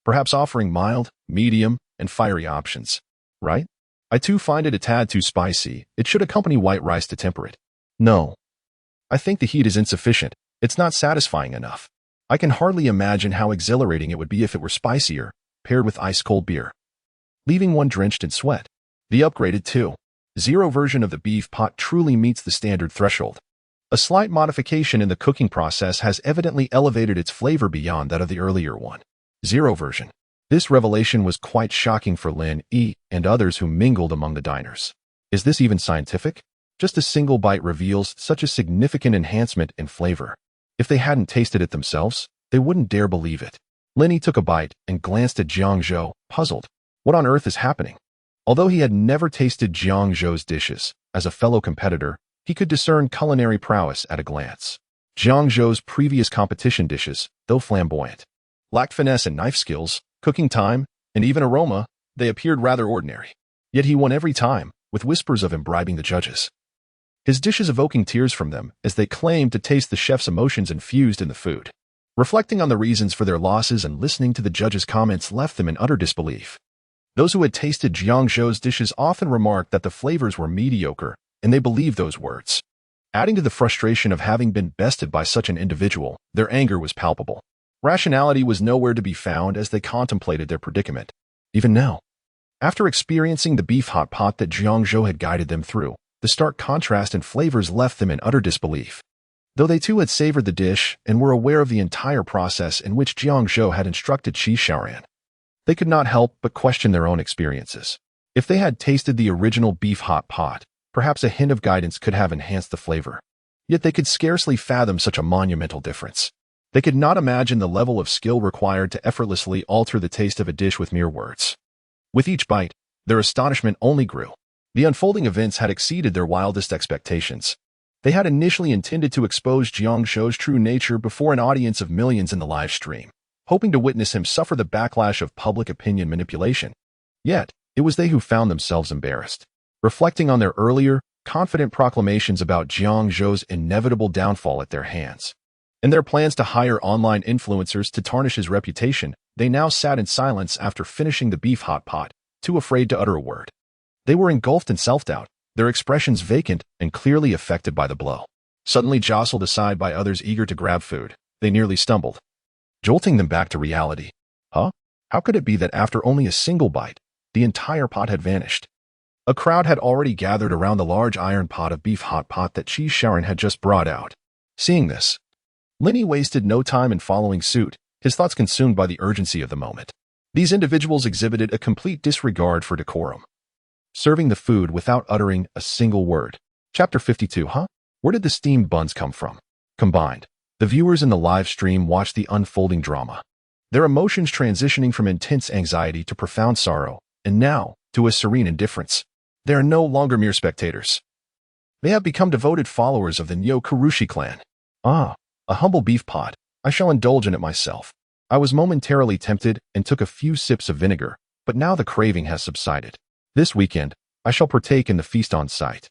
Perhaps offering mild, medium, and fiery options. Right? I too find it a tad too spicy. It should accompany white rice to temper it. No. I think the heat is insufficient. It's not satisfying enough. I can hardly imagine how exhilarating it would be if it were spicier, paired with ice-cold beer, leaving one drenched in sweat. The upgraded 2.0 version of the beef pot truly meets the standard threshold. A slight modification in the cooking process has evidently elevated its flavor beyond that of the earlier 1.0 version. This revelation was quite shocking for Lin Yi and others who mingled among the diners. Is this even scientific? Just a single bite reveals such a significant enhancement in flavor. If they hadn't tasted it themselves, they wouldn't dare believe it. Lin Yi took a bite and glanced at Jiang Zhou, puzzled. What on earth is happening? Although he had never tasted Jiang Zhou's dishes, as a fellow competitor, he could discern culinary prowess at a glance. Jiang Zhou's previous competition dishes, though flamboyant, lacked finesse and knife skills, cooking time, and even aroma. They appeared rather ordinary. Yet he won every time, with whispers of him bribing the judges. His dishes evoking tears from them as they claimed to taste the chef's emotions infused in the food. Reflecting on the reasons for their losses and listening to the judges' comments left them in utter disbelief. Those who had tasted Jiang Zhou's dishes often remarked that the flavors were mediocre, and they believed those words. Adding to the frustration of having been bested by such an individual, their anger was palpable. Rationality was nowhere to be found as they contemplated their predicament. Even now, after experiencing the beef hot pot that Jiang Zhou had guided them through, the stark contrast in flavors left them in utter disbelief. Though they too had savored the dish and were aware of the entire process in which Jiang Zhou had instructed Qi Xiaoran, they could not help but question their own experiences. If they had tasted the original beef hot pot, perhaps a hint of guidance could have enhanced the flavor. Yet they could scarcely fathom such a monumental difference. They could not imagine the level of skill required to effortlessly alter the taste of a dish with mere words. With each bite, their astonishment only grew. The unfolding events had exceeded their wildest expectations. They had initially intended to expose Jiang Zhou's true nature before an audience of millions in the live stream, hoping to witness him suffer the backlash of public opinion manipulation. Yet, it was they who found themselves embarrassed. Reflecting on their earlier, confident proclamations about Jiang Zhou's inevitable downfall at their hands, and their plans to hire online influencers to tarnish his reputation, they now sat in silence after finishing the beef hot pot, too afraid to utter a word. They were engulfed in self-doubt, their expressions vacant and clearly affected by the blow. Suddenly jostled aside by others eager to grab food, they nearly stumbled, jolting them back to reality. How could it be that after only a single bite, the entire pot had vanished? A crowd had already gathered around the large iron pot of beef hot pot that Qi Xiaoran had just brought out. Seeing this, Lin Yi wasted no time in following suit, his thoughts consumed by the urgency of the moment. These individuals exhibited a complete disregard for decorum, serving the food without uttering a single word. Chapter 52. Where did the steamed buns come from? Combined, the viewers in the live stream watched the unfolding drama, their emotions transitioning from intense anxiety to profound sorrow, and now to a serene indifference. They are no longer mere spectators. They have become devoted followers of the Nyo Kurushi clan. A humble beef pot. I shall indulge in it myself. I was momentarily tempted and took a few sips of vinegar, but now the craving has subsided. This weekend, I shall partake in the feast on site,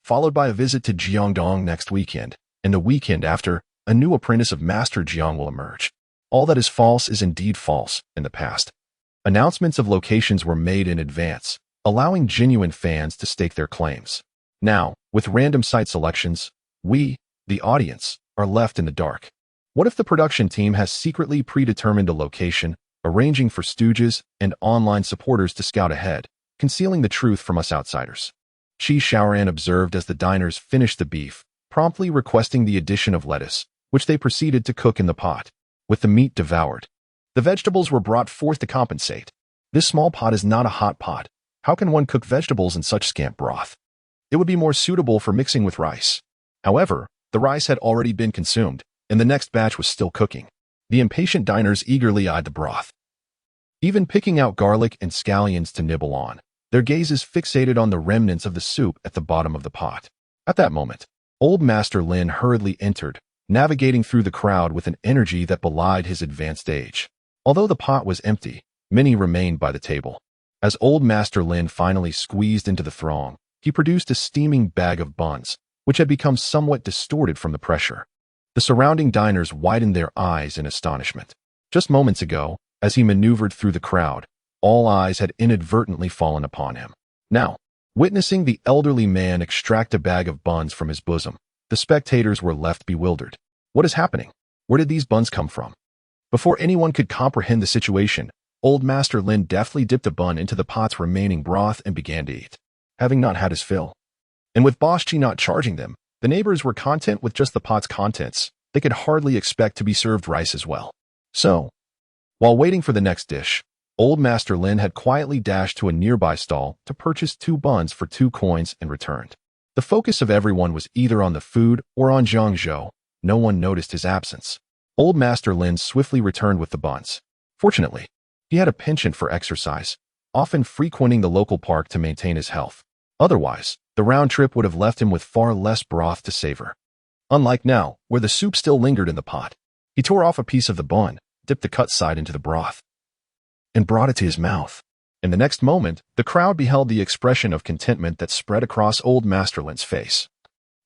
followed by a visit to Jiangdong next weekend, and the weekend after, a new apprentice of Master Jiang will emerge. All that is false is indeed false in the past. Announcements of locations were made in advance, allowing genuine fans to stake their claims. Now, with random site selections, we, the audience, are left in the dark. What if the production team has secretly predetermined a location, arranging for stooges and online supporters to scout ahead, concealing the truth from us outsiders? Qi Xiaoran observed as the diners finished the beef, promptly requesting the addition of lettuce, which they proceeded to cook in the pot. With the meat devoured, the vegetables were brought forth to compensate. This small pot is not a hot pot. How can one cook vegetables in such scant broth? It would be more suitable for mixing with rice. However, the rice had already been consumed, and the next batch was still cooking. The impatient diners eagerly eyed the broth, even picking out garlic and scallions to nibble on, their gazes fixated on the remnants of the soup at the bottom of the pot. At that moment, Old Master Lin hurriedly entered, navigating through the crowd with an energy that belied his advanced age. Although the pot was empty, many remained by the table. As Old Master Lin finally squeezed into the throng, he produced a steaming bag of buns, which had become somewhat distorted from the pressure. The surrounding diners widened their eyes in astonishment. Just moments ago, as he maneuvered through the crowd, all eyes had inadvertently fallen upon him. Now, witnessing the elderly man extract a bag of buns from his bosom, the spectators were left bewildered. What is happening? Where did these buns come from? Before anyone could comprehend the situation, Old Master Lin deftly dipped a bun into the pot's remaining broth and began to eat, having not had his fill. And with Boss Chi not charging them, the neighbors were content with just the pot's contents. They could hardly expect to be served rice as well. So, while waiting for the next dish, Old Master Lin had quietly dashed to a nearby stall to purchase 2 buns for 2 coins and returned. The focus of everyone was either on the food or on Jiang Zhou. No one noticed his absence. Old Master Lin swiftly returned with the buns. Fortunately, he had a penchant for exercise, often frequenting the local park to maintain his health. Otherwise, the round trip would have left him with far less broth to savor. Unlike now, where the soup still lingered in the pot, he tore off a piece of the bun, dipped the cut side into the broth, and brought it to his mouth. In the next moment, the crowd beheld the expression of contentment that spread across Old Master Lin's face,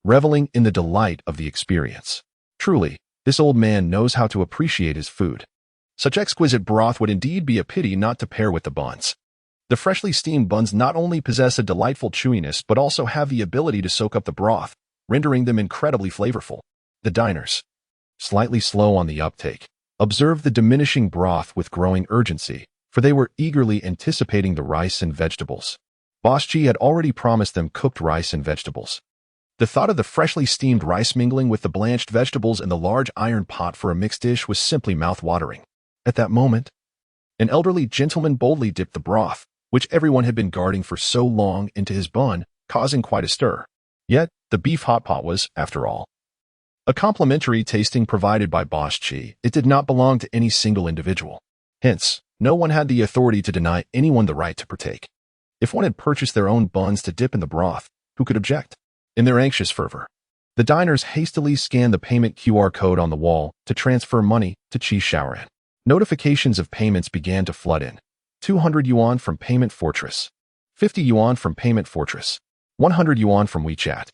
reveling in the delight of the experience. Truly, this old man knows how to appreciate his food. Such exquisite broth would indeed be a pity not to pair with the buns. The freshly steamed buns not only possess a delightful chewiness but also have the ability to soak up the broth, rendering them incredibly flavorful. The diners, slightly slow on the uptake, observed the diminishing broth with growing urgency, for they were eagerly anticipating the rice and vegetables. Boss Chi had already promised them cooked rice and vegetables. The thought of the freshly steamed rice mingling with the blanched vegetables in the large iron pot for a mixed dish was simply mouth-watering. At that moment, an elderly gentleman boldly dipped the broth, which everyone had been guarding for so long, into his bun, causing quite a stir. Yet, the beef hot pot was, after all, a complimentary tasting provided by Boss Chi. It did not belong to any single individual. Hence, no one had the authority to deny anyone the right to partake. If one had purchased their own buns to dip in the broth, who could object? In their anxious fervor, the diners hastily scanned the payment QR code on the wall to transfer money to Qi Xiaoran. Notifications of payments began to flood in. 200 yuan from Payment Fortress, 50 yuan from Payment Fortress, 100 yuan from WeChat.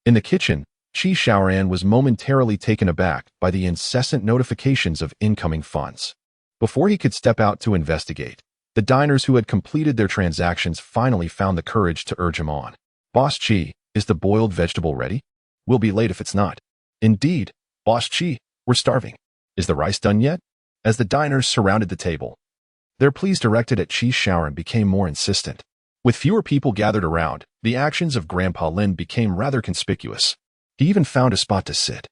In the kitchen, Qi Xiaoran was momentarily taken aback by the incessant notifications of incoming funds. Before he could step out to investigate, the diners who had completed their transactions finally found the courage to urge him on. Boss Chi, is the boiled vegetable ready? We'll be late if it's not. Indeed, Boss Chi, we're starving. Is the rice done yet? As the diners surrounded the table, their pleas directed at Qi Xiaoran became more insistent. With fewer people gathered around, the actions of Grandpa Lin became rather conspicuous. He even found a spot to sit,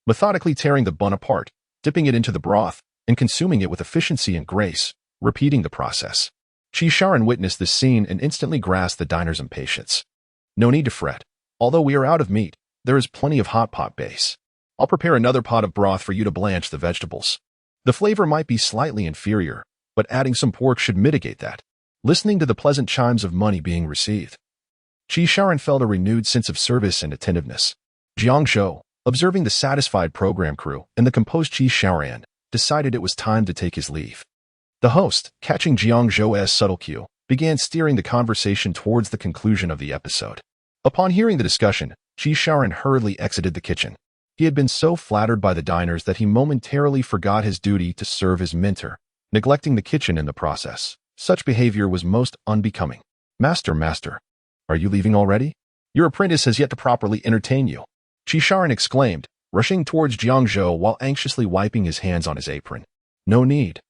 methodically tearing the bun apart, dipping it into the broth, and consuming it with efficiency and grace, repeating the process. Qi Xiaoran witnessed this scene and instantly grasped the diner's impatience. No need to fret. Although we are out of meat, there is plenty of hot pot base. I'll prepare another pot of broth for you to blanch the vegetables. The flavor might be slightly inferior, but adding some pork should mitigate that. Listening to the pleasant chimes of money being received, Qi Xiaoran felt a renewed sense of service and attentiveness. Jiang Zhou, observing the satisfied program crew and the composed Qi Xiaoran, decided it was time to take his leave. The host, catching Jiang Zhou's subtle cue, began steering the conversation towards the conclusion of the episode. Upon hearing the discussion, Qi Xiaoran hurriedly exited the kitchen. He had been so flattered by the diners that he momentarily forgot his duty to serve his mentor, neglecting the kitchen in the process. Such behavior was most unbecoming. Master, are you leaving already? Your apprentice has yet to properly entertain you," Chisharan exclaimed, rushing towards Jiang Zhou while anxiously wiping his hands on his apron. "No need.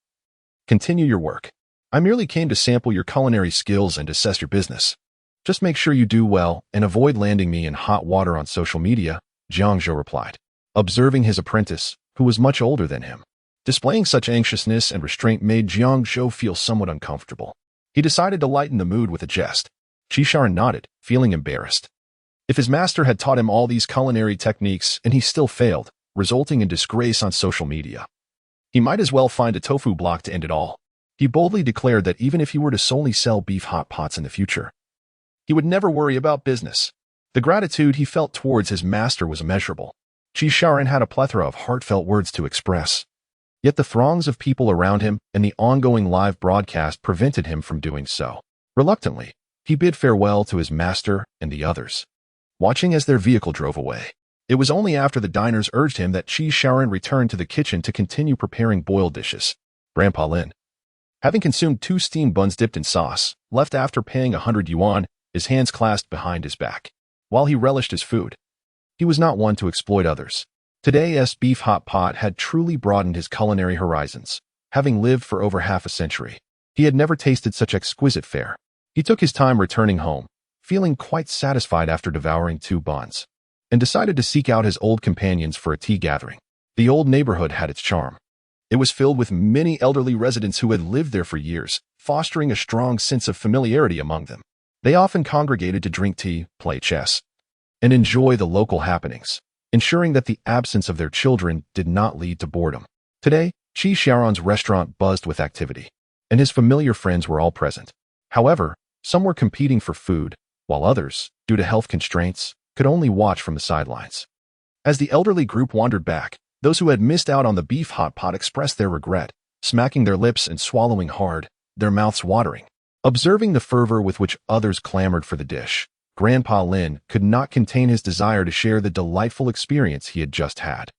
Continue your work. I merely came to sample your culinary skills and assess your business. Just make sure you do well and avoid landing me in hot water on social media," Jiang Zhou replied, observing his apprentice, who was much older than him. Displaying such anxiousness and restraint made Jiang Zhou feel somewhat uncomfortable. He decided to lighten the mood with a jest. Chisharan nodded, feeling embarrassed. If his master had taught him all these culinary techniques and he still failed, resulting in disgrace on social media, he might as well find a tofu block to end it all. He boldly declared that even if he were to solely sell beef hot pots in the future, he would never worry about business. The gratitude he felt towards his master was immeasurable. Chisharan had a plethora of heartfelt words to express. Yet the throngs of people around him and the ongoing live broadcast prevented him from doing so. Reluctantly, he bid farewell to his master and the others, watching as their vehicle drove away. It was only after the diners urged him that Chisharan returned to the kitchen to continue preparing boiled dishes. Grandpa Lin, having consumed 2 steamed buns dipped in sauce, left after paying 100 yuan, his hands clasped behind his back. While he relished his food, he was not one to exploit others. Today's beef hot pot had truly broadened his culinary horizons. Having lived for over half a century, he had never tasted such exquisite fare. He took his time returning home, feeling quite satisfied after devouring 2 buns, and decided to seek out his old companions for a tea gathering. The old neighborhood had its charm. It was filled with many elderly residents who had lived there for years, fostering a strong sense of familiarity among them. They often congregated to drink tea, play chess, and enjoy the local happenings, ensuring that the absence of their children did not lead to boredom. Today, Chisharan's restaurant buzzed with activity, and his familiar friends were all present. However, some were competing for food, while others, due to health constraints, could only watch from the sidelines. As the elderly group wandered back, those who had missed out on the beef hot pot expressed their regret, smacking their lips and swallowing hard, their mouths watering. Observing the fervor with which others clamored for the dish, Grandpa Lin could not contain his desire to share the delightful experience he had just had.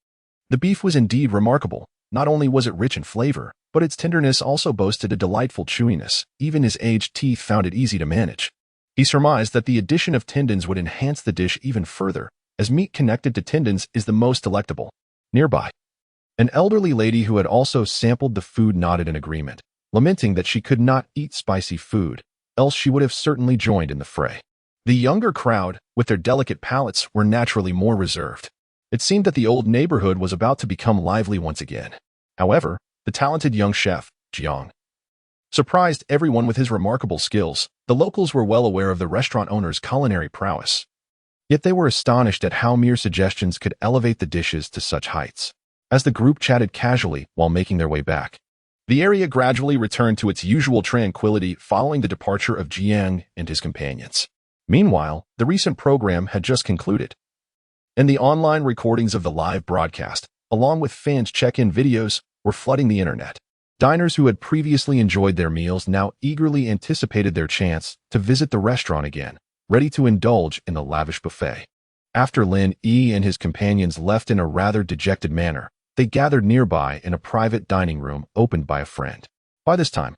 The beef was indeed remarkable. Not only was it rich in flavor, but its tenderness also boasted a delightful chewiness. Even his aged teeth found it easy to manage. He surmised that the addition of tendons would enhance the dish even further, as meat connected to tendons is the most delectable. Nearby, an elderly lady who had also sampled the food nodded in agreement, lamenting that she could not eat spicy food, else she would have certainly joined in the fray. The younger crowd, with their delicate palates, were naturally more reserved. It seemed that the old neighborhood was about to become lively once again. However, the talented young chef, Jiang, surprised everyone with his remarkable skills. The locals were well aware of the restaurant owner's culinary prowess, yet they were astonished at how mere suggestions could elevate the dishes to such heights. As the group chatted casually while making their way back, the area gradually returned to its usual tranquility following the departure of Jiang and his companions. Meanwhile, the recent program had just concluded, and the online recordings of the live broadcast, along with fans' check-in videos, were flooding the internet. Diners who had previously enjoyed their meals now eagerly anticipated their chance to visit the restaurant again, ready to indulge in the lavish buffet. After Lin Yi and his companions left in a rather dejected manner, they gathered nearby in a private dining room opened by a friend. By this time,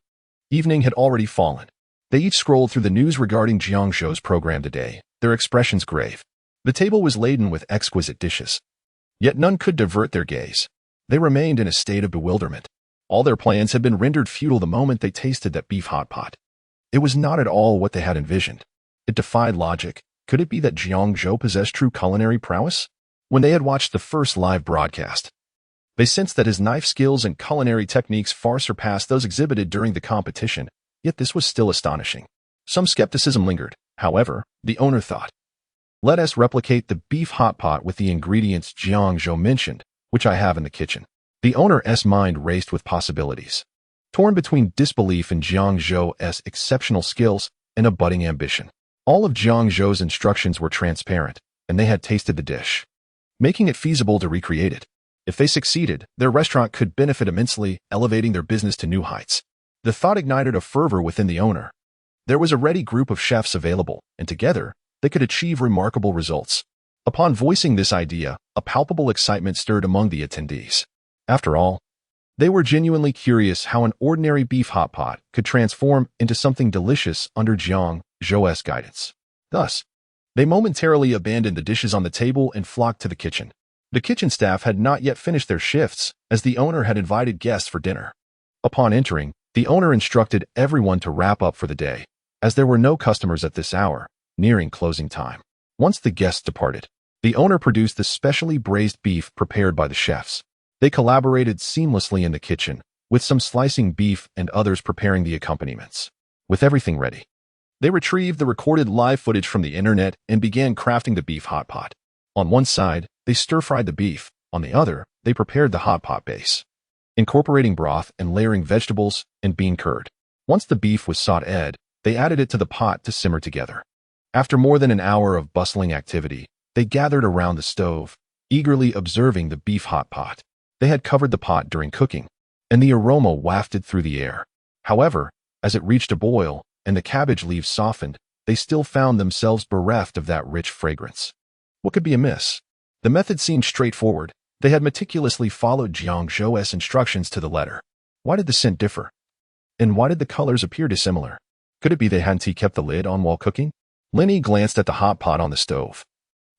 evening had already fallen. They each scrolled through the news regarding Jiang Zhou's program today, their expressions grave. The table was laden with exquisite dishes, yet none could divert their gaze. They remained in a state of bewilderment. All their plans had been rendered futile the moment they tasted that beef hot pot. It was not at all what they had envisioned. It defied logic. Could it be that Jiang Zhou possessed true culinary prowess? When they had watched the first live broadcast, they sensed that his knife skills and culinary techniques far surpassed those exhibited during the competition, yet this was still astonishing. Some skepticism lingered. However, the owner thought, "Let us replicate the beef hot pot with the ingredients Jiang Zhou mentioned, which I have in the kitchen." The owner's mind raced with possibilities, torn between disbelief in Jiang Zhou's exceptional skills and a budding ambition. All of Jiang Zhou's instructions were transparent, and they had tasted the dish, making it feasible to recreate it. If they succeeded, their restaurant could benefit immensely, elevating their business to new heights. The thought ignited a fervor within the owner. There was a ready group of chefs available, and together, they could achieve remarkable results. Upon voicing this idea, a palpable excitement stirred among the attendees. After all, they were genuinely curious how an ordinary beef hot pot could transform into something delicious under Jiang Zhou's guidance. Thus, They momentarily abandoned the dishes on the table and flocked to the kitchen. The kitchen staff had not yet finished their shifts, as the owner had invited guests for dinner. Upon entering, the owner instructed everyone to wrap up for the day, as there were no customers at this hour, nearing closing time. Once the guests departed, the owner produced the specially braised beef prepared by the chefs. They collaborated seamlessly in the kitchen, with some slicing beef and others preparing the accompaniments. With everything ready, they retrieved the recorded live footage from the internet and began crafting the beef hot pot. On one side, they stir-fried the beef. On the other, they prepared the hot pot base, incorporating broth and layering vegetables and bean curd. Once the beef was sautéed, they added it to the pot to simmer together. After more than an hour of bustling activity, they gathered around the stove, eagerly observing the beef hot pot. They had covered the pot during cooking, and the aroma wafted through the air. However, as it reached a boil and the cabbage leaves softened, they still found themselves bereft of that rich fragrance. What could be amiss? The method seemed straightforward. They had meticulously followed Jiang Zhou's instructions to the letter. Why did the scent differ? And why did the colors appear dissimilar? Could it be they hadn't kept the lid on while cooking? Lenny glanced at the hot pot on the stove,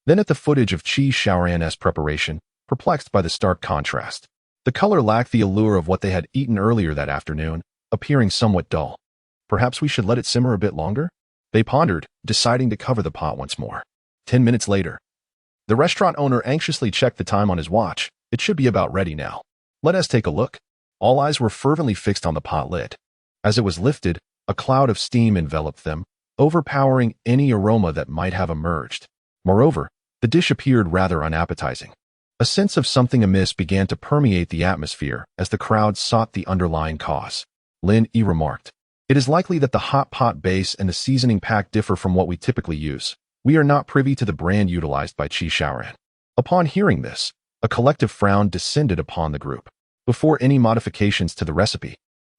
then at the footage of Qi Xiaoran's preparation, perplexed by the stark contrast. The color lacked the allure of what they had eaten earlier that afternoon, appearing somewhat dull. Perhaps we should let it simmer a bit longer? They pondered, deciding to cover the pot once more. 10 minutes later, the restaurant owner anxiously checked the time on his watch. It should be about ready now. Let us take a look. All eyes were fervently fixed on the pot lid. As it was lifted, a cloud of steam enveloped them, overpowering any aroma that might have emerged. Moreover, the dish appeared rather unappetizing. A sense of something amiss began to permeate the atmosphere as the crowd sought the underlying cause. Lin Yi remarked, "It is likely that the hot pot base and the seasoning pack differ from what we typically use. We are not privy to the brand utilized by Qi Xiaoran." Upon hearing this, a collective frown descended upon the group. Before any modifications to the recipe,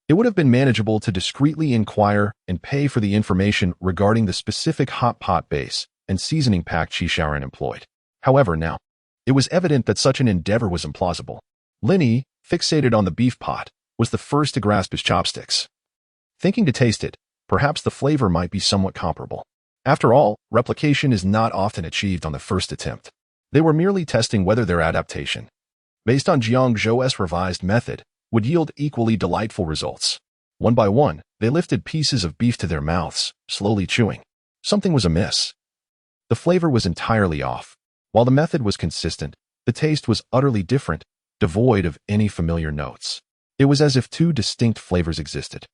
it would have been manageable to discreetly inquire and pay for the information regarding the specific hot pot base and seasoning pack Qi Xiaoran employed. However, now, it was evident that such an endeavor was implausible. Lin Yi, fixated on the beef pot, was the first to grasp his chopsticks. Thinking to taste it, perhaps the flavor might be somewhat comparable. After all, replication is not often achieved on the first attempt. They were merely testing whether their adaptation, based on Jiang Zhou's revised method, would yield equally delightful results. One by one, they lifted pieces of beef to their mouths, slowly chewing. Something was amiss. The flavor was entirely off. While the method was consistent, the taste was utterly different, devoid of any familiar notes. It was as if two distinct flavors existed.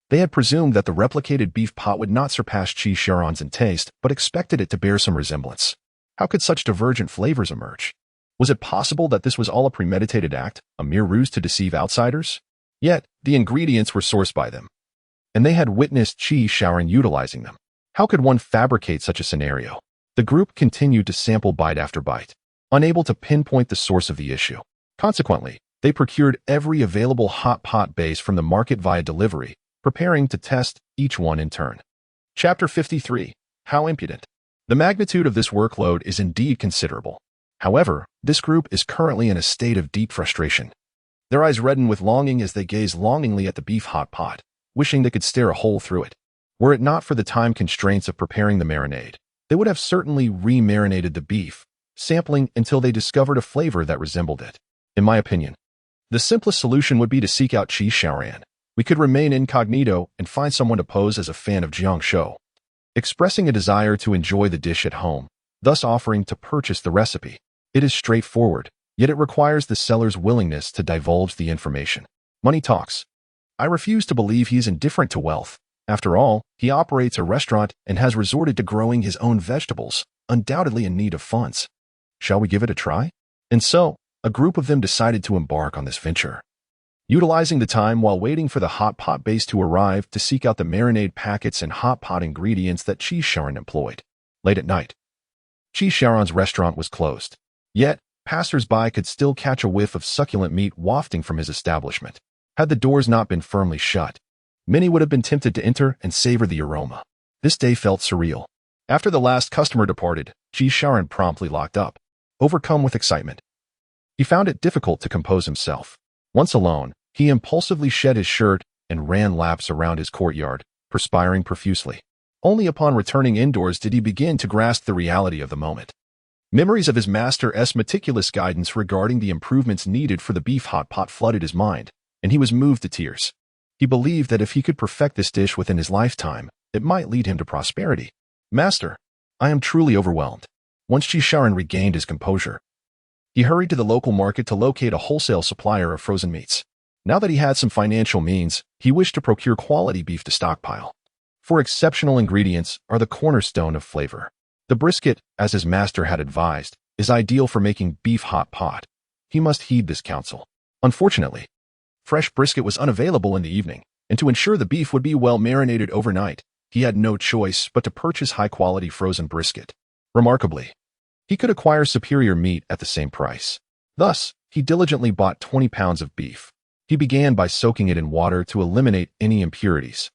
They had presumed that the replicated beef pot would not surpass Qi Xiaoran's in taste, but expected it to bear some resemblance. How could such divergent flavors emerge? Was it possible that this was all a premeditated act, a mere ruse to deceive outsiders? Yet, the ingredients were sourced by them, and they had witnessed Qi Xiaoran utilizing them. How could one fabricate such a scenario? The group continued to sample bite after bite, unable to pinpoint the source of the issue. Consequently, they procured every available hot pot base from the market via delivery, preparing to test each one in turn. Chapter 53. How impudent. The magnitude of this workload is indeed considerable. However, this group is currently in a state of deep frustration. Their eyes redden with longing as they gaze longingly at the beef hot pot, wishing they could stare a hole through it. Were it not for the time constraints of preparing the marinade, they would have certainly re-marinated the beef, sampling until they discovered a flavor that resembled it. In my opinion, the simplest solution would be to seek out Qi Xiaoran. We could remain incognito and find someone to pose as a fan of Jiang Zhou, expressing a desire to enjoy the dish at home, thus offering to purchase the recipe. It is straightforward, yet it requires the seller's willingness to divulge the information. Money talks. I refuse to believe he is indifferent to wealth. After all, he operates a restaurant and has resorted to growing his own vegetables, undoubtedly in need of funds. Shall we give it a try? And so, a group of them decided to embark on this venture, utilizing the time while waiting for the hot pot base to arrive to seek out the marinade packets and hot pot ingredients that Qi Xiaoran employed. Late at night, Qi Xiaoran's restaurant was closed. Yet, passers-by could still catch a whiff of succulent meat wafting from his establishment. Had the doors not been firmly shut, many would have been tempted to enter and savor the aroma. This day felt surreal. After the last customer departed, Qi Xiaoran promptly locked up, overcome with excitement. He found it difficult to compose himself. Once alone, he impulsively shed his shirt and ran laps around his courtyard, perspiring profusely. Only upon returning indoors did he begin to grasp the reality of the moment. Memories of his master's meticulous guidance regarding the improvements needed for the beef hot pot flooded his mind, and he was moved to tears. He believed that if he could perfect this dish within his lifetime, it might lead him to prosperity. Master, I am truly overwhelmed. Once Jiang regained his composure, he hurried to the local market to locate a wholesale supplier of frozen meats. Now that he had some financial means, he wished to procure quality beef to stockpile. For exceptional ingredients are the cornerstone of flavor. The brisket, as his master had advised, is ideal for making beef hot pot. He must heed this counsel. Unfortunately, fresh brisket was unavailable in the evening, and to ensure the beef would be well marinated overnight, he had no choice but to purchase high-quality frozen brisket. Remarkably, he could acquire superior meat at the same price. Thus, he diligently bought 20 pounds of beef. He began by soaking it in water to eliminate any impurities.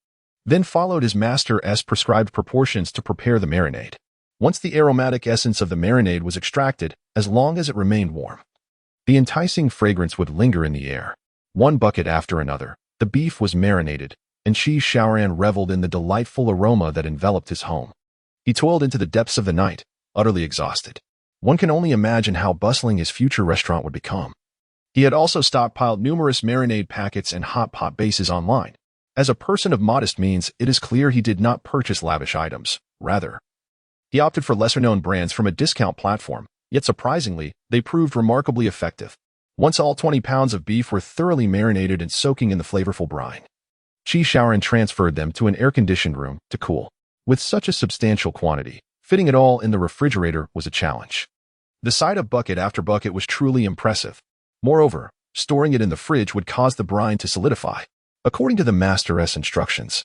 Then followed his master's prescribed proportions to prepare the marinade. Once the aromatic essence of the marinade was extracted, as long as it remained warm, the enticing fragrance would linger in the air. One bucket after another, the beef was marinated, and Jiang reveled in the delightful aroma that enveloped his home. He toiled into the depths of the night, utterly exhausted. One can only imagine how bustling his future restaurant would become. He had also stockpiled numerous marinade packets and hot pot bases online. As a person of modest means, it is clear he did not purchase lavish items. Rather, he opted for lesser-known brands from a discount platform, yet surprisingly, they proved remarkably effective. Once all 20 pounds of beef were thoroughly marinated and soaking in the flavorful brine, Jiang transferred them to an air-conditioned room to cool. With such a substantial quantity, fitting it all in the refrigerator was a challenge. The sight of bucket after bucket was truly impressive. Moreover, storing it in the fridge would cause the brine to solidify. According to the master's instructions,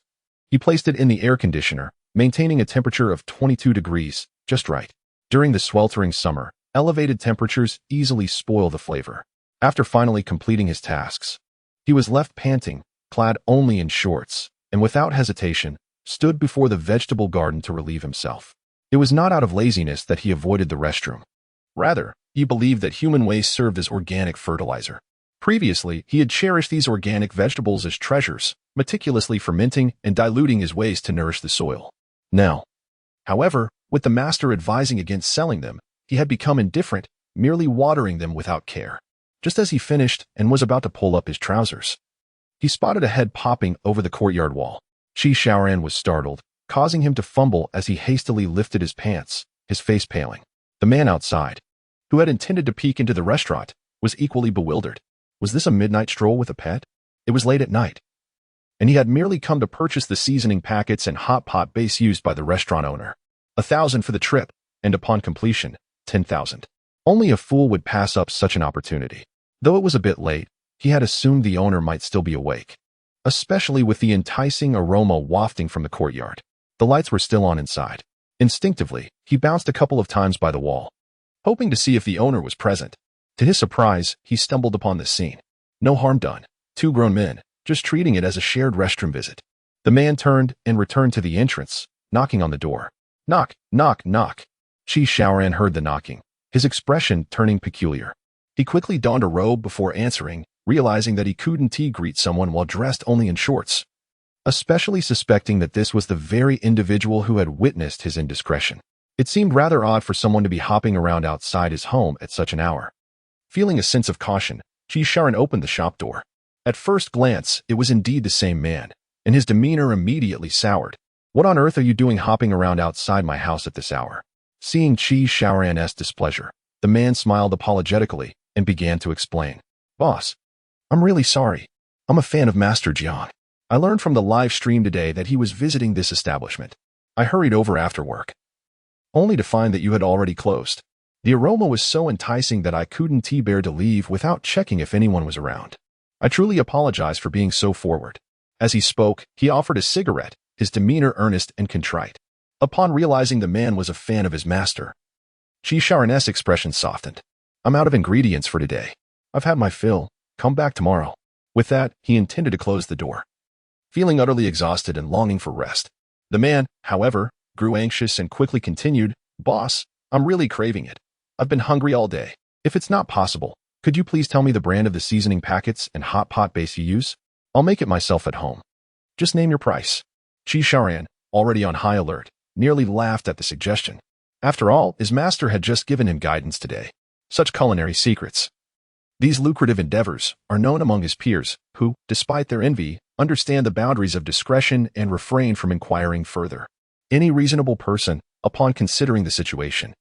he placed it in the air conditioner, maintaining a temperature of 22 degrees, just right. During the sweltering summer, elevated temperatures easily spoil the flavor. After finally completing his tasks, he was left panting, clad only in shorts, and without hesitation, stood before the vegetable garden to relieve himself. It was not out of laziness that he avoided the restroom. Rather, he believed that human waste served as organic fertilizer. Previously, he had cherished these organic vegetables as treasures, meticulously fermenting and diluting his waste to nourish the soil. Now, however, with the master advising against selling them, he had become indifferent, merely watering them without care. Just as he finished and was about to pull up his trousers, he spotted a head popping over the courtyard wall. Jiang was startled, causing him to fumble as he hastily lifted his pants, his face paling. The man outside, who had intended to peek into the restaurant, was equally bewildered. Was this a midnight stroll with a pet? It was late at night, and he had merely come to purchase the seasoning packets and hot pot base used by the restaurant owner. 1,000 for the trip, and upon completion, 10,000. Only a fool would pass up such an opportunity. Though it was a bit late, he had assumed the owner might still be awake, especially with the enticing aroma wafting from the courtyard. The lights were still on inside. Instinctively, he bounced a couple of times by the wall, hoping to see if the owner was present. To his surprise, he stumbled upon the scene. No harm done. Two grown men, just treating it as a shared restroom visit. The man turned and returned to the entrance, knocking on the door. Knock, knock, knock. Jiang heard the knocking, his expression turning peculiar. He quickly donned a robe before answering, realizing that he couldn't greet someone while dressed only in shorts, especially suspecting that this was the very individual who had witnessed his indiscretion. It seemed rather odd for someone to be hopping around outside his home at such an hour. Feeling a sense of caution, Jiang opened the shop door. At first glance, it was indeed the same man, and his demeanor immediately soured. What on earth are you doing hopping around outside my house at this hour? Seeing Jiang's displeasure, the man smiled apologetically and began to explain. Boss, I'm really sorry. I'm a fan of Master Jiang. I learned from the live stream today that he was visiting this establishment. I hurried over after work, only to find that you had already closed. The aroma was so enticing that I couldn't bear to leave without checking if anyone was around. I truly apologize for being so forward. As he spoke, he offered a cigarette, his demeanor earnest and contrite. Upon realizing the man was a fan of his master, Jiang's expression softened. I'm out of ingredients for today. I've had my fill. Come back tomorrow. With that, he intended to close the door. Feeling utterly exhausted and longing for rest, the man, however, grew anxious and quickly continued, Boss, I'm really craving it. I've been hungry all day. If it's not possible, could you please tell me the brand of the seasoning packets and hot pot base you use? I'll make it myself at home. Just name your price. Jiang, already on high alert, nearly laughed at the suggestion. After all, his master had just given him guidance today. Such culinary secrets. These lucrative endeavors are known among his peers, who, despite their envy, understand the boundaries of discretion and refrain from inquiring further. Any reasonable person, upon considering the situation,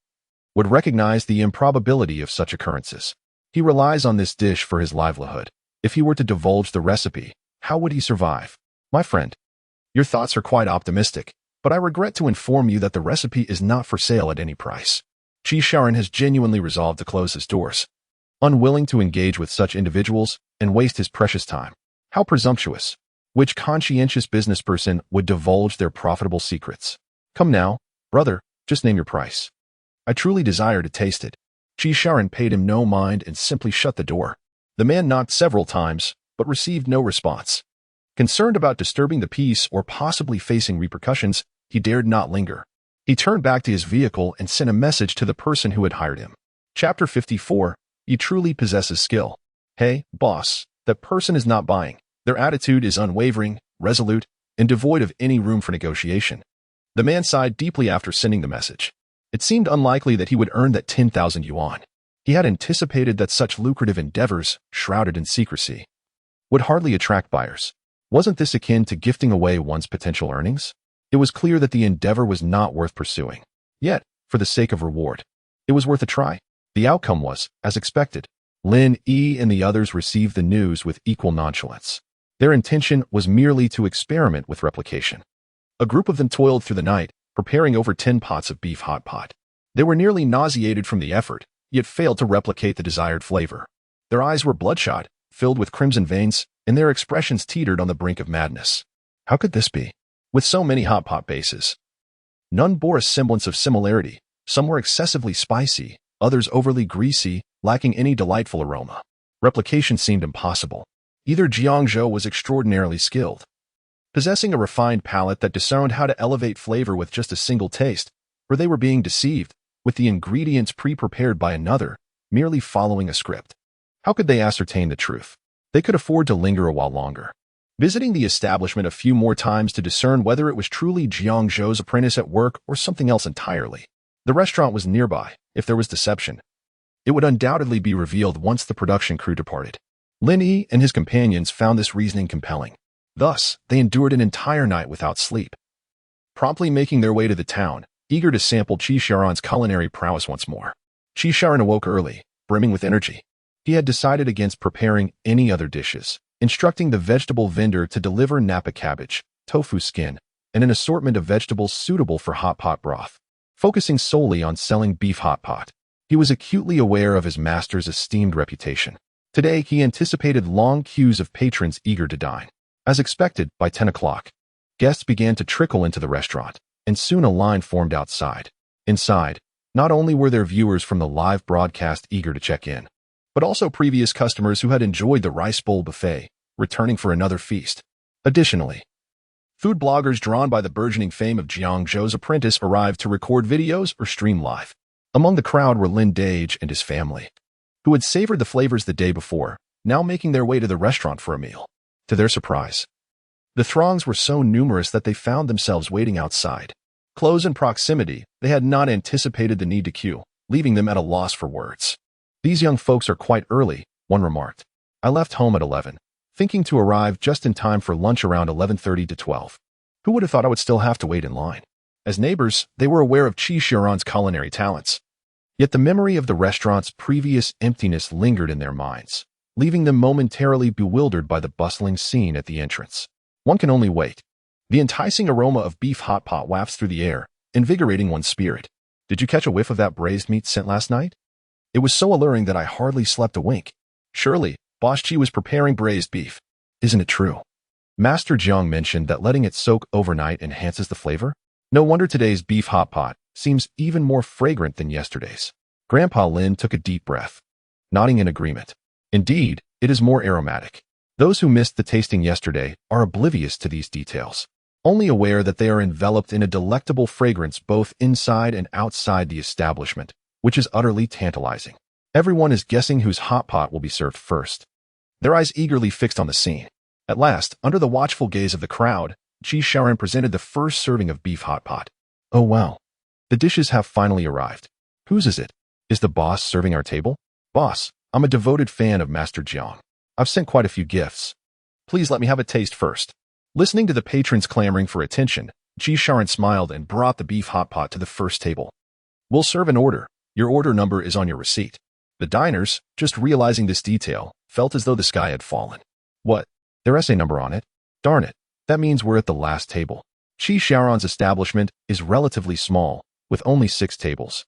would recognize the improbability of such occurrences. He relies on this dish for his livelihood. If he were to divulge the recipe, how would he survive? My friend, your thoughts are quite optimistic, but I regret to inform you that the recipe is not for sale at any price. Qisharan has genuinely resolved to close his doors, unwilling to engage with such individuals and waste his precious time. How presumptuous! Which conscientious business person would divulge their profitable secrets? Come now, brother, just name your price. I truly desire to taste it. Qisharan paid him no mind and simply shut the door. The man knocked several times, but received no response. Concerned about disturbing the peace or possibly facing repercussions, he dared not linger. He turned back to his vehicle and sent a message to the person who had hired him. Chapter 54. He truly possesses skill. Hey, boss, that person is not buying. Their attitude is unwavering, resolute, and devoid of any room for negotiation. The man sighed deeply after sending the message. It seemed unlikely that he would earn that 10,000 yuan. He had anticipated that such lucrative endeavors, shrouded in secrecy, would hardly attract buyers. Wasn't this akin to gifting away one's potential earnings? It was clear that the endeavor was not worth pursuing. Yet, for the sake of reward, it was worth a try. The outcome was, as expected. Lin Yi and the others received the news with equal nonchalance. Their intention was merely to experiment with replication. A group of them toiled through the night, preparing over 10 pots of beef hot pot. They were nearly nauseated from the effort, yet failed to replicate the desired flavor. Their eyes were bloodshot, filled with crimson veins, and their expressions teetered on the brink of madness. How could this be? With so many hot pot bases, none bore a semblance of similarity. Some were excessively spicy, others overly greasy, lacking any delightful aroma. Replication seemed impossible. Either Jiang Zhou was extraordinarily skilled, possessing a refined palate that discerned how to elevate flavor with just a single taste, or they were being deceived, with the ingredients pre-prepared by another, merely following a script. How could they ascertain the truth? They could afford to linger a while longer, visiting the establishment a few more times to discern whether it was truly Jiang Zhou's apprentice at work or something else entirely. The restaurant was nearby. If there was deception, it would undoubtedly be revealed once the production crew departed. Lin Yi and his companions found this reasoning compelling. Thus, they endured an entire night without sleep, promptly making their way to the town, eager to sample Qisharan's culinary prowess once more. Qisharan awoke early, brimming with energy. He had decided against preparing any other dishes, instructing the vegetable vendor to deliver napa cabbage, tofu skin, and an assortment of vegetables suitable for hot pot broth. Focusing solely on selling beef hot pot, he was acutely aware of his master's esteemed reputation. Today, he anticipated long queues of patrons eager to dine. As expected, by 10 o'clock, guests began to trickle into the restaurant, and soon a line formed outside. Inside, not only were there viewers from the live broadcast eager to check in, but also previous customers who had enjoyed the rice bowl buffet, returning for another feast. Additionally, food bloggers drawn by the burgeoning fame of Jiang Zhou's apprentice arrived to record videos or stream live. Among the crowd were Lin Dage and his family, who had savored the flavors the day before, now making their way to the restaurant for a meal. To their surprise, the throngs were so numerous that they found themselves waiting outside. Close in proximity, they had not anticipated the need to queue, leaving them at a loss for words. These young folks are quite early, one remarked. I left home at 11, thinking to arrive just in time for lunch around 11:30 to 12. Who would have thought I would still have to wait in line? As neighbors, they were aware of Qisharan's culinary talents. Yet the memory of the restaurant's previous emptiness lingered in their minds, leaving them momentarily bewildered by the bustling scene at the entrance. One can only wait. The enticing aroma of beef hot pot wafts through the air, invigorating one's spirit. Did you catch a whiff of that braised meat sent last night? It was so alluring that I hardly slept a wink. Surely, Boss Chi was preparing braised beef. Isn't it true? Master Jiang mentioned that letting it soak overnight enhances the flavor. No wonder today's beef hot pot seems even more fragrant than yesterday's. Grandpa Lin took a deep breath, nodding in agreement. Indeed, it is more aromatic. Those who missed the tasting yesterday are oblivious to these details, only aware that they are enveloped in a delectable fragrance both inside and outside the establishment, which is utterly tantalizing. Everyone is guessing whose hot pot will be served first, their eyes eagerly fixed on the scene. At last, under the watchful gaze of the crowd, Qi Shaoran presented the first serving of beef hot pot. Oh wow. The dishes have finally arrived. Whose is it? Is the boss serving our table? Boss, I'm a devoted fan of Master Jiang. I've sent quite a few gifts. Please let me have a taste first. Listening to the patrons clamoring for attention, Qi Shaoran smiled and brought the beef hot pot to the first table. We'll serve an order. Your order number is on your receipt. The diners, just realizing this detail, felt as though the sky had fallen. What? Their essay number on it? Darn it. That means we're at the last table. Qi Shaoran's establishment is relatively small, with only 6 tables,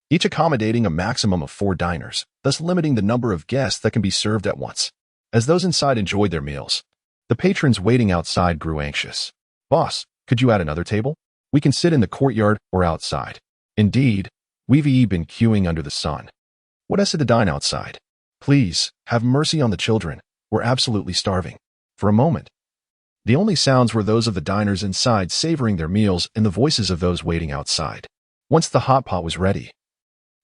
each accommodating a maximum of 4 diners, thus limiting the number of guests that can be served at once. As those inside enjoyed their meals, the patrons waiting outside grew anxious. Boss, could you add another table? We can sit in the courtyard or outside. Indeed, we've been queuing under the sun. What else to dine outside? Please, have mercy on the children. We're absolutely starving. For a moment, the only sounds were those of the diners inside savoring their meals and the voices of those waiting outside. Once the hot pot was ready,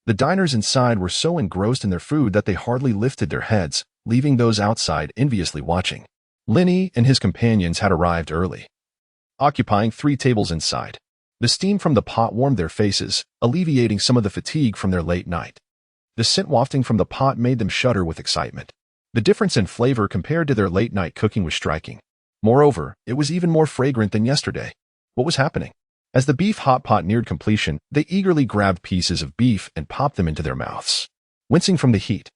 the diners inside were so engrossed in their food that they hardly lifted their heads, leaving those outside enviously watching. Linny and his companions had arrived early, occupying 3 tables inside. The steam from the pot warmed their faces, alleviating some of the fatigue from their late night. The scent wafting from the pot made them shudder with excitement. The difference in flavor compared to their late-night cooking was striking. Moreover, it was even more fragrant than yesterday. What was happening? As the beef hot pot neared completion, they eagerly grabbed pieces of beef and popped them into their mouths. Wincing from the heat,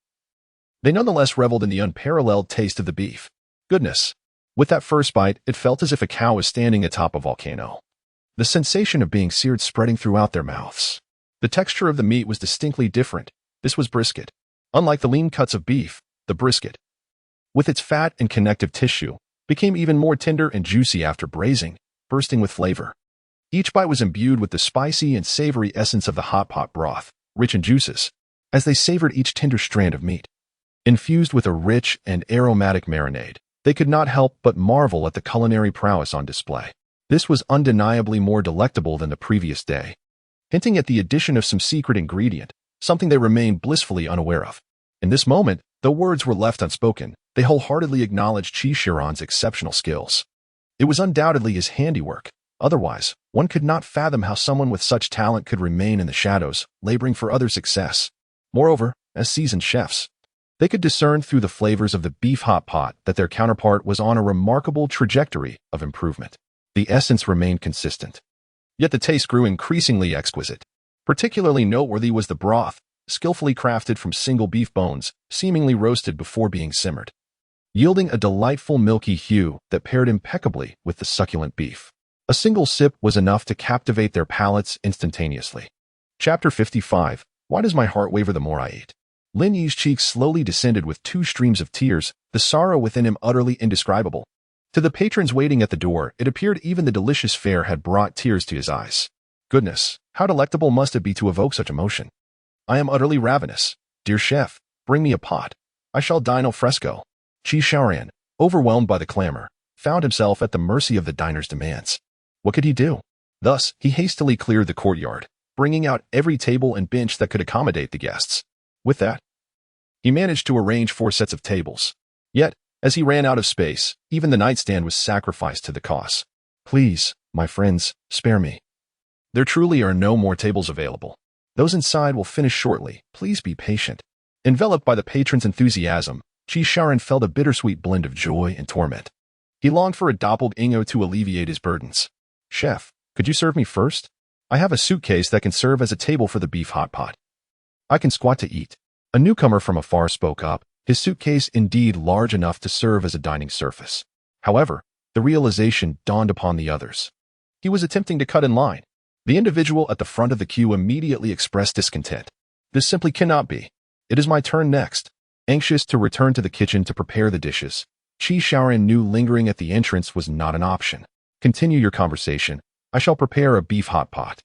they nonetheless reveled in the unparalleled taste of the beef. Goodness! With that first bite, it felt as if a cow was standing atop a volcano. The sensation of being seared spreading throughout their mouths. The texture of the meat was distinctly different. This was brisket. Unlike the lean cuts of beef, the brisket, with its fat and connective tissue, became even more tender and juicy after braising, bursting with flavor. Each bite was imbued with the spicy and savory essence of the hot pot broth, rich in juices, as they savored each tender strand of meat. Infused with a rich and aromatic marinade, they could not help but marvel at the culinary prowess on display. This was undeniably more delectable than the previous day, hinting at the addition of some secret ingredient, something they remained blissfully unaware of. In this moment, though words were left unspoken, they wholeheartedly acknowledged Qi Shaoran's exceptional skills. It was undoubtedly his handiwork. Otherwise, one could not fathom how someone with such talent could remain in the shadows, laboring for others' success. Moreover, as seasoned chefs, they could discern through the flavors of the beef hot pot that their counterpart was on a remarkable trajectory of improvement. The essence remained consistent, yet the taste grew increasingly exquisite. Particularly noteworthy was the broth, skillfully crafted from single beef bones, seemingly roasted before being simmered, yielding a delightful milky hue that paired impeccably with the succulent beef. A single sip was enough to captivate their palates instantaneously. Chapter 55. Why does my heart waver the more I eat? Lin Yi's cheeks slowly descended with 2 streams of tears, the sorrow within him utterly indescribable. To the patrons waiting at the door, it appeared even the delicious fare had brought tears to his eyes. Goodness, how delectable must it be to evoke such emotion? I am utterly ravenous. Dear chef, bring me a pot. I shall dine al fresco. Qi Shaoran, overwhelmed by the clamor, found himself at the mercy of the diners' demands. What could he do? Thus, he hastily cleared the courtyard, bringing out every table and bench that could accommodate the guests. With that, he managed to arrange 4 sets of tables. Yet, as he ran out of space, even the nightstand was sacrificed to the cause. Please, my friends, spare me. There truly are no more tables available. Those inside will finish shortly. Please be patient. Enveloped by the patrons' enthusiasm, Qi Shaoran felt a bittersweet blend of joy and torment. He longed for a doppelganger to alleviate his burdens. Chef, could you serve me first? I have a suitcase that can serve as a table for the beef hot pot. I can squat to eat. A newcomer from afar spoke up, his suitcase indeed large enough to serve as a dining surface. However, the realization dawned upon the others. He was attempting to cut in line. The individual at the front of the queue immediately expressed discontent. This simply cannot be. It is my turn next. Anxious to return to the kitchen to prepare the dishes, Qi Shaoran knew lingering at the entrance was not an option. Continue your conversation. I shall prepare a beef hot pot.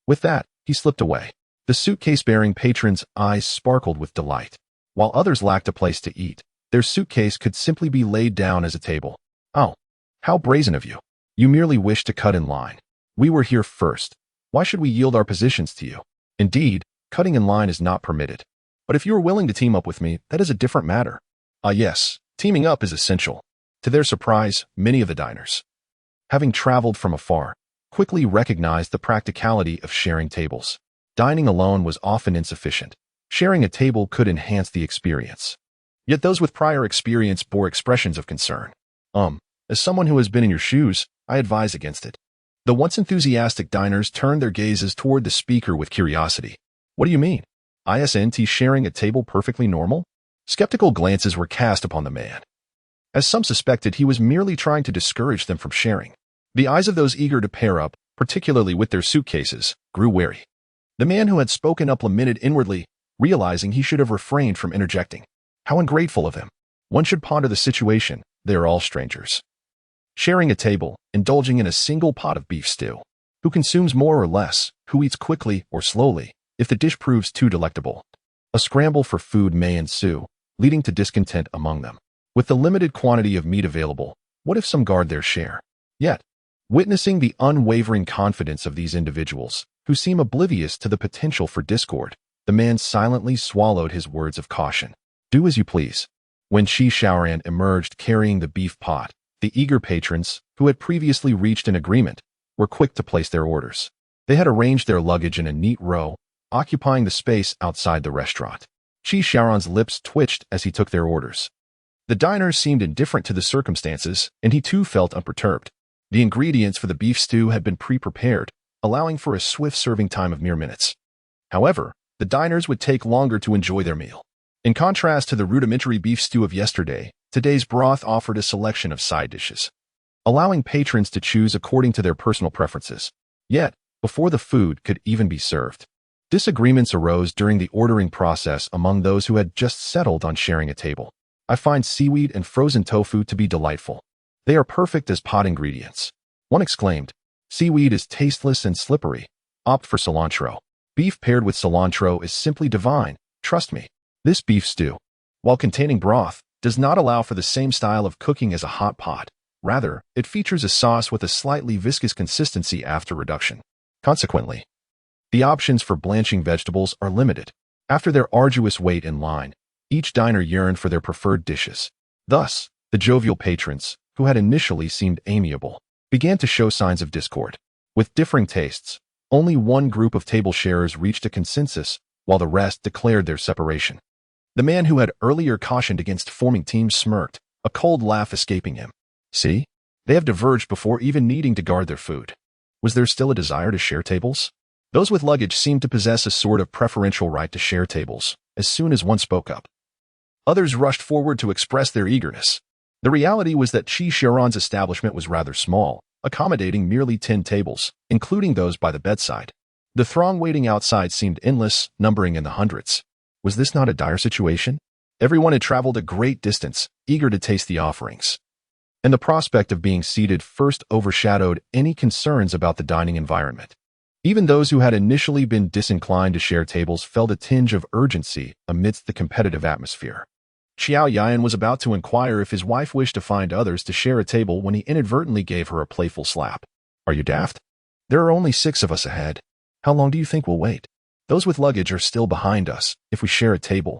With that, he slipped away. The suitcase-bearing patrons' eyes sparkled with delight. While others lacked a place to eat, their suitcase could simply be laid down as a table. Oh, how brazen of you. You merely wish to cut in line. We were here first. Why should we yield our positions to you? Indeed, cutting in line is not permitted. But if you are willing to team up with me, that is a different matter. Ah yes, teaming up is essential. To their surprise, many of the diners having traveled from afar, quickly recognized the practicality of sharing tables. Dining alone was often insufficient. Sharing a table could enhance the experience. Yet those with prior experience bore expressions of concern. As someone who has been in your shoes, I advise against it. The once enthusiastic diners turned their gazes toward the speaker with curiosity. What do you mean? Isn't sharing a table perfectly normal? Skeptical glances were cast upon the man. As some suspected, he was merely trying to discourage them from sharing. The eyes of those eager to pair up, particularly with their suitcases, grew wary. The man who had spoken up lamented inwardly, realizing he should have refrained from interjecting. How ungrateful of him. One should ponder the situation. They are all strangers. Sharing a table, indulging in a single pot of beef stew. Who consumes more or less, who eats quickly or slowly, if the dish proves too delectable. A scramble for food may ensue, leading to discontent among them. With the limited quantity of meat available, what if some guard their share? Yet, witnessing the unwavering confidence of these individuals, who seem oblivious to the potential for discord, the man silently swallowed his words of caution. Do as you please. When Shi Xiaoran emerged carrying the beef pot, the eager patrons, who had previously reached an agreement, were quick to place their orders. They had arranged their luggage in a neat row, occupying the space outside the restaurant. Shi Xiaoran's lips twitched as he took their orders. The diners seemed indifferent to the circumstances, and he too felt unperturbed. The ingredients for the beef stew had been pre-prepared, allowing for a swift serving time of mere minutes. However, the diners would take longer to enjoy their meal. In contrast to the rudimentary beef stew of yesterday, today's broth offered a selection of side dishes, allowing patrons to choose according to their personal preferences. Yet, before the food could even be served, disagreements arose during the ordering process among those who had just settled on sharing a table. I find seaweed and frozen tofu to be delightful. They are perfect as pot ingredients. One exclaimed, seaweed is tasteless and slippery. Opt for cilantro. Beef paired with cilantro is simply divine, trust me. This beef stew, while containing broth, does not allow for the same style of cooking as a hot pot. Rather, it features a sauce with a slightly viscous consistency after reduction. Consequently, the options for blanching vegetables are limited. After their arduous wait in line, each diner yearned for their preferred dishes. Thus, the jovial patrons, who had initially seemed amiable, began to show signs of discord. With differing tastes, only one group of table sharers reached a consensus, while the rest declared their separation. The man who had earlier cautioned against forming teams smirked, a cold laugh escaping him. See? They have diverged before even needing to guard their food. Was there still a desire to share tables? Those with luggage seemed to possess a sort of preferential right to share tables, as soon as one spoke up. Others rushed forward to express their eagerness. The reality was that Shi Xiaoran's establishment was rather small, accommodating merely 10 tables, including those by the bedside. The throng waiting outside seemed endless, numbering in the hundreds. Was this not a dire situation? Everyone had traveled a great distance, eager to taste the offerings. And the prospect of being seated first overshadowed any concerns about the dining environment. Even those who had initially been disinclined to share tables felt a tinge of urgency amidst the competitive atmosphere. Xiao Yan was about to inquire if his wife wished to find others to share a table when he inadvertently gave her a playful slap. Are you daft? There are only 6 of us ahead. How long do you think we'll wait? Those with luggage are still behind us. If we share a table,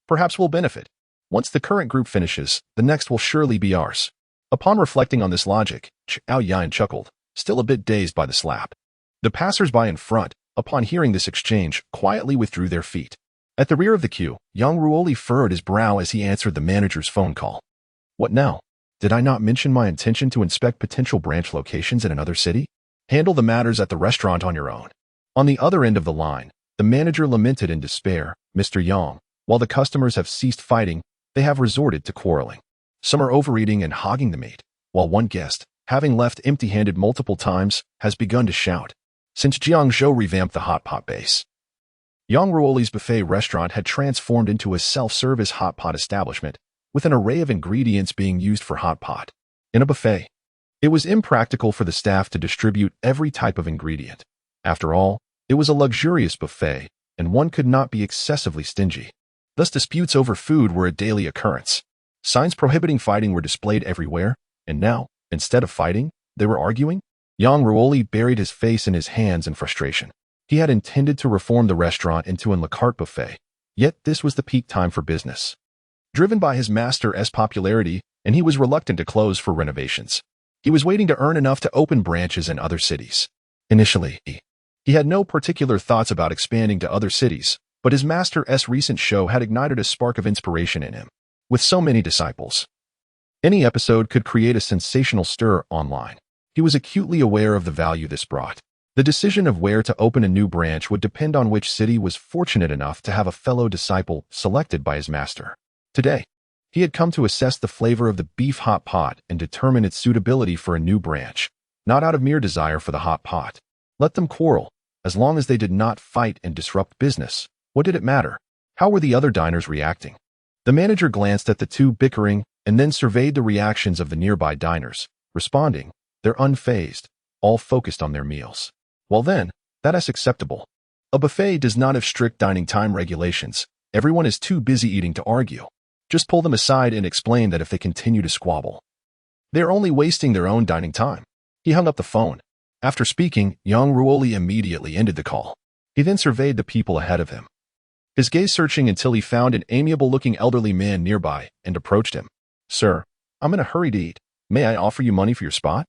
perhaps we'll benefit. Once the current group finishes, the next will surely be ours. Upon reflecting on this logic, Xiao Yan chuckled, still a bit dazed by the slap. The passers-by in front, upon hearing this exchange, quietly withdrew their feet. At the rear of the queue, Yang Ruoli furrowed his brow as he answered the manager's phone call. What now? Did I not mention my intention to inspect potential branch locations in another city? Handle the matters at the restaurant on your own. On the other end of the line, the manager lamented in despair, Mr. Yang, while the customers have ceased fighting, they have resorted to quarreling. Some are overeating and hogging the meat, while one guest, having left empty-handed multiple times, has begun to shout. Since Jiang Zhou revamped the hot pot base, Yang Ruoli's buffet restaurant had transformed into a self-service hot pot establishment, with an array of ingredients being used for hot pot. In a buffet, it was impractical for the staff to distribute every type of ingredient. After all, it was a luxurious buffet, and one could not be excessively stingy. Thus disputes over food were a daily occurrence. Signs prohibiting fighting were displayed everywhere, and now, instead of fighting, they were arguing. Yang Ruoli buried his face in his hands in frustration. He had intended to reform the restaurant into an la carte buffet, yet this was the peak time for business. Driven by his master's popularity, and he was reluctant to close for renovations. He was waiting to earn enough to open branches in other cities. Initially, he had no particular thoughts about expanding to other cities, but his master's recent show had ignited a spark of inspiration in him. With so many disciples, any episode could create a sensational stir online. He was acutely aware of the value this brought. The decision of where to open a new branch would depend on which city was fortunate enough to have a fellow disciple selected by his master. Today, he had come to assess the flavor of the beef hot pot and determine its suitability for a new branch, not out of mere desire for the hot pot. Let them quarrel. As long as they did not fight and disrupt business, what did it matter? How were the other diners reacting? The manager glanced at the two bickering and then surveyed the reactions of the nearby diners, responding, "They're unfazed, all focused on their meals." Well then, that is acceptable. A buffet does not have strict dining time regulations. Everyone is too busy eating to argue. Just pull them aside and explain that if they continue to squabble, they are only wasting their own dining time. He hung up the phone. After speaking, Jiang Zhou immediately ended the call. He then surveyed the people ahead of him, his gaze searching until he found an amiable-looking elderly man nearby and approached him. "Sir, I'm in a hurry to eat. May I offer you money for your spot?"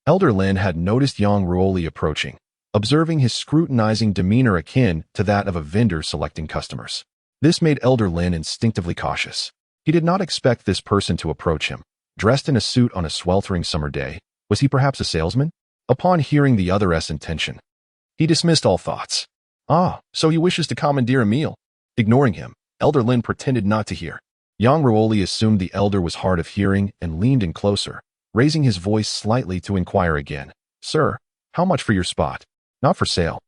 Elder Lin had noticed Jiang Zhou approaching, observing his scrutinizing demeanor akin to that of a vendor selecting customers. This made Elder Lin instinctively cautious. He did not expect this person to approach him. Dressed in a suit on a sweltering summer day, was he perhaps a salesman? Upon hearing the other's intention, he dismissed all thoughts. "Ah, so he wishes to commandeer a meal." Ignoring him, Elder Lin pretended not to hear. Jiang Zhou assumed the elder was hard of hearing and leaned in closer, raising his voice slightly to inquire again. "Sir, how much for your spot?" "Not for sale."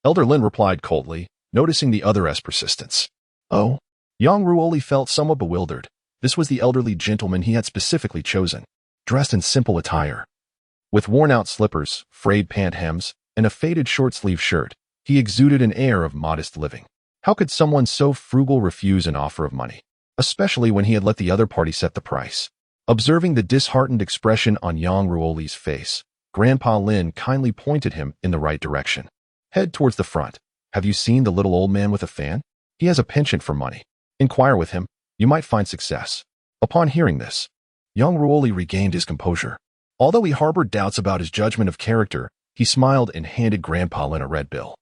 Elder Lin replied coldly, noticing the other's persistence. "Oh?" Jiang Zhou felt somewhat bewildered. This was the elderly gentleman he had specifically chosen, dressed in simple attire. With worn-out slippers, frayed pant hems, and a faded short-sleeve shirt, he exuded an air of modest living. How could someone so frugal refuse an offer of money, especially when he had let the other party set the price? Observing the disheartened expression on Jiang Zhou's face, Grandpa Lin kindly pointed him in the right direction. "Head towards the front. Have you seen the little old man with a fan? He has a penchant for money. Inquire with him. You might find success." Upon hearing this, Jiang Zhou regained his composure. Although he harbored doubts about his judgment of character, he smiled and handed Grandpa Lin a red bill,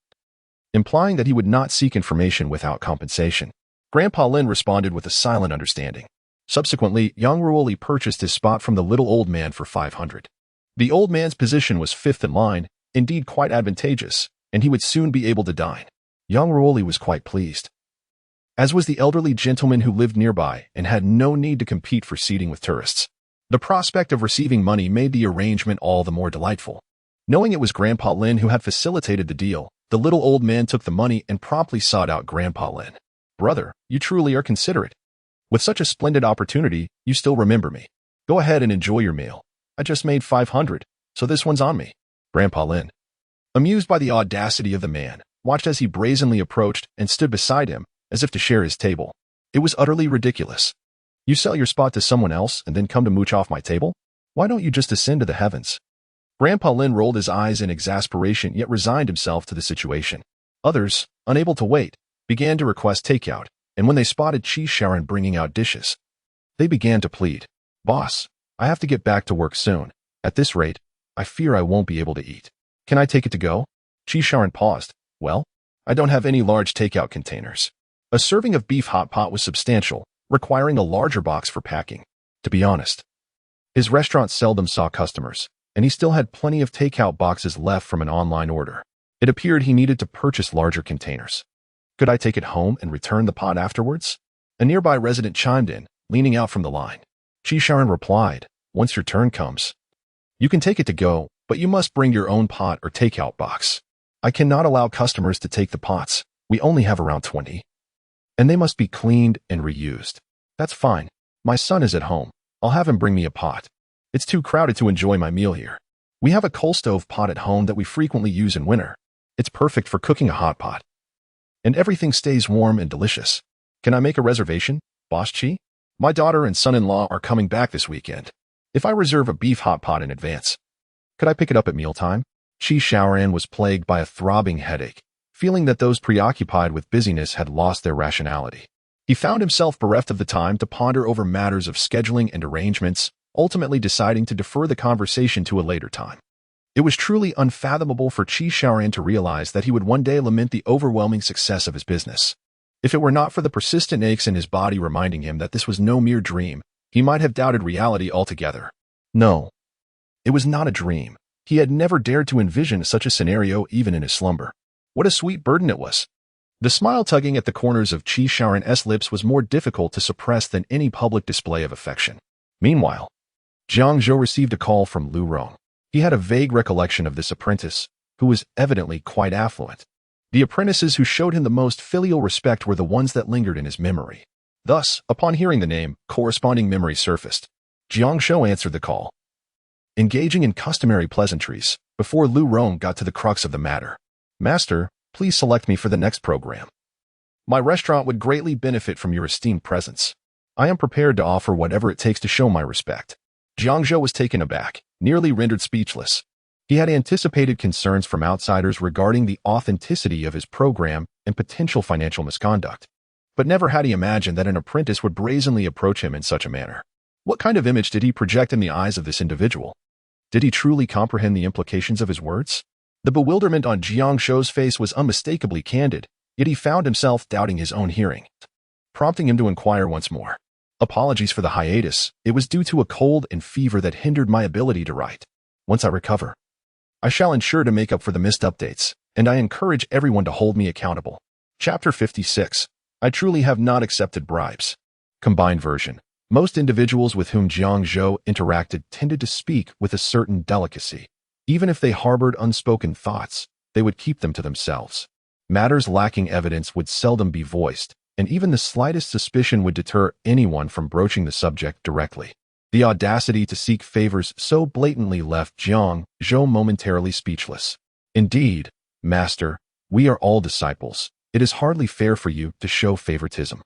implying that he would not seek information without compensation. Grandpa Lin responded with a silent understanding. Subsequently, Jiang Zhou purchased his spot from the little old man for 500. The old man's position was fifth in line, indeed quite advantageous, and he would soon be able to dine. Jiang Zhou was quite pleased, as was the elderly gentleman who lived nearby and had no need to compete for seating with tourists. The prospect of receiving money made the arrangement all the more delightful. Knowing it was Grandpa Lin who had facilitated the deal, the little old man took the money and promptly sought out Grandpa Lin. "Brother, you truly are considerate. With such a splendid opportunity, you still remember me. Go ahead and enjoy your meal. I just made 500, so this one's on me." Grandpa Lin, amused by the audacity of the man, watched as he brazenly approached and stood beside him, as if to share his table. It was utterly ridiculous. "You sell your spot to someone else and then come to mooch off my table? Why don't you just ascend to the heavens?" Grandpa Lin rolled his eyes in exasperation yet resigned himself to the situation. Others, unable to wait, began to request takeout, and when they spotted Qi Sharon bringing out dishes, they began to plead. "Boss, I have to get back to work soon. At this rate, I fear I won't be able to eat. Can I take it to go?" Qi Sharon paused. "Well, I don't have any large takeout containers." A serving of beef hot pot was substantial, requiring a larger box for packing. To be honest, his restaurant seldom saw customers, and he still had plenty of takeout boxes left from an online order. It appeared he needed to purchase larger containers. "Could I take it home and return the pot afterwards?" A nearby resident chimed in, leaning out from the line. Qi Sharon replied, "Once your turn comes, you can take it to go, but you must bring your own pot or takeout box. I cannot allow customers to take the pots. We only have around 20. And they must be cleaned and reused." "That's fine. My son is at home. I'll have him bring me a pot. It's too crowded to enjoy my meal here. We have a coal stove pot at home that we frequently use in winter. It's perfect for cooking a hot pot. And everything stays warm and delicious. Can I make a reservation, Boss Qi? My daughter and son-in-law are coming back this weekend. If I reserve a beef hot pot in advance, could I pick it up at mealtime?" Qi Shaoran was plagued by a throbbing headache, feeling that those preoccupied with busyness had lost their rationality. He found himself bereft of the time to ponder over matters of scheduling and arrangements, ultimately deciding to defer the conversation to a later time. It was truly unfathomable for Qi Xiaoran to realize that he would one day lament the overwhelming success of his business. If it were not for the persistent aches in his body reminding him that this was no mere dream, he might have doubted reality altogether. No, it was not a dream. He had never dared to envision such a scenario even in his slumber. What a sweet burden it was. The smile tugging at the corners of Qi Xiaoran's lips was more difficult to suppress than any public display of affection. Meanwhile, Jiang Zhou received a call from Lu Rong. He had a vague recollection of this apprentice, who was evidently quite affluent. The apprentices who showed him the most filial respect were the ones that lingered in his memory. Thus, upon hearing the name, corresponding memory surfaced. Jiang Zhou answered the call, engaging in customary pleasantries, before Lu Rong got to the crux of the matter. Master, please select me for the next program. My restaurant would greatly benefit from your esteemed presence. I am prepared to offer whatever it takes to show my respect. Jiang Zhou was taken aback, nearly rendered speechless. He had anticipated concerns from outsiders regarding the authenticity of his program and potential financial misconduct, but never had he imagined that an apprentice would brazenly approach him in such a manner. What kind of image did he project in the eyes of this individual? Did he truly comprehend the implications of his words? The bewilderment on Jiang Zhou's face was unmistakably candid, yet he found himself doubting his own hearing, prompting him to inquire once more. Apologies for the hiatus. It was due to a cold and fever that hindered my ability to write. Once I recover, I shall ensure to make up for the missed updates, and I encourage everyone to hold me accountable. Chapter 56. I truly have not accepted bribes. Combined version. Most individuals with whom Jiang Zhou interacted tended to speak with a certain delicacy. Even if they harbored unspoken thoughts, they would keep them to themselves. Matters lacking evidence would seldom be voiced, and even the slightest suspicion would deter anyone from broaching the subject directly. The audacity to seek favors so blatantly left Jiang Zhou momentarily speechless. Indeed, Master, we are all disciples. It is hardly fair for you to show favoritism.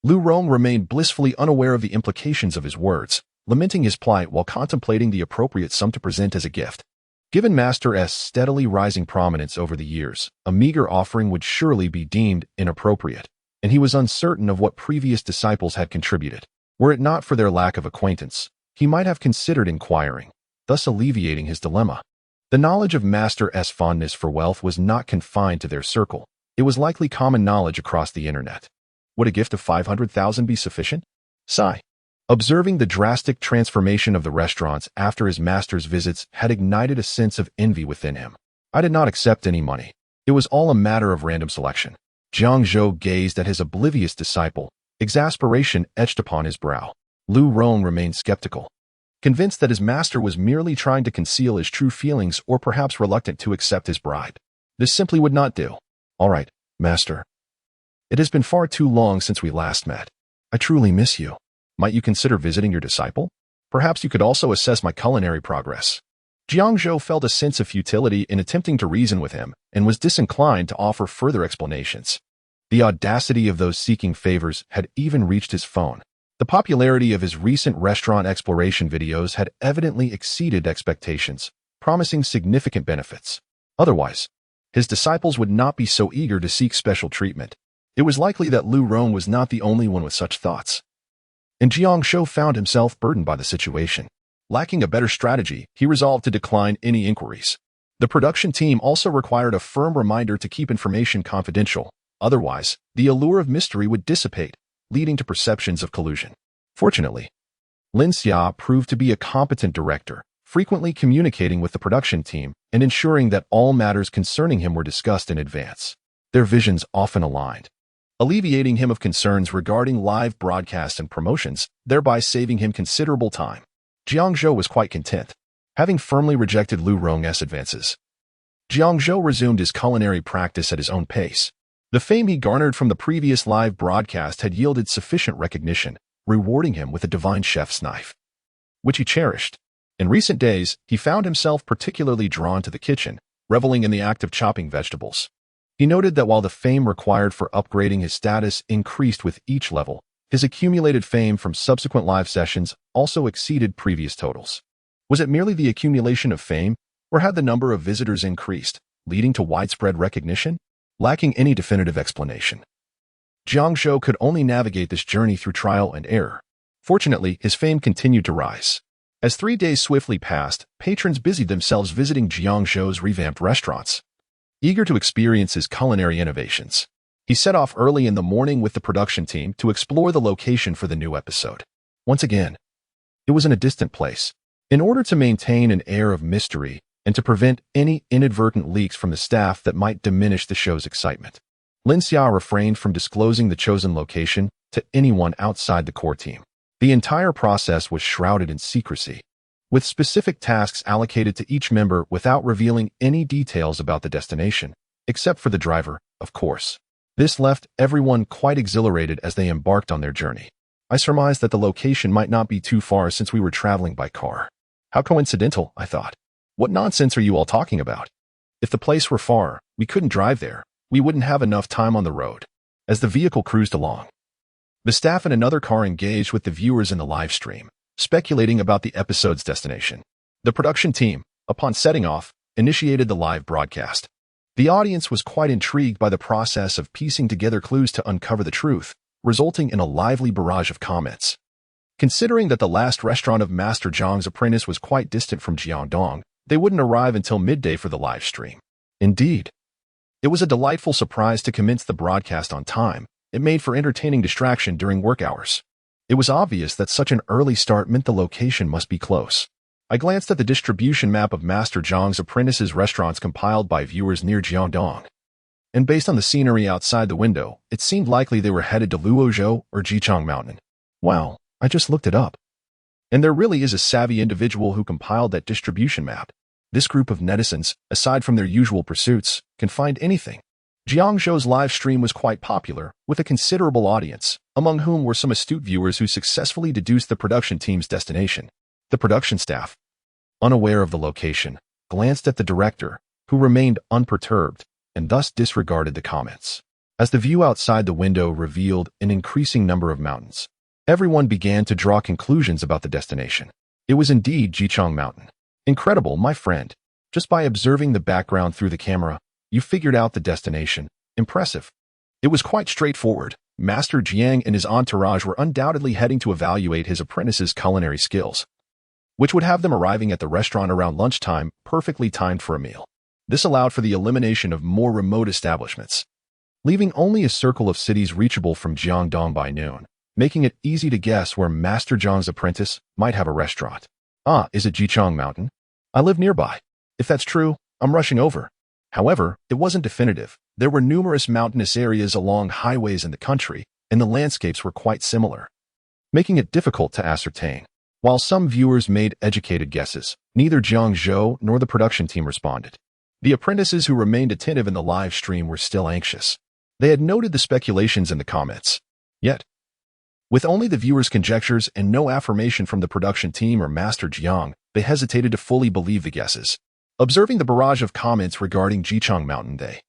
Lu Rong remained blissfully unaware of the implications of his words, lamenting his plight while contemplating the appropriate sum to present as a gift. Given Master S' steadily rising prominence over the years, a meager offering would surely be deemed inappropriate, and he was uncertain of what previous disciples had contributed. Were it not for their lack of acquaintance, he might have considered inquiring, thus alleviating his dilemma. The knowledge of Master S' fondness for wealth was not confined to their circle. It was likely common knowledge across the internet. Would a gift of 500,000 be sufficient? Sigh. Observing the drastic transformation of the restaurants after his master's visits had ignited a sense of envy within him. I did not accept any money. It was all a matter of random selection. Jiang Zhou gazed at his oblivious disciple, exasperation etched upon his brow. Lu Rong remained skeptical, convinced that his master was merely trying to conceal his true feelings or perhaps reluctant to accept his bribe. This simply would not do. All right, Master. It has been far too long since we last met. I truly miss you. Might you consider visiting your disciple? Perhaps you could also assess my culinary progress. Jiang Zhou felt a sense of futility in attempting to reason with him and was disinclined to offer further explanations. The audacity of those seeking favors had even reached his phone. The popularity of his recent restaurant exploration videos had evidently exceeded expectations, promising significant benefits. Otherwise, his disciples would not be so eager to seek special treatment. It was likely that Lu Rong was not the only one with such thoughts. And Jiang Zhou found himself burdened by the situation. Lacking a better strategy, he resolved to decline any inquiries. The production team also required a firm reminder to keep information confidential. Otherwise, the allure of mystery would dissipate, leading to perceptions of collusion. Fortunately, Lin Xia proved to be a competent director, frequently communicating with the production team and ensuring that all matters concerning him were discussed in advance. Their visions often aligned, alleviating him of concerns regarding live broadcasts and promotions, thereby saving him considerable time. Jiang Zhou was quite content, having firmly rejected Lu Rong's advances. Jiang Zhou resumed his culinary practice at his own pace. The fame he garnered from the previous live broadcast had yielded sufficient recognition, rewarding him with a divine chef's knife, which he cherished. In recent days, he found himself particularly drawn to the kitchen, reveling in the act of chopping vegetables. He noted that while the fame required for upgrading his status increased with each level, his accumulated fame from subsequent live sessions also exceeded previous totals. Was it merely the accumulation of fame, or had the number of visitors increased, leading to widespread recognition? Lacking any definitive explanation, Jiang Zhou could only navigate this journey through trial and error. Fortunately, his fame continued to rise. As 3 days swiftly passed, patrons busied themselves visiting Jiang Zhou's revamped restaurants, eager to experience his culinary innovations. He set off early in the morning with the production team to explore the location for the new episode. Once again, it was in a distant place. In order to maintain an air of mystery and to prevent any inadvertent leaks from the staff that might diminish the show's excitement, Lin Xia refrained from disclosing the chosen location to anyone outside the core team. The entire process was shrouded in secrecy, with specific tasks allocated to each member without revealing any details about the destination, except for the driver, of course. This left everyone quite exhilarated as they embarked on their journey. I surmised that the location might not be too far since we were traveling by car. How coincidental, I thought. What nonsense are you all talking about? If the place were far, we couldn't drive there. We wouldn't have enough time on the road. As the vehicle cruised along, the staff in another car engaged with the viewers in the live stream, speculating about the episode's destination. The production team, upon setting off, initiated the live broadcast. The audience was quite intrigued by the process of piecing together clues to uncover the truth, resulting in a lively barrage of comments. Considering that the last restaurant of Master Zhang's apprentice was quite distant from Jiangdong, they wouldn't arrive until midday for the live stream. Indeed, it was a delightful surprise to commence the broadcast on time. It made for entertaining distraction during work hours. It was obvious that such an early start meant the location must be close. I glanced at the distribution map of Master Zhang's apprentices' restaurants compiled by viewers near Jiangdong, and based on the scenery outside the window, it seemed likely they were headed to Luozhou or Jichang Mountain. Wow, I just looked it up. And there really is a savvy individual who compiled that distribution map. This group of netizens, aside from their usual pursuits, can find anything. Jiang Zhou's live stream was quite popular, with a considerable audience, among whom were some astute viewers who successfully deduced the production team's destination. The production staff, unaware of the location, glanced at the director, who remained unperturbed, and thus disregarded the comments. As the view outside the window revealed an increasing number of mountains, everyone began to draw conclusions about the destination. It was indeed Jichang Mountain. Incredible, my friend. Just by observing the background through the camera, you figured out the destination. Impressive. It was quite straightforward. Master Jiang and his entourage were undoubtedly heading to evaluate his apprentice's culinary skills, which would have them arriving at the restaurant around lunchtime, perfectly timed for a meal. This allowed for the elimination of more remote establishments, leaving only a circle of cities reachable from Jiangdong by noon, making it easy to guess where Master Zhang's apprentice might have a restaurant. Ah, is it Jichang Mountain? I live nearby. If that's true, I'm rushing over. However, it wasn't definitive. There were numerous mountainous areas along highways in the country, and the landscapes were quite similar, making it difficult to ascertain. While some viewers made educated guesses, neither Jiang Zhou nor the production team responded. The apprentices who remained attentive in the live stream were still anxious. They had noted the speculations in the comments. Yet, with only the viewers' conjectures and no affirmation from the production team or Master Jiang, they hesitated to fully believe the guesses. Observing the barrage of comments regarding Jichang Mountain, they,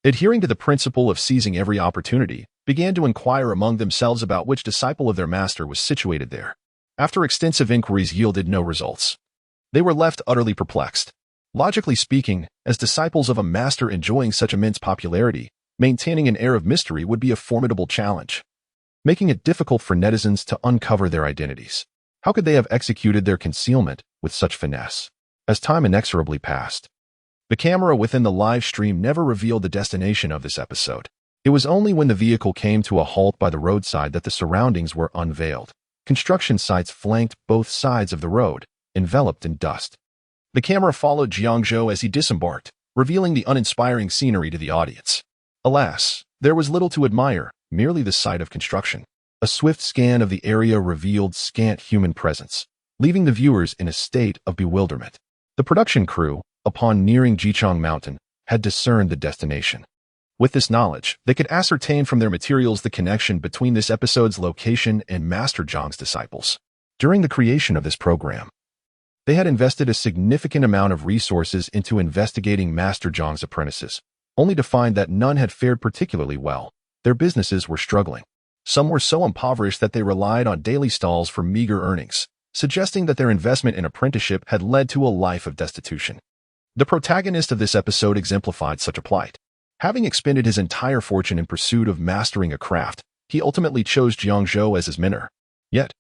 adhering to the principle of seizing every opportunity, began to inquire among themselves about which disciple of their master was situated there. After extensive inquiries yielded no results, they were left utterly perplexed. Logically speaking, as disciples of a master enjoying such immense popularity, maintaining an air of mystery would be a formidable challenge, making it difficult for netizens to uncover their identities. How could they have executed their concealment with such finesse? As time inexorably passed, the camera within the live stream never revealed the destination of this episode. It was only when the vehicle came to a halt by the roadside that the surroundings were unveiled. Construction sites flanked both sides of the road, enveloped in dust. The camera followed Jiang Zhou as he disembarked, revealing the uninspiring scenery to the audience. Alas, there was little to admire, merely the site of construction. A swift scan of the area revealed scant human presence, leaving the viewers in a state of bewilderment. The production crew, upon nearing Jichang Mountain, had discerned the destination. With this knowledge, they could ascertain from their materials the connection between this episode's location and Master Zhang's disciples. During the creation of this program, they had invested a significant amount of resources into investigating Master Zhang's apprentices, only to find that none had fared particularly well. Their businesses were struggling. Some were so impoverished that they relied on daily stalls for meager earnings, suggesting that their investment in apprenticeship had led to a life of destitution. The protagonist of this episode exemplified such a plight. Having expended his entire fortune in pursuit of mastering a craft, he ultimately chose Jiang Zhou as his mentor. Yet,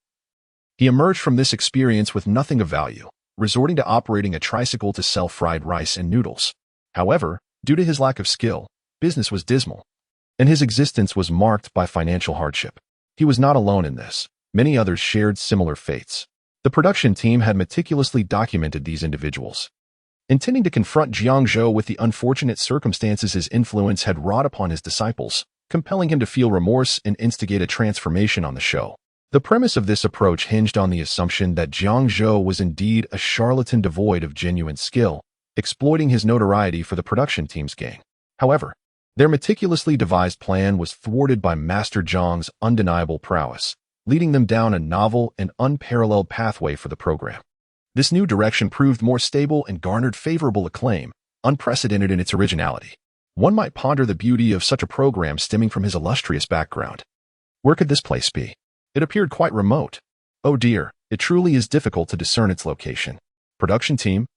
He emerged from this experience with nothing of value, resorting to operating a tricycle to sell fried rice and noodles. However, due to his lack of skill, business was dismal, and his existence was marked by financial hardship. He was not alone in this. Many others shared similar fates. The production team had meticulously documented these individuals. Intending to confront Jiang Zhou with the unfortunate circumstances his influence had wrought upon his disciples, compelling him to feel remorse and instigate a transformation on the show. The premise of this approach hinged on the assumption that Jiang Zhou was indeed a charlatan devoid of genuine skill, exploiting his notoriety for the production team's gain. However, their meticulously devised plan was thwarted by Master Jiang's undeniable prowess, leading them down a novel and unparalleled pathway for the program. This new direction proved more stable and garnered favorable acclaim, unprecedented in its originality. One might ponder the beauty of such a program stemming from his illustrious background. Where could this place be? It appeared quite remote. Oh dear, it truly is difficult to discern its location. Production team.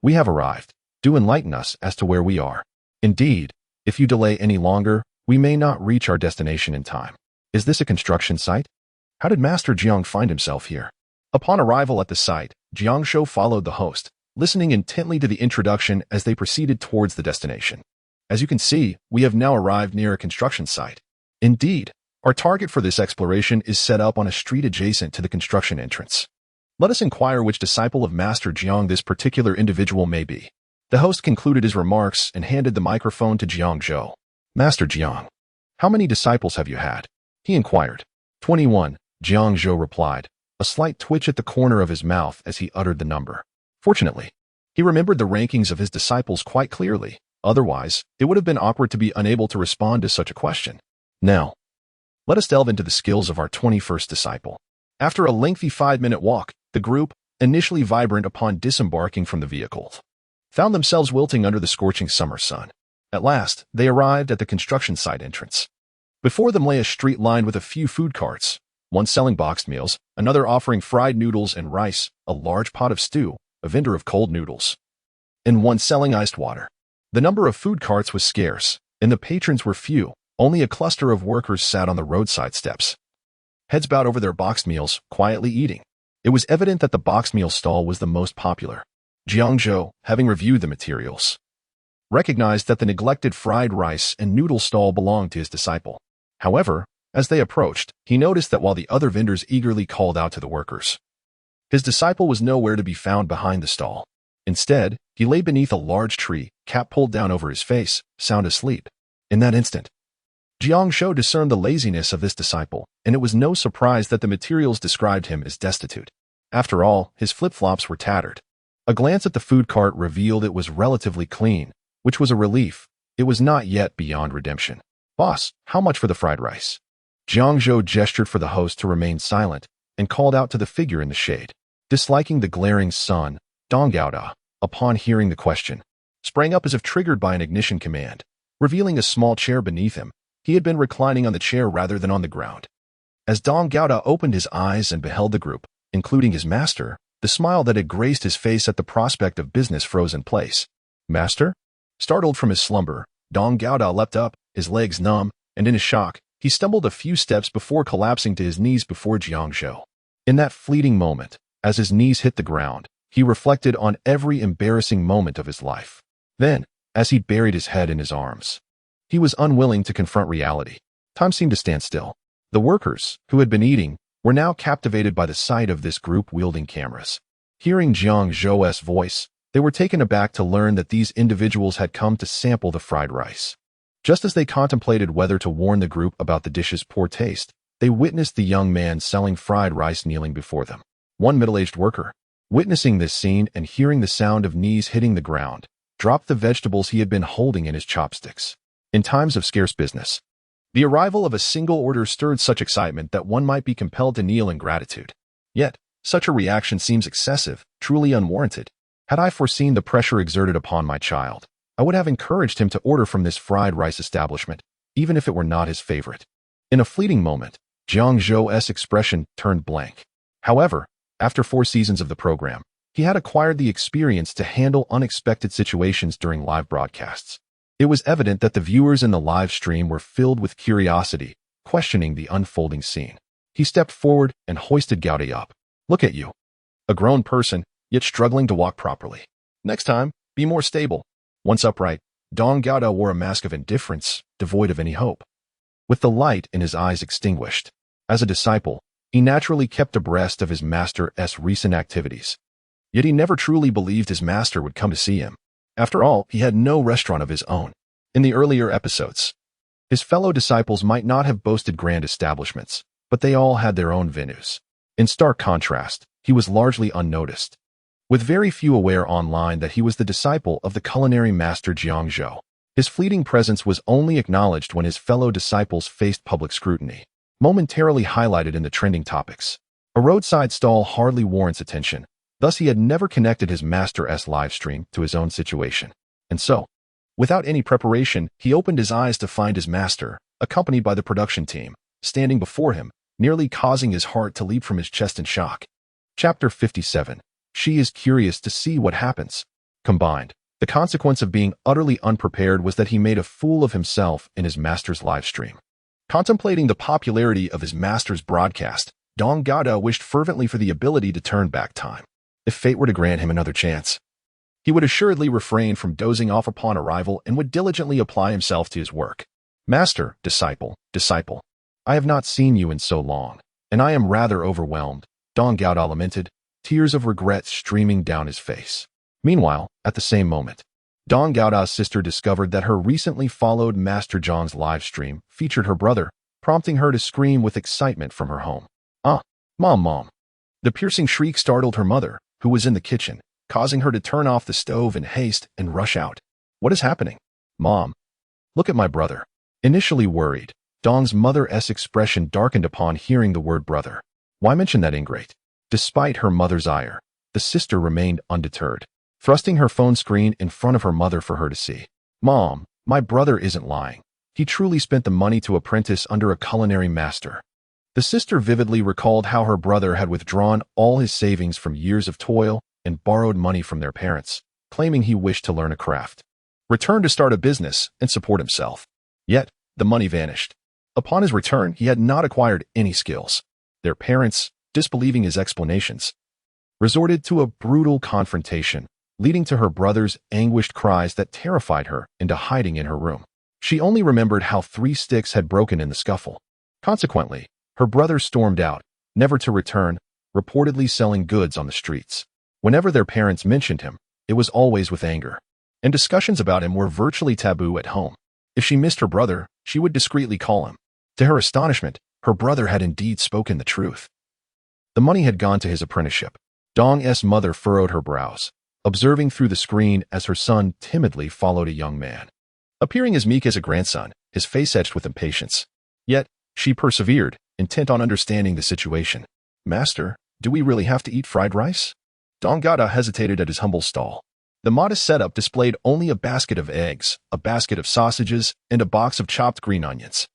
We have arrived. Do enlighten us as to where we are. Indeed, if you delay any longer, we may not reach our destination in time. Is this a construction site? How did Master Jiang find himself here? Upon arrival at the site, Jiang Zhou followed the host, listening intently to the introduction as they proceeded towards the destination. As you can see, we have now arrived near a construction site. Indeed, our target for this exploration is set up on a street adjacent to the construction entrance. Let us inquire which disciple of Master Jiang this particular individual may be. The host concluded his remarks and handed the microphone to Jiang Zhou. Master Jiang, how many disciples have you had? He inquired. 21, Jiang Zhou replied, a slight twitch at the corner of his mouth as he uttered the number. Fortunately, he remembered the rankings of his disciples quite clearly. Otherwise, it would have been awkward to be unable to respond to such a question. Now, let us delve into the skills of our 21st disciple. After a lengthy 5-minute walk, the group, initially vibrant upon disembarking from the vehicle, found themselves wilting under the scorching summer sun. At last, they arrived at the construction site entrance. Before them lay a street lined with a few food carts, one selling boxed meals, another offering fried noodles and rice, a large pot of stew, a vendor of cold noodles, and one selling iced water. The number of food carts was scarce, and the patrons were few. Only a cluster of workers sat on the roadside steps, heads bowed over their boxed meals, quietly eating. It was evident that the boxed meal stall was the most popular. Jiang Zhou, having reviewed the materials, recognized that the neglected fried rice and noodle stall belonged to his disciple. However, as they approached, he noticed that while the other vendors eagerly called out to the workers, his disciple was nowhere to be found behind the stall. Instead, he lay beneath a large tree, cap pulled down over his face, sound asleep. In that instant, Jiang Zhou discerned the laziness of this disciple, and it was no surprise that the materials described him as destitute. After all, his flip-flops were tattered. A glance at the food cart revealed it was relatively clean, which was a relief. It was not yet beyond redemption. Boss, how much for the fried rice? Jiang Zhou gestured for the host to remain silent and called out to the figure in the shade. Disliking the glaring sun, Dong Gaoda, upon hearing the question, sprang up as if triggered by an ignition command. Revealing a small chair beneath him, he had been reclining on the chair rather than on the ground. As Dong Gaoda opened his eyes and beheld the group, including his master, the smile that had graced his face at the prospect of business froze in place. Master? Startled from his slumber, Dong Gaoda leapt up, his legs numb, and in his shock, he stumbled a few steps before collapsing to his knees before Jiang Zhou. In that fleeting moment, as his knees hit the ground, he reflected on every embarrassing moment of his life. Then, as he buried his head in his arms, he was unwilling to confront reality. Time seemed to stand still. The workers, who had been eating, were now captivated by the sight of this group wielding cameras. Hearing Jiang Zhou's voice, they were taken aback to learn that these individuals had come to sample the fried rice. Just as they contemplated whether to warn the group about the dish's poor taste, they witnessed the young man selling fried rice kneeling before them. One middle-aged worker, witnessing this scene and hearing the sound of knees hitting the ground, dropped the vegetables he had been holding in his chopsticks. In times of scarce business, the arrival of a single order stirred such excitement that one might be compelled to kneel in gratitude. Yet, such a reaction seems excessive, truly unwarranted. Had I foreseen the pressure exerted upon my child, I would have encouraged him to order from this fried rice establishment, even if it were not his favorite. In a fleeting moment, Jiang Zhou's expression turned blank. However, after 4 seasons of the program, he had acquired the experience to handle unexpected situations during live broadcasts. It was evident that the viewers in the live stream were filled with curiosity, questioning the unfolding scene. He stepped forward and hoisted Gaudi up. Look at you. A grown person, yet struggling to walk properly. Next time, be more stable. Once upright, Dong Gaudi wore a mask of indifference, devoid of any hope. With the light in his eyes extinguished, as a disciple, he naturally kept abreast of his master's recent activities. Yet he never truly believed his master would come to see him. After all, he had no restaurant of his own. In the earlier episodes, his fellow disciples might not have boasted grand establishments, but they all had their own venues. In stark contrast, he was largely unnoticed, with very few aware online that he was the disciple of the culinary master Jiang Zhou. His fleeting presence was only acknowledged when his fellow disciples faced public scrutiny, momentarily highlighted in the trending topics. A roadside stall hardly warrants attention, thus he had never connected his master's livestream to his own situation. And so, without any preparation, he opened his eyes to find his master, accompanied by the production team, standing before him, nearly causing his heart to leap from his chest in shock. Chapter 57. She is curious to see what happens. Combined, the consequence of being utterly unprepared was that he made a fool of himself in his master's livestream. Contemplating the popularity of his master's broadcast, Dong Gaudi wished fervently for the ability to turn back time. If fate were to grant him another chance, he would assuredly refrain from dozing off upon arrival and would diligently apply himself to his work. Master, disciple, I have not seen you in so long, and I am rather overwhelmed, Dong Gaudi lamented, tears of regret streaming down his face. Meanwhile, at the same moment, Dong Gaudi's sister discovered that her recently followed Master Zhang's live stream featured her brother, prompting her to scream with excitement from her home. "Ah, Mom. The piercing shriek startled her mother, who was in the kitchen, causing her to turn off the stove in haste and rush out. What is happening? Mom, look at my brother. Initially worried, Dong's mother's expression darkened upon hearing the word brother. Why mention that ingrate? Despite her mother's ire, the sister remained undeterred, thrusting her phone screen in front of her mother for her to see. Mom, my brother isn't lying. He truly spent the money to apprentice under a culinary master. The sister vividly recalled how her brother had withdrawn all his savings from years of toil and borrowed money from their parents, claiming he wished to learn a craft, return to start a business, and support himself. Yet, the money vanished. Upon his return, he had not acquired any skills. Their parents, disbelieving his explanations, resorted to a brutal confrontation, leading to her brother's anguished cries that terrified her into hiding in her room. She only remembered how 3 sticks had broken in the scuffle. Consequently, her brother stormed out, never to return, reportedly selling goods on the streets. Whenever their parents mentioned him, it was always with anger, and discussions about him were virtually taboo at home. If she missed her brother, she would discreetly call him. To her astonishment, her brother had indeed spoken the truth. The money had gone to his apprenticeship. Dong's mother furrowed her brows, observing through the screen as her son timidly followed a young man, appearing as meek as a grandson, his face etched with impatience. Yet, she persevered, intent on understanding the situation. Master, do we really have to eat fried rice? Dong Gaudi hesitated at his humble stall. The modest setup displayed only a basket of eggs, a basket of sausages, and a box of chopped green onions.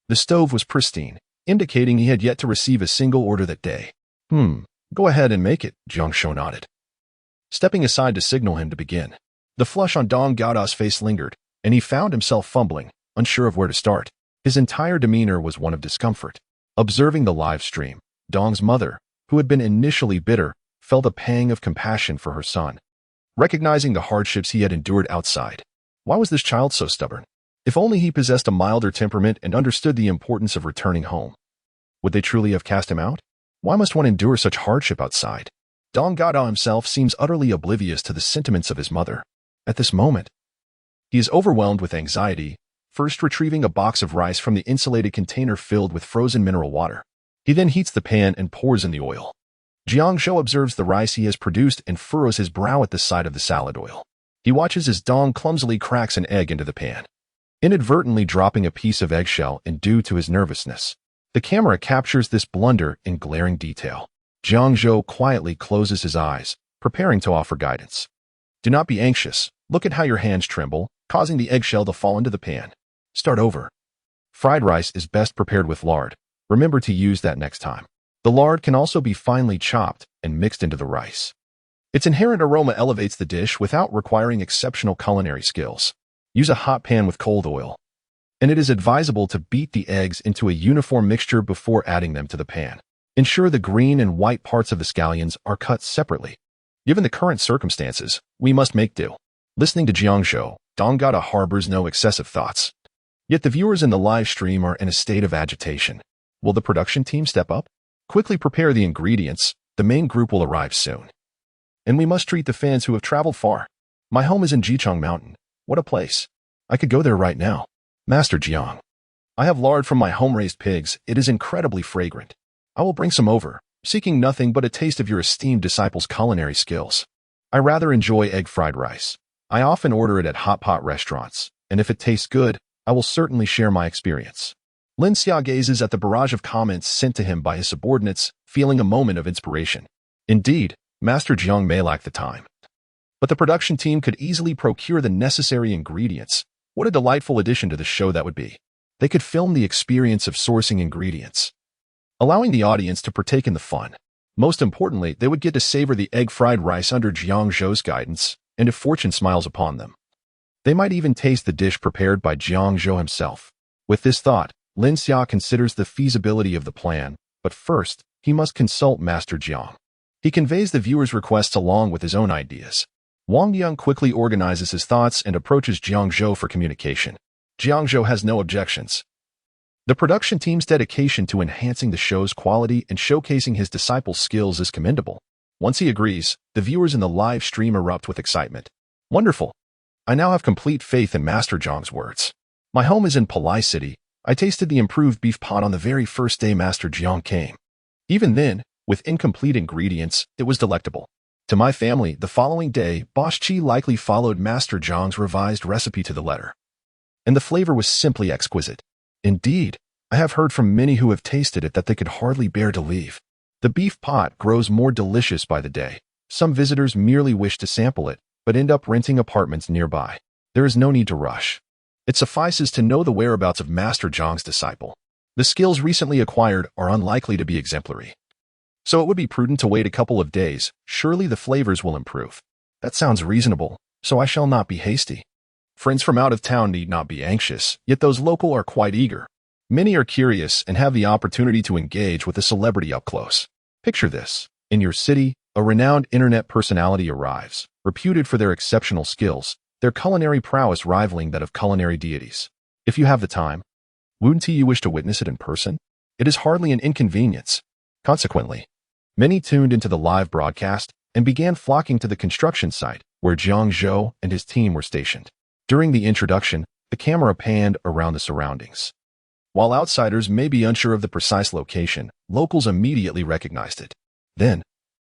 The stove was pristine, indicating he had yet to receive a single order that day. Go ahead and make it, Jiang Zhou nodded, stepping aside to signal him to begin. The flush on Dong Gaudi's face lingered, and he found himself fumbling, unsure of where to start. His entire demeanor was one of discomfort. Observing the live stream, Dong's mother, who had been initially bitter, felt a pang of compassion for her son, recognizing the hardships he had endured outside. Why was this child so stubborn? If only he possessed a milder temperament and understood the importance of returning home. Would they truly have cast him out? Why must one endure such hardship outside? Dong Gaudi himself seems utterly oblivious to the sentiments of his mother. At this moment, he is overwhelmed with anxiety, first retrieving a box of rice from the insulated container filled with frozen mineral water. He then heats the pan and pours in the oil. Jiang Zhou observes the rice he has produced and furrows his brow at the sight of the salad oil. He watches as Dong clumsily cracks an egg into the pan, inadvertently dropping a piece of eggshell and due to his nervousness. The camera captures this blunder in glaring detail. Jiang Zhou quietly closes his eyes, preparing to offer guidance. Do not be anxious. Look at how your hands tremble, causing the eggshell to fall into the pan. Start over. Fried rice is best prepared with lard. Remember to use that next time. The lard can also be finely chopped and mixed into the rice. Its inherent aroma elevates the dish without requiring exceptional culinary skills. Use a hot pan with cold oil. and it is advisable to beat the eggs into a uniform mixture before adding them to the pan. Ensure the green and white parts of the scallions are cut separately. Given the current circumstances, we must make do. Listening to Jiang Zhou, Dong Gada harbors no excessive thoughts. Yet the viewers in the live stream are in a state of agitation. Will the production team step up? Quickly prepare the ingredients. The main group will arrive soon. And we must treat the fans who have traveled far. My home is in Jicheng Mountain. What a place. I could go there right now. Master Jiang. I have lard from my home-raised pigs. It is incredibly fragrant. I will bring some over, seeking nothing but a taste of your esteemed disciples' culinary skills. I rather enjoy egg fried rice. I often order it at hot pot restaurants, and if it tastes good, I will certainly share my experience. Lin Xia gazes at the barrage of comments sent to him by his subordinates, feeling a moment of inspiration. Indeed, Master Jiang may lack the time. But the production team could easily procure the necessary ingredients. What a delightful addition to the show that would be. They could film the experience of sourcing ingredients, allowing the audience to partake in the fun. Most importantly, they would get to savor the egg fried rice under Jiang Zhou's guidance, and if fortune smiles upon them, they might even taste the dish prepared by Jiang Zhou himself. With this thought, Lin Xia considers the feasibility of the plan, but first, he must consult Master Jiang. He conveys the viewer's requests along with his own ideas. Wang Yang quickly organizes his thoughts and approaches Jiang Zhou for communication. Jiang Zhou has no objections. The production team's dedication to enhancing the show's quality and showcasing his disciples' skills is commendable. Once he agrees, the viewers in the live stream erupt with excitement. Wonderful! I now have complete faith in Master Jiang's words. My home is in Palai City. I tasted the improved beef pot on the very first day Master Jiang came. Even then, with incomplete ingredients, it was delectable. To my family, the following day, Boss Chi likely followed Master Jiang's revised recipe to the letter. And the flavor was simply exquisite. Indeed, I have heard from many who have tasted it that they could hardly bear to leave. The beef pot grows more delicious by the day. Some visitors merely wish to sample it, but end up renting apartments nearby. There is no need to rush. It suffices to know the whereabouts of Master Jiang's disciple. The skills recently acquired are unlikely to be exemplary. So it would be prudent to wait a couple of days. Surely the flavors will improve. That sounds reasonable, so I shall not be hasty. Friends from out of town need not be anxious, yet those local are quite eager. Many are curious and have the opportunity to engage with a celebrity up close. Picture this. In your city, a renowned internet personality arrives, reputed for their exceptional skills, their culinary prowess rivaling that of culinary deities. If you have the time, wouldn't you wish to witness it in person? It is hardly an inconvenience. Consequently, many tuned into the live broadcast and began flocking to the construction site where Jiang Zhou and his team were stationed. During the introduction, the camera panned around the surroundings. While outsiders may be unsure of the precise location, locals immediately recognized it. Then,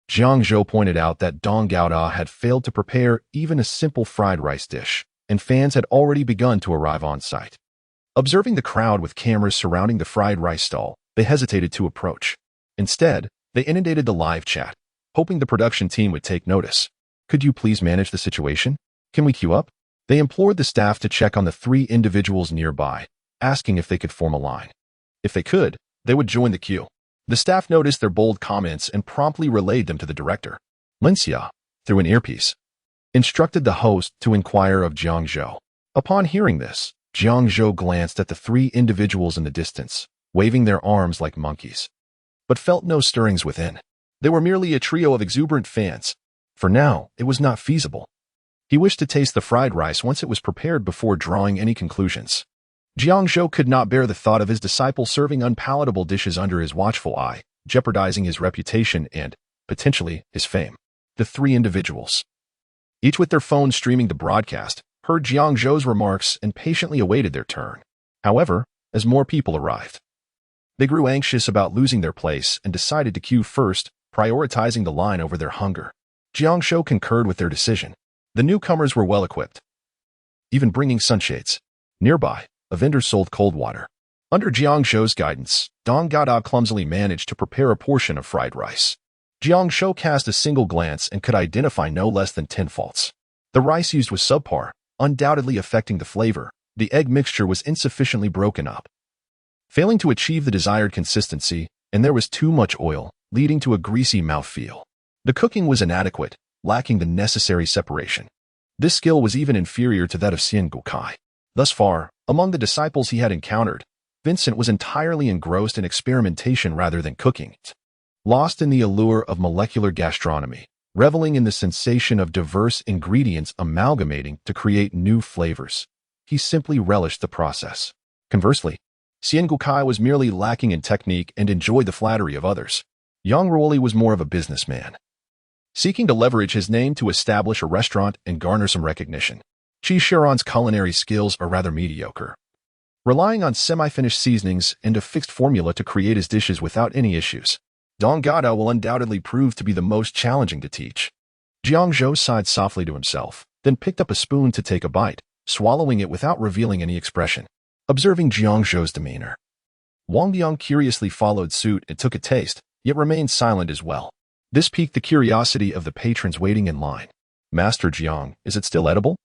Jiang Zhou pointed out that Dong Gaoda had failed to prepare even a simple fried rice dish, and fans had already begun to arrive on site. Observing the crowd with cameras surrounding the fried rice stall, they hesitated to approach. Instead, they inundated the live chat, hoping the production team would take notice. Could you please manage the situation? Can we queue up? They implored the staff to check on the 3 individuals nearby, asking if they could form a line. If they could, they would join the queue. The staff noticed their bold comments and promptly relayed them to the director. Lin Xia, through an earpiece, instructed the host to inquire of Jiang Zhou. Upon hearing this, Jiang Zhou glanced at the 3 individuals in the distance, waving their arms like monkeys, but felt no stirrings within. They were merely a trio of exuberant fans. For now, it was not feasible. He wished to taste the fried rice once it was prepared before drawing any conclusions. Jiang Zhou could not bear the thought of his disciple serving unpalatable dishes under his watchful eye, jeopardizing his reputation and, potentially, his fame. The 3 individuals, each with their phones streaming the broadcast, heard Jiang Zhou's remarks and patiently awaited their turn. However, as more people arrived, they grew anxious about losing their place and decided to queue first, prioritizing the line over their hunger. Jiang Zhou concurred with their decision. The newcomers were well-equipped, even bringing sunshades. Nearby, a vendor sold cold water. Under Jiang Zhou's guidance, Dong Gada clumsily managed to prepare a portion of fried rice. Jiang Zhou cast a single glance and could identify no less than 10 faults. The rice used was subpar, undoubtedly affecting the flavor. The egg mixture was insufficiently broken up, failing to achieve the desired consistency, and there was too much oil, leading to a greasy mouthfeel. The cooking was inadequate, lacking the necessary separation. This skill was even inferior to that of Xian Gukai. Thus far, among the disciples he had encountered, Vincent was entirely engrossed in experimentation rather than cooking, lost in the allure of molecular gastronomy, reveling in the sensation of diverse ingredients amalgamating to create new flavors. He simply relished the process. Conversely, Xian Gukai was merely lacking in technique and enjoyed the flattery of others. Yang Ruoli was more of a businessman, seeking to leverage his name to establish a restaurant and garner some recognition. Qi Shiran's culinary skills are rather mediocre, relying on semi-finished seasonings and a fixed formula to create his dishes without any issues. Dong Gada will undoubtedly prove to be the most challenging to teach. Jiang Zhou sighed softly to himself, then picked up a spoon to take a bite, swallowing it without revealing any expression. Observing Jiang Zhou's demeanor, Wang Yang curiously followed suit and took a taste, yet remained silent as well. This piqued the curiosity of the patrons waiting in line. Master Jiang, is it still edible?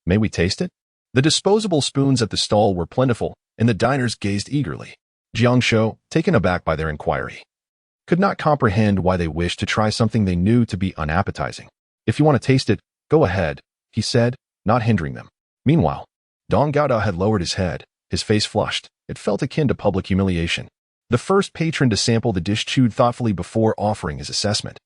May we taste it? The disposable spoons at the stall were plentiful, and the diners gazed eagerly. Jiang Zhou, taken aback by their inquiry, could not comprehend why they wished to try something they knew to be unappetizing. If you want to taste it, go ahead, he said, not hindering them. Meanwhile, Dong Gada had lowered his head, his face flushed. It felt akin to public humiliation. The first patron to sample the dish chewed thoughtfully before offering his assessment,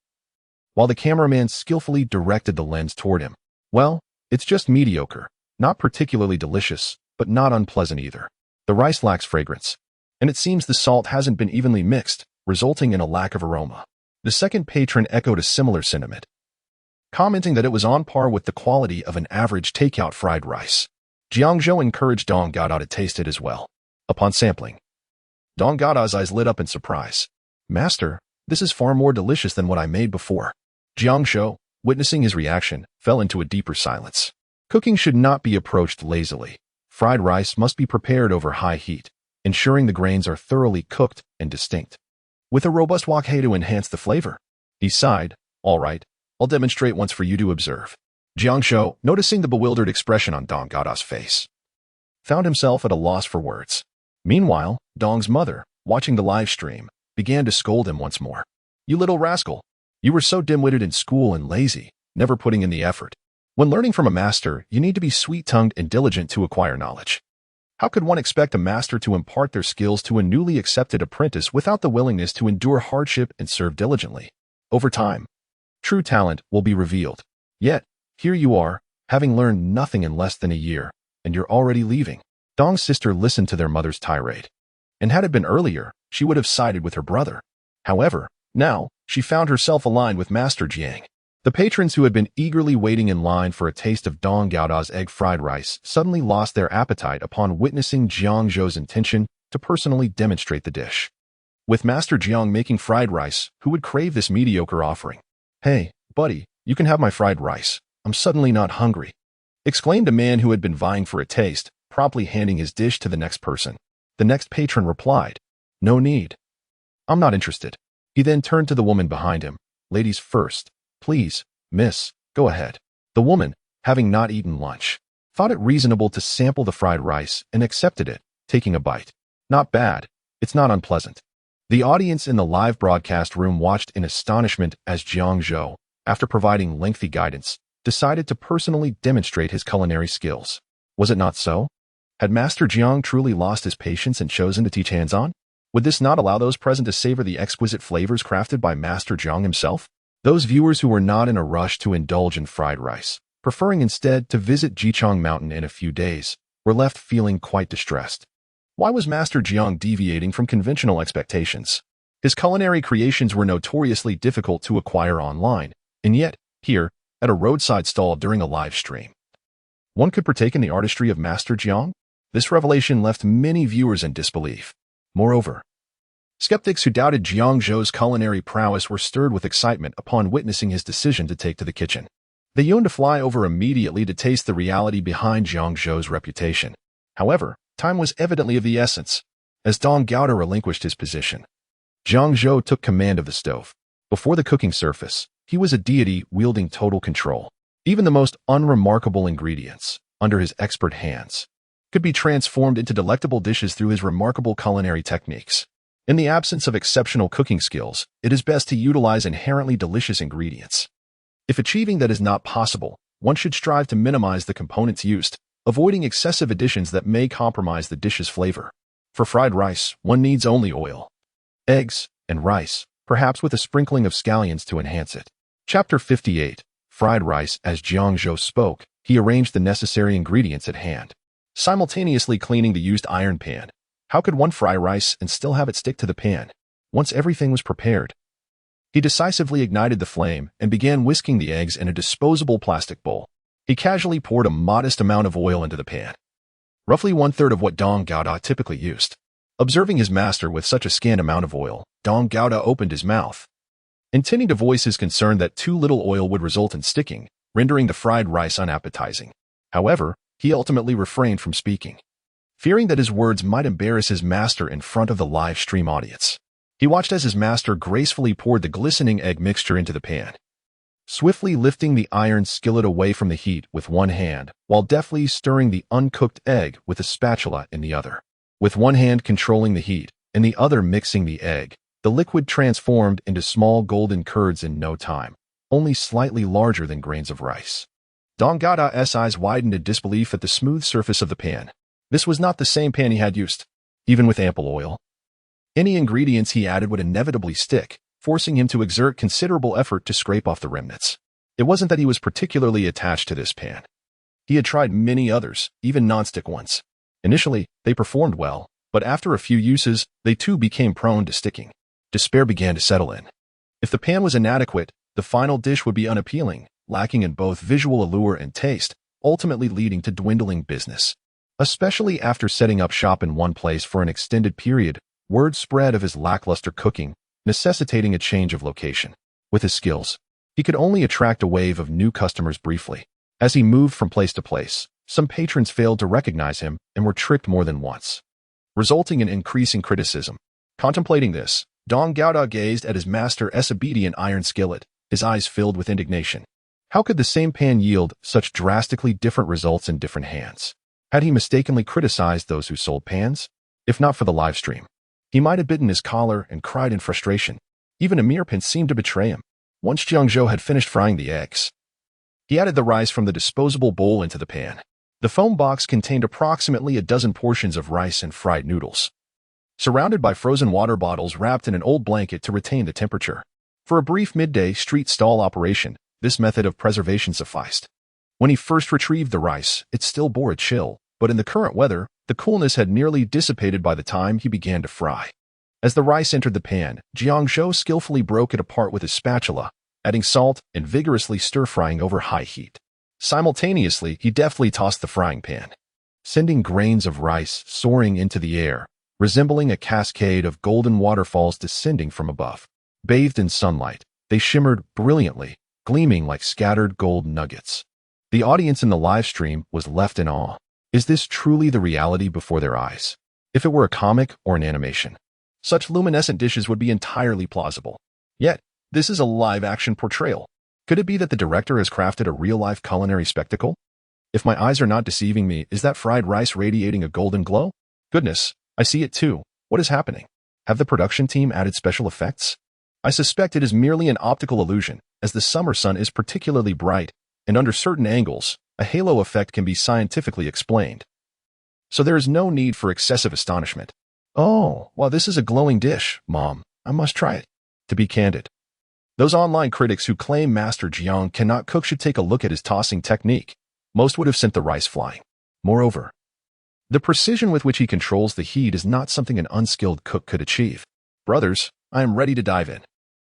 while the cameraman skillfully directed the lens toward him. Well, it's just mediocre, not particularly delicious, but not unpleasant either. The rice lacks fragrance, and it seems the salt hasn't been evenly mixed, resulting in a lack of aroma. The second patron echoed a similar sentiment, commenting that it was on par with the quality of an average takeout fried rice. Jiang Zhou encouraged Dong Gada to taste it as well. Upon sampling, Dong Gada's eyes lit up in surprise. Master, this is far more delicious than what I made before. Jiang Zhou, witnessing his reaction, fell into a deeper silence. Cooking should not be approached lazily. Fried rice must be prepared over high heat, ensuring the grains are thoroughly cooked and distinct, with a robust wok hay to enhance the flavor. He sighed. All right, I'll demonstrate once for you to observe. Jiang Zhou, noticing the bewildered expression on Dong Gada's face, found himself at a loss for words. Meanwhile, Dong's mother, watching the live stream, began to scold him once more. You little rascal. You were so dim-witted in school and lazy, never putting in the effort. When learning from a master, you need to be sweet-tongued and diligent to acquire knowledge. How could one expect a master to impart their skills to a newly accepted apprentice without the willingness to endure hardship and serve diligently? Over time, true talent will be revealed. Yet, here you are, having learned nothing in less than a year, and you're already leaving. Dong's sister listened to their mother's tirade, and had it been earlier, she would have sided with her brother. However, now, she found herself aligned with Master Jiang. The patrons who had been eagerly waiting in line for a taste of Dong Gada's egg fried rice suddenly lost their appetite upon witnessing Jiang Zhou's intention to personally demonstrate the dish. With Master Jiang making fried rice, who would crave this mediocre offering? Hey, buddy, you can have my fried rice. I'm suddenly not hungry, exclaimed a man who had been vying for a taste, promptly handing his dish to the next person. The next patron replied, No need. I'm not interested. He then turned to the woman behind him. Ladies first. Please, miss, go ahead. The woman, having not eaten lunch, thought it reasonable to sample the fried rice and accepted it, taking a bite. Not bad. It's not unpleasant. The audience in the live broadcast room watched in astonishment as Jiang Zhou, after providing lengthy guidance, decided to personally demonstrate his culinary skills. Was it not so? Had Master Jiang truly lost his patience and chosen to teach hands-on? Would this not allow those present to savor the exquisite flavors crafted by Master Jiang himself? Those viewers who were not in a rush to indulge in fried rice, preferring instead to visit Jichang Mountain in a few days, were left feeling quite distressed. Why was Master Jiang deviating from conventional expectations? His culinary creations were notoriously difficult to acquire online, and yet, here, at a roadside stall during a live stream, one could partake in the artistry of Master Jiang? This revelation left many viewers in disbelief. Moreover, skeptics who doubted Jiang Zhou's culinary prowess were stirred with excitement upon witnessing his decision to take to the kitchen. They yearned to fly over immediately to taste the reality behind Jiang Zhou's reputation. However, time was evidently of the essence. As Dong Gada relinquished his position, Jiang Zhou took command of the stove. Before the cooking surface, he was a deity wielding total control. Even the most unremarkable ingredients, under his expert hands, could be transformed into delectable dishes through his remarkable culinary techniques. In the absence of exceptional cooking skills, it is best to utilize inherently delicious ingredients. If achieving that is not possible, one should strive to minimize the components used, avoiding excessive additions that may compromise the dish's flavor. For fried rice, one needs only oil, eggs, and rice, perhaps with a sprinkling of scallions to enhance it. Chapter 58. Fried rice. As Jiang Zhou spoke, he arranged the necessary ingredients at hand, simultaneously cleaning the used iron pan. How could one fry rice and still have it stick to the pan? Once everything was prepared, he decisively ignited the flame and began whisking the eggs in a disposable plastic bowl. He casually poured a modest amount of oil into the pan, roughly 1/3 of what Dong Gaoda typically used. Observing his master with such a scant amount of oil, Dong Gaoda opened his mouth, intending to voice his concern that too little oil would result in sticking, rendering the fried rice unappetizing. However, he ultimately refrained from speaking, fearing that his words might embarrass his master in front of the live stream audience. He watched as his master gracefully poured the glistening egg mixture into the pan, swiftly lifting the iron skillet away from the heat with one hand, while deftly stirring the uncooked egg with a spatula in the other. With one hand controlling the heat and the other mixing the egg, the liquid transformed into small golden curds in no time, only slightly larger than grains of rice. Dong Gaoda's eyes widened in disbelief at the smooth surface of the pan. This was not the same pan he had used. Even with ample oil, any ingredients he added would inevitably stick, forcing him to exert considerable effort to scrape off the remnants. It wasn't that he was particularly attached to this pan. He had tried many others, even non-stick ones. Initially, they performed well, but after a few uses, they too became prone to sticking. Despair began to settle in. If the pan was inadequate, the final dish would be unappealing, lacking in both visual allure and taste, ultimately leading to dwindling business. Especially after setting up shop in one place for an extended period, word spread of his lackluster cooking, necessitating a change of location. With his skills, he could only attract a wave of new customers briefly. As he moved from place to place, some patrons failed to recognize him and were tricked more than once, resulting in increasing criticism. Contemplating this, Dong Gaoda gazed at his master's obedient iron skillet, his eyes filled with indignation. How could the same pan yield such drastically different results in different hands? Had he mistakenly criticized those who sold pans? If not for the live stream, he might have bitten his collar and cried in frustration. Even a mere pin seemed to betray him. Once Jiang Zhou had finished frying the eggs, he added the rice from the disposable bowl into the pan. The foam box contained approximately a dozen portions of rice and fried noodles, surrounded by frozen water bottles wrapped in an old blanket to retain the temperature. For a brief midday street stall operation, this method of preservation sufficed. When he first retrieved the rice, it still bore a chill, but in the current weather, the coolness had nearly dissipated by the time he began to fry. As the rice entered the pan, Jiang Zhou skillfully broke it apart with his spatula, adding salt and vigorously stir-frying over high heat. Simultaneously, he deftly tossed the frying pan, sending grains of rice soaring into the air, resembling a cascade of golden waterfalls descending from above. Bathed in sunlight, they shimmered brilliantly, gleaming like scattered gold nuggets. The audience in the live stream was left in awe. Is this truly the reality before their eyes? If it were a comic or an animation, such luminescent dishes would be entirely plausible. Yet, this is a live-action portrayal. Could it be that the director has crafted a real-life culinary spectacle? If my eyes are not deceiving me, is that fried rice radiating a golden glow? Goodness, I see it too. What is happening? Have the production team added special effects? I suspect it is merely an optical illusion, as the summer sun is particularly bright, and under certain angles, a halo effect can be scientifically explained. So there is no need for excessive astonishment. Oh, wow, this is a glowing dish, Mom. I must try it. To be candid, those online critics who claim Master Jiang cannot cook should take a look at his tossing technique. Most would have sent the rice flying. Moreover, the precision with which he controls the heat is not something an unskilled cook could achieve. Brothers, I am ready to dive in.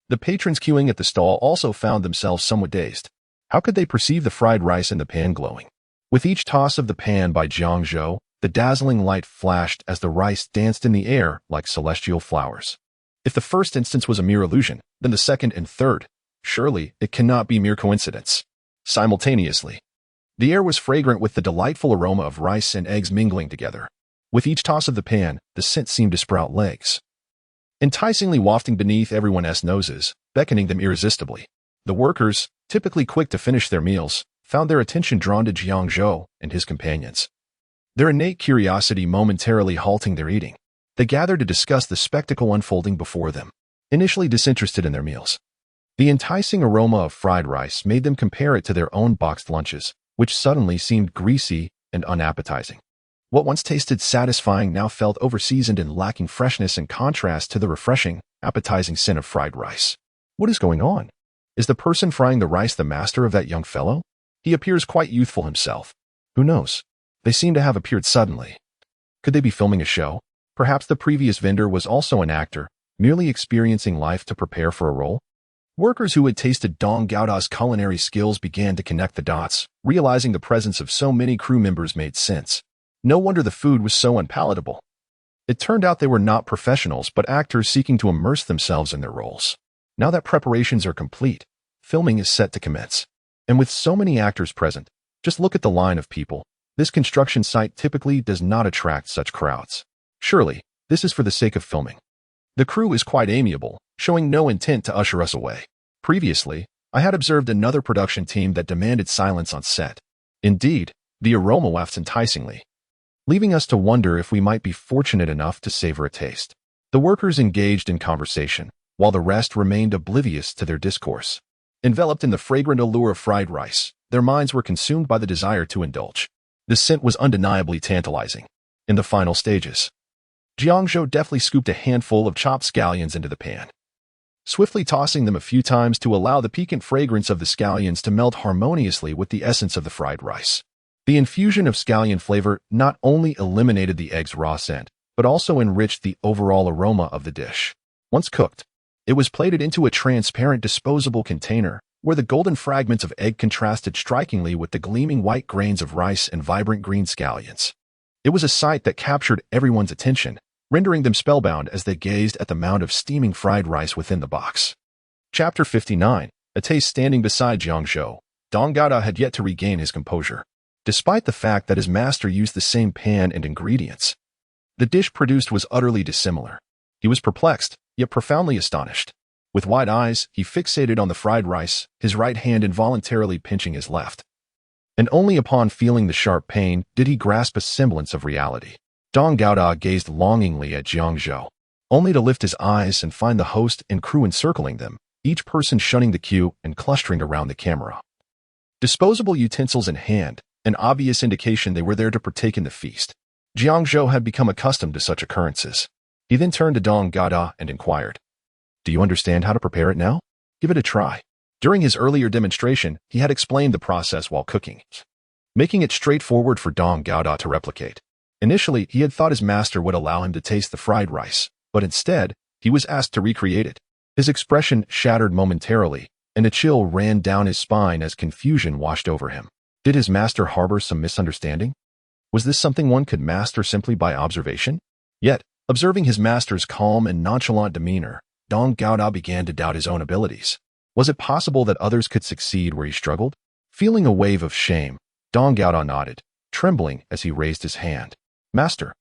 The patrons queuing at the stall also found themselves somewhat dazed. How could they perceive the fried rice in the pan glowing? With each toss of the pan by Jiang Zhou, the dazzling light flashed as the rice danced in the air like celestial flowers. If the first instance was a mere illusion, then the second and third, surely it cannot be mere coincidence. Simultaneously, the air was fragrant with the delightful aroma of rice and eggs mingling together. With each toss of the pan, the scent seemed to sprout legs, enticingly wafting beneath everyone's noses, beckoning them irresistibly. The workers, typically quick to finish their meals, found their attention drawn to Jiang Zhou and his companions, their innate curiosity momentarily halting their eating. They gathered to discuss the spectacle unfolding before them, initially disinterested in their meals. The enticing aroma of fried rice made them compare it to their own boxed lunches, which suddenly seemed greasy and unappetizing. What once tasted satisfying now felt overseasoned and lacking freshness in contrast to the refreshing, appetizing scent of fried rice. What is going on? Is the person frying the rice the master of that young fellow? He appears quite youthful himself. Who knows? They seem to have appeared suddenly. Could they be filming a show? Perhaps the previous vendor was also an actor, merely experiencing life to prepare for a role? Workers who had tasted Dong Gaoda's culinary skills began to connect the dots, realizing the presence of so many crew members made sense. No wonder the food was so unpalatable. It turned out they were not professionals but actors seeking to immerse themselves in their roles. Now that preparations are complete, filming is set to commence. And with so many actors present, just look at the line of people. This construction site typically does not attract such crowds. Surely, this is for the sake of filming. The crew is quite amiable, showing no intent to usher us away. Previously, I had observed another production team that demanded silence on set. Indeed, the aroma wafts enticingly, leaving us to wonder if we might be fortunate enough to savor a taste. The workers engaged in conversation, while the rest remained oblivious to their discourse. Enveloped in the fragrant allure of fried rice, their minds were consumed by the desire to indulge. The scent was undeniably tantalizing. In the final stages, Jiang Zhou deftly scooped a handful of chopped scallions into the pan, swiftly tossing them a few times to allow the piquant fragrance of the scallions to melt harmoniously with the essence of the fried rice. The infusion of scallion flavor not only eliminated the egg's raw scent, but also enriched the overall aroma of the dish. Once cooked, it was plated into a transparent disposable container, where the golden fragments of egg contrasted strikingly with the gleaming white grains of rice and vibrant green scallions. It was a sight that captured everyone's attention, rendering them spellbound as they gazed at the mound of steaming fried rice within the box. Chapter 59. A taste. Standing beside Jiang Zhou, Dong Gaoda had yet to regain his composure. Despite the fact that his master used the same pan and ingredients, the dish produced was utterly dissimilar. He was perplexed, yet profoundly astonished. With wide eyes, he fixated on the fried rice, his right hand involuntarily pinching his left. And only upon feeling the sharp pain did he grasp a semblance of reality. Dong Gaoda gazed longingly at Jiang Zhou, only to lift his eyes and find the host and crew encircling them, each person shunning the queue and clustering around the camera. Disposable utensils in hand, an obvious indication they were there to partake in the feast. Jiang Zhou had become accustomed to such occurrences. He then turned to Dong Gaoda and inquired, "Do you understand how to prepare it now? Give it a try." During his earlier demonstration, he had explained the process while cooking, making it straightforward for Dong Gaoda to replicate. Initially, he had thought his master would allow him to taste the fried rice, but instead, he was asked to recreate it. His expression shattered momentarily, and a chill ran down his spine as confusion washed over him. Did his master harbor some misunderstanding? Was this something one could master simply by observation? Yet, observing his master's calm and nonchalant demeanor, Dong Gaoda began to doubt his own abilities. Was it possible that others could succeed where he struggled? Feeling a wave of shame, Dong Gaoda nodded, trembling as he raised his hand. "Master,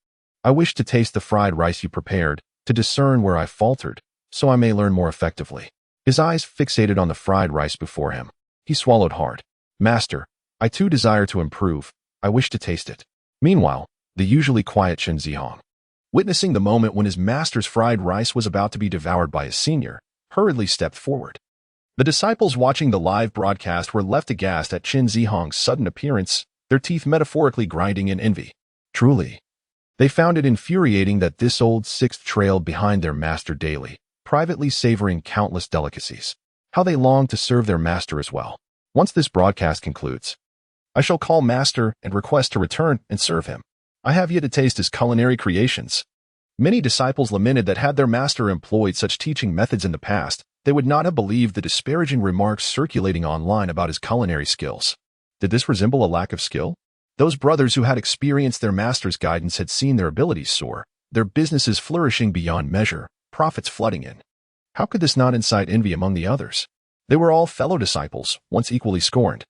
I wish to taste the fried rice you prepared, to discern where I faltered, so I may learn more effectively." His eyes fixated on the fried rice before him. He swallowed hard. "Master, I too desire to improve. I wish to taste it." Meanwhile, the usually quiet Chen Zihong, witnessing the moment when his master's fried rice was about to be devoured by his senior, hurriedly stepped forward. The disciples watching the live broadcast were left aghast at Chen Zihong's sudden appearance, their teeth metaphorically grinding in envy. Truly, they found it infuriating that this old sixth trailed behind their master daily, privately savoring countless delicacies. How they longed to serve their master as well. Once this broadcast concludes, I shall call master and request to return and serve him. I have yet to taste his culinary creations. Many disciples lamented that had their master employed such teaching methods in the past, they would not have believed the disparaging remarks circulating online about his culinary skills. Did this resemble a lack of skill? Those brothers who had experienced their master's guidance had seen their abilities soar, their businesses flourishing beyond measure, profits flooding in. How could this not incite envy among the others? They were all fellow disciples, once equally scorned.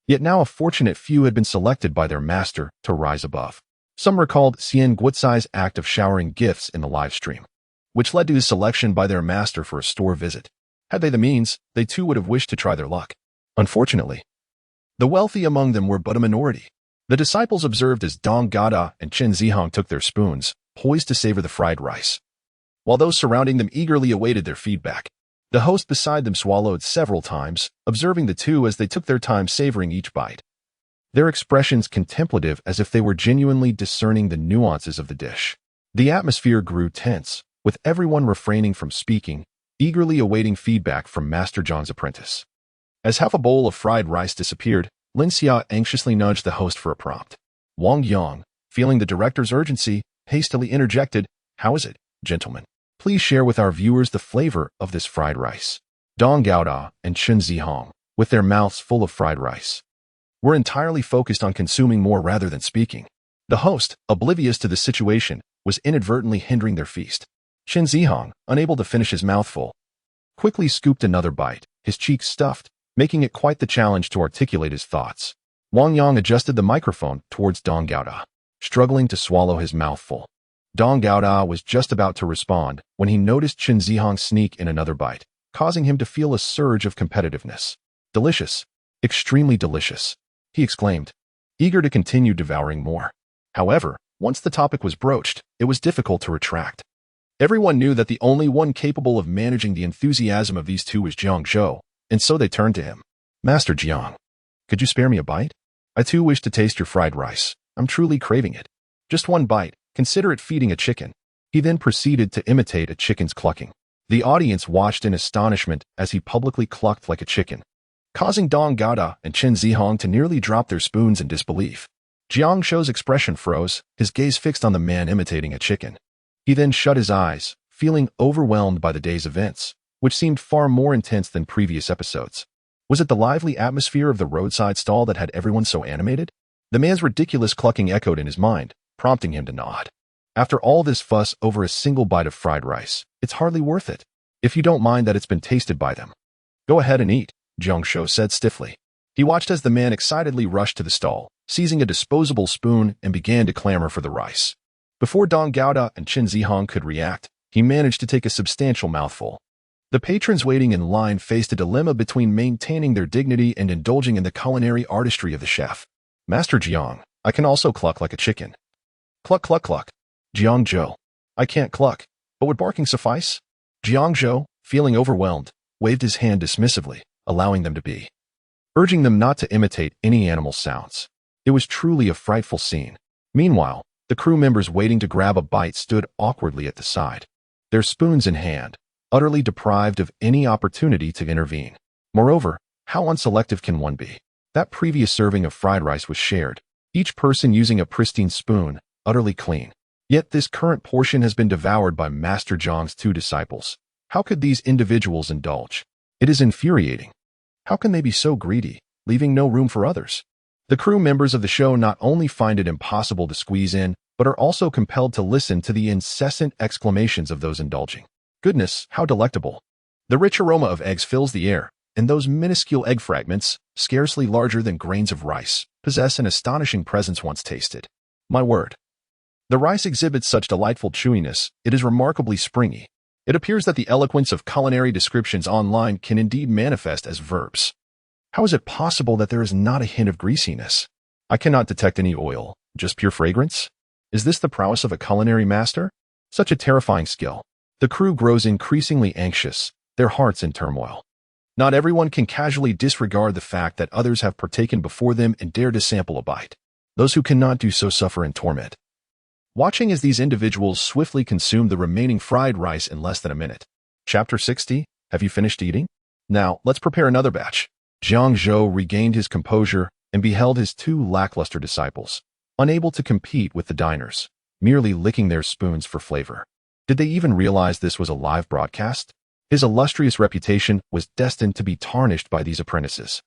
Yet now a fortunate few had been selected by their master to rise above. Some recalled Xian Guotsai's act of showering gifts in the live stream, which led to his selection by their master for a store visit. Had they the means, they too would have wished to try their luck. Unfortunately, the wealthy among them were but a minority. The disciples observed as Dong Gaoda and Chen Zihong took their spoons, poised to savor the fried rice, while those surrounding them eagerly awaited their feedback. The host beside them swallowed several times, observing the two as they took their time savoring each bite. their expressions contemplative as if they were genuinely discerning the nuances of the dish. The atmosphere grew tense, with everyone refraining from speaking, eagerly awaiting feedback from Master Jiang's apprentice. As half a bowl of fried rice disappeared, Lin Xia anxiously nudged the host for a prompt. Wang Yang, feeling the director's urgency, hastily interjected, "How is it, gentlemen? Please share with our viewers the flavor of this fried rice." Dong Gaoda and Chen Zihong, with their mouths full of fried rice, were entirely focused on consuming more rather than speaking. The host, oblivious to the situation, was inadvertently hindering their feast. Chen Zihong, unable to finish his mouthful, quickly scooped another bite, his cheeks stuffed, making it quite the challenge to articulate his thoughts. Wang Yang adjusted the microphone towards Dong Gaoda, struggling to swallow his mouthful. Dong Gaoda was just about to respond when he noticed Chen Zihong sneak in another bite, causing him to feel a surge of competitiveness. "Delicious, extremely delicious," he exclaimed, eager to continue devouring more. However, once the topic was broached, it was difficult to retract. Everyone knew that the only one capable of managing the enthusiasm of these two was Jiang Zhou, and so they turned to him. "Master Jiang, could you spare me a bite? I too wish to taste your fried rice. I'm truly craving it. Just one bite, consider it feeding a chicken." He then proceeded to imitate a chicken's clucking. The audience watched in astonishment as he publicly clucked like a chicken, causing Dong Gaoda and Chen Zihong to nearly drop their spoons in disbelief. Jiang Zhou's expression froze, his gaze fixed on the man imitating a chicken. He then shut his eyes, feeling overwhelmed by the day's events, which seemed far more intense than previous episodes. Was it the lively atmosphere of the roadside stall that had everyone so animated? The man's ridiculous clucking echoed in his mind, prompting him to nod. After all this fuss over a single bite of fried rice, it's hardly worth it, if you don't mind that it's been tasted by them. "Go ahead and eat," Jiang Zhou said stiffly. He watched as the man excitedly rushed to the stall, seizing a disposable spoon and began to clamor for the rice. Before Dong Gaoda and Chen Zihong could react, he managed to take a substantial mouthful. The patrons waiting in line faced a dilemma between maintaining their dignity and indulging in the culinary artistry of the chef. "Master Jiang, I can also cluck like a chicken." "Cluck, cluck, cluck." Jiang Zhou, "I can't cluck, but would barking suffice?" Jiang Zhou, feeling overwhelmed, waved his hand dismissively, allowing them to be, urging them not to imitate any animal sounds. It was truly a frightful scene. Meanwhile, the crew members waiting to grab a bite stood awkwardly at the side, their spoons in hand, utterly deprived of any opportunity to intervene. Moreover, how unselective can one be? That previous serving of fried rice was shared, each person using a pristine spoon, utterly clean. Yet this current portion has been devoured by Master Jiang's two disciples. How could these individuals indulge? It is infuriating. How can they be so greedy, leaving no room for others? The crew members of the show not only find it impossible to squeeze in, but are also compelled to listen to the incessant exclamations of those indulging. Goodness, how delectable. The rich aroma of eggs fills the air, and those minuscule egg fragments, scarcely larger than grains of rice, possess an astonishing presence once tasted. My word. The rice exhibits such delightful chewiness, it is remarkably springy. It appears that the eloquence of culinary descriptions online can indeed manifest as verbs. How is it possible that there is not a hint of greasiness? I cannot detect any oil, just pure fragrance. Is this the prowess of a culinary master? Such a terrifying skill. The crew grows increasingly anxious, their hearts in turmoil. Not everyone can casually disregard the fact that others have partaken before them and dare to sample a bite. Those who cannot do so suffer in torment. Watching as these individuals swiftly consume the remaining fried rice in less than a minute. Chapter 60, have you finished eating? Now, let's prepare another batch. Jiang Zhou regained his composure and beheld his two lackluster disciples, unable to compete with the diners, merely licking their spoons for flavor. Did they even realize this was a live broadcast? His illustrious reputation was destined to be tarnished by these apprentices,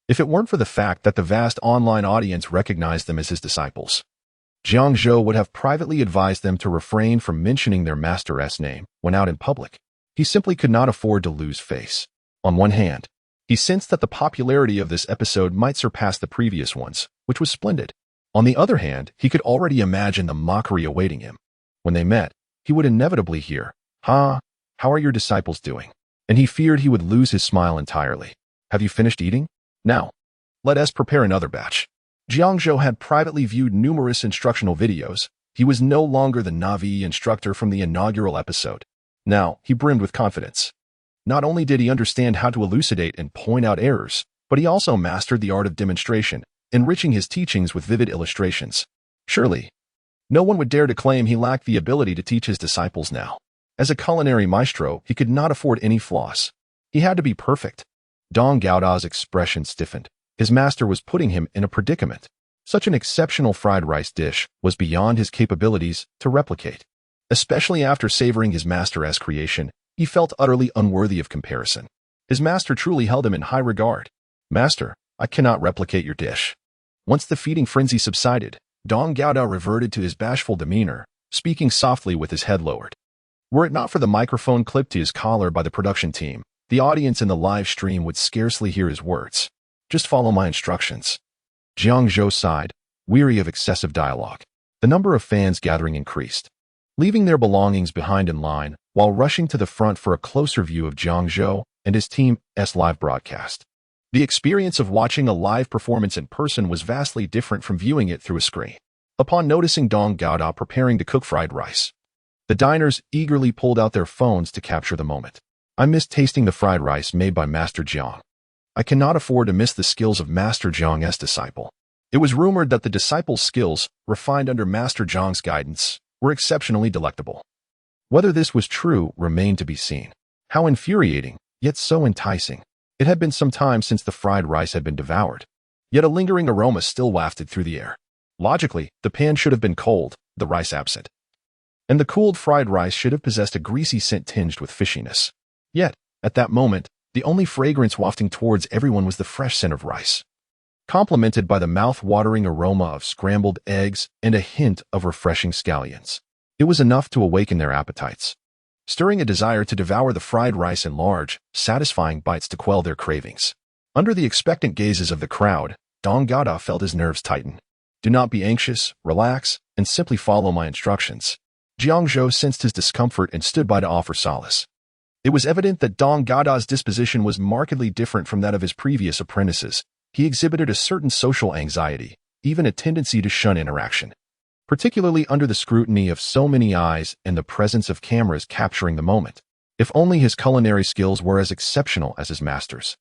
if it weren't for the fact that the vast online audience recognized them as his disciples. Jiang Zhou would have privately advised them to refrain from mentioning their master's name when out in public. He simply could not afford to lose face. On one hand, he sensed that the popularity of this episode might surpass the previous ones, which was splendid. On the other hand, he could already imagine the mockery awaiting him. When they met, he would inevitably hear, "Ha, how are your disciples doing?" And he feared he would lose his smile entirely. "Have you finished eating? Now, let us prepare another batch." Jiang Zhou had privately viewed numerous instructional videos. He was no longer the Navi instructor from the inaugural episode. Now, he brimmed with confidence. Not only did he understand how to elucidate and point out errors, but he also mastered the art of demonstration, enriching his teachings with vivid illustrations. Surely, no one would dare to claim he lacked the ability to teach his disciples now. As a culinary maestro, he could not afford any flaws. He had to be perfect. Dong Gaoda's expression stiffened. His master was putting him in a predicament. Such an exceptional fried rice dish was beyond his capabilities to replicate. Especially after savoring his master's creation, he felt utterly unworthy of comparison. His master truly held him in high regard. "Master, I cannot replicate your dish." Once the feeding frenzy subsided, Dong Gaoda reverted to his bashful demeanor, speaking softly with his head lowered. Were it not for the microphone clipped to his collar by the production team, the audience in the live stream would scarcely hear his words. "Just follow my instructions." Jiang Zhou sighed, weary of excessive dialogue. The number of fans gathering increased. Leaving their belongings behind in line, while rushing to the front for a closer view of Jiang Zhou and his team's live broadcast. The experience of watching a live performance in person was vastly different from viewing it through a screen. Upon noticing Dong Gaoda preparing to cook fried rice, the diners eagerly pulled out their phones to capture the moment. "I missed tasting the fried rice made by Master Jiang. I cannot afford to miss the skills of Master Jiang's disciple." It was rumored that the disciple's skills, refined under Master Jiang's guidance, were exceptionally delectable. Whether this was true remained to be seen. How infuriating, yet so enticing. It had been some time since the fried rice had been devoured, yet a lingering aroma still wafted through the air. Logically, the pan should have been cold, the rice absent. And the cooled fried rice should have possessed a greasy scent tinged with fishiness. Yet, at that moment, the only fragrance wafting towards everyone was the fresh scent of rice, complemented by the mouth-watering aroma of scrambled eggs and a hint of refreshing scallions. It was enough to awaken their appetites, stirring a desire to devour the fried rice in large, satisfying bites to quell their cravings. Under the expectant gazes of the crowd, Dong Gaoda felt his nerves tighten. "Do not be anxious, relax, and simply follow my instructions." Jiang Zhou sensed his discomfort and stood by to offer solace. It was evident that Dong Gaoda's disposition was markedly different from that of his previous apprentices. He exhibited a certain social anxiety, even a tendency to shun interaction, particularly under the scrutiny of so many eyes and the presence of cameras capturing the moment. If only his culinary skills were as exceptional as his master's,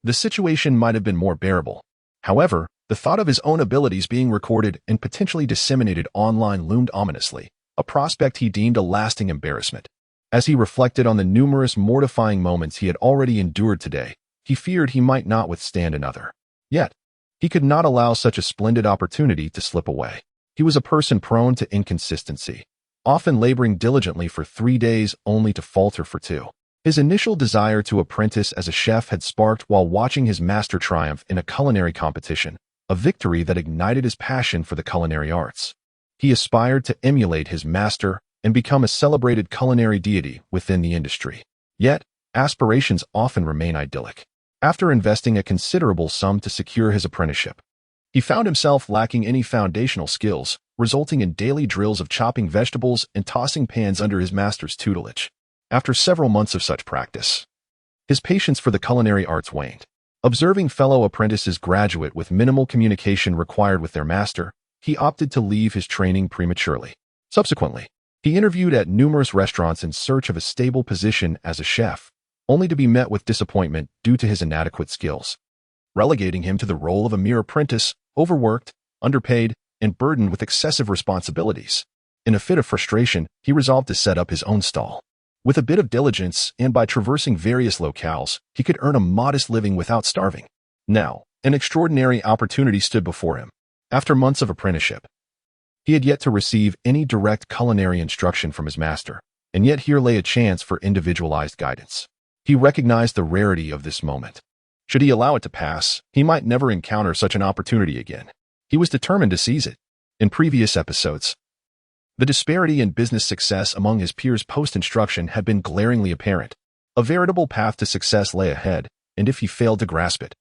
the situation might have been more bearable. However, the thought of his own abilities being recorded and potentially disseminated online loomed ominously, a prospect he deemed a lasting embarrassment. As he reflected on the numerous mortifying moments he had already endured today, he feared he might not withstand another. Yet, he could not allow such a splendid opportunity to slip away. He was a person prone to inconsistency, often laboring diligently for 3 days only to falter for 2. His initial desire to apprentice as a chef had sparked while watching his master triumph in a culinary competition, a victory that ignited his passion for the culinary arts. He aspired to emulate his master and become a celebrated culinary deity within the industry. Yet, aspirations often remain idyllic. After investing a considerable sum to secure his apprenticeship, he found himself lacking any foundational skills, resulting in daily drills of chopping vegetables and tossing pans under his master's tutelage. After several months of such practice, his patience for the culinary arts waned. Observing fellow apprentices graduate with minimal communication required with their master, he opted to leave his training prematurely. Subsequently, he interviewed at numerous restaurants in search of a stable position as a chef, only to be met with disappointment due to his inadequate skills, relegating him to the role of a mere apprentice, overworked, underpaid, and burdened with excessive responsibilities. In a fit of frustration, he resolved to set up his own stall. With a bit of diligence and by traversing various locales, he could earn a modest living without starving. Now, an extraordinary opportunity stood before him. After months of apprenticeship, he had yet to receive any direct culinary instruction from his master, and yet here lay a chance for individualized guidance. He recognized the rarity of this moment. Should he allow it to pass, he might never encounter such an opportunity again. He was determined to seize it. In previous episodes, the disparity in business success among his peers post-instruction had been glaringly apparent. A veritable path to success lay ahead, and if he failed to grasp it,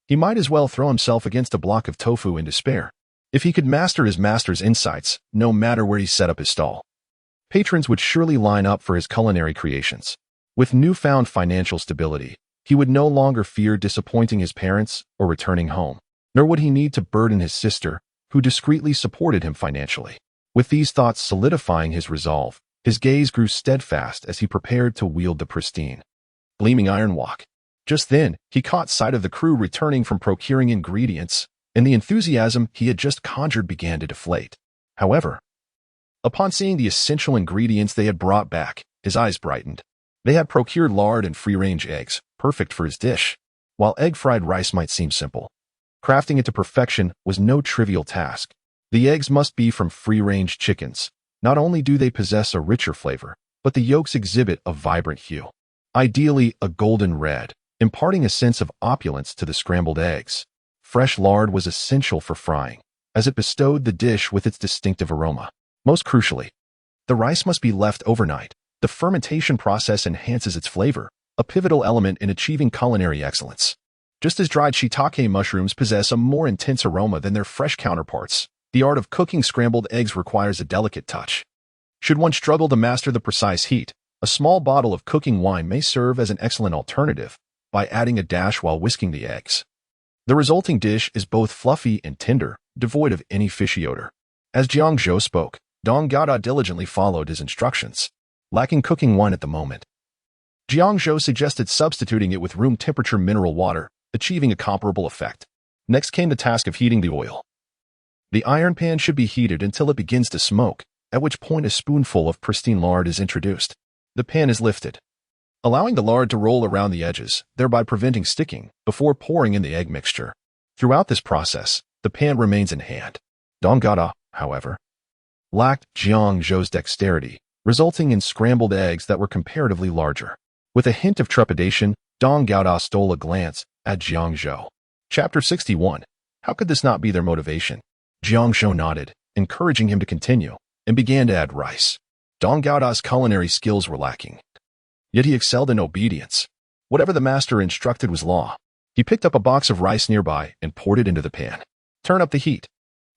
he might as well throw himself against a block of tofu in despair. If he could master his master's insights, no matter where he set up his stall, patrons would surely line up for his culinary creations. With newfound financial stability, he would no longer fear disappointing his parents or returning home, nor would he need to burden his sister, who discreetly supported him financially. With these thoughts solidifying his resolve, his gaze grew steadfast as he prepared to wield the pristine, gleaming iron wok. Just then, he caught sight of the crew returning from procuring ingredients and the enthusiasm he had just conjured began to deflate. However, upon seeing the essential ingredients they had brought back, his eyes brightened. They had procured lard and free-range eggs, perfect for his dish. While egg-fried rice might seem simple, crafting it to perfection was no trivial task. The eggs must be from free-range chickens. Not only do they possess a richer flavor, but the yolks exhibit a vibrant hue, ideally a golden red, imparting a sense of opulence to the scrambled eggs. Fresh lard was essential for frying, as it bestowed the dish with its distinctive aroma. Most crucially, the rice must be left overnight. The fermentation process enhances its flavor, a pivotal element in achieving culinary excellence. Just as dried shiitake mushrooms possess a more intense aroma than their fresh counterparts, the art of cooking scrambled eggs requires a delicate touch. Should one struggle to master the precise heat, a small bottle of cooking wine may serve as an excellent alternative by adding a dash while whisking the eggs. The resulting dish is both fluffy and tender, devoid of any fishy odor. As Jiang Zhou spoke, Dong Gada diligently followed his instructions. Lacking cooking wine at the moment, Jiang Zhou suggested substituting it with room-temperature mineral water, achieving a comparable effect. Next came the task of heating the oil. The iron pan should be heated until it begins to smoke, at which point a spoonful of pristine lard is introduced. The pan is lifted, allowing the lard to roll around the edges, thereby preventing sticking, before pouring in the egg mixture. Throughout this process, the pan remains in hand. Dong Gada, however, lacked Jiang Zhou's dexterity, resulting in scrambled eggs that were comparatively larger. With a hint of trepidation, Dong Gada stole a glance at Jiang Zhou. Chapter 61. How could this not be their motivation? Jiang Zhou nodded, encouraging him to continue, and began to add rice. Dong Gada's culinary skills were lacking, yet he excelled in obedience. Whatever the master instructed was law. He picked up a box of rice nearby and poured it into the pan. Turn up the heat.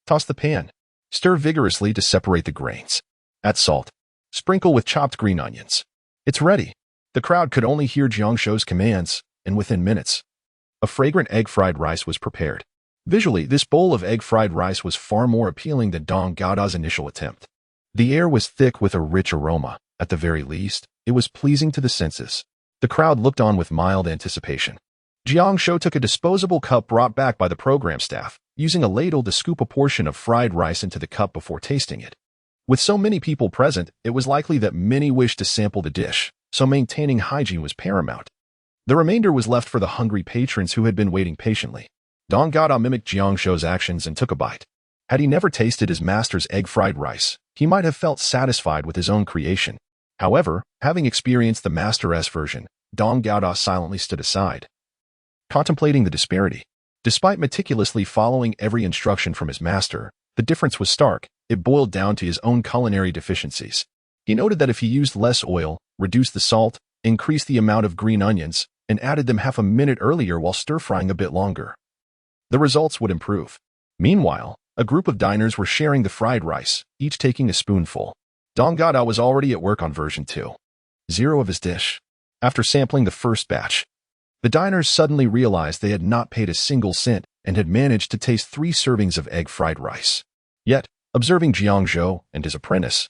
Toss the pan. Stir vigorously to separate the grains. Add salt. Sprinkle with chopped green onions. It's ready. The crowd could only hear Jiang Zhou's commands, and within minutes, a fragrant egg-fried rice was prepared. Visually, this bowl of egg-fried rice was far more appealing than Dong Gada's initial attempt. The air was thick with a rich aroma. At the very least, it was pleasing to the senses. The crowd looked on with mild anticipation. Jiang Zhou took a disposable cup brought back by the program staff, using a ladle to scoop a portion of fried rice into the cup before tasting it. With so many people present, it was likely that many wished to sample the dish, so maintaining hygiene was paramount. The remainder was left for the hungry patrons who had been waiting patiently. Dong Gada mimicked Jiang Zhou's actions and took a bite. Had he never tasted his master's egg-fried rice, he might have felt satisfied with his own creation. However, having experienced the master's version, Dong Gada silently stood aside, contemplating the disparity. Despite meticulously following every instruction from his master, the difference was stark. It boiled down to his own culinary deficiencies. He noted that if he used less oil, reduced the salt, increased the amount of green onions, and added them half a minute earlier while stir-frying a bit longer, the results would improve. Meanwhile, a group of diners were sharing the fried rice, each taking a spoonful. Dong Gada was already at work on version 2.0 of his dish. After sampling the first batch, the diners suddenly realized they had not paid a single cent and had managed to taste 3 servings of egg-fried rice. Yet, observing Jiang Zhou and his apprentice,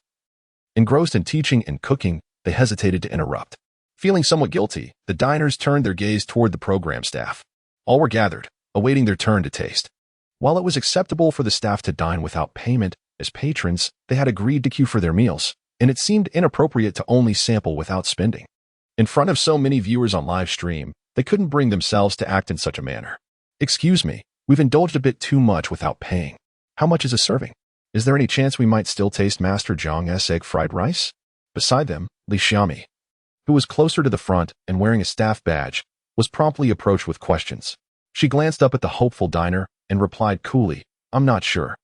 engrossed in teaching and cooking, they hesitated to interrupt. Feeling somewhat guilty, the diners turned their gaze toward the program staff. All were gathered, awaiting their turn to taste. While it was acceptable for the staff to dine without payment, as patrons, they had agreed to queue for their meals, and it seemed inappropriate to only sample without spending. In front of so many viewers on live stream, they couldn't bring themselves to act in such a manner. Excuse me, we've indulged a bit too much without paying. How much is a serving? Is there any chance we might still taste Master Jiang's egg-fried rice? Beside them, Li Xiaomi, who was closer to the front and wearing a staff badge, was promptly approached with questions. She glanced up at the hopeful diner and replied coolly, "I'm not sure."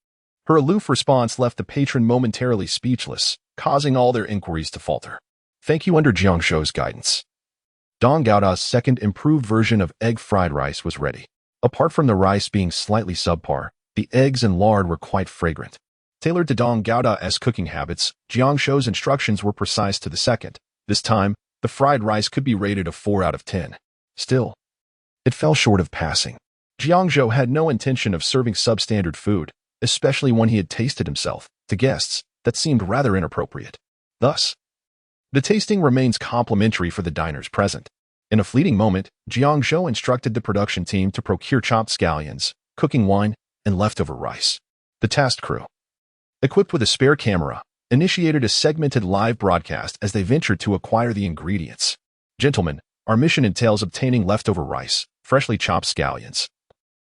Her aloof response left the patron momentarily speechless, causing all their inquiries to falter. Thank you. Under Jiang Zhou's guidance, Dong Gada's second improved version of egg-fried rice was ready. Apart from the rice being slightly subpar, the eggs and lard were quite fragrant. Tailored to Dong Gada's cooking habits, Jiang Zhou's instructions were precise to the second. This time, the fried rice could be rated a 4 out of 10. Still, it fell short of passing. Jiang Zhou had no intention of serving substandard food, especially when he had tasted himself, to guests. That seemed rather inappropriate. Thus, the tasting remains complimentary for the diners present. In a fleeting moment, Jiang Zhou instructed the production team to procure chopped scallions, cooking wine, and leftover rice. The task crew, equipped with a spare camera, initiated a segmented live broadcast as they ventured to acquire the ingredients. Gentlemen, our mission entails obtaining leftover rice, freshly chopped scallions,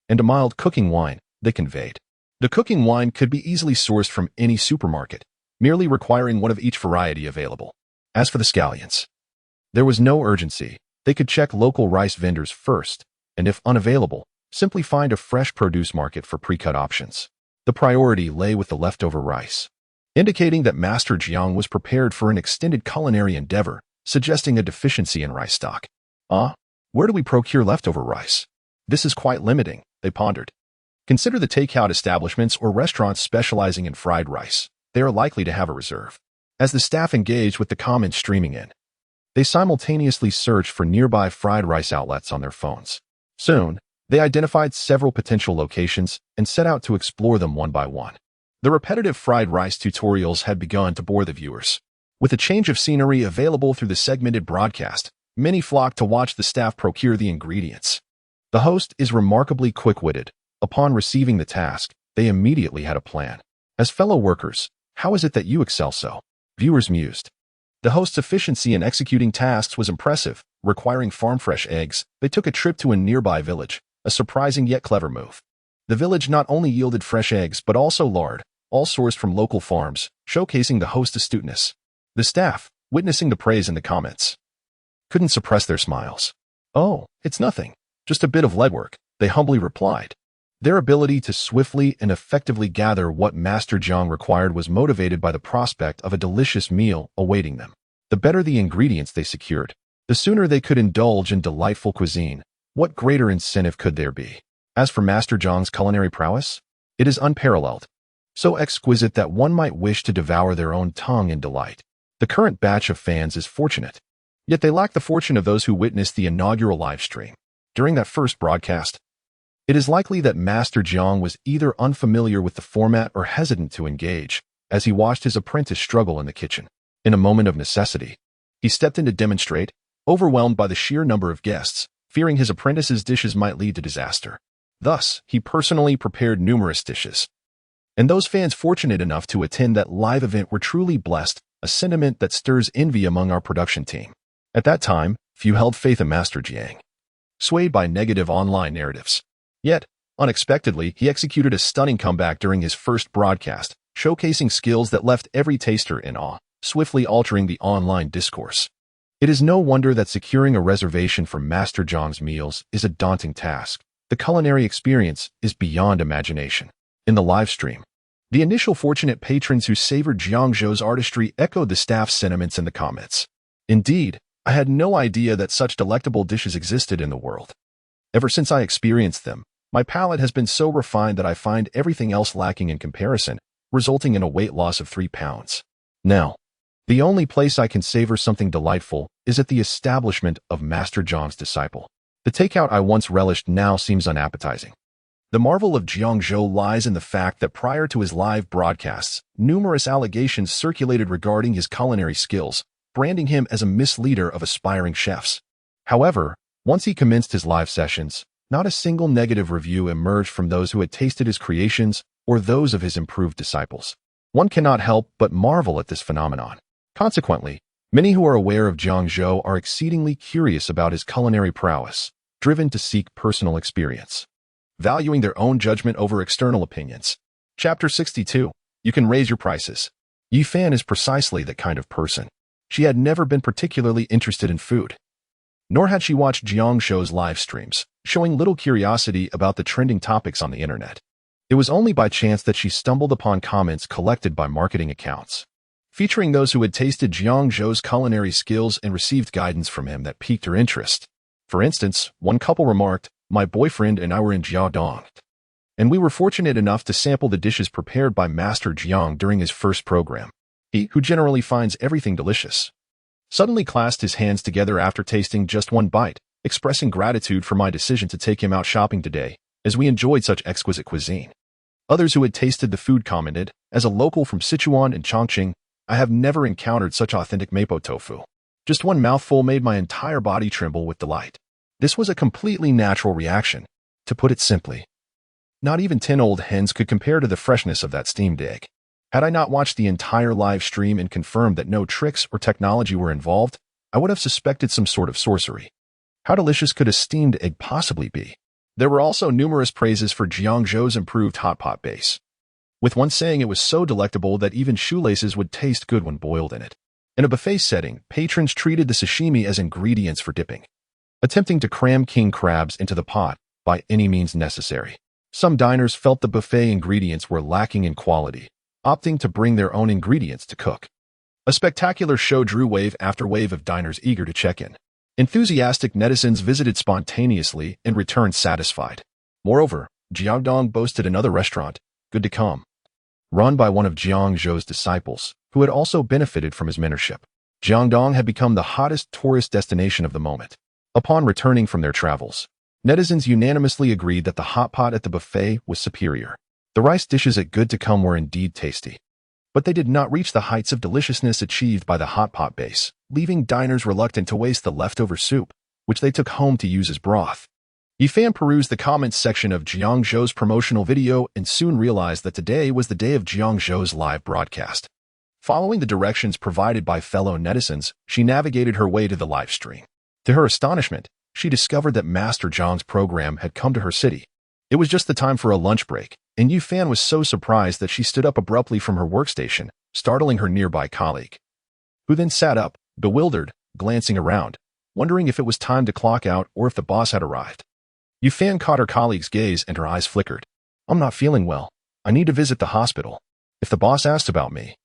and a mild cooking wine, they conveyed. The cooking wine could be easily sourced from any supermarket, merely requiring one of each variety available. As for the scallions, there was no urgency. They could check local rice vendors first, and if unavailable, simply find a fresh produce market for pre-cut options. The priority lay with the leftover rice, indicating that Master Jiang was prepared for an extended culinary endeavor, suggesting a deficiency in rice stock. Where do we procure leftover rice? This is quite limiting, they pondered. Consider the takeout establishments or restaurants specializing in fried rice. They are likely to have a reserve. As the staff engaged with the comments streaming in, they simultaneously searched for nearby fried rice outlets on their phones. Soon, they identified several potential locations and set out to explore them one by one. The repetitive fried rice tutorials had begun to bore the viewers. With a change of scenery available through the segmented broadcast, many flocked to watch the staff procure the ingredients. The host is remarkably quick-witted. Upon receiving the task, they immediately had a plan. As fellow workers, how is it that you excel so? Viewers mused. The host's efficiency in executing tasks was impressive. Requiring farm-fresh eggs, they took a trip to a nearby village, a surprising yet clever move. The village not only yielded fresh eggs but also lard, all sourced from local farms, showcasing the host's astuteness. The staff, witnessing the praise in the comments, couldn't suppress their smiles. "Oh, it's nothing. Just a bit of legwork," they humbly replied. Their ability to swiftly and effectively gather what Master Jiang required was motivated by the prospect of a delicious meal awaiting them. The better the ingredients they secured, the sooner they could indulge in delightful cuisine. What greater incentive could there be? As for Master Jiang's culinary prowess, it is unparalleled, so exquisite that one might wish to devour their own tongue in delight. The current batch of fans is fortunate, yet they lack the fortune of those who witnessed the inaugural live stream. During that first broadcast, it is likely that Master Jiang was either unfamiliar with the format or hesitant to engage, as he watched his apprentice struggle in the kitchen. In a moment of necessity, he stepped in to demonstrate, overwhelmed by the sheer number of guests, fearing his apprentice's dishes might lead to disaster. Thus, he personally prepared numerous dishes. And those fans fortunate enough to attend that live event were truly blessed, a sentiment that stirs envy among our production team. At that time, few held faith in Master Jiang, swayed by negative online narratives. Yet, unexpectedly, he executed a stunning comeback during his first broadcast, showcasing skills that left every taster in awe, swiftly altering the online discourse. It is no wonder that securing a reservation for Master Jiang's meals is a daunting task. The culinary experience is beyond imagination. In the live stream, the initial fortunate patrons who savored Jiang Zhou's artistry echoed the staff's sentiments in the comments. Indeed, I had no idea that such delectable dishes existed in the world. Ever since I experienced them, my palate has been so refined that I find everything else lacking in comparison, resulting in a weight loss of 3 pounds. Now, the only place I can savor something delightful is at the establishment of Master Jiang's disciple. The takeout I once relished now seems unappetizing. The marvel of Jiang Zhou lies in the fact that prior to his live broadcasts, numerous allegations circulated regarding his culinary skills, branding him as a misleader of aspiring chefs. However, once he commenced his live sessions, not a single negative review emerged from those who had tasted his creations or those of his improved disciples. One cannot help but marvel at this phenomenon. Consequently, many who are aware of Jiang Zhou are exceedingly curious about his culinary prowess, driven to seek personal experience, valuing their own judgment over external opinions. Chapter 62. You can raise your prices. Yi Fan is precisely that kind of person. She had never been particularly interested in food, nor had she watched Jiang Zhou's live streams, showing little curiosity about the trending topics on the internet. It was only by chance that she stumbled upon comments collected by marketing accounts, featuring those who had tasted Jiang Zhou's culinary skills and received guidance from him that piqued her interest. For instance, one couple remarked, "My boyfriend and I were in Jiaodong, and we were fortunate enough to sample the dishes prepared by Master Jiang during his first program. He, who generally finds everything delicious, suddenly clasped his hands together after tasting just one bite, expressing gratitude for my decision to take him out shopping today, as we enjoyed such exquisite cuisine." Others who had tasted the food commented, "As a local from Sichuan and Chongqing, I have never encountered such authentic mapo tofu. Just one mouthful made my entire body tremble with delight." This was a completely natural reaction. To put it simply, Not even 10 old hens could compare to the freshness of that steamed egg. Had I not watched the entire live stream and confirmed that no tricks or technology were involved, I would have suspected some sort of sorcery. How delicious could a steamed egg possibly be? There were also numerous praises for Jiang Zhou's improved hot pot base, with one saying it was so delectable that even shoelaces would taste good when boiled in it. In a buffet setting, patrons treated the sashimi as ingredients for dipping, attempting to cram king crabs into the pot by any means necessary. Some diners felt the buffet ingredients were lacking in quality, opting to bring their own ingredients to cook. A spectacular show drew wave after wave of diners eager to check in. Enthusiastic netizens visited spontaneously and returned satisfied. Moreover, Jiangdong boasted another restaurant, Good to Come, run by one of Jiang Zhou's disciples, who had also benefited from his mentorship. Jiangdong had become the hottest tourist destination of the moment. Upon returning from their travels, netizens unanimously agreed that the hot pot at the buffet was superior. The rice dishes at Good to Come were indeed tasty, but they did not reach the heights of deliciousness achieved by the hot pot base, leaving diners reluctant to waste the leftover soup, which they took home to use as broth. Yifan perused the comments section of Jiang Zhou's promotional video and soon realized that today was the day of Jiang Zhou's live broadcast. Following the directions provided by fellow netizens, she navigated her way to the live stream. To her astonishment, she discovered that Master Zhang's program had come to her city. It was just the time for a lunch break, and Yifan was so surprised that she stood up abruptly from her workstation, startling her nearby colleague, who then sat up, bewildered, glancing around, wondering if it was time to clock out or if the boss had arrived. Yifan caught her colleague's gaze and her eyes flickered. "I'm not feeling well. I need to visit the hospital. If the boss asks about me,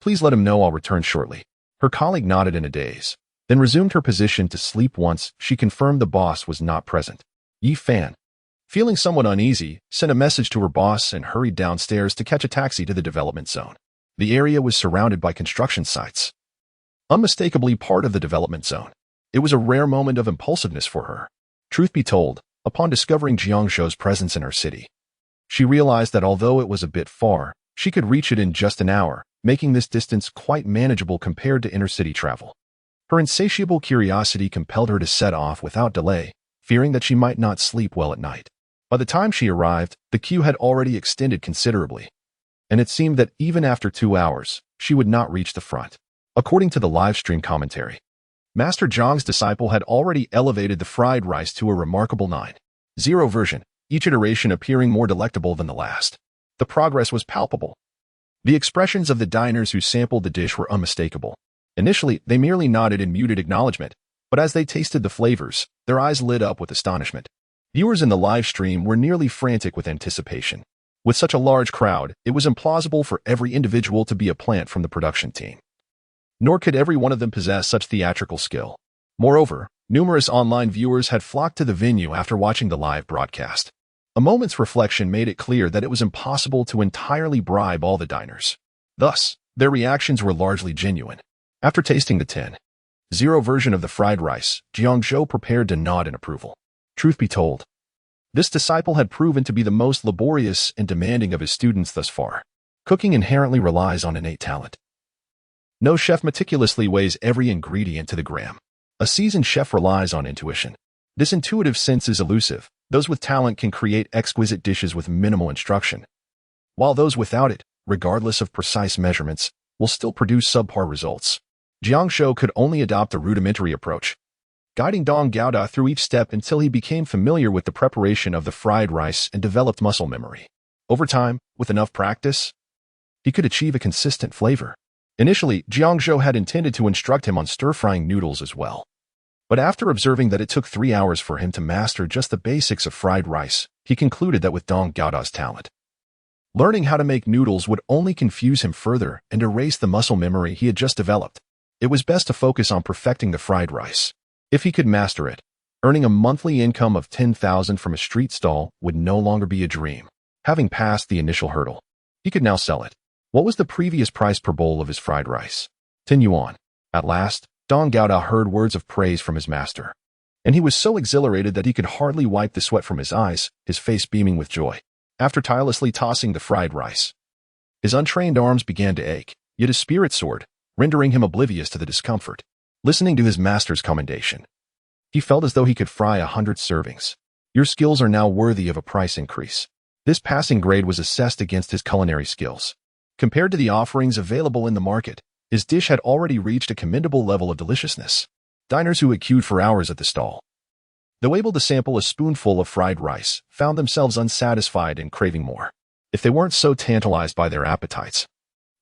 please let him know I'll return shortly." Her colleague nodded in a daze, then resumed her position to sleep once she confirmed the boss was not present. Yifan, feeling somewhat uneasy, sent a message to her boss and hurried downstairs to catch a taxi to the development zone. The area was surrounded by construction sites, unmistakably part of the development zone. It was a rare moment of impulsiveness for her. Truth be told, upon discovering Jiang Zhou's presence in her city, she realized that although it was a bit far, she could reach it in just an hour, making this distance quite manageable compared to inner-city travel. Her insatiable curiosity compelled her to set off without delay, fearing that she might not sleep well at night. By the time she arrived, the queue had already extended considerably, and it seemed that even after 2 hours, she would not reach the front. According to the livestream commentary, Master Zhang's disciple had already elevated the fried rice to a remarkable 9.0 version, each iteration appearing more delectable than the last. The progress was palpable. The expressions of the diners who sampled the dish were unmistakable. Initially, they merely nodded in muted acknowledgement, but as they tasted the flavors, their eyes lit up with astonishment. Viewers in the live stream were nearly frantic with anticipation. With such a large crowd, it was implausible for every individual to be a plant from the production team. Nor could every one of them possess such theatrical skill. Moreover, numerous online viewers had flocked to the venue after watching the live broadcast. A moment's reflection made it clear that it was impossible to entirely bribe all the diners. Thus, their reactions were largely genuine. After tasting the 10.0 version of the fried rice, Jiang Zhou prepared to nod in approval. Truth be told, this disciple had proven to be the most laborious and demanding of his students thus far. Cooking inherently relies on innate talent. No chef meticulously weighs every ingredient to the gram. A seasoned chef relies on intuition. This intuitive sense is elusive. Those with talent can create exquisite dishes with minimal instruction, while those without it, regardless of precise measurements, will still produce subpar results. Jiang Zhou could only adopt a rudimentary approach, guiding Dong Gaoda through each step until he became familiar with the preparation of the fried rice and developed muscle memory. Over time, with enough practice, he could achieve a consistent flavor. Initially, Jiang Zhou had intended to instruct him on stir-frying noodles as well. But after observing that it took 3 hours for him to master just the basics of fried rice, he concluded that with Dong Gaoda's talent, learning how to make noodles would only confuse him further and erase the muscle memory he had just developed. It was best to focus on perfecting the fried rice. If he could master it, earning a monthly income of 10,000 from a street stall would no longer be a dream. Having passed the initial hurdle, he could now sell it. What was the previous price per bowl of his fried rice? 10 yuan. At last, Dong Gaoda heard words of praise from his master, and he was so exhilarated that he could hardly wipe the sweat from his eyes, his face beaming with joy. After tirelessly tossing the fried rice, his untrained arms began to ache, yet his spirit soared, rendering him oblivious to the discomfort. Listening to his master's commendation, he felt as though he could fry 100 servings. Your skills are now worthy of a price increase. This passing grade was assessed against his culinary skills. Compared to the offerings available in the market, his dish had already reached a commendable level of deliciousness. Diners who had queued for hours at the stall, though able to sample a spoonful of fried rice, found themselves unsatisfied and craving more. If they weren't so tantalized by their appetites,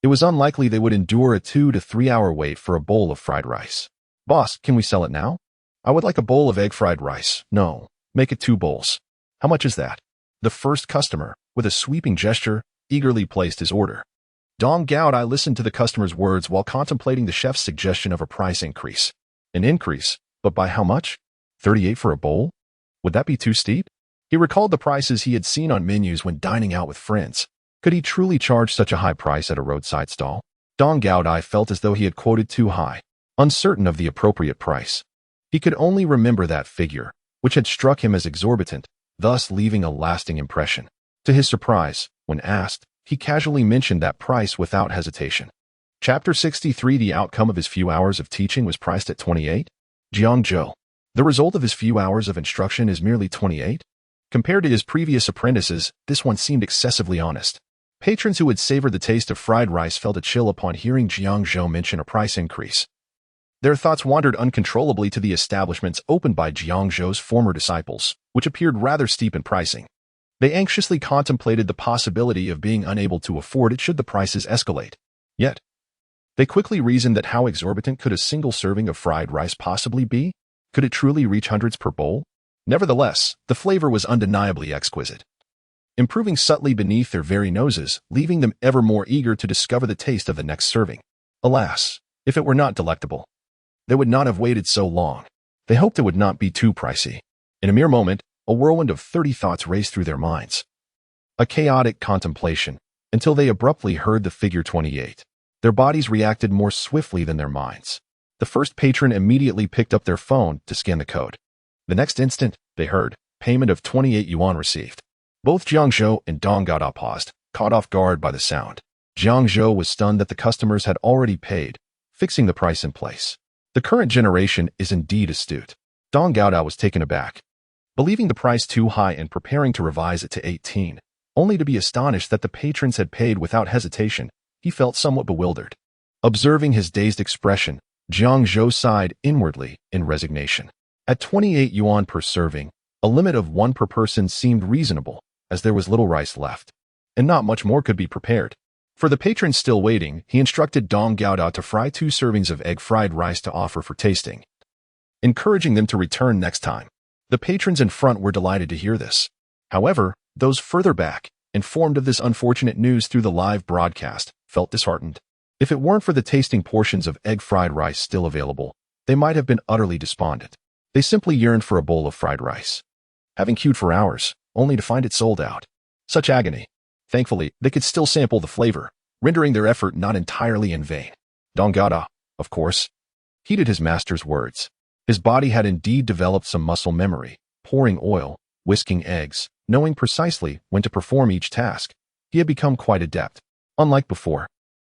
it was unlikely they would endure a 2 to 3 hour wait for a bowl of fried rice. "Boss, can we sell it now? I would like a bowl of egg fried rice." "No, make it 2 bowls. How much is that?" The first customer, with a sweeping gesture, eagerly placed his order. Dong Gaodai listened to the customer's words while contemplating the chef's suggestion of a price increase. An increase, but by how much? 38 for a bowl? Would that be too steep? He recalled the prices he had seen on menus when dining out with friends. Could he truly charge such a high price at a roadside stall? Dong Gaodai felt as though he had quoted too high, uncertain of the appropriate price. He could only remember that figure, which had struck him as exorbitant, thus leaving a lasting impression. To his surprise, when asked, he casually mentioned that price without hesitation. Chapter 63. The outcome of his few hours of teaching was priced at 28? Jiang Zhou. The result of his few hours of instruction is merely 28? Compared to his previous apprentices, this one seemed excessively honest. Patrons who had savored the taste of fried rice felt a chill upon hearing Jiang Zhou mention a price increase. Their thoughts wandered uncontrollably to the establishments opened by Jiang Zhou's former disciples, which appeared rather steep in pricing. They anxiously contemplated the possibility of being unable to afford it should the prices escalate. Yet, they quickly reasoned that how exorbitant could a single serving of fried rice possibly be? Could it truly reach hundreds per bowl? Nevertheless, the flavor was undeniably exquisite, improving subtly beneath their very noses, leaving them ever more eager to discover the taste of the next serving. Alas, if it were not delectable, they would not have waited so long. They hoped it would not be too pricey. In a mere moment, a whirlwind of 30 thoughts raced through their minds. A chaotic contemplation, until they abruptly heard the figure 28. Their bodies reacted more swiftly than their minds. The first patron immediately picked up their phone to scan the code. The next instant, they heard, "Payment of 28 yuan received." Both Jiang Zhou and Dong Gaodai paused, caught off guard by the sound. Jiang Zhou was stunned that the customers had already paid, fixing the price in place. The current generation is indeed astute. Dong Gaodai was taken aback, believing the price too high and preparing to revise it to 18, only to be astonished that the patrons had paid without hesitation. He felt somewhat bewildered. Observing his dazed expression, Jiang Zhou sighed inwardly in resignation. At 28 yuan per serving, a limit of 1 per person seemed reasonable, as there was little rice left, and not much more could be prepared. For the patrons still waiting, he instructed Dong Gaodai to fry 2 servings of egg fried rice to offer for tasting, encouraging them to return next time. The patrons in front were delighted to hear this. However, those further back, informed of this unfortunate news through the live broadcast, felt disheartened. If it weren't for the tasting portions of egg fried rice still available, they might have been utterly despondent. They simply yearned for a bowl of fried rice, having queued for hours, only to find it sold out. Such agony. Thankfully, they could still sample the flavor, rendering their effort not entirely in vain. Dong Gaodai, of course, heeded his master's words. His body had indeed developed some muscle memory, pouring oil, whisking eggs, knowing precisely when to perform each task. He had become quite adept, unlike before,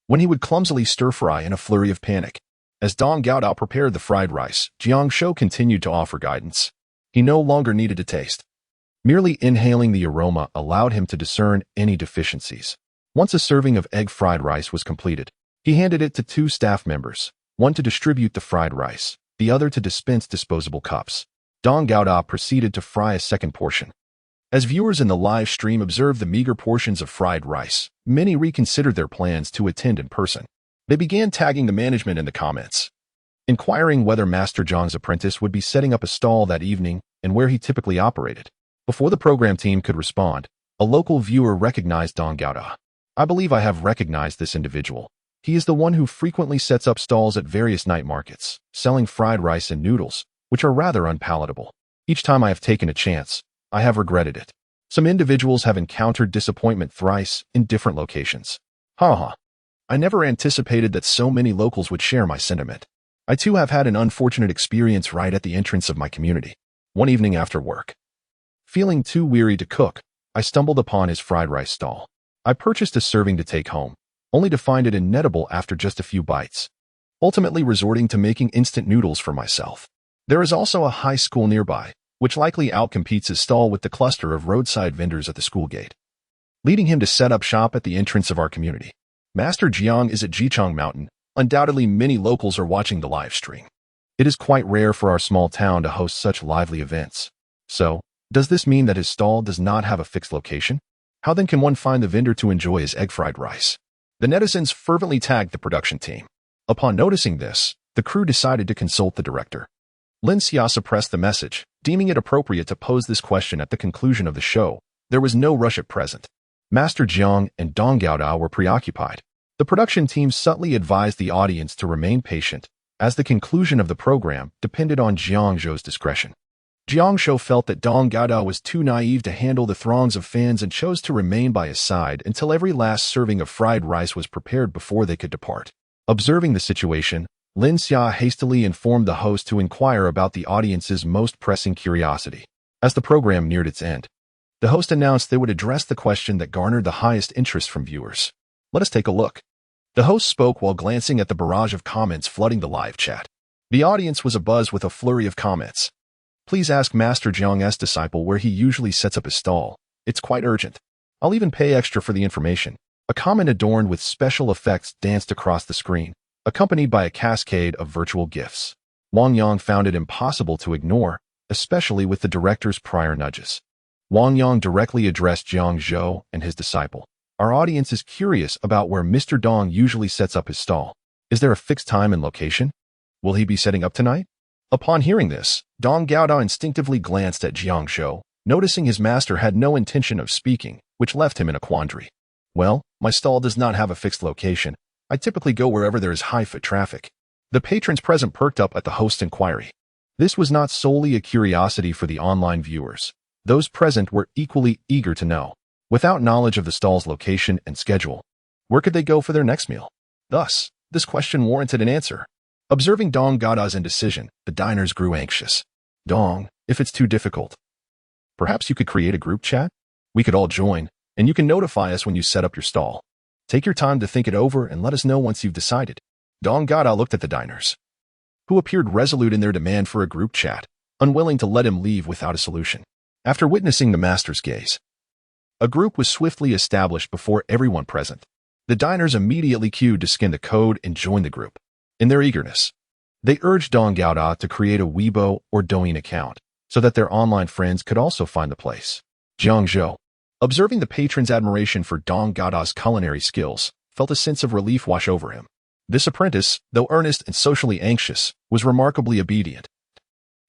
when he would clumsily stir-fry in a flurry of panic. As Dong Gaodai prepared the fried rice, Jiang Zhou continued to offer guidance. He no longer needed to taste. Merely inhaling the aroma allowed him to discern any deficiencies. Once a serving of egg fried rice was completed, he handed it to 2 staff members, one to distribute the fried rice, the other to dispense disposable cups. Dong Gaodai proceeded to fry a second portion. As viewers in the live stream observed the meager portions of fried rice, many reconsidered their plans to attend in person. They began tagging the management in the comments, inquiring whether Master Zhang's apprentice would be setting up a stall that evening and where he typically operated. Before the program team could respond, a local viewer recognized Dong Gaodai. "I believe I have recognized this individual. He is the one who frequently sets up stalls at various night markets, selling fried rice and noodles, which are rather unpalatable. Each time I have taken a chance, I have regretted it. Some individuals have encountered disappointment thrice in different locations. Haha. I never anticipated that so many locals would share my sentiment. I too have had an unfortunate experience right at the entrance of my community. One evening after work, feeling too weary to cook, I stumbled upon his fried rice stall. I purchased a serving to take home, only to find it inedible after just a few bites, ultimately resorting to making instant noodles for myself. There is also a high school nearby, which likely outcompetes his stall with the cluster of roadside vendors at the school gate. leading him to set up shop at the entrance of our community. Master Jiang is at Jichang Mountain. Undoubtedly, many locals are watching the live stream. It is quite rare for our small town to host such lively events. So, does this mean that his stall does not have a fixed location? How then can one find the vendor to enjoy his egg fried rice? The netizens fervently tagged the production team. Upon noticing this, the crew decided to consult the director. Lin Xia suppressed the message, deeming it appropriate to pose this question at the conclusion of the show. There was no rush at present. Master Jiang and Dong Gaodao were preoccupied. The production team subtly advised the audience to remain patient, as the conclusion of the program depended on Jiang Zhou's discretion. Jiang Zhou felt that Dong Gaodao was too naive to handle the throngs of fans and chose to remain by his side until every last serving of fried rice was prepared before they could depart. Observing the situation, Lin Xia hastily informed the host to inquire about the audience's most pressing curiosity. As the program neared its end, the host announced they would address the question that garnered the highest interest from viewers. Let us take a look. The host spoke while glancing at the barrage of comments flooding the live chat. The audience was abuzz with a flurry of comments. Please ask Master Jiang's disciple where he usually sets up his stall. It's quite urgent. I'll even pay extra for the information. A comment adorned with special effects danced across the screen, accompanied by a cascade of virtual gifts. Wang Yang found it impossible to ignore, especially with the director's prior nudges. Wang Yang directly addressed Jiang Zhou and his disciple. Our audience is curious about where Mr. Dong usually sets up his stall. Is there a fixed time and location? Will he be setting up tonight? Upon hearing this, Dong Gaodao instinctively glanced at Jiang Zhou, noticing his master had no intention of speaking, which left him in a quandary. Well, my stall does not have a fixed location. I typically go wherever there is high foot traffic. The patrons present perked up at the host's inquiry. This was not solely a curiosity for the online viewers. Those present were equally eager to know. Without knowledge of the stall's location and schedule, where could they go for their next meal? Thus, this question warranted an answer. Observing Dong Gaodao's indecision, the diners grew anxious. Dong, if it's too difficult, perhaps you could create a group chat? We could all join, and you can notify us when you set up your stall. Take your time to think it over and let us know once you've decided. Dong Gaodao looked at the diners, who appeared resolute in their demand for a group chat, unwilling to let him leave without a solution. After witnessing the master's gaze, a group was swiftly established before everyone present. The diners immediately queued to scan the code and join the group. In their eagerness, they urged Dong Gaodao to create a Weibo or Douyin account so that their online friends could also find the place. Jiang Zhou, observing the patrons' admiration for Dong Gaodao's culinary skills, felt a sense of relief wash over him. This apprentice, though earnest and socially anxious, was remarkably obedient,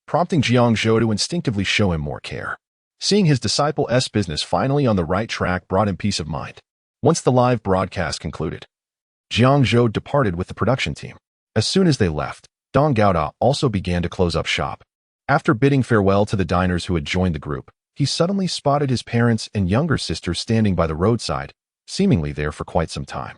prompting Jiang Zhou to instinctively show him more care. Seeing his disciple's business finally on the right track brought him peace of mind. Once the live broadcast concluded, Jiang Zhou departed with the production team. As soon as they left, Dong Gaodao also began to close up shop. After bidding farewell to the diners who had joined the group, he suddenly spotted his parents and younger sister standing by the roadside, seemingly there for quite some time.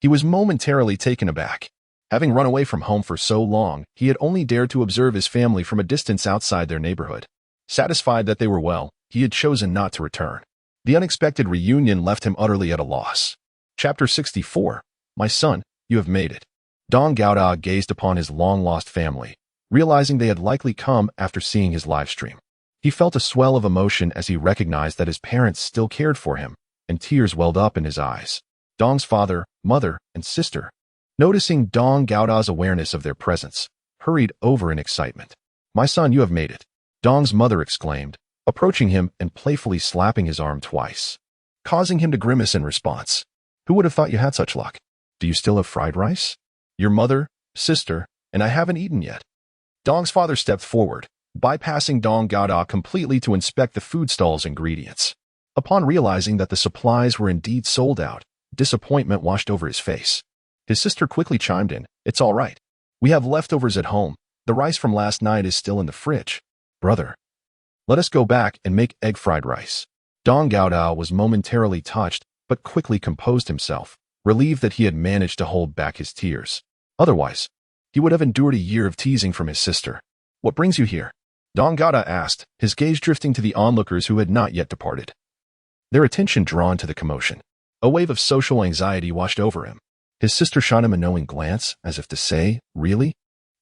He was momentarily taken aback. Having run away from home for so long, he had only dared to observe his family from a distance outside their neighborhood. Satisfied that they were well, he had chosen not to return. The unexpected reunion left him utterly at a loss. Chapter 64. My son, you have made it. Dong Gaodao gazed upon his long-lost family, realizing they had likely come after seeing his live stream. He felt a swell of emotion as he recognized that his parents still cared for him, and tears welled up in his eyes. Dong's father, mother, and sister, noticing Dong Gaodao's awareness of their presence, hurried over in excitement. My son, you have made it. Dong's mother exclaimed, approaching him and playfully slapping his arm twice, causing him to grimace in response. Who would have thought you had such luck? Do you still have fried rice? Your mother, sister, and I haven't eaten yet. Dong's father stepped forward, bypassing Dong Gaodao completely to inspect the food stall's ingredients. Upon realizing that the supplies were indeed sold out, disappointment washed over his face. His sister quickly chimed in, It's all right. We have leftovers at home. The rice from last night is still in the fridge. Brother, let us go back and make egg fried rice. Dong Gaodao was momentarily touched, but quickly composed himself, relieved that he had managed to hold back his tears. Otherwise, he would have endured a year of teasing from his sister. What brings you here? Dong Gaodao asked, his gaze drifting to the onlookers who had not yet departed, their attention drawn to the commotion. A wave of social anxiety washed over him. His sister shot him a knowing glance, as if to say, Really?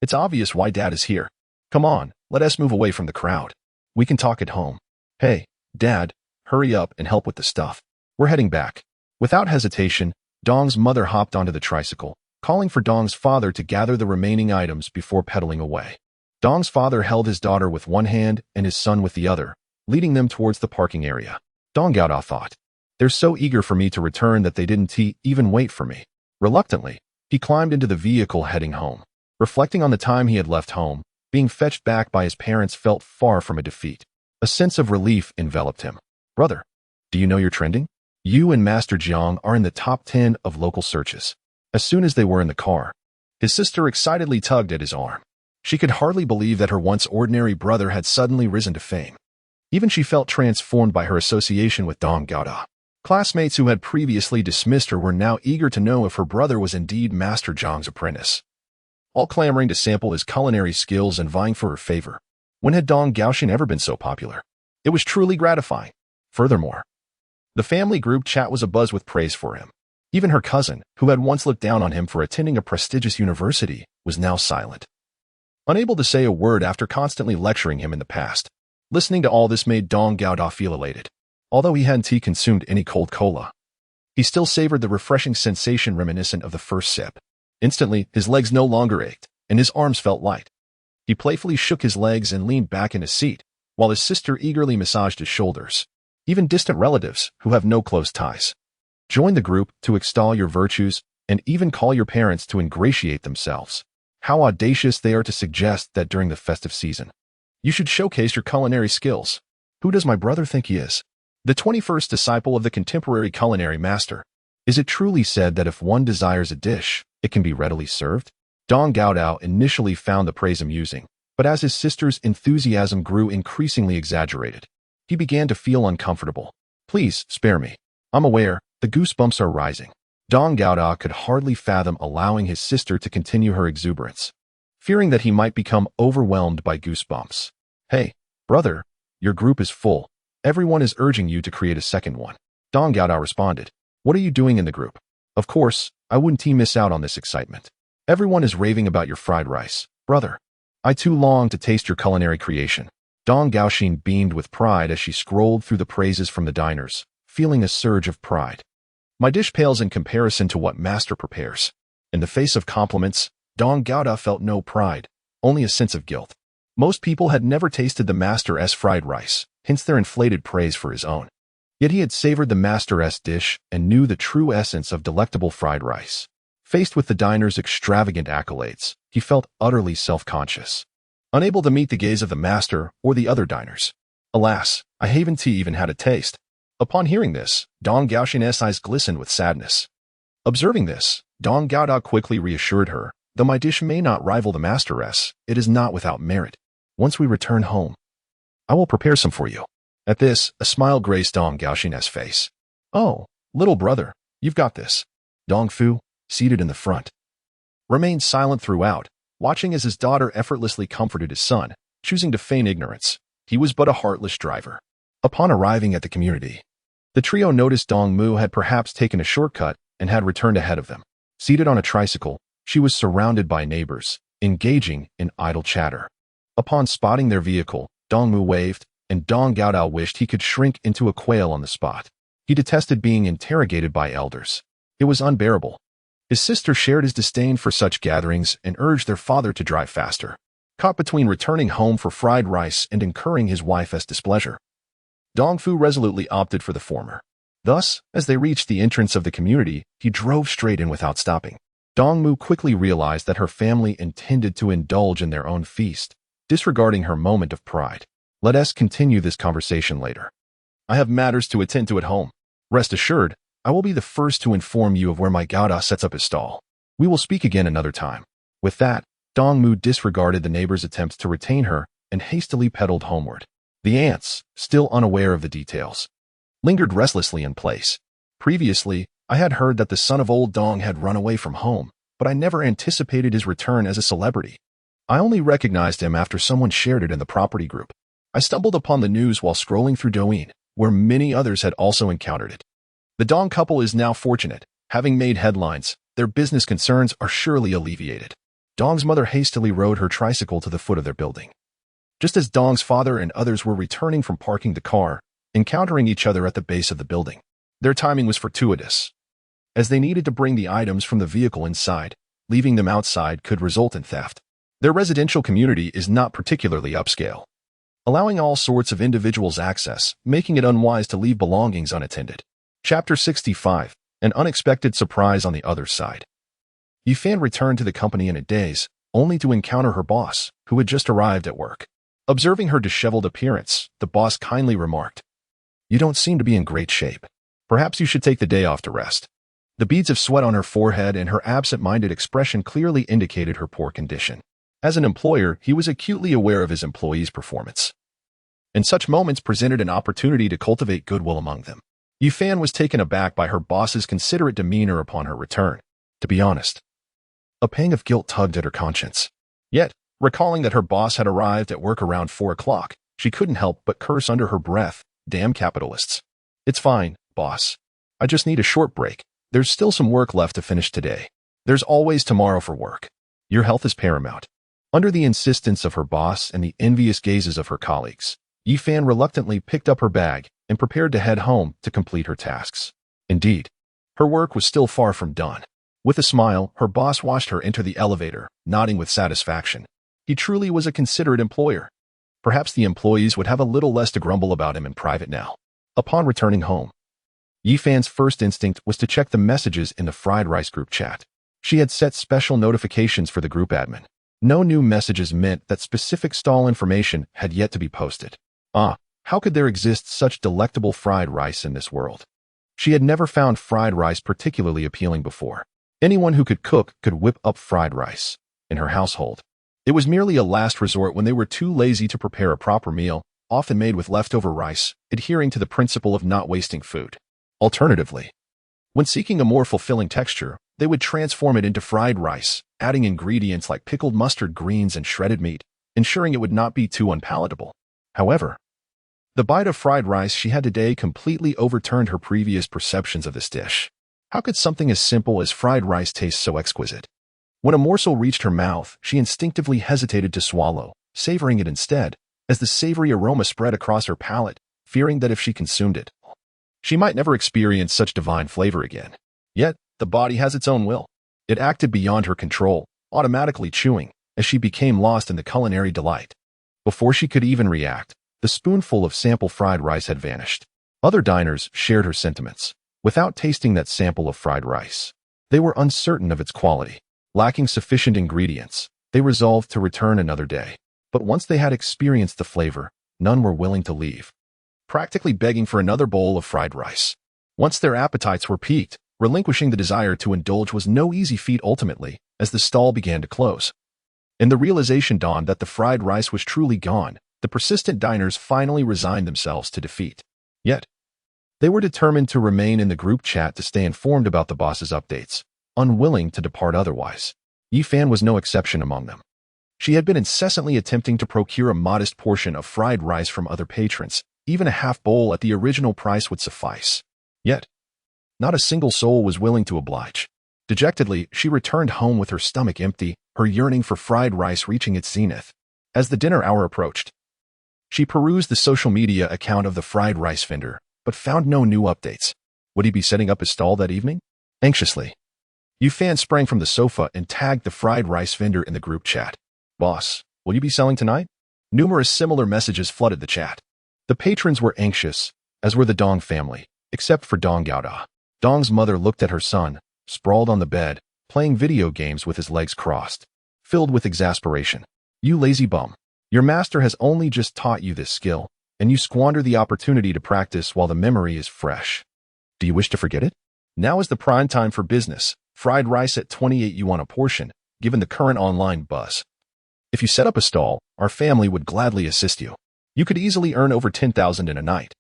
It's obvious why Dad is here. Come on, let us move away from the crowd. We can talk at home. Hey, Dad, hurry up and help with the stuff. We're heading back. Without hesitation, Dong's mother hopped onto the tricycle, calling for Dong's father to gather the remaining items before pedaling away. Dong's father held his daughter with one hand and his son with the other, leading them towards the parking area. Dong Gaoda thought, "They're so eager for me to return that they didn't even wait for me." Reluctantly, he climbed into the vehicle heading home. Reflecting on the time he had left home, being fetched back by his parents felt far from a defeat. A sense of relief enveloped him. "Brother, do you know you're trending? You and Master Jiang are in the top 10 of local searches." As soon as they were in the car, his sister excitedly tugged at his arm. She could hardly believe that her once ordinary brother had suddenly risen to fame. Even she felt transformed by her association with Dong Gaoda. Classmates who had previously dismissed her were now eager to know if her brother was indeed Master Jiang's apprentice, all clamoring to sample his culinary skills and vying for her favor. When had Dong Gaoxin ever been so popular? It was truly gratifying. Furthermore, the family group chat was abuzz with praise for him. Even her cousin, who had once looked down on him for attending a prestigious university, was now silent, unable to say a word after constantly lecturing him in the past. Listening to all this made Dong Gaoda feel elated. Although he hadn't consumed any cold cola, he still savored the refreshing sensation reminiscent of the first sip. Instantly, his legs no longer ached, and his arms felt light. He playfully shook his legs and leaned back in his seat, while his sister eagerly massaged his shoulders. Even distant relatives, who have no close ties, join the group to extol your virtues and even call your parents to ingratiate themselves. How audacious they are to suggest that during the festive season, you should showcase your culinary skills. Who does my brother think he is? The 21st disciple of the contemporary culinary master. Is it truly said that if one desires a dish, it can be readily served? Dong Gaodao initially found the praise amusing, but as his sister's enthusiasm grew increasingly exaggerated, he began to feel uncomfortable. "Please, spare me. I'm aware, the goosebumps are rising." Dong Gaoda could hardly fathom allowing his sister to continue her exuberance, fearing that he might become overwhelmed by goosebumps. "Hey, brother, your group is full. Everyone is urging you to create a second one." Dong Gaoda responded, "What are you doing in the group? Of course, I wouldn't miss out on this excitement. Everyone is raving about your fried rice, brother. I too long to taste your culinary creation." Dong Gaoxin beamed with pride as she scrolled through the praises from the diners, feeling a surge of pride. "My dish pales in comparison to what master prepares." In the face of compliments, Dong Gaoda felt no pride, only a sense of guilt. Most people had never tasted the master's fried rice, hence their inflated praise for his own. Yet he had savored the master's dish and knew the true essence of delectable fried rice. Faced with the diner's extravagant accolades, he felt utterly self-conscious, unable to meet the gaze of the master or the other diners. "Alas, I haven't even had a taste." Upon hearing this, Dong Gaoxin's eyes glistened with sadness. Observing this, Dong Gaoda quickly reassured her, "Though my dish may not rival the master's, it is not without merit. Once we return home, I will prepare some for you." At this, a smile graced Dong Gaoxin's face. "Oh, little brother, you've got this." Dong Fu, seated in the front, remained silent throughout, watching as his daughter effortlessly comforted his son, choosing to feign ignorance. He was but a heartless driver. Upon arriving at the community, the trio noticed Dong Mu had perhaps taken a shortcut and had returned ahead of them. Seated on a tricycle, she was surrounded by neighbors, engaging in idle chatter. Upon spotting their vehicle, Dong Mu waved, and Dong Gaodao wished he could shrink into a quail on the spot. He detested being interrogated by elders. It was unbearable. His sister shared his disdain for such gatherings and urged their father to drive faster. Caught between returning home for fried rice and incurring his wife's displeasure, Dong Fu resolutely opted for the former. Thus, as they reached the entrance of the community, he drove straight in without stopping. Dong Mu quickly realized that her family intended to indulge in their own feast, disregarding her moment of pride. "Let us continue this conversation later. I have matters to attend to at home. Rest assured, I will be the first to inform you of where my Gaoda sets up his stall. We will speak again another time." With that, Dong Mu disregarded the neighbor's attempts to retain her and hastily pedaled homeward. The ants, still unaware of the details, lingered restlessly in place. "Previously, I had heard that the son of old Dong had run away from home, but I never anticipated his return as a celebrity. I only recognized him after someone shared it in the property group. I stumbled upon the news while scrolling through Douyin, where many others had also encountered it. The Dong couple is now fortunate. Having made headlines, their business concerns are surely alleviated." Dong's mother hastily rode her tricycle to the foot of their building. Just as Dong's father and others were returning from parking the car, encountering each other at the base of the building. Their timing was fortuitous, as they needed to bring the items from the vehicle inside. Leaving them outside could result in theft. Their residential community is not particularly upscale, allowing all sorts of individuals access, making it unwise to leave belongings unattended. Chapter 65. An unexpected surprise on the other side. Yifan returned to the company in a daze, only to encounter her boss, who had just arrived at work. Observing her disheveled appearance, the boss kindly remarked, "You don't seem to be in great shape. Perhaps you should take the day off to rest." The beads of sweat on her forehead and her absent-minded expression clearly indicated her poor condition. As an employer, he was acutely aware of his employees' performance, and such moments presented an opportunity to cultivate goodwill among them. Yifan was taken aback by her boss's considerate demeanor upon her return. To be honest, a pang of guilt tugged at her conscience. Yet, recalling that her boss had arrived at work around 4 o'clock, she couldn't help but curse under her breath, "Damn capitalists." "It's fine, boss. I just need a short break. There's still some work left to finish today. There's always tomorrow for work. Your health is paramount." Under the insistence of her boss and the envious gazes of her colleagues, Yifan reluctantly picked up her bag and prepared to head home to complete her tasks. Indeed, her work was still far from done. With a smile, her boss watched her enter the elevator, nodding with satisfaction. He truly was a considerate employer. Perhaps the employees would have a little less to grumble about him in private now. Upon returning home, Yifan's first instinct was to check the messages in the fried rice group chat. She had set special notifications for the group admin. No new messages meant that specific stall information had yet to be posted. How could there exist such delectable fried rice in this world? She had never found fried rice particularly appealing before. Anyone who could cook could whip up fried rice. In her household, it was merely a last resort when they were too lazy to prepare a proper meal, often made with leftover rice, adhering to the principle of not wasting food. Alternatively, when seeking a more fulfilling texture, they would transform it into fried rice, adding ingredients like pickled mustard greens and shredded meat, ensuring it would not be too unpalatable. However, the bite of fried rice she had today completely overturned her previous perceptions of this dish. How could something as simple as fried rice taste so exquisite? When a morsel reached her mouth, she instinctively hesitated to swallow, savoring it instead, as the savory aroma spread across her palate, fearing that if she consumed it, she might never experience such divine flavor again. Yet, the body has its own will. It acted beyond her control, automatically chewing, as she became lost in the culinary delight. Before she could even react, the spoonful of sample fried rice had vanished. Other diners shared her sentiments. Without tasting that sample of fried rice, they were uncertain of its quality. Lacking sufficient ingredients, they resolved to return another day. But once they had experienced the flavor, none were willing to leave, practically begging for another bowl of fried rice. Once their appetites were piqued, relinquishing the desire to indulge was no easy feat ultimately, as the stall began to close. And the realization dawned that the fried rice was truly gone. The persistent diners finally resigned themselves to defeat. Yet, they were determined to remain in the group chat to stay informed about the boss's updates, unwilling to depart otherwise. Yifan was no exception among them. She had been incessantly attempting to procure a modest portion of fried rice from other patrons. Even a half bowl at the original price would suffice. Yet, not a single soul was willing to oblige. Dejectedly, she returned home with her stomach empty, her yearning for fried rice reaching its zenith. As the dinner hour approached, she perused the social media account of the fried rice vendor, but found no new updates. Would he be setting up his stall that evening? Anxiously, Yifan sprang from the sofa and tagged the fried rice vendor in the group chat. "Boss, will you be selling tonight?" Numerous similar messages flooded the chat. The patrons were anxious, as were the Dong family, except for Dong Gaoda. Dong's mother looked at her son, sprawled on the bed, playing video games with his legs crossed, filled with exasperation. "You lazy bum. Your master has only just taught you this skill, and you squander the opportunity to practice while the memory is fresh. Do you wish to forget it? Now is the prime time for business. Fried rice at 28 yuan a portion, given the current online buzz. If you set up a stall, our family would gladly assist you. You could easily earn over 10,000 in a night.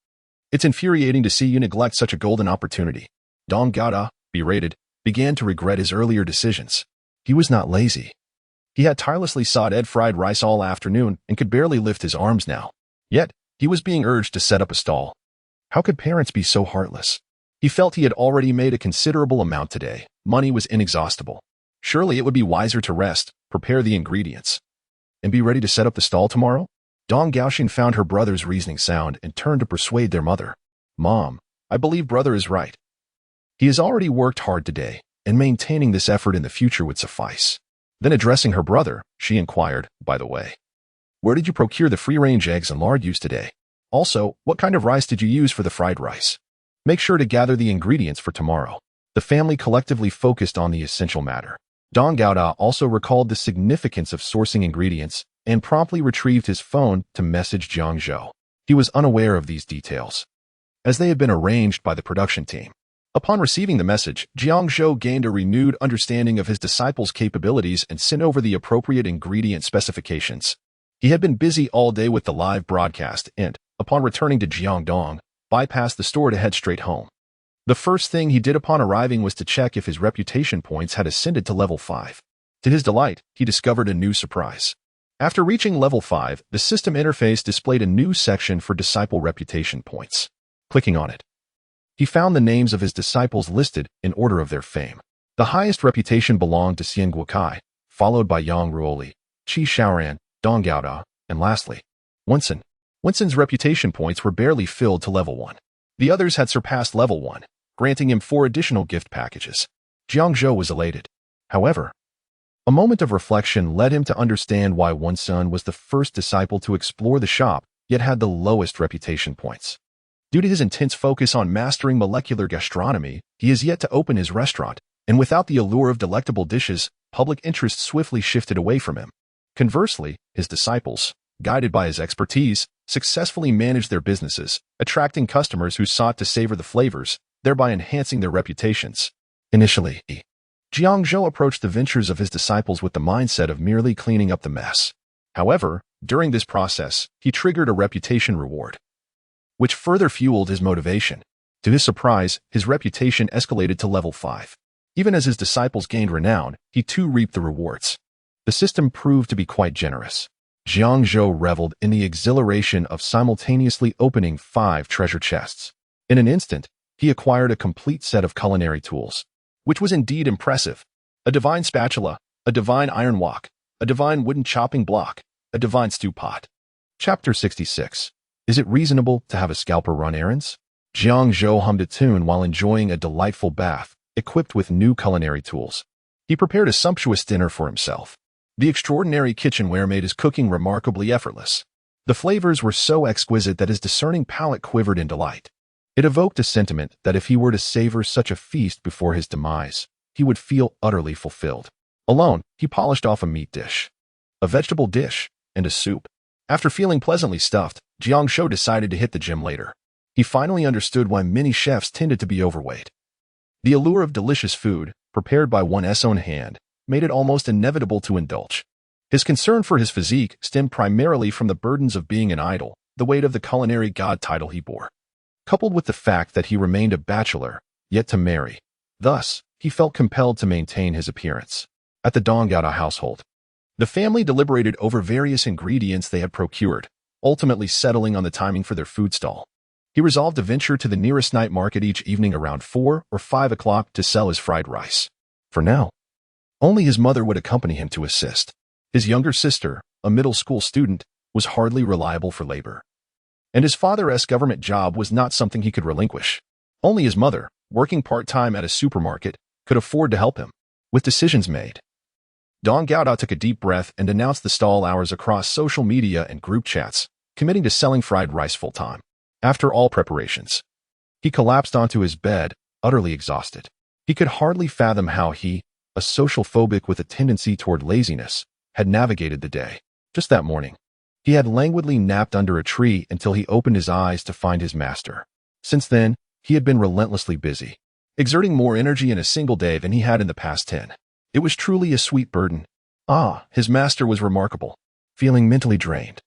It's infuriating to see you neglect such a golden opportunity." Dong Gaoda, berated, began to regret his earlier decisions. He was not lazy. He had tirelessly sought Ed fried rice all afternoon and could barely lift his arms now. Yet, he was being urged to set up a stall. How could parents be so heartless? He felt he had already made a considerable amount today. Money was inexhaustible. Surely it would be wiser to rest, prepare the ingredients, and be ready to set up the stall tomorrow? Dong Gaoxin found her brother's reasoning sound and turned to persuade their mother. "Mom, I believe brother is right. He has already worked hard today, and maintaining this effort in the future would suffice. Then addressing her brother, she inquired, by the way, where did you procure the free-range eggs and lard used today? Also, what kind of rice did you use for the fried rice? Make sure to gather the ingredients for tomorrow. The family collectively focused on the essential matter. Dong Gaoda also recalled the significance of sourcing ingredients and promptly retrieved his phone to message Jiang Zhou. He was unaware of these details, as they had been arranged by the production team. Upon receiving the message, Jiang Zhou gained a renewed understanding of his disciples' capabilities and sent over the appropriate ingredient specifications. He had been busy all day with the live broadcast and, upon returning to Jiangdong, bypassed the store to head straight home. The first thing he did upon arriving was to check if his reputation points had ascended to level 5. To his delight, he discovered a new surprise. After reaching level 5, the system interface displayed a new section for disciple reputation points. Clicking on it, he found the names of his disciples listed in order of their fame. The highest reputation belonged to Xian Guokai, followed by Yang Ruoli, Qi Shaoran, Dong Gaoda, and lastly, Wenson. Wenson's reputation points were barely filled to level 1. The others had surpassed level 1, granting him 4 additional gift packages. Jiang Zhou was elated. However, a moment of reflection led him to understand why Wenson was the first disciple to explore the shop, yet had the lowest reputation points. Due to his intense focus on mastering molecular gastronomy, he is yet to open his restaurant, and without the allure of delectable dishes, public interest swiftly shifted away from him. Conversely, his disciples, guided by his expertise, successfully managed their businesses, attracting customers who sought to savor the flavors, thereby enhancing their reputations. Initially, Jiang Zhou approached the ventures of his disciples with the mindset of merely cleaning up the mess. However, during this process, he triggered a reputation reward, which further fueled his motivation. To his surprise, his reputation escalated to level 5. Even as his disciples gained renown, he too reaped the rewards. The system proved to be quite generous. Jiang Zhou reveled in the exhilaration of simultaneously opening 5 treasure chests. In an instant, he acquired a complete set of culinary tools, which was indeed impressive. A divine spatula, a divine iron wok, a divine wooden chopping block, a divine stew pot. Chapter 66. Is it reasonable to have a scalper run errands? Jiang Zhou hummed a tune while enjoying a delightful bath, equipped with new culinary tools. He prepared a sumptuous dinner for himself. The extraordinary kitchenware made his cooking remarkably effortless. The flavors were so exquisite that his discerning palate quivered in delight. It evoked a sentiment that if he were to savor such a feast before his demise, he would feel utterly fulfilled. Alone, he polished off a meat dish, a vegetable dish, and a soup. After feeling pleasantly stuffed, Jiang Zhou decided to hit the gym later. He finally understood why many chefs tended to be overweight. The allure of delicious food, prepared by one's own hand, made it almost inevitable to indulge. His concern for his physique stemmed primarily from the burdens of being an idol, the weight of the culinary god title he bore, coupled with the fact that he remained a bachelor, yet to marry. Thus, he felt compelled to maintain his appearance. At the Dong Gaoda household, the family deliberated over various ingredients they had procured, ultimately settling on the timing for their food stall. He resolved to venture to the nearest night market each evening around 4 or 5 o'clock to sell his fried rice. For now, only his mother would accompany him to assist. His younger sister, a middle school student, was hardly reliable for labor, and his father's government job was not something he could relinquish. Only his mother, working part-time at a supermarket, could afford to help him. With decisions made, Dong Gaoda took a deep breath and announced the stall hours across social media and group chats, committing to selling fried rice full-time. After all preparations, he collapsed onto his bed, utterly exhausted. He could hardly fathom how he, a social phobic with a tendency toward laziness, had navigated the day. Just that morning, he had languidly napped under a tree until he opened his eyes to find his master. Since then, he had been relentlessly busy, exerting more energy in a single day than he had in the past 10. It was truly a sweet burden. His master was remarkable. Feeling mentally drained,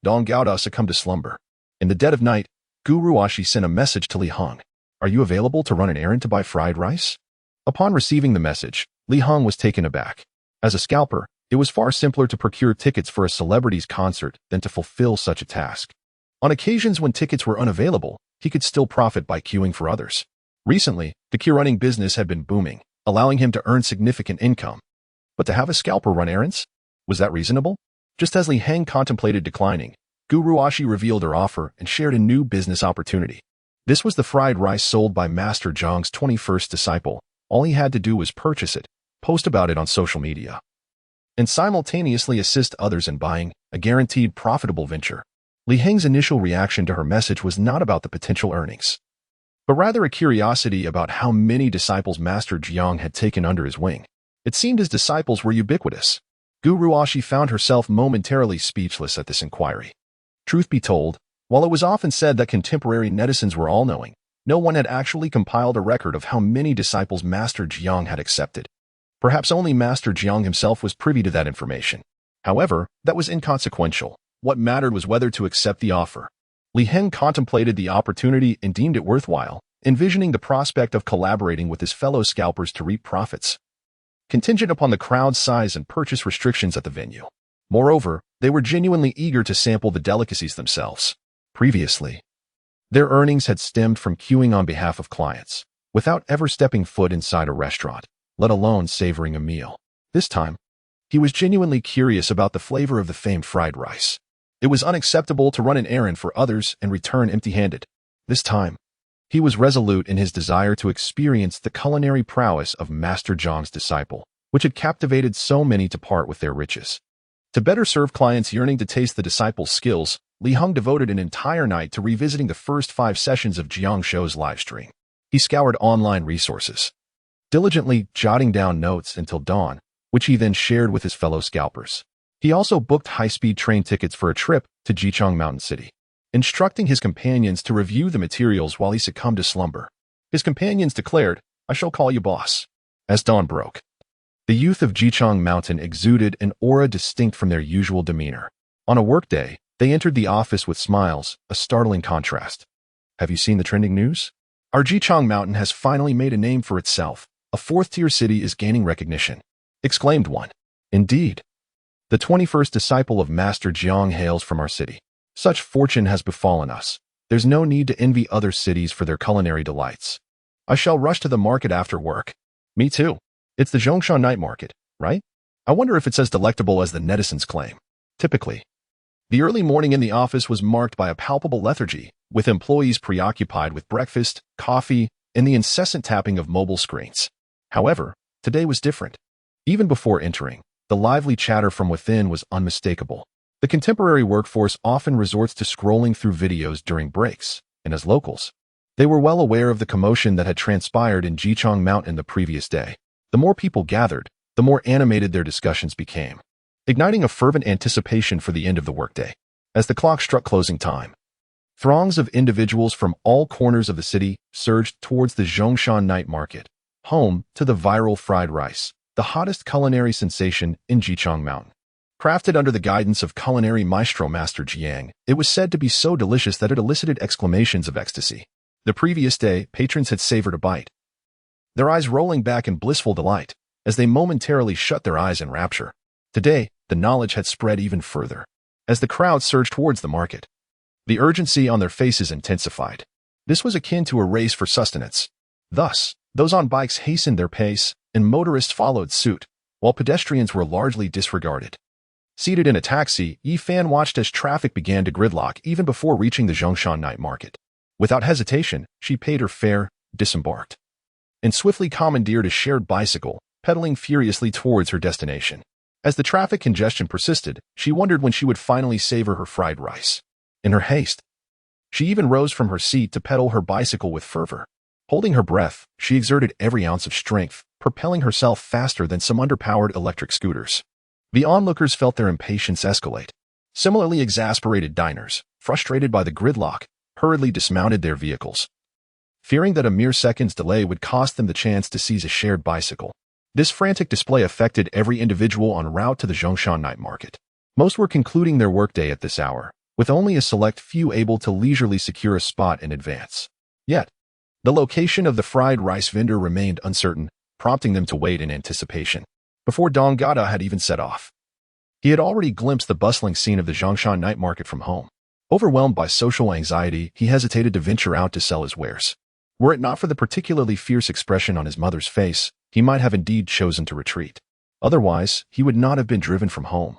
Dong Gaoda succumbed to slumber. In the dead of night, Guru Ashi sent a message to Li Heng. Are you available to run an errand to buy fried rice? Upon receiving the message, Li Heng was taken aback. As a scalper, it was far simpler to procure tickets for a celebrity's concert than to fulfill such a task. On occasions when tickets were unavailable, he could still profit by queuing for others. Recently, the queue-running business had been booming, allowing him to earn significant income. But to have a scalper run errands? Was that reasonable? Just as Li Heng contemplated declining, Guru Ashi revealed her offer and shared a new business opportunity. This was the fried rice sold by Master Jiang's 21st disciple. All he had to do was purchase it, post about it on social media, and simultaneously assist others in buying, a guaranteed profitable venture. Li Heng's initial reaction to her message was not about the potential earnings, but rather a curiosity about how many disciples Master Jiang had taken under his wing. It seemed his disciples were ubiquitous. Guru Ashi found herself momentarily speechless at this inquiry. Truth be told, while it was often said that contemporary netizens were all-knowing, no one had actually compiled a record of how many disciples Master Jiang had accepted. Perhaps only Master Jiang himself was privy to that information. However, that was inconsequential. What mattered was whether to accept the offer. Li Heng contemplated the opportunity and deemed it worthwhile, envisioning the prospect of collaborating with his fellow scalpers to reap profits, contingent upon the crowd's size and purchase restrictions at the venue. Moreover, they were genuinely eager to sample the delicacies themselves. Previously, their earnings had stemmed from queuing on behalf of clients, without ever stepping foot inside a restaurant, let alone savoring a meal. This time, he was genuinely curious about the flavor of the famed fried rice. It was unacceptable to run an errand for others and return empty-handed. This time, he was resolute in his desire to experience the culinary prowess of Master Jiang's disciple, which had captivated so many to part with their riches. To better serve clients yearning to taste the disciple's skills, Li Heng devoted an entire night to revisiting the first 5 sessions of Jiang Zhou's livestream. He scoured online resources, diligently jotting down notes until dawn, which he then shared with his fellow scalpers. He also booked high-speed train tickets for a trip to Jichang Mountain City, instructing his companions to review the materials while he succumbed to slumber. His companions declared, "I shall call you boss." As dawn broke, the youth of Jichang Mountain exuded an aura distinct from their usual demeanor. On a workday, they entered the office with smiles, a startling contrast. "Have you seen the trending news? Our Jichang Mountain has finally made a name for itself. A 4th-tier city is gaining recognition," exclaimed one. "Indeed. The 21st disciple of Master Jiang hails from our city. Such fortune has befallen us. There's no need to envy other cities for their culinary delights. I shall rush to the market after work." "Me too. It's the Zhongshan night market, right? I wonder if it's as delectable as the netizens claim." Typically, the early morning in the office was marked by a palpable lethargy, with employees preoccupied with breakfast, coffee, and the incessant tapping of mobile screens. However, today was different. Even before entering, the lively chatter from within was unmistakable. The contemporary workforce often resorts to scrolling through videos during breaks, and as locals, they were well aware of the commotion that had transpired in Jichang Mountain the previous day. The more people gathered, the more animated their discussions became, igniting a fervent anticipation for the end of the workday. As the clock struck closing time, throngs of individuals from all corners of the city surged towards the Zhongshan night market, home to the viral fried rice, the hottest culinary sensation in Jichang Mountain. Crafted under the guidance of culinary maestro Master Jiang, it was said to be so delicious that it elicited exclamations of ecstasy. The previous day, patrons had savored a bite, their eyes rolling back in blissful delight, as they momentarily shut their eyes in rapture. Today, the knowledge had spread even further. As the crowd surged towards the market, the urgency on their faces intensified. This was akin to a race for sustenance. Thus, those on bikes hastened their pace, and motorists followed suit, while pedestrians were largely disregarded. Seated in a taxi, Yi Fan watched as traffic began to gridlock even before reaching the Zhongshan night market. Without hesitation, she paid her fare, disembarked, and swiftly commandeered a shared bicycle, pedaling furiously towards her destination. As the traffic congestion persisted, she wondered when she would finally savor her fried rice. In her haste, she even rose from her seat to pedal her bicycle with fervor. Holding her breath, she exerted every ounce of strength, propelling herself faster than some underpowered electric scooters. The onlookers felt their impatience escalate. Similarly exasperated diners, frustrated by the gridlock, hurriedly dismounted their vehicles, fearing that a mere second's delay would cost them the chance to seize a shared bicycle. This frantic display affected every individual en route to the Zhongshan night market. Most were concluding their workday at this hour, with only a select few able to leisurely secure a spot in advance. Yet, the location of the fried rice vendor remained uncertain, prompting them to wait in anticipation. Before Dong Gada had even set off, he had already glimpsed the bustling scene of the Zhongshan night market from home. Overwhelmed by social anxiety, he hesitated to venture out to sell his wares. Were it not for the particularly fierce expression on his mother's face, he might have indeed chosen to retreat. Otherwise, he would not have been driven from home.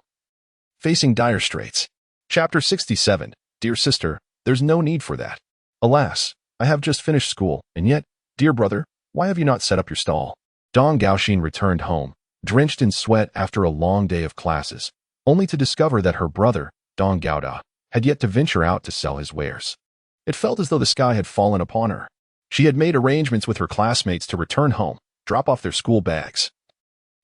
Facing dire straits. Chapter 67. Dear sister, there's no need for that. Alas, I have just finished school, and yet, dear brother, why have you not set up your stall? Dong Gaoxin returned home, drenched in sweat after a long day of classes, only to discover that her brother, Dong Gaoda, had yet to venture out to sell his wares. It felt as though the sky had fallen upon her. She had made arrangements with her classmates to return home, drop off their school bags,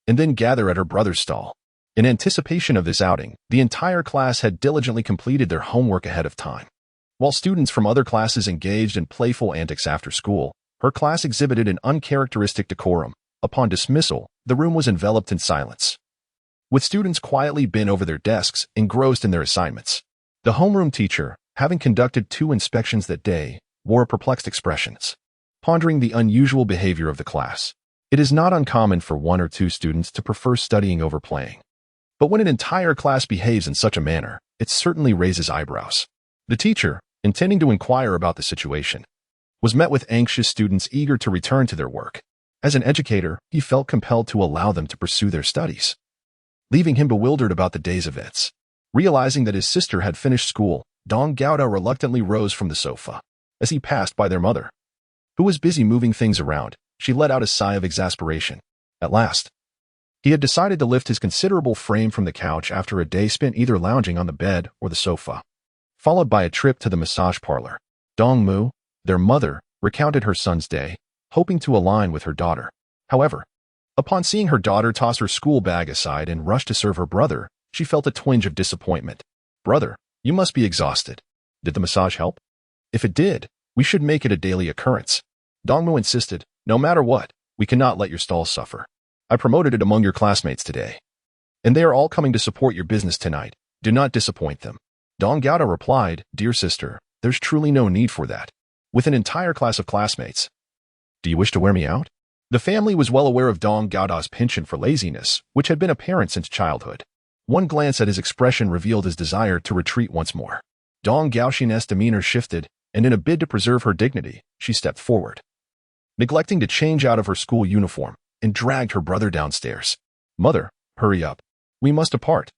and then gather at her brother's stall. In anticipation of this outing, the entire class had diligently completed their homework ahead of time. While students from other classes engaged in playful antics after school, her class exhibited an uncharacteristic decorum. Upon dismissal, the room was enveloped in silence, with students quietly bent over their desks, engrossed in their assignments. The homeroom teacher, having conducted 2 inspections that day, wore perplexed expressions, pondering the unusual behavior of the class. It is not uncommon for 1 or 2 students to prefer studying over playing. But when an entire class behaves in such a manner, it certainly raises eyebrows. The teacher, intending to inquire about the situation, was met with anxious students eager to return to their work. As an educator, he felt compelled to allow them to pursue their studies, leaving him bewildered about the day's events. Realizing that his sister had finished school, Dong Gaoda reluctantly rose from the sofa. As he passed by their mother, who was busy moving things around, she let out a sigh of exasperation. At last, he had decided to lift his considerable frame from the couch after a day spent either lounging on the bed or the sofa, followed by a trip to the massage parlor. Dong Mu, their mother, recounted her son's day, hoping to align with her daughter. However, upon seeing her daughter toss her school bag aside and rush to serve her brother, she felt a twinge of disappointment. Brother, you must be exhausted. Did the massage help? If it did, we should make it a daily occurrence. Dongmu insisted, no matter what, we cannot let your stall suffer. I promoted it among your classmates today, and they are all coming to support your business tonight. Do not disappoint them. Dong Gaoda replied, dear sister, there's truly no need for that. With an entire class of classmates. Do you wish to wear me out? The family was well aware of Dong Gaoda's penchant for laziness, which had been apparent since childhood. One glance at his expression revealed his desire to retreat once more. Dong Gaoxin's demeanor shifted, and in a bid to preserve her dignity, she stepped forward, neglecting to change out of her school uniform, and dragged her brother downstairs. Mother, hurry up. We must depart.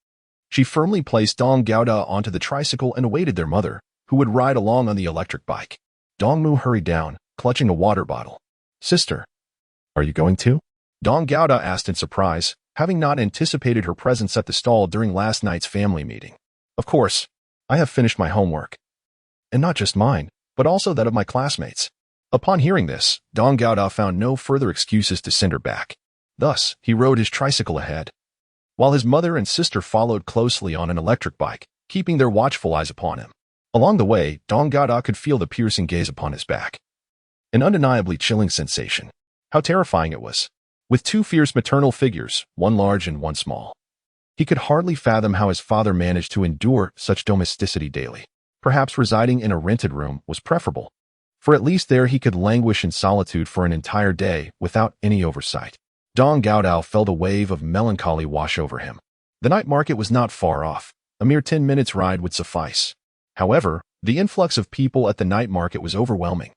She firmly placed Dong Gaoda onto the tricycle and awaited their mother, who would ride along on the electric bike. Dongmu hurried down, clutching a water bottle. Sister, are you going too? Dong Gaoda asked in surprise, having not anticipated her presence at the stall during last night's family meeting. Of course, I have finished my homework. And not just mine, but also that of my classmates. Upon hearing this, Dong Gaoda found no further excuses to send her back. Thus, he rode his tricycle ahead, while his mother and sister followed closely on an electric bike, keeping their watchful eyes upon him. Along the way, Dong Gaoda could feel the piercing gaze upon his back. An undeniably chilling sensation. How terrifying it was. With 2 fierce maternal figures, one large and one small. He could hardly fathom how his father managed to endure such domesticity daily. Perhaps residing in a rented room was preferable, for at least there he could languish in solitude for an entire day without any oversight. Dong Gaodao felt a wave of melancholy wash over him. The night market was not far off. A mere 10 minutes ride would suffice. However, the influx of people at the night market was overwhelming.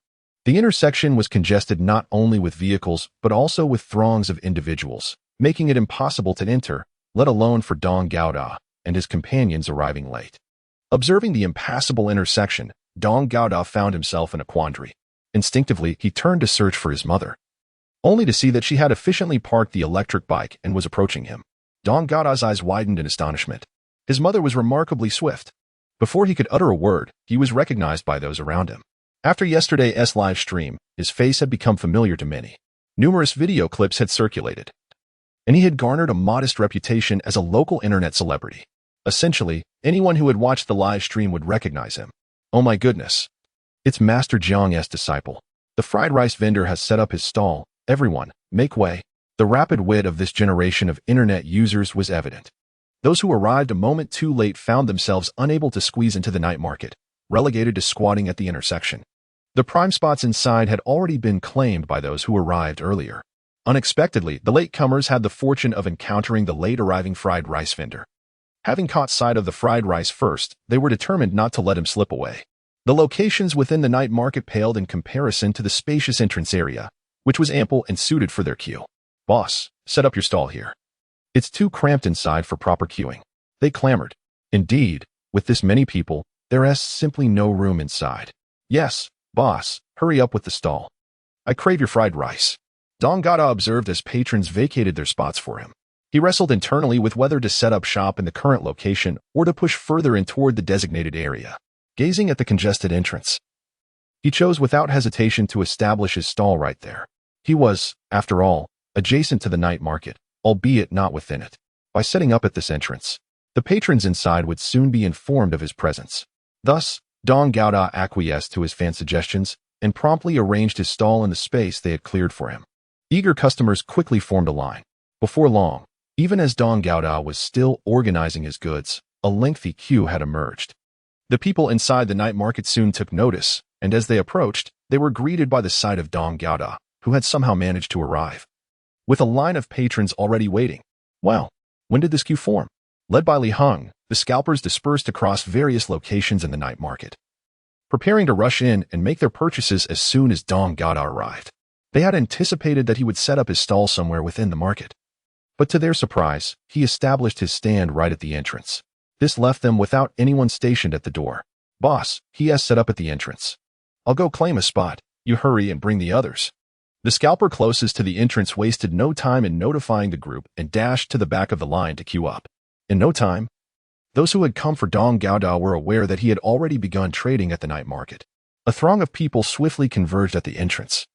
The intersection was congested not only with vehicles, but also with throngs of individuals, making it impossible to enter, let alone for Dong Gaoda and his companions arriving late. Observing the impassable intersection, Dong Gaoda found himself in a quandary. Instinctively, he turned to search for his mother, only to see that she had efficiently parked the electric bike and was approaching him. Dong Gaoda's eyes widened in astonishment. His mother was remarkably swift. Before he could utter a word, he was recognized by those around him. After yesterday's live stream, his face had become familiar to many. Numerous video clips had circulated, and he had garnered a modest reputation as a local internet celebrity. Essentially, anyone who had watched the live stream would recognize him. Oh my goodness. It's Master Jiang's disciple. The fried rice vendor has set up his stall. Everyone, make way. The rapid wit of this generation of internet users was evident. Those who arrived a moment too late found themselves unable to squeeze into the night market, relegated to squatting at the intersection. The prime spots inside had already been claimed by those who arrived earlier. Unexpectedly, the latecomers had the fortune of encountering the late-arriving fried rice vendor. Having caught sight of the fried rice first, they were determined not to let him slip away. The locations within the night market paled in comparison to the spacious entrance area, which was ample and suited for their queue. Boss, set up your stall here. It's too cramped inside for proper queuing. They clamored. Indeed, with this many people, there is simply no room inside. Yes, "Boss, hurry up with the stall. I crave your fried rice." Dong Gada observed as patrons vacated their spots for him. He wrestled internally with whether to set up shop in the current location or to push further in toward the designated area. Gazing at the congested entrance, he chose without hesitation to establish his stall right there. He was, after all, adjacent to the night market, albeit not within it. By setting up at this entrance, the patrons inside would soon be informed of his presence. Thus, Dong Gada acquiesced to his fan suggestions and promptly arranged his stall in the space they had cleared for him. Eager customers quickly formed a line. Before long, even as Dong Gada was still organizing his goods, a lengthy queue had emerged. The people inside the night market soon took notice, and as they approached, they were greeted by the sight of Dong Gada, who had somehow managed to arrive. With a line of patrons already waiting. Well, when did this queue form? Led by Li Heng, the scalpers dispersed across various locations in the night market, preparing to rush in and make their purchases as soon as Dong Gada arrived. They had anticipated that he would set up his stall somewhere within the market. But to their surprise, he established his stand right at the entrance. This left them without anyone stationed at the door. "Boss, he has set up at the entrance. I'll go claim a spot. You hurry and bring the others." The scalper closest to the entrance wasted no time in notifying the group and dashed to the back of the line to queue up. In no time, those who had come for Dong Gada were aware that he had already begun trading at the night market. A throng of people swiftly converged at the entrance,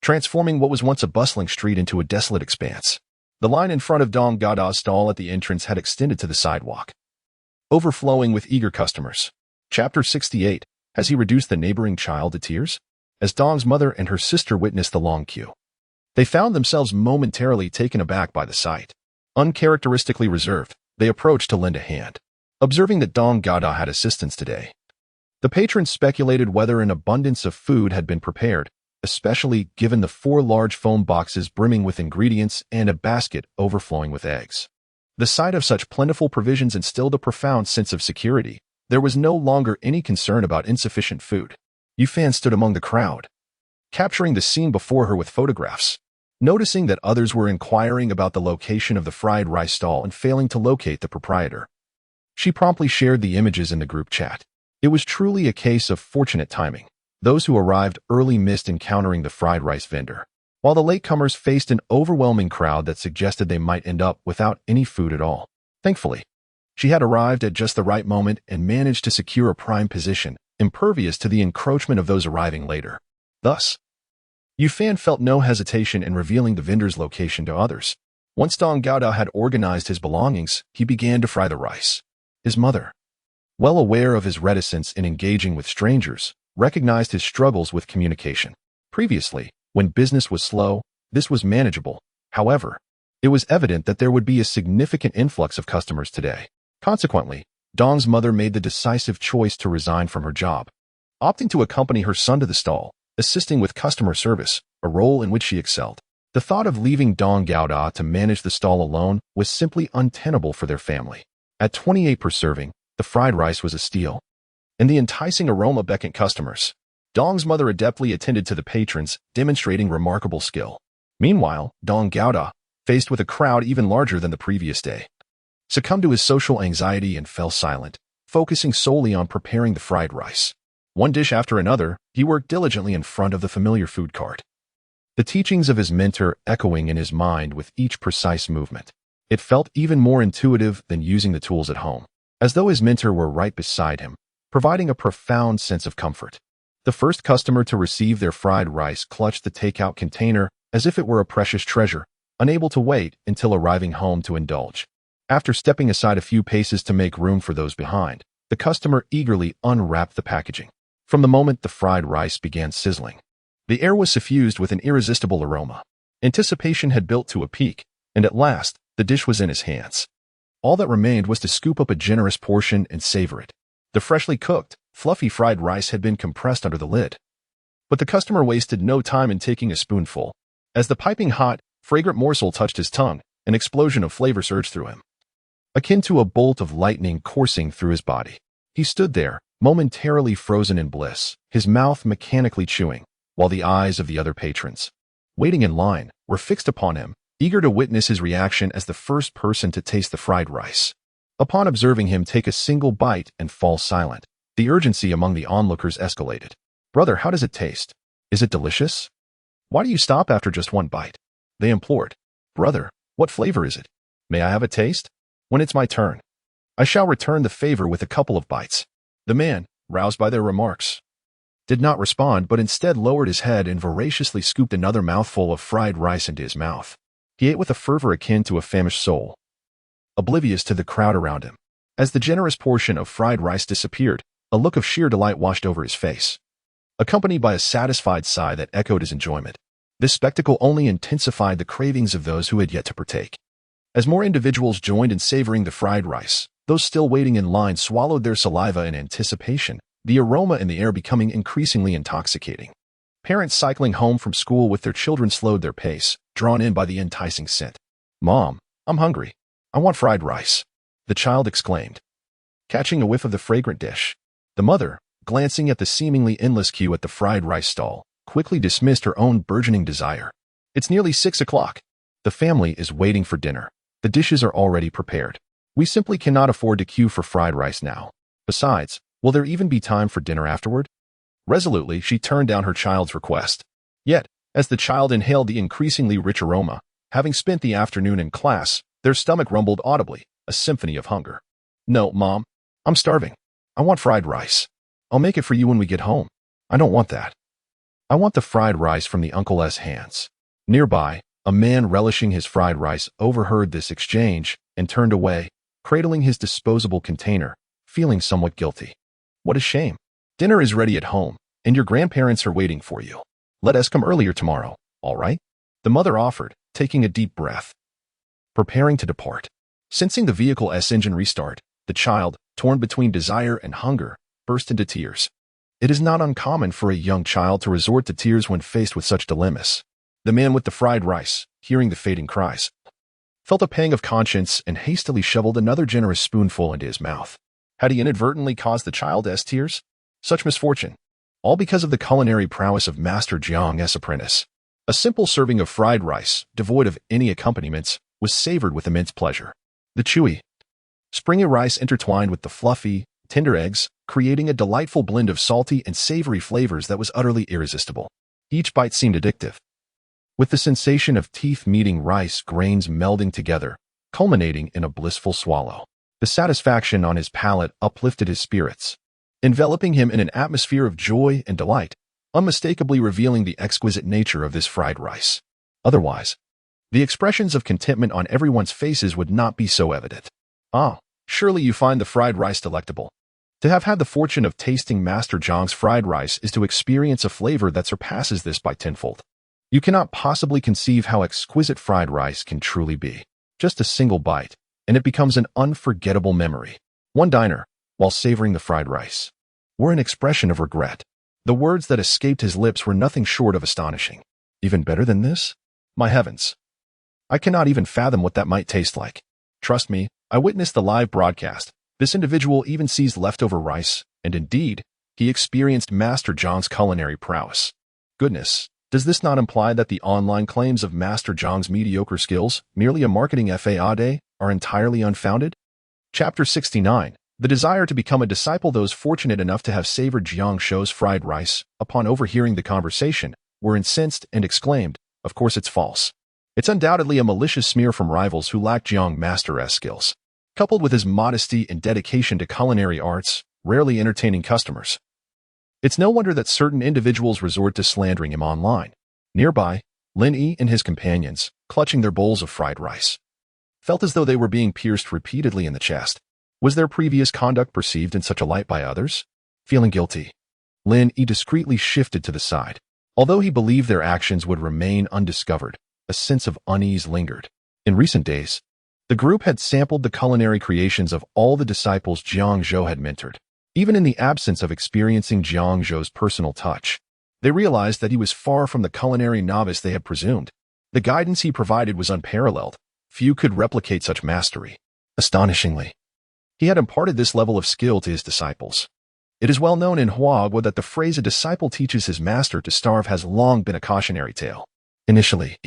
transforming what was once a bustling street into a desolate expanse. The line in front of Dong Gada's stall at the entrance had extended to the sidewalk, overflowing with eager customers. Chapter 68. Has he reduced the neighboring child to tears? As Dong's mother and her sister witnessed the long queue, they found themselves momentarily taken aback by the sight. Uncharacteristically reserved, they approached to lend a hand. Observing that Dong Gada had assistance today, the patrons speculated whether an abundance of food had been prepared, especially given the 4 large foam boxes brimming with ingredients and a basket overflowing with eggs. The sight of such plentiful provisions instilled a profound sense of security. There was no longer any concern about insufficient food. Yufan stood among the crowd, capturing the scene before her with photographs. Noticing that others were inquiring about the location of the fried rice stall and failing to locate the proprietor, she promptly shared the images in the group chat. It was truly a case of fortunate timing. Those who arrived early missed encountering the fried rice vendor, while the latecomers faced an overwhelming crowd that suggested they might end up without any food at all. Thankfully, she had arrived at just the right moment and managed to secure a prime position, impervious to the encroachment of those arriving later. Thus, Yufan felt no hesitation in revealing the vendor's location to others. Once Dong Gada had organized his belongings, he began to fry the rice. His mother, well aware of his reticence in engaging with strangers, recognized his struggles with communication. Previously, when business was slow, this was manageable. However, it was evident that there would be a significant influx of customers today. Consequently, Dong's mother made the decisive choice to resign from her job, opting to accompany her son to the stall, assisting with customer service, a role in which she excelled. The thought of leaving Dong Gada to manage the stall alone was simply untenable for their family. At 28 per serving, the fried rice was a steal, and the enticing aroma beckoned customers. Dong's mother adeptly attended to the patrons, demonstrating remarkable skill. Meanwhile, Dong Gada, faced with a crowd even larger than the previous day, succumbed to his social anxiety and fell silent, focusing solely on preparing the fried rice. One dish after another, he worked diligently in front of the familiar food cart, the teachings of his mentor echoing in his mind with each precise movement. It felt even more intuitive than using the tools at home, as though his mentor were right beside him, providing a profound sense of comfort. The first customer to receive their fried rice clutched the takeout container as if it were a precious treasure, unable to wait until arriving home to indulge. After stepping aside a few paces to make room for those behind, the customer eagerly unwrapped the packaging. From the moment the fried rice began sizzling, the air was suffused with an irresistible aroma. Anticipation had built to a peak, and at last, the dish was in his hands. All that remained was to scoop up a generous portion and savor it. The freshly cooked, fluffy fried rice had been compressed under the lid, but the customer wasted no time in taking a spoonful. As the piping hot, fragrant morsel touched his tongue, an explosion of flavor surged through him, akin to a bolt of lightning coursing through his body. He stood there, momentarily frozen in bliss, his mouth mechanically chewing, while the eyes of the other patrons, waiting in line, were fixed upon him, eager to witness his reaction as the first person to taste the fried rice. Upon observing him take a single bite and fall silent, the urgency among the onlookers escalated. "Brother, how does it taste? Is it delicious? Why do you stop after just one bite?" They implored. "Brother, what flavor is it? May I have a taste? When it's my turn, I shall return the favor with a couple of bites." The man, roused by their remarks, did not respond but instead lowered his head and voraciously scooped another mouthful of fried rice into his mouth. He ate with a fervor akin to a famished soul, oblivious to the crowd around him. As the generous portion of fried rice disappeared, a look of sheer delight washed over his face, accompanied by a satisfied sigh that echoed his enjoyment. This spectacle only intensified the cravings of those who had yet to partake. As more individuals joined in savoring the fried rice, those still waiting in line swallowed their saliva in anticipation, the aroma in the air becoming increasingly intoxicating. Parents cycling home from school with their children slowed their pace, drawn in by the enticing scent. "Mom, I'm hungry. I want fried rice," the child exclaimed, catching a whiff of the fragrant dish. The mother, glancing at the seemingly endless queue at the fried rice stall, quickly dismissed her own burgeoning desire. "It's nearly 6 o'clock. The family is waiting for dinner. The dishes are already prepared. We simply cannot afford to queue for fried rice now. Besides, will there even be time for dinner afterward?" Resolutely, she turned down her child's request. Yet, as the child inhaled the increasingly rich aroma, having spent the afternoon in class, their stomach rumbled audibly, a symphony of hunger. "No, Mom. I'm starving. I want fried rice. I'll make it for you when we get home." "I don't want that. I want the fried rice from the uncle's hands." Nearby, a man relishing his fried rice overheard this exchange and turned away, cradling his disposable container, feeling somewhat guilty. "What a shame. Dinner is ready at home, and your grandparents are waiting for you. Let us come earlier tomorrow, all right?" the mother offered, taking a deep breath, preparing to depart. Sensing the vehicle's engine restart, the child, torn between desire and hunger, burst into tears. It is not uncommon for a young child to resort to tears when faced with such dilemmas. The man with the fried rice, hearing the fading cries, felt a pang of conscience and hastily shoveled another generous spoonful into his mouth. Had he inadvertently caused the child's tears? Such misfortune. All because of the culinary prowess of Master Jiang's apprentice. A simple serving of fried rice, devoid of any accompaniments, was savored with immense pleasure. The chewy, springy rice intertwined with the fluffy, tender eggs, creating a delightful blend of salty and savory flavors that was utterly irresistible. Each bite seemed addictive, with the sensation of teeth meeting rice grains melding together, culminating in a blissful swallow. The satisfaction on his palate uplifted his spirits, enveloping him in an atmosphere of joy and delight, unmistakably revealing the exquisite nature of this fried rice. Otherwise, the expressions of contentment on everyone's faces would not be so evident. "Ah, surely you find the fried rice delectable. To have had the fortune of tasting Master Jiang's fried rice is to experience a flavor that surpasses this by tenfold. You cannot possibly conceive how exquisite fried rice can truly be. Just a single bite, and it becomes an unforgettable memory." One diner, while savoring the fried rice, wore an expression of regret. The words that escaped his lips were nothing short of astonishing. "Even better than this? My heavens. I cannot even fathom what that might taste like. Trust me, I witnessed the live broadcast. This individual even seized leftover rice, and indeed, he experienced Master Jiang's culinary prowess." Goodness, does this not imply that the online claims of Master Jiang's mediocre skills, merely a marketing façade, are entirely unfounded? Chapter 69. The desire to become a disciple. Those fortunate enough to have savored Jiang Zhou's fried rice, upon overhearing the conversation, were incensed and exclaimed, "Of course it's false. It's undoubtedly a malicious smear from rivals who lack Jiang Master's skills. Coupled with his modesty and dedication to culinary arts, rarely entertaining customers, it's no wonder that certain individuals resort to slandering him online." Nearby, Lin Yi and his companions, clutching their bowls of fried rice, felt as though they were being pierced repeatedly in the chest. Was their previous conduct perceived in such a light by others? Feeling guilty, Lin Yi discreetly shifted to the side. Although he believed their actions would remain undiscovered, a sense of unease lingered. In recent days, the group had sampled the culinary creations of all the disciples Jiang Zhou had mentored. Even in the absence of experiencing Jiang Zhou's personal touch, they realized that he was far from the culinary novice they had presumed. The guidance he provided was unparalleled. Few could replicate such mastery. Astonishingly, he had imparted this level of skill to his disciples. It is well known in Huagua that the phrase "a disciple teaches his master to starve" has long been a cautionary tale. Initially,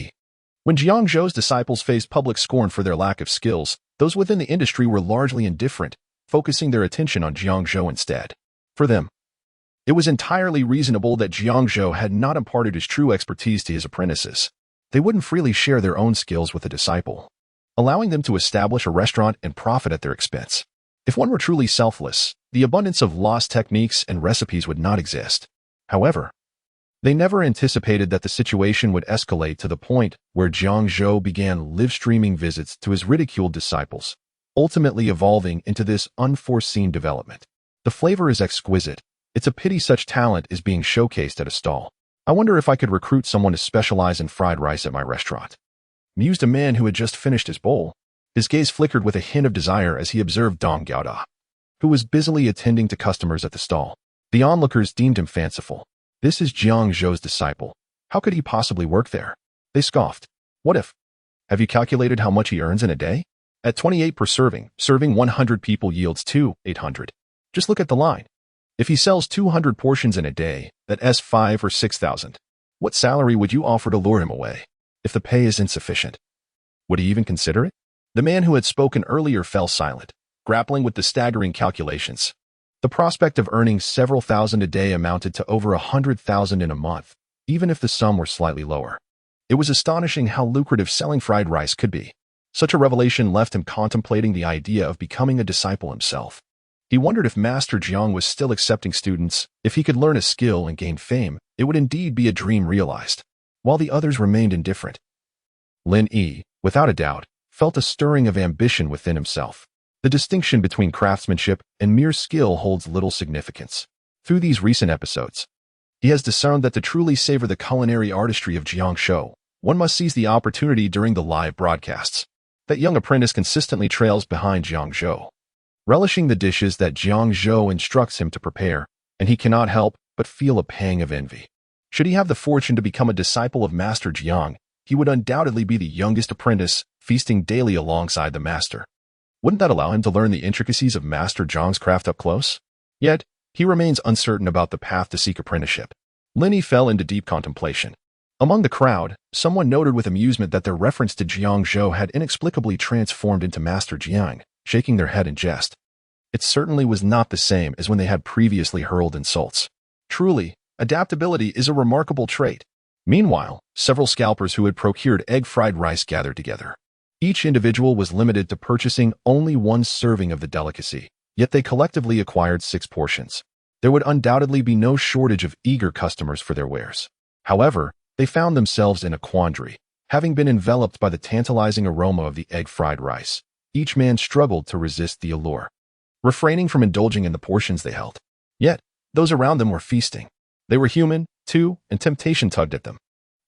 when Jiang Zhou's disciples faced public scorn for their lack of skills, those within the industry were largely indifferent, focusing their attention on Jiang Zhou instead. For them, It was entirely reasonable that Jiang Zhou had not imparted his true expertise to his apprentices. They wouldn't freely share their own skills with a disciple, allowing them to establish a restaurant and profit at their expense. If one were truly selfless, the abundance of lost techniques and recipes would not exist. However, they never anticipated that the situation would escalate to the point where Jiang Zhou began live-streaming visits to his ridiculed disciples, ultimately evolving into this unforeseen development. The flavor is exquisite. It's a pity such talent is being showcased at a stall. I wonder if I could recruit someone to specialize in fried rice at my restaurant, mused a man who had just finished his bowl. His gaze flickered with a hint of desire as he observed Dong Gaoda, who was busily attending to customers at the stall. The onlookers deemed him fanciful. This is Jiang Zhou's disciple. How could he possibly work there? They scoffed. What if? Have you calculated how much he earns in a day? At 28 per serving, serving 100 people yields 800. Just look at the line. If he sells 200 portions in a day, that's 5 or 6,000. What salary would you offer to lure him away? If the pay is insufficient, would he even consider it? The man who had spoken earlier fell silent, grappling with the staggering calculations. The prospect of earning several thousand a day amounted to over 100,000 in a month, even if the sum were slightly lower. It was astonishing how lucrative selling fried rice could be. Such a revelation left him contemplating the idea of becoming a disciple himself. He wondered if Master Jiang was still accepting students. If he could learn a skill and gain fame, it would indeed be a dream realized. While the others remained indifferent, Lin Yi, without a doubt, felt a stirring of ambition within himself. The distinction between craftsmanship and mere skill holds little significance. Through these recent episodes, he has discerned that to truly savor the culinary artistry of Jiang Zhou, one must seize the opportunity during the live broadcasts. That young apprentice consistently trails behind Jiang Zhou, relishing the dishes that Jiang Zhou instructs him to prepare, and he cannot help but feel a pang of envy. Should he have the fortune to become a disciple of Master Jiang, he would undoubtedly be the youngest apprentice, feasting daily alongside the master. Wouldn't that allow him to learn the intricacies of Master Jiang's craft up close? Yet, he remains uncertain about the path to seek apprenticeship. Lin Yi fell into deep contemplation. Among the crowd, someone noted with amusement that their reference to Jiang Zhou had inexplicably transformed into Master Jiang, shaking their head in jest. It certainly was not the same as when they had previously hurled insults. Truly, adaptability is a remarkable trait. Meanwhile, several scalpers who had procured egg-fried rice gathered together. Each individual was limited to purchasing only one serving of the delicacy, yet they collectively acquired 6 portions. There would undoubtedly be no shortage of eager customers for their wares. However, they found themselves in a quandary. Having been enveloped by the tantalizing aroma of the egg-fried rice, each man struggled to resist the allure, refraining from indulging in the portions they held. Yet, those around them were feasting. They were human, too, and temptation tugged at them.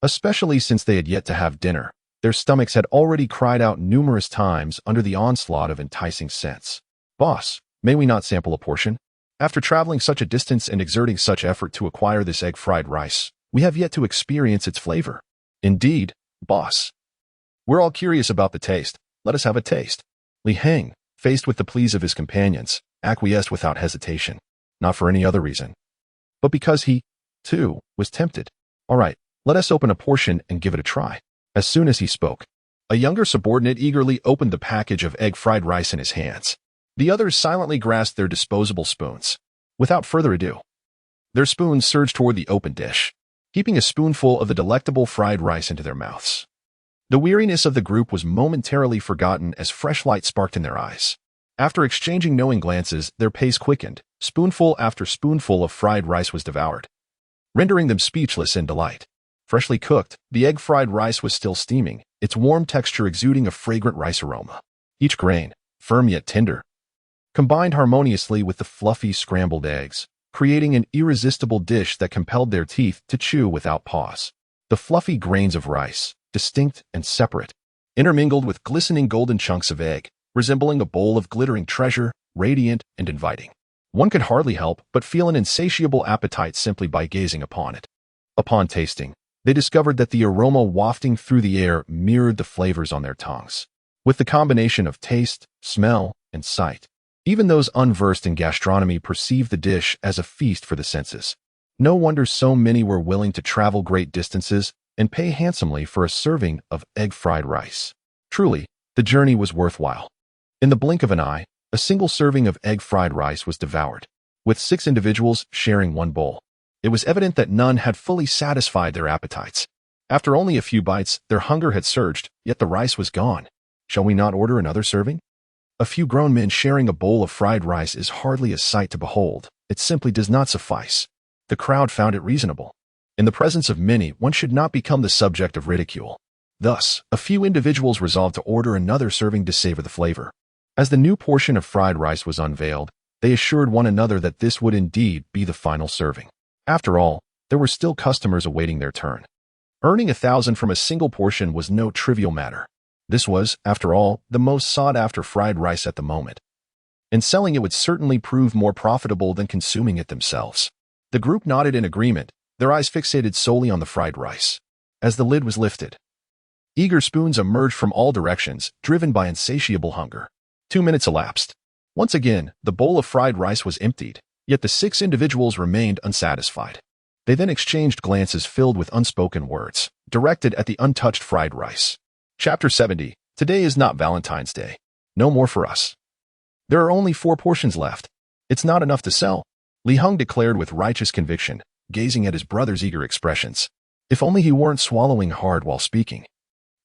Especially since they had yet to have dinner, their stomachs had already cried out numerous times under the onslaught of enticing scents. Boss, may we not sample a portion? After traveling such a distance and exerting such effort to acquire this egg-fried rice, we have yet to experience its flavor. Indeed, boss. We're all curious about the taste. Let us have a taste. Li Heng, faced with the pleas of his companions, acquiesced without hesitation. Not for any other reason, but because he, too, was tempted. All right, let us open a portion and give it a try. As soon as he spoke, a younger subordinate eagerly opened the package of egg-fried rice in his hands. The others silently grasped their disposable spoons. Without further ado, their spoons surged toward the open dish, heaping a spoonful of the delectable fried rice into their mouths. The weariness of the group was momentarily forgotten as fresh light sparked in their eyes. After exchanging knowing glances, their pace quickened. Spoonful after spoonful of fried rice was devoured, rendering them speechless in delight. Freshly cooked, the egg-fried rice was still steaming, its warm texture exuding a fragrant rice aroma. Each grain, firm yet tender, combined harmoniously with the fluffy scrambled eggs, creating an irresistible dish that compelled their teeth to chew without pause. The fluffy grains of rice, distinct and separate, intermingled with glistening golden chunks of egg, resembling a bowl of glittering treasure, radiant and inviting. One could hardly help but feel an insatiable appetite simply by gazing upon it. Upon tasting, they discovered that the aroma wafting through the air mirrored the flavors on their tongues. With the combination of taste, smell, and sight, even those unversed in gastronomy perceived the dish as a feast for the senses. No wonder so many were willing to travel great distances and pay handsomely for a serving of egg-fried rice. Truly, the journey was worthwhile. In the blink of an eye, a single serving of egg-fried rice was devoured. with 6 individuals sharing one bowl. It was evident that none had fully satisfied their appetites. After only a few bites, their hunger had surged, yet the rice was gone. Shall we not order another serving? A few grown men sharing a bowl of fried rice is hardly a sight to behold. It simply does not suffice. The crowd found it reasonable. In the presence of many, one should not become the subject of ridicule. Thus, a few individuals resolved to order another serving to savor the flavor. As the new portion of fried rice was unveiled, they assured one another that this would indeed be the final serving. After all, there were still customers awaiting their turn. Earning 1,000 from a single portion was no trivial matter. This was, after all, the most sought-after fried rice at the moment. And selling it would certainly prove more profitable than consuming it themselves. The group nodded in agreement, their eyes fixated solely on the fried rice. As the lid was lifted, eager spoons emerged from all directions, driven by insatiable hunger. 2 minutes elapsed. Once again, the bowl of fried rice was emptied, yet the 6 individuals remained unsatisfied. They then exchanged glances filled with unspoken words, directed at the untouched fried rice. Chapter 70. Today is not Valentine's Day. No more for us. There are only 4 portions left. It's not enough to sell, Li Heng declared with righteous conviction, gazing at his brother's eager expressions. If only he weren't swallowing hard while speaking.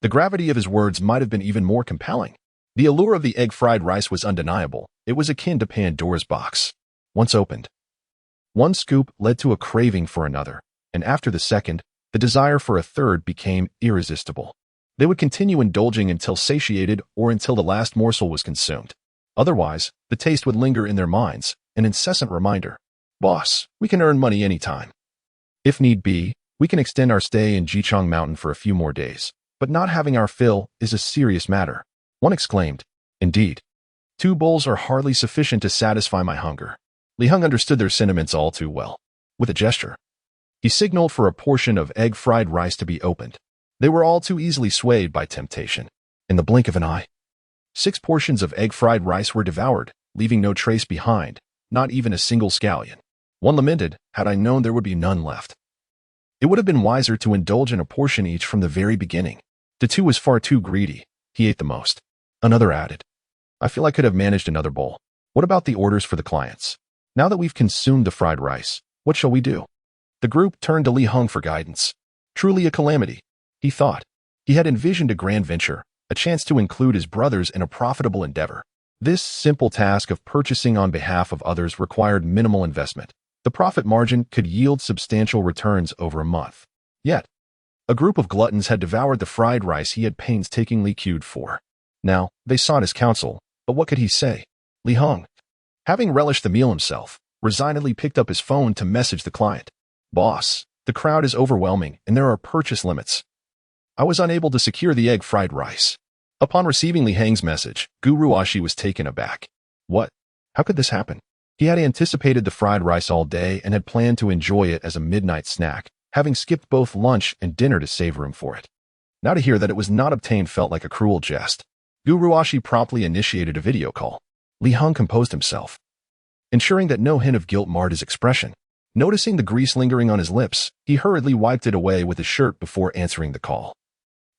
The gravity of his words might have been even more compelling. The allure of the egg fried rice was undeniable. It was akin to Pandora's box. Once opened, one scoop led to a craving for another, and after the second, the desire for a third became irresistible. They would continue indulging until satiated or until the last morsel was consumed. Otherwise, the taste would linger in their minds, an incessant reminder. Boss, we can earn money anytime. If need be, we can extend our stay in Jiang Mountain for a few more days, but not having our fill is a serious matter. One exclaimed. Indeed. 2 bowls are hardly sufficient to satisfy my hunger. Li Heng understood their sentiments all too well. With a gesture, he signaled for a portion of egg fried rice to be opened. They were all too easily swayed by temptation. In the blink of an eye, 6 portions of egg fried rice were devoured, leaving no trace behind, not even a single scallion. One lamented, had I known there would be none left. It would have been wiser to indulge in a portion each from the very beginning. The 2 was far too greedy. He ate the most. Another added, I feel I could have managed another bowl. What about the orders for the clients? Now that we've consumed the fried rice, what shall we do? The group turned to Li Heng for guidance. Truly a calamity, he thought. He had envisioned a grand venture, a chance to include his brothers in a profitable endeavor. This simple task of purchasing on behalf of others required minimal investment. The profit margin could yield substantial returns over a month. Yet, a group of gluttons had devoured the fried rice he had painstakingly queued for. Now, they sought his counsel, but what could he say? Li Heng, having relished the meal himself, resignedly picked up his phone to message the client. Boss, the crowd is overwhelming and there are purchase limits. I was unable to secure the egg fried rice. Upon receiving Li Heng's message, Gu Ruoxi was taken aback. What? How could this happen? He had anticipated the fried rice all day and had planned to enjoy it as a midnight snack, having skipped both lunch and dinner to save room for it. Now to hear that it was not obtained felt like a cruel jest. Gu Ruoxi promptly initiated a video call. Li Heng composed himself, ensuring that no hint of guilt marred his expression. Noticing the grease lingering on his lips, he hurriedly wiped it away with his shirt before answering the call.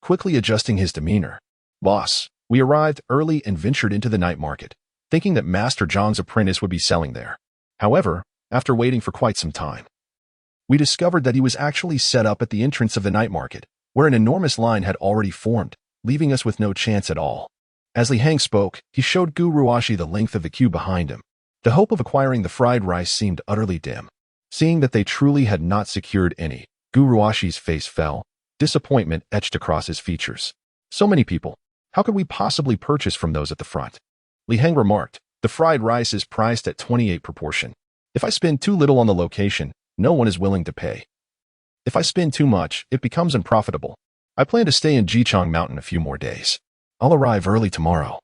Quickly adjusting his demeanor. Boss, we arrived early and ventured into the night market, thinking that Master Zhang's apprentice would be selling there. However, after waiting for quite some time, we discovered that he was actually set up at the entrance of the night market, where an enormous line had already formed, leaving us with no chance at all. As Li Heng spoke, he showed Gu Ruoxi the length of the queue behind him. The hope of acquiring the fried rice seemed utterly dim. Seeing that they truly had not secured any, Gu Ruoxi's face fell. Disappointment etched across his features. So many people. How could we possibly purchase from those at the front? Li Heng remarked, the fried rice is priced at 28 per portion. If I spend too little on the location, no one is willing to pay. If I spend too much, it becomes unprofitable. I plan to stay in Jiang Mountain a few more days. I'll arrive early tomorrow.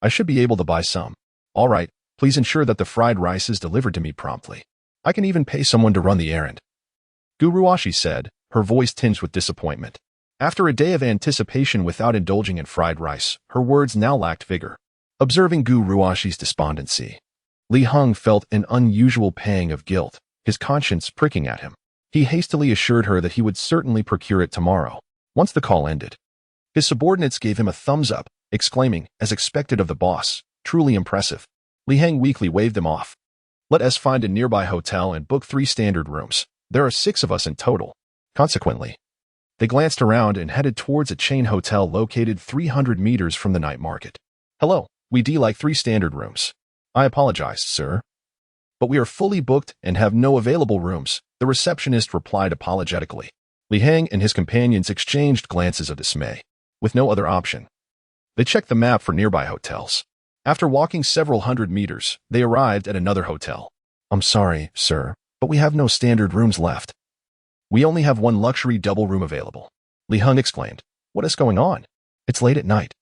I should be able to buy some. All right, please ensure that the fried rice is delivered to me promptly. I can even pay someone to run the errand. Gu Ruoxi said, her voice tinged with disappointment. After a day of anticipation without indulging in fried rice, her words now lacked vigor. Observing Gu Ruoxi's despondency, Li Heng felt an unusual pang of guilt, his conscience pricking at him. He hastily assured her that he would certainly procure it tomorrow, once the call ended. His subordinates gave him a thumbs up, exclaiming, as expected of the boss, truly impressive. Li Heng weakly waved them off. Let us find a nearby hotel and book 3 standard rooms. There are 6 of us in total. Consequently, they glanced around and headed towards a chain hotel located 300 meters from the night market. Hello, we'd like 3 standard rooms. I apologize, sir, but we are fully booked and have no available rooms, the receptionist replied apologetically. Li Heng and his companions exchanged glances of dismay. With no other option, they checked the map for nearby hotels. After walking several hundred meters, they arrived at another hotel. I'm sorry, sir, but we have no standard rooms left. We only have 1 luxury double room available. Li Heng exclaimed. What is going on? It's late at night,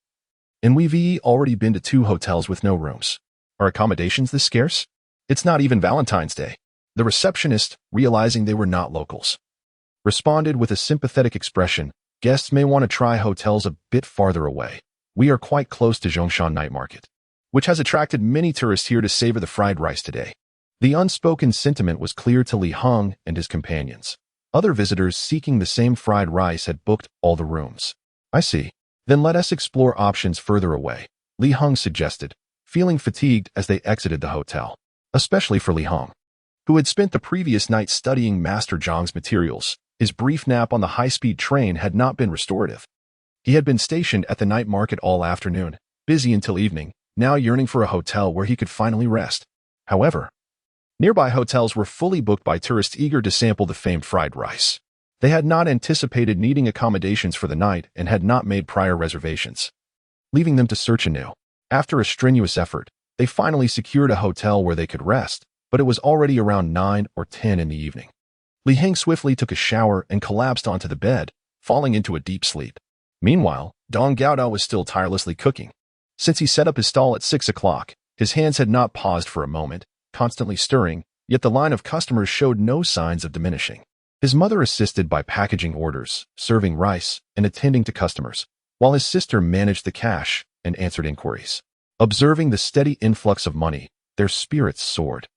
and we've already been to 2 hotels with no rooms. Are accommodations this scarce? It's not even Valentine's Day. The receptionist, realizing they were not locals, responded with a sympathetic expression. Guests may want to try hotels a bit farther away. We are quite close to Zhongshan Night Market, which has attracted many tourists here to savor the fried rice today. The unspoken sentiment was clear to Li Heng and his companions. Other visitors seeking the same fried rice had booked all the rooms. I see. Then let us explore options further away, Li Heng suggested, feeling fatigued as they exited the hotel. Especially for Li Heng, who had spent the previous night studying Master Zhang's materials. His brief nap on the high-speed train had not been restorative. He had been stationed at the night market all afternoon, busy until evening, now yearning for a hotel where he could finally rest. However, nearby hotels were fully booked by tourists eager to sample the famed fried rice. They had not anticipated needing accommodations for the night and had not made prior reservations, leaving them to search anew. After a strenuous effort, they finally secured a hotel where they could rest, but it was already around 9 or 10 in the evening. Li Heng swiftly took a shower and collapsed onto the bed, falling into a deep sleep. Meanwhile, Dong Gaoda was still tirelessly cooking. Since he set up his stall at 6 o'clock, his hands had not paused for a moment, constantly stirring, yet the line of customers showed no signs of diminishing. His mother assisted by packaging orders, serving rice, and attending to customers, while his sister managed the cash and answered inquiries. Observing the steady influx of money, their spirits soared,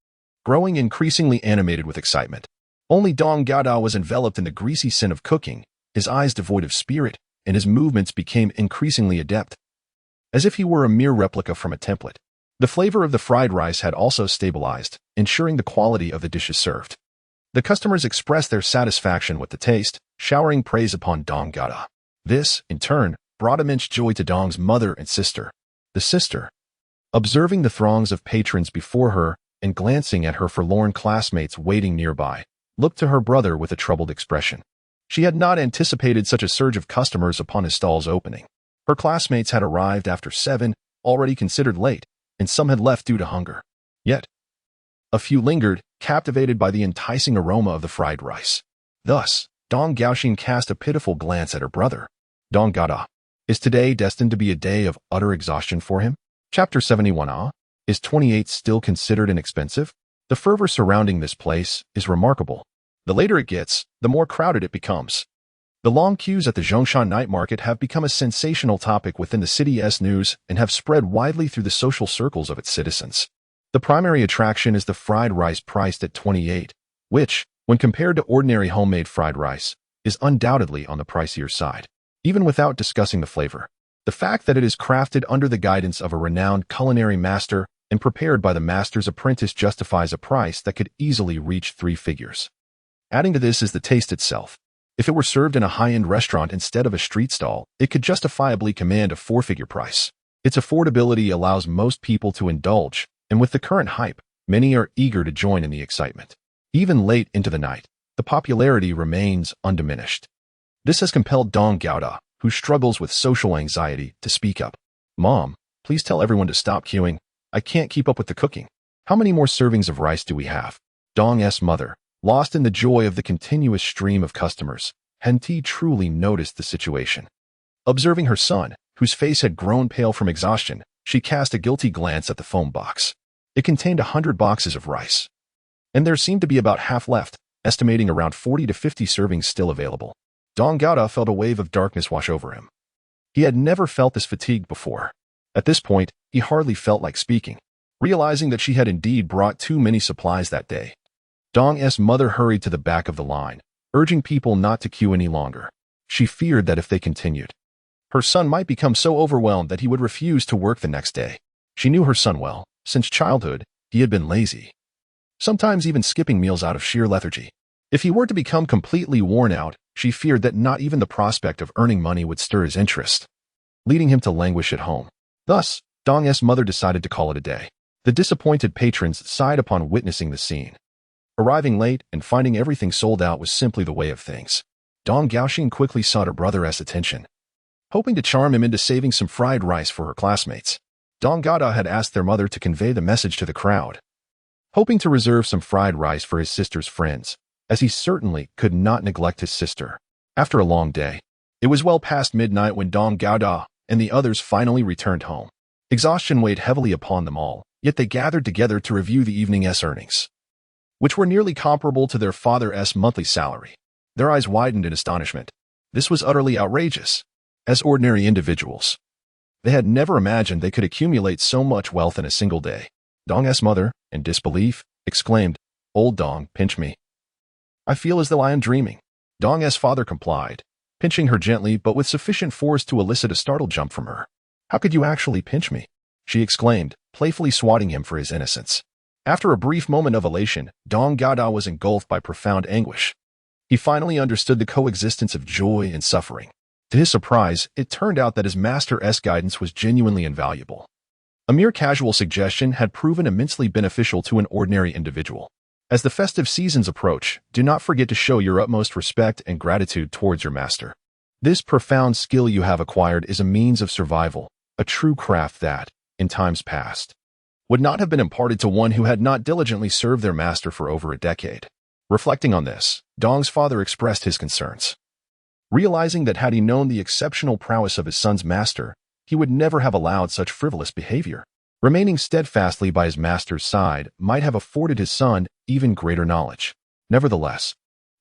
growing increasingly animated with excitement. Only Dong Gaoda was enveloped in the greasy sin of cooking, his eyes devoid of spirit, and his movements became increasingly adept, as if he were a mere replica from a template. The flavor of the fried rice had also stabilized, ensuring the quality of the dishes served. The customers expressed their satisfaction with the taste, showering praise upon Dong Gaoda. This, in turn, brought immense joy to Dong's mother and sister. The sister, observing the throngs of patrons before her and glancing at her forlorn classmates waiting nearby, looked to her brother with a troubled expression. She had not anticipated such a surge of customers upon his stall's opening. Her classmates had arrived after 7, already considered late, and some had left due to hunger. Yet, a few lingered, captivated by the enticing aroma of the fried rice. Thus, Dong Gaoxin cast a pitiful glance at her brother. Dong Gaoda, is today destined to be a day of utter exhaustion for him? Chapter 71a. Is 28 still considered inexpensive? The fervor surrounding this place is remarkable. The later it gets, the more crowded it becomes. The long queues at the Zhongshan Night Market have become a sensational topic within the city's news and have spread widely through the social circles of its citizens. The primary attraction is the fried rice priced at 28, which, when compared to ordinary homemade fried rice, is undoubtedly on the pricier side. Even without discussing the flavor, the fact that it is crafted under the guidance of a renowned culinary master and prepared by the master's apprentice justifies a price that could easily reach 3 figures. Adding to this is the taste itself. If it were served in a high-end restaurant instead of a street stall, it could justifiably command a 4-figure price. Its affordability allows most people to indulge, and with the current hype, many are eager to join in the excitement. Even late into the night, the popularity remains undiminished. This has compelled Dong Gaoda, who struggles with social anxiety, to speak up. Mom, please tell everyone to stop queuing. I can't keep up with the cooking. How many more servings of rice do we have? Dong's mother, lost in the joy of the continuous stream of customers, hadn't truly noticed the situation. Observing her son, whose face had grown pale from exhaustion, she cast a guilty glance at the phone box. It contained 100 boxes of rice, and there seemed to be about half left, estimating around 40 to 50 servings still available. Dong Gaoda felt a wave of darkness wash over him. He had never felt this fatigued before. At this point, he hardly felt like speaking. Realizing that she had indeed brought too many supplies that day, Dong's mother hurried to the back of the line, urging people not to queue any longer. She feared that if they continued, her son might become so overwhelmed that he would refuse to work the next day. She knew her son well. Since childhood, he had been lazy, sometimes even skipping meals out of sheer lethargy. If he were to become completely worn out, she feared that not even the prospect of earning money would stir his interest, leading him to languish at home. Thus, Dong's mother decided to call it a day. The disappointed patrons sighed upon witnessing the scene. Arriving late and finding everything sold out was simply the way of things. Dong Gaoxing quickly sought her brother's attention, hoping to charm him into saving some fried rice for her classmates. Dong Gada had asked their mother to convey the message to the crowd, hoping to reserve some fried rice for his sister's friends, as he certainly could not neglect his sister. After a long day, it was well past midnight when Dong Gada and the others finally returned home. Exhaustion weighed heavily upon them all, yet they gathered together to review the evening's earnings, which were nearly comparable to their father's monthly salary. Their eyes widened in astonishment. This was utterly outrageous. As ordinary individuals, they had never imagined they could accumulate so much wealth in a single day. Dong's mother, in disbelief, exclaimed, "Old Dong, pinch me. I feel as though I am dreaming." Dong's father complied, pinching her gently but with sufficient force to elicit a startled jump from her. "How could you actually pinch me?" she exclaimed, playfully swatting him for his innocence. After a brief moment of elation, Dong Gada was engulfed by profound anguish. He finally understood the coexistence of joy and suffering. To his surprise, it turned out that his master's guidance was genuinely invaluable. A mere casual suggestion had proven immensely beneficial to an ordinary individual. As the festive seasons approach, do not forget to show your utmost respect and gratitude towards your master. This profound skill you have acquired is a means of survival, a true craft that, in times past, would not have been imparted to one who had not diligently served their master for over a decade. Reflecting on this, Dong's father expressed his concerns, realizing that had he known the exceptional prowess of his son's master, he would never have allowed such frivolous behavior. Remaining steadfastly by his master's side might have afforded his son even greater knowledge. Nevertheless,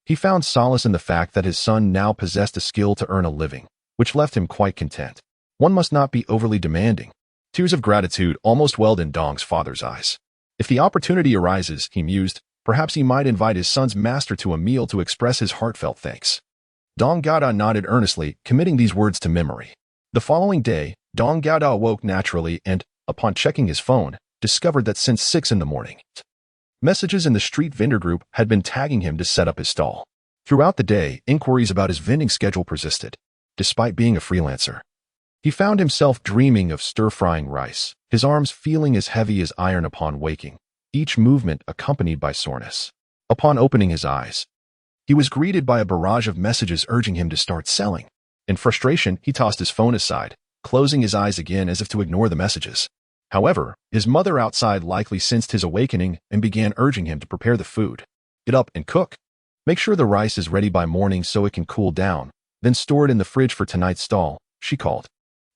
he found solace in the fact that his son now possessed a skill to earn a living, which left him quite content. One must not be overly demanding. Tears of gratitude almost welled in Dong's father's eyes. If the opportunity arises, he mused, perhaps he might invite his son's master to a meal to express his heartfelt thanks. Dong Gada nodded earnestly, committing these words to memory. The following day, Dong Gada awoke naturally and, upon checking his phone, discovered that since 6 in the morning, messages in the street vendor group had been tagging him to set up his stall. Throughout the day, inquiries about his vending schedule persisted. Despite being a freelancer, he found himself dreaming of stir-frying rice, his arms feeling as heavy as iron upon waking, each movement accompanied by soreness. Upon opening his eyes, he was greeted by a barrage of messages urging him to start selling. In frustration, he tossed his phone aside, closing his eyes again as if to ignore the messages. However, his mother outside likely sensed his awakening and began urging him to prepare the food. "Get up and cook. Make sure the rice is ready by morning so it can cool down, then store it in the fridge for tonight's stall," she called.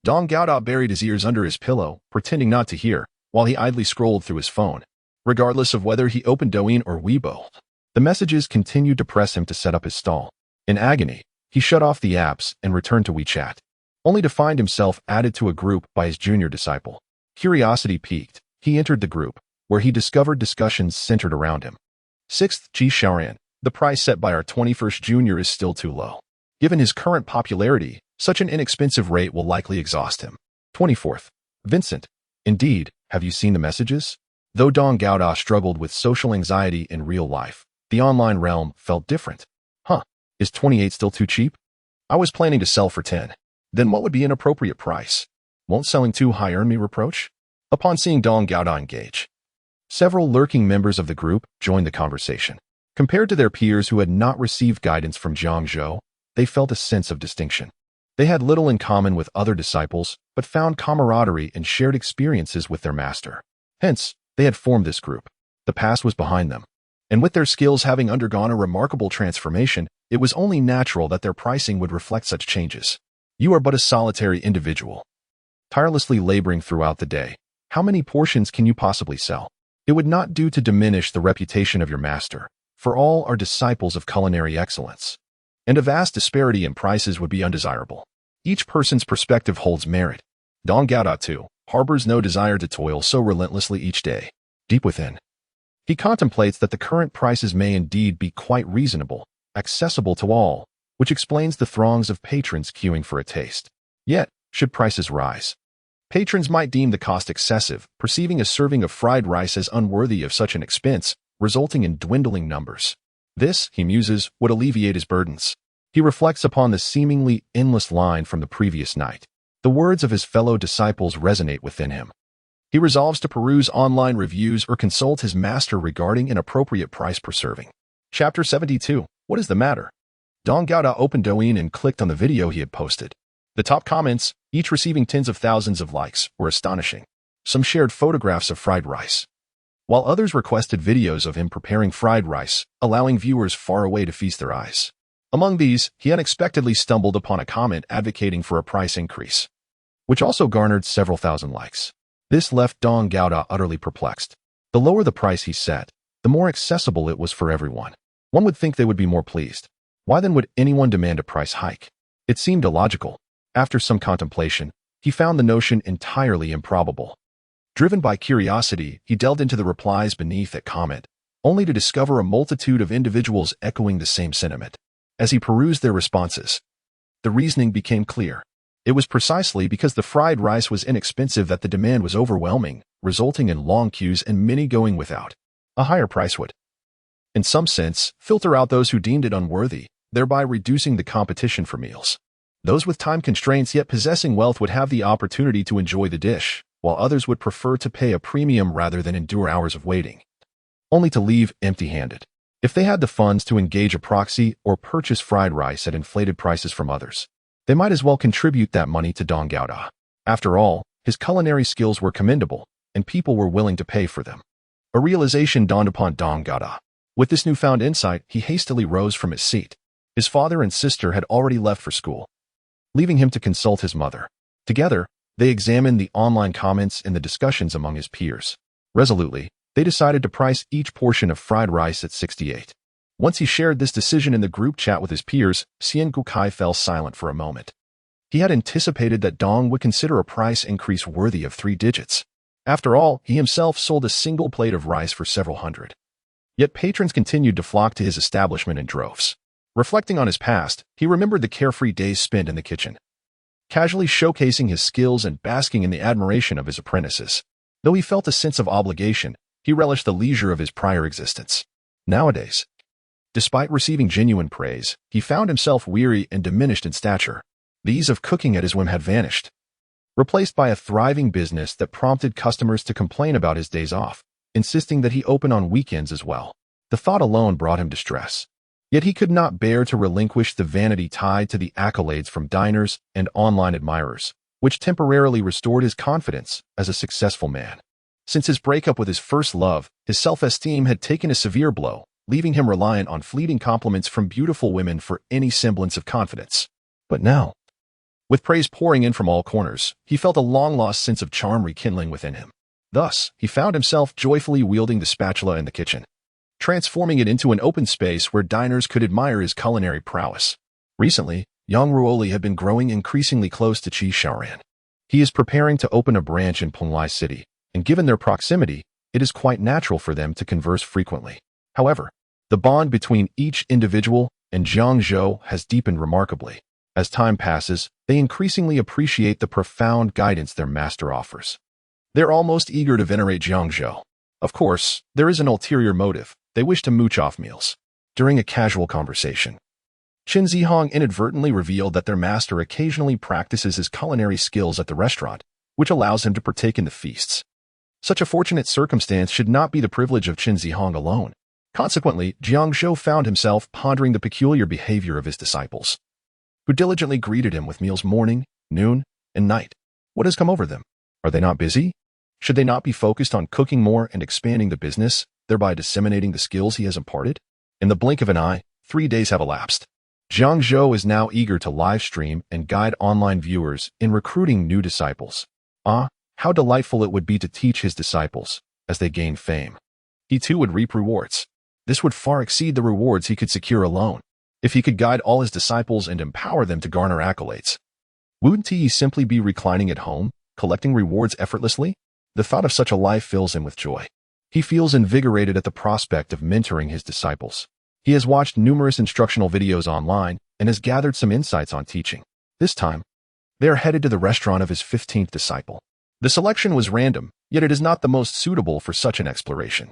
Dong Gada buried his ears under his pillow, pretending not to hear, while he idly scrolled through his phone. Regardless of whether he opened Douyin or Weibo, the messages continued to press him to set up his stall. In agony, he shut off the apps and returned to WeChat, only to find himself added to a group by his junior disciple. Curiosity piqued, he entered the group, where he discovered discussions centered around him. 6th Ji Xiaoran, the price set by our 21st junior is still too low. Given his current popularity, such an inexpensive rate will likely exhaust him. 24th, Vincent, indeed, have you seen the messages? Though Dong Gada struggled with social anxiety in real life, the online realm felt different. Is 28 still too cheap? I was planning to sell for 10. Then what would be an appropriate price? Won't selling too high earn me reproach? Upon seeing Dong Gada engage, several lurking members of the group joined the conversation. Compared to their peers who had not received guidance from Jiang Zhou, they felt a sense of distinction. They had little in common with other disciples, but found camaraderie and shared experiences with their master. Hence, they had formed this group. The past was behind them, and with their skills having undergone a remarkable transformation, it was only natural that their pricing would reflect such changes. You are but a solitary individual, tirelessly laboring throughout the day. How many portions can you possibly sell? It would not do to diminish the reputation of your master, for all are disciples of culinary excellence, and a vast disparity in prices would be undesirable. Each person's perspective holds merit. Dong Gada, too, harbors no desire to toil so relentlessly each day. Deep within, he contemplates that the current prices may indeed be quite reasonable, accessible to all, which explains the throngs of patrons queuing for a taste. Yet, should prices rise, patrons might deem the cost excessive, perceiving a serving of fried rice as unworthy of such an expense, resulting in dwindling numbers. This, he muses, would alleviate his burdens. He reflects upon the seemingly endless line from the previous night. The words of his fellow disciples resonate within him. He resolves to peruse online reviews or consult his master regarding an appropriate price per serving. Chapter 72. What is the matter? Dong Gaoda opened Douyin and clicked on the video he had posted. The top comments, each receiving tens of thousands of likes, were astonishing. Some shared photographs of fried rice, while others requested videos of him preparing fried rice, allowing viewers far away to feast their eyes. Among these, he unexpectedly stumbled upon a comment advocating for a price increase, which also garnered several thousand likes. This left Dong Gaoda utterly perplexed. The lower the price he set, the more accessible it was for everyone. One would think they would be more pleased. Why then would anyone demand a price hike? It seemed illogical. After some contemplation, he found the notion entirely improbable. Driven by curiosity, he delved into the replies beneath that comment, only to discover a multitude of individuals echoing the same sentiment. As he perused their responses, the reasoning became clear. It was precisely because the fried rice was inexpensive that the demand was overwhelming, resulting in long queues and many going without. A higher price would, in some sense, filter out those who deemed it unworthy, thereby reducing the competition for meals. Those with time constraints yet possessing wealth would have the opportunity to enjoy the dish, while others would prefer to pay a premium rather than endure hours of waiting, only to leave empty-handed. If they had the funds to engage a proxy or purchase fried rice at inflated prices from others, they might as well contribute that money to Dong Gaoda. After all, his culinary skills were commendable, and people were willing to pay for them. A realization dawned upon Dong Gaoda. With this newfound insight, he hastily rose from his seat. His father and sister had already left for school, leaving him to consult his mother. Together, they examined the online comments and the discussions among his peers. Resolutely, they decided to price each portion of fried rice at 68. Once he shared this decision in the group chat with his peers, Xian Gukai fell silent for a moment. He had anticipated that Dong would consider a price increase worthy of 3 digits. After all, he himself sold a single plate of rice for several hundred. Yet patrons continued to flock to his establishment in droves. Reflecting on his past, he remembered the carefree days spent in the kitchen, casually showcasing his skills and basking in the admiration of his apprentices. Though he felt a sense of obligation, he relished the leisure of his prior existence. Nowadays, despite receiving genuine praise, he found himself weary and diminished in stature. The ease of cooking at his whim had vanished, replaced by a thriving business that prompted customers to complain about his days off, insisting that he open on weekends as well. The thought alone brought him distress. Yet he could not bear to relinquish the vanity tied to the accolades from diners and online admirers, which temporarily restored his confidence as a successful man. Since his breakup with his first love, his self-esteem had taken a severe blow, leaving him reliant on fleeting compliments from beautiful women for any semblance of confidence. But now, with praise pouring in from all corners, he felt a long-lost sense of charm rekindling within him. Thus, he found himself joyfully wielding the spatula in the kitchen, transforming it into an open space where diners could admire his culinary prowess. Recently, Yang Ruoli had been growing increasingly close to Qi Xiaoran. He is preparing to open a branch in Penglai City, and given their proximity, it is quite natural for them to converse frequently. However, the bond between each individual and Jiang Zhou has deepened remarkably. As time passes, they increasingly appreciate the profound guidance their master offers. They're almost eager to venerate Jiang Zhou. Of course, there is an ulterior motive. They wish to mooch off meals. During a casual conversation, Qin Zihong inadvertently revealed that their master occasionally practices his culinary skills at the restaurant, which allows him to partake in the feasts. Such a fortunate circumstance should not be the privilege of Qin Zihong alone. Consequently, Jiang Zhou found himself pondering the peculiar behavior of his disciples, who diligently greeted him with meals morning, noon, and night. What has come over them? Are they not busy? Should they not be focused on cooking more and expanding the business, thereby disseminating the skills he has imparted? In the blink of an eye, 3 days have elapsed. Jiang Zhou is now eager to live stream and guide online viewers in recruiting new disciples. How delightful it would be to teach his disciples as they gain fame. He too would reap rewards. This would far exceed the rewards he could secure alone. If he could guide all his disciples and empower them to garner accolades, wouldn't he simply be reclining at home, collecting rewards effortlessly? The thought of such a life fills him with joy. He feels invigorated at the prospect of mentoring his disciples. He has watched numerous instructional videos online and has gathered some insights on teaching. This time, they are headed to the restaurant of his 15th disciple. The selection was random, yet it is not the most suitable for such an exploration.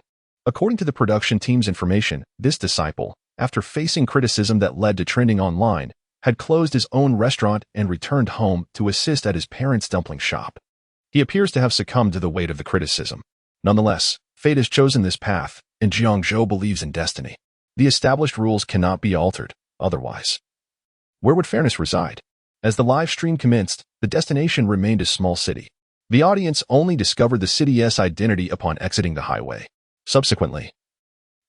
According to the production team's information, this disciple, after facing criticism that led to trending online, had closed his own restaurant and returned home to assist at his parents' dumpling shop. He appears to have succumbed to the weight of the criticism. Nonetheless, fate has chosen this path, and Jiang Zhou believes in destiny. The established rules cannot be altered, otherwise. Where would fairness reside? As the live stream commenced, the destination remained a small city. The audience only discovered the city's identity upon exiting the highway. Subsequently,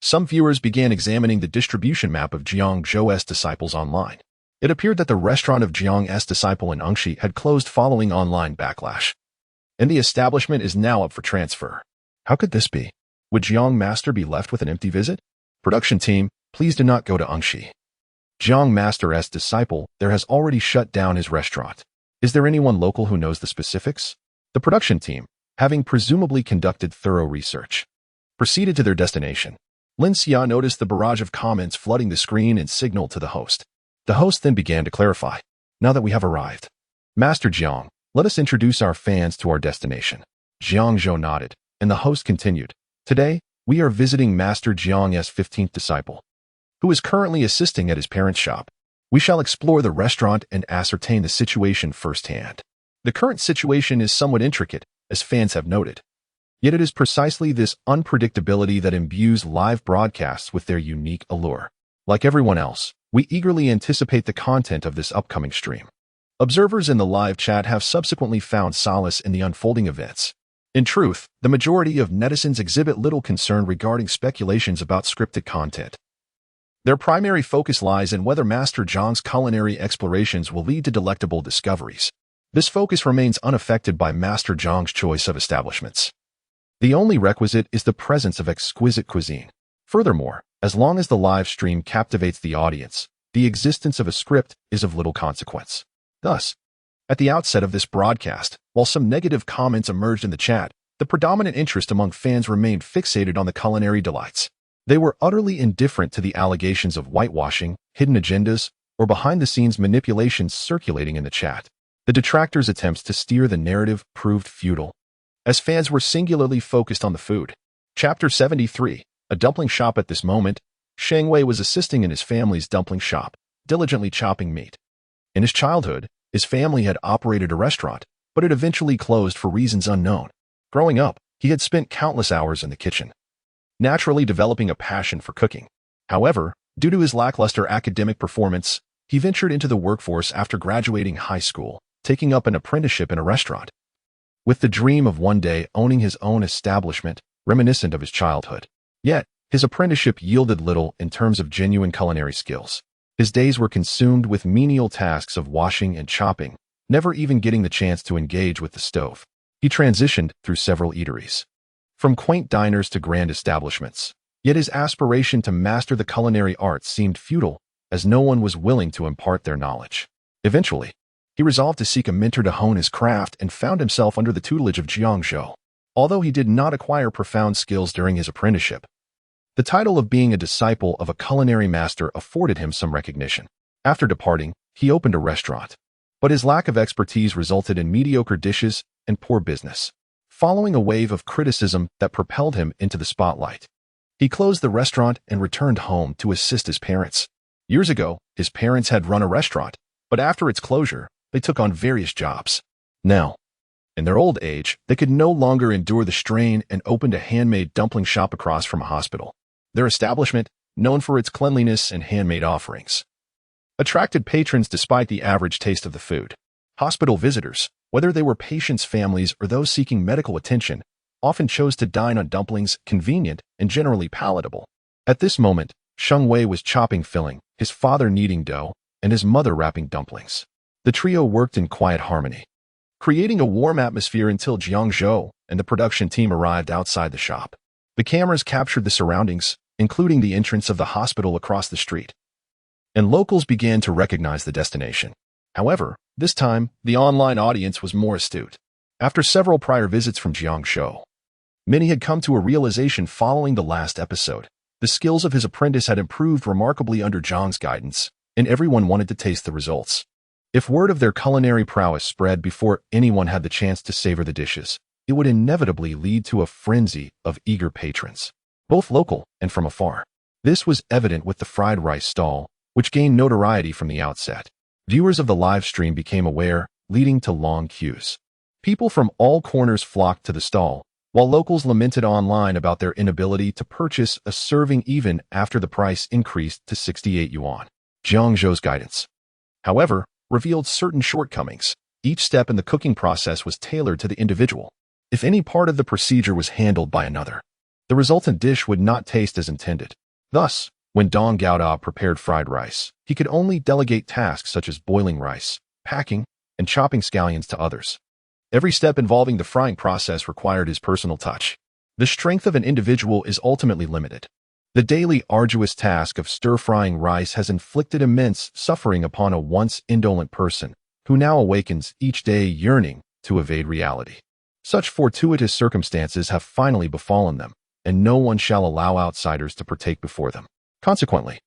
some viewers began examining the distribution map of Jiang Zhou's disciples online. It appeared that the restaurant of Jiang's disciple in Anxi had closed following online backlash, and the establishment is now up for transfer. How could this be? Would Jiang Master be left with an empty visit? Production team, please do not go to Anxi. Jiang Master's disciple there has already shut down his restaurant. Is there anyone local who knows the specifics? The production team, having presumably conducted thorough research, proceeded to their destination. Lin Xia noticed the barrage of comments flooding the screen and signaled to the host. The host then began to clarify. Now that we have arrived, Master Jiang, let us introduce our fans to our destination. Jiang Zhou nodded, and the host continued. Today, we are visiting Master Jiang's 15th disciple, who is currently assisting at his parents' shop. We shall explore the restaurant and ascertain the situation firsthand. The current situation is somewhat intricate, as fans have noted. Yet it is precisely this unpredictability that imbues live broadcasts with their unique allure. Like everyone else, we eagerly anticipate the content of this upcoming stream. Observers in the live chat have subsequently found solace in the unfolding events. In truth, the majority of netizens exhibit little concern regarding speculations about scripted content. Their primary focus lies in whether Master Jiang's culinary explorations will lead to delectable discoveries. This focus remains unaffected by Master Jiang's choice of establishments. The only requisite is the presence of exquisite cuisine. Furthermore, as long as the live stream captivates the audience, the existence of a script is of little consequence. Thus, at the outset of this broadcast, while some negative comments emerged in the chat, the predominant interest among fans remained fixated on the culinary delights. They were utterly indifferent to the allegations of whitewashing, hidden agendas, or behind-the-scenes manipulations circulating in the chat. The detractors' attempts to steer the narrative proved futile, as fans were singularly focused on the food. Chapter 73, a dumpling shop. At this moment, Shang Wei was assisting in his family's dumpling shop, diligently chopping meat. In his childhood, his family had operated a restaurant, but it eventually closed for reasons unknown. Growing up, he had spent countless hours in the kitchen, naturally developing a passion for cooking. However, due to his lackluster academic performance, he ventured into the workforce after graduating high school, taking up an apprenticeship in a restaurant, with the dream of one day owning his own establishment, reminiscent of his childhood. Yet, his apprenticeship yielded little in terms of genuine culinary skills. His days were consumed with menial tasks of washing and chopping, never even getting the chance to engage with the stove. He transitioned through several eateries, from quaint diners to grand establishments. Yet his aspiration to master the culinary arts seemed futile, as no one was willing to impart their knowledge. Eventually, he resolved to seek a mentor to hone his craft and found himself under the tutelage of Jiang Zhou. Although he did not acquire profound skills during his apprenticeship, the title of being a disciple of a culinary master afforded him some recognition. After departing, he opened a restaurant, but his lack of expertise resulted in mediocre dishes and poor business. Following a wave of criticism that propelled him into the spotlight, he closed the restaurant and returned home to assist his parents. Years ago, his parents had run a restaurant, but after its closure, they took on various jobs. Now, in their old age, they could no longer endure the strain and opened a handmade dumpling shop across from a hospital. Their establishment, known for its cleanliness and handmade offerings, attracted patrons despite the average taste of the food. Hospital visitors, whether they were patients' families or those seeking medical attention, often chose to dine on dumplings, convenient and generally palatable. At this moment, Sheng Wei was chopping filling, his father kneading dough, and his mother wrapping dumplings. The trio worked in quiet harmony, creating a warm atmosphere until Jiang Zhou and the production team arrived outside the shop. The cameras captured the surroundings, including the entrance of the hospital across the street, and locals began to recognize the destination. However, this time, the online audience was more astute. After several prior visits from Jiang Zhou, many had come to a realization following the last episode. The skills of his apprentice had improved remarkably under Jiang's guidance, and everyone wanted to taste the results. If word of their culinary prowess spread before anyone had the chance to savor the dishes, it would inevitably lead to a frenzy of eager patrons. both local and from afar. This was evident with the fried rice stall, which gained notoriety from the outset. Viewers of the live stream became aware, leading to long queues. People from all corners flocked to the stall, while locals lamented online about their inability to purchase a serving even after the price increased to 68 yuan. Jiang Zhou's guidance, however, revealed certain shortcomings. Each step in the cooking process was tailored to the individual. If any part of the procedure was handled by another, the resultant dish would not taste as intended. Thus, when Dong Gaoda prepared fried rice, he could only delegate tasks such as boiling rice, packing, and chopping scallions to others. Every step involving the frying process required his personal touch. The strength of an individual is ultimately limited. The daily arduous task of stir-frying rice has inflicted immense suffering upon a once indolent person, who now awakens each day yearning to evade reality. Such fortuitous circumstances have finally befallen them, and no one shall allow outsiders to partake before them. Consequently,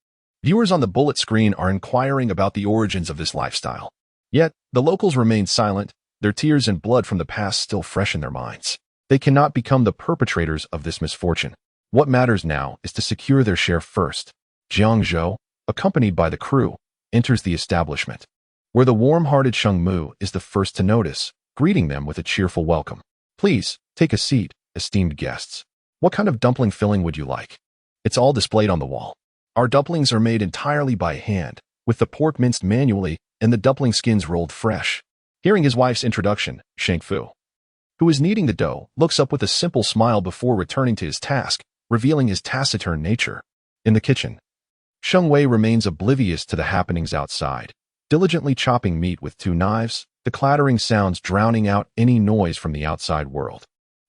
viewers on the bullet screen are inquiring about the origins of this lifestyle. Yet, the locals remain silent, their tears and blood from the past still fresh in their minds. They cannot become the perpetrators of this misfortune. What matters now is to secure their share first. Jiang Zhou, accompanied by the crew, enters the establishment, where the warm-hearted Sheng Mu is the first to notice, greeting them with a cheerful welcome. Please, take a seat, esteemed guests. What kind of dumpling filling would you like? It's all displayed on the wall. Our dumplings are made entirely by hand, with the pork minced manually and the dumpling skins rolled fresh. Hearing his wife's introduction, Sheng Fu, who is kneading the dough, looks up with a simple smile before returning to his task, revealing his taciturn nature. In the kitchen, Sheng Wei remains oblivious to the happenings outside, diligently chopping meat with 2 knives, the clattering sounds drowning out any noise from the outside world.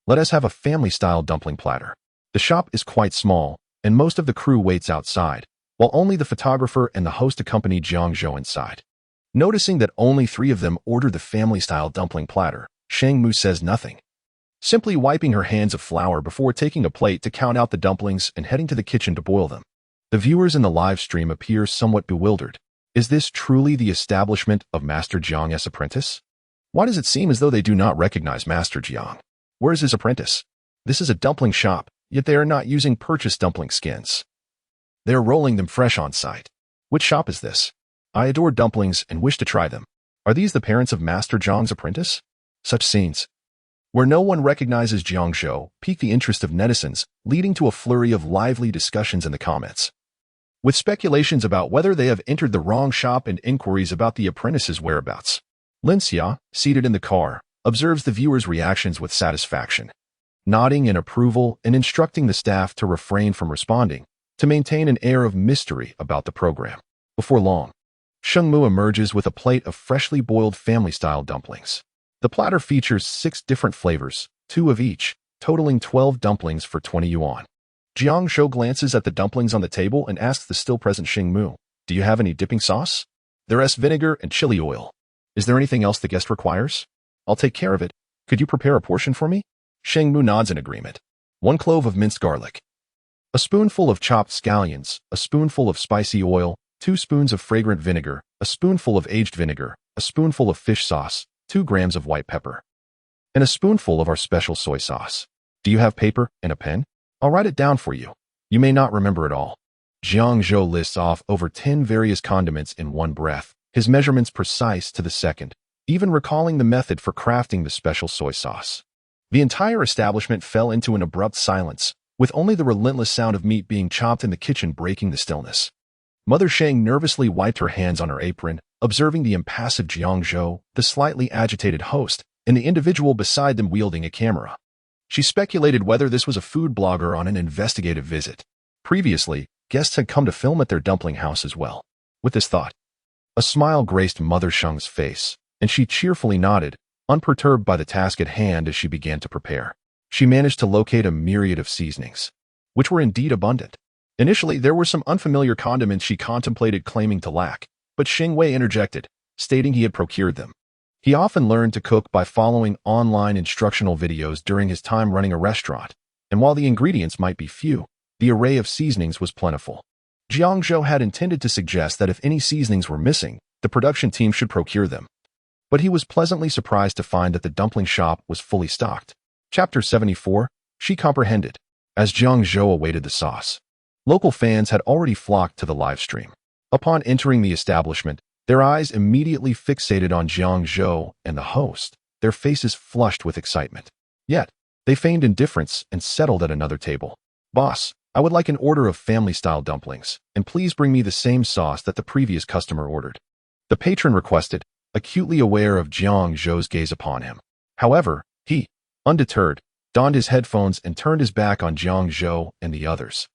Let us have a family-style dumpling platter. The shop is quite small, and most of the crew waits outside, while only the photographer and the host accompany Jiang Zhou inside. Noticing that only 3 of them ordered the family-style dumpling platter, Sheng Mu says nothing, simply wiping her hands of flour before taking a plate to count out the dumplings and heading to the kitchen to boil them. The viewers in the live stream appear somewhat bewildered. Is this truly the establishment of Master Jiang's apprentice? Why does it seem as though they do not recognize Master Jiang? Where is his apprentice? This is a dumpling shop, yet they are not using purchased dumpling skins. They are rolling them fresh on site. Which shop is this? I adore dumplings and wish to try them. Are these the parents of Master Jiang's apprentice? Such scenes, where no one recognizes Jiang Zhou, pique the interest of netizens, leading to a flurry of lively discussions in the comments, with speculations about whether they have entered the wrong shop and inquiries about the apprentice's whereabouts. Lin Xia, seated in the car, observes the viewers' reactions with satisfaction, nodding in approval and instructing the staff to refrain from responding, to maintain an air of mystery about the program. Before long, Sheng Mu emerges with a plate of freshly boiled family-style dumplings. The platter features 6 different flavors, 2 of each, totaling 12 dumplings for 20 yuan. Jiang Zhou glances at the dumplings on the table and asks the still-present Sheng Mu, "Do you have any dipping sauce?" "There's vinegar and chili oil. Is there anything else the guest requires?" "I'll take care of it. Could you prepare a portion for me?" Sheng Mu nods in agreement. 1 clove of minced garlic, a spoonful of chopped scallions, a spoonful of spicy oil, 2 spoons of fragrant vinegar, a spoonful of aged vinegar, a spoonful of fish sauce, 2 grams of white pepper, and a spoonful of our special soy sauce. Do you have paper and a pen? I'll write it down for you. You may not remember it all. Jiang Zhou lists off over 10 various condiments in one breath, his measurements precise to the second, even recalling the method for crafting the special soy sauce. The entire establishment fell into an abrupt silence, with only the relentless sound of meat being chopped in the kitchen breaking the stillness. Mother Sheng nervously wiped her hands on her apron, observing the impassive Jiang Zhou, the slightly agitated host, and the individual beside them wielding a camera. She speculated whether this was a food blogger on an investigative visit. Previously, guests had come to film at their dumpling house as well. With this thought, a smile graced Mother Sheng's face, and she cheerfully nodded, unperturbed by the task at hand as she began to prepare. She managed to locate a myriad of seasonings, which were indeed abundant. Initially, there were some unfamiliar condiments she contemplated claiming to lack, but Sheng Wei interjected, stating he had procured them. He often learned to cook by following online instructional videos during his time running a restaurant, and while the ingredients might be few, the array of seasonings was plentiful. Jiang Zhou had intended to suggest that if any seasonings were missing, the production team should procure them. But he was pleasantly surprised to find that the dumpling shop was fully stocked. Chapter 74, she comprehended. as Jiang Zhou awaited the sauce. Local fans had already flocked to the live stream. Upon entering the establishment, their eyes immediately fixated on Jiang Zhou and the host, their faces flushed with excitement. Yet, they feigned indifference and settled at another table. "Boss, I would like an order of family-style dumplings, and please bring me the same sauce that the previous customer ordered," the patron requested, acutely aware of Jiang Zhou's gaze upon him. However, he, undeterred, donned his headphones and turned his back on Jiang Zhou and the others.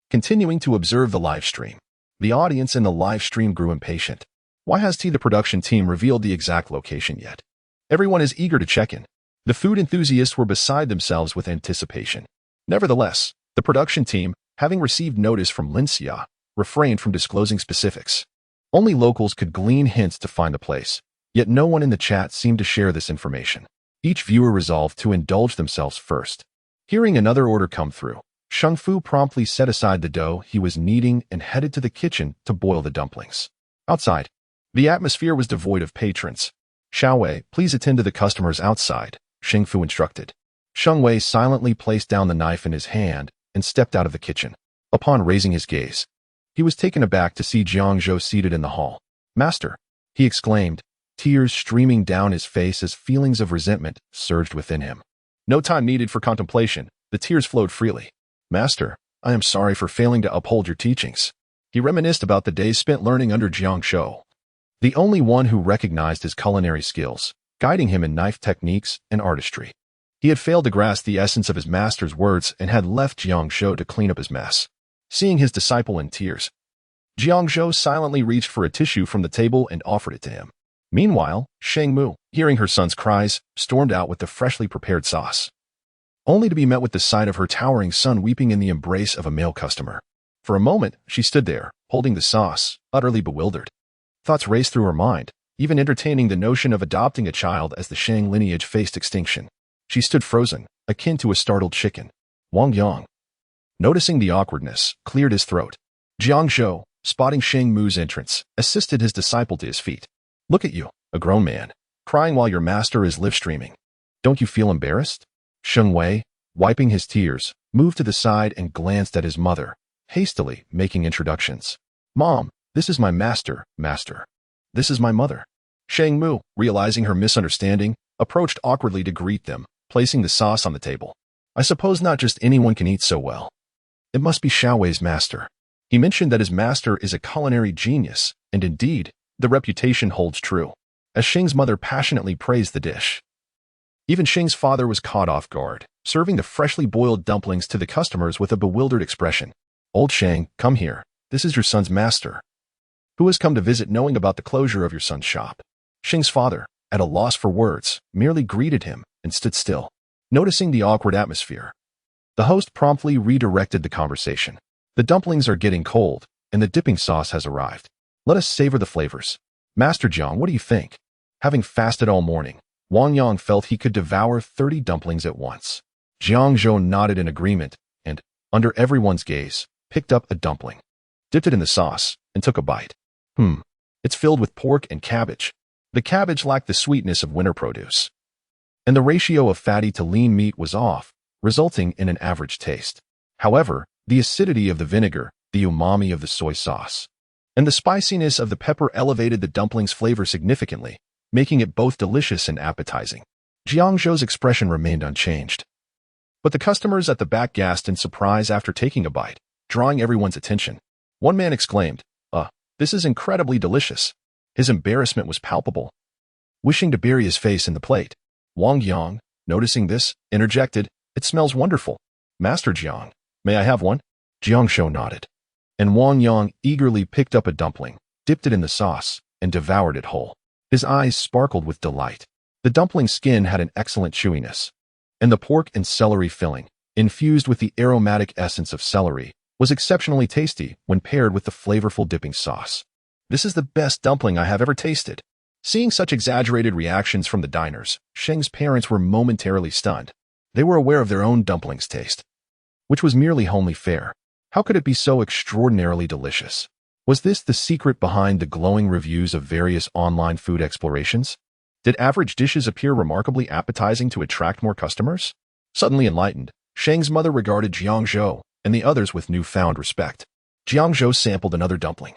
Continuing to observe the live stream, the audience in the live stream grew impatient. Why hasn't the production team revealed the exact location yet? Everyone is eager to check in. The food enthusiasts were beside themselves with anticipation. Nevertheless, the production team, having received notice from Linxia, refrained from disclosing specifics. Only locals could glean hints to find the place, yet no one in the chat seemed to share this information. Each viewer resolved to indulge themselves first. Hearing another order come through, Sheng Fu promptly set aside the dough he was kneading and headed to the kitchen to boil the dumplings. Outside, the atmosphere was devoid of patrons. "Xiao Wei, please attend to the customers outside," Sheng Fu instructed. Sheng Wei silently placed down the knife in his hand and stepped out of the kitchen. Upon raising his gaze, he was taken aback to see Jiang Zhou seated in the hall. "Master," he exclaimed, tears streaming down his face as feelings of resentment surged within him. No time needed for contemplation, the tears flowed freely. "Master, I am sorry for failing to uphold your teachings." He reminisced about the days spent learning under Jiang Zhou, the only one who recognized his culinary skills, guiding him in knife techniques and artistry. He had failed to grasp the essence of his master's words and had left Jiang Zhou to clean up his mess. Seeing his disciple in tears, Jiang Zhou silently reached for a tissue from the table and offered it to him. Meanwhile, Sheng Mu, hearing her son's cries, stormed out with the freshly prepared sauce, only to be met with the sight of her towering son weeping in the embrace of a male customer. For a moment, she stood there, holding the sauce, utterly bewildered. Thoughts raced through her mind, even entertaining the notion of adopting a child as the Shang lineage faced extinction. She stood frozen, akin to a startled chicken. Wang Yang, noticing the awkwardness, cleared his throat. Jiang Zhou, spotting Sheng Mu's entrance, assisted his disciple to his feet. "Look at you, a grown man, crying while your master is live streaming. Don't you feel embarrassed?" Sheng Wei, wiping his tears, moved to the side and glanced at his mother, hastily making introductions. "Mom, this is my master, master. This is my mother." Sheng Mu, realizing her misunderstanding, approached awkwardly to greet them, placing the sauce on the table. "I suppose not just anyone can eat so well. It must be Xiao Wei's master." He mentioned that his master is a culinary genius, and indeed, the reputation holds true, as Sheng's mother passionately praised the dish. Even Sheng's father was caught off guard, serving the freshly boiled dumplings to the customers with a bewildered expression. "Old Sheng, come here. This is your son's master, who has come to visit knowing about the closure of your son's shop." Sheng's father, at a loss for words, merely greeted him and stood still. Noticing the awkward atmosphere, the host promptly redirected the conversation. "The dumplings are getting cold, and the dipping sauce has arrived. Let us savor the flavors. Master Jiang, what do you think?" Having fasted all morning, Wang Yang felt he could devour 30 dumplings at once. Jiang Zhou nodded in agreement and, under everyone's gaze, picked up a dumpling, dipped it in the sauce, and took a bite. It's filled with pork and cabbage. The cabbage lacked the sweetness of winter produce, and the ratio of fatty to lean meat was off, resulting in an average taste. However, the acidity of the vinegar, the umami of the soy sauce, and the spiciness of the pepper elevated the dumpling's flavor significantly, making it both delicious and appetizing. Jiang Zhou's expression remained unchanged, but the customers at the back gasped in surprise after taking a bite, drawing everyone's attention. One man exclaimed, "This is incredibly delicious." His embarrassment was palpable, wishing to bury his face in the plate. Wang Yang, noticing this, interjected, "It smells wonderful. Master Jiang, may I have one?" Jiang Zhou nodded, and Wang Yang eagerly picked up a dumpling, dipped it in the sauce, and devoured it whole. His eyes sparkled with delight. The dumpling's skin had an excellent chewiness, and the pork and celery filling, infused with the aromatic essence of celery, was exceptionally tasty when paired with the flavorful dipping sauce. "This is the best dumpling I have ever tasted." Seeing such exaggerated reactions from the diners, Sheng's parents were momentarily stunned. They were aware of their own dumpling's taste, which was merely homely fare. How could it be so extraordinarily delicious? Was this the secret behind the glowing reviews of various online food explorations? Did average dishes appear remarkably appetizing to attract more customers? Suddenly enlightened, Sheng's mother regarded Jiang Zhou and the others with newfound respect. Jiang Zhou sampled another dumpling,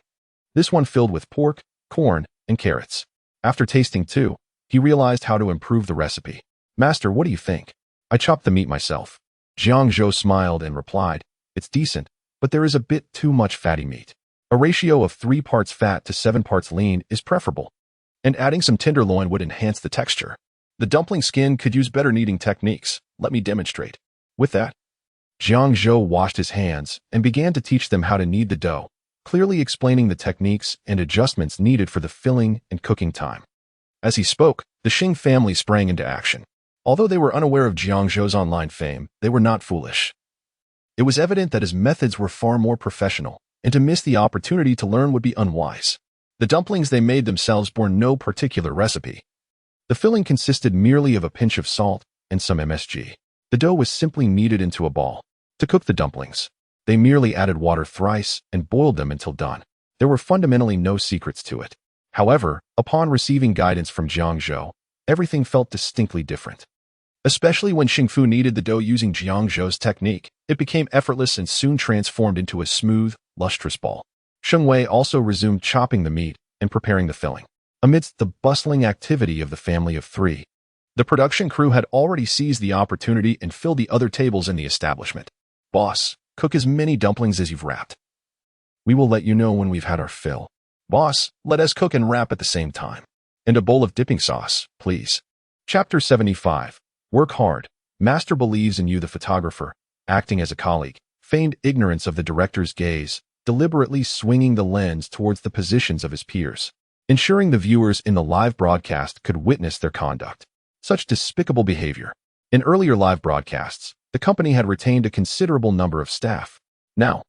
this one filled with pork, corn, and carrots. After tasting two, he realized how to improve the recipe. "Master, what do you think?" "I chopped the meat myself." Jiang Zhou smiled and replied, "It's decent, but there is a bit too much fatty meat. A ratio of 3 parts fat to 7 parts lean is preferable, and adding some tenderloin would enhance the texture. The dumpling skin could use better kneading techniques. Let me demonstrate." With that, Jiang Zhou washed his hands and began to teach them how to knead the dough, clearly explaining the techniques and adjustments needed for the filling and cooking time. As he spoke, the Xing family sprang into action. Although they were unaware of Jiang Zhou's online fame, they were not foolish. It was evident that his methods were far more professional, and to miss the opportunity to learn would be unwise. The dumplings they made themselves bore no particular recipe. The filling consisted merely of a pinch of salt and some MSG. The dough was simply kneaded into a ball. To cook the dumplings, they merely added water thrice and boiled them until done. There were fundamentally no secrets to it. However, upon receiving guidance from Jiang Zhou, everything felt distinctly different. Especially when Xingfu kneaded the dough using Jiang Zhou's technique, it became effortless and soon transformed into a smooth, lustrous ball. Sheng Wei also resumed chopping the meat and preparing the filling. Amidst the bustling activity of the family of three, the production crew had already seized the opportunity and filled the other tables in the establishment. "Boss, cook as many dumplings as you've wrapped. We will let you know when we've had our fill." "Boss, let us cook and wrap at the same time. And a bowl of dipping sauce, please." Chapter 75. Work hard. Master believes in you. The photographer, acting as a colleague, feigned ignorance of the director's gaze, deliberately swinging the lens towards the positions of his peers, ensuring the viewers in the live broadcast could witness their conduct. Such despicable behavior. In earlier live broadcasts, the company had retained a considerable number of staff. Now,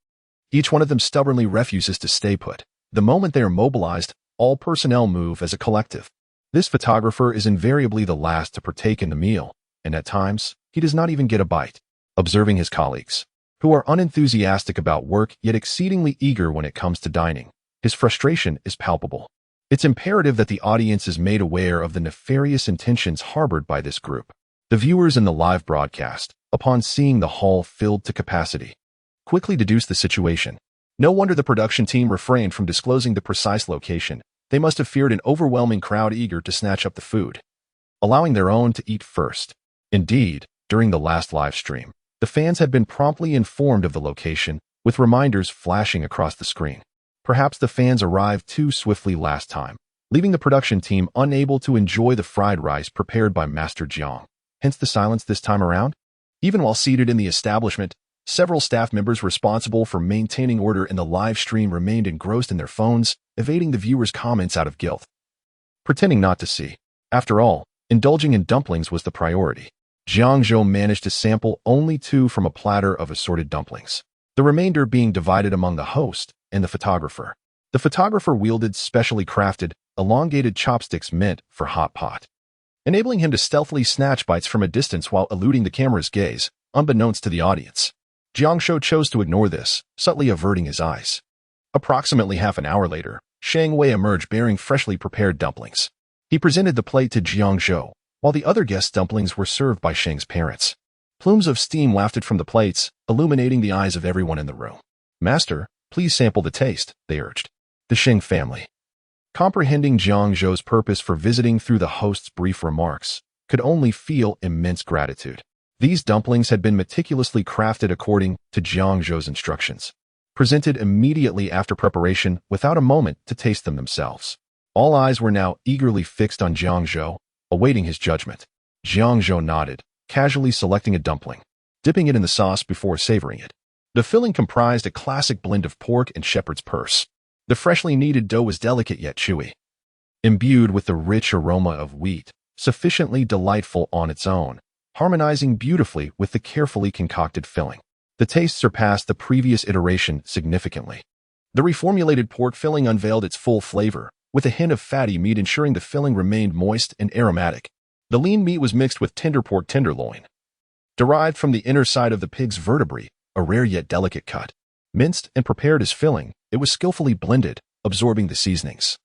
each one of them stubbornly refuses to stay put. The moment they are mobilized, all personnel move as a collective. This photographer is invariably the last to partake in the meal, and at times, he does not even get a bite. Observing his colleagues, who are unenthusiastic about work yet exceedingly eager when it comes to dining, his frustration is palpable. It's imperative that the audience is made aware of the nefarious intentions harbored by this group. The viewers in the live broadcast, upon seeing the hall filled to capacity, quickly deduced the situation. No wonder the production team refrained from disclosing the precise location. They must have feared an overwhelming crowd eager to snatch up the food, allowing their own to eat first. Indeed, during the last live stream, the fans had been promptly informed of the location, with reminders flashing across the screen. Perhaps the fans arrived too swiftly last time, leaving the production team unable to enjoy the fried rice prepared by Master Jiang. Hence the silence this time around. Even while seated in the establishment, several staff members responsible for maintaining order in the live stream remained engrossed in their phones, evading the viewers' comments out of guilt, pretending not to see. After all, indulging in dumplings was the priority. Jiang Zhou managed to sample only 2 from a platter of assorted dumplings, the remainder being divided among the host and the photographer. The photographer wielded specially crafted, elongated chopsticks meant for hot pot, enabling him to stealthily snatch bites from a distance while eluding the camera's gaze, unbeknownst to the audience. Jiang Zhou chose to ignore this, subtly averting his eyes. Approximately half an hour later, Sheng Wei emerged bearing freshly prepared dumplings. He presented the plate to Jiang Zhou, while the other guests' dumplings were served by Sheng's parents. Plumes of steam wafted from the plates, illuminating the eyes of everyone in the room. "Master, please sample the taste," they urged. The Sheng family, comprehending Jiang Zhou's purpose for visiting through the host's brief remarks, could only feel immense gratitude. These dumplings had been meticulously crafted according to Jiang Zhou's instructions, presented immediately after preparation without a moment to taste them themselves. All eyes were now eagerly fixed on Jiang Zhou, awaiting his judgment. Jiang Zhou nodded, casually selecting a dumpling, dipping it in the sauce before savoring it. The filling comprised a classic blend of pork and shepherd's purse. The freshly kneaded dough was delicate yet chewy, imbued with the rich aroma of wheat, sufficiently delightful on its own, harmonizing beautifully with the carefully concocted filling. The taste surpassed the previous iteration significantly. The reformulated pork filling unveiled its full flavor, with a hint of fatty meat ensuring the filling remained moist and aromatic. The lean meat was mixed with tender pork tenderloin, derived from the inner side of the pig's vertebrae, a rare yet delicate cut. Minced and prepared as filling, it was skillfully blended, absorbing the seasonings,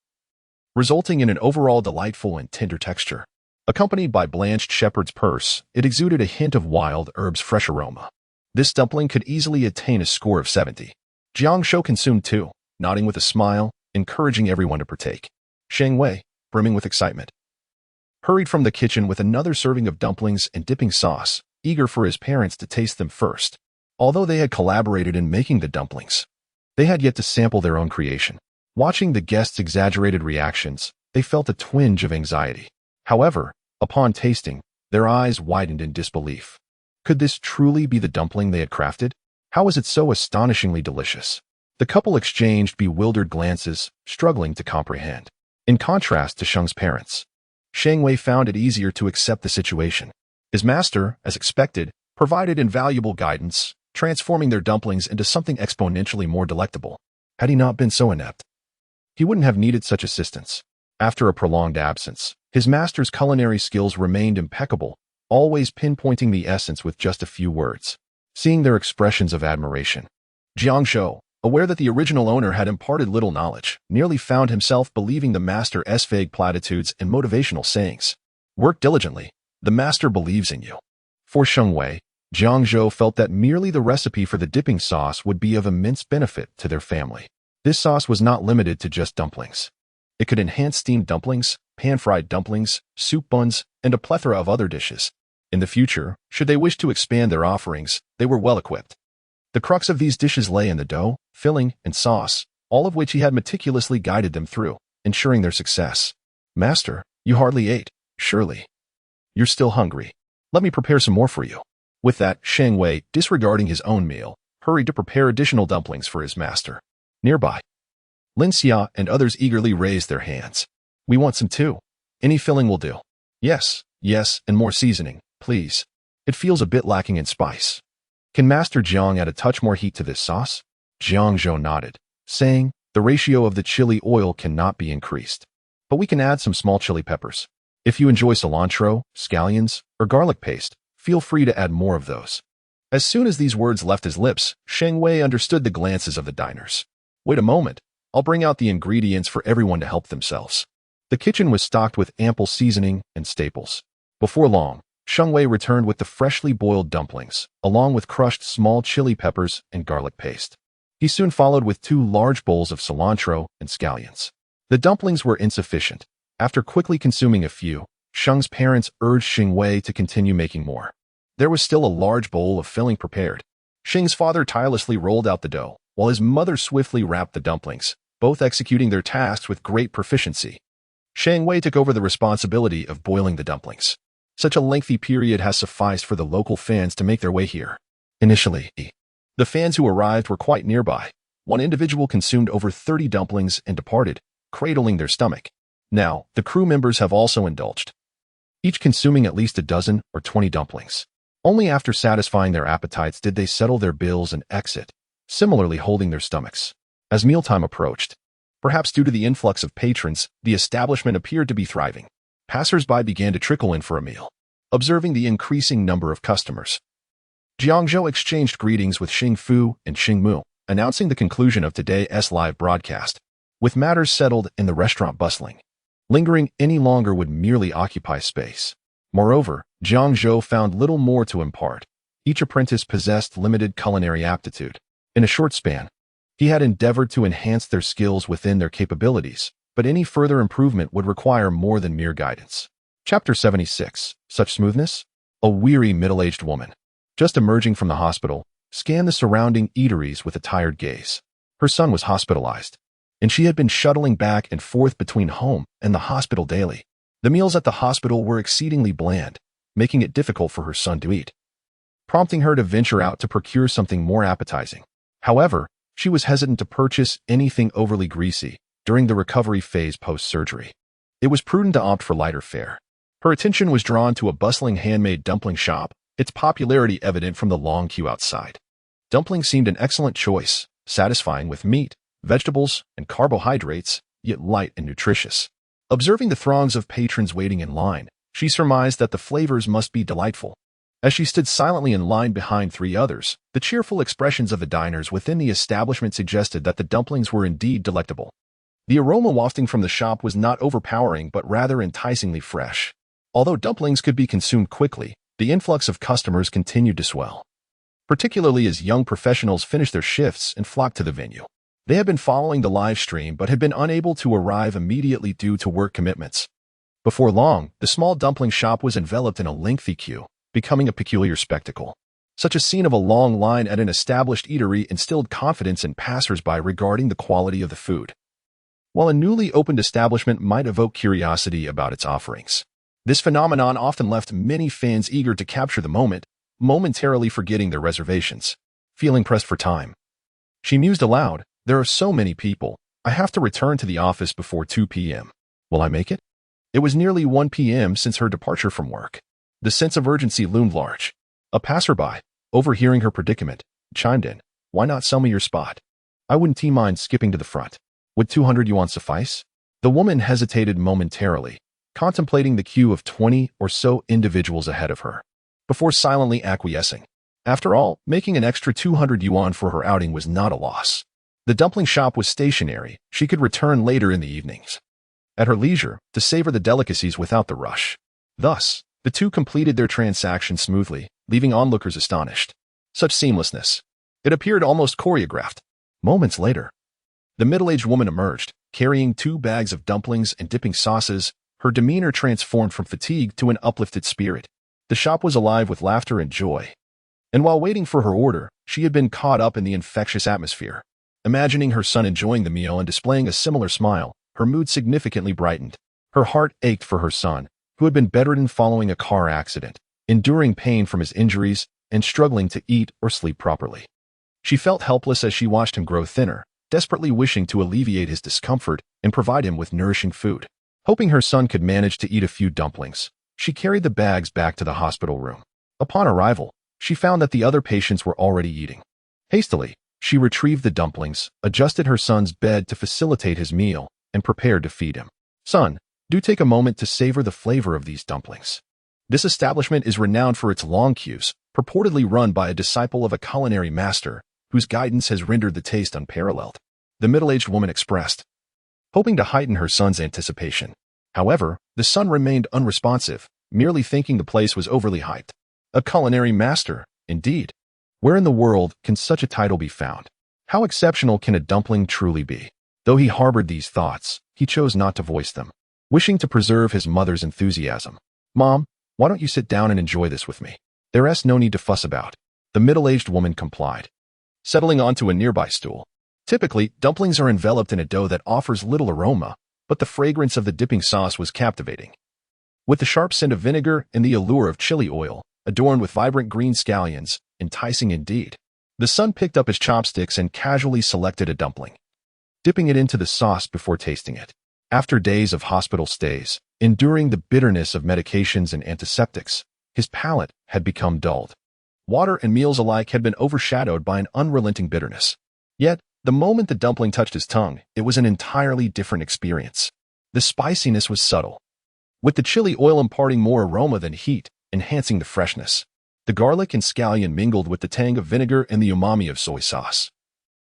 resulting in an overall delightful and tender texture. Accompanied by blanched shepherd's purse, it exuded a hint of wild herbs' fresh aroma. This dumpling could easily attain a score of 70. Jiang Zhou consumed too, nodding with a smile, encouraging everyone to partake. Sheng Wei, brimming with excitement, hurried from the kitchen with another serving of dumplings and dipping sauce, eager for his parents to taste them first. Although they had collaborated in making the dumplings, they had yet to sample their own creation. Watching the guests' exaggerated reactions, they felt a twinge of anxiety. However, upon tasting, their eyes widened in disbelief. Could this truly be the dumpling they had crafted? How was it so astonishingly delicious? The couple exchanged bewildered glances, struggling to comprehend. In contrast to Sheng's parents, Sheng Wei found it easier to accept the situation. His master, as expected, provided invaluable guidance, transforming their dumplings into something exponentially more delectable. Had he not been so inept, he wouldn't have needed such assistance. After a prolonged absence, his master's culinary skills remained impeccable, always pinpointing the essence with just a few words. Seeing their expressions of admiration, Jiang Zhou, aware that the original owner had imparted little knowledge, nearly found himself believing the master's vague platitudes and motivational sayings. Work diligently. The master believes in you. For Sheng Wei, Jiang Zhou felt that merely the recipe for the dipping sauce would be of immense benefit to their family. This sauce was not limited to just dumplings. It could enhance steamed dumplings, pan-fried dumplings, soup buns, and a plethora of other dishes. In the future, should they wish to expand their offerings, they were well equipped. The crux of these dishes lay in the dough, filling, and sauce, all of which he had meticulously guided them through, ensuring their success. Master, you hardly ate, surely. You're still hungry. Let me prepare some more for you. With that, Sheng Wei, disregarding his own meal, hurried to prepare additional dumplings for his master. Nearby, Lin Xia and others eagerly raised their hands. We want some too. Any filling will do. Yes, and more seasoning, please. It feels a bit lacking in spice. Can Master Jiang add a touch more heat to this sauce? Jiang Zhou nodded, saying, the ratio of the chili oil cannot be increased. But we can add some small chili peppers. If you enjoy cilantro, scallions, or garlic paste, feel free to add more of those. As soon as these words left his lips, Sheng Wei understood the glances of the diners. Wait a moment. I'll bring out the ingredients for everyone to help themselves. The kitchen was stocked with ample seasoning and staples. Before long, Sheng Wei returned with the freshly boiled dumplings, along with crushed small chili peppers and garlic paste. He soon followed with 2 large bowls of cilantro and scallions. The dumplings were insufficient. After quickly consuming a few, Sheng's parents urged Sheng Wei to continue making more. There was still a large bowl of filling prepared. Sheng's father tirelessly rolled out the dough, while his mother swiftly wrapped the dumplings, both executing their tasks with great proficiency. Sheng Wei took over the responsibility of boiling the dumplings. Such a lengthy period has sufficed for the local fans to make their way here. Initially, the fans who arrived were quite nearby. One individual consumed over 30 dumplings and departed, cradling their stomach. Now, the crew members have also indulged, each consuming at least a dozen or 20 dumplings. Only after satisfying their appetites did they settle their bills and exit, similarly holding their stomachs. As mealtime approached, perhaps due to the influx of patrons, the establishment appeared to be thriving. Passers-by began to trickle in for a meal. Observing the increasing number of customers, Jiang Zhou exchanged greetings with Xing Fu and Xing Mu, announcing the conclusion of today's live broadcast. With matters settled and the restaurant bustling, lingering any longer would merely occupy space. Moreover, Jiang Zhou found little more to impart. Each apprentice possessed limited culinary aptitude. In a short span, he had endeavored to enhance their skills within their capabilities, but any further improvement would require more than mere guidance. Chapter 76. Such smoothness? A weary middle-aged woman, just emerging from the hospital, scanned the surrounding eateries with a tired gaze. Her son was hospitalized, and she had been shuttling back and forth between home and the hospital daily. The meals at the hospital were exceedingly bland, making it difficult for her son to eat, prompting her to venture out to procure something more appetizing. However, she was hesitant to purchase anything overly greasy during the recovery phase post-surgery. It was prudent to opt for lighter fare. Her attention was drawn to a bustling handmade dumpling shop, its popularity evident from the long queue outside. Dumplings seemed an excellent choice, satisfying with meat, vegetables, and carbohydrates, yet light and nutritious. Observing the throngs of patrons waiting in line, she surmised that the flavors must be delightful. As she stood silently in line behind 3 others, the cheerful expressions of the diners within the establishment suggested that the dumplings were indeed delectable. The aroma wafting from the shop was not overpowering but rather enticingly fresh. Although dumplings could be consumed quickly, the influx of customers continued to swell. particularly as young professionals finished their shifts and flocked to the venue. They had been following the live stream but had been unable to arrive immediately due to work commitments. Before long, the small dumpling shop was enveloped in a lengthy queue, becoming a peculiar spectacle. Such a scene of a long line at an established eatery instilled confidence in passers-by regarding the quality of the food. While a newly opened establishment might evoke curiosity about its offerings, this phenomenon often left many fans eager to capture the moment, momentarily forgetting their reservations. Feeling pressed for time, she mused aloud, "There are so many people. I have to return to the office before 2 p.m. Will I make it?" It was nearly 1 p.m. since her departure from work. The sense of urgency loomed large. A passerby, overhearing her predicament, chimed in, "Why not sell me your spot? I wouldn't mind skipping to the front. Would 200 yuan suffice?" The woman hesitated momentarily, contemplating the queue of 20 or so individuals ahead of her, before silently acquiescing. After all, making an extra 200 yuan for her outing was not a loss. The dumpling shop was stationary. She could return later in the evenings, at her leisure, to savor the delicacies without the rush. Thus, the two completed their transaction smoothly, leaving onlookers astonished. Such seamlessness. It appeared almost choreographed. Moments later, the middle-aged woman emerged, carrying 2 bags of dumplings and dipping sauces, her demeanor transformed from fatigue to an uplifted spirit. The shop was alive with laughter and joy. And while waiting for her order, she had been caught up in the infectious atmosphere. Imagining her son enjoying the meal and displaying a similar smile, her mood significantly brightened. Her heart ached for her son, who had been bedridden following a car accident, enduring pain from his injuries and struggling to eat or sleep properly. She felt helpless as she watched him grow thinner, desperately wishing to alleviate his discomfort and provide him with nourishing food. Hoping her son could manage to eat a few dumplings, she carried the bags back to the hospital room. Upon arrival, she found that the other patients were already eating. Hastily, she retrieved the dumplings, adjusted her son's bed to facilitate his meal, and prepared to feed him. "Son, do take a moment to savor the flavor of these dumplings. This establishment is renowned for its long queues, purportedly run by a disciple of a culinary master, whose guidance has rendered the taste unparalleled," the middle-aged woman expressed, hoping to heighten her son's anticipation. However, the son remained unresponsive, merely thinking the place was overly hyped. A culinary master, indeed. Where in the world can such a title be found? How exceptional can a dumpling truly be? Though he harbored these thoughts, he chose not to voice them, wishing to preserve his mother's enthusiasm. "Mom, why don't you sit down and enjoy this with me? There's no need to fuss about." The middle-aged woman complied, settling onto a nearby stool. Typically, dumplings are enveloped in a dough that offers little aroma, but the fragrance of the dipping sauce was captivating. With the sharp scent of vinegar and the allure of chili oil, adorned with vibrant green scallions, enticing indeed. The son picked up his chopsticks and casually selected a dumpling, dipping it into the sauce before tasting it. After days of hospital stays, enduring the bitterness of medications and antiseptics, his palate had become dulled. Water and meals alike had been overshadowed by an unrelenting bitterness. Yet, the moment the dumpling touched his tongue, it was an entirely different experience. The spiciness was subtle, with the chili oil imparting more aroma than heat, enhancing the freshness. The garlic and scallion mingled with the tang of vinegar and the umami of soy sauce,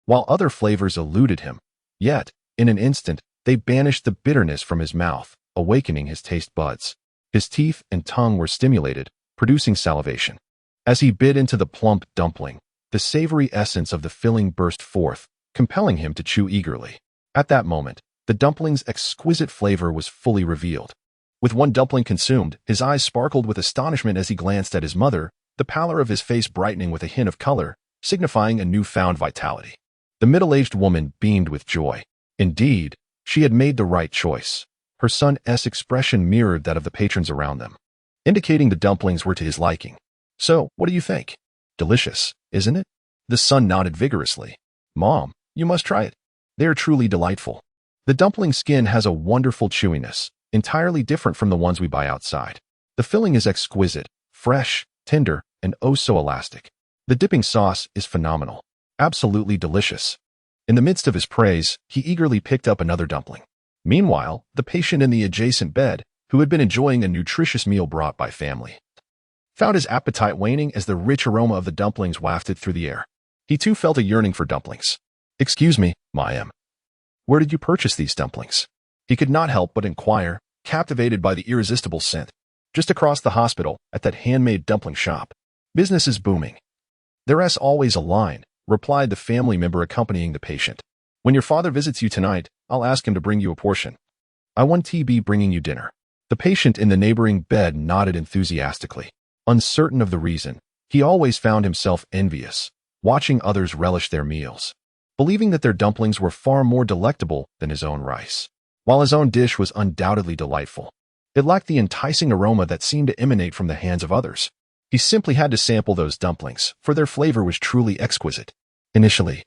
while other flavors eluded him. Yet, in an instant, they banished the bitterness from his mouth, awakening his taste buds. His teeth and tongue were stimulated, producing salivation. As he bit into the plump dumpling, the savory essence of the filling burst forth, compelling him to chew eagerly. At that moment, the dumpling's exquisite flavor was fully revealed. With one dumpling consumed, his eyes sparkled with astonishment as he glanced at his mother, the pallor of his face brightening with a hint of color, signifying a newfound vitality. The middle-aged woman beamed with joy. Indeed, she had made the right choice. Her son's expression mirrored that of the patrons around them, indicating the dumplings were to his liking. "So, what do you think? Delicious, isn't it?" The son nodded vigorously. "Mom, you must try it. They are truly delightful. The dumpling skin has a wonderful chewiness, entirely different from the ones we buy outside. The filling is exquisite, fresh, tender, and oh so elastic. The dipping sauce is phenomenal. Absolutely delicious." In the midst of his praise, he eagerly picked up another dumpling. Meanwhile, the patient in the adjacent bed, who had been enjoying a nutritious meal brought by family, found his appetite waning as the rich aroma of the dumplings wafted through the air. He too felt a yearning for dumplings. "Excuse me, Mayam. Where did you purchase these dumplings?" He could not help but inquire, captivated by the irresistible scent. "Just across the hospital, at that handmade dumpling shop. Business is booming." "There's always a line," replied the family member accompanying the patient. "When your father visits you tonight, I'll ask him to bring you a portion. I want to be bringing you dinner." The patient in the neighboring bed nodded enthusiastically. Uncertain of the reason, he always found himself envious, watching others relish their meals, believing that their dumplings were far more delectable than his own rice. While his own dish was undoubtedly delightful, it lacked the enticing aroma that seemed to emanate from the hands of others. He simply had to sample those dumplings, for their flavor was truly exquisite. Initially,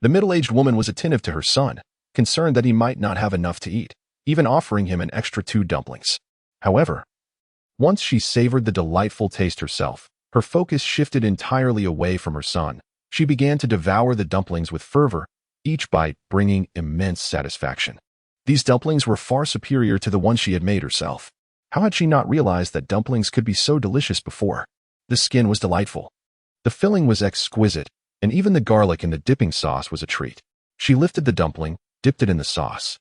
the middle-aged woman was attentive to her son, concerned that he might not have enough to eat, even offering him an extra 2 dumplings. However, once she savored the delightful taste herself, her focus shifted entirely away from her son. She began to devour the dumplings with fervor, each bite bringing immense satisfaction. These dumplings were far superior to the ones she had made herself. How had she not realized that dumplings could be so delicious before? The skin was delightful. The filling was exquisite, and even the garlic in the dipping sauce was a treat. She lifted the dumpling, dipped it in the sauce,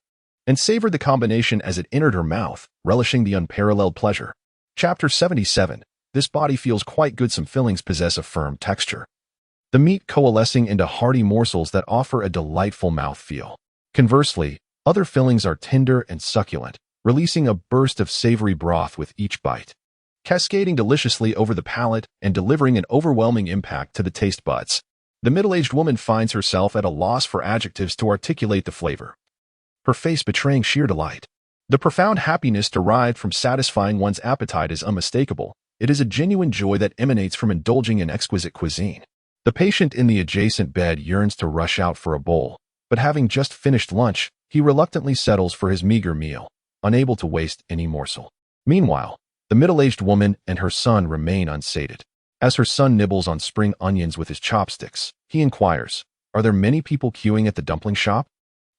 and savored the combination as it entered her mouth, relishing the unparalleled pleasure. Chapter 77. This body feels quite good. Some fillings possess a firm texture, the meat coalescing into hearty morsels that offer a delightful mouthfeel. Conversely, other fillings are tender and succulent, releasing a burst of savory broth with each bite, cascading deliciously over the palate and delivering an overwhelming impact to the taste buds. The middle-aged woman finds herself at a loss for adjectives to articulate the flavor, her face betraying sheer delight. The profound happiness derived from satisfying one's appetite is unmistakable. It is a genuine joy that emanates from indulging in exquisite cuisine. The patient in the adjacent bed yearns to rush out for a bowl, but having just finished lunch, he reluctantly settles for his meager meal, unable to waste any morsel. Meanwhile, the middle-aged woman and her son remain unsated. As her son nibbles on spring onions with his chopsticks, he inquires, "Are there many people queuing at the dumpling shop?"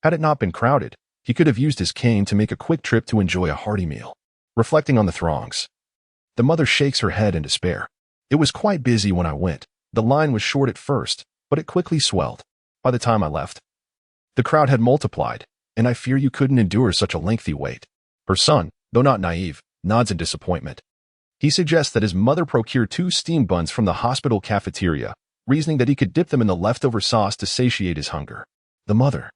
Had it not been crowded, he could have used his cane to make a quick trip to enjoy a hearty meal. Reflecting on the throngs, the mother shakes her head in despair. "It was quite busy when I went. The line was short at first, but it quickly swelled. By the time I left, the crowd had multiplied, and I fear you couldn't endure such a lengthy wait." Her son, though not naive, nods in disappointment. He suggests that his mother procure 2 steamed buns from the hospital cafeteria, reasoning that he could dip them in the leftover sauce to satiate his hunger. The mother,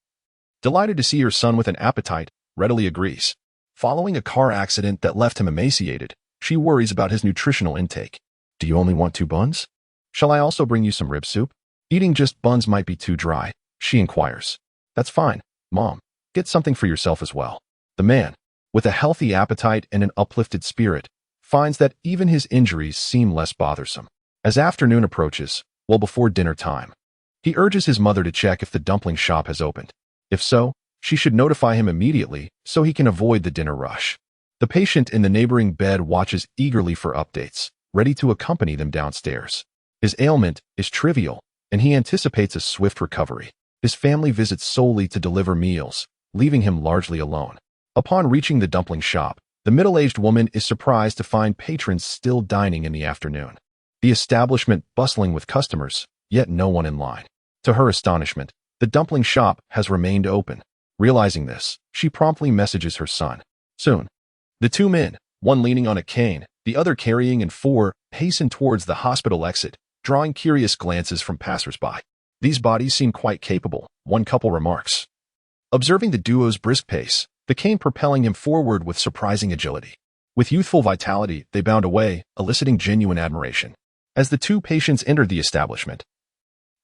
delighted to see her son with an appetite, readily agrees. Following a car accident that left him emaciated, she worries about his nutritional intake. "Do you only want 2 buns? Shall I also bring you some rib soup? Eating just buns might be too dry," she inquires. "That's fine, Mom. Get something for yourself as well." The man, with a healthy appetite and an uplifted spirit, finds that even his injuries seem less bothersome. As afternoon approaches, well before dinner time, he urges his mother to check if the dumpling shop has opened. If so, she should notify him immediately so he can avoid the dinner rush. The patient in the neighboring bed watches eagerly for updates, ready to accompany them downstairs. His ailment is trivial, and he anticipates a swift recovery. His family visits solely to deliver meals, leaving him largely alone. Upon reaching the dumpling shop, the middle-aged woman is surprised to find patrons still dining in the afternoon. The establishment bustling with customers, yet no one in line. To her astonishment, the dumpling shop has remained open. Realizing this, she promptly messages her son. Soon, the 2 men, one leaning on a cane, the other carrying an 4, hasten towards the hospital exit, drawing curious glances from passers-by. "These bodies seem quite capable," one couple remarks, observing the duo's brisk pace, the cane propelling him forward with surprising agility. With youthful vitality, they bound away, eliciting genuine admiration. As the 2 patients entered the establishment,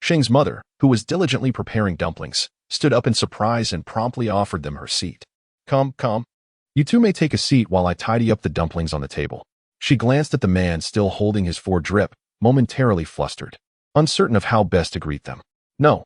Sheng's mother, who was diligently preparing dumplings, stood up in surprise and promptly offered them her seat. Come. You 2 may take a seat while I tidy up the dumplings on the table." She glanced at the man still holding his 4 drip, momentarily flustered, uncertain of how best to greet them. No,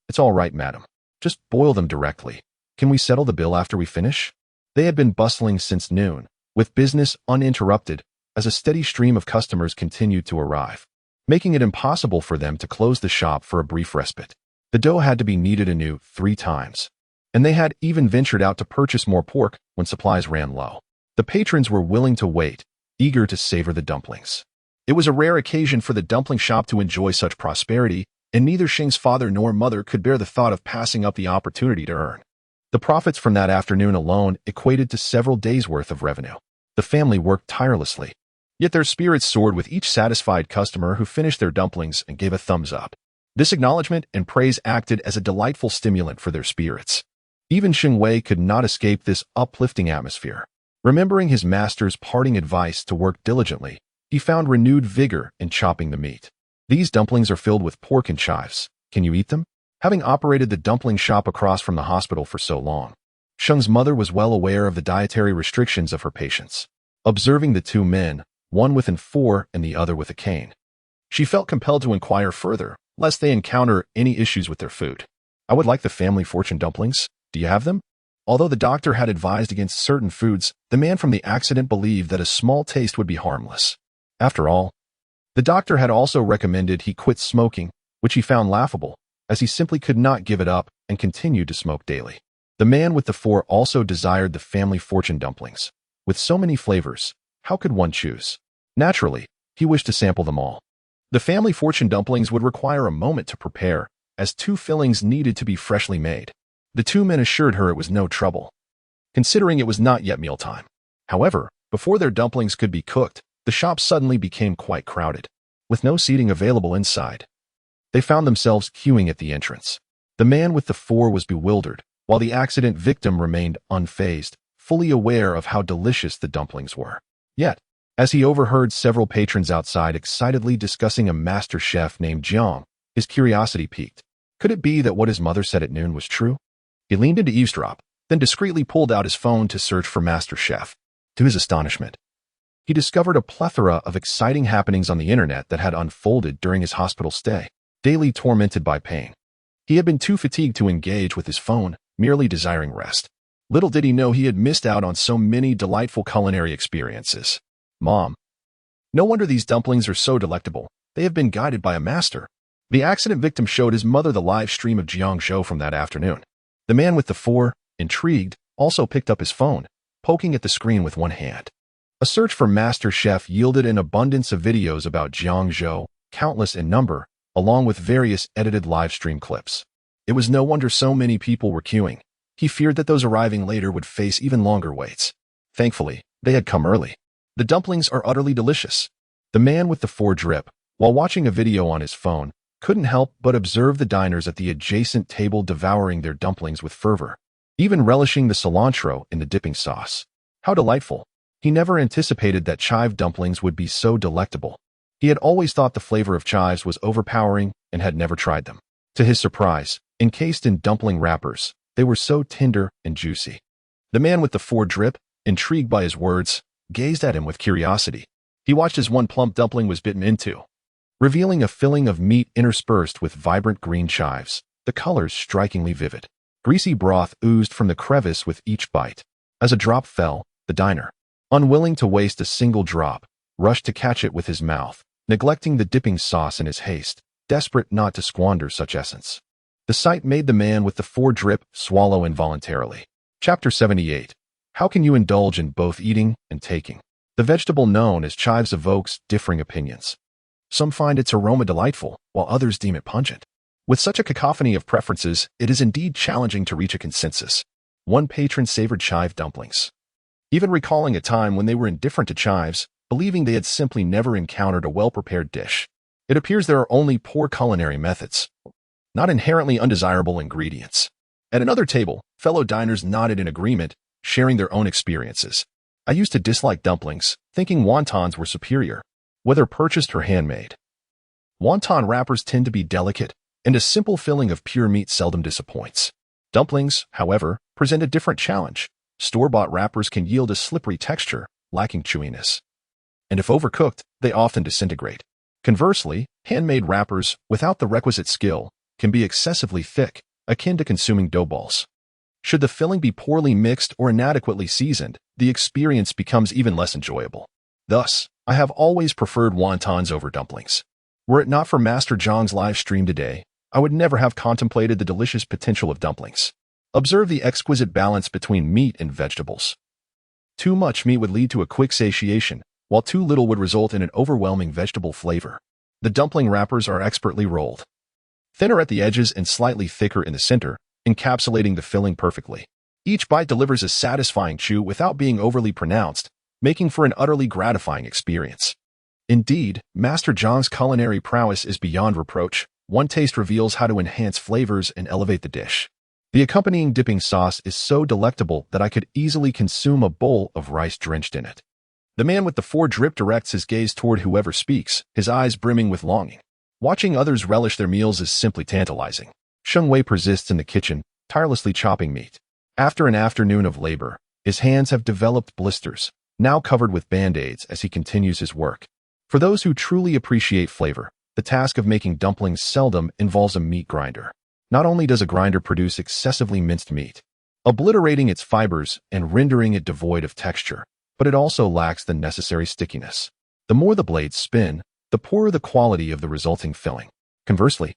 it's all right, madam. Just boil them directly. Can we settle the bill after we finish?" They had been bustling since noon, with business uninterrupted, as a steady stream of customers continued to arrive, making it impossible for them to close the shop for a brief respite. The dough had to be kneaded anew 3 times, and they had even ventured out to purchase more pork when supplies ran low. The patrons were willing to wait, eager to savor the dumplings. It was a rare occasion for the dumpling shop to enjoy such prosperity, and neither Sheng's father nor mother could bear the thought of passing up the opportunity to earn. The profits from that afternoon alone equated to several days' worth of revenue. The family worked tirelessly, Yet their spirits soared with each satisfied customer who finished their dumplings and gave a thumbs up. This acknowledgement and praise acted as a delightful stimulant for their spirits. Even Xing Wei could not escape this uplifting atmosphere. Remembering his master's parting advice to work diligently, he found renewed vigor in chopping the meat. These dumplings are filled with pork and chives. Can you eat them? Having operated the dumpling shop across from the hospital for so long, Sheng's mother was well aware of the dietary restrictions of her patients. Observing the two men, one with an four and the other with a cane, she felt compelled to inquire further, lest they encounter any issues with their food. I would like the family fortune dumplings. Do you have them? Although the doctor had advised against certain foods, the man from the accident believed that a small taste would be harmless. After all, the doctor had also recommended he quit smoking, which he found laughable, as he simply could not give it up and continued to smoke daily. The man with the four also desired the family fortune dumplings. With so many flavors, how could one choose? Naturally, he wished to sample them all. The family fortune dumplings would require a moment to prepare, as 2 fillings needed to be freshly made. The 2 men assured her it was no trouble, considering it was not yet mealtime. However, before their dumplings could be cooked, the shop suddenly became quite crowded. With no seating available inside, they found themselves queuing at the entrance. The man with the 4 was bewildered, while the accident victim remained unfazed, fully aware of how delicious the dumplings were. Yet, as he overheard several patrons outside excitedly discussing a master chef named Jiang, his curiosity piqued. Could it be that what his mother said at noon was true? He leaned in to eavesdrop, then discreetly pulled out his phone to search for Master Chef. To his astonishment, he discovered a plethora of exciting happenings on the internet that had unfolded during his hospital stay. Daily tormented by pain, he had been too fatigued to engage with his phone, merely desiring rest. Little did he know he had missed out on so many delightful culinary experiences. Mom, no wonder these dumplings are so delectable. They have been guided by a master. The accident victim showed his mother the live stream of Jiang Zhou from that afternoon. The man with the 4, intrigued, also picked up his phone, poking at the screen with one hand. A search for Master Chef yielded an abundance of videos about Jiang Zhou, countless in number, along with various edited live stream clips. It was no wonder so many people were queuing. He feared that those arriving later would face even longer waits. Thankfully, they had come early. The dumplings are utterly delicious. The man with the 4 drip, while watching a video on his phone, couldn't help but observe the diners at the adjacent table devouring their dumplings with fervor, even relishing the cilantro in the dipping sauce. How delightful! He never anticipated that chive dumplings would be so delectable. He had always thought the flavor of chives was overpowering and had never tried them. To his surprise, encased in dumpling wrappers, they were so tender and juicy. The man with the 4 drip, intrigued by his words, gazed at him with curiosity. He watched as one plump dumpling was bitten into, revealing a filling of meat interspersed with vibrant green chives, the colors strikingly vivid. Greasy broth oozed from the crevice with each bite. As a drop fell, the diner, unwilling to waste a single drop, rushed to catch it with his mouth, neglecting the dipping sauce in his haste, desperate not to squander such essence. The sight made the man with the 4 drip swallow involuntarily. Chapter 78. How can you indulge in both eating and taking? The vegetable known as chives evokes differing opinions. Some find its aroma delightful, while others deem it pungent. With such a cacophony of preferences, it is indeed challenging to reach a consensus. One patron savored chive dumplings, even recalling a time when they were indifferent to chives, believing they had simply never encountered a well-prepared dish. It appears there are only poor culinary methods, not inherently undesirable ingredients. At another table, fellow diners nodded in agreement, sharing their own experiences. I used to dislike dumplings, thinking wontons were superior, whether purchased or handmade. Wonton wrappers tend to be delicate, and a simple filling of pure meat seldom disappoints. Dumplings, however, present a different challenge. Store-bought wrappers can yield a slippery texture, lacking chewiness, and if overcooked, they often disintegrate. Conversely, handmade wrappers, without the requisite skill, can be excessively thick, akin to consuming dough balls. Should the filling be poorly mixed or inadequately seasoned, the experience becomes even less enjoyable. Thus, I have always preferred wontons over dumplings. Were it not for Master Zhang's live stream today, I would never have contemplated the delicious potential of dumplings. Observe the exquisite balance between meat and vegetables. Too much meat would lead to a quick satiation, while too little would result in an overwhelming vegetable flavor. The dumpling wrappers are expertly rolled, thinner at the edges and slightly thicker in the center, encapsulating the filling perfectly. Each bite delivers a satisfying chew without being overly pronounced, making for an utterly gratifying experience. Indeed, Master Jiang's culinary prowess is beyond reproach. One taste reveals how to enhance flavors and elevate the dish. The accompanying dipping sauce is so delectable that I could easily consume a bowl of rice drenched in it. The man with the four-drip directs his gaze toward whoever speaks, his eyes brimming with longing. Watching others relish their meals is simply tantalizing. Sheng Wei persists in the kitchen, tirelessly chopping meat. After an afternoon of labor, his hands have developed blisters, now covered with band-aids as he continues his work. For those who truly appreciate flavor, the task of making dumplings seldom involves a meat grinder. Not only does a grinder produce excessively minced meat, obliterating its fibers and rendering it devoid of texture, but it also lacks the necessary stickiness. The more the blades spin, the poorer the quality of the resulting filling. Conversely,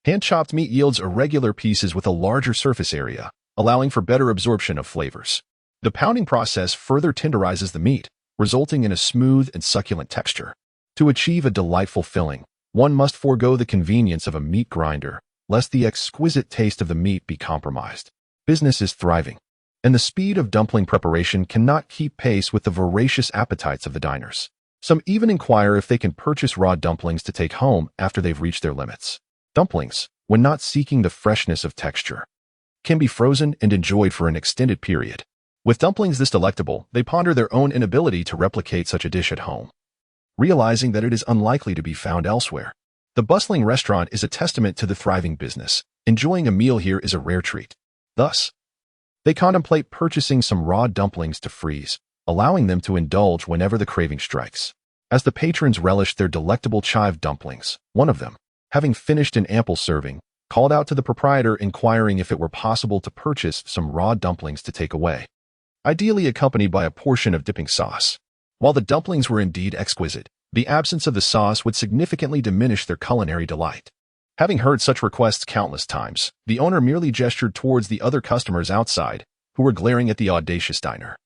hand-chopped meat yields irregular pieces with a larger surface area, allowing for better absorption of flavors. The pounding process further tenderizes the meat, resulting in a smooth and succulent texture. To achieve a delightful filling, one must forego the convenience of a meat grinder, lest the exquisite taste of the meat be compromised. Business is thriving, and the speed of dumpling preparation cannot keep pace with the voracious appetites of the diners. Some even inquire if they can purchase raw dumplings to take home after they've reached their limits. Dumplings, when not seeking the freshness of texture, can be frozen and enjoyed for an extended period. With dumplings this delectable, they ponder their own inability to replicate such a dish at home, realizing that it is unlikely to be found elsewhere. The bustling restaurant is a testament to the thriving business. Enjoying a meal here is a rare treat. Thus, they contemplate purchasing some raw dumplings to freeze, allowing them to indulge whenever the craving strikes. As the patrons relish their delectable chive dumplings, one of them, having finished an ample serving, called out to the proprietor inquiring if it were possible to purchase some raw dumplings to take away, ideally accompanied by a portion of dipping sauce. While the dumplings were indeed exquisite, the absence of the sauce would significantly diminish their culinary delight. Having heard such requests countless times, the owner merely gestured towards the other customers outside, who were glaring at the audacious diner.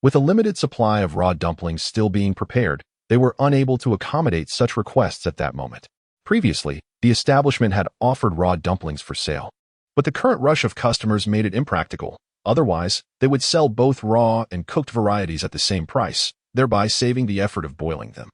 With a limited supply of raw dumplings still being prepared, they were unable to accommodate such requests at that moment. Previously, the establishment had offered raw dumplings for sale, but the current rush of customers made it impractical. Otherwise, they would sell both raw and cooked varieties at the same price, thereby saving the effort of boiling them.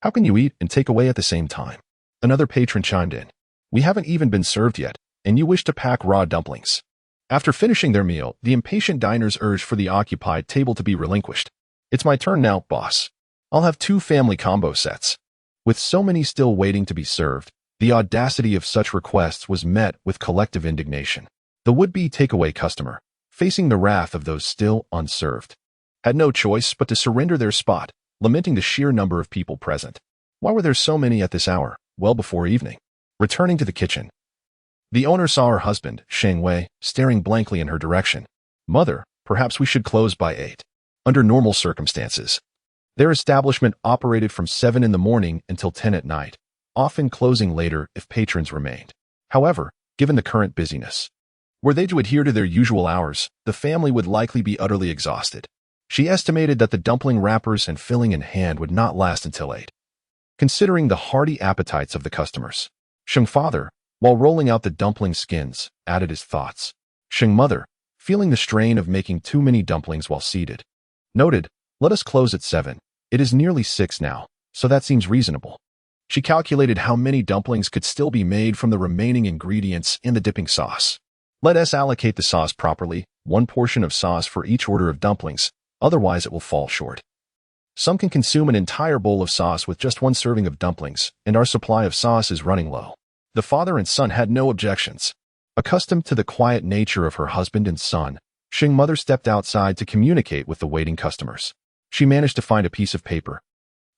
How can you eat and take away at the same time? Another patron chimed in. We haven't even been served yet, and you wish to pack raw dumplings. After finishing their meal, the impatient diners urged for the occupied table to be relinquished. It's my turn now, boss. I'll have 2 family combo sets. With so many still waiting to be served, the audacity of such requests was met with collective indignation. The would-be takeaway customer, facing the wrath of those still unserved, had no choice but to surrender their spot, lamenting the sheer number of people present. Why were there so many at this hour, well before evening? Returning to the kitchen, the owner saw her husband, Sheng Wei, staring blankly in her direction. Mother, perhaps we should close by 8. Under normal circumstances, their establishment operated from 7 in the morning until 10 at night, often closing later if patrons remained. However, given the current busyness, were they to adhere to their usual hours, the family would likely be utterly exhausted. She estimated that the dumpling wrappers and filling in hand would not last until 8. Considering the hearty appetites of the customers, Sheng father, while rolling out the dumpling skins, added his thoughts. Sheng mother, feeling the strain of making too many dumplings while seated, noted, let us close at 7. It is nearly 6 now, so that seems reasonable. She calculated how many dumplings could still be made from the remaining ingredients in the dipping sauce. Let us allocate the sauce properly, 1 portion of sauce for each order of dumplings, otherwise it will fall short. Some can consume an entire bowl of sauce with just 1 serving of dumplings, and our supply of sauce is running low. The father and son had no objections. Accustomed to the quiet nature of her husband and son, Sheng mother stepped outside to communicate with the waiting customers. She managed to find a piece of paper,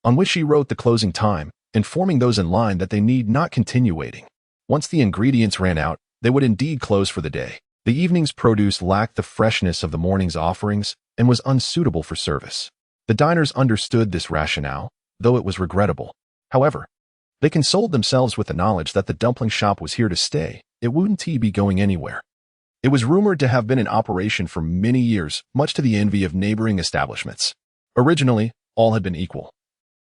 on which she wrote the closing time, informing those in line that they need not continue waiting. Once the ingredients ran out, they would indeed close for the day. The evening's produce lacked the freshness of the morning's offerings and was unsuitable for service. The diners understood this rationale, though it was regrettable. However, they consoled themselves with the knowledge that the dumpling shop was here to stay. It wouldn't be going anywhere. It was rumored to have been in operation for many years, much to the envy of neighboring establishments. Originally, all had been equal.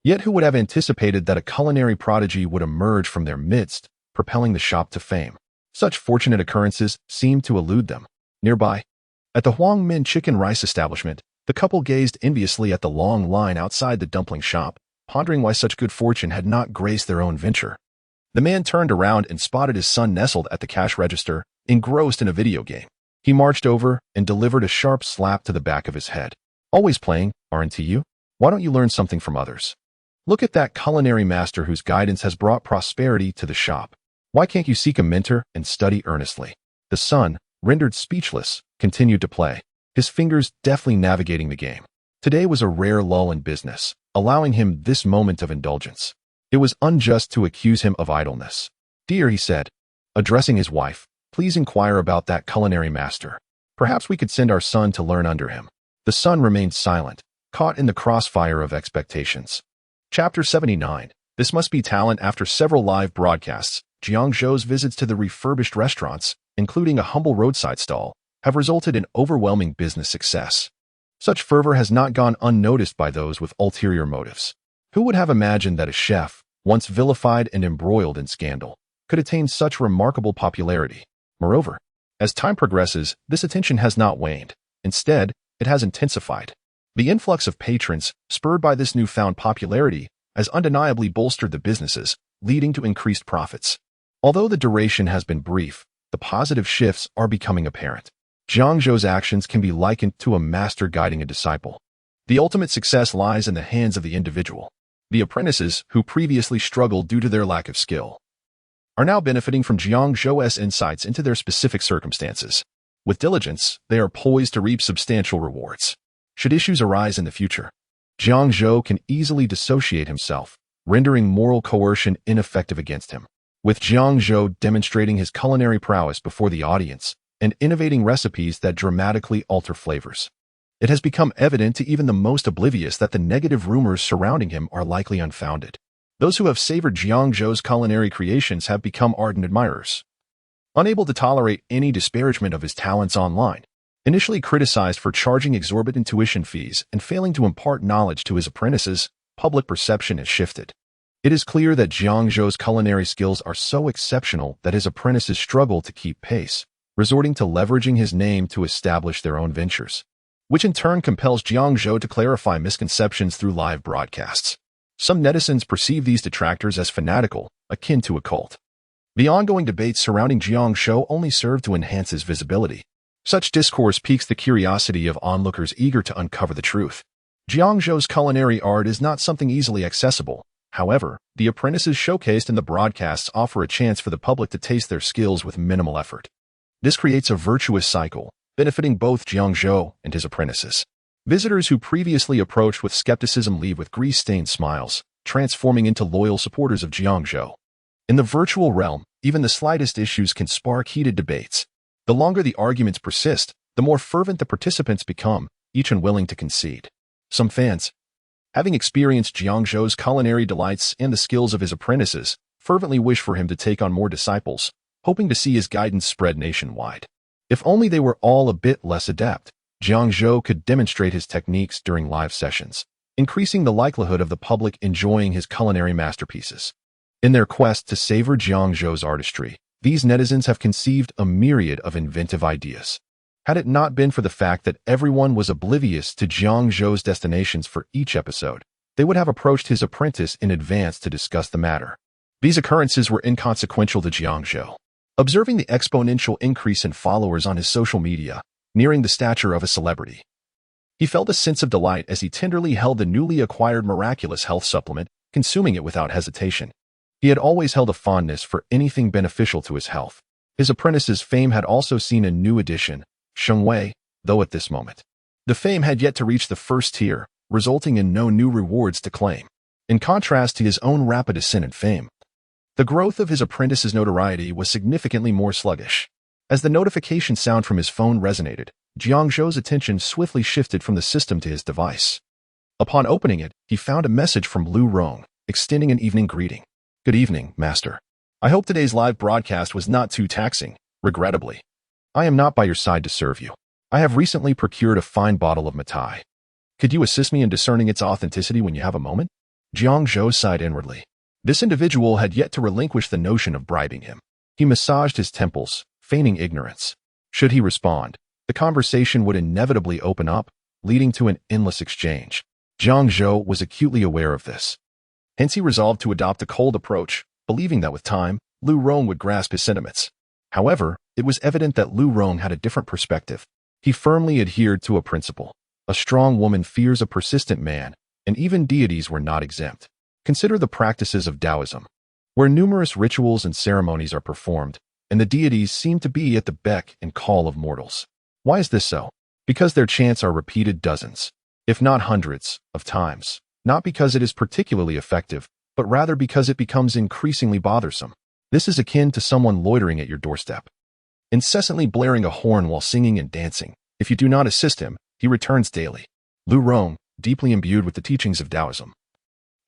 Yet who would have anticipated that a culinary prodigy would emerge from their midst, propelling the shop to fame? Such fortunate occurrences seemed to elude them. Nearby, at the Huang Min chicken rice establishment, The couple gazed enviously at the long line outside the dumpling shop, pondering why such good fortune had not graced their own venture. The man turned around and spotted his son nestled at the cash register, engrossed in a video game. He marched over and delivered a sharp slap to the back of his head. Always playing, aren't you? Why don't you learn something from others? Look at that culinary master whose guidance has brought prosperity to the shop. Why can't you seek a mentor and study earnestly? The son, rendered speechless, continued to play, his fingers deftly navigating the game. Today was a rare lull in business, allowing him this moment of indulgence. It was unjust to accuse him of idleness. Dear, he said, addressing his wife, please inquire about that culinary master. Perhaps we could send our son to learn under him. The son remained silent, caught in the crossfire of expectations. Chapter 79. This must be talent. After several live broadcasts, Jiang Zhou's visits to the refurbished restaurants, including a humble roadside stall, have resulted in overwhelming business success. Such fervor has not gone unnoticed by those with ulterior motives. Who would have imagined that a chef, once vilified and embroiled in scandal, could attain such remarkable popularity? Moreover, as time progresses, this attention has not waned. Instead, it has intensified. The influx of patrons, spurred by this newfound popularity, has undeniably bolstered the businesses, leading to increased profits. Although the duration has been brief, the positive shifts are becoming apparent. Jiang Zhou's actions can be likened to a master guiding a disciple. The ultimate success lies in the hands of the individual. The apprentices, who previously struggled due to their lack of skill, are now benefiting from Jiang Zhou's insights into their specific circumstances. With diligence, they are poised to reap substantial rewards. Should issues arise in the future, Jiang Zhou can easily dissociate himself, rendering moral coercion ineffective against him. With Jiang Zhou demonstrating his culinary prowess before the audience and innovating recipes that dramatically alter flavors, it has become evident to even the most oblivious that the negative rumors surrounding him are likely unfounded. Those who have savored Jiang Zhou's culinary creations have become ardent admirers. Unable to tolerate any disparagement of his talents online, initially criticized for charging exorbitant tuition fees and failing to impart knowledge to his apprentices, public perception has shifted. It is clear that Jiang Zhou's culinary skills are so exceptional that his apprentices struggle to keep pace, resorting to leveraging his name to establish their own ventures, which in turn compels Jiang Zhou to clarify misconceptions through live broadcasts. Some netizens perceive these detractors as fanatical, akin to a cult. The ongoing debates surrounding Jiang Zhou only serve to enhance his visibility. Such discourse piques the curiosity of onlookers eager to uncover the truth. Jiang Zhou's culinary art is not something easily accessible. However, the apprentices showcased in the broadcasts offer a chance for the public to taste their skills with minimal effort. This creates a virtuous cycle, benefiting both Jiang Zhou and his apprentices. Visitors who previously approached with skepticism leave with grease-stained smiles, transforming into loyal supporters of Jiang Zhou. In the virtual realm, even the slightest issues can spark heated debates. The longer the arguments persist, the more fervent the participants become, each unwilling to concede. Some fans, having experienced Jiang Zhou's culinary delights and the skills of his apprentices, fervently wish for him to take on more disciples, hoping to see his guidance spread nationwide. If only they were all a bit less adept, Jiang Zhou could demonstrate his techniques during live sessions, increasing the likelihood of the public enjoying his culinary masterpieces. In their quest to savor Jiang Zhou's artistry, these netizens have conceived a myriad of inventive ideas. Had it not been for the fact that everyone was oblivious to Jiang Zhou's destinations for each episode, they would have approached his apprentice in advance to discuss the matter. These occurrences were inconsequential to Jiang Zhou. Observing the exponential increase in followers on his social media, nearing the stature of a celebrity, he felt a sense of delight as he tenderly held the newly acquired miraculous health supplement, consuming it without hesitation. He had always held a fondness for anything beneficial to his health. His apprentice's fame had also seen a new addition, Sheng Wei, though at this moment, the fame had yet to reach the first tier, resulting in no new rewards to claim. In contrast to his own rapid ascent in fame, the growth of his apprentice's notoriety was significantly more sluggish. As the notification sound from his phone resonated, Jiang Zhou's attention swiftly shifted from the system to his device. Upon opening it, he found a message from Lu Rong, extending an evening greeting. Good evening, Master. I hope today's live broadcast was not too taxing. Regrettably, I am not by your side to serve you. I have recently procured a fine bottle of Matai. Could you assist me in discerning its authenticity when you have a moment? Jiang Zhou sighed inwardly. This individual had yet to relinquish the notion of bribing him. He massaged his temples, feigning ignorance. Should he respond, the conversation would inevitably open up, leading to an endless exchange. Jiang Zhou was acutely aware of this. Hence he resolved to adopt a cold approach, believing that with time, Lu Rong would grasp his sentiments. However, it was evident that Lu Rong had a different perspective. He firmly adhered to a principle. A strong woman fears a persistent man, and even deities were not exempt. Consider the practices of Taoism, where numerous rituals and ceremonies are performed, and the deities seem to be at the beck and call of mortals. Why is this so? Because their chants are repeated dozens, if not hundreds, of times. Not because it is particularly effective, but rather because it becomes increasingly bothersome. This is akin to someone loitering at your doorstep, incessantly blaring a horn while singing and dancing. If you do not assist him, he returns daily. Lu Rong, deeply imbued with the teachings of Taoism,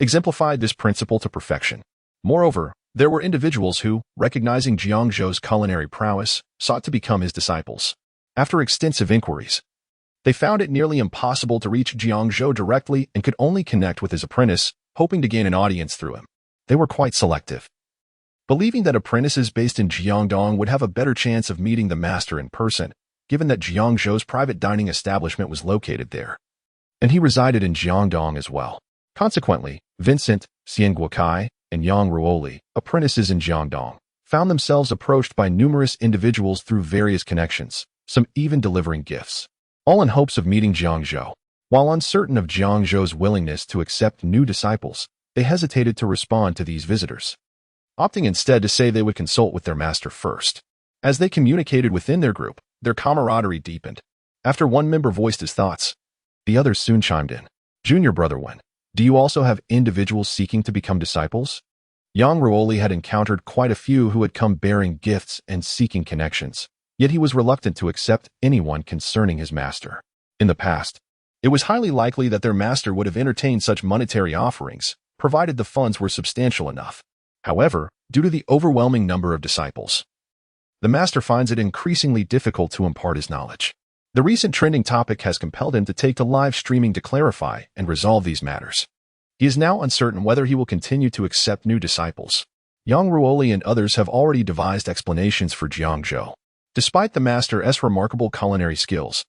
exemplified this principle to perfection. Moreover, there were individuals who, recognizing Jiang Zhou's culinary prowess, sought to become his disciples. After extensive inquiries, they found it nearly impossible to reach Jiang Zhou directly and could only connect with his apprentice, hoping to gain an audience through him. They were quite selective, believing that apprentices based in Jiangdong would have a better chance of meeting the master in person, given that Jiang Zhou's private dining establishment was located there, and he resided in Jiangdong as well. Consequently, Vincent, Xian Guokai, and Yang Ruoli, apprentices in Jiangdong, found themselves approached by numerous individuals through various connections, some even delivering gifts, all in hopes of meeting Jiang Zhou. While uncertain of Jiang Zhou's willingness to accept new disciples, they hesitated to respond to these visitors, opting instead to say they would consult with their master first. As they communicated within their group, their camaraderie deepened. After one member voiced his thoughts, the others soon chimed in. Junior brother Wen, do you also have individuals seeking to become disciples? Yang Ruoli had encountered quite a few who had come bearing gifts and seeking connections, yet he was reluctant to accept anyone concerning his master. In the past, it was highly likely that their master would have entertained such monetary offerings, provided the funds were substantial enough. However, due to the overwhelming number of disciples, the master finds it increasingly difficult to impart his knowledge. The recent trending topic has compelled him to take to live streaming to clarify and resolve these matters. He is now uncertain whether he will continue to accept new disciples. Yang Ruoli and others have already devised explanations for Jiang Zhou. Despite the master's remarkable culinary skills,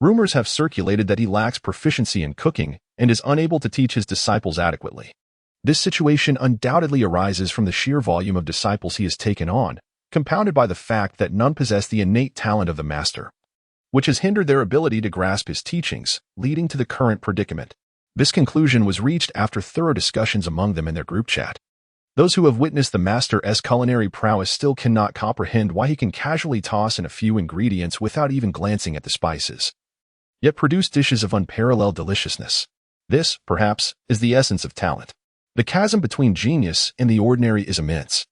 rumors have circulated that he lacks proficiency in cooking and is unable to teach his disciples adequately. This situation undoubtedly arises from the sheer volume of disciples he has taken on, compounded by the fact that none possess the innate talent of the master, which has hindered their ability to grasp his teachings, leading to the current predicament. This conclusion was reached after thorough discussions among them in their group chat. Those who have witnessed the master's culinary prowess still cannot comprehend why he can casually toss in a few ingredients without even glancing at the spices, yet produce dishes of unparalleled deliciousness. This, perhaps, is the essence of talent. The chasm between genius and the ordinary is immense.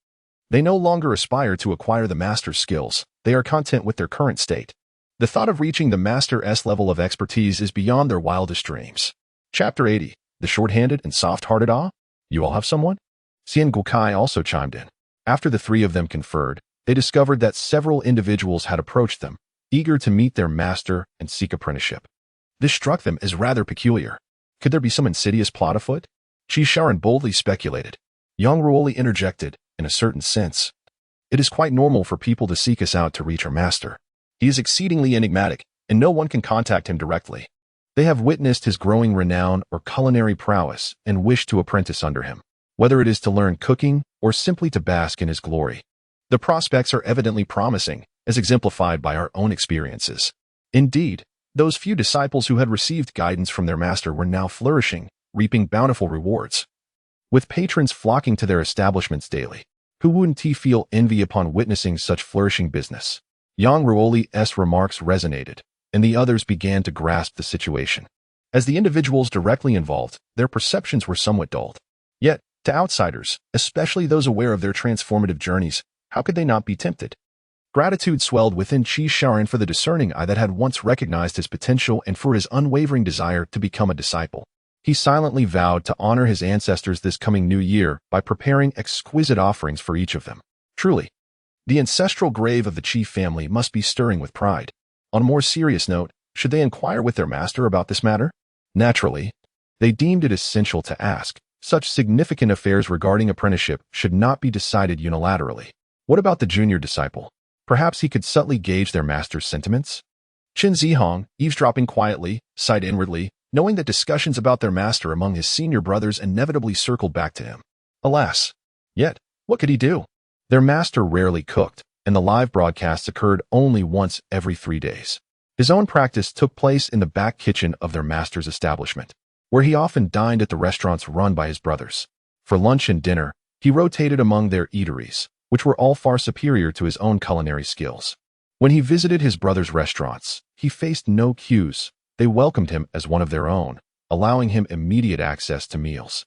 They no longer aspire to acquire the master's skills, they are content with their current state. The thought of reaching the master's level of expertise is beyond their wildest dreams. Chapter 80. The Short-Handed and Soft-Hearted Ah? You all have someone? Xian Guokai also chimed in. After the three of them conferred, they discovered that several individuals had approached them, eager to meet their master and seek apprenticeship. This struck them as rather peculiar. Could there be some insidious plot afoot? Qi Sharon boldly speculated. Yang Ruoli interjected, in a certain sense. It is quite normal for people to seek us out to reach our master. He is exceedingly enigmatic, and no one can contact him directly. They have witnessed his growing renown or culinary prowess and wish to apprentice under him, whether it is to learn cooking or simply to bask in his glory. The prospects are evidently promising, as exemplified by our own experiences. Indeed, those few disciples who had received guidance from their master were now flourishing, reaping bountiful rewards, with patrons flocking to their establishments daily. Who wouldn't feel envy upon witnessing such flourishing business? Yang Ruoli's remarks resonated, and the others began to grasp the situation. As the individuals directly involved, their perceptions were somewhat dulled. Yet, to outsiders, especially those aware of their transformative journeys, how could they not be tempted? Gratitude swelled within Qi Sharon for the discerning eye that had once recognized his potential and for his unwavering desire to become a disciple. He silently vowed to honor his ancestors this coming new year by preparing exquisite offerings for each of them. Truly, the ancestral grave of the Qi family must be stirring with pride. On a more serious note, should they inquire with their master about this matter? Naturally, they deemed it essential to ask. Such significant affairs regarding apprenticeship should not be decided unilaterally. What about the junior disciple? Perhaps he could subtly gauge their master's sentiments? Qin Zihong, eavesdropping quietly, sighed inwardly, knowing that discussions about their master among his senior brothers inevitably circled back to him. Alas! Yet, what could he do? Their master rarely cooked, and the live broadcasts occurred only once every 3 days. His own practice took place in the back kitchen of their master's establishment, where he often dined at the restaurants run by his brothers. For lunch and dinner, he rotated among their eateries, which were all far superior to his own culinary skills. When he visited his brothers' restaurants, he faced no queues. They welcomed him as one of their own, allowing him immediate access to meals.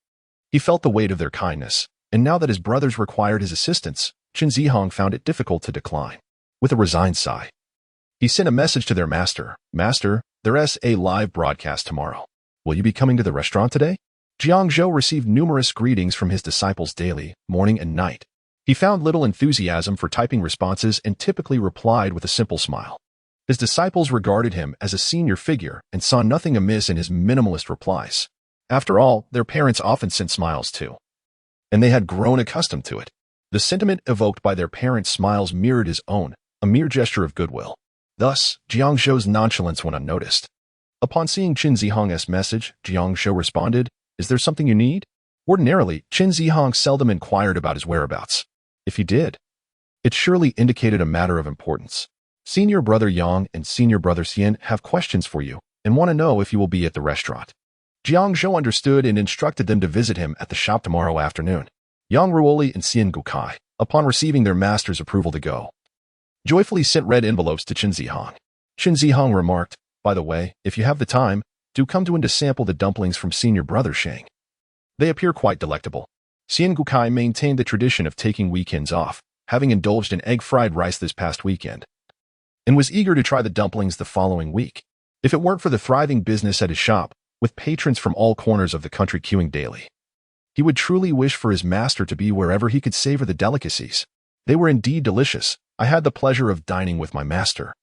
He felt the weight of their kindness, and now that his brothers required his assistance, Qin Zihong found it difficult to decline. With a resigned sigh, he sent a message to their master. Master, there's a live broadcast tomorrow. Will you be coming to the restaurant today? Jiang Zhou received numerous greetings from his disciples daily, morning and night. He found little enthusiasm for typing responses and typically replied with a simple smile. His disciples regarded him as a senior figure and saw nothing amiss in his minimalist replies. After all, their parents often sent smiles too, and they had grown accustomed to it. The sentiment evoked by their parents' smiles mirrored his own, a mere gesture of goodwill. Thus, Jiang Zhou's nonchalance went unnoticed. Upon seeing Qin Zihong's message, Jiang Zhou responded, "Is there something you need?" Ordinarily, Qin Zihong seldom inquired about his whereabouts. If he did, it surely indicated a matter of importance. Senior brother Yang and senior brother Xian have questions for you and want to know if you will be at the restaurant. Jiang Zhou understood and instructed them to visit him at the shop tomorrow afternoon. Yang Ruoli and Xian Gukai, upon receiving their master's approval to go, joyfully sent red envelopes to Qin Zihong. Qin Zihong remarked, "By the way, if you have the time, do come to sample the dumplings from senior brother Shang. They appear quite delectable." Xian Gukai maintained the tradition of taking weekends off, having indulged in egg-fried rice this past weekend, and was eager to try the dumplings the following week. If it weren't for the thriving business at his shop, with patrons from all corners of the country queuing daily, he would truly wish for his master to be wherever he could savor the delicacies. They were indeed delicious. I had the pleasure of dining with my master,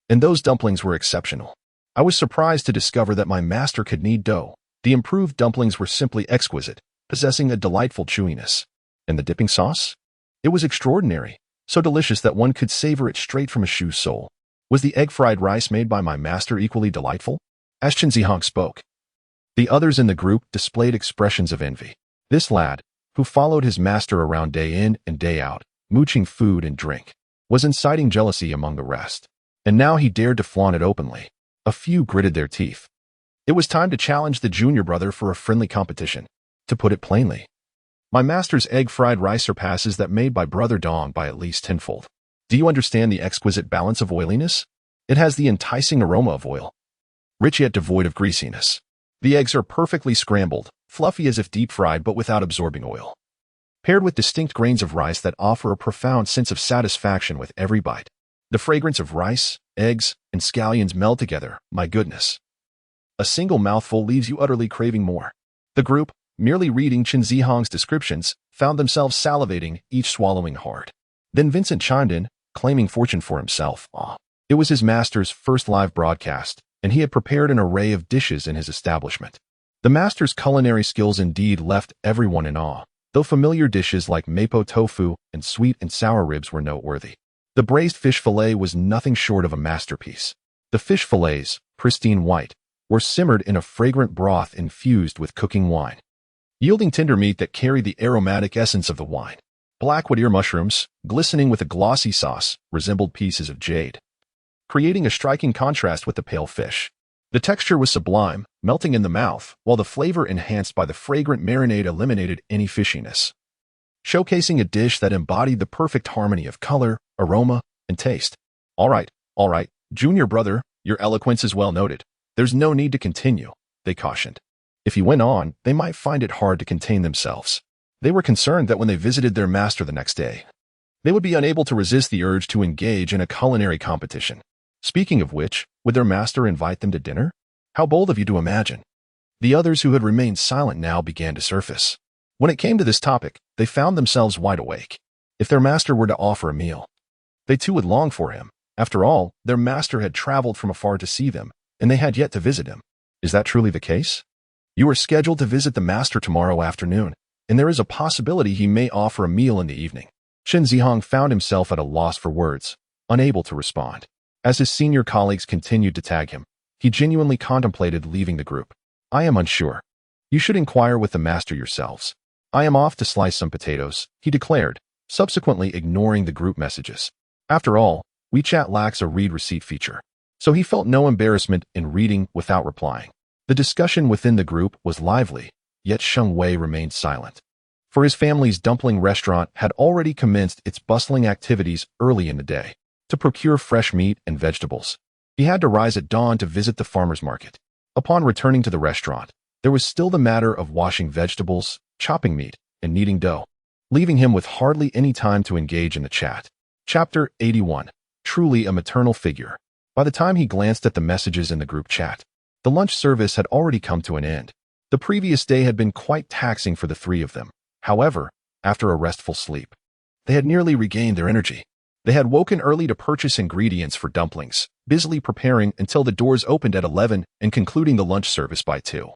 and those dumplings were exceptional. I was surprised to discover that my master could knead dough. The improved dumplings were simply exquisite, possessing a delightful chewiness. And the dipping sauce? It was extraordinary, so delicious that one could savor it straight from a shoe's sole. Was the egg-fried rice made by my master equally delightful? As Qin Zihong spoke, the others in the group displayed expressions of envy. This lad, who followed his master around day in and day out, mooching food and drink, was inciting jealousy among the rest. And now he dared to flaunt it openly. A few gritted their teeth. It was time to challenge the junior brother for a friendly competition. To put it plainly, my master's egg-fried rice surpasses that made by brother Dong by at least tenfold. Do you understand the exquisite balance of oiliness? It has the enticing aroma of oil, rich yet devoid of greasiness. The eggs are perfectly scrambled, fluffy as if deep-fried but without absorbing oil, paired with distinct grains of rice that offer a profound sense of satisfaction with every bite. The fragrance of rice, eggs, and scallions meld together. My goodness. A single mouthful leaves you utterly craving more. The group, merely reading Qin Zihong's descriptions, found themselves salivating, each swallowing hard. Then Vincent chimed in, claiming fortune for himself. It was his master's first live broadcast, and he had prepared an array of dishes in his establishment. The master's culinary skills indeed left everyone in awe, though familiar dishes like mapo tofu and sweet and sour ribs were noteworthy. The braised fish fillet was nothing short of a masterpiece. The fish fillets, pristine white, were simmered in a fragrant broth infused with cooking wine, yielding tender meat that carried the aromatic essence of the wine. Blackwood ear mushrooms, glistening with a glossy sauce, resembled pieces of jade, creating a striking contrast with the pale fish. The texture was sublime, melting in the mouth, while the flavor enhanced by the fragrant marinade eliminated any fishiness, showcasing a dish that embodied the perfect harmony of color, aroma, and taste. All right, junior brother, your eloquence is well noted. There's no need to continue, they cautioned. If he went on, they might find it hard to contain themselves. They were concerned that when they visited their master the next day, they would be unable to resist the urge to engage in a culinary competition. Speaking of which, would their master invite them to dinner? How bold of you to imagine. The others who had remained silent now began to surface. When it came to this topic, they found themselves wide awake. If their master were to offer a meal, they too would long for him. After all, their master had traveled from afar to see them, and they had yet to visit him. Is that truly the case? You are scheduled to visit the master tomorrow afternoon, and there is a possibility he may offer a meal in the evening. Qin Zihong found himself at a loss for words, unable to respond. As his senior colleagues continued to tag him, he genuinely contemplated leaving the group. I am unsure. You should inquire with the master yourselves. I am off to slice some potatoes, he declared, subsequently ignoring the group messages. After all, WeChat lacks a read receipt feature, so he felt no embarrassment in reading without replying. The discussion within the group was lively, yet Sheng Wei remained silent. For his family's dumpling restaurant had already commenced its bustling activities early in the day. To procure fresh meat and vegetables, he had to rise at dawn to visit the farmer's market. Upon returning to the restaurant, there was still the matter of washing vegetables, chopping meat, and kneading dough, leaving him with hardly any time to engage in the chat. Chapter 81. Truly a maternal figure. By the time he glanced at the messages in the group chat, the lunch service had already come to an end. The previous day had been quite taxing for the three of them. However, after a restful sleep, they had nearly regained their energy. They had woken early to purchase ingredients for dumplings, busily preparing until the doors opened at 11 and concluding the lunch service by 2.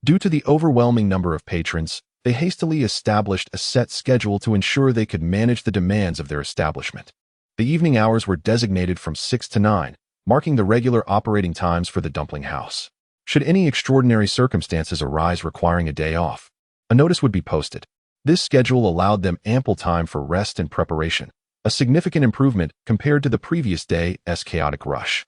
Due to the overwhelming number of patrons, they hastily established a set schedule to ensure they could manage the demands of their establishment. The evening hours were designated from 6 to 9, marking the regular operating times for the dumpling house. Should any extraordinary circumstances arise requiring a day off, a notice would be posted. This schedule allowed them ample time for rest and preparation, a significant improvement compared to the previous day's chaotic rush.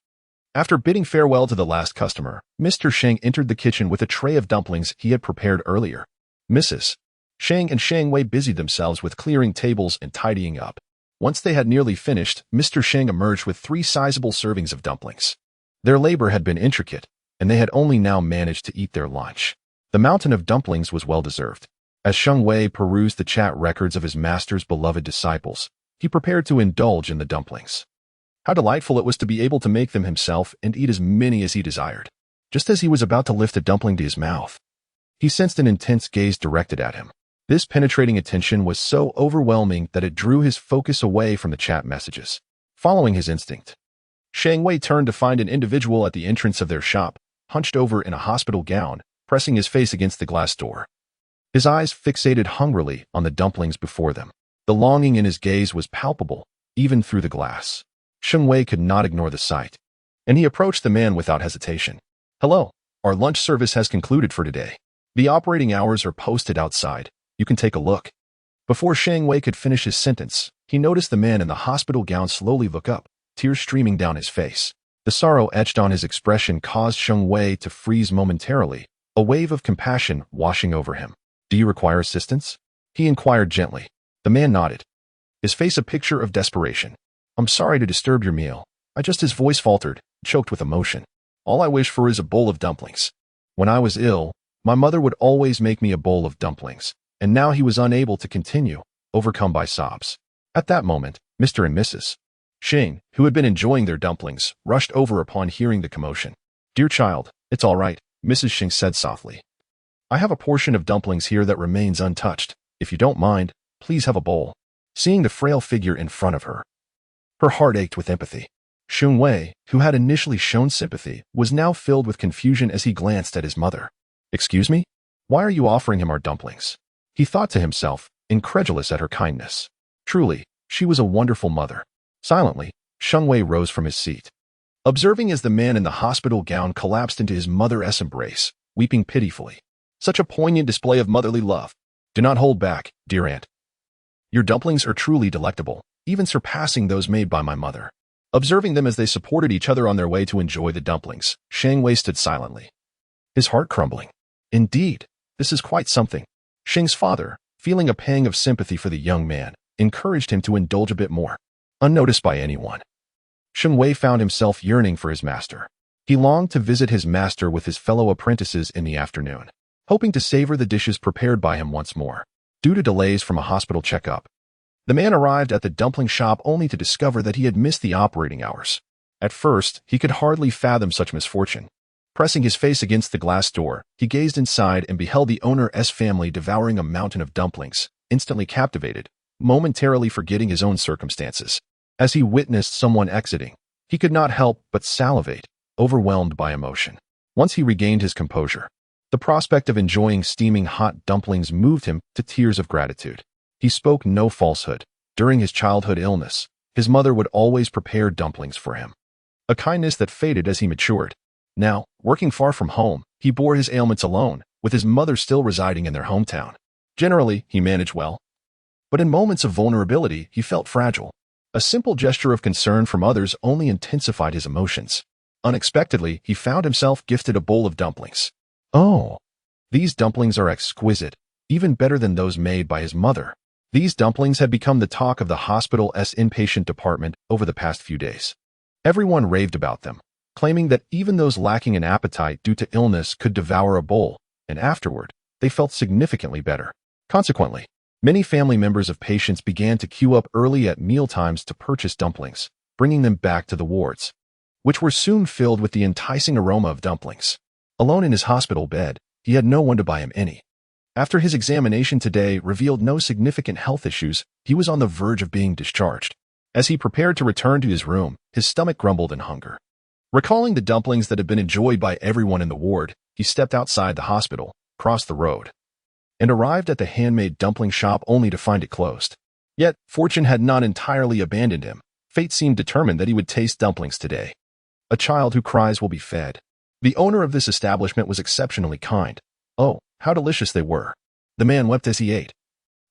After bidding farewell to the last customer, Mr. Sheng entered the kitchen with a tray of dumplings he had prepared earlier. Mrs. Sheng and Sheng Wei busied themselves with clearing tables and tidying up. Once they had nearly finished, Mr. Sheng emerged with 3 sizable servings of dumplings. Their labor had been intricate, and they had only now managed to eat their lunch. The mountain of dumplings was well-deserved. As Sheng Wei perused the chat records of his master's beloved disciples, he prepared to indulge in the dumplings. How delightful it was to be able to make them himself and eat as many as he desired. Just as he was about to lift a dumpling to his mouth, he sensed an intense gaze directed at him. This penetrating attention was so overwhelming that it drew his focus away from the chat messages. Following his instinct, Sheng Wei turned to find an individual at the entrance of their shop, hunched over in a hospital gown, pressing his face against the glass door. His eyes fixated hungrily on the dumplings before them. The longing in his gaze was palpable, even through the glass. Sheng Wei could not ignore the sight, and he approached the man without hesitation. Hello, our lunch service has concluded for today. The operating hours are posted outside. You can take a look. Before Sheng Wei could finish his sentence, he noticed the man in the hospital gown slowly look up, tears streaming down his face. The sorrow etched on his expression caused Sheng Wei to freeze momentarily, a wave of compassion washing over him. Do you require assistance? He inquired gently. The man nodded, his face a picture of desperation. I'm sorry to disturb your meal. His voice faltered, choked with emotion. All I wish for is a bowl of dumplings. When I was ill, my mother would always make me a bowl of dumplings, and now he was unable to continue, overcome by sobs. At that moment, Mr. and Mrs. Sheng, who had been enjoying their dumplings, rushed over upon hearing the commotion. Dear child, it's all right, Mrs. Sheng said softly. I have a portion of dumplings here that remains untouched. If you don't mind, please have a bowl. Seeing the frail figure in front of her, her heart ached with empathy. Sheng Wei, who had initially shown sympathy, was now filled with confusion as he glanced at his mother. Excuse me? Why are you offering him our dumplings? He thought to himself, incredulous at her kindness. Truly, she was a wonderful mother. Silently, Sheng Wei rose from his seat. Observing as the man in the hospital gown collapsed into his mother's embrace, weeping pitifully. Such a poignant display of motherly love. Do not hold back, dear aunt. Your dumplings are truly delectable, even surpassing those made by my mother. Observing them as they supported each other on their way to enjoy the dumplings, Sheng Wei stood silently, his heart crumbling. Indeed, this is quite something. Sheng's father, feeling a pang of sympathy for the young man, encouraged him to indulge a bit more. Unnoticed by anyone, Sheng Wei found himself yearning for his master. He longed to visit his master with his fellow apprentices in the afternoon, hoping to savor the dishes prepared by him once more. Due to delays from a hospital checkup, the man arrived at the dumpling shop only to discover that he had missed the operating hours. At first, he could hardly fathom such misfortune. Pressing his face against the glass door, he gazed inside and beheld the owner's family devouring a mountain of dumplings, instantly captivated, momentarily forgetting his own circumstances. As he witnessed someone exiting, he could not help but salivate, overwhelmed by emotion. Once he regained his composure, the prospect of enjoying steaming hot dumplings moved him to tears of gratitude. He spoke no falsehood. During his childhood illness, his mother would always prepare dumplings for him. a kindness that faded as he matured. Now, working far from home, he bore his ailments alone, with his mother still residing in their hometown. Generally, he managed well. But in moments of vulnerability, he felt fragile. A simple gesture of concern from others only intensified his emotions. Unexpectedly, he found himself gifted a bowl of dumplings. Oh, these dumplings are exquisite, even better than those made by his mother. These dumplings had become the talk of the hospital's inpatient department over the past few days. Everyone raved about them, claiming that even those lacking in appetite due to illness could devour a bowl, and afterward, they felt significantly better. Consequently, many family members of patients began to queue up early at mealtimes to purchase dumplings, bringing them back to the wards, which were soon filled with the enticing aroma of dumplings. Alone in his hospital bed, he had no one to buy him any. After his examination today revealed no significant health issues, he was on the verge of being discharged. As he prepared to return to his room, his stomach grumbled in hunger. Recalling the dumplings that had been enjoyed by everyone in the ward, he stepped outside the hospital, crossed the road, and arrived at the handmade dumpling shop only to find it closed. Yet, fortune had not entirely abandoned him. Fate seemed determined that he would taste dumplings today. A child who cries will be fed. The owner of this establishment was exceptionally kind. Oh, how delicious they were. The man wept as he ate,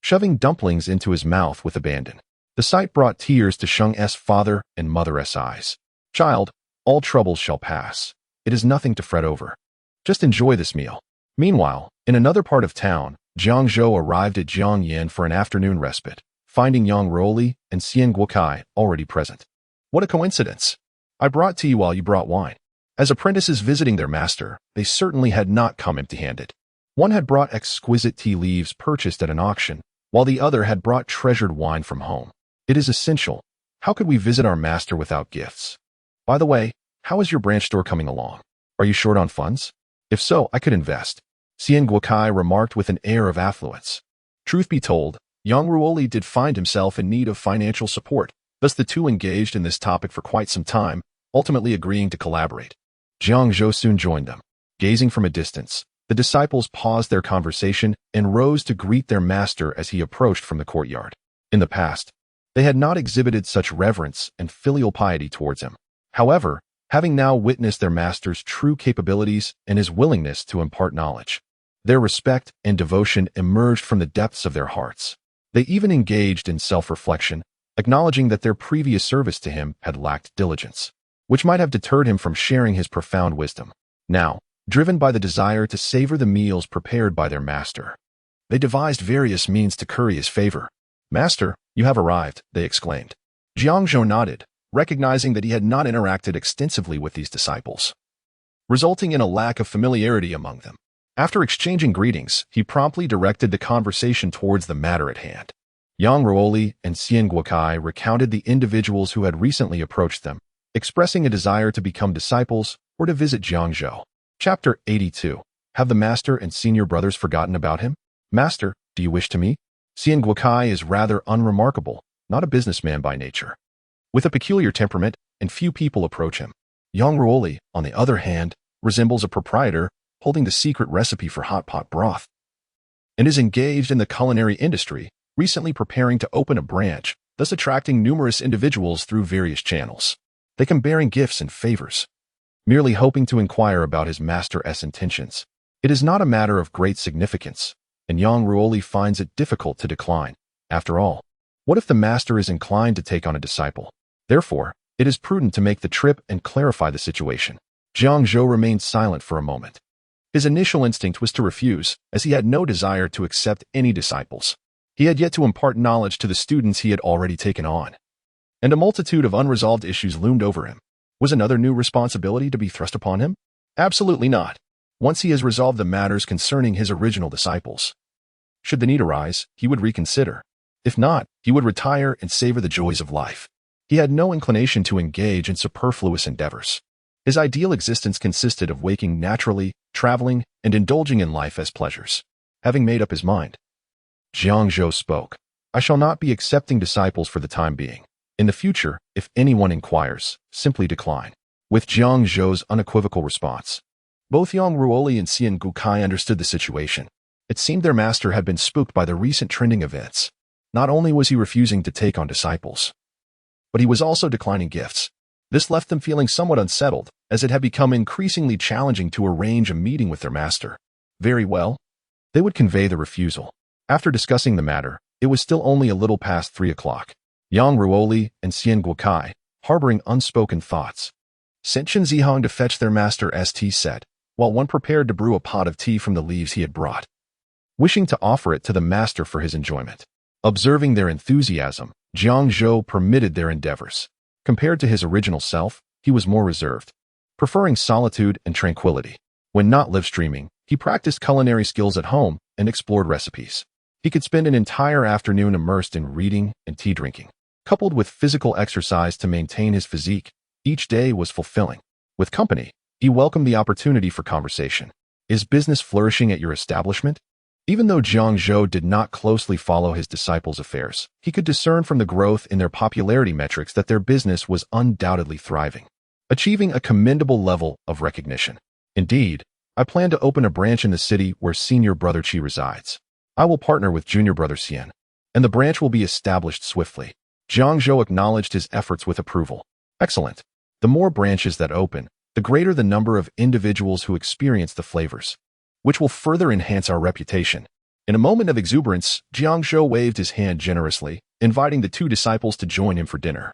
shoving dumplings into his mouth with abandon. The sight brought tears to Sheng's father and mother's eyes. Child, all troubles shall pass. It is nothing to fret over. Just enjoy this meal. Meanwhile, in another part of town, Jiang Zhou arrived at Jiangyan for an afternoon respite, finding Yang Ruoli and Xian Guokai already present. What a coincidence! I brought tea while you brought wine. As apprentices visiting their master, they certainly had not come empty-handed. One had brought exquisite tea leaves purchased at an auction, while the other had brought treasured wine from home. It is essential. How could we visit our master without gifts? By the way, how is your branch store coming along? Are you short on funds? If so, I could invest. Xian Guokai remarked with an air of affluence. Truth be told, Yang Ruoli did find himself in need of financial support, thus the two engaged in this topic for quite some time, ultimately agreeing to collaborate. Jiang Zhou soon joined them. Gazing from a distance, the disciples paused their conversation and rose to greet their master as he approached from the courtyard. In the past, they had not exhibited such reverence and filial piety towards him. However, having now witnessed their master's true capabilities and his willingness to impart knowledge, their respect and devotion emerged from the depths of their hearts. They even engaged in self-reflection, acknowledging that their previous service to him had lacked diligence, which might have deterred him from sharing his profound wisdom. Now, driven by the desire to savor the meals prepared by their master, they devised various means to curry his favor. "Master, you have arrived," they exclaimed. Jiang Zhou nodded, recognizing that he had not interacted extensively with these disciples, resulting in a lack of familiarity among them. After exchanging greetings, he promptly directed the conversation towards the matter at hand. Yang Ruoli and Xian Guokai recounted the individuals who had recently approached them, expressing a desire to become disciples or to visit Jiang Zhou. Chapter 82. Have the master and senior brothers forgotten about him? Master, do you wish to meet? Xian Guokai is rather unremarkable, not a businessman by nature, with a peculiar temperament, and few people approach him. Yang Ruoli, on the other hand, resembles a proprietor holding the secret recipe for hot pot broth, and is engaged in the culinary industry, recently preparing to open a branch, thus attracting numerous individuals through various channels. They come bearing gifts and favors, merely hoping to inquire about his master's intentions. It is not a matter of great significance, and Yang Ruoli finds it difficult to decline. After all, what if the master is inclined to take on a disciple? Therefore, it is prudent to make the trip and clarify the situation. Jiang Zhou remained silent for a moment. His initial instinct was to refuse, as he had no desire to accept any disciples. He had yet to impart knowledge to the students he had already taken on, and a multitude of unresolved issues loomed over him. Was another new responsibility to be thrust upon him? Absolutely not. Once he has resolved the matters concerning his original disciples, should the need arise, he would reconsider. If not, he would retire and savor the joys of life. He had no inclination to engage in superfluous endeavors. His ideal existence consisted of waking naturally, traveling, and indulging in life as pleasures. Having made up his mind, Jiang Zhou spoke. I shall not be accepting disciples for the time being. In the future, if anyone inquires, simply decline. With Jiang Zhou's unequivocal response, both Yang Ruoli and Xian Guokai understood the situation. It seemed their master had been spooked by the recent trending events. Not only was he refusing to take on disciples, but he was also declining gifts. This left them feeling somewhat unsettled, as it had become increasingly challenging to arrange a meeting with their master. Very well. They would convey the refusal. After discussing the matter, it was still only a little past 3 o'clock. Yang Ruoli and Xian Guokai, harboring unspoken thoughts, sent Chen Zihong to fetch their master as tea set, while one prepared to brew a pot of tea from the leaves he had brought, wishing to offer it to the master for his enjoyment. Observing their enthusiasm, Jiang Zhou permitted their endeavors. Compared to his original self, he was more reserved, preferring solitude and tranquility. When not live streaming, he practiced culinary skills at home and explored recipes. He could spend an entire afternoon immersed in reading and tea drinking. Coupled with physical exercise to maintain his physique, each day was fulfilling. With company, he welcomed the opportunity for conversation. Is business flourishing at your establishment? Even though Jiang Zhou did not closely follow his disciples' affairs, he could discern from the growth in their popularity metrics that their business was undoubtedly thriving, achieving a commendable level of recognition. Indeed, I plan to open a branch in the city where senior brother Qi resides. I will partner with junior brother Xian, and the branch will be established swiftly. Jiang Zhou acknowledged his efforts with approval. Excellent. The more branches that open, the greater the number of individuals who experience the flavors, which will further enhance our reputation. In a moment of exuberance, Jiang Zhou waved his hand generously, inviting the two disciples to join him for dinner.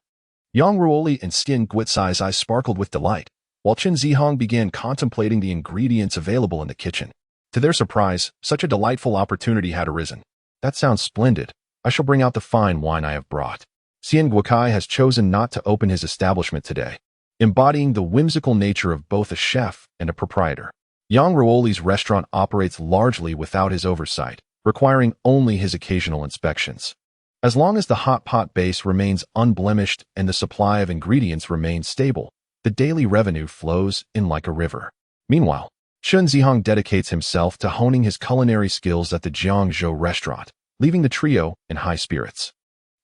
Yang Ruoli and Xian Guotsai's eyes sparkled with delight, while Chen Zihong began contemplating the ingredients available in the kitchen. To their surprise, such a delightful opportunity had arisen. That sounds splendid. I shall bring out the fine wine I have brought. Xian Guokai has chosen not to open his establishment today, embodying the whimsical nature of both a chef and a proprietor. Yang Ruoli's restaurant operates largely without his oversight, requiring only his occasional inspections. As long as the hot pot base remains unblemished and the supply of ingredients remains stable, the daily revenue flows in like a river. Meanwhile, Chen Zihong dedicates himself to honing his culinary skills at the Jiang Zhou restaurant, leaving the trio in high spirits,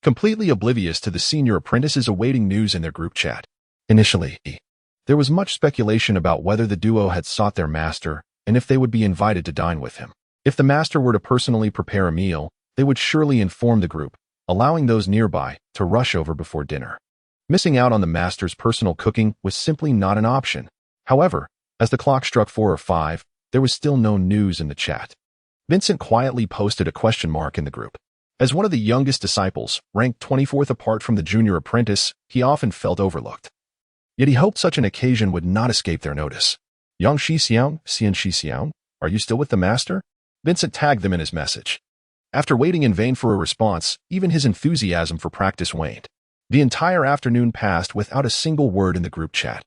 completely oblivious to the senior apprentices awaiting news in their group chat. Initially, there was much speculation about whether the duo had sought their master and if they would be invited to dine with him. If the master were to personally prepare a meal, they would surely inform the group, allowing those nearby to rush over before dinner. Missing out on the master's personal cooking was simply not an option. However, as the clock struck 4 or 5, there was still no news in the chat. Vincent quietly posted a question mark in the group. As one of the youngest disciples, ranked 24th apart from the junior apprentice, he often felt overlooked. Yet he hoped such an occasion would not escape their notice. Yang Xixiang, Xian Xixiang, are you still with the master? Vincent tagged them in his message. After waiting in vain for a response, even his enthusiasm for practice waned. The entire afternoon passed without a single word in the group chat,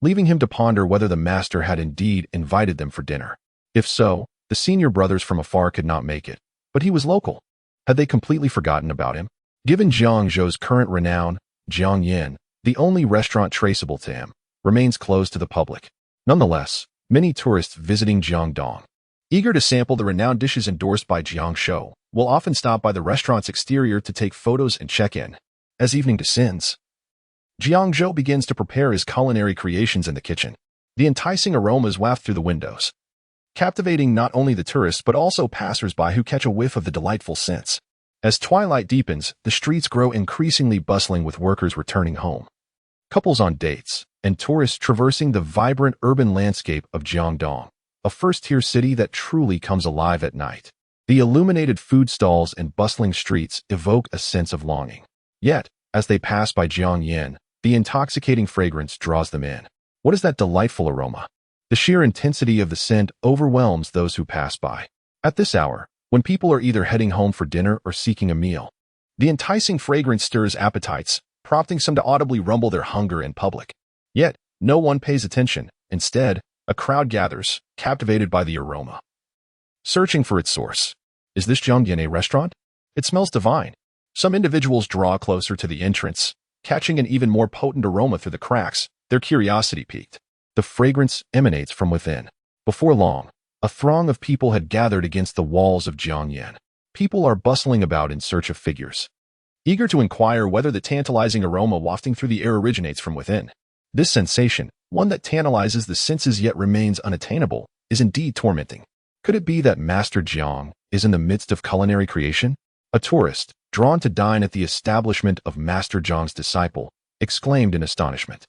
leaving him to ponder whether the master had indeed invited them for dinner. If so, the senior brothers from afar could not make it, but he was local. Had they completely forgotten about him? Given Jiang Zhou's current renown, Jiang Yin, the only restaurant traceable to him, remains closed to the public. Nonetheless, many tourists visiting Jiangdong, eager to sample the renowned dishes endorsed by Jiang Zhou, will often stop by the restaurant's exterior to take photos and check in. As evening descends, Jiang Zhou begins to prepare his culinary creations in the kitchen. The enticing aromas waft through the windows, captivating not only the tourists but also passers-by who catch a whiff of the delightful scents. As twilight deepens, the streets grow increasingly bustling with workers returning home, couples on dates, and tourists traversing the vibrant urban landscape of Jiangdong, a first-tier city that truly comes alive at night. The illuminated food stalls and bustling streets evoke a sense of longing. Yet, as they pass by Jiangyin, the intoxicating fragrance draws them in. What is that delightful aroma? The sheer intensity of the scent overwhelms those who pass by. At this hour, when people are either heading home for dinner or seeking a meal, the enticing fragrance stirs appetites, prompting some to audibly rumble their hunger in public. Yet, no one pays attention. Instead, a crowd gathers, captivated by the aroma, searching for its source. Is this Jiangyin a restaurant? It smells divine. Some individuals draw closer to the entrance, catching an even more potent aroma through the cracks, their curiosity piqued. The fragrance emanates from within. Before long, a throng of people had gathered against the walls of Jiangyin. People are bustling about in search of figures, eager to inquire whether the tantalizing aroma wafting through the air originates from within. This sensation, one that tantalizes the senses yet remains unattainable, is indeed tormenting. Could it be that Master Jiang is in the midst of culinary creation? A tourist, drawn to dine at the establishment of Master Jiang's disciple, exclaimed in astonishment.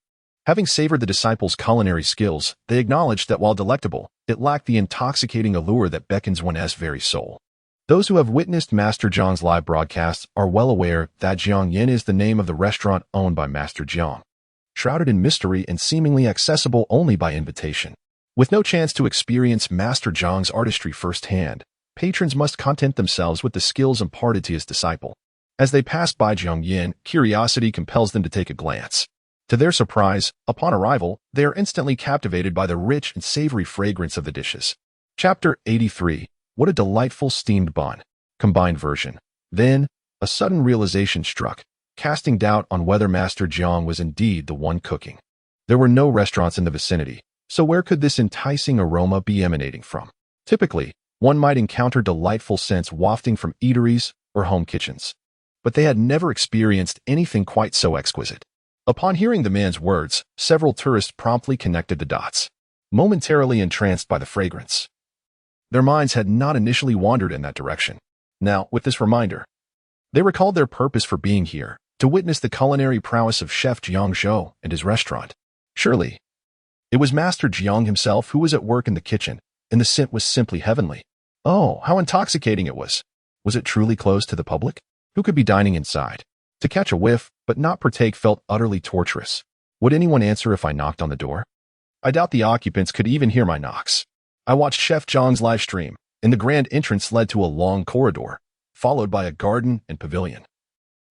Having savored the disciples' culinary skills, they acknowledged that while delectable, it lacked the intoxicating allure that beckons one's very soul. Those who have witnessed Master Jiang's live broadcasts are well aware that Jiang Yin is the name of the restaurant owned by Master Jiang, shrouded in mystery and seemingly accessible only by invitation. With no chance to experience Master Jiang's artistry firsthand, patrons must content themselves with the skills imparted to his disciple. As they pass by Jiang Yin, curiosity compels them to take a glance. To their surprise, upon arrival, they are instantly captivated by the rich and savory fragrance of the dishes. Chapter 83. What a delightful steamed bun. Combined version. Then, a sudden realization struck, casting doubt on whether Master Jiang was indeed the one cooking. There were no restaurants in the vicinity, so where could this enticing aroma be emanating from? Typically, one might encounter delightful scents wafting from eateries or home kitchens. But they had never experienced anything quite so exquisite. Upon hearing the man's words, several tourists promptly connected the dots, momentarily entranced by the fragrance. Their minds had not initially wandered in that direction. Now, with this reminder, they recalled their purpose for being here, to witness the culinary prowess of Chef Jiang Zhou and his restaurant. Surely, it was Master Jiang himself who was at work in the kitchen, and the scent was simply heavenly. Oh, how intoxicating it was! Was it truly closed to the public? Who could be dining inside? To catch a whiff, but not partake felt utterly torturous. Would anyone answer if I knocked on the door? I doubt the occupants could even hear my knocks. I watched Chef Jiang's live stream, and the grand entrance led to a long corridor, followed by a garden and pavilion.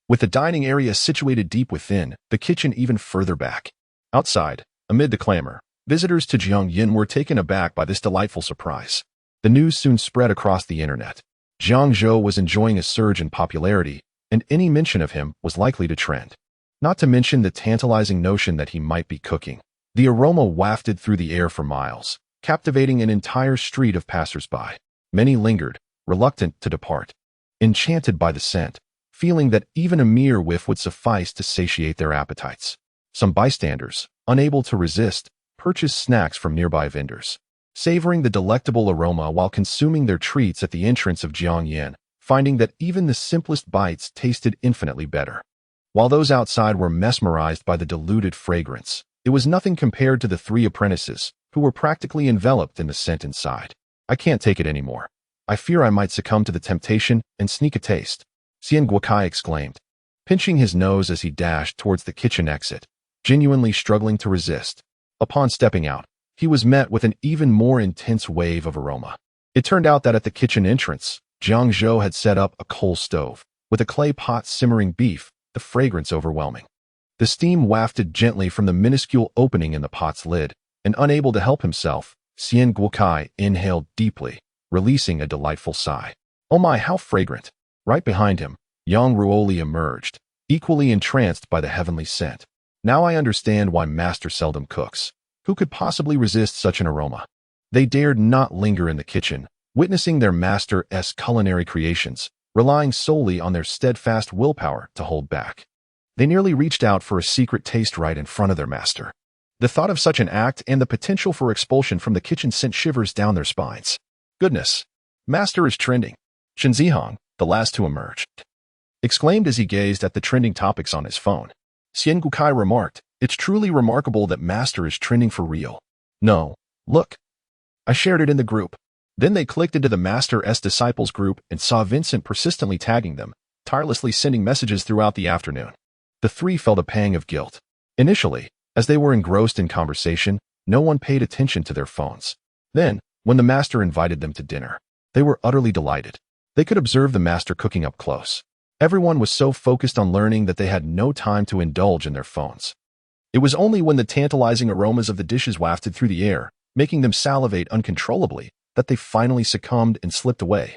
With the dining area situated deep within, the kitchen even further back. Outside, amid the clamor, visitors to Jiang Yin were taken aback by this delightful surprise. The news soon spread across the internet. Jiang Zhou was enjoying a surge in popularity, and any mention of him was likely to trend. Not to mention the tantalizing notion that he might be cooking. The aroma wafted through the air for miles, captivating an entire street of passers-by. Many lingered, reluctant to depart, enchanted by the scent, feeling that even a mere whiff would suffice to satiate their appetites. Some bystanders, unable to resist, purchased snacks from nearby vendors, savoring the delectable aroma while consuming their treats at the entrance of Jiang Yin, finding that even the simplest bites tasted infinitely better. While those outside were mesmerized by the diluted fragrance, it was nothing compared to the three apprentices, who were practically enveloped in the scent inside. I can't take it anymore. I fear I might succumb to the temptation and sneak a taste, Xian Guokai exclaimed, pinching his nose as he dashed towards the kitchen exit, genuinely struggling to resist. Upon stepping out, he was met with an even more intense wave of aroma. It turned out that at the kitchen entrance, Jiang Zhou had set up a coal stove, with a clay pot simmering beef, the fragrance overwhelming. The steam wafted gently from the minuscule opening in the pot's lid, and unable to help himself, Xian Guokai inhaled deeply, releasing a delightful sigh. Oh my, how fragrant! Right behind him, Yang Ruoli emerged, equally entranced by the heavenly scent. Now I understand why Master seldom cooks. Who could possibly resist such an aroma? They dared not linger in the kitchen, witnessing their master's culinary creations, relying solely on their steadfast willpower to hold back. They nearly reached out for a secret taste right in front of their master. The thought of such an act and the potential for expulsion from the kitchen sent shivers down their spines. Goodness! Master is trending. Shen Zihong, the last to emerge, exclaimed as he gazed at the trending topics on his phone. Xian Guokai remarked, "It's truly remarkable that Master is trending for real. No, look." I shared it in the group. Then they clicked into the Master's Disciples group and saw Vincent persistently tagging them, tirelessly sending messages throughout the afternoon. The three felt a pang of guilt. Initially, as they were engrossed in conversation, no one paid attention to their phones. Then, when the Master invited them to dinner, they were utterly delighted. They could observe the Master cooking up close. Everyone was so focused on learning that they had no time to indulge in their phones. It was only when the tantalizing aromas of the dishes wafted through the air, making them salivate uncontrollably, that they finally succumbed and slipped away,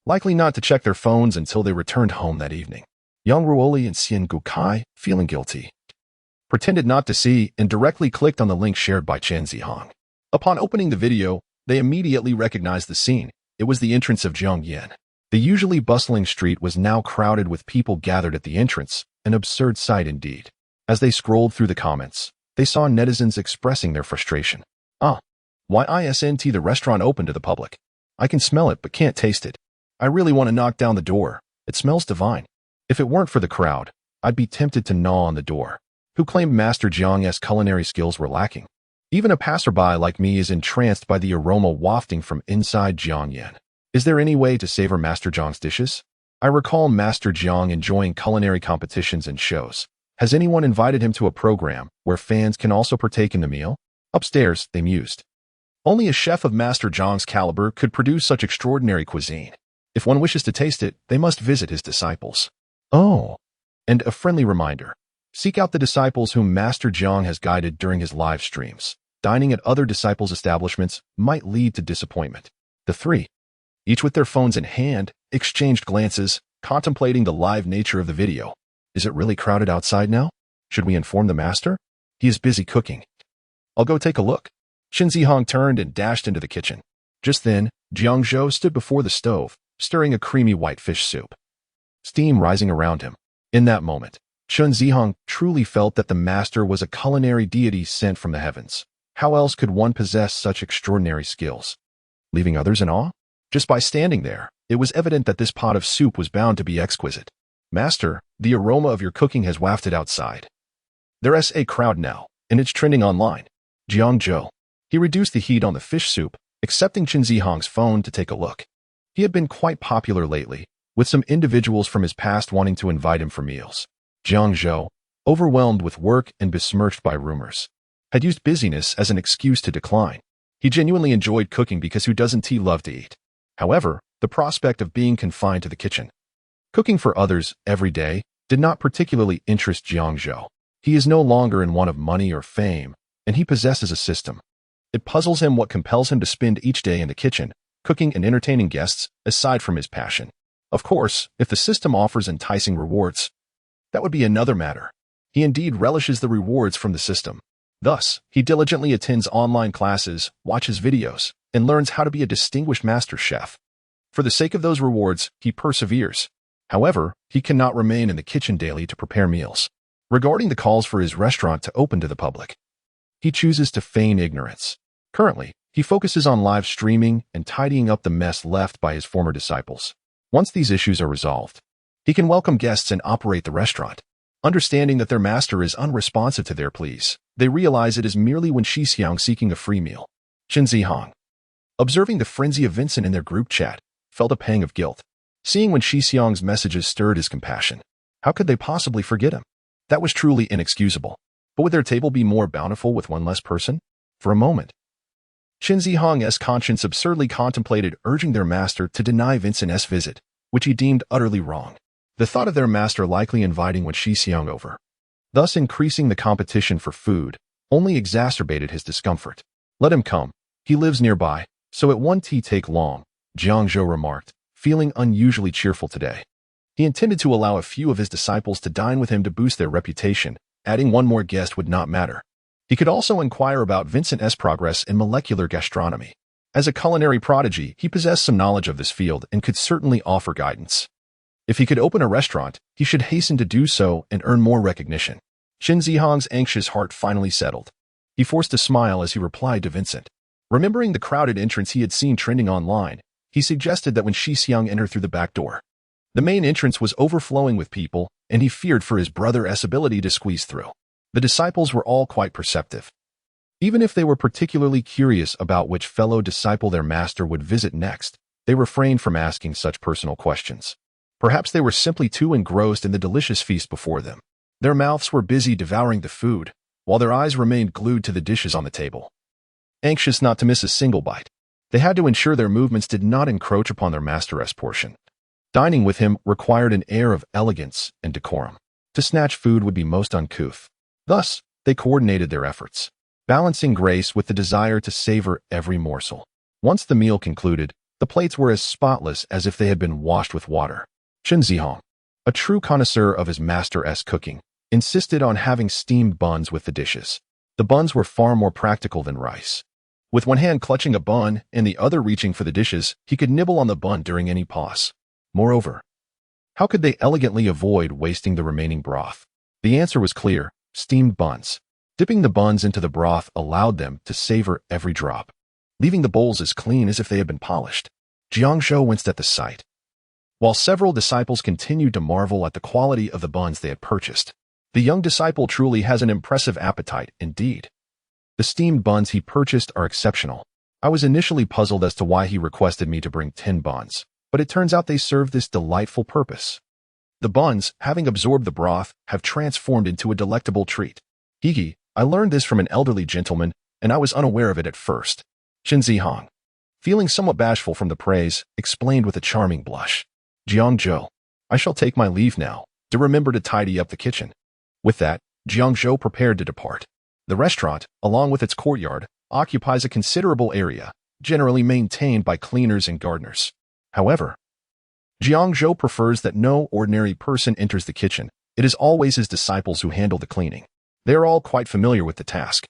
likely not to check their phones until they returned home that evening. Yang Ruoli and Xian Guokai, feeling guilty, pretended not to see and directly clicked on the link shared by Chen Zihong. Upon opening the video, they immediately recognized the scene. It was the entrance of Jiang Yin. The usually bustling street was now crowded with people gathered at the entrance, an absurd sight indeed. As they scrolled through the comments, they saw netizens expressing their frustration. Why isn't the restaurant open to the public? I can smell it but can't taste it. I really want to knock down the door. It smells divine. If it weren't for the crowd, I'd be tempted to gnaw on the door. who claimed Master Jiang's culinary skills were lacking. Even a passerby like me is entranced by the aroma wafting from inside Jiang. Is there any way to savor Master Jiang's dishes? I recall Master Jiang enjoying culinary competitions and shows. Has anyone invited him to a program where fans can also partake in the meal? Upstairs, they mused. Only a chef of Master Jiang's caliber could produce such extraordinary cuisine. If one wishes to taste it, they must visit his disciples. Oh, and a friendly reminder. Seek out the disciples whom Master Jiang has guided during his live streams. Dining at other disciples' establishments might lead to disappointment. The three, each with their phones in hand, exchanged glances, contemplating the live nature of the video. Is it really crowded outside now? Should we inform the master? He is busy cooking. I'll go take a look. Qin Zihong turned and dashed into the kitchen. Just then, Jiang Zhou stood before the stove, stirring a creamy white fish soup. Steam rising around him. In that moment, Qin Zihong truly felt that the master was a culinary deity sent from the heavens. How else could one possess such extraordinary skills? Leaving others in awe? Just by standing there, it was evident that this pot of soup was bound to be exquisite. Master, the aroma of your cooking has wafted outside. There's a crowd now, and it's trending online. Jiang Zhou. He reduced the heat on the fish soup, accepting Qin Zihong's phone to take a look. He had been quite popular lately, with some individuals from his past wanting to invite him for meals. Jiang Zhou, overwhelmed with work and besmirched by rumors, had used busyness as an excuse to decline. He genuinely enjoyed cooking because who doesn't he love to eat? However, the prospect of being confined to the kitchen, cooking for others every day, did not particularly interest Jiang Zhou. He is no longer in want of money or fame, and he possesses a system. It puzzles him what compels him to spend each day in the kitchen, cooking and entertaining guests, aside from his passion. Of course, if the system offers enticing rewards, that would be another matter. He indeed relishes the rewards from the system. Thus, he diligently attends online classes, watches videos, and learns how to be a distinguished master chef. For the sake of those rewards, he perseveres. However, he cannot remain in the kitchen daily to prepare meals. Regarding the calls for his restaurant to open to the public, he chooses to feign ignorance. Currently, he focuses on live streaming and tidying up the mess left by his former disciples. Once these issues are resolved, he can welcome guests and operate the restaurant. Understanding that their master is unresponsive to their pleas, they realize it is merely Wen Shixiang seeking a free meal. Qin Zihong, observing the frenzy of Vincent in their group chat, felt a pang of guilt. Seeing Wen Shixiang's messages stirred his compassion. How could they possibly forget him? That was truly inexcusable. But would their table be more bountiful with one less person? For a moment, Qin Zihong's conscience absurdly contemplated urging their master to deny Vincent's visit, which he deemed utterly wrong. The thought of their master likely inviting Wen Shixiang over, thus increasing the competition for food, only exacerbated his discomfort. Let him come. He lives nearby, so it won't take long, Jiang Zhou remarked, feeling unusually cheerful today. He intended to allow a few of his disciples to dine with him to boost their reputation. Adding one more guest would not matter. He could also inquire about Vincent's progress in molecular gastronomy. As a culinary prodigy, he possessed some knowledge of this field and could certainly offer guidance. If he could open a restaurant, he should hasten to do so and earn more recognition. Qin Zihong's anxious heart finally settled. He forced a smile as he replied to Vincent. Remembering the crowded entrance he had seen trending online, he suggested that Wen Shixiang enter through the back door. The main entrance was overflowing with people, and he feared for his brother's ability to squeeze through. The disciples were all quite perceptive. Even if they were particularly curious about which fellow disciple their master would visit next, they refrained from asking such personal questions. Perhaps they were simply too engrossed in the delicious feast before them. Their mouths were busy devouring the food, while their eyes remained glued to the dishes on the table. Anxious not to miss a single bite, they had to ensure their movements did not encroach upon their master's portion. Dining with him required an air of elegance and decorum. To snatch food would be most uncouth. Thus, they coordinated their efforts, balancing grace with the desire to savor every morsel. Once the meal concluded, the plates were as spotless as if they had been washed with water. Qin Zihong, a true connoisseur of his master's cooking, insisted on having steamed buns with the dishes. The buns were far more practical than rice. With one hand clutching a bun and the other reaching for the dishes, he could nibble on the bun during any pause. Moreover, how could they elegantly avoid wasting the remaining broth? The answer was clear: steamed buns. Dipping the buns into the broth allowed them to savor every drop, leaving the bowls as clean as if they had been polished. Jiang Zhou winced at the sight, while several disciples continued to marvel at the quality of the buns they had purchased. The young disciple truly has an impressive appetite indeed. The steamed buns he purchased are exceptional. I was initially puzzled as to why he requested me to bring 10 buns, but it turns out they serve this delightful purpose. The buns, having absorbed the broth, have transformed into a delectable treat. Higi, I learned this from an elderly gentleman, and I was unaware of it at first. Hong, feeling somewhat bashful from the praise, explained with a charming blush. Jiang Zhou, I shall take my leave now. Do remember to tidy up the kitchen. With that, Jiang Zhou prepared to depart. The restaurant, along with its courtyard, occupies a considerable area, generally maintained by cleaners and gardeners. However, Jiang Zhou prefers that no ordinary person enters the kitchen. It is always his disciples who handle the cleaning. They are all quite familiar with the task,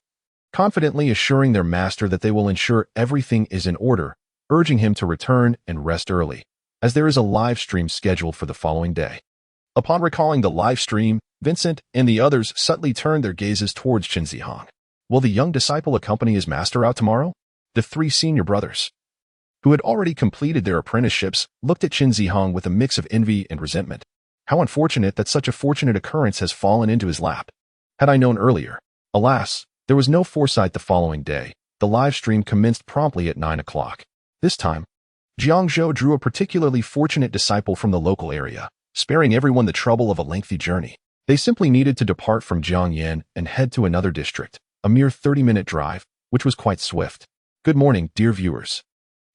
confidently assuring their master that they will ensure everything is in order, urging him to return and rest early, as there is a live stream scheduled for the following day. Upon recalling the live stream, Vincent and the others subtly turned their gazes towards Hong. Will the young disciple accompany his master out tomorrow? The 3 senior brothers, who had already completed their apprenticeships, looked at Hong with a mix of envy and resentment. How unfortunate that such a fortunate occurrence has fallen into his lap. Had I known earlier. Alas, there was no foresight the following day. The live stream commenced promptly at 9 o'clock. This time, Jiang Zhou drew a particularly fortunate disciple from the local area, sparing everyone the trouble of a lengthy journey. They simply needed to depart from Jiangyan and head to another district, a mere 30-minute drive, which was quite swift. Good morning, dear viewers.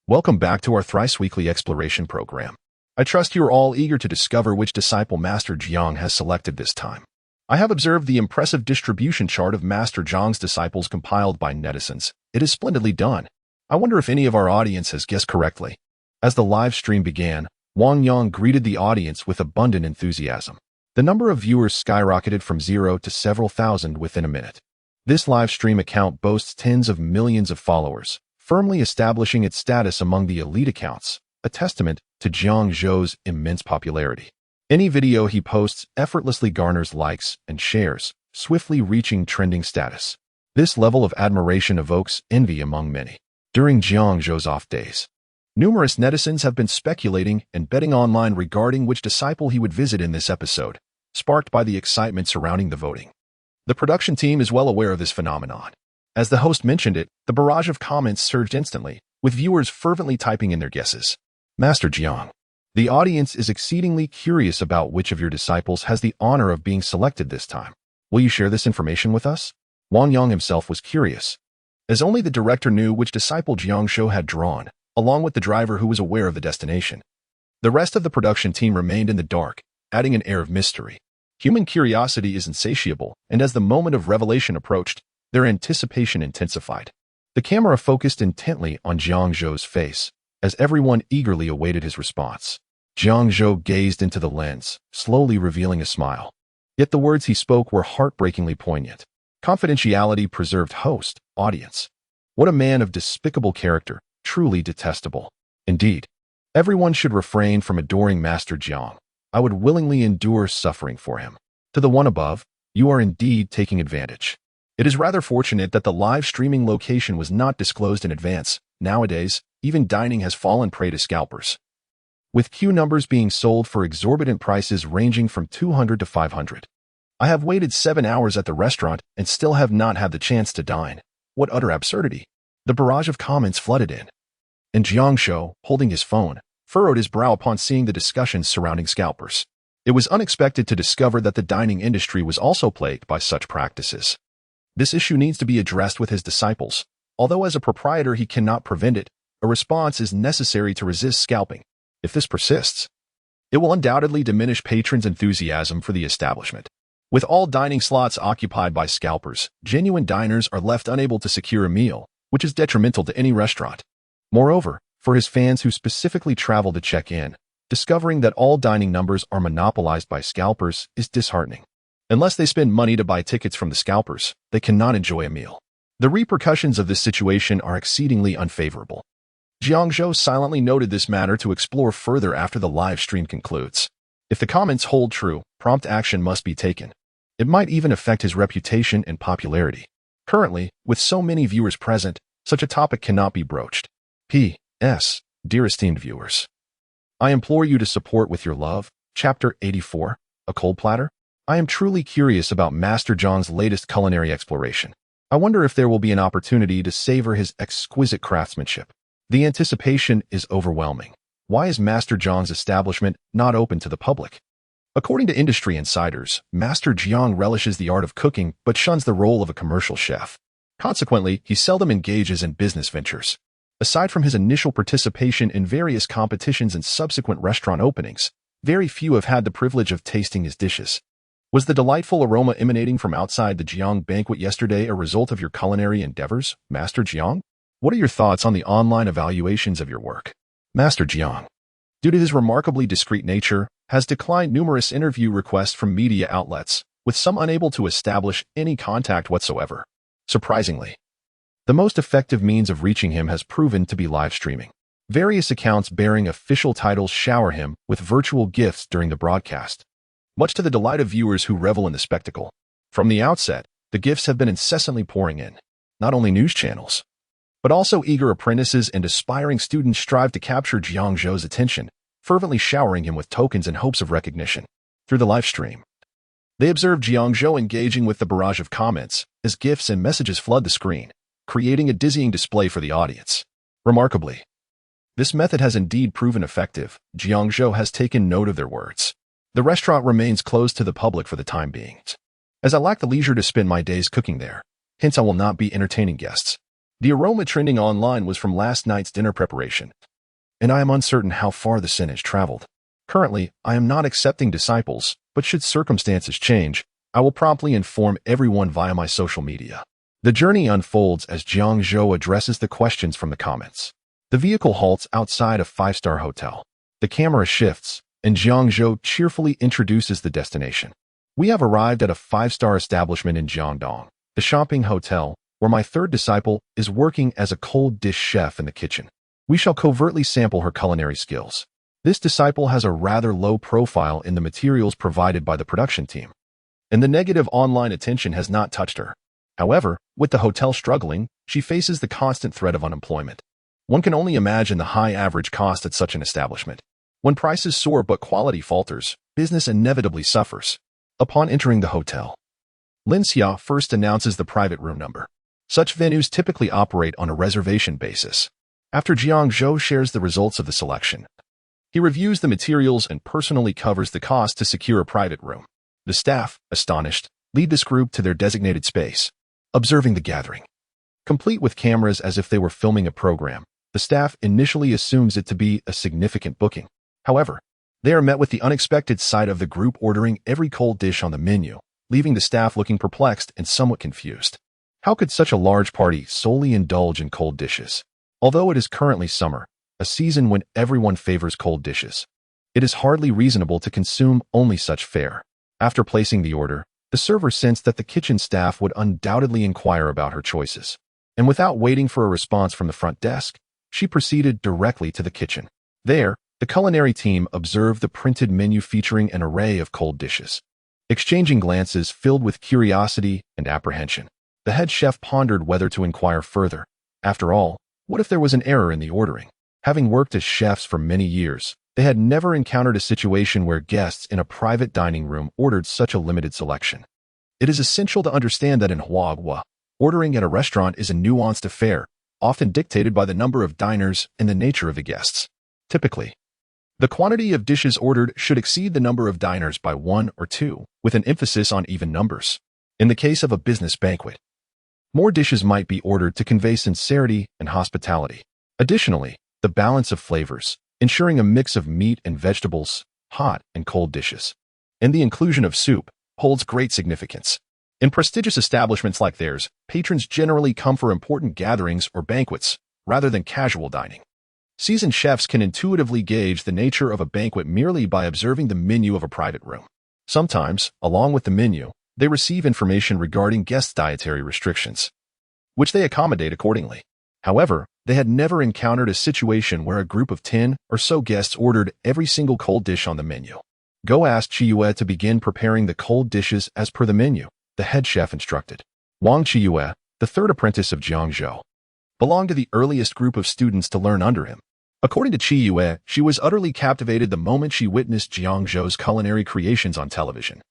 Welcome back to our thrice-weekly exploration program. I trust you are all eager to discover which disciple Master Jiang has selected this time. I have observed the impressive distribution chart of Master Jiang's disciples compiled by netizens. It is splendidly done. I wonder if any of our audience has guessed correctly. As the live stream began, Wang Yang greeted the audience with abundant enthusiasm. The number of viewers skyrocketed from 0 to several thousand within a minute. This live stream account boasts tens of millions of followers, firmly establishing its status among the elite accounts, a testament to Jiang Zhou's immense popularity. Any video he posts effortlessly garners likes and shares, swiftly reaching trending status. This level of admiration evokes envy among many. During Jiang Zhou's off days, numerous netizens have been speculating and betting online regarding which disciple he would visit in this episode, sparked by the excitement surrounding the voting. The production team is well aware of this phenomenon. As the host mentioned it, the barrage of comments surged instantly, with viewers fervently typing in their guesses. Master Jiang, the audience is exceedingly curious about which of your disciples has the honor of being selected this time. Will you share this information with us? Wang Yang himself was curious, as only the director knew which disciple Jiang Zhou had drawn, along with the driver who was aware of the destination. The rest of the production team remained in the dark, adding an air of mystery. Human curiosity is insatiable, and as the moment of revelation approached, their anticipation intensified. The camera focused intently on Jiang Zhou's face, as everyone eagerly awaited his response. Jiang Zhou gazed into the lens, slowly revealing a smile. Yet the words he spoke were heartbreakingly poignant. Confidentiality preserved host, audience. What a man of despicable character, truly detestable. Indeed, everyone should refrain from adoring Master Jiang. I would willingly endure suffering for him. To the one above, you are indeed taking advantage. It is rather fortunate that the live streaming location was not disclosed in advance. Nowadays, even dining has fallen prey to scalpers, with queue numbers being sold for exorbitant prices ranging from 200 to 500. I have waited 7 hours at the restaurant and still have not had the chance to dine. What utter absurdity. The barrage of comments flooded in, and Jiang Zhou, holding his phone, furrowed his brow upon seeing the discussions surrounding scalpers. It was unexpected to discover that the dining industry was also plagued by such practices. This issue needs to be addressed with his disciples. Although as a proprietor he cannot prevent it, a response is necessary to resist scalping. If this persists, it will undoubtedly diminish patrons' enthusiasm for the establishment. With all dining slots occupied by scalpers, genuine diners are left unable to secure a meal, which is detrimental to any restaurant. Moreover, for his fans who specifically travel to check in, discovering that all dining numbers are monopolized by scalpers is disheartening. Unless they spend money to buy tickets from the scalpers, they cannot enjoy a meal. The repercussions of this situation are exceedingly unfavorable. Jiang Zhou silently noted this matter to explore further after the live stream concludes. If the comments hold true, prompt action must be taken. It might even affect his reputation and popularity. Currently, with so many viewers present, such a topic cannot be broached. P.S. Dear esteemed viewers, I implore you to support with your love. Chapter 84, A Cold Platter. I am truly curious about Master Jiang's latest culinary exploration. I wonder if there will be an opportunity to savor his exquisite craftsmanship. The anticipation is overwhelming. Why is Master Jiang's establishment not open to the public? According to industry insiders, Master Jiang relishes the art of cooking but shuns the role of a commercial chef. Consequently, he seldom engages in business ventures. Aside from his initial participation in various competitions and subsequent restaurant openings, very few have had the privilege of tasting his dishes. Was the delightful aroma emanating from outside the Jiang banquet yesterday a result of your culinary endeavors, Master Jiang? What are your thoughts on the online evaluations of your work? Master Jiang, due to his remarkably discreet nature, has declined numerous interview requests from media outlets, with some unable to establish any contact whatsoever. Surprisingly, the most effective means of reaching him has proven to be live streaming. Various accounts bearing official titles shower him with virtual gifts during the broadcast, much to the delight of viewers who revel in the spectacle. From the outset, the gifts have been incessantly pouring in. Not only news channels, but also eager apprentices and aspiring students strive to capture Jiang Zhou's attention, fervently showering him with tokens in hopes of recognition. Through the live stream, they observe Jiang Zhou engaging with the barrage of comments as gifts and messages flood the screen, creating a dizzying display for the audience. Remarkably, this method has indeed proven effective. Jiang Zhou has taken note of their words. The restaurant remains closed to the public for the time being, as I lack the leisure to spend my days cooking there. Hence, I will not be entertaining guests. The aroma trending online was from last night's dinner preparation, and I am uncertain how far the scent has traveled. Currently, I am not accepting disciples, but should circumstances change, I will promptly inform everyone via my social media. The journey unfolds as Jiang Zhou addresses the questions from the comments. The vehicle halts outside a five-star hotel. The camera shifts, and Jiang Zhou cheerfully introduces the destination. We have arrived at a five-star establishment in Jiangdong, the shopping hotel, where my third disciple is working as a cold dish chef in the kitchen. We shall covertly sample her culinary skills. This disciple has a rather low profile in the materials provided by the production team, and the negative online attention has not touched her. However, with the hotel struggling, she faces the constant threat of unemployment. One can only imagine the high average cost at such an establishment. When prices soar but quality falters, business inevitably suffers. Upon entering the hotel, Lin Xia first announces the private room number. Such venues typically operate on a reservation basis. After Jiang Zhou shares the results of the selection, he reviews the materials and personally covers the cost to secure a private room. The staff, astonished, lead this group to their designated space. Observing the gathering, complete with cameras as if they were filming a program, the staff initially assumes it to be a significant booking. However, they are met with the unexpected sight of the group ordering every cold dish on the menu, leaving the staff looking perplexed and somewhat confused. How could such a large party solely indulge in cold dishes? Although it is currently summer, a season when everyone favors cold dishes, it is hardly reasonable to consume only such fare. After placing the order, the server sensed that the kitchen staff would undoubtedly inquire about her choices, and without waiting for a response from the front desk, she proceeded directly to the kitchen. There, the culinary team observed the printed menu featuring an array of cold dishes. Exchanging glances filled with curiosity and apprehension, the head chef pondered whether to inquire further. After all, what if there was an error in the ordering? Having worked as chefs for many years, they had never encountered a situation where guests in a private dining room ordered such a limited selection. It is essential to understand that in Huagua, ordering at a restaurant is a nuanced affair, often dictated by the number of diners and the nature of the guests. Typically, the quantity of dishes ordered should exceed the number of diners by 1 or 2, with an emphasis on even numbers. In the case of a business banquet, more dishes might be ordered to convey sincerity and hospitality. Additionally, the balance of flavors, ensuring a mix of meat and vegetables, hot and cold dishes, and the inclusion of soup, holds great significance. In prestigious establishments like theirs, patrons generally come for important gatherings or banquets, rather than casual dining. Seasoned chefs can intuitively gauge the nature of a banquet merely by observing the menu of a private room. Sometimes, along with the menu, they receive information regarding guests' dietary restrictions, which they accommodate accordingly. However, they had never encountered a situation where a group of 10 or so guests ordered every single cold dish on the menu. Go ask Chiyue to begin preparing the cold dishes as per the menu, the head chef instructed. Wang Chiyue, the third apprentice of Jiang Zhou, belonged to the earliest group of students to learn under him. According to Chiyue, she was utterly captivated the moment she witnessed Jiang Zhou's culinary creations on television.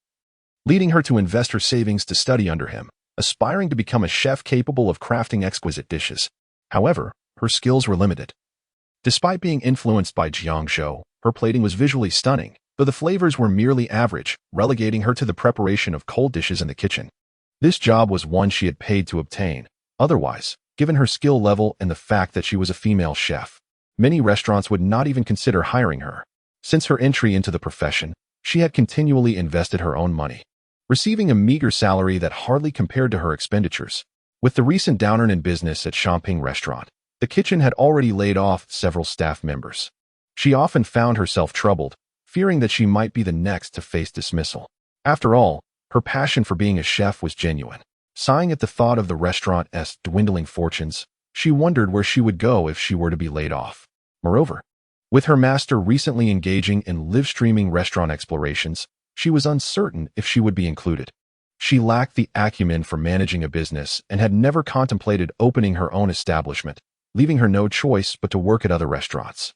leading her to invest her savings to study under him, aspiring to become a chef capable of crafting exquisite dishes. However, her skills were limited. Despite being influenced by Jiang Zhou, her plating was visually stunning, though the flavors were merely average, relegating her to the preparation of cold dishes in the kitchen. This job was one she had paid to obtain. Otherwise, given her skill level and the fact that she was a female chef, many restaurants would not even consider hiring her. Since her entry into the profession, she had continually invested her own money, receiving a meager salary that hardly compared to her expenditures. With the recent downturn in business at Champing restaurant, the kitchen had already laid off several staff members. She often found herself troubled, fearing that she might be the next to face dismissal. After all, her passion for being a chef was genuine. Sighing at the thought of the restaurant's dwindling fortunes, she wondered where she would go if she were to be laid off. Moreover, with her master recently engaging in live-streaming restaurant explorations, she was uncertain if she would be included. She lacked the acumen for managing a business and had never contemplated opening her own establishment, leaving her no choice but to work at other restaurants,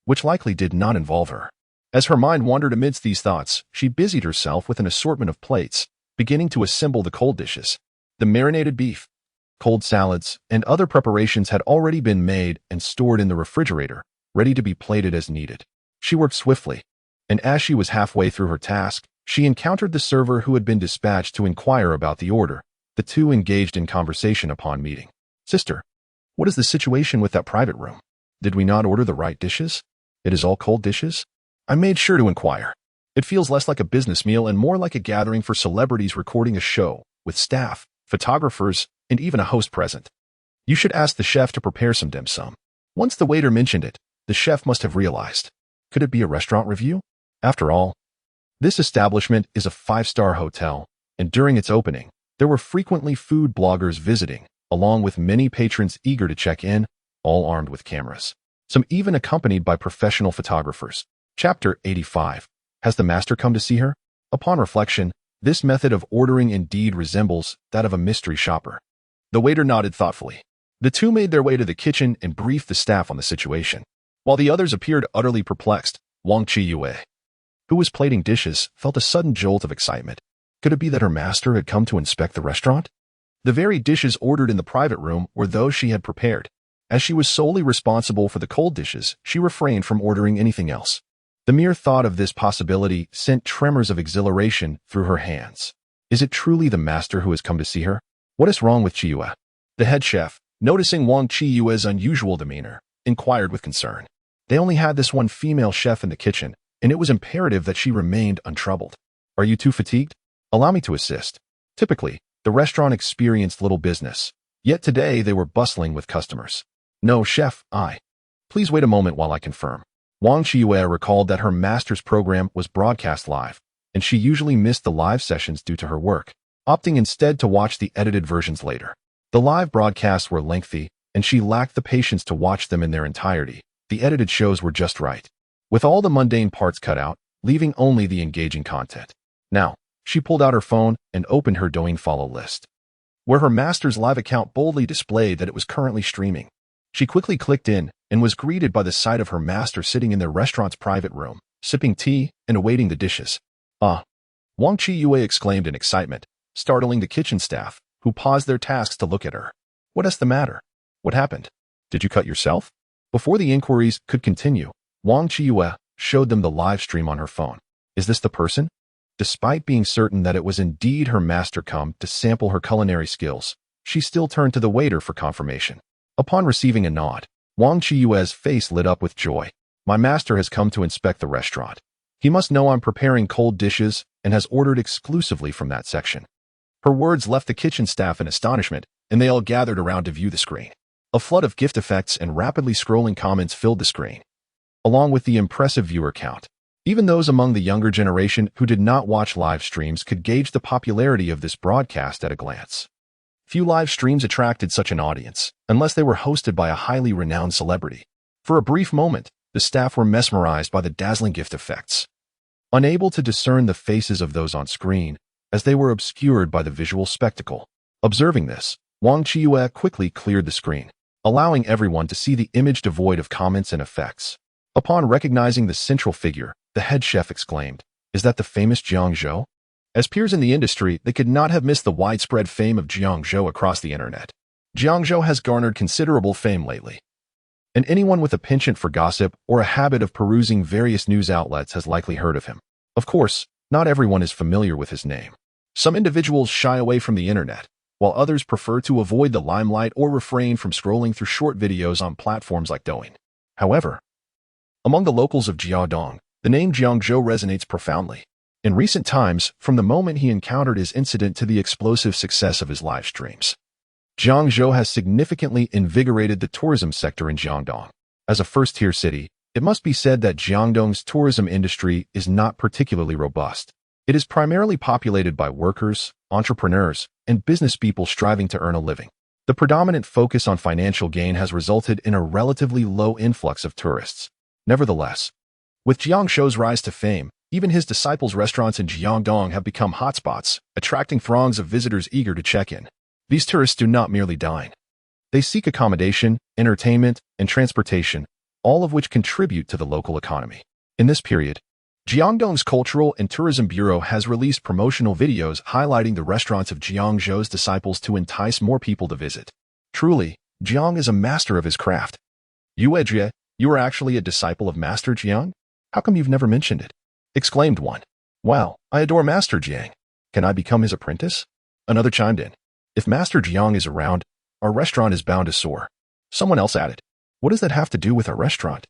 which likely did not involve her. As her mind wandered amidst these thoughts, she busied herself with an assortment of plates, beginning to assemble the cold dishes. The marinated beef, cold salads, and other preparations had already been made and stored in the refrigerator, ready to be plated as needed. She worked swiftly, and as she was halfway through her task, she encountered the server who had been dispatched to inquire about the order. The two engaged in conversation upon meeting. "Sister, what is the situation with that private room? Did we not order the right dishes? It is all cold dishes?" I made sure to inquire. It feels less like a business meal and more like a gathering for celebrities recording a show, with staff, photographers, and even a host present. You should ask the chef to prepare some dim sum. Once the waiter mentioned it, the chef must have realized. Could it be a restaurant review? After all, this establishment is a 5-star hotel, and during its opening, there were frequently food bloggers visiting, along with many patrons eager to check in, all armed with cameras. Some even accompanied by professional photographers. Chapter 85. Has the master come to see her? Upon reflection, this method of ordering indeed resembles that of a mystery shopper. The waiter nodded thoughtfully. The two made their way to the kitchen and briefed the staff on the situation. While the others appeared utterly perplexed, Wang Qiyue, who was plating dishes, felt a sudden jolt of excitement. Could it be that her master had come to inspect the restaurant? The very dishes ordered in the private room were those she had prepared. As she was solely responsible for the cold dishes, she refrained from ordering anything else. The mere thought of this possibility sent tremors of exhilaration through her hands. Is it truly the master who has come to see her? What is wrong with Qiyue? The head chef, noticing Wang Qiyue's unusual demeanor, inquired with concern. They only had this one female chef in the kitchen, and it was imperative that she remained untroubled. Are you too fatigued? Allow me to assist. Typically, the restaurant experienced little business, yet today they were bustling with customers. No, chef, Please wait a moment while I confirm. Wang Qiyue recalled that her master's program was broadcast live, and she usually missed the live sessions due to her work, opting instead to watch the edited versions later. The live broadcasts were lengthy, and she lacked the patience to watch them in their entirety. The edited shows were just right, with all the mundane parts cut out, leaving only the engaging content. Now, she pulled out her phone and opened her Douyin follow list, where her master's live account boldly displayed that it was currently streaming. She quickly clicked in and was greeted by the sight of her master sitting in their restaurant's private room, sipping tea and awaiting the dishes. "Ah!" Wang Qiyue exclaimed in excitement, startling the kitchen staff, who paused their tasks to look at her. "What is the matter? What happened? Did you cut yourself?" Before the inquiries could continue, Wang Qiyue showed them the live stream on her phone. "Is this the person?" Despite being certain that it was indeed her master come to sample her culinary skills, she still turned to the waiter for confirmation. Upon receiving a nod, Wang Qiyue's face lit up with joy. "My master has come to inspect the restaurant. He must know I'm preparing cold dishes and has ordered exclusively from that section." Her words left the kitchen staff in astonishment, and they all gathered around to view the screen. A flood of gift effects and rapidly scrolling comments filled the screen, along with the impressive viewer count. Even those among the younger generation who did not watch live streams could gauge the popularity of this broadcast at a glance. Few live streams attracted such an audience, unless they were hosted by a highly renowned celebrity. For a brief moment, the staff were mesmerized by the dazzling gift effects, unable to discern the faces of those on screen, as they were obscured by the visual spectacle. Observing this, Wang Qiyue quickly cleared the screen, allowing everyone to see the image devoid of comments and effects. Upon recognizing the central figure, the head chef exclaimed, "Is that the famous Jiang Zhou?" As peers in the industry, they could not have missed the widespread fame of Jiang Zhou across the internet. Jiang Zhou has garnered considerable fame lately, and anyone with a penchant for gossip or a habit of perusing various news outlets has likely heard of him. Of course, not everyone is familiar with his name. Some individuals shy away from the internet, while others prefer to avoid the limelight or refrain from scrolling through short videos on platforms like Douyin. However, among the locals of Jiadong, the name Jiang Zhou resonates profoundly. In recent times, from the moment he encountered his incident to the explosive success of his live streams, Jiang Zhou has significantly invigorated the tourism sector in Jiangdong. As a first-tier city, it must be said that Jiangdong's tourism industry is not particularly robust. It is primarily populated by workers, entrepreneurs, and business people striving to earn a living. The predominant focus on financial gain has resulted in a relatively low influx of tourists. Nevertheless, with Jiang Zhou's rise to fame, even his disciples' restaurants in Jiangdong have become hotspots, attracting throngs of visitors eager to check in. These tourists do not merely dine. They seek accommodation, entertainment, and transportation, all of which contribute to the local economy. In this period, Jiangdong's Cultural and Tourism Bureau has released promotional videos highlighting the restaurants of Jiang Zhou's disciples to entice more people to visit. Truly, Jiang is a master of his craft. Yue, you are actually a disciple of Master Jiang? How come you've never mentioned it? Exclaimed one. Wow, I adore Master Jiang. Can I become his apprentice? Another chimed in. If Master Jiang is around, our restaurant is bound to soar. Someone else added. What does that have to do with our restaurant?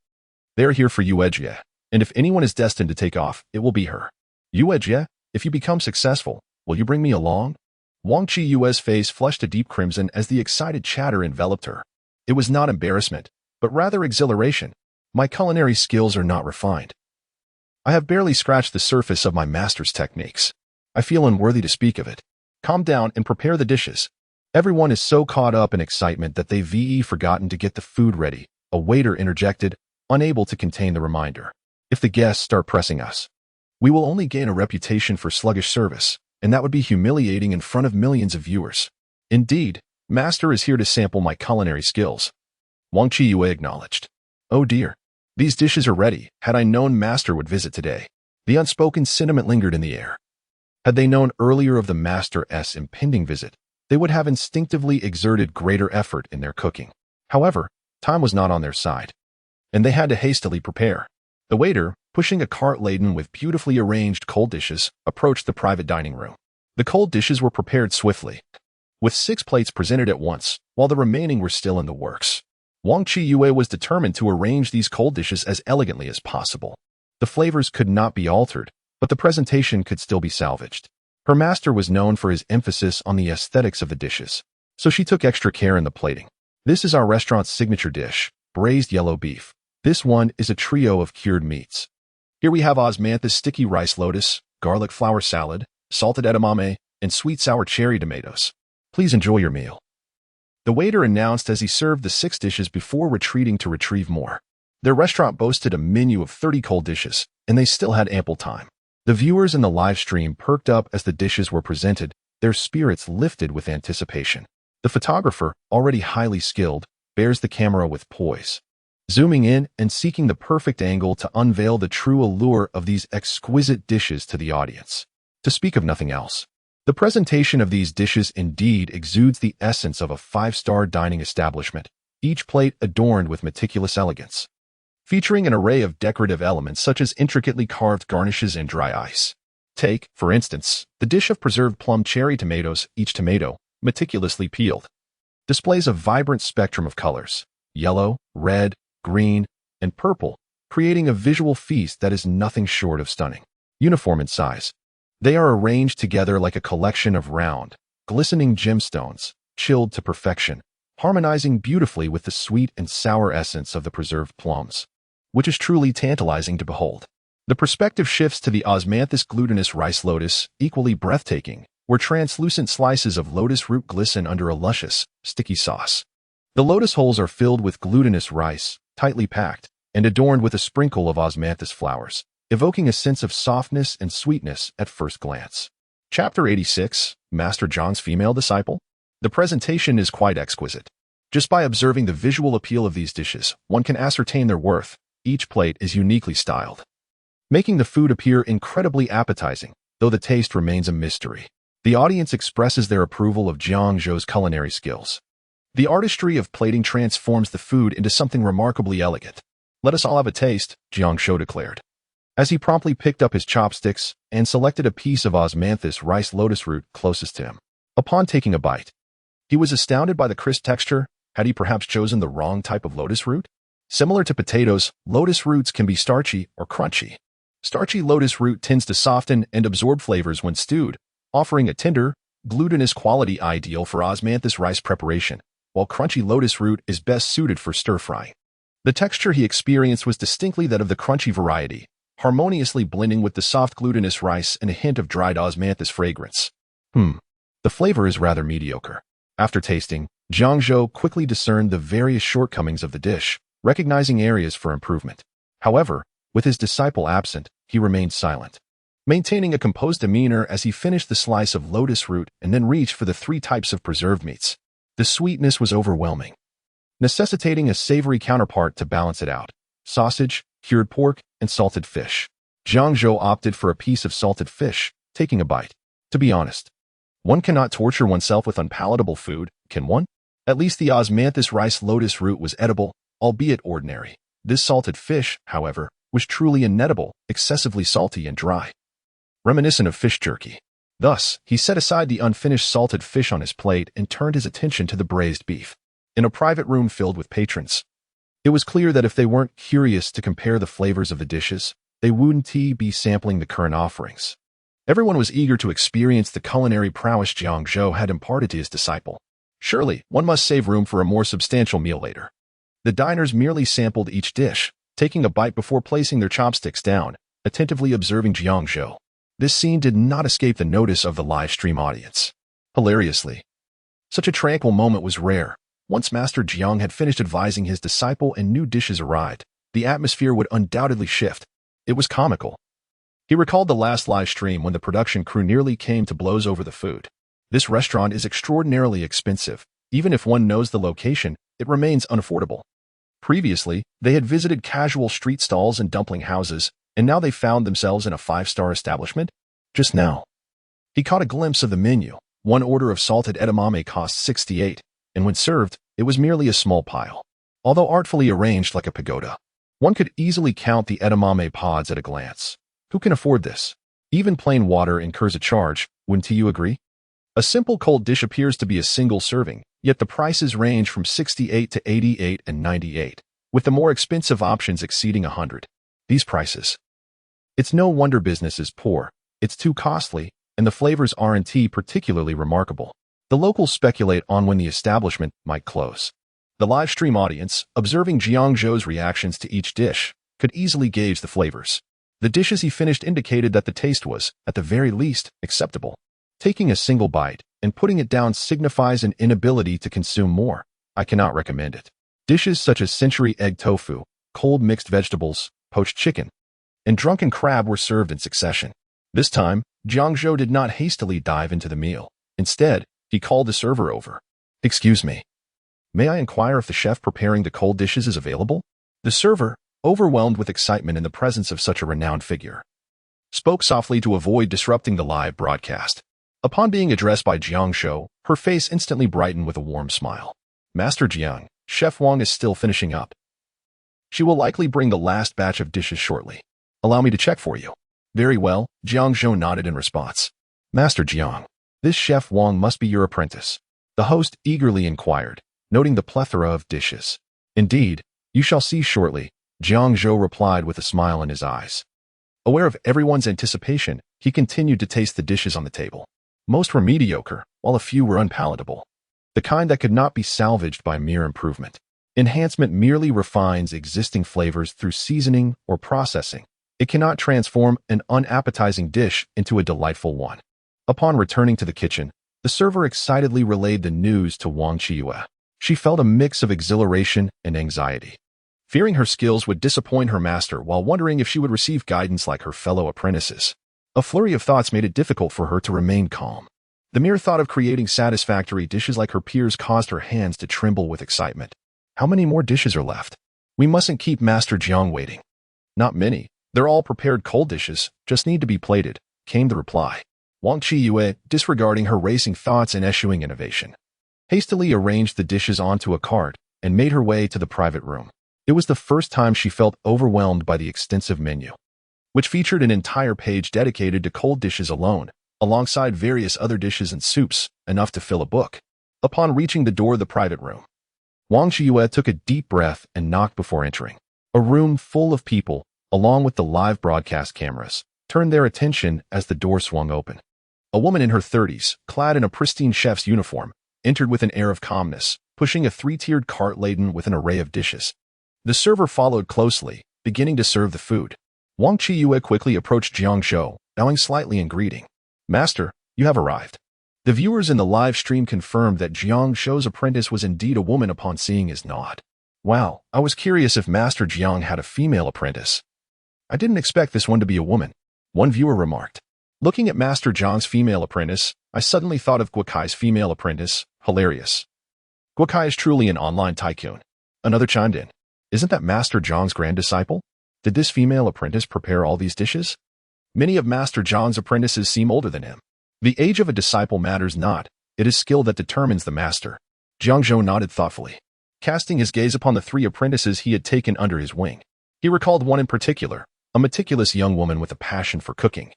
They are here for Yue, and if anyone is destined to take off, it will be her. Yue, if you become successful, will you bring me along? Wang Qiyue's face flushed a deep crimson as the excited chatter enveloped her. It was not embarrassment, but rather exhilaration. My culinary skills are not refined. I have barely scratched the surface of my master's techniques. I feel unworthy to speak of it. Calm down and prepare the dishes. Everyone is so caught up in excitement that they've forgotten to get the food ready, a waiter interjected, unable to contain the reminder. If the guests start pressing us, we will only gain a reputation for sluggish service, and that would be humiliating in front of millions of viewers. Indeed, Master is here to sample my culinary skills. Wang Qiyue acknowledged. Oh dear. These dishes are ready. Had I known Master would visit today. The unspoken sentiment lingered in the air. Had they known earlier of the Master's impending visit, they would have instinctively exerted greater effort in their cooking. However, time was not on their side, and they had to hastily prepare. The waiter, pushing a cart laden with beautifully arranged cold dishes, approached the private dining room. The cold dishes were prepared swiftly, with 6 plates presented at once, while the remaining were still in the works. Wang Qiyue was determined to arrange these cold dishes as elegantly as possible. The flavors could not be altered, but the presentation could still be salvaged. Her master was known for his emphasis on the aesthetics of the dishes, so she took extra care in the plating. This is our restaurant's signature dish, braised yellow beef. This one is a trio of cured meats. Here we have osmanthus sticky rice lotus, garlic flour salad, salted edamame, and sweet sour cherry tomatoes. Please enjoy your meal. The waiter announced as he served the 6 dishes before retreating to retrieve more. Their restaurant boasted a menu of 30 cold dishes, and they still had ample time. The viewers in the live stream perked up as the dishes were presented, their spirits lifted with anticipation. The photographer, already highly skilled, bears the camera with poise, zooming in and seeking the perfect angle to unveil the true allure of these exquisite dishes to the audience. To speak of nothing else, the presentation of these dishes indeed exudes the essence of a 5-star dining establishment, each plate adorned with meticulous elegance, featuring an array of decorative elements such as intricately carved garnishes and dry ice. Take, for instance, the dish of preserved plum cherry tomatoes. Each tomato, meticulously peeled, displays a vibrant spectrum of colors, yellow, red, green, and purple, creating a visual feast that is nothing short of stunning. Uniform in size, they are arranged together like a collection of round, glistening gemstones, chilled to perfection, harmonizing beautifully with the sweet and sour essence of the preserved plums, which is truly tantalizing to behold. The perspective shifts to the osmanthus glutinous rice lotus, equally breathtaking, where translucent slices of lotus root glisten under a luscious, sticky sauce. The lotus holes are filled with glutinous rice, tightly packed, and adorned with a sprinkle of osmanthus flowers, evoking a sense of softness and sweetness at first glance. Chapter 86, Master Jiang's Female Disciple. The presentation is quite exquisite. Just by observing the visual appeal of these dishes, one can ascertain their worth. Each plate is uniquely styled, making the food appear incredibly appetizing. though the taste remains a mystery. The audience expresses their approval of Jiang Zhou's culinary skills. The artistry of plating transforms the food into something remarkably elegant. "Let us all have a taste," Jiang Zhou declared, as he promptly picked up his chopsticks and selected a piece of osmanthus rice lotus root closest to him. Upon taking a bite, he was astounded by the crisp texture. Had he perhaps chosen the wrong type of lotus root? Similar to potatoes, lotus roots can be starchy or crunchy. Starchy lotus root tends to soften and absorb flavors when stewed, offering a tender, glutinous quality ideal for osmanthus rice preparation, while crunchy lotus root is best suited for stir-frying. The texture he experienced was distinctly that of the crunchy variety, harmoniously blending with the soft glutinous rice and a hint of dried osmanthus fragrance. The flavor is rather mediocre. After tasting, Jiang Zhou quickly discerned the various shortcomings of the dish, recognizing areas for improvement. However, with his disciple absent, he remained silent, maintaining a composed demeanor as he finished the slice of lotus root and then reached for the 3 types of preserved meats. The sweetness was overwhelming, necessitating a savory counterpart to balance it out: sausage, cured pork, and salted fish. Jiang Zhou opted for a piece of salted fish, taking a bite. To be honest, one cannot torture oneself with unpalatable food, can one? At least the osmanthus rice lotus root was edible, albeit ordinary. This salted fish, however, was truly inedible, excessively salty and dry, reminiscent of fish jerky. Thus, he set aside the unfinished salted fish on his plate and turned his attention to the braised beef. In a private room filled with patrons, it was clear that if they weren't curious to compare the flavors of the dishes, they wouldn't be sampling the current offerings. Everyone was eager to experience the culinary prowess Jiang Zhou had imparted to his disciple. Surely, one must save room for a more substantial meal later. The diners merely sampled each dish, taking a bite before placing their chopsticks down, attentively observing Jiang Zhou. This scene did not escape the notice of the live stream audience. Hilariously, such a tranquil moment was rare. Once Master Jiang had finished advising his disciple and new dishes arrived, the atmosphere would undoubtedly shift. It was comical. He recalled the last live stream when the production crew nearly came to blows over the food. This restaurant is extraordinarily expensive. Even if one knows the location, it remains unaffordable. Previously, they had visited casual street stalls and dumpling houses, and now they found themselves in a 5-star establishment. Just now, he caught a glimpse of the menu. One order of salted edamame cost 68, and when served, it was merely a small pile. Although artfully arranged like a pagoda, one could easily count the edamame pods at a glance. Who can afford this? Even plain water incurs a charge, wouldn't you agree? A simple cold dish appears to be a single serving, yet the prices range from 68 to 88 and 98, with the more expensive options exceeding 100. These prices. It's no wonder business is poor. It's too costly, and the flavors aren't particularly remarkable. The locals speculate on when the establishment might close. The live stream audience, observing Jiang Zhou's reactions to each dish, could easily gauge the flavors. The dishes he finished indicated that the taste was, at the very least, acceptable. Taking a single bite and putting it down signifies an inability to consume more. I cannot recommend it. Dishes such as century egg tofu, cold mixed vegetables, poached chicken, and drunken crab were served in succession. This time, Jiang Zhou did not hastily dive into the meal. Instead, he called the server over. "Excuse me. May I inquire if the chef preparing the cold dishes is available?" The server, overwhelmed with excitement in the presence of such a renowned figure, spoke softly to avoid disrupting the live broadcast. Upon being addressed by Jiang Zhou, her face instantly brightened with a warm smile. "Master Jiang, Chef Wang is still finishing up. She will likely bring the last batch of dishes shortly. Allow me to check for you." "Very well," Jiang Zhou nodded in response. "Master Jiang, this Chef Wang must be your apprentice," the host eagerly inquired, noting the plethora of dishes. "Indeed, you shall see shortly," Jiang Zhou replied with a smile in his eyes. Aware of everyone's anticipation, he continued to taste the dishes on the table. Most were mediocre, while a few were unpalatable. The kind that could not be salvaged by mere improvement. Enhancement merely refines existing flavors through seasoning or processing. It cannot transform an unappetizing dish into a delightful one. Upon returning to the kitchen, the server excitedly relayed the news to Wang Qiyu. She felt a mix of exhilaration and anxiety, fearing her skills would disappoint her master while wondering if she would receive guidance like her fellow apprentices. A flurry of thoughts made it difficult for her to remain calm. The mere thought of creating satisfactory dishes like her peers caused her hands to tremble with excitement. How many more dishes are left? We mustn't keep Master Jiang waiting. Not many. They're all prepared cold dishes, just need to be plated. came the reply. Wang Qiyue, disregarding her racing thoughts and eschewing innovation, hastily arranged the dishes onto a cart and made her way to the private room. It was the first time she felt overwhelmed by the extensive menu, which featured an entire page dedicated to cold dishes alone, alongside various other dishes and soups, enough to fill a book. Upon reaching the door of the private room, Wang Qiyue took a deep breath and knocked before entering. A room full of people, along with the live broadcast cameras, turned their attention as the door swung open. A woman in her 30s, clad in a pristine chef's uniform, entered with an air of calmness, pushing a three-tiered cart laden with an array of dishes. The server followed closely, beginning to serve the food. Wang Qiyue quickly approached Jiang Zhou, bowing slightly in greeting. "Master, you have arrived." The viewers in the live stream confirmed that Jiang Zhou's apprentice was indeed a woman upon seeing his nod. "Wow, I was curious if Master Jiang had a female apprentice. I didn't expect this one to be a woman," one viewer remarked. "Looking at Master Jiang's female apprentice, I suddenly thought of Guokai's female apprentice. Hilarious. Guokai is truly an online tycoon." Another chimed in. "Isn't that Master Jiang's grand disciple? Did this female apprentice prepare all these dishes? Many of Master Jiang's apprentices seem older than him." The age of a disciple matters not. It is skill that determines the master. Jiang Zhou nodded thoughtfully, casting his gaze upon the 3 apprentices he had taken under his wing. He recalled one in particular, a meticulous young woman with a passion for cooking,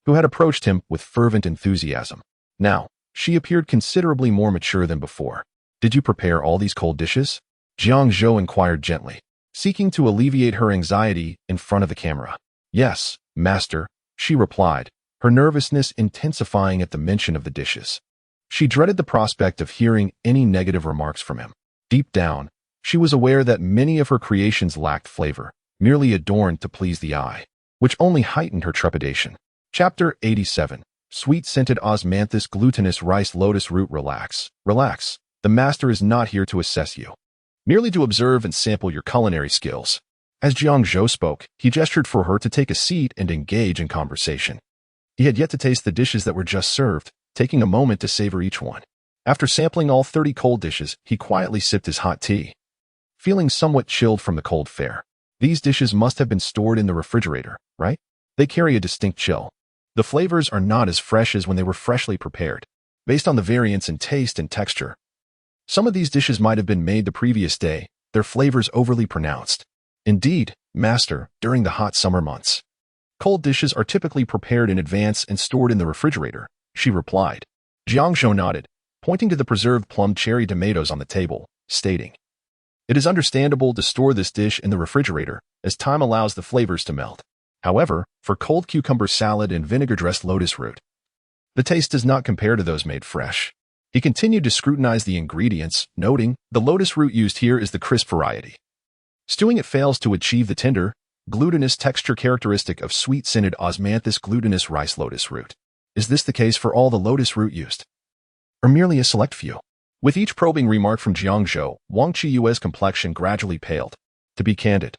who had approached him with fervent enthusiasm. Now, she appeared considerably more mature than before. "Did you prepare all these cold dishes?" Jiang Zhou inquired gently, seeking to alleviate her anxiety in front of the camera. "Yes, master," she replied, her nervousness intensifying at the mention of the dishes. She dreaded the prospect of hearing any negative remarks from him. Deep down, she was aware that many of her creations lacked flavor, merely adorned to please the eye, which only heightened her trepidation. Chapter 87. Sweet-scented osmanthus glutinous rice lotus root. Relax. Relax. The master is not here to assess you, merely to observe and sample your culinary skills. As Jiang Zhou spoke, he gestured for her to take a seat and engage in conversation. He had yet to taste the dishes that were just served, taking a moment to savor each one. After sampling all 30 cold dishes, he quietly sipped his hot tea, feeling somewhat chilled from the cold fare. These dishes must have been stored in the refrigerator, right? They carry a distinct chill. The flavors are not as fresh as when they were freshly prepared, based on the variance in taste and texture. Some of these dishes might have been made the previous day, their flavors overly pronounced. Indeed, master, during the hot summer months, cold dishes are typically prepared in advance and stored in the refrigerator, she replied. Jiang Zhou nodded, pointing to the preserved plum cherry tomatoes on the table, stating, "It is understandable to store this dish in the refrigerator, as time allows the flavors to melt. However, for cold cucumber salad and vinegar-dressed lotus root, the taste does not compare to those made fresh." He continued to scrutinize the ingredients, noting, "The lotus root used here is the crisp variety. Stewing it fails to achieve the tender, glutinous texture characteristic of sweet-scented osmanthus glutinous rice lotus root. Is this the case for all the lotus root used, or merely a select few?" With each probing remark from Jiang Zhou, Wang Qiyue's complexion gradually paled. To be candid,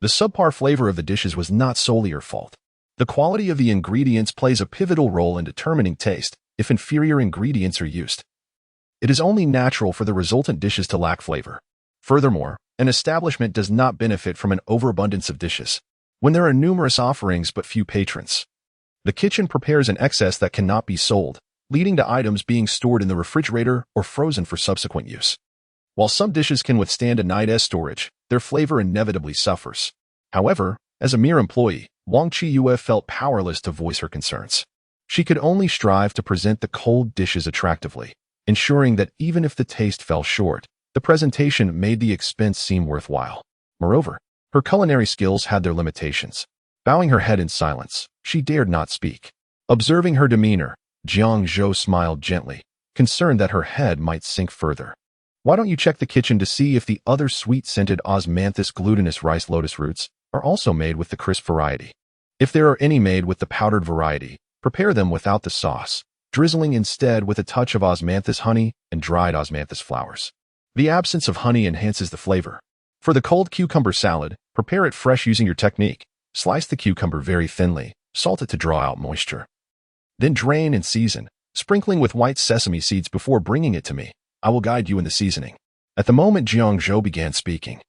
the subpar flavor of the dishes was not solely her fault. The quality of the ingredients plays a pivotal role in determining taste. If inferior ingredients are used, it is only natural for the resultant dishes to lack flavor. Furthermore, an establishment does not benefit from an overabundance of dishes when there are numerous offerings but few patrons. The kitchen prepares an excess that cannot be sold, leading to items being stored in the refrigerator or frozen for subsequent use. While some dishes can withstand a night's storage, their flavor inevitably suffers. However, as a mere employee, Wang Qiyue felt powerless to voice her concerns. She could only strive to present the cold dishes attractively, ensuring that even if the taste fell short, the presentation made the expense seem worthwhile. Moreover, her culinary skills had their limitations. Bowing her head in silence, she dared not speak. Observing her demeanor, Jiang Zhou smiled gently, concerned that her head might sink further. "Why don't you check the kitchen to see if the other sweet-scented osmanthus glutinous rice lotus roots are also made with the crisp variety? If there are any made with the powdered variety, prepare them without the sauce, drizzling instead with a touch of osmanthus honey and dried osmanthus flowers. The absence of honey enhances the flavor. For the cold cucumber salad, prepare it fresh using your technique. Slice the cucumber very thinly, salt it to draw out moisture. Then drain and season, sprinkling with white sesame seeds before bringing it to me. I will guide you in the seasoning." At the moment Jiang Zhou began speaking,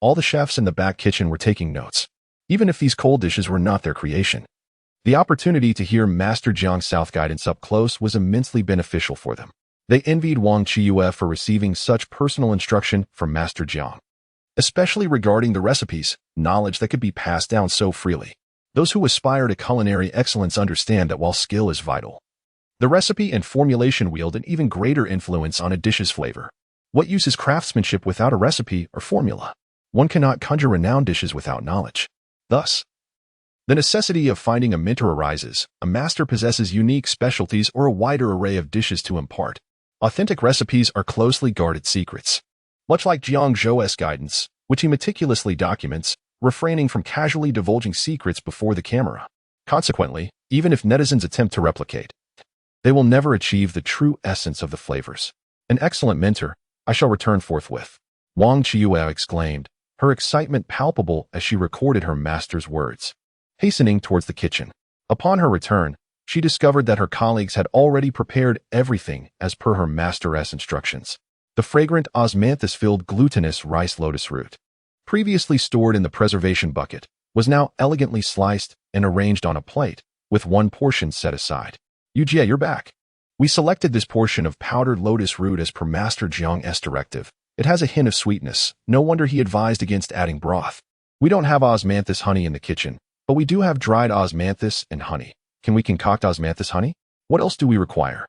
all the chefs in the back kitchen were taking notes, even if these cold dishes were not their creation. The opportunity to hear Master Jiang's South guidance up close was immensely beneficial for them. They envied Wang Qiyue for receiving such personal instruction from Master Jiang, especially regarding the recipes, knowledge that could be passed down so freely. Those who aspire to culinary excellence understand that while skill is vital, the recipe and formulation wield an even greater influence on a dish's flavor. What use is craftsmanship without a recipe or formula? One cannot conjure renowned dishes without knowledge. Thus, the necessity of finding a mentor arises. A master possesses unique specialties or a wider array of dishes to impart. Authentic recipes are closely guarded secrets. Much like Jiang Zhou's guidance, which he meticulously documents, refraining from casually divulging secrets before the camera. Consequently, even if netizens attempt to replicate, they will never achieve the true essence of the flavors. An excellent mentor, I shall return forthwith. Wang Qiyue exclaimed, her excitement palpable as she recorded her master's words. Hastening towards the kitchen. Upon her return, she discovered that her colleagues had already prepared everything as per her master's instructions. The fragrant osmanthus-filled glutinous rice lotus root, previously stored in the preservation bucket, was now elegantly sliced and arranged on a plate, with one portion set aside. Yujie, you're back. We selected this portion of powdered lotus root as per Master Jiang's directive. It has a hint of sweetness. No wonder he advised against adding broth. We don't have osmanthus honey in the kitchen, but we do have dried osmanthus and honey. Can we concoct osmanthus honey? What else do we require?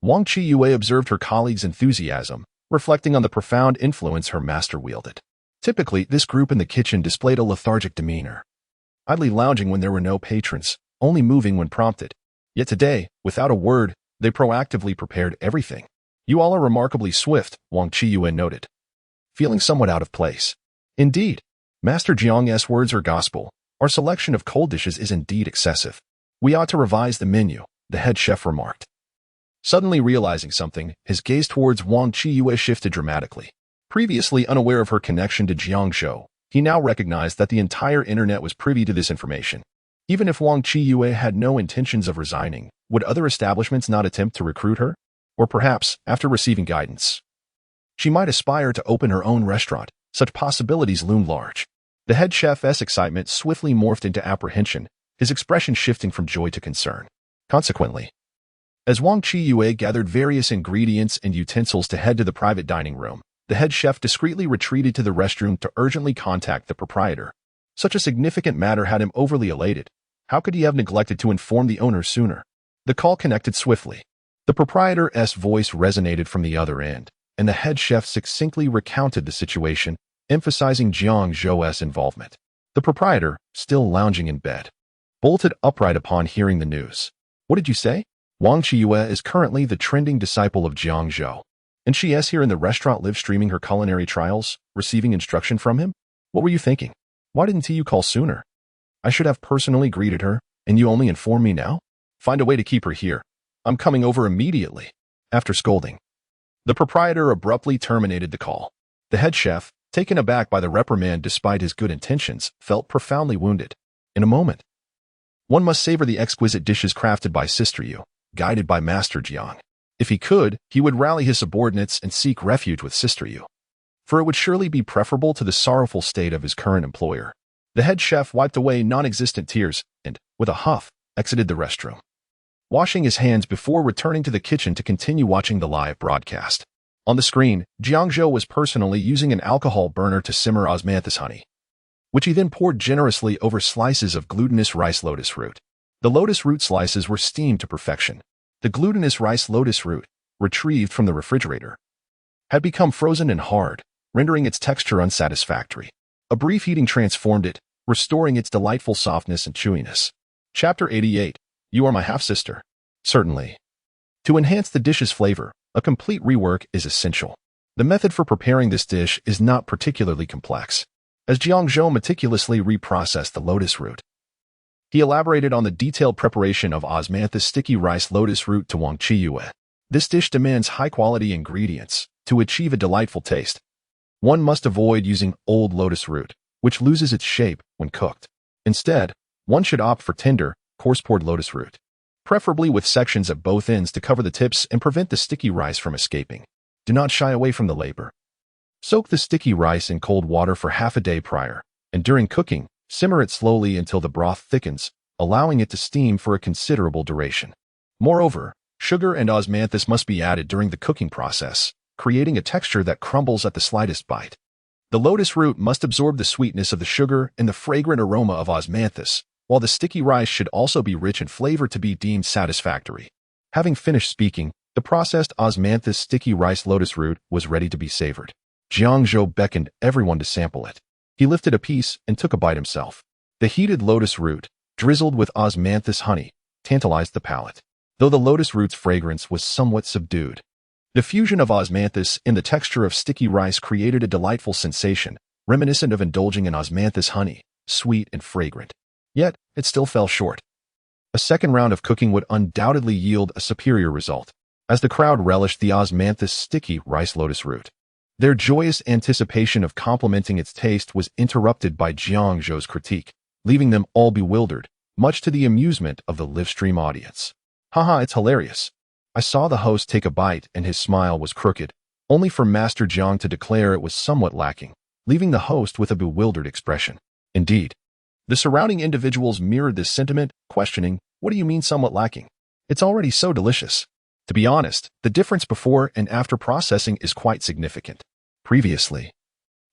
Wang Qiyue observed her colleague's enthusiasm, reflecting on the profound influence her master wielded. Typically, this group in the kitchen displayed a lethargic demeanor, idly lounging when there were no patrons, only moving when prompted. Yet today, without a word, they proactively prepared everything. You all are remarkably swift, Wang Qiyue noted, feeling somewhat out of place. Indeed, Master Jiang's words are gospel. Our selection of cold dishes is indeed excessive. We ought to revise the menu, the head chef remarked. Suddenly realizing something, his gaze towards Wang Qiyue shifted dramatically. Previously unaware of her connection to Jiang Zhou, he now recognized that the entire internet was privy to this information. Even if Wang Qiyue had no intentions of resigning, would other establishments not attempt to recruit her? Or perhaps, after receiving guidance, she might aspire to open her own restaurant. Such possibilities loomed large. The head chef's excitement swiftly morphed into apprehension, his expression shifting from joy to concern. Consequently, as Wang Qiyue gathered various ingredients and utensils to head to the private dining room, the head chef discreetly retreated to the restroom to urgently contact the proprietor. Such a significant matter had him overly elated. How could he have neglected to inform the owner sooner? The call connected swiftly. The proprietor's voice resonated from the other end, and the head chef succinctly recounted the situation, emphasizing Jiang Zhou's involvement. The proprietor, still lounging in bed, bolted upright upon hearing the news. What did you say? Wang Qiyue is currently the trending disciple of Jiang Zhou, and she is here in the restaurant live streaming her culinary trials, receiving instruction from him? What were you thinking? Why didn't you call sooner? I should have personally greeted her, and you only inform me now? Find a way to keep her here. I'm coming over immediately. After scolding, the proprietor abruptly terminated the call. The head chef, taken aback by the reprimand despite his good intentions, felt profoundly wounded. In a moment, one must savor the exquisite dishes crafted by Sister Yu, guided by Master Jiang. If he could, he would rally his subordinates and seek refuge with Sister Yu, for it would surely be preferable to the sorrowful state of his current employer. The head chef wiped away non-existent tears and, with a huff, exited the restroom, washing his hands before returning to the kitchen to continue watching the live broadcast. On the screen, Jiang Zhou was personally using an alcohol burner to simmer osmanthus honey, which he then poured generously over slices of glutinous rice lotus root. The lotus root slices were steamed to perfection. The glutinous rice lotus root, retrieved from the refrigerator, had become frozen and hard, rendering its texture unsatisfactory. A brief heating transformed it, restoring its delightful softness and chewiness. Chapter 88. You are my half-sister. Certainly. To enhance the dish's flavor, a complete rework is essential. The method for preparing this dish is not particularly complex. As Jiang Zhou meticulously reprocessed the lotus root, he elaborated on the detailed preparation of osmanthus sticky rice lotus root to Wang Qiyue. This dish demands high-quality ingredients. To achieve a delightful taste, one must avoid using old lotus root, which loses its shape when cooked. Instead, one should opt for tender, coarse-poured lotus root, preferably with sections at both ends to cover the tips and prevent the sticky rice from escaping. Do not shy away from the labor. Soak the sticky rice in cold water for half a day prior, and during cooking, simmer it slowly until the broth thickens, allowing it to steam for a considerable duration. Moreover, sugar and osmanthus must be added during the cooking process, creating a texture that crumbles at the slightest bite. The lotus root must absorb the sweetness of the sugar and the fragrant aroma of osmanthus, while the sticky rice should also be rich in flavor to be deemed satisfactory. Having finished speaking, the processed osmanthus sticky rice lotus root was ready to be savored. Jiang Zhou beckoned everyone to sample it. He lifted a piece and took a bite himself. The heated lotus root, drizzled with osmanthus honey, tantalized the palate, though the lotus root's fragrance was somewhat subdued. The fusion of osmanthus and the texture of sticky rice created a delightful sensation, reminiscent of indulging in osmanthus honey, sweet and fragrant. Yet, it still fell short. A second round of cooking would undoubtedly yield a superior result, as the crowd relished the osmanthus sticky rice lotus root. Their joyous anticipation of complimenting its taste was interrupted by Jiang Zhou's critique, leaving them all bewildered, much to the amusement of the live-stream audience. Haha, it's hilarious. I saw the host take a bite and his smile was crooked, only for Master Jiang to declare it was somewhat lacking, leaving the host with a bewildered expression. Indeed, the surrounding individuals mirrored this sentiment, questioning, "What do you mean somewhat lacking? It's already so delicious." To be honest, the difference before and after processing is quite significant. Previously,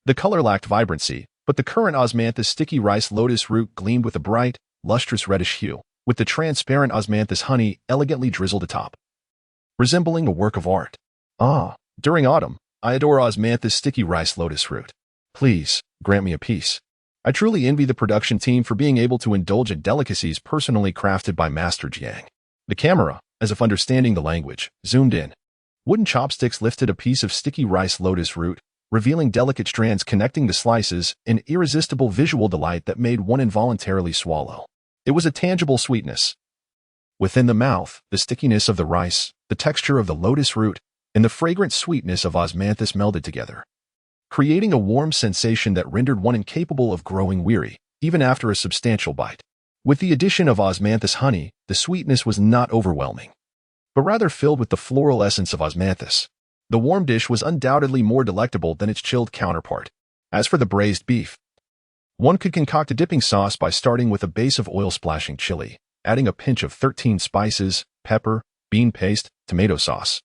the color lacked vibrancy, but the current osmanthus sticky rice lotus root gleamed with a bright, lustrous reddish hue, with the transparent osmanthus honey elegantly drizzled atop, resembling a work of art. During autumn, I adore osmanthus sticky rice lotus root. Please, grant me a piece. I truly envy the production team for being able to indulge in delicacies personally crafted by Master Jiang. The camera, as if understanding the language, zoomed in. Wooden chopsticks lifted a piece of sticky rice lotus root, revealing delicate strands connecting the slices, an irresistible visual delight that made one involuntarily swallow. It was a tangible sweetness. Within the mouth, the stickiness of the rice, the texture of the lotus root, and the fragrant sweetness of osmanthus melded together, creating a warm sensation that rendered one incapable of growing weary, even after a substantial bite. With the addition of osmanthus honey, the sweetness was not overwhelming, but rather filled with the floral essence of osmanthus. The warm dish was undoubtedly more delectable than its chilled counterpart. As for the braised beef, one could concoct a dipping sauce by starting with a base of oil-splashing chili, adding a pinch of 13 spices, pepper, bean paste, tomato sauce,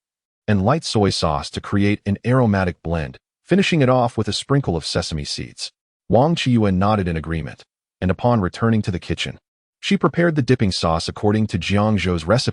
and light soy sauce to create an aromatic blend, finishing it off with a sprinkle of sesame seeds. Wang Qiyuan nodded in agreement, and upon returning to the kitchen, she prepared the dipping sauce according to Jiang Zhou's recipe.